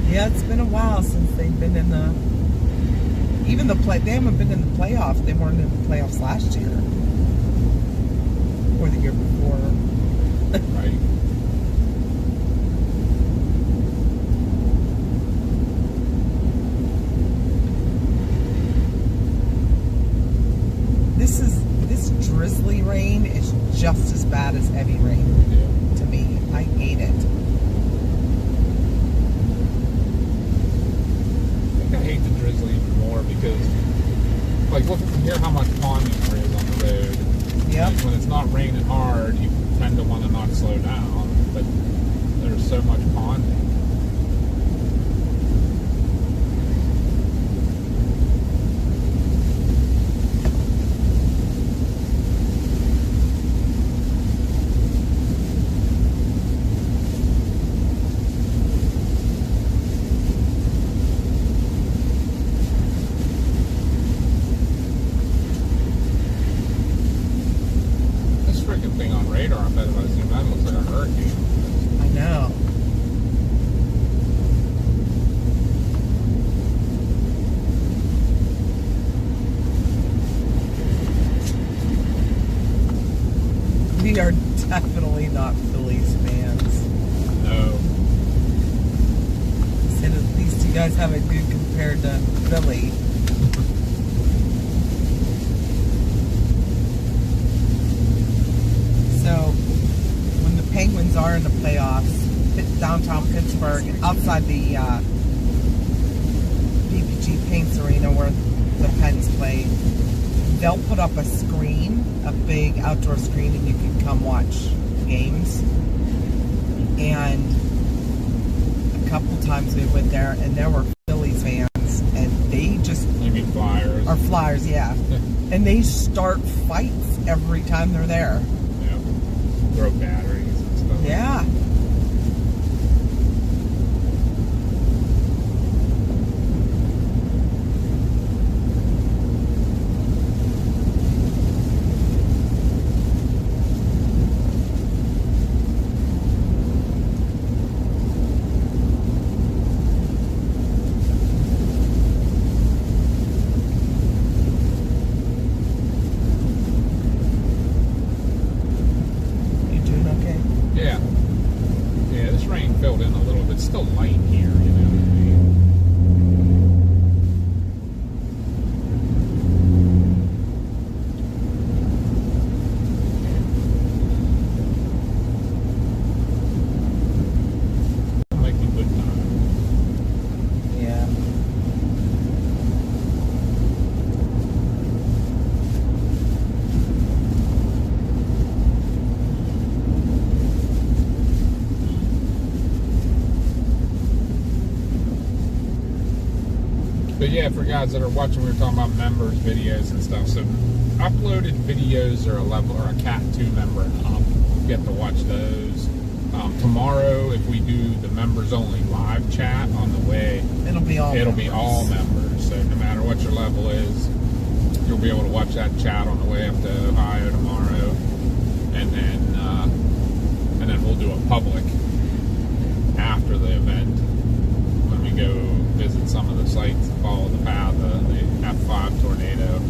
Yeah, it's been a while since they've been in the, even the play, they haven't been in the playoffs. They weren't in the playoffs last year. Or the year before. Right? This drizzly rain is just as bad as heavy rain Yeah. to me. I hate it. I think I hate the drizzly even more because, like, look from here how much ponding there is on the road. Yep. Like, when it's not raining hard, you tend to want to not slow down, but there's so much ponding. This freaking thing on radar, I bet if I zoom out, it looks like a hurricane. I know. We are definitely not Phillies fans. No. Said at least you guys have it good compared to Philly. So when the Phillies are in the playoffs. Downtown Pittsburgh, outside the PPG Paints Arena where the Pens play, they'll put up a screen, a big outdoor screen, and you can come watch games. And a couple times we went there, and there were Phillies fans, and they just... You mean Flyers? Or Flyers, yeah. And they start fights every time they're there. Yeah. Throw batteries and stuff. Yeah. Yeah. Yeah, this rain filled in a little bit. It's still light here, you know what I mean? Making good time. Yeah. But yeah, for guys that are watching, we were talking about members videos and stuff. So uploaded videos are a level or a Cat 2 member and up. You get to watch those. Tomorrow, if we do the members only live chat on the way, It'll be all members. So no matter what your level is, you'll be able to watch that chat on the way up to Ohio tomorrow. And then we'll do a public after the event when we go visit some of the sites and follow the path of the F5 tornado.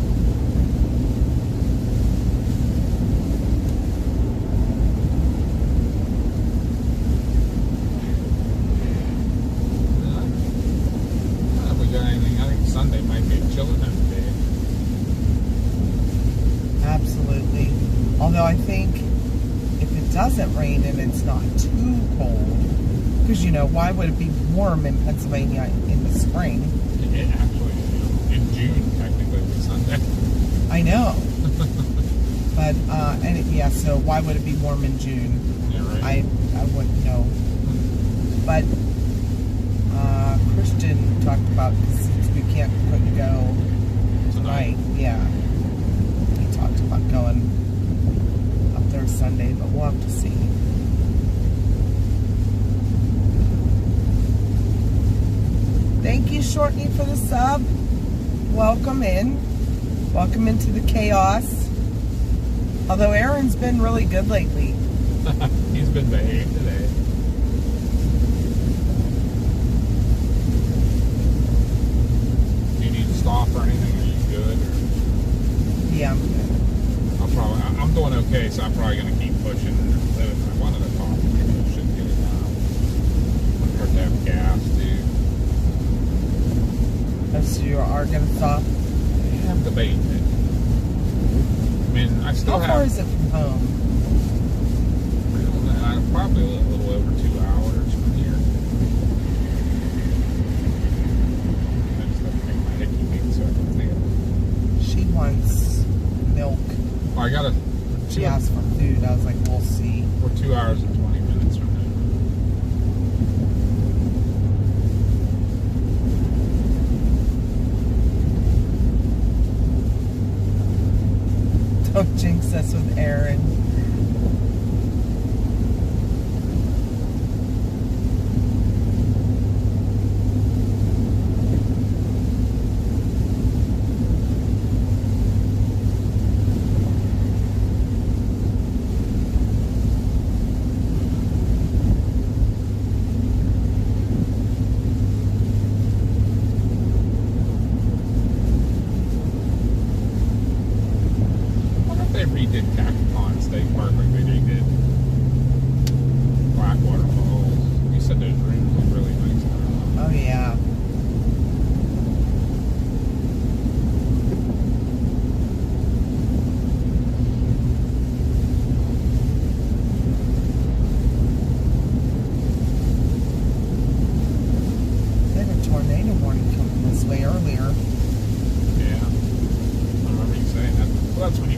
If we got anything, I think Sunday might be a chilling day. Absolutely. Although I think if it doesn't rain and it's not too cold, because, you know, why would it be warm in Pennsylvania in the spring? It actually, in June, technically, would be Sunday. I know. But, yeah, so why would it be warm in June? Yeah, right. I wouldn't know. But Christian talked about, since we couldn't go tonight, yeah. He talked about going up there Sunday, but we'll have to see. Thank you, Shortney, for the sub. Welcome in. Welcome into the chaos. Although Aaron's been really good lately. He's been behaved today. Do you need to stop or anything? Are you good? Or? Yeah, I'm good. I'm doing okay, so I'm probably going to keep pushing. I wanted to talk. Maybe I should get it now. Wouldn't hurt to have gas, too. So you are going to stop? I'm debating it. I mean, I still have... How far is it from home? I don't know, probably a little over 2 hours from here. I just have to make my hickey meat so I can think of it. She wants milk. Oh, I gotta... She asked for food. I was like, we'll see. We're 2 hours and 20 minutes from now. Don't jinx us with Aaron. Redid Cacapon State Park like they did Blackwater Falls. You said those rooms look really nice now. Oh, yeah.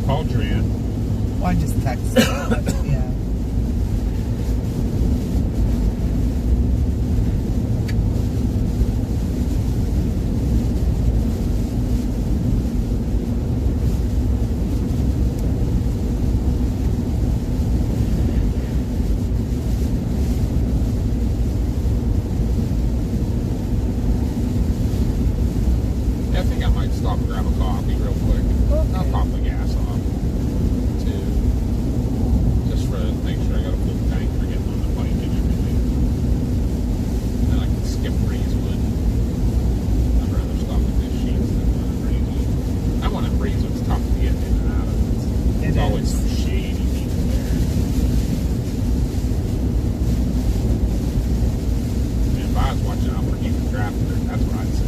called you in. Well, I just texted. Yeah. Yeah, I think I might stop and grab a coffee real quick. I'll pop the gas off too, just for make sure I got a full tank for getting on the bike and everything. Then I can skip Breezewood. I'd rather stop at this Sheets than Breezewood. That one at Breezewood's tough to get in and out of. It's always some shady people there. And if I was watching out for human traffic, that's what I'd say.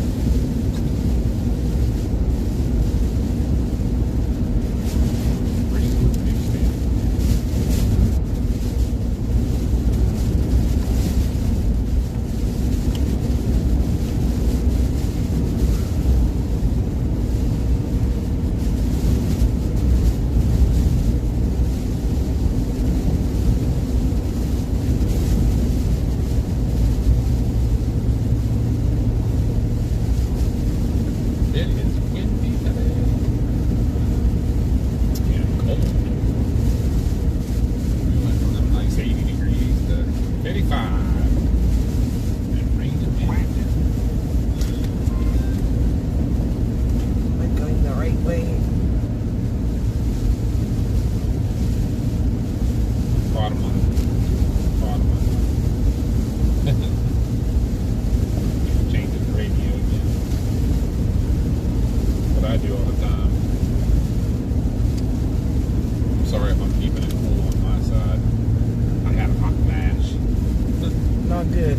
It is windy today. And cold. We went from them nice 80 degrees to 55. And rain and wind. Am I going the right way? Bottom one. Changing the radio again. What I do all the time. I'm sorry if I'm keeping it cool on my side. I had a hot flash. Not good.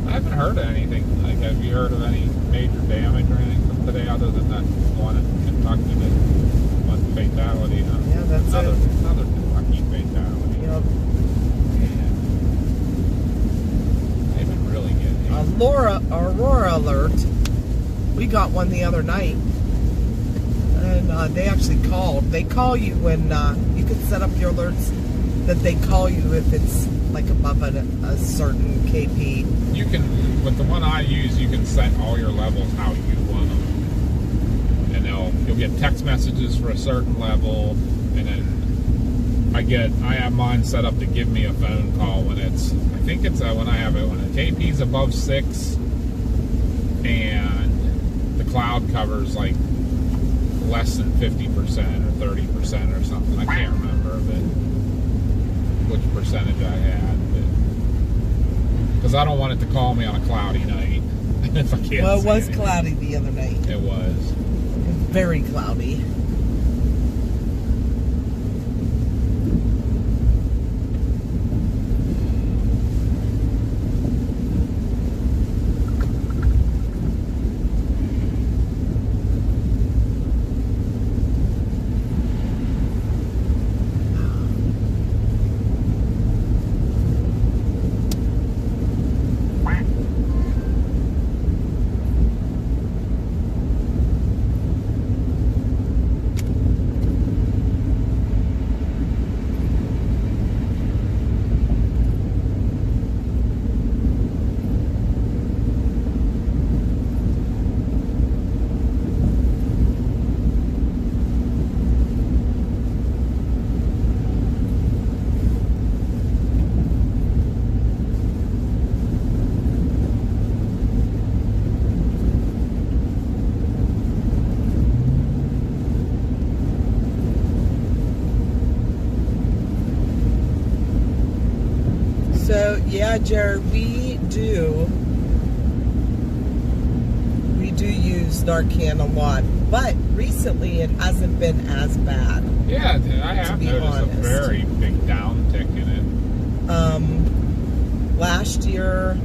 I haven't heard of anything. Like, have you heard of any major damage or anything from today other than that one in Kentucky that was fatality? Huh? Yeah, that's another, it. Another Kentucky fatality. Yep. Man. They've been really getting Aurora alert. We got one the other night. And they actually called. They call you when you can set up your alerts that they call you if it's like above a certain KP. You can, with the one I use, you can set all your levels how you want them. And you'll get text messages for a certain level, and then I have mine set up to give me a phone call when it's, I think it's when I have it, when the KP's above 6 and the cloud covers like less than 50% or 30% or something. I can't remember which percentage I had, because I don't want it to call me on a cloudy night if I can't. Well, it see was anything. cloudy the other night. It was. Very cloudy. So yeah, Jared, we do use Narcan a lot, but recently it hasn't been as bad. Yeah, I have be noticed honest. a very big downtick in it. Last year,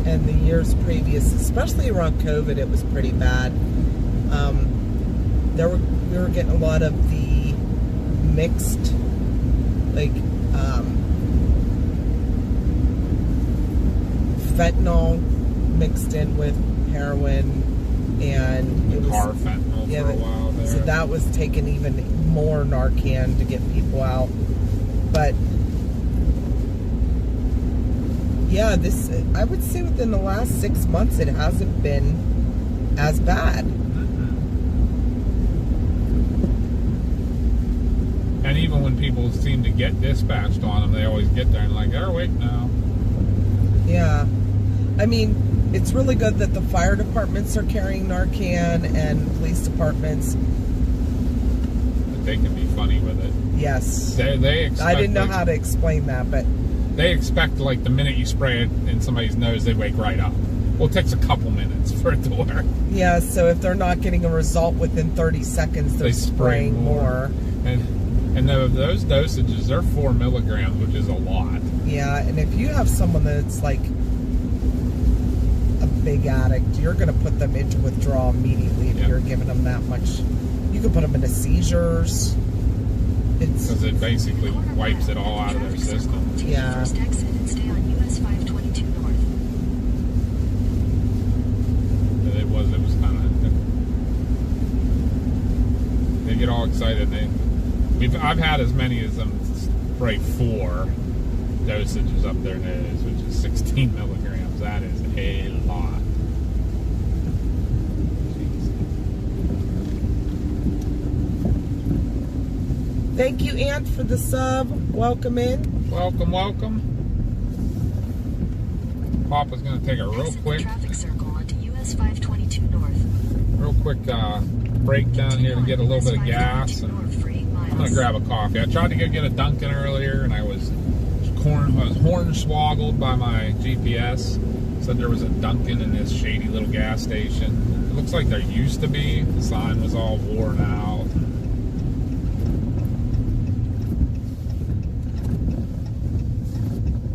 and the years previous, especially around COVID, it was pretty bad. We were getting a lot of the mixed, like, fentanyl mixed in with heroin, and it was Car fentanyl for a while there. So that was taking even more Narcan to get people out. But yeah, I would say within the last 6 months it hasn't been as bad. And even when people seem to get dispatched on them, they always get there and like, they're awake now. Yeah. I mean, it's really good that the fire departments are carrying Narcan and police departments. But they can be funny with it. Yes. They expect, I didn't know how to explain that, but they expect, like, the minute you spray it in somebody's nose, they wake right up. Well, it takes a couple minutes for it to work. yeah, so if they're not getting a result within 30 seconds, they're They spray spraying more. And those dosages, they're 4 milligrams, which is a lot. Yeah, and if you have someone that's like a big addict, you're going to put them into withdrawal immediately if you're giving them that much. You can put them into seizures. Because it basically wipes it all out of their system. Yeah. First exit and stay on US 522 North. It was kind of. They get all excited. I've had as many as them spray 4 dosages up their nose, which is 16 milligrams. That is a lot. Thank you, Aunt, for the sub. Welcome in. Welcome, welcome. Papa's going to take a real Exit the quick traffic circle onto US 522 North. break down here to get a little bit of gas. And North for 8 miles. I'm going to grab a coffee. I tried to go get a Dunkin' earlier, and I was hornswoggled by my GPS. Said there was a Dunkin' in this shady little gas station. It looks like there used to be. The sign was all worn out.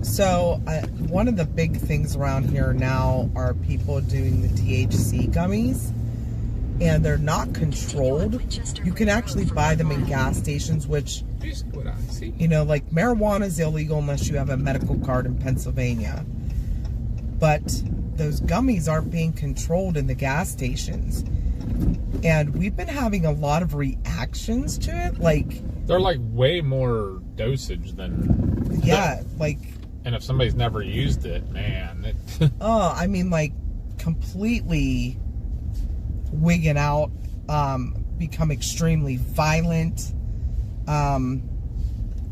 So, one of the big things around here now are people doing the THC gummies, and they're not controlled. You can actually buy them in gas stations, which, you know, like marijuana is illegal unless you have a medical card in Pennsylvania. But those gummies aren't being controlled in the gas stations. And we've been having a lot of reactions to it. Like, they're like way more dosage than... Yeah, like... And if somebody's never used it, man... Oh, I mean, like, completely wigging out, become extremely violent. And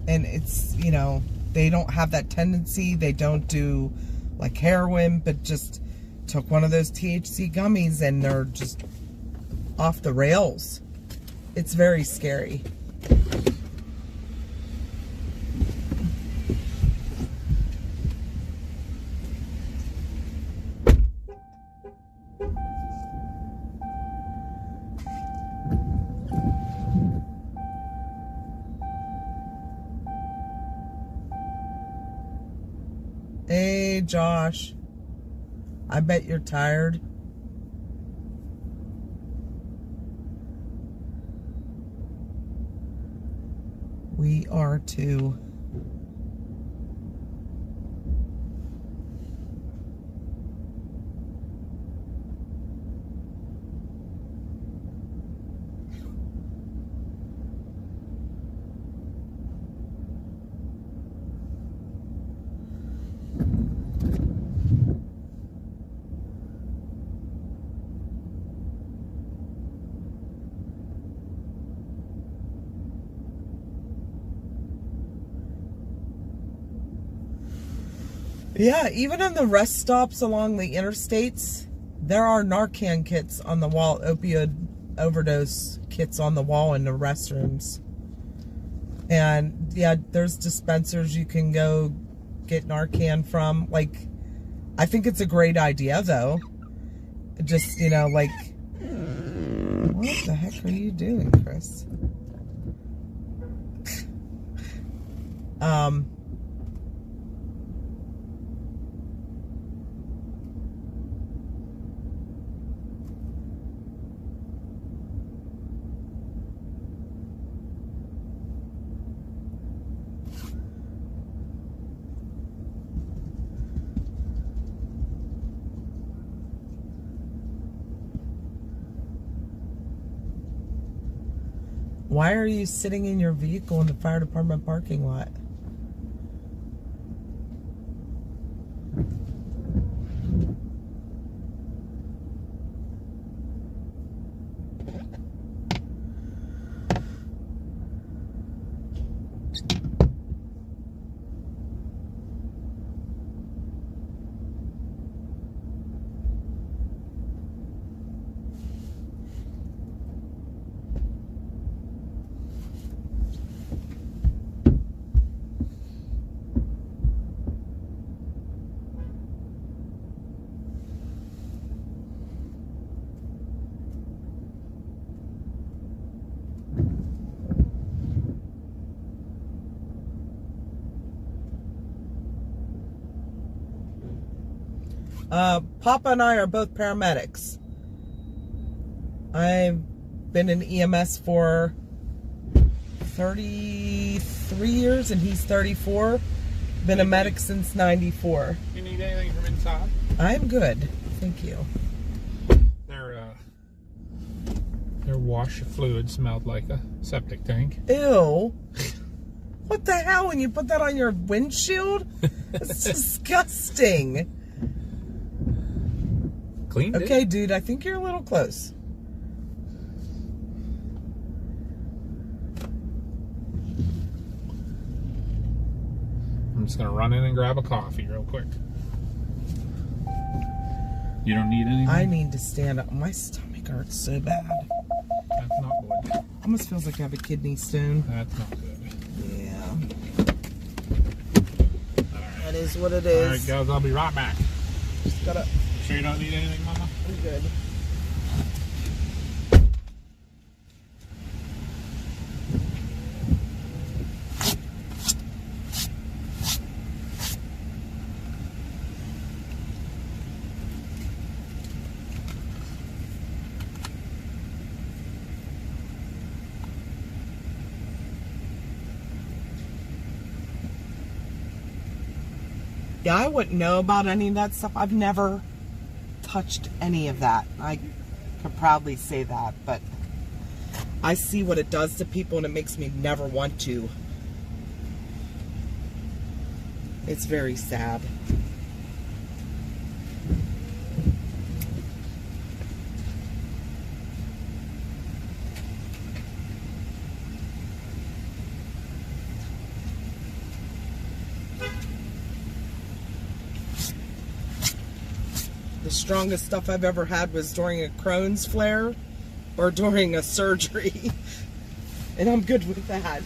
it's, you know, they don't have that tendency. They don't do, like, heroin, but just took one of those THC gummies and they're just off the rails. It's very scary. Hey, Josh. I bet you're tired. We are too. Yeah, even on the rest stops along the interstates, there are Narcan kits on the wall, opioid overdose kits on the wall in the restrooms. And yeah, there's dispensers you can go get Narcan from. Like, I think it's a great idea though. Just, you know, like, what the heck are you doing, Chris? Why are you sitting in your vehicle in the fire department parking lot? Papa and I are both paramedics. I've been in EMS for 33 years and he's 34. Been a medic since 94. You need anything from inside? I'm good. Thank you. Their wash fluid smelled like a septic tank. Ew. What the hell? When you put that on your windshield? It's disgusting. Cleaned it. Okay, dude, I think you're a little close. I'm just gonna run in and grab a coffee real quick. You don't need anything? I need to stand up. My stomach hurts so bad. That's not good. Almost feels like I have a kidney stone. That's not good. Yeah. Alright. That is what it Alright, is. guys, I'll be right back. Just gotta. Sure you don't need anything, Mama? I'm good. Yeah, I wouldn't know about any of that stuff. I've never touched any of that. I could proudly say that, but I see what it does to people and it makes me never want to. It's very sad. The strongest stuff I've ever had was during a Crohn's flare or during a surgery. And I'm good with that.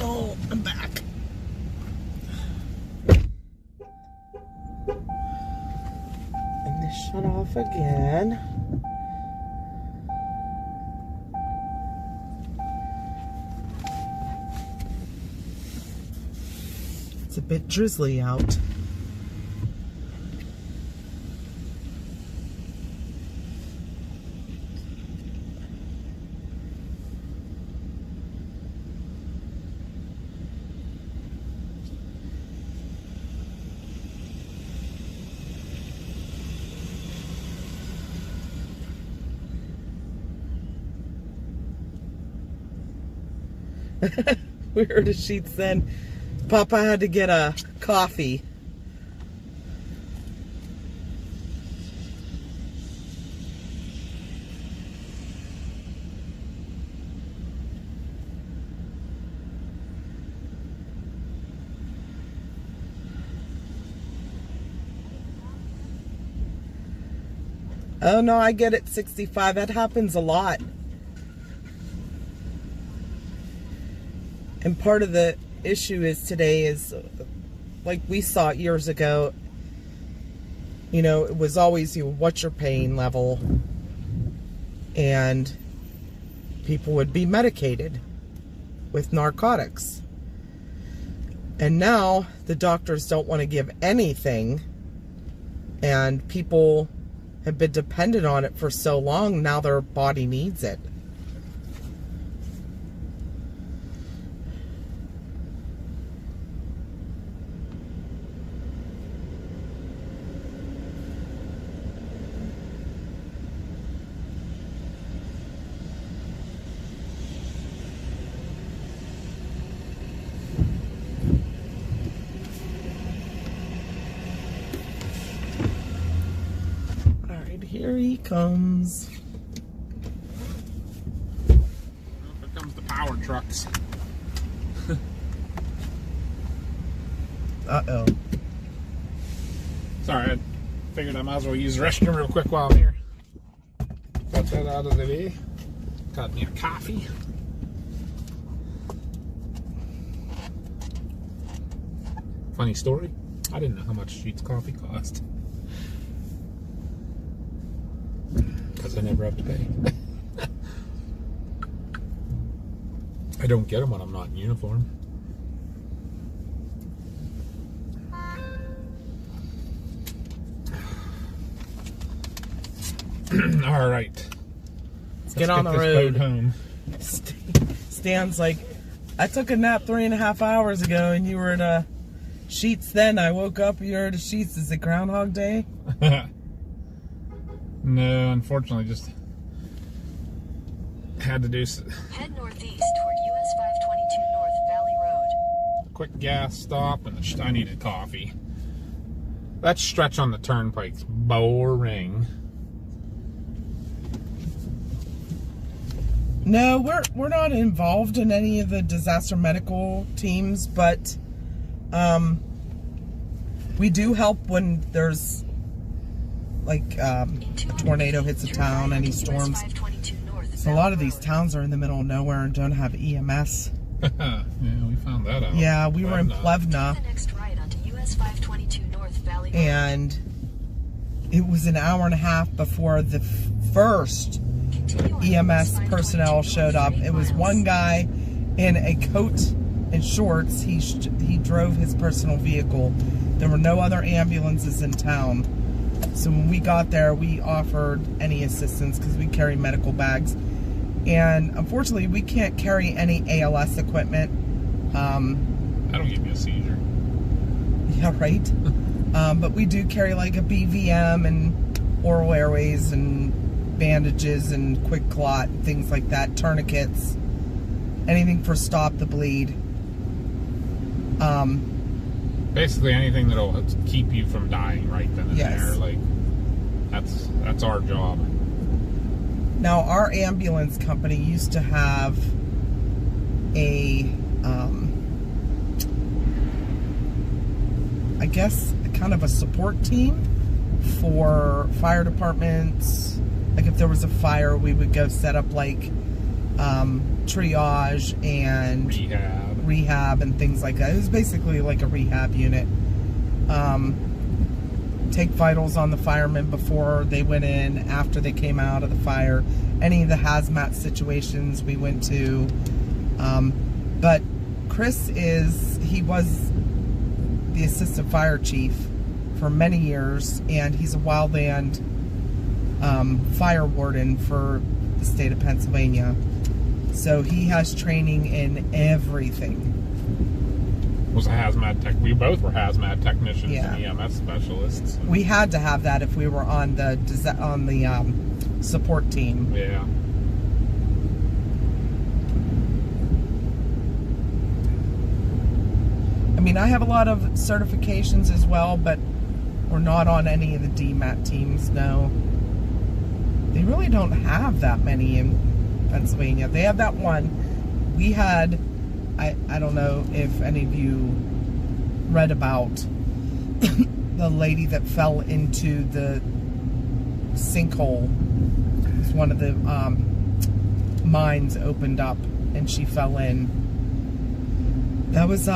Oh, I'm back. And they shut off again. It's a bit drizzly out. We heard the sheets then. Papa had to get a coffee. Oh no, I get it, 65. That happens a lot. And part of the issue is today is, like we saw it years ago, you know, it was always, you know, what's your pain level? And people would be medicated with narcotics. And now the doctors don't want to give anything, and people have been dependent on it for so long, now their body needs it. Here he comes. Here comes the power trucks. Uh-oh. Sorry, I figured I might as well use the restroom real quick while I'm here. Got that out of the way. Got me a coffee. Funny story, I didn't know how much Sheet's coffee cost. Because I never have to pay. I don't get them when I'm not in uniform. All right. Let's get on the road. Home. Stan's like, I took a nap 3.5 hours ago and you were at Sheets then. I woke up, you were at Sheets. Is it Groundhog Day? No, unfortunately, just had to do Head northeast toward US 522 North Valley Road. quick gas stop, and I needed coffee. That stretch on the turnpike's boring. No, we're not involved in any of the disaster medical teams, but we do help when there's like a tornado hits a town, any storms. So a lot of these towns are in the middle of nowhere and don't have EMS. Yeah, we found that out. Yeah, we were in Plevna, and it was an hour and a half before the first EMS personnel showed up. It was one guy in a coat and shorts. He drove his personal vehicle. There were no other ambulances in town. So when we got there, we offered any assistance because we carry medical bags. And unfortunately, we can't carry any ALS equipment. That'll give me a seizure. Yeah, right? But we do carry like a BVM and oral airways and bandages and quick clot and things like that, tourniquets, anything for stop the bleed. Basically anything that'll keep you from dying right then and Yes. there. Like, that's our job. Now, our ambulance company used to have a, I guess, kind of a support team for fire departments. Like if there was a fire, we would go set up like triage and rehab and things like that. It was basically like a rehab unit. Take vitals on the firemen before they went in, after they came out of the fire, any of the hazmat situations we went to. But Chris he was the assistant fire chief for many years, and he's a wildland fire warden for the state of Pennsylvania. So he has training in everything. Was a hazmat tech. We both were hazmat technicians Yeah. and EMS specialists. We had to have that if we were on the support team. Yeah. I mean, I have a lot of certifications as well, but we're not on any of the DMAT teams, no. They really don't have that many in Pennsylvania. They have that one. We had, I don't know if any of you read about the lady that fell into the sinkhole. It was one of the mines opened up and she fell in. That was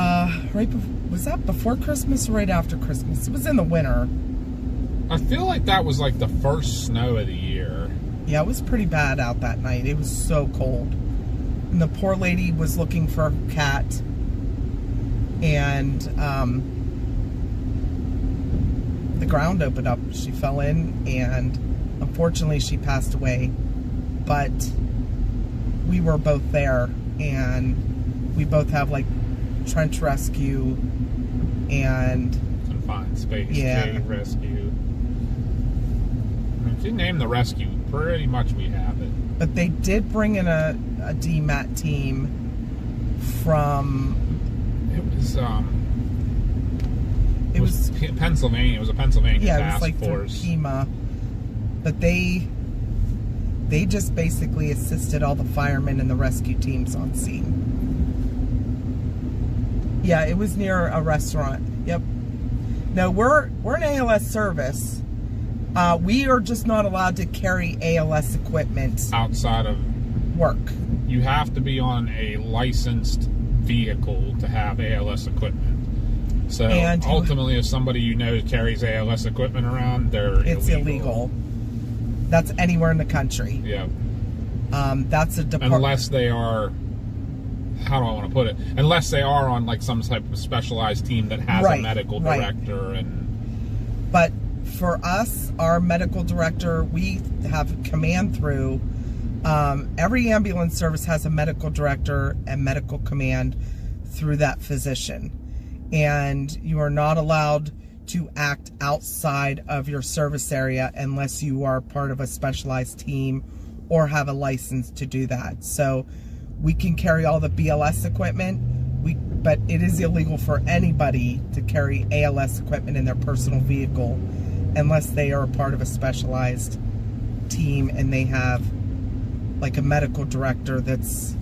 was that before Christmas or right after Christmas? It was in the winter. I feel like that was like the first snow of the year. Yeah, it was pretty bad out that night. It was so cold. And the poor lady was looking for a cat. And the ground opened up. She fell in and unfortunately she passed away. But we were both there and we both have like trench rescue and Confined space, Yeah. cave rescue. I mean, if you name the rescue, pretty much we have it. but they did bring in a DMAT team from It was Pennsylvania. It was a Pennsylvania yeah, it was task like through force. HEMA, but they just basically assisted all the firemen and the rescue teams on scene. Yeah, it was near a restaurant. Yep. No, we're an ALS service. We are just not allowed to carry ALS equipment Outside of, work. you have to be on a licensed vehicle to have ALS equipment. So And you- ultimately, if somebody you know carries ALS equipment around, they're It's illegal. That's anywhere in the country. Yeah. That's a department. Unless they are, how do I want to put it? Unless they are on like some type of specialized team that has Right, a medical right. director and But for us, our medical director, we have command through. Every ambulance service has a medical director and medical command through that physician. And you are not allowed to act outside of your service area unless you are part of a specialized team or have a license to do that. So we can carry all the BLS equipment, but it is illegal for anybody to carry ALS equipment in their personal vehicle unless they are a part of a specialized team and they have like a medical director that's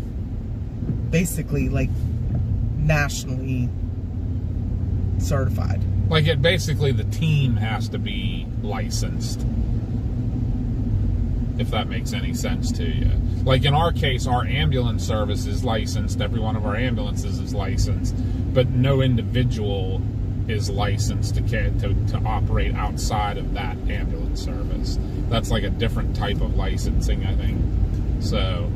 basically like nationally certified. like it basically the team has to be licensed. If that makes any sense to you. Like in our case, our ambulance service is licensed. Every one of our ambulances is licensed, but no individual is licensed to operate outside of that ambulance service. That's like a different type of licensing, I think. So,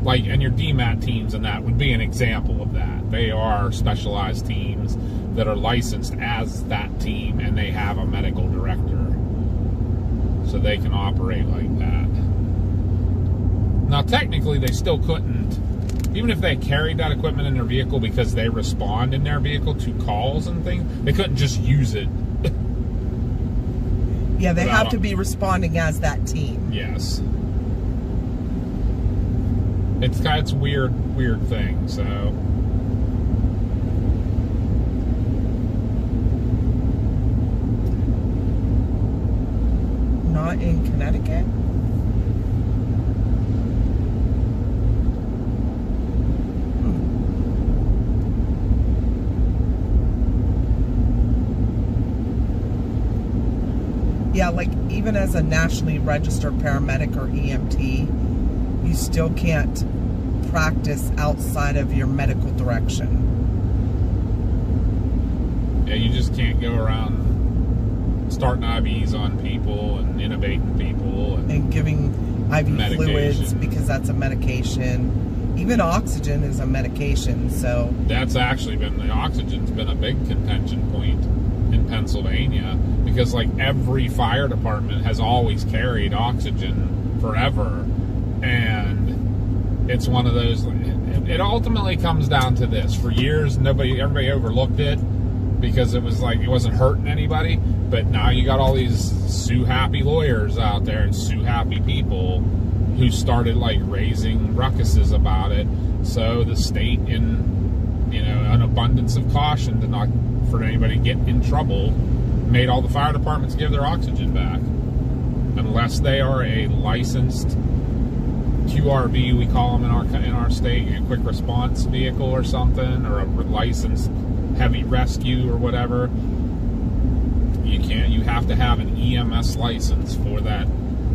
like, and your DMAT teams and that would be an example of that. They are specialized teams that are licensed as that team, and they have a medical director, so they can operate like that. Now, technically, they still couldn't, even if they carried that equipment in their vehicle because they respond in their vehicle to calls and things, they couldn't just use it. Yeah, they Without have to be responding as that team. Yes. It's a weird thing, so. Not in Connecticut? Yeah, like even as a nationally registered paramedic or EMT, you still can't practice outside of your medical direction. Yeah, you just can't go around starting IVs on people and intubating people And giving IV fluids medication. because that's a medication. Even oxygen is a medication, so That's actually been, the oxygen's been a big contention point in Pennsylvania, because like every fire department has always carried oxygen forever, and it's one of those, it ultimately comes down to this. For years, everybody overlooked it because it was like, it wasn't hurting anybody, but now you got all these sue-happy lawyers out there and sue-happy people who started like raising ruckuses about it. So the state, in an abundance of caution to not for anybody get in trouble, made all the fire departments give their oxygen back, unless they are a licensed QRV, we call them in our state, a quick response vehicle or something, or a licensed heavy rescue or whatever. You have to have an EMS license for that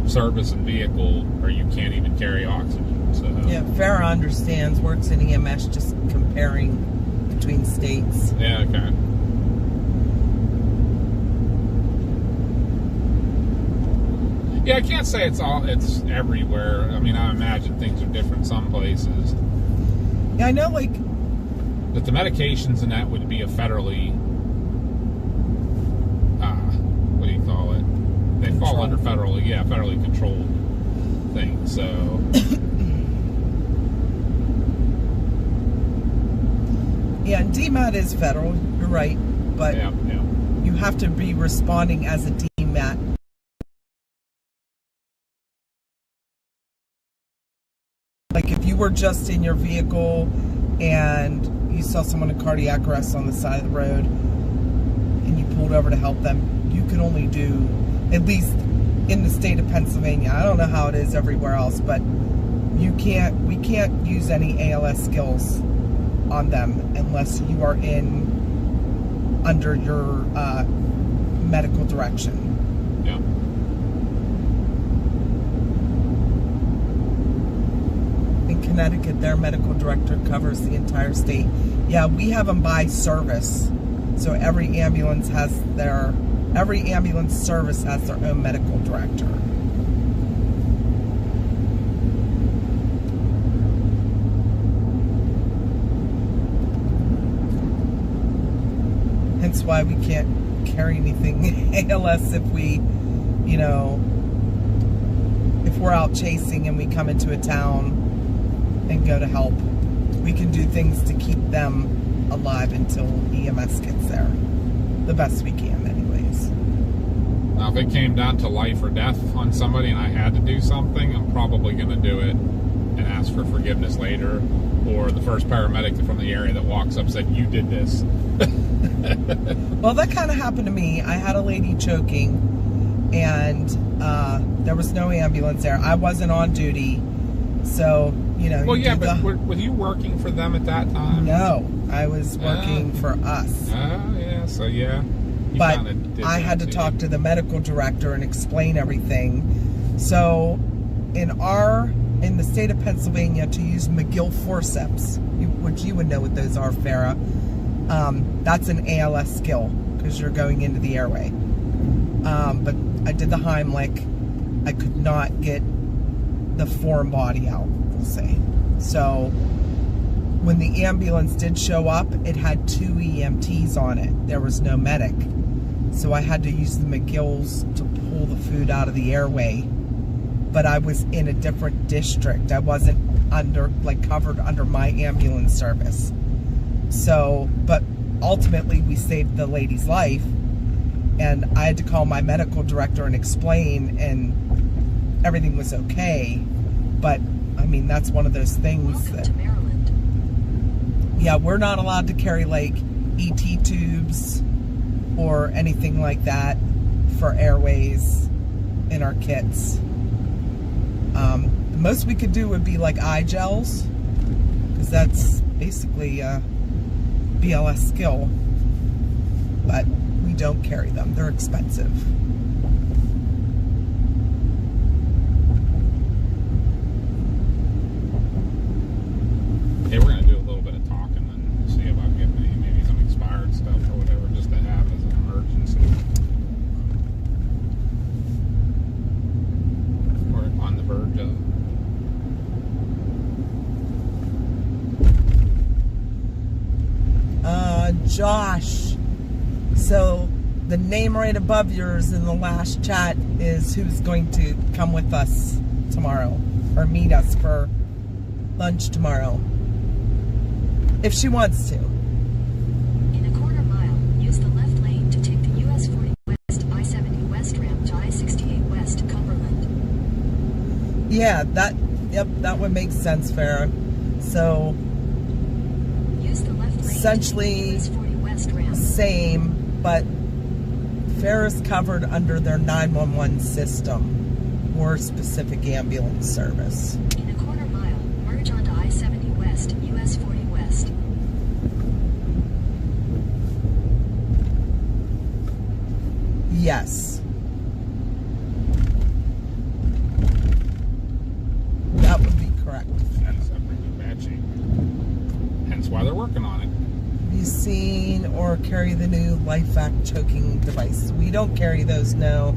service and vehicle, or you can't even carry oxygen. So yeah, Farrah understands, works in EMS, just comparing between states. yeah, okay. Yeah, I can't say it's everywhere. I mean, I imagine things are different some places. Yeah, I know, like, But the medications in that would be a federally, what do you call it? They fall under federally controlled thing. So yeah, DMAT is federal, you're right, but yeah. you have to be responding as a DMAT. Like if you were just in your vehicle and you saw someone in cardiac arrest on the side of the road and you pulled over to help them, you can only do, at least in the state of Pennsylvania, I don't know how it is everywhere else, but we can't use any ALS skills on them unless you are under your medical direction. Yeah. In Connecticut, their medical director covers the entire state. Yeah, we have them by service. So every ambulance service has their own medical director. Hence why we can't carry anything ALS if we, if we're out chasing and we come into a town and go to help. We can do things to keep them alive until EMS gets there. The best we can, anyways. Now, if it came down to life or death on somebody and I had to do something, I'm probably going to do it and ask for forgiveness later. Or the first paramedic from the area that walks up said, "You did this." Well, that kind of happened to me. I had a lady choking, and there was no ambulance there. I wasn't on duty, so Well, yeah, but were you working for them at that time? No, I was working for us. Oh, yeah. So yeah. You But kinda did I that had to too. talk to the medical director and explain everything. So in the state of Pennsylvania, to use McGill forceps, which you would know what those are, Farrah, that's an ALS skill because you're going into the airway. But I did the Heimlich. I could not get the foreign body out, we'll say. So when the ambulance did show up, it had 2 EMTs on it. There was no medic. So I had to use the McGills to pull the food out of the airway. But I was in a different district. I wasn't covered under my ambulance service. So, but ultimately we saved the lady's life, and I had to call my medical director and explain, and everything was okay. But I mean, that's one of those things Welcome that, to Maryland. yeah, we're not allowed to carry like ET tubes or anything like that for airways in our kits. The most we could do would be like eye gels, because that's basically a BLS skill, but we don't carry them. They're expensive. Josh. So the name right above yours in the last chat is who's going to come with us tomorrow or meet us for lunch tomorrow. If she wants to. In a quarter mile, use the left lane to take the US 40 West I-70 West ramp to I-68 West Cumberland. Yeah, that would make sense, Farrah. So Use the left lane essentially to take the US 40 West ramp. same, but Farrah's covered under their 911 system or specific ambulance service. In a quarter mile, merge onto I-70 West, US 40 West. Yes. That would be correct. That's a pretty matching. Hence why they're working on it. Have you seen or carry the new LifeVac choking device? We don't carry those, no.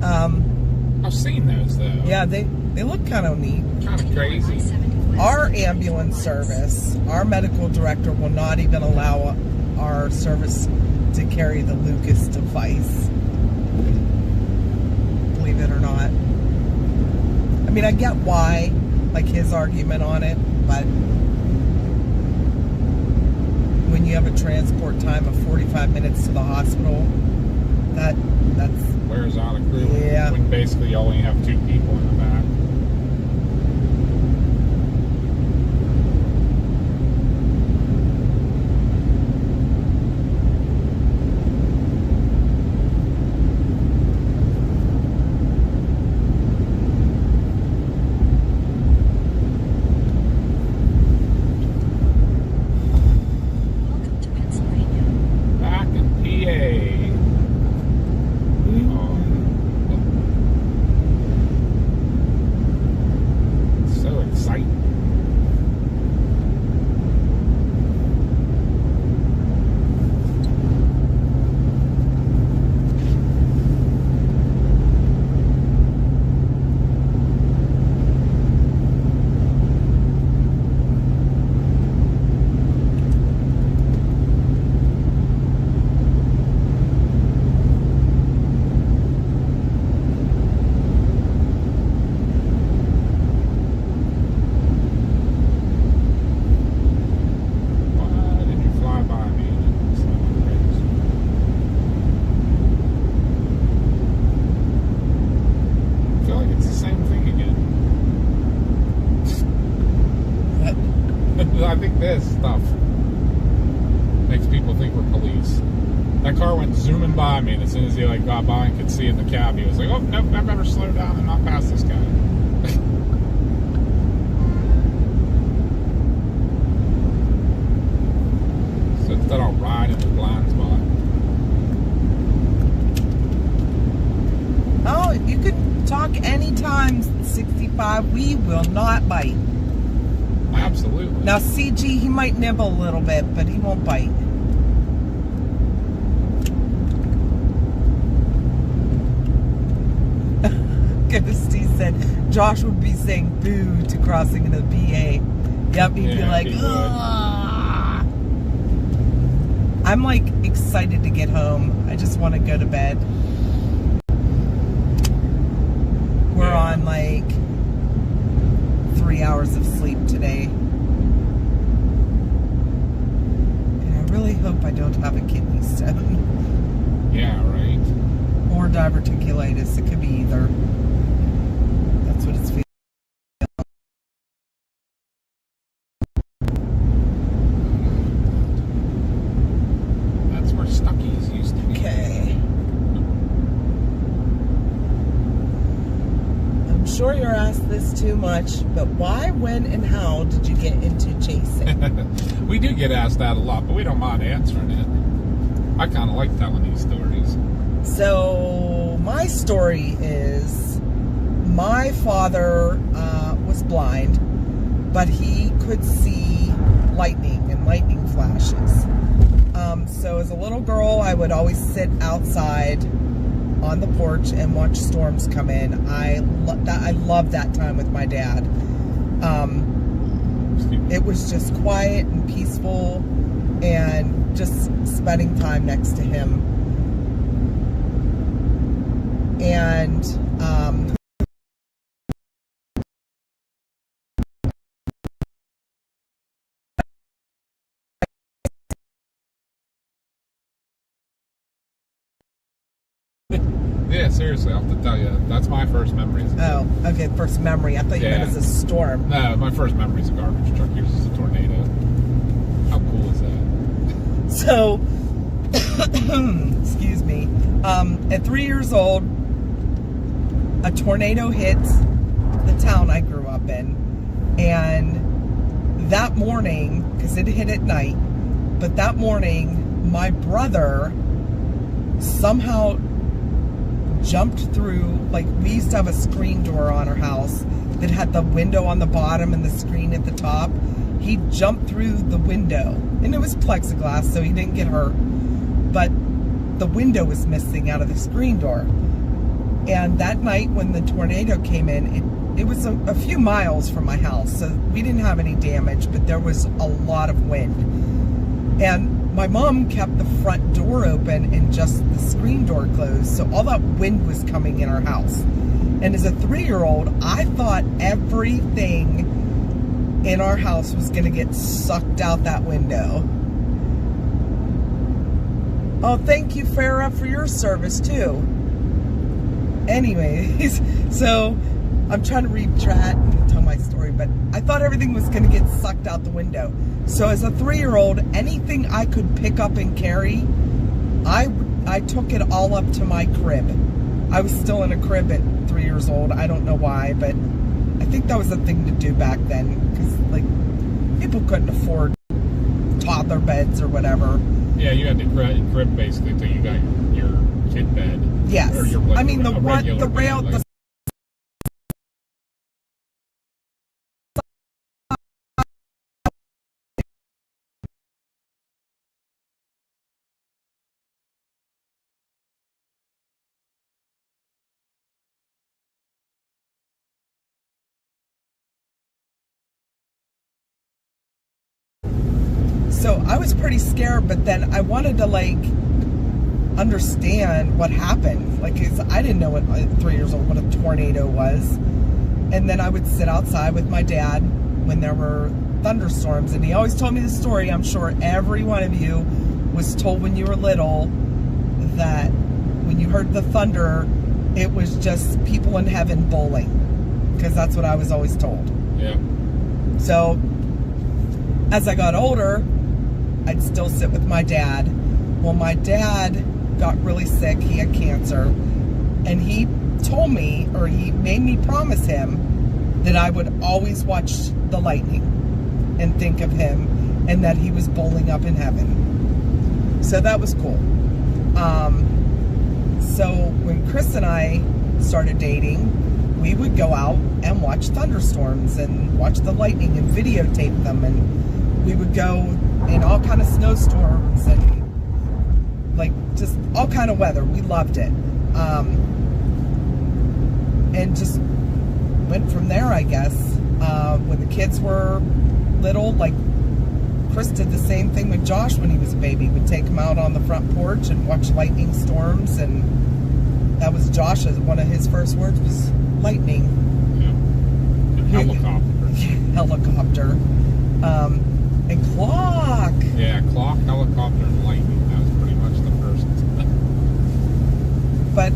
I've seen those though. Yeah, they look kind of neat. Kind of crazy. I-70 West, Our ambulance service, our medical director will not even allow our service to carry the Lucas device. Believe it or not. I mean, I get why, like his argument on it, but when you have a transport time of 45 minutes to the hospital, that's Wears out a crew. Yeah. When basically you only have 2 people in the back. Welcome to Pennsylvania. Back in PA. Oh. So exciting. Why did you fly by me? So crazy. I feel like it's the same thing again. I think this stuff makes people think we're police. That car went zooming by me, and as soon as he got by and could see in the cab, he was like, "Oh nope, I better slow down and not pass this guy." So instead, I'll ride in the blind spot. Oh, you can talk anytime, 65. We will not bite. Absolutely. Now, CG, he might nibble a little bit, but he won't bite. Ghosty said Josh would be saying boo to crossing into the PA. Yep, he'd be Yeah, like, he would. ugh. I'm like excited to get home. I just want to go to bed. We're Yeah. on like 3 hours of sleep today. And I really hope I don't have a kidney stone Yeah, right. or diverticulitis. It could be either. That's what it's feeling. That's where Stuckies used to be. Okay. I'm sure you're asked this too much, but why, when, and how did you get into chasing? We do get asked that a lot, but we don't mind answering it. I kind of like telling these stories. So, my story is my father was blind, but he could see lightning and lightning flashes. So, as a little girl, I would always sit outside on the porch and watch storms come in. I loved that time with my dad. It was just quiet and peaceful. and just spending time next to him. And Yeah, seriously, I'll have to tell you. That's my first memory. oh, okay, first memory. I thought you meant Yeah. as a storm. No, my first memory is a garbage truck. Yours is a tornado. How cool is that? So, excuse me. At 3 years old, a tornado hit the town I grew up in. And that morning, because it hit at night, but that morning, my brother somehow jumped through, like, we used to have a screen door on our house that had the window on the bottom and the screen at the top. He jumped through the window, and it was plexiglass, so he didn't get hurt, but the window was missing out of the screen door. And that night when the tornado came in, it was a few miles from my house, so we didn't have any damage, but there was a lot of wind. And my mom kept the front door open and just the screen door closed, so all that wind was coming in our house. And as a 3-year-old, I thought everything in our house was going to get sucked out that window. Oh, thank you, Farah, for your service, too. Anyways, so I'm trying to retract and tell my story, but I thought everything was going to get sucked out the window. So as a 3-year-old, anything I could pick up and carry, I took it all up to my crib. I was still in a crib at 3 years old. I don't know why, but I think that was the thing to do back then, because, like, people couldn't afford toddler beds or whatever. Yeah, you had to crib basically until you got your kid bed. Yes. Or your, I mean, the regular rail, bed, like, so I was pretty scared, but then I wanted to, like, understand what happened. Like, 'cause I didn't know at 3 years old what a tornado was. And then I would sit outside with my dad when there were thunderstorms, and he always told me the story. I'm sure every one of you was told when you were little that when you heard the thunder, it was just people in heaven bowling, because that's what I was always told. yeah. So as I got older, I'd still sit with my dad. Well, my dad got really sick. He had cancer, and he told me, or he made me promise him, that I would always watch the lightning and think of him, and that he was bowling up in heaven. So that was cool. So when Chris and I started dating, we would go out and watch thunderstorms and watch the lightning and videotape them, and we would go in all kind of snowstorms and, like, just all kind of weather. We loved it. And just went from there, I guess. When the kids were little, like, Chris did the same thing with Josh when he was a baby. We'd take him out on the front porch and watch lightning storms, and that was Josh's, one of his first words was lightning. Yeah. And Helicopter. And clock. Yeah, clock, helicopter, and lightning. That was pretty much the first. But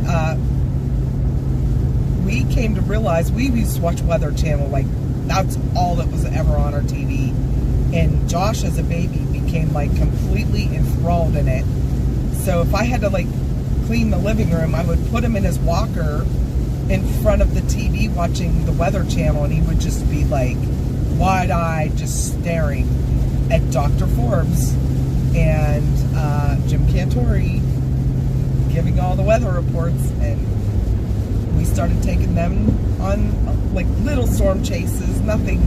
we came to realize we used to watch Weather Channel, like, that's all that was ever on our TV. And Josh, as a baby, became, like, completely enthralled in it. So if I had to, like, clean the living room, I would put him in his walker in front of the TV watching the Weather Channel, and he would just be, like, wide-eyed, just staring at Dr. Forbes and Jim Cantori giving all the weather reports. And we started taking them on, like, little storm chases, nothing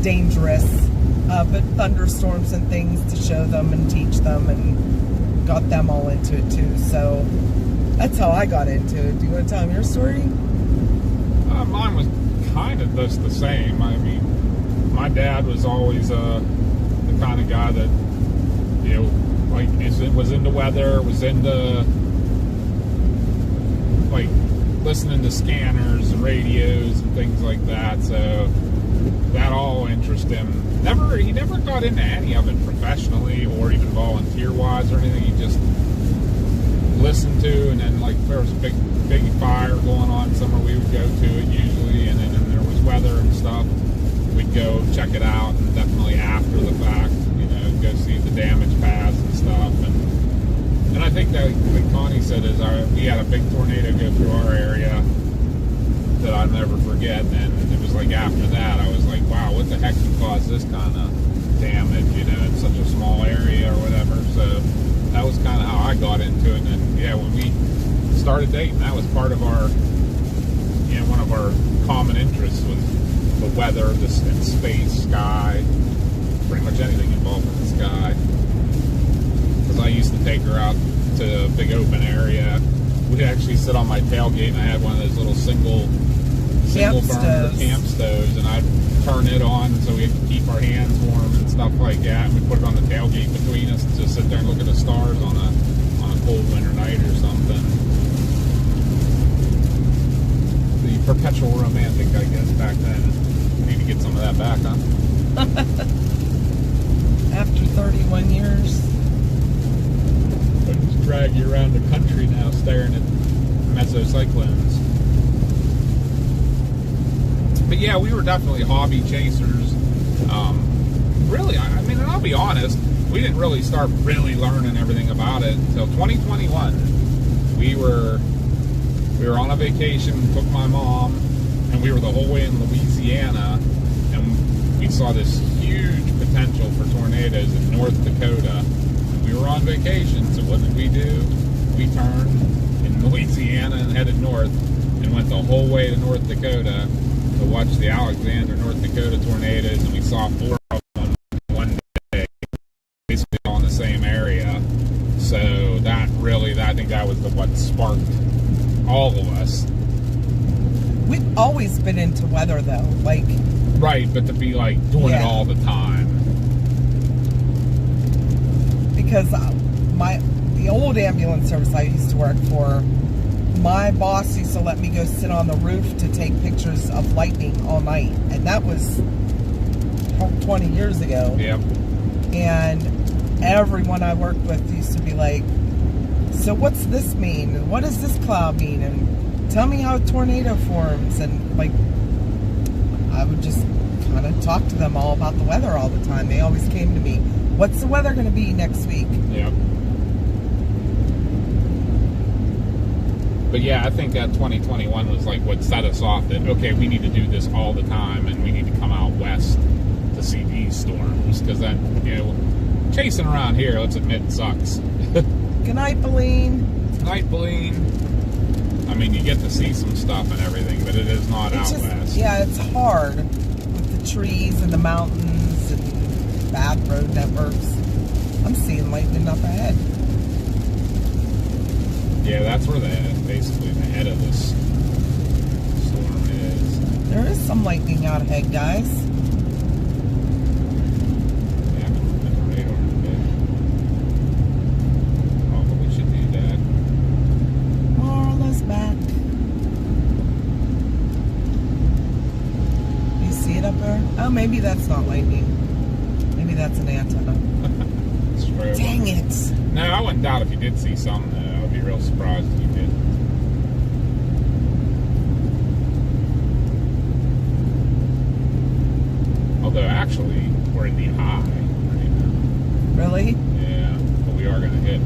dangerous, but thunderstorms and things to show them and teach them, and got them all into it too. So that's how I got into it. Do you want to tell them your story? Mine was kind of just the same. I mean, my dad was always the kind of guy that you know, like was into weather, was into like listening to scanners and radios and things like that. So that all interested him. He never got into any of it professionally or even volunteer wise or anything. He just listened to, and then like if there was a big fire going on somewhere, we would go to it usually, and then if there was weather and stuff, we'd go check it out, and definitely after the fact, you know, go see the damage paths and stuff. And I think that, like Connie said, we had a big tornado go through our area that I'll never forget, and it was like after that I was like, wow, what the heck can cause this kind of damage, you know, in such a small area or whatever. So that was kind of how I got into it. And yeah, when we started dating, that was part of our, you know, one of our common interests was the weather, and space, sky, pretty much anything involved with the sky. Because I used to take her out to a big open area. We'd actually sit on my tailgate, and I had one of those little single burner camp stoves, and I'd turn it on so we could keep our hands warm and stuff like that. And we put it on the tailgate between us and just sit there and look at the stars on a cold winter night or something. The perpetual romantic, I guess, back then. Need to get some of that back, huh? After 31 years. I just drag you around the country now staring at mesocyclones. But yeah, we were definitely hobby chasers. Really, I mean, and I'll be honest, we didn't really start really learning everything about it until 2021. We were on a vacation, took my mom, and we were the whole way in Louisiana, and we saw this huge potential for tornadoes in North Dakota. We were on vacation, so what did we do? We turned in Louisiana and headed north and went the whole way to North Dakota to watch the Alexander, North Dakota tornadoes, and we saw 4 of them one day, basically all in the same area. So that really, I think that was what sparked all of us. We've always been into weather, though. Like, right, but to be like doing it all the time. Because the old ambulance service I used to work for, my boss used to let me go sit on the roof to take pictures of lightning all night, and that was 20 years ago. Yep. And everyone I worked with used to be like, so what's this mean? And what does this cloud mean? And tell me how a tornado forms. And like, I would just kind of talk to them all about the weather all the time. They always came to me, what's the weather going to be next week? Yep. But yeah, I think that 2021 was like what set us off that, okay, we need to do this all the time, and we need to come out west to see these storms, because then, you know, chasing around here, let's admit, it sucks. Good night, Beline. Night, Beline. I mean, you get to see some stuff and everything, but it is not out west. Yeah, it's hard with the trees and the mountains and bad road networks. I'm seeing lightning up ahead. Yeah, that's where basically the head of this storm is. There is some lightning out ahead, guys. Yeah, the radar is big. Oh, but we should do that. Marla's back. You see it up there? Oh, maybe that's not lightning. Maybe that's an antenna. Dang it. No, I wouldn't doubt if you did see some. I would be real surprised if you did. Although, actually, we're in the eye right now. Really? Yeah, but we are going to hit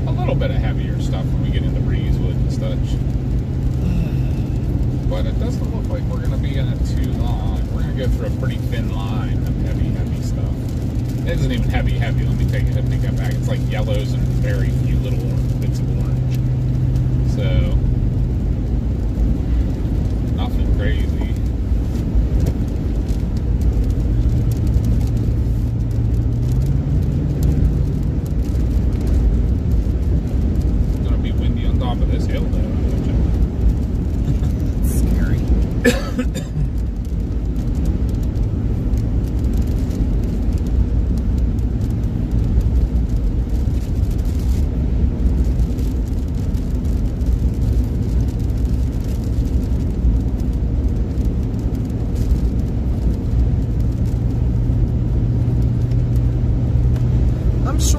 a little bit of heavier stuff when we get into Breezewood and such. But it doesn't look like we're going to be in it too long. We're going to go through a pretty thin line of heavy stuff. It isn't even heavy. Let me take that back. It's like yellows and very few little bits of orange. So, nothing crazy. It's gonna be windy on top of this hill, though. It's scary.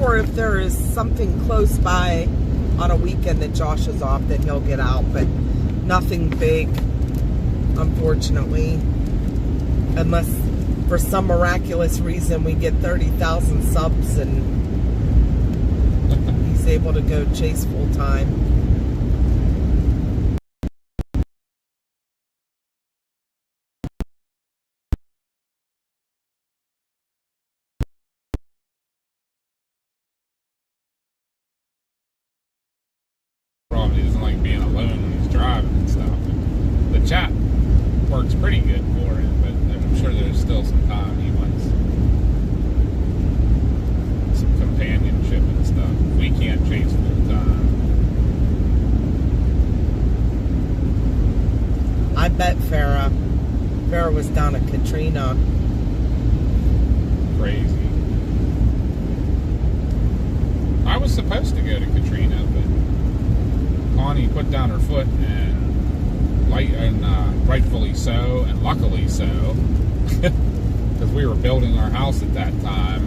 or if there is something close by on a weekend that Josh is off, then he'll get out, but nothing big, unfortunately, unless for some miraculous reason we get 30,000 subs and he's able to go chase full time. Probably doesn't like being alone when he's driving and stuff. The chat works pretty good for him, but I'm sure there's still some time he wants some companionship and stuff. We can't chase full time. I bet Farrah was down at Katrina. Crazy. I was supposed to go to Katrina, but Connie put down her foot, and rightfully so, and luckily so, because we were building our house at that time.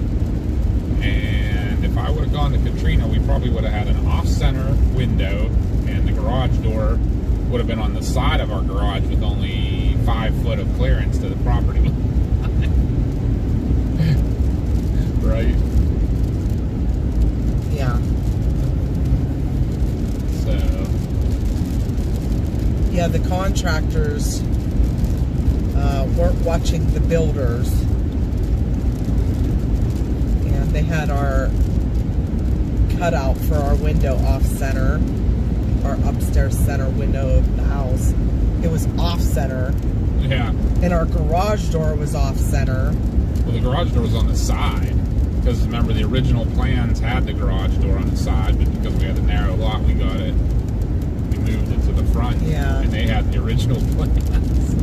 And if I would have gone to Katrina, we probably would have had an off-center window, and the garage door would have been on the side of our garage with only 5 foot of clearance to the property line. Right? Yeah. So, yeah, the contractors weren't watching the builders, and they had our cutout for our window off center, our upstairs center window of the house. It was off center, yeah. and our garage door was off center. Well, the garage door was on the side, because remember the original plans had the garage door on the side, but because we had a narrow lot, we moved it to the front. Yeah. And they had the original plans.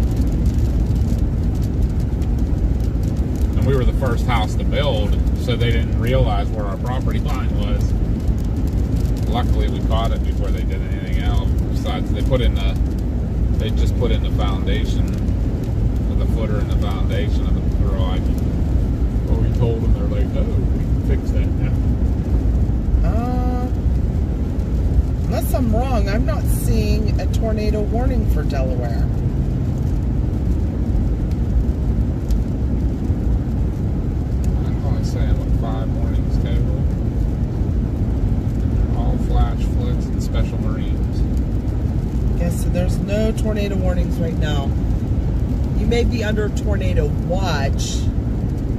And we were the first house to build, so they didn't realize where our property line was. Luckily, we caught it before they did anything else. Besides, they just put in the foundation, with a footer in the foundation of the garage. Well, we told them, they're like, oh, we can fix that now. Unless I'm wrong, I'm not seeing a tornado warning for Delaware. I'm only saying, 5 warnings total? All flash floods and special marines. Yeah, so there's no tornado warnings right now. You may be under tornado watch.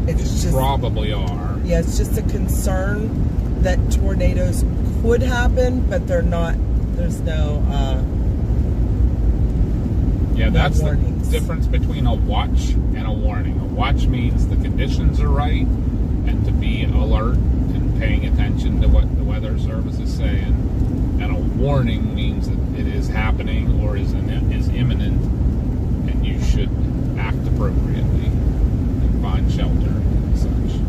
It's just, probably are. yeah, it's just a concern that tornadoes could happen, but they're not. There's no. Yeah, that's warnings. the difference between a watch and a warning. A watch means the conditions are right, and to be alert and paying attention to what the weather service is saying. And a warning means that it is happening or is imminent, and you should act appropriately and find shelter and such.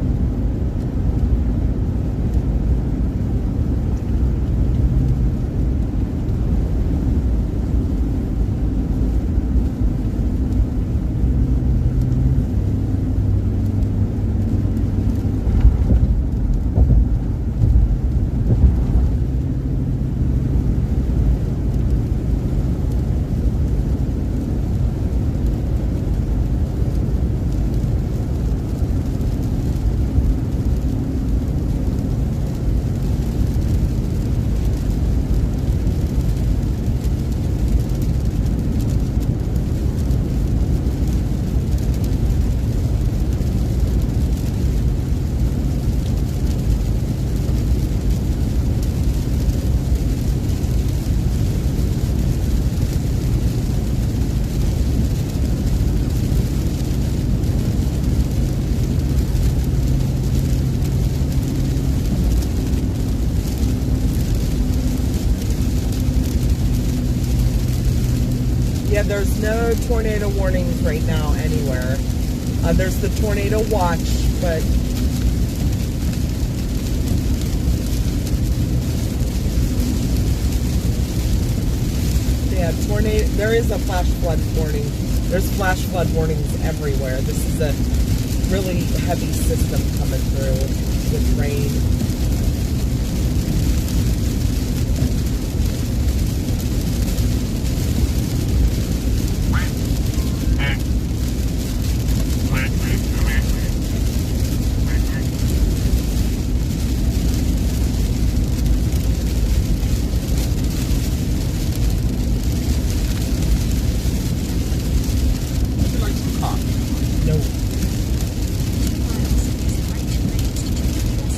Yeah, there's no tornado warnings right now anywhere. There's the tornado watch, but yeah, tornado. There is a flash flood warning. There's flash flood warnings everywhere. This is a really heavy system coming through with rain.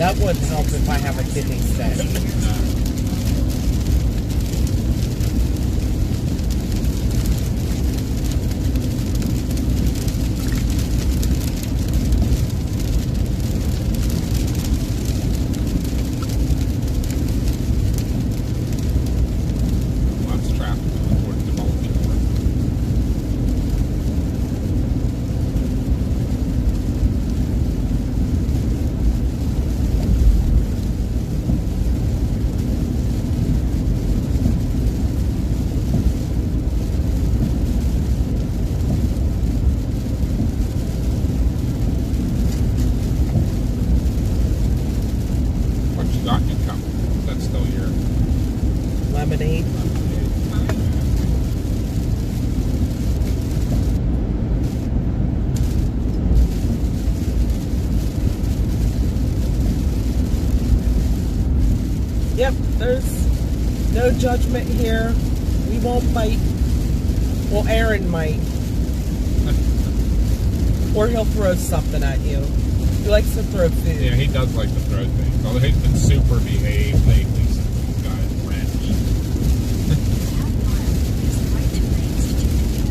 That wouldn't help if I have a kidney stone. Lots of traffic going towards the Baltimore. What you got in your cup? That's still your Lemonade. Yep, there's no judgment here. We won't bite. Well, Aaron might. Or he'll throw something at you. He likes to throw food. Yeah, he does like to throw things. Although he's been super behaved lately since these guys wrenched.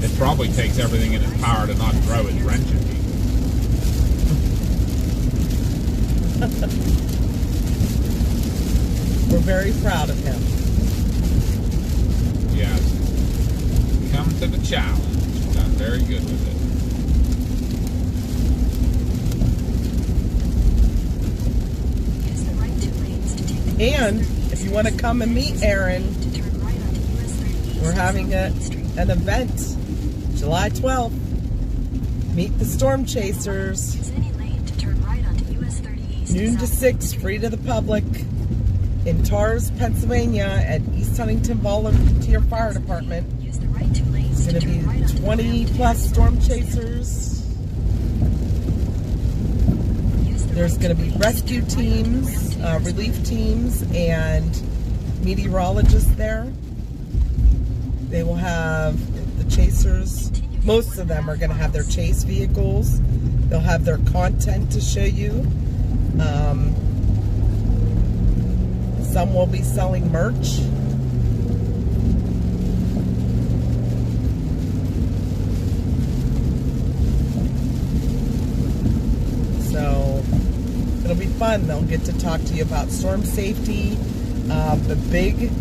It probably takes everything in his power to not throw his wrench at people. We're very proud of him. Yes. Come to the challenge. Done very good with it. Use the right 2 lanes to take the And if you want to come and meet Aaron, to turn right onto US 30 East. we're having an event July 12th. Meet the Storm Chasers. Use any lane to turn right onto US 30 East. Noon to South 6, free to the public. In Tars, Pennsylvania at East Huntington Volunteer Fire Department. Use the right 2 lanes It's going to turn right be onto 20 left. plus Storm Chasers. Use the There's right going to 2 be lanes rescue turn right onto teams, left. relief teams, and meteorologists there. They will have the chasers. Most of them are going to have their chase vehicles. They'll have their content to show you. Some will be selling merch. So it'll be fun. They'll get to talk to you about storm safety. The big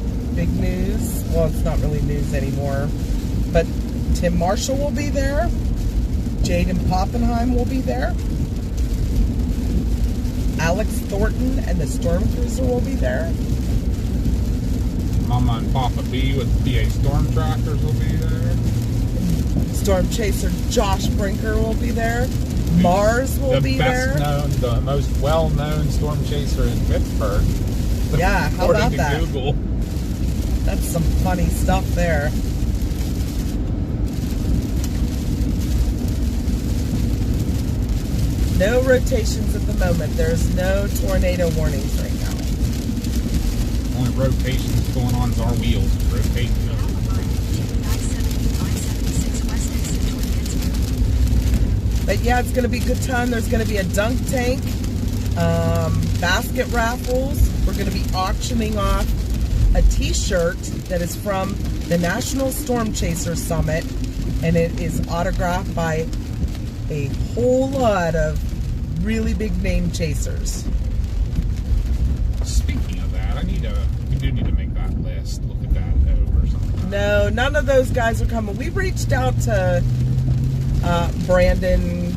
news. Well, it's not really news anymore. But Tim Marshall will be there. Jaden Poppenheim will be there. Alex Thornton and the Storm Cruiser will be there. Mama and Papa B with PA Storm Tractors will be there. Storm Chaser Josh Brinker will be there. Mars will be there. The most well-known storm chaser in Pittsburgh. Yeah, how about according to that? Google. That's some funny stuff there. No rotations at the moment. There's no tornado warnings right now. Only rotations going on is our wheels. Rotating. But yeah, it's going to be a good time. There's going to be a dunk tank, basket raffles. We're going to be auctioning off a t-shirt that is from the National Storm Chaser Summit, and it is autographed by a whole lot of really big name chasers. Speaking of that, we do need to make that list. Look at that over something. No, none of those guys are coming. We reached out to Brandon,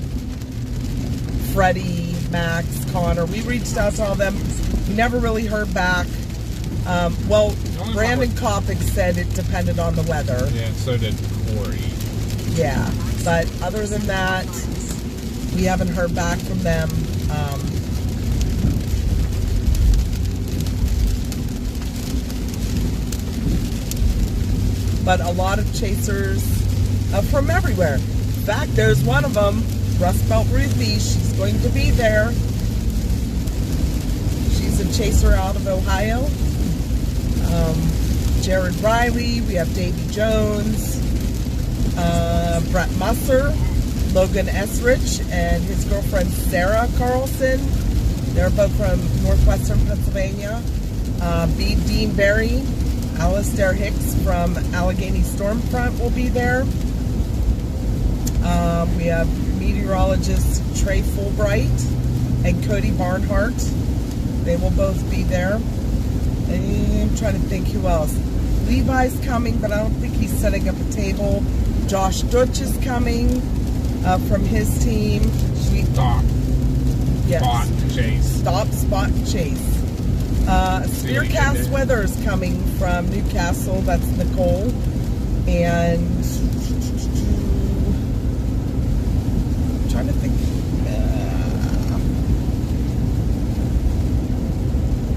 Freddie, Max, Connor. We reached out to all them. We never really heard back. Well, Brandon Kopic said it depended on the weather. Yeah, so did Corey. Yeah, but other than that, we haven't heard back from them. But a lot of chasers from everywhere. In fact, there's one of them, Rust Belt Ruthie. She's going to be there. She's a chaser out of Ohio. Jared Riley. We have Davy Jones. Brett Musser. Logan Esrich and his girlfriend Sarah Carlson. They're both from northwestern Pennsylvania. B. Dean Berry, Alistair Hicks from Allegheny Stormfront will be there. We have meteorologist Trey Fulbright and Cody Barnhart. They will both be there. And I'm trying to think who else. Levi's coming, but I don't think he's setting up a table. Josh Dutch is coming from his team. Stop. Yes. Spot and chase. Stop, spot, and chase. Spearcast Weather is coming from Newcastle. That's Nicole. And I'm trying to think.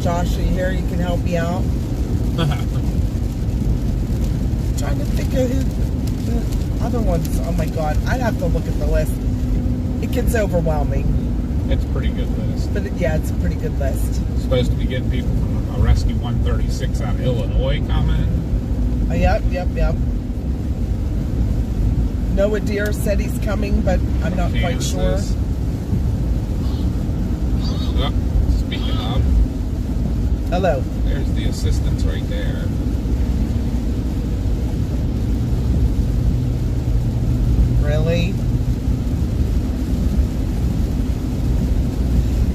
Josh, are you here? You can help me out. Trying to think of who the other ones. Oh my God, I'd have to look at the list. It gets overwhelming. It's a pretty good list. But yeah, it's a pretty good list. Supposed to be getting people from a Rescue 136 out of Illinois coming. Yep. Noah Deere said he's coming, but I'm not quite sure. Oh, speaking of, Hello. there's the assistants right there. Really?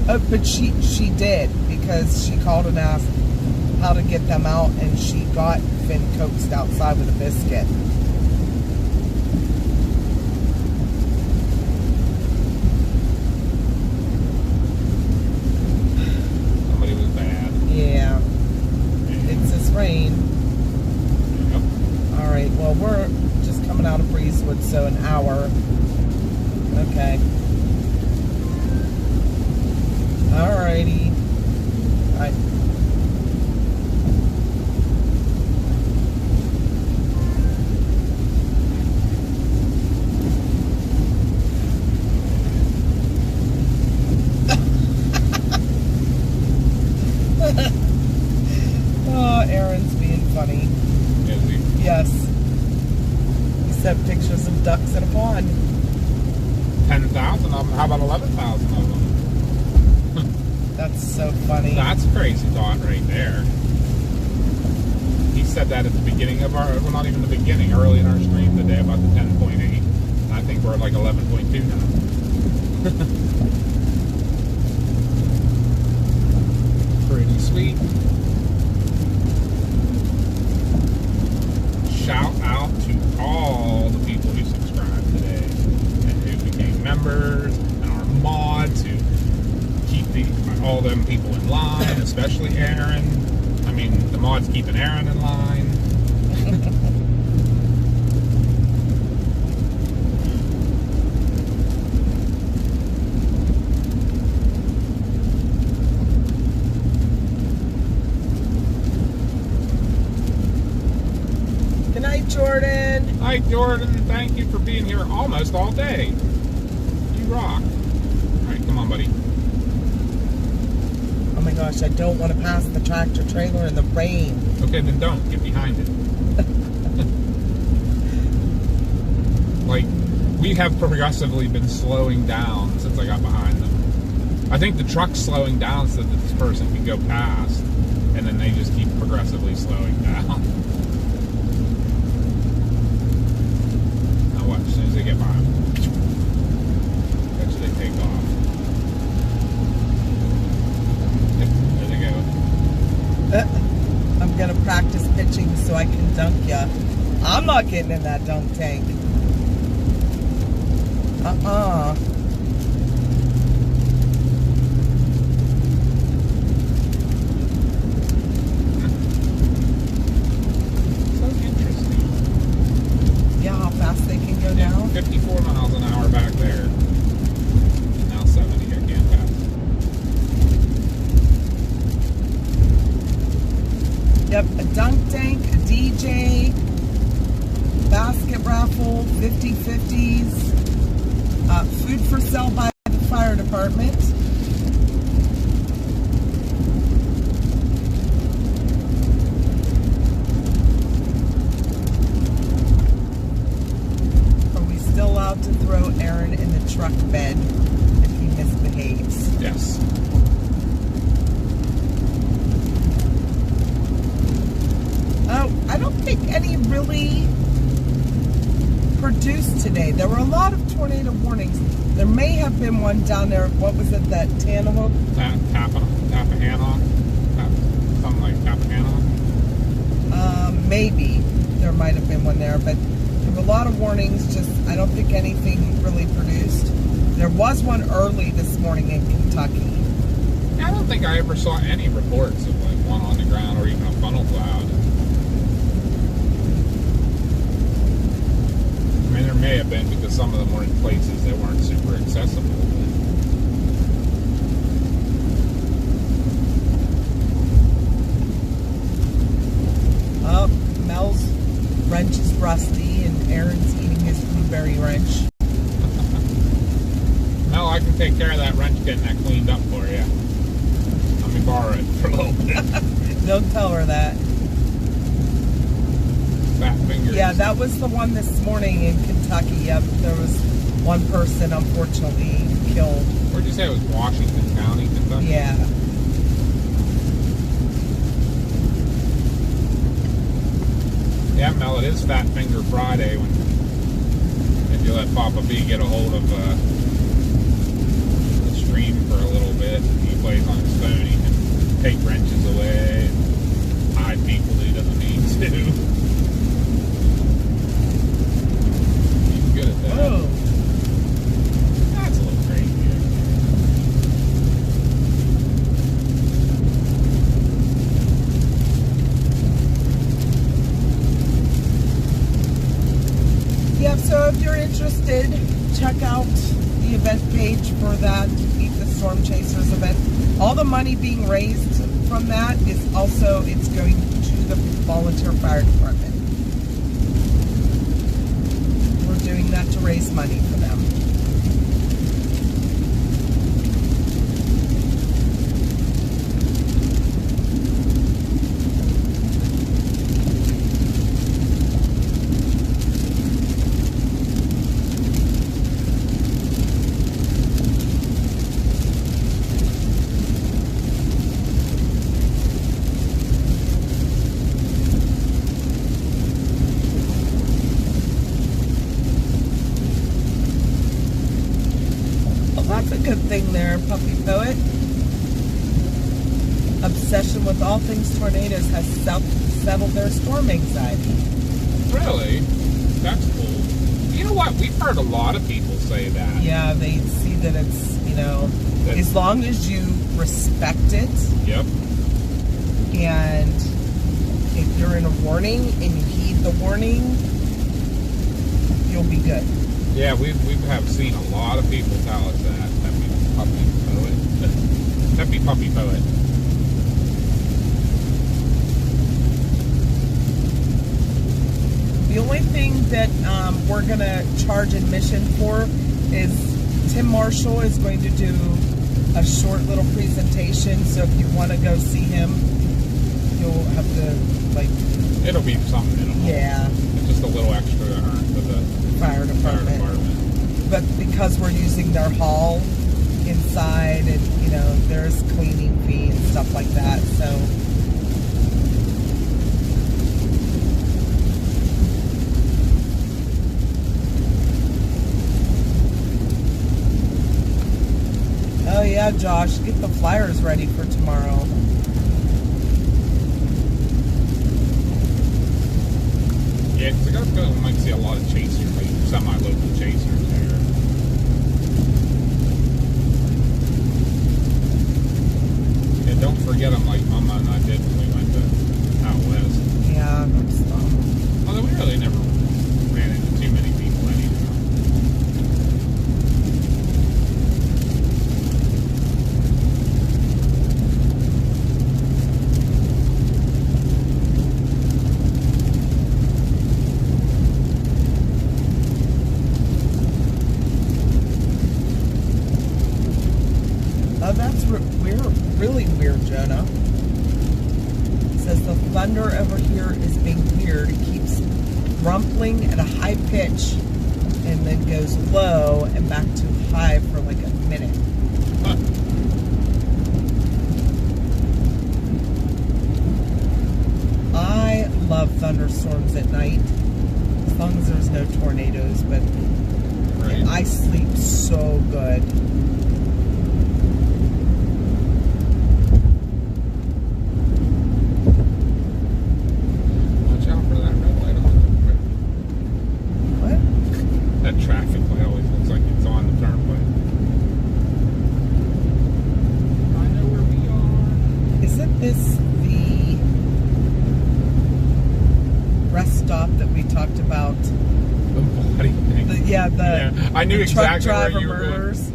Oh, but she did, because she called and asked how to get them out, and she got Finn coaxed outside with a biscuit. Somebody was bad. Yeah. It's this rain. Yep. Alright, well, we're just coming out of Breezewood, so an hour. Okay. Alrighty. Alright. Oh, Aaron's being funny. Is he? Yes. He sent pictures of ducks in a pond. 10,000 of them. How about 11,000 of them? That's so funny. That's a crazy thought right there. He said that at the beginning of our, well, not even the beginning, early in our stream today about the 10.8. I think we're at like 11.2 now. Pretty sweet. Shout out to all the people who subscribed today and who became members and our mods who keep all them people in line, especially Aaron. I mean, the mods keeping Aaron in line. Good night, Jordan. Hi, Jordan. Thank you for being here almost all day. You rock. All right, come on, buddy. Oh my gosh, I don't want to pass the tractor trailer in the rain. Okay, then don't. Get behind it. Like, we have progressively been slowing down since I got behind them. I think the truck's slowing down so that this person can go past, and then they just keep progressively slowing down. Now watch, as soon as they get by them, eventually they take off. Yep, there they go. I'm gonna practice pitching so I can dunk ya. I'm not getting in that dunk tank. So interesting. Yeah, how fast they can go now. 54 miles an hour back there. And now 70, I can't pass. Yep, a dunk tank, a DJ, basket raffle, 50/50s, food for sale by the fire department. Are we still allowed to throw Aaron in the truck bed if he misbehaves? Yes. really produced today. There were a lot of tornado warnings. There may have been one down there. What was it? That Tannehill? Tappahannock? Something like Tappahannock? Maybe there might have been one there, but there were a lot of warnings. Just I don't think anything really produced. There was one early this morning in Kentucky. I don't think I ever saw any reports of like one on the ground or even a funnel cloud. I mean, there may have been because some of them were in places that weren't super accessible. Oh, Mel's wrench is rusty and Aaron's eating his blueberry wrench. No, I can take care of that wrench getting that cleaned up for you. Let me borrow it for a little bit. Don't tell her that. Fat fingers. Yeah, that was the one this morning in Kentucky. Yep, there was one person unfortunately killed. Where'd you say it was? Washington County, Kentucky? Yeah. Yeah, Mel, it is Fat Finger Friday when if you let Papa B get a hold of the stream for a little bit. He plays on his phone. He can take wrenches away and hide people that he doesn't need to. He's good at that. Oh. That's a little crazy. Yeah, so if you're interested, check out the event page for that Beat the Storm Chasers event. All the money being raised from that is also, it's going to the volunteer fire department. We're doing that to raise money for them. That's a good thing there, Puppy Poet. Obsession with all things tornadoes has settled their storm anxiety. Really? That's cool. You know what? We've heard a lot of people say that. Yeah, they see that it's, you know, That's- as long as you respect it, Yep. and if you're in a warning and you heed the warning, you'll be good. Yeah, we have seen a lot of people tell us that. Peppy Puppy Poet. Peppy Puppy Poet. The only thing that we're going to charge admission for is Tim Marshall is going to do a short little presentation. So if you want to go see him, you'll have to, like... It'll be something minimal. Yeah. It's just a little extra to earn for the Fire department. But because we're using their hall inside and, you know, there's cleaning fee and stuff like that, so... Oh yeah, Josh, get the flyers ready for tomorrow. Yeah, because I got a feeling we might see a lot of chasers, like semi-local chasers there. And don't forget them like Mama and I did when we went to out west. Yeah, that's dumb. Although we really never ran into too many people anyhow. Oh, that's really weird, Jonah. It says the thunder over here is being weird. It keeps rumbling at a high pitch and then goes low and back to high for like a minute. Huh. I love thunderstorms at night. As long as there's no tornadoes, but Right. I sleep so good. Watch out for that red light on the What? That traffic light always looks like it's on the turnpike. I know where we are. Isn't this the rest stop that we talked about? The body thing. I knew the exactly truck where driver you were murders.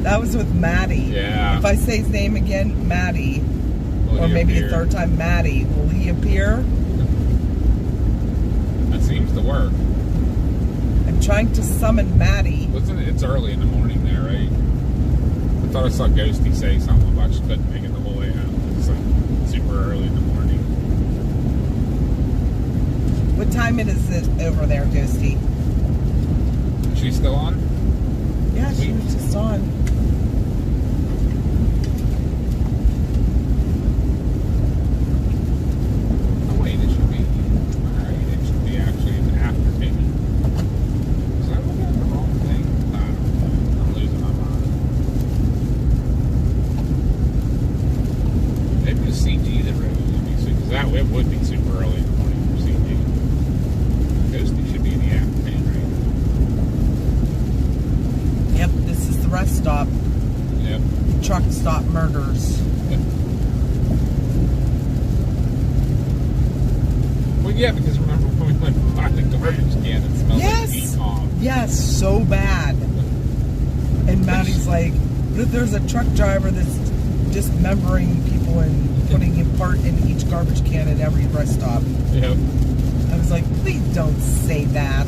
That was with Maddie. Yeah. If I say his name again, Maddie, Will or he maybe appear? a third time, Maddie, will he appear? That seems to work. I'm trying to summon Maddie. Listen, it's early in the morning there, right? I thought I saw Ghosty say something about she couldn't make it the whole way out. It's like super early in the morning. What time is it over there, Ghosty? Is she still on? Yeah, she Sweet. was just on. Oh wait, it should be. Alright, it should be actually an afternoon. Is that looking at the wrong thing? I don't know. I'm losing my mind. Maybe it was CG that wrote it, because that it would be super early in the morning for CG. Ghosty should be in the afternoon, right? Yep, this is the rest stop. Yep. Truck stop murders. Well, yeah, because remember when we went by the garbage can, it smelled Yes. like pecan. Yes, so bad. And Maddie's like, "But there's a truck driver that's dismembering people and putting a part in each garbage can at every rest stop." Yep. I was like, please don't say that.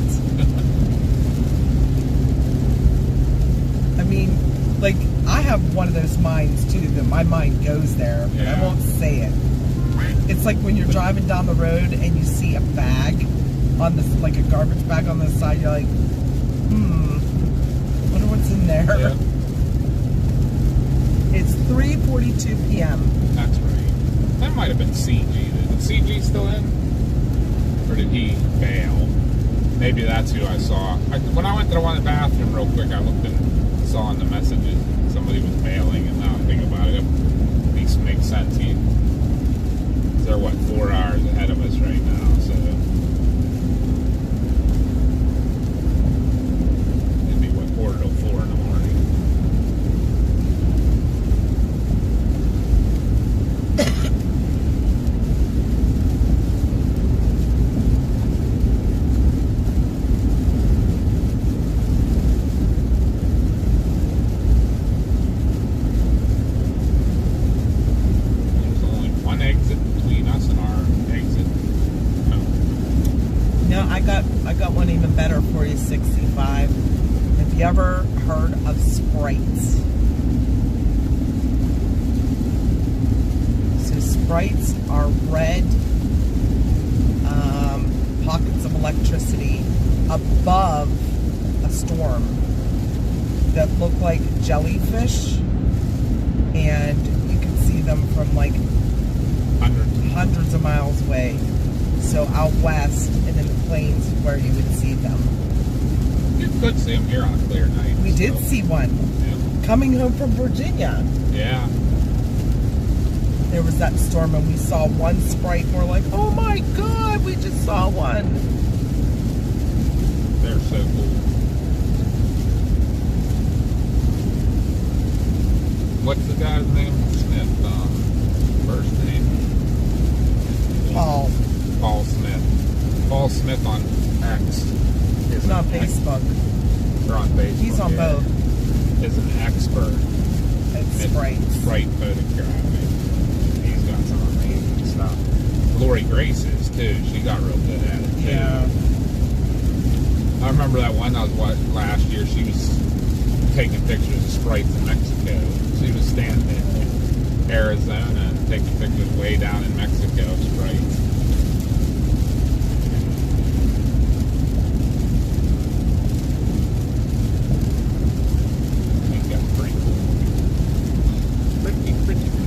I mean, like, I have one of those minds too, that my mind goes there, but I Yeah. won't say it. It's like when you're driving down the road and you see a bag on this, like a garbage bag on the side, you're like, wonder what's in there. Yep. It's 3:42 p.m. That's right. That might have been CG. Is CG still in? Or did he bail? Maybe that's who I saw. When I went to the one in the bathroom real quick, I looked and saw in the messages somebody was bailing, and now I think about it, it at least makes sense. They're, what, 4 hours ahead of us right now, so it'd be, what, 4:45 in the morning. There's only one exit between us and our exit. Oh, No, I got one even better for you, 65. Have you ever heard of Sprites? So Sprites are red pockets of electricity above a storm that look like jellyfish, and you can see them from like hundreds of miles away. So out west and in the plains is where you would see them. you could see them here on a clear night. We did so, see one Yeah. coming home from Virginia. Yeah. There was that storm and we saw one Sprite and we're like, oh my god, we just saw one. They're so cool. What's the guy's name? Smith. First name? Paul. Paul Smith. Paul Smith on X. It's not Facebook. Or on Facebook. He's on yeah, both. Is an expert At Sprites. Sprite photographing. He's got some amazing stuff. Lori Grace is too. She got real good at it too. Yeah. I remember that one I was watching last year. She was taking pictures of Sprites in Mexico. She was standing in Arizona and taking pictures way down in Mexico of Sprites. I think that's pretty cool. Pretty cool.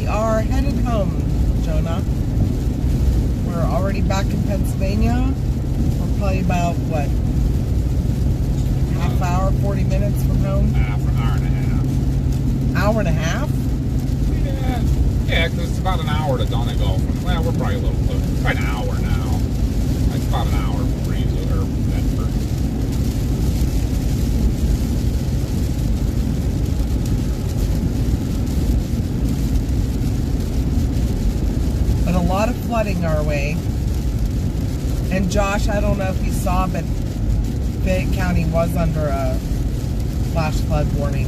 We are headed home, Jonah. We're already back in Pennsylvania. We're probably about, what, half hour, 40 minutes from home? For an hour and a half. Hour and a half? Yeah, because it's about an hour to Donegal. Well, we're probably a little close. It's about an hour now. It's about an hour from Breezy or Bedford. But a lot of flooding our way. And Josh, I don't know if you saw, but Fayette County was under a flash flood warning.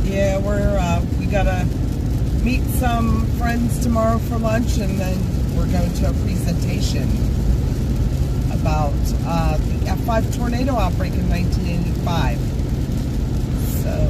Yeah, we gotta meet some friends tomorrow for lunch, and then we're going to a presentation about the F5 tornado outbreak in 1985. So,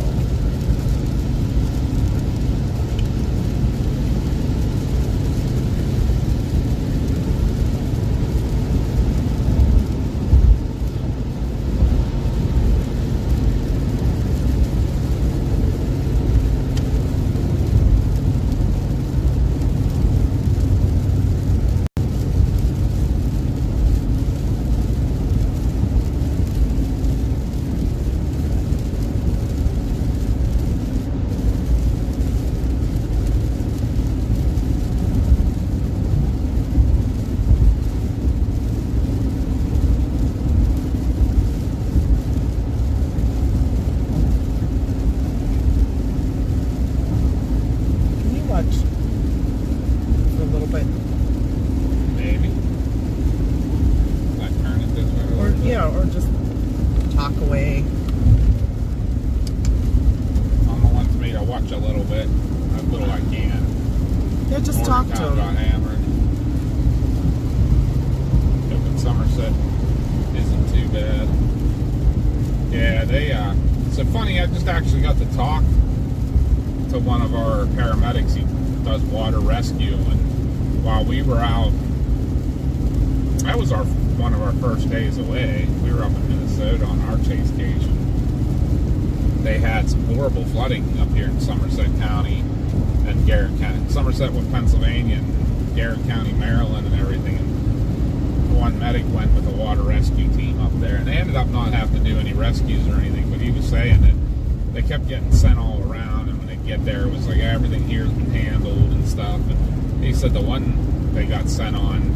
for a little bit. Maybe. Like turn it this way. Or, yeah, or just talk away. Mama wants me to watch a little bit. As little I can. Yeah, just talk to Morgantown got him. hammered. Up in Somerset isn't too bad. Yeah, it's so funny, I just actually got to talk to one of our paramedics. He does water rescue, and while we were out, that was one of our first days away. We were up in Minnesota on our chase station. They had some horrible flooding up here in Somerset County and Garrett County. Somerset with Pennsylvania and Garrett County, Maryland, and everything. And one medic went with a water rescue team up there, and they ended up not having to do any rescues or anything, but he was saying that they kept getting sent all around, and when they get there, it was like everything here has been handled and stuff. And he said the one they got sent on,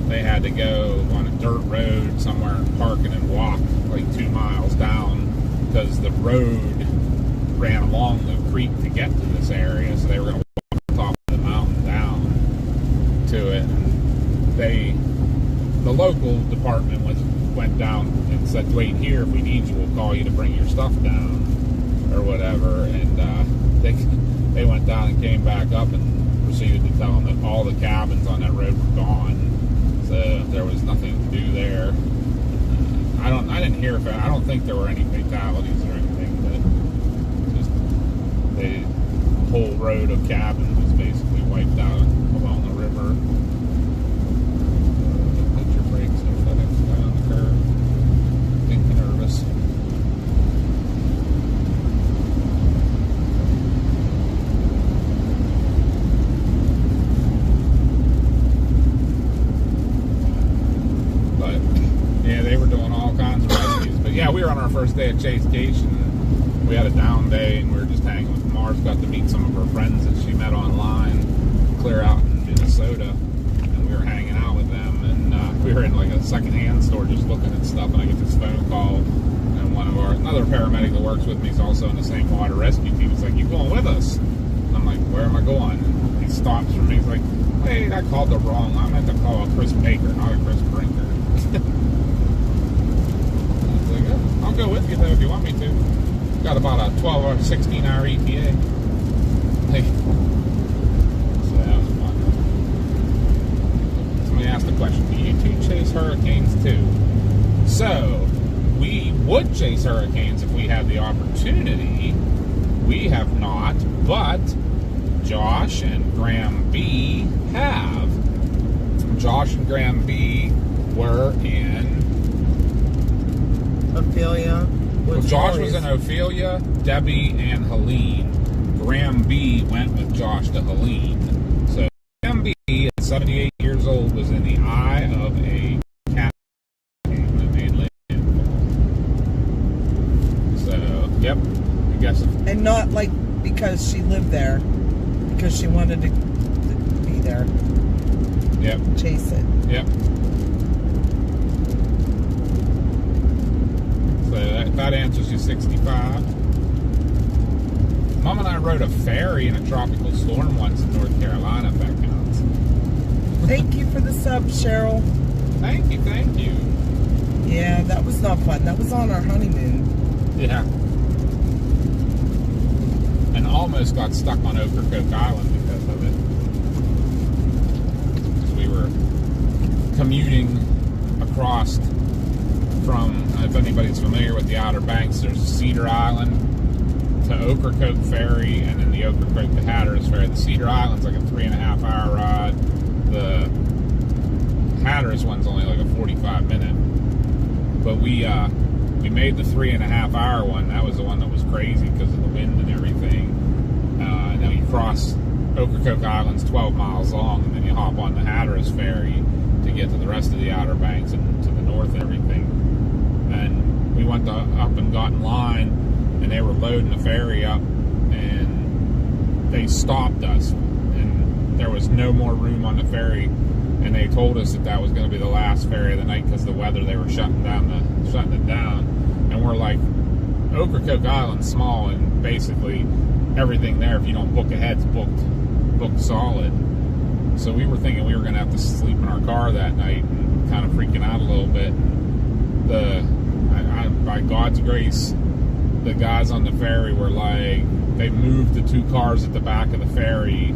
they had to go on a dirt road somewhere and park it and walk like 2 miles down because the road ran along the creek to get to this area, so they were going to walk the top of the mountain down to it. And the local department went down and said, wait here, if we need you, we'll call you to bring your stuff down or whatever. And they went down and came back up and proceeded to tell them that all the cabins on that road were gone, so there was nothing to do there. I didn't hear if I don't think there were any fatalities or anything, but just the whole road of cabins was basically wiped out along the river. Put your brakes and FedEx down the curve. Getting nervous. Yeah, they were doing all kinds of rescues. But yeah, we were on our first day at Chase Station. We had a down day, and we were just hanging with Mars. Got to meet some of her friends that she met online, clear out in Minnesota, and we were hanging out with them. And we were in like a secondhand store just looking at stuff, and I get this phone call, and another paramedic that works with me is also in the same water rescue team. He's like, "You going with us?" And I'm like, "Where am I going?" And he stops for me. He's like, "Hey, I called I meant to call a Chris Baker, not a Chris Brinker." I'll go with you though if you want me to. Got about a 12 or 16 hour ETA. So that was fun. Somebody asked the question, do you two chase hurricanes too? So, we would chase hurricanes if we had the opportunity. We have not, but Josh and Graham B have. Josh and Graham B were in... Ophelia. Well, Josh was in Ophelia, Debbie, and Helene. Graham B went with Josh to Helene. So Graham B, at 78 years old, was in the eye of a cat when it made landfall. So, yep, I guess. And not like because she lived there, because she wanted to be there. Yep. Chase it. Yep. So that answers you 65. Mom and I rode a ferry in a tropical storm once in North Carolina, if that counts. Thank you for the sub, Cheryl. Thank you, thank you. Yeah, that was not fun. That was on our honeymoon. Yeah. And almost got stuck on Ocracoke Island because of it. Because we were commuting across from, if anybody's familiar with the Outer Banks, there's Cedar Island to Ocracoke Ferry, and then the Ocracoke to Hatteras Ferry. The Cedar Island's like a 3.5-hour ride. The Hatteras one's only like a 45-minute. But we made the 3.5-hour one. That was the one that was crazy because of the wind and everything. Now you cross Ocracoke Island's 12 miles long, and then you hop on the Hatteras Ferry to get to the rest of the Outer Banks and to the north and everything. And we went up and got in line, and they were loading the ferry up, and they stopped us, and there was no more room on the ferry, and they told us that that was going to be the last ferry of the night because the weather. They were shutting it down, and we're like, Ocracoke Island's small, and basically everything there, if you don't book ahead, is booked solid. So we were thinking we were going to have to sleep in our car that night, and kind of freaking out a little bit. By God's grace, the guys on the ferry were like, they moved the 2 cars at the back of the ferry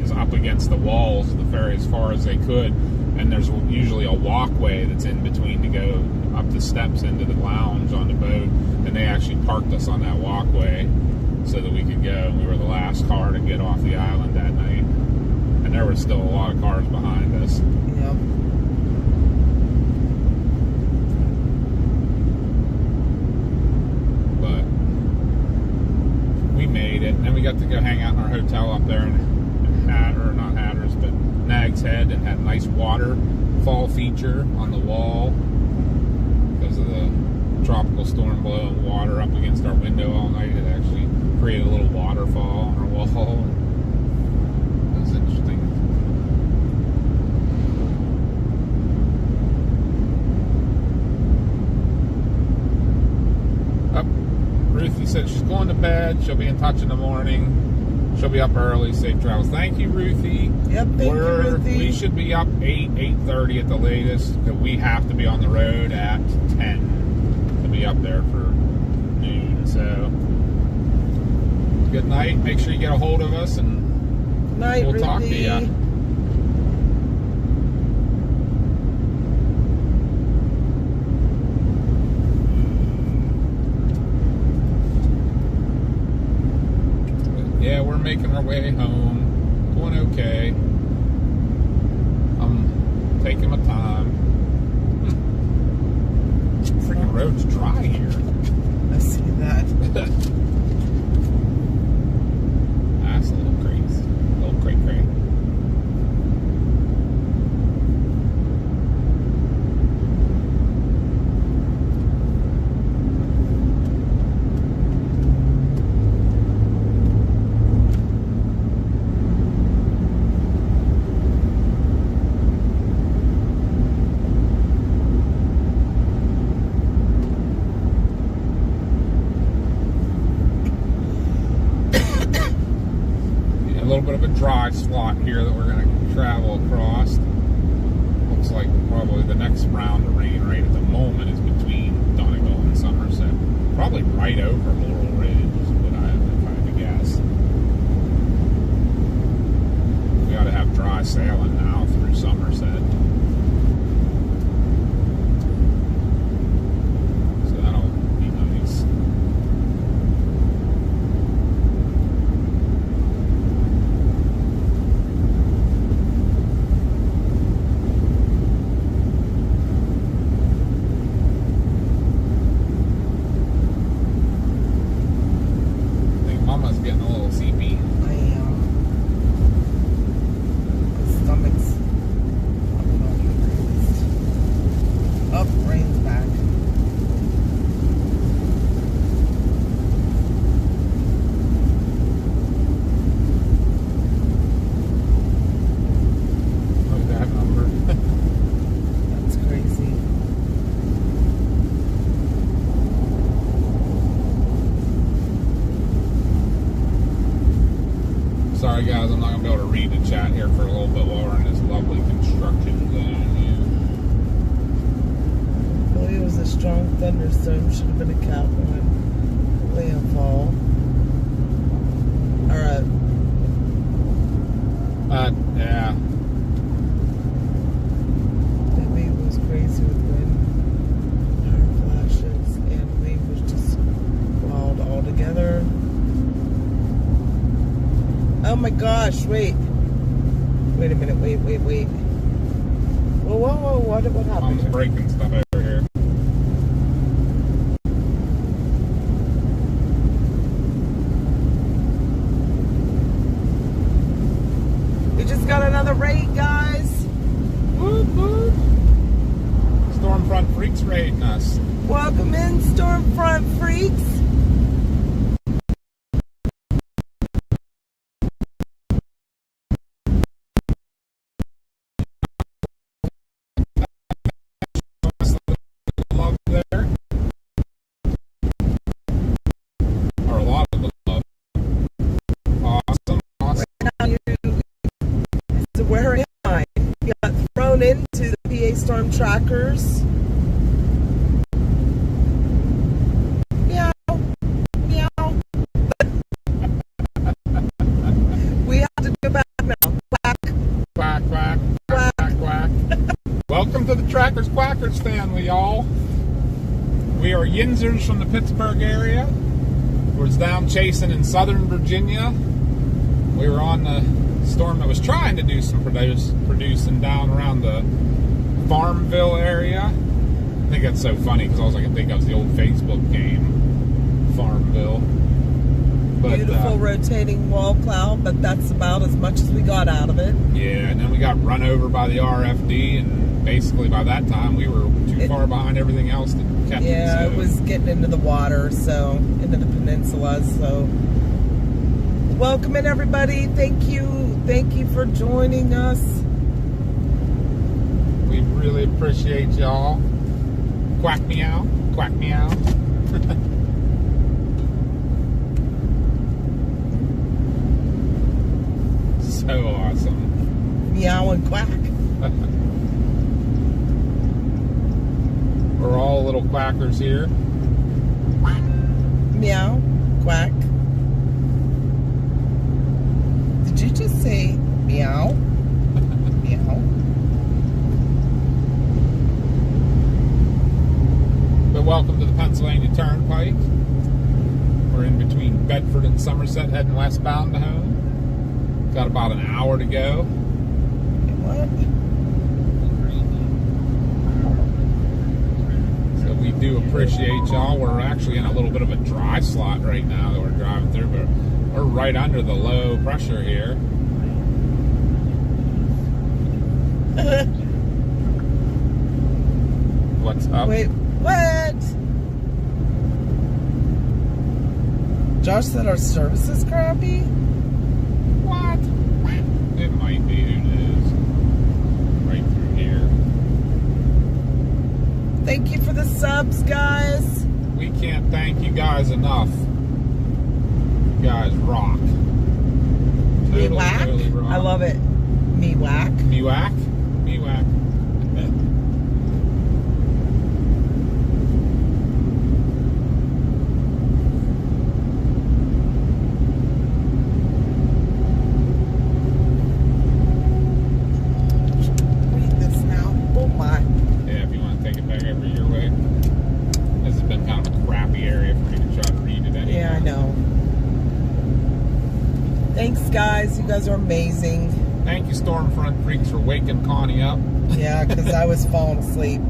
is up against the walls of the ferry as far as they could, and there's usually a walkway that's in between to go up the steps into the lounge on the boat, and they actually parked us on that walkway so that we could go. We were the last car to get off the island that night, and there were still a lot of cars behind us. Yep. Made it, and then we got to go hang out in our hotel up there in not Hatteras, but Nag's Head, and had a nice waterfall feature on the wall because of the tropical storm blowing water up against our window all night. It actually created a little waterfall on our wall. It was interesting. Ruthie said she's going to bed. She'll be in touch in the morning. She'll be up early. Safe travels. Thank you, Ruthie. Yep, thank you, Ruthie. We should be up 8:30 at the latest. We have to be on the road at 10 to be up there for noon. So, good night. Make sure you get a hold of us, and night, we'll Ruthie. talk to you. Yeah, we're making our way home. Doing okay. I'm taking my time. Freaking road's dry here. I see that. That's a little crazy. A little cray. Dry slot here that we're going to travel across. Looks like probably the next round of rain right at the moment is between Donegal and Somerset. Probably right over Laurel Ridge is what if I had to guess. We ought to have dry sailing now through Somerset. So stomach's getting a little sleepy. I am. My stomach's up, rain's back. Look at that number. That's crazy. Sorry guys, I'm not gonna be able to read the chat here for a little bit while we're in this lovely construction zone. Well, it was a strong thunderstorm. Should have been a Cat 1 landfall. Alright. Yeah. The wind was crazy with wind, power flashes, and wind was just wild altogether. Oh my gosh, wait. Wait a minute, wait. Whoa, what I'm happened? breaking stuff over here. We just got another raid, guys. Whoop, whoop. Stormfront freaks raiding us. Welcome in, Stormfront freaks. Love there. Or a lot of the love. Awesome. Now so where am I? You got thrown into the PA Storm trackers. Meow. Meow. We have to go back now. Quack. Quack, quack, quack, quack, quack. Welcome to the Trackers Quackers family, y'all. We are Yinzers from the Pittsburgh area. We're down chasing in Southern Virginia. We were on the storm that was trying to do some producing down around the Farmville area. I think that's so funny because I was like, I think that was the old Facebook game, Farmville. But, Beautiful rotating wall cloud, but that's about as much as we got out of it. yeah, and then we got run over by the RFD, and basically by that time we were too far behind everything else that kept Yeah, it. it was getting into the water, so into the peninsula. So, welcome in, everybody. Thank you for joining us. We really appreciate y'all. Quack meow, quack meow. So awesome. Meow and quack. We're all little quackers here. Meow, quack. Did you just say meow? Meow. But welcome to the Pennsylvania Turnpike. We're in between Bedford and Somerset, heading westbound to home. Got about an hour to go. What? So we do appreciate y'all. We're actually in a little bit of a dry slot right now that we're driving through, but we're right under the low pressure here. What's up? Wait, what? Josh said our service is crappy? What? It might be. Who knows? Right through here. Thank you for the subs, guys. We can't thank you guys enough. You guys rock. Me whack? rock. I love it. Me whack. Me whack? Me whack. Read this now. Oh my. Yeah, if you want to take it back over your way. This has been kind of a crappy area for me to try to read it anyway. Yeah, I know. Thanks, guys. You guys are amazing. Thank you, Stormfront Freaks, for waking Connie up. Yeah, because I was falling asleep.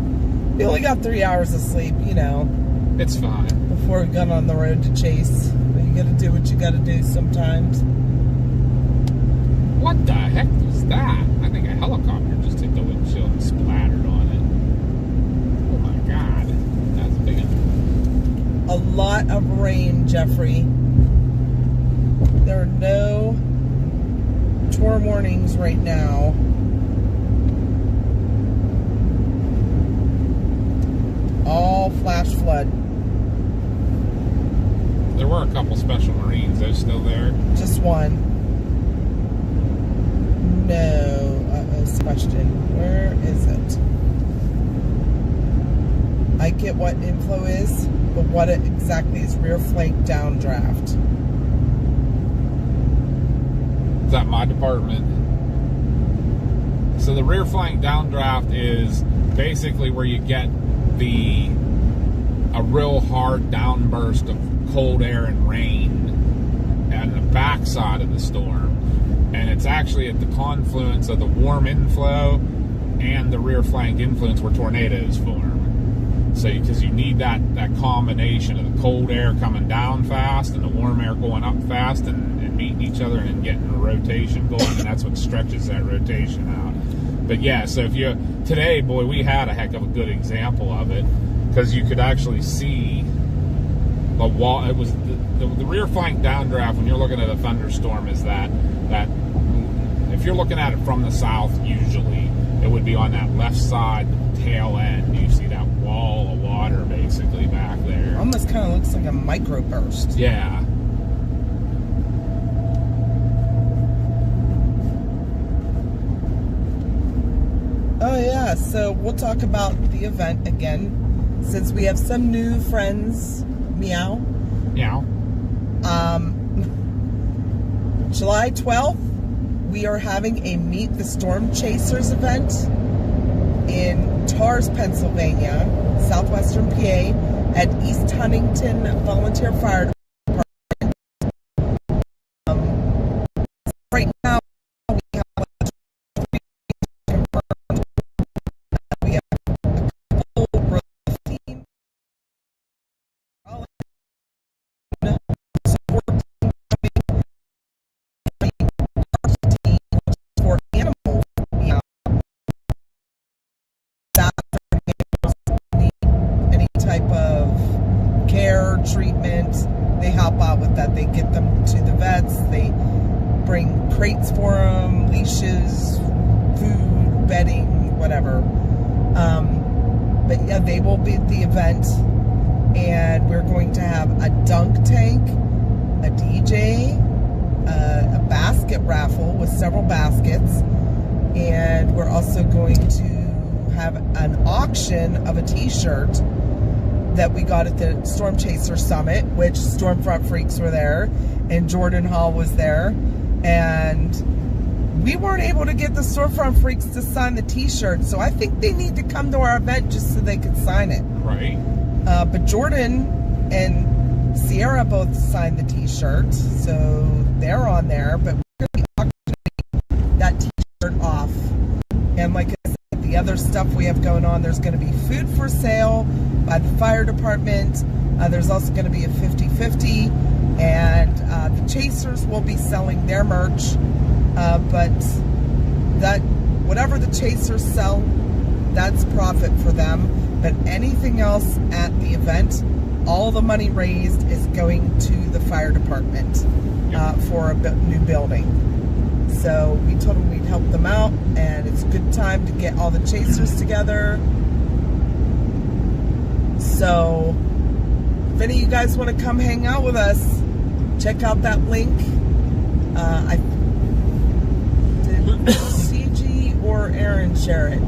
We only got 3 hours of sleep, you know, It's fine. before we got on the road to chase. We You gotta do what you gotta do sometimes. What the heck was that? I think a helicopter just hit the windshield and splattered on it. Oh my god. That's a big one. A lot of rain, Jeffrey. There are no storm warnings right now. All flash flood. There were a couple special marines. Those still there? Just one. No. Question. Where is it? I get what inflow is, but what exactly is rear flank downdraft? Is that my department? So the rear flank downdraft is basically where you get a real hard downburst of cold air and rain on the backside of the storm. And it's actually at the confluence of the warm inflow and the rear flank influence where tornadoes form. So, because you need that combination of the cold air coming down fast and the warm air going up fast and meeting each other and getting a rotation going, and that's what stretches that rotation out. But yeah, so today, boy, we had a heck of a good example of it, because you could actually see the wall. It was the rear flank downdraft when you're looking at a thunderstorm is that if you're looking at it from the south, usually it would be on that left side tail end. You see that wall of water basically back there. Almost kind of looks like a microburst. Yeah. Oh yeah, so we'll talk about the event again, since we have some new friends. Meow. Meow. July 12th, we are having a Meet the Storm Chasers event in Tars, Pennsylvania, southwestern PA, at East Huntington Volunteer Fire Department. Right now, we have confirmed. We have a full roof team. Support team for animals. Any type of care, treatment, they help out with that. They get them to the vets. They bring crates for them, leashes, food, bedding, whatever. But yeah, they will be at the event, and we're going to have a dunk tank, a DJ, a basket raffle with several baskets, and we're also going to have an auction of a t-shirt that we got at the Storm Chaser Summit, which Stormfront Freaks were there, and Jordan Hall was there, and we weren't able to get the Stormfront Freaks to sign the t-shirt, so I think they need to come to our event just so they could sign it. Right. But Jordan and Sierra both signed the t-shirt, so they're on there, but we're going to be auctioning that t-shirt off. And like I said, the other stuff we have going on, there's going to be food for sale by the fire department. There's also going to be a 50-50, and the Chasers will be selling their merch, but that whatever the Chasers sell, that's profit for them. But anything else at the event, all the money raised is going to the fire department for a new building. So we told them we'd help them out, and it's a good time to get all the Chasers together. So if any of you guys want to come hang out with us, check out that link. Did CG or Aaron share it?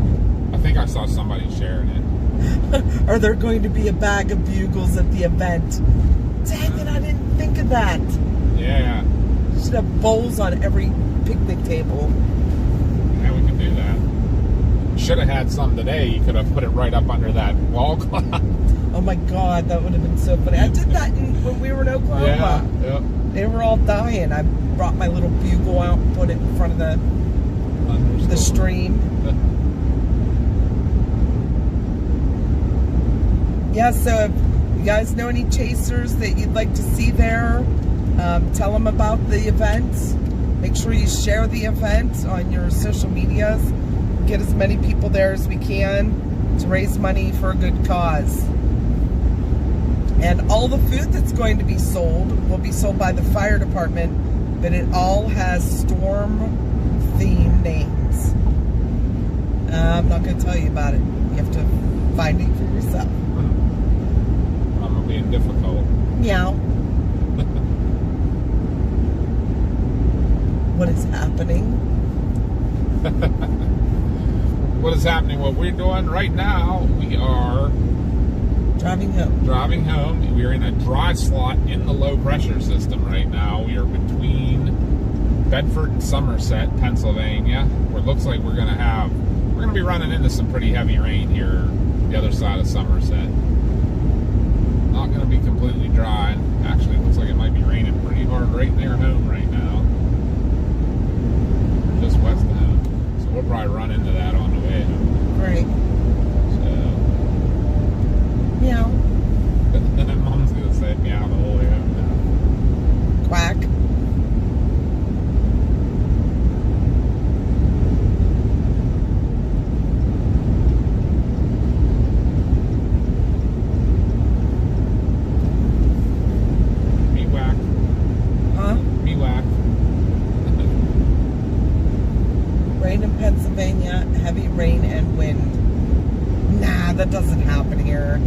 I think I saw somebody sharing it. Are there going to be a bag of bugles at the event? Dang it, I didn't think of that. Yeah. Should have bowls on every picnic table. Yeah, we could do that. Should have had some today. You could have put it right up under that wall clock. Oh my God, that would have been so funny. I did that when we were in Oklahoma. Yeah. They were all dying. I brought my little bugle out and put it in front of the stream. Yeah, so if you guys know any Chasers that you'd like to see there, Tell them about the event. Make sure you share the event on your social medias. Get as many people there as we can to raise money for a good cause. And all the food that's going to be sold will be sold by the fire department, but it all has storm-themed names. I'm not going to tell you about it. You have to find it for yourself. I'm being difficult. Meow. What is happening? What is happening? What we're doing right now, we are Driving home. driving home. We are in a dry slot in the low pressure system right now. We are between Bedford and Somerset, Pennsylvania, where it looks like we're going to be running into some pretty heavy rain here, the other side of Somerset. Not going to be completely dry. Actually, it looks like it might be raining pretty hard right near home right now. Just west of home. So we'll probably run into that on the way home. Right. So, Meow. Mom's going to say meow the whole way home now. Quack. Rain in Pennsylvania, heavy rain and wind. Nah, that doesn't happen here.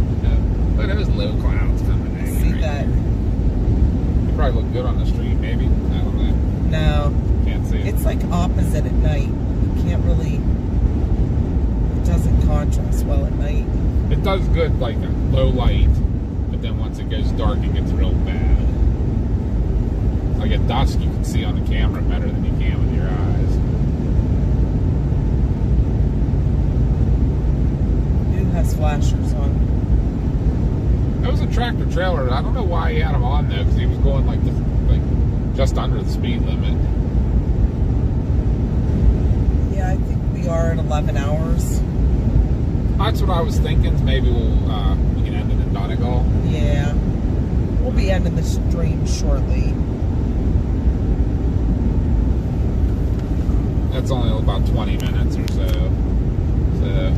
Look at those low clouds coming in. See right that? there. You probably look good on the street, maybe. I don't know. No. Can't see it. It's like opposite at night. You can't really, it doesn't contrast well at night. It does good, like a low light, but then once it goes dark, it gets real bad. Like at dusk, you can see on the camera better than you can with your eyes. Who has flashers on? That was a tractor trailer. I don't know why he had them on though, because he was going like just under the speed limit. Yeah, I think we are at 11 hours. That's what I was thinking. Maybe we can end it in Donegal. Yeah. We'll be ending the stream shortly. That's only about 20 minutes or so. So.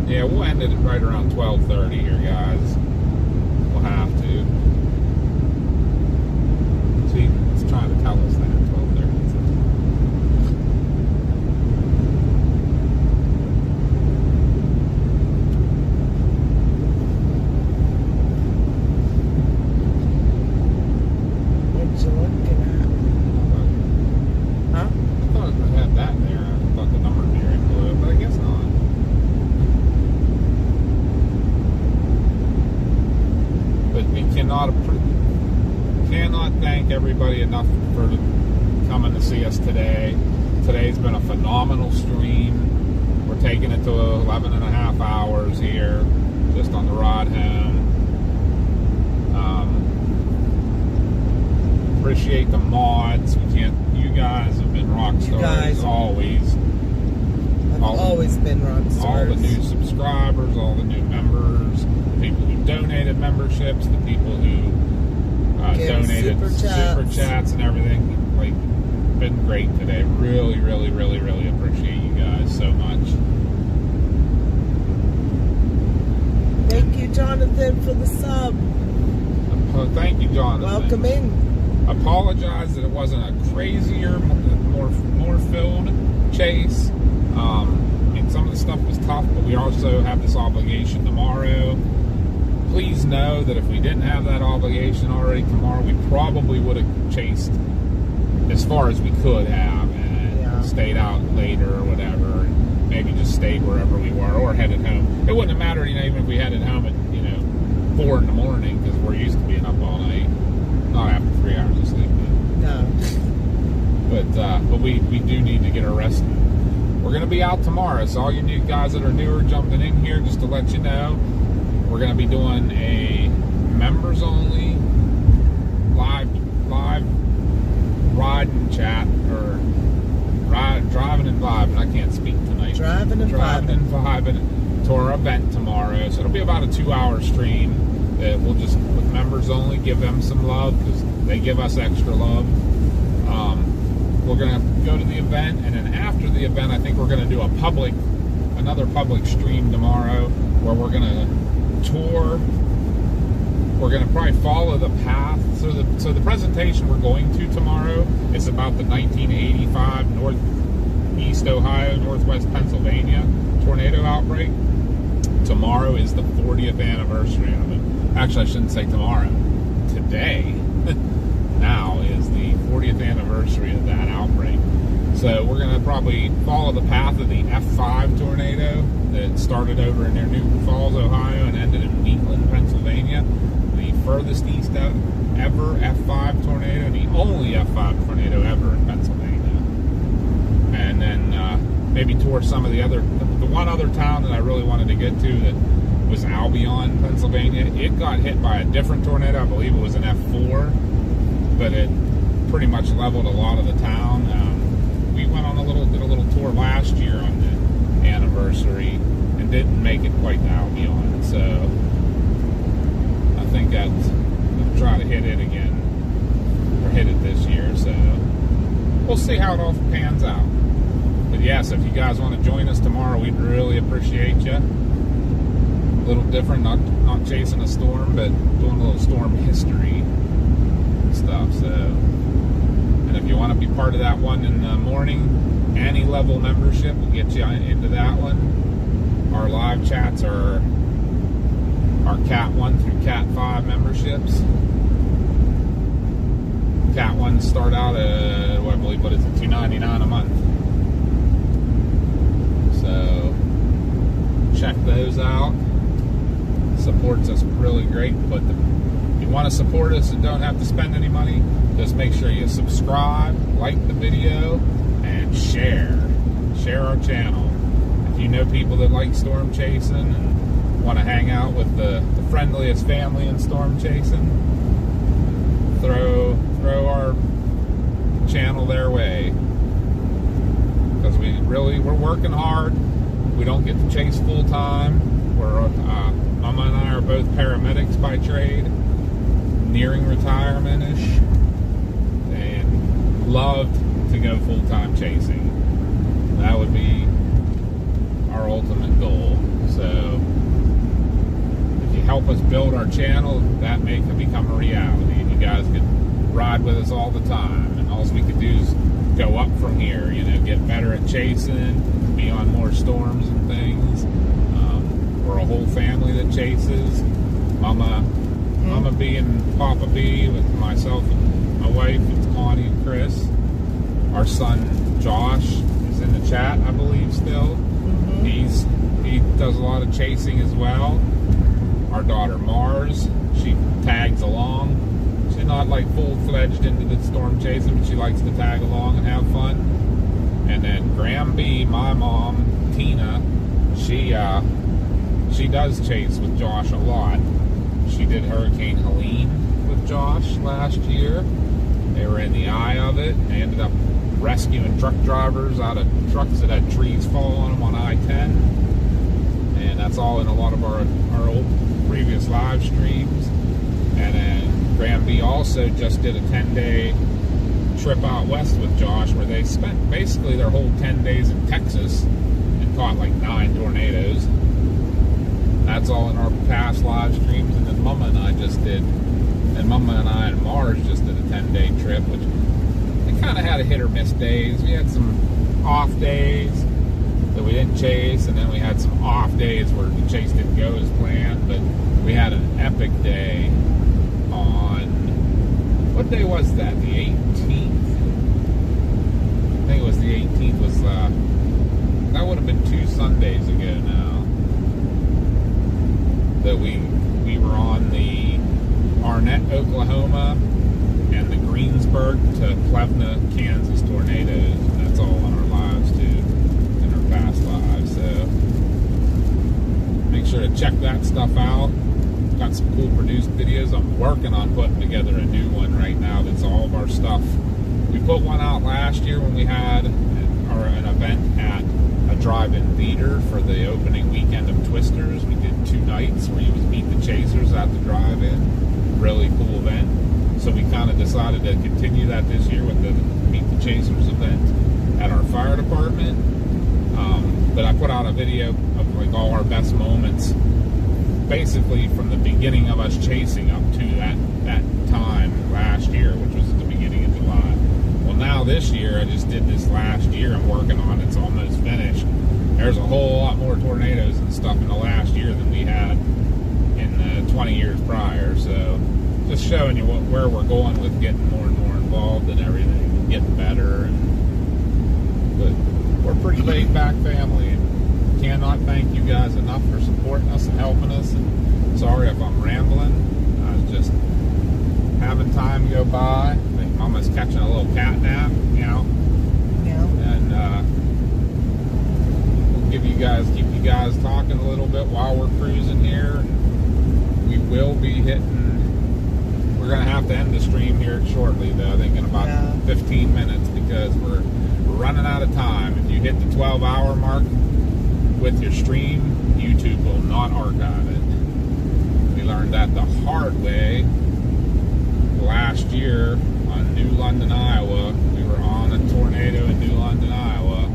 Yeah, we'll end it right around 12:30 here, guys. We'll have to. See, it's trying to tell us that 12:30. What you looking at? Huh? I thought I had that there. I thought the number would be right below, but I guess not. But we cannot thank everybody enough for coming to see us today. Today's been a phenomenal stream. We're taking it to 11 and a half hours here, just on the ride home. Appreciate the mods. You guys have been rock stars always. I've always been rock stars. All the new subscribers, all the new members, the people who donated memberships, the people who donated super chats and everything. Like, been great today. Really, really, really, really appreciate you guys so much. Thank you, Jonathan, for the sub. Thank you, Jonathan. Welcome in. Apologize that it wasn't a crazier, more filled chase. I mean, some of the stuff was tough, but we also have this obligation tomorrow. Please know that if we didn't have that obligation already tomorrow, we probably would have chased as far as we could have and stayed out later or whatever, and maybe just stayed wherever we were or headed home. It wouldn't have mattered, even if we headed home at 4 in the morning, because we're used to being up all night. Not after 3 hours of sleep. No. But we do need to get our rest. We're going to be out tomorrow, so all you new guys that are newer jumping in here, just to let you know, we're going to be doing a members only live ride and chat, or driving and vibing. I can't speak tonight. Driving and vibing. to our event tomorrow. So it'll be about a 2-hour stream that we'll just, with members only, give them some love because they give us extra love. We're going to go to the event, and then after the event, I think we're going to do another public stream tomorrow where we're going to tour. We're going to probably follow the path. So the presentation we're going to tomorrow is about the 1985 Northeast Ohio, Northwest Pennsylvania tornado outbreak. Tomorrow is the 40th anniversary of it. Actually, I shouldn't say tomorrow. Today, now, is the 40th anniversary of that outbreak. So we're going to probably follow the path of the F5 tornado that started over near Newton Falls, Ohio, and ended in Wheatland, Pennsylvania. The furthest east ever F5 tornado, and the only F5 tornado ever in Pennsylvania. And then maybe tour some of the one other town that I really wanted to get to that was Albion, Pennsylvania. It got hit by a different tornado. I believe it was an F4, but it pretty much leveled a lot of the town. We went on did a little tour last year on the anniversary and didn't make it quite to Albion. So I think I'll try to hit it again, or hit it this year. So we'll see how it all pans out. But yes, if you guys want to join us tomorrow, we'd really appreciate you. A little different, not chasing a storm, but doing a little storm history stuff. So, and if you want to be part of that one in the morning, any level membership will get you into that one. Our live chats are our Cat 1 through Cat 5 memberships. Cat 1 start out at, I believe, what is it, $2.99 a month. So check those out. Supports us really great. But if you want to support us and don't have to spend any money, just make sure you subscribe, like the video, and share our channel. If you know people that like storm chasing and want to hang out with the friendliest family in storm chasing, throw our channel their way, because we're working hard. We don't get to chase full time. Mama and I are both paramedics by trade, nearing retirement-ish, and love to go full-time chasing. That would be our ultimate goal. So if you help us build our channel, that may become a reality, and you guys could ride with us all the time, and all we could do is go up from here, get better at chasing, be on more storms and things. We're a whole family that chases. Mama B and Papa B, with myself and my wife, it's Connie and Chris. Our son Josh is in the chat, I believe, still. He does a lot of chasing as well. Our daughter Mars, she tags along. She's not like full-fledged into the storm chasing, but she likes to tag along and have fun. And then Graham B, my mom, Tina, she does chase with Josh a lot. She did Hurricane Helene with Josh last year. They were in the eye of it. They ended up rescuing truck drivers out of trucks that had trees fall on them on I-10. And that's all in a lot of our old previous live streams. And then Graham B also just did a 10-day trip out west with Josh, where they spent basically their whole 10 days in Texas and caught like 9 tornadoes. That's all in our past live streams. And then Mama and I and Mars just did a 10-day trip, which we kind of had a hit or miss days. We had some off days that we didn't chase, and then we had some off days where the chase didn't go as planned. But we had an epic day on, what day was that? The 18th? I think it was the 18th. That would have been 2 Sundays ago now, that we were on the Arnett, Oklahoma, and the Greensburg to Plevna, Kansas tornadoes. And that's all on our lives too, in our past lives. So make sure to check that stuff out. Got some cool produced videos. I'm working on putting together a new one right now that's all of our stuff. We put one out last year when we had an event at a drive-in theater for the opening weekend of Twisters. We did 2 nights where you would meet the chasers at the drive-in. Really cool event. So we kind of decided to continue that this year with the Meet the Chasers event at our fire department. But I put out a video of like all our best moments, basically from the beginning of us chasing up to that time last year, which was at the beginning of July. Well, now this year, I just did this last year. I'm working on it. It's almost finished. There's a whole lot more tornadoes and stuff in the last year than we had in the 20 years prior. So just showing you where we're going with getting more and more involved and everything, getting better. But we're a pretty laid back family. And cannot thank you guys enough for supporting us and helping us. And sorry if I'm rambling. I was just having time go by. I think Mama's catching a little cat nap, you know. Yeah. And we'll keep you guys talking a little bit while we're cruising here. We will be hitting. We're gonna have to end the stream here shortly, though. I think in about 15 minutes because we're running out of time. If you hit the 12-hour mark with your stream, YouTube will not archive it. We learned that the hard way last year on New London, Iowa. We were on a tornado in New London, Iowa.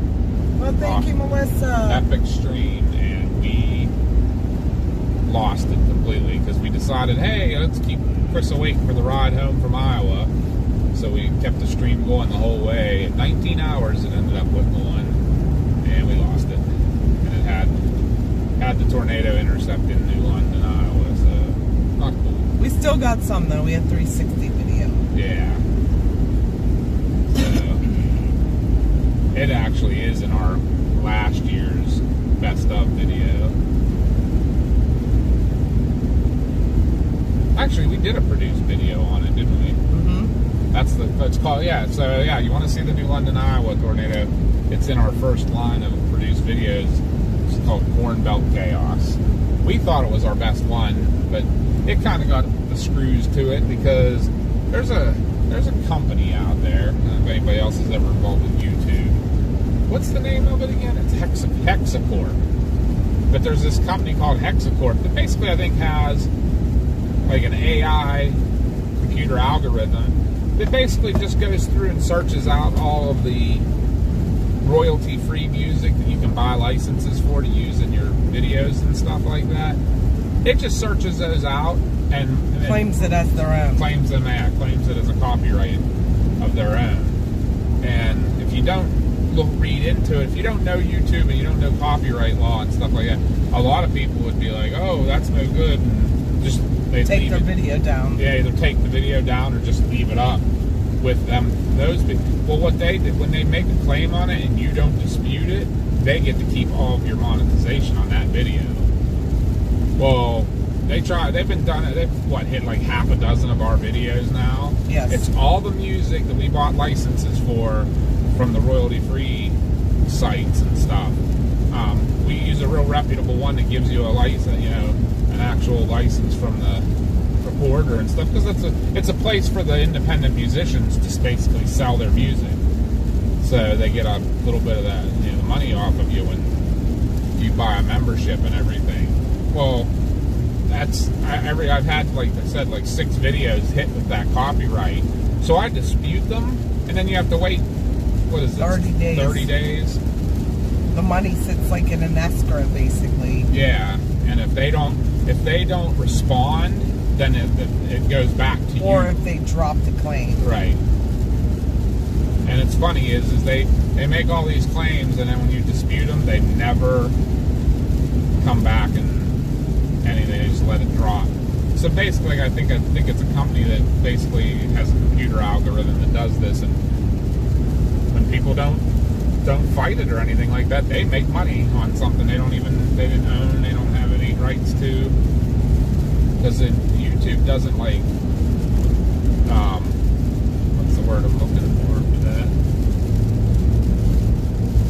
Well, thank you, Melissa. Epic stream, and we lost it completely because we decided, hey, let's keep Chris awake for the ride home from Iowa. So we kept the stream going the whole way. 19 hours it ended up with going, and we lost it. And it had the tornado intercept in New London, Iowa. So not cool. We still got some though. We had 360 video. Yeah. So it actually is in our last year's best of video. Actually, we did a produced video on it, didn't we? It's called, yeah. So yeah, you want to see the New London, Iowa tornado? It's in our first line of produced videos. It's called Corn Belt Chaos. We thought it was our best one, but it kind of got the screws to it because there's a company out there. I don't know if anybody else is ever involved with YouTube. What's the name of it again? It's Hexacorp. But there's this company called Hexacorp that basically I think has like an AI computer algorithm that basically just goes through and searches out all of the royalty-free music that you can buy licenses for to use in your videos and stuff like that. It just searches those out and claims it as their own. Claims it as a copyright of their own. And if you don't read into it, if you don't know YouTube and you don't know copyright law and stuff like that, a lot of people would be like, "Oh, that's no good," and just take their video down. Yeah, either take the video down or just leave it up with them. Those people. Well, what they did when they make a claim on it and you don't dispute it, they get to keep all of your monetization on that video. Well, they've been done it. They've hit like half a dozen of our videos now. Yes. It's all the music that we bought licenses for from the royalty-free sites and stuff. We use a real reputable one that gives you a license, an actual license from the recorder and stuff, because it's a place for the independent musicians to basically sell their music. So they get a little bit of that, money off of you when you buy a membership and everything. Well, I've had, like I said, like 6 videos hit with that copyright. So I dispute them, and then you have to wait, what is it? 30 days. 30 days. The money sits like in an escrow, basically. Yeah, and if they don't respond, then it goes back to you. Or if they drop the claim. Right. And it's funny is they make all these claims, and then when you dispute them, they never come back and anything. They just let it drop. So basically, I think it's a company that basically has a computer algorithm that does this, and when people don't fight it or anything like that, they make money on something they didn't own, they don't have any rights to, because YouTube doesn't like what's the word I'm looking for that?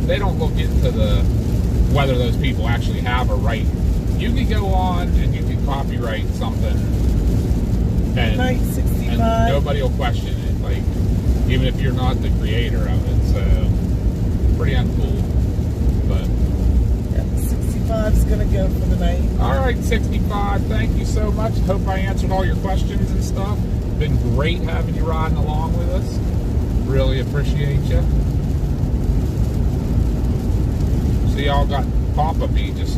They don't look into whether those people actually have a right. You could go on and you could copyright something and nobody will question it, like even if you're not the creator of it. So pretty uncool, but 65's gonna go for the night. All right, 65. Thank you so much. Hope I answered all your questions and stuff. Been great having you riding along with us. Really appreciate you. So y'all got Papa B just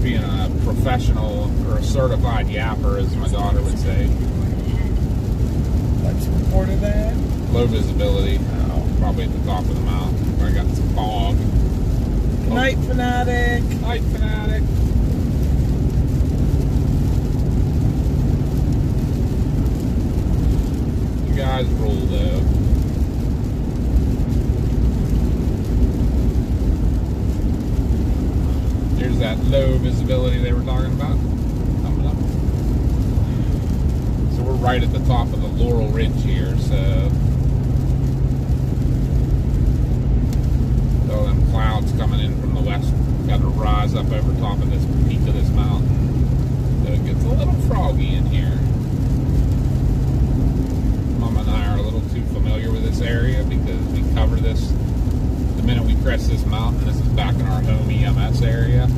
being a professional or a certified yapper, as my daughter would say. Let's report it ahead. Low visibility, probably at the top of the mountain. I got some fog. Good night, Fanatic. Night, Fanatic. You guys rule, though. There's that low visibility they were talking about. Coming up. So we're right at the top of the Laurel Ridge here, so all them clouds coming in from the west got to rise up over top of this peak of this mountain. So it gets a little froggy in here. Mama and I are a little too familiar with this area because we cover this the minute we crest this mountain. This is back in our home EMS area.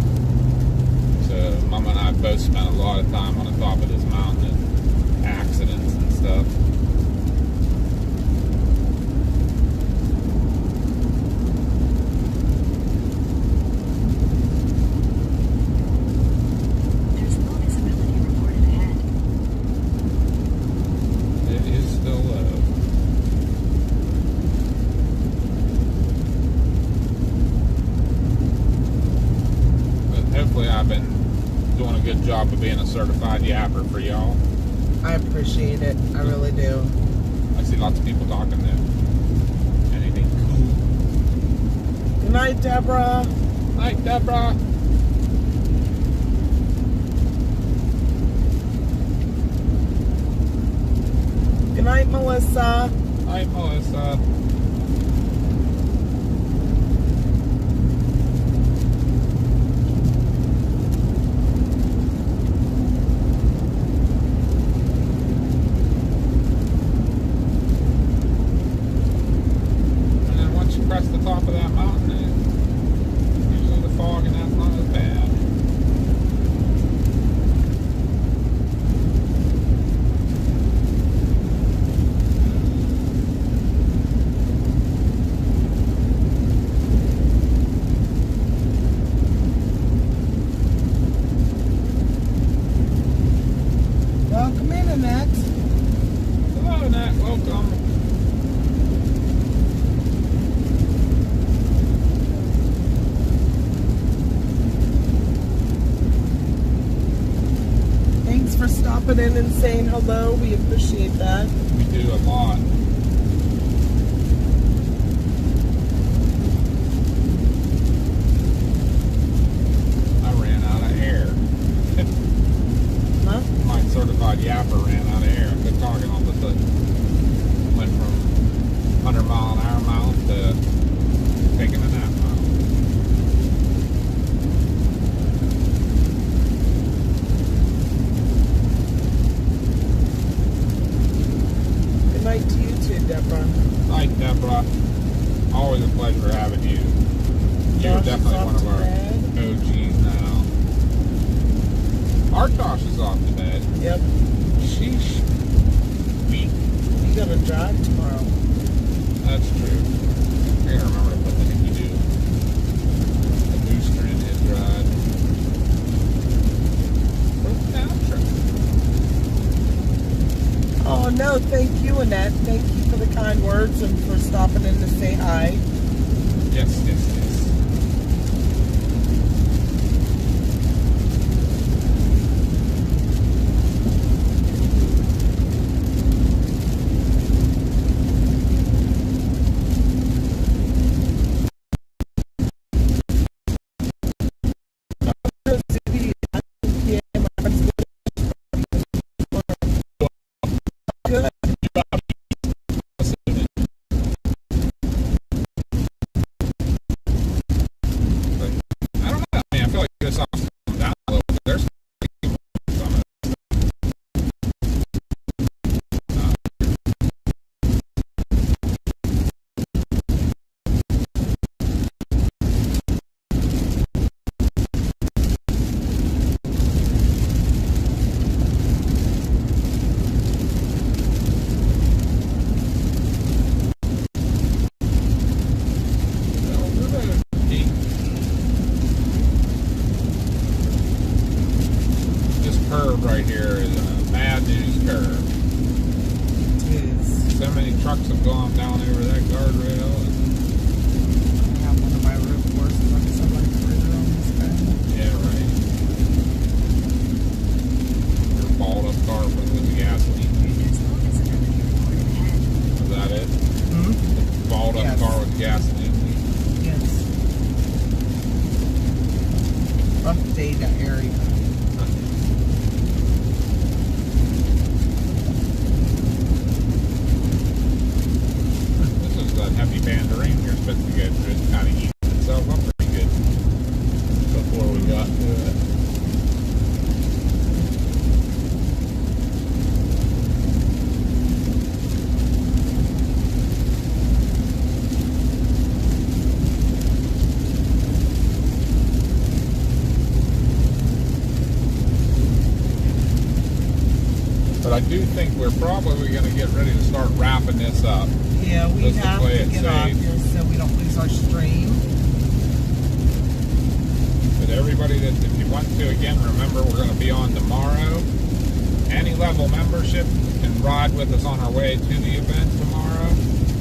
So Mama and I both spent a lot of time on the top of this mountain and accidents and stuff. There's low visibility reported ahead. It is still low. But hopefully I've been doing a good job of being a certified yapper for y'all. I appreciate it. I really do. I see lots of people talking there. Anything cool? Good night, Deborah. Night, Deborah. Good night, Melissa. Night, Melissa. And then once you crest the top of that mountain, usually the fog and that's not as bad. Welcome in, Annette. Hello, Annette. Welcome. Thanks for stopping in and saying hello. We appreciate that. We do a lot. I ran out of air. Huh? My certified yapper ran out of air. I quit talking all of a sudden. Went from 100 mile an hour mouth to taking a nap mouth. Good night to you too, Deborah. Night, Deborah. Always a pleasure having you. You're Josh is definitely off one of to our bed. OGs now. Artosh is off to bed. Yep. Sheesh. Weak. You gotta drive tomorrow. That's true. I gotta remember to put the hickey-doo, the booster in his ride. Where's the town truck? Oh no, thank you, Annette. Thank you for the kind words and for stopping in to say hi. Yes, yes, yes. Good. trucks have gone down over that guardrail. I have one of my road courses. I'm so like further on this bend. Yeah, right. Your balled up car with the gasoline. There's no visibility report ahead. Is that it? Hmm? The balled up Yes. car with gasoline. Yes. Rough day that area. This is that heavy band of rain here supposed to get through. It kind of eased itself up pretty good before we got to it. But I do think we're probably going to get ready to start wrapping this up. Yeah, we Just to have play to it get off safe. here so we don't lose our stream. But everybody that, if you want to, again, remember we're going to be on tomorrow. Any level membership can ride with us on our way to the event tomorrow.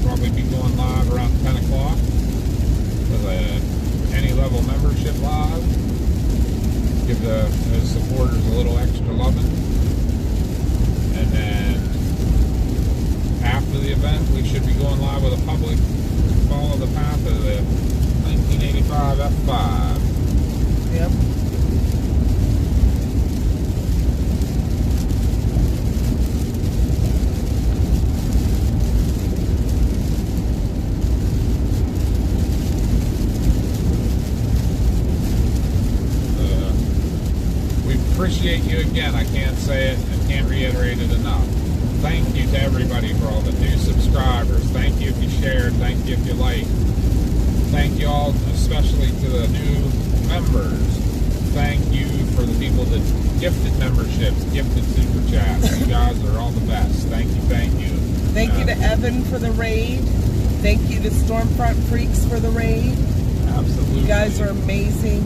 Probably be going live around 10 o'clock for the any level membership live. Give those supporters a little extra loving. And then after the event, we should be going live with the public. Follow the path of the 1985 F5. Yep. We appreciate you again. I can't say it and can't reiterate it enough. Thank you to everybody for all the new subscribers. Thank you if you shared. Thank you if you liked. Thank you all, especially to the new members. Thank you for the people that gifted memberships, gifted super chats. You guys are all the best. Thank you, thank you. Thank you to Evan for the raid. Thank you to Stormfront Freaks for the raid. Absolutely. You guys are amazing.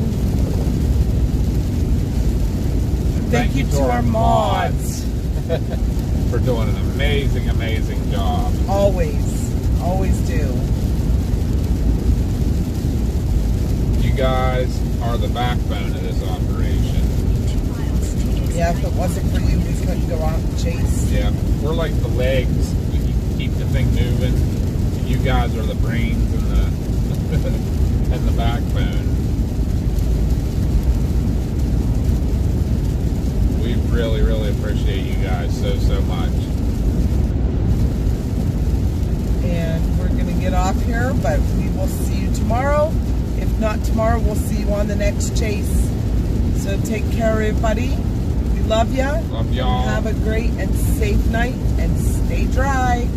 And Thank you to our mods. for doing an amazing, amazing job. Always. Always do. You guys are the backbone of this operation. 2 miles, take exit Yeah, if it wasn't for you, we couldn't go out and chase. Yeah, we're like the legs. We keep the thing moving. And you guys are the brains and the and the backbone. We really, really appreciate you guys so much. And we're going to get off here, but we will see you tomorrow. If not tomorrow, we'll see you on the next chase. So take care, everybody. We love ya. Love y'all. Have a great and safe night and stay dry.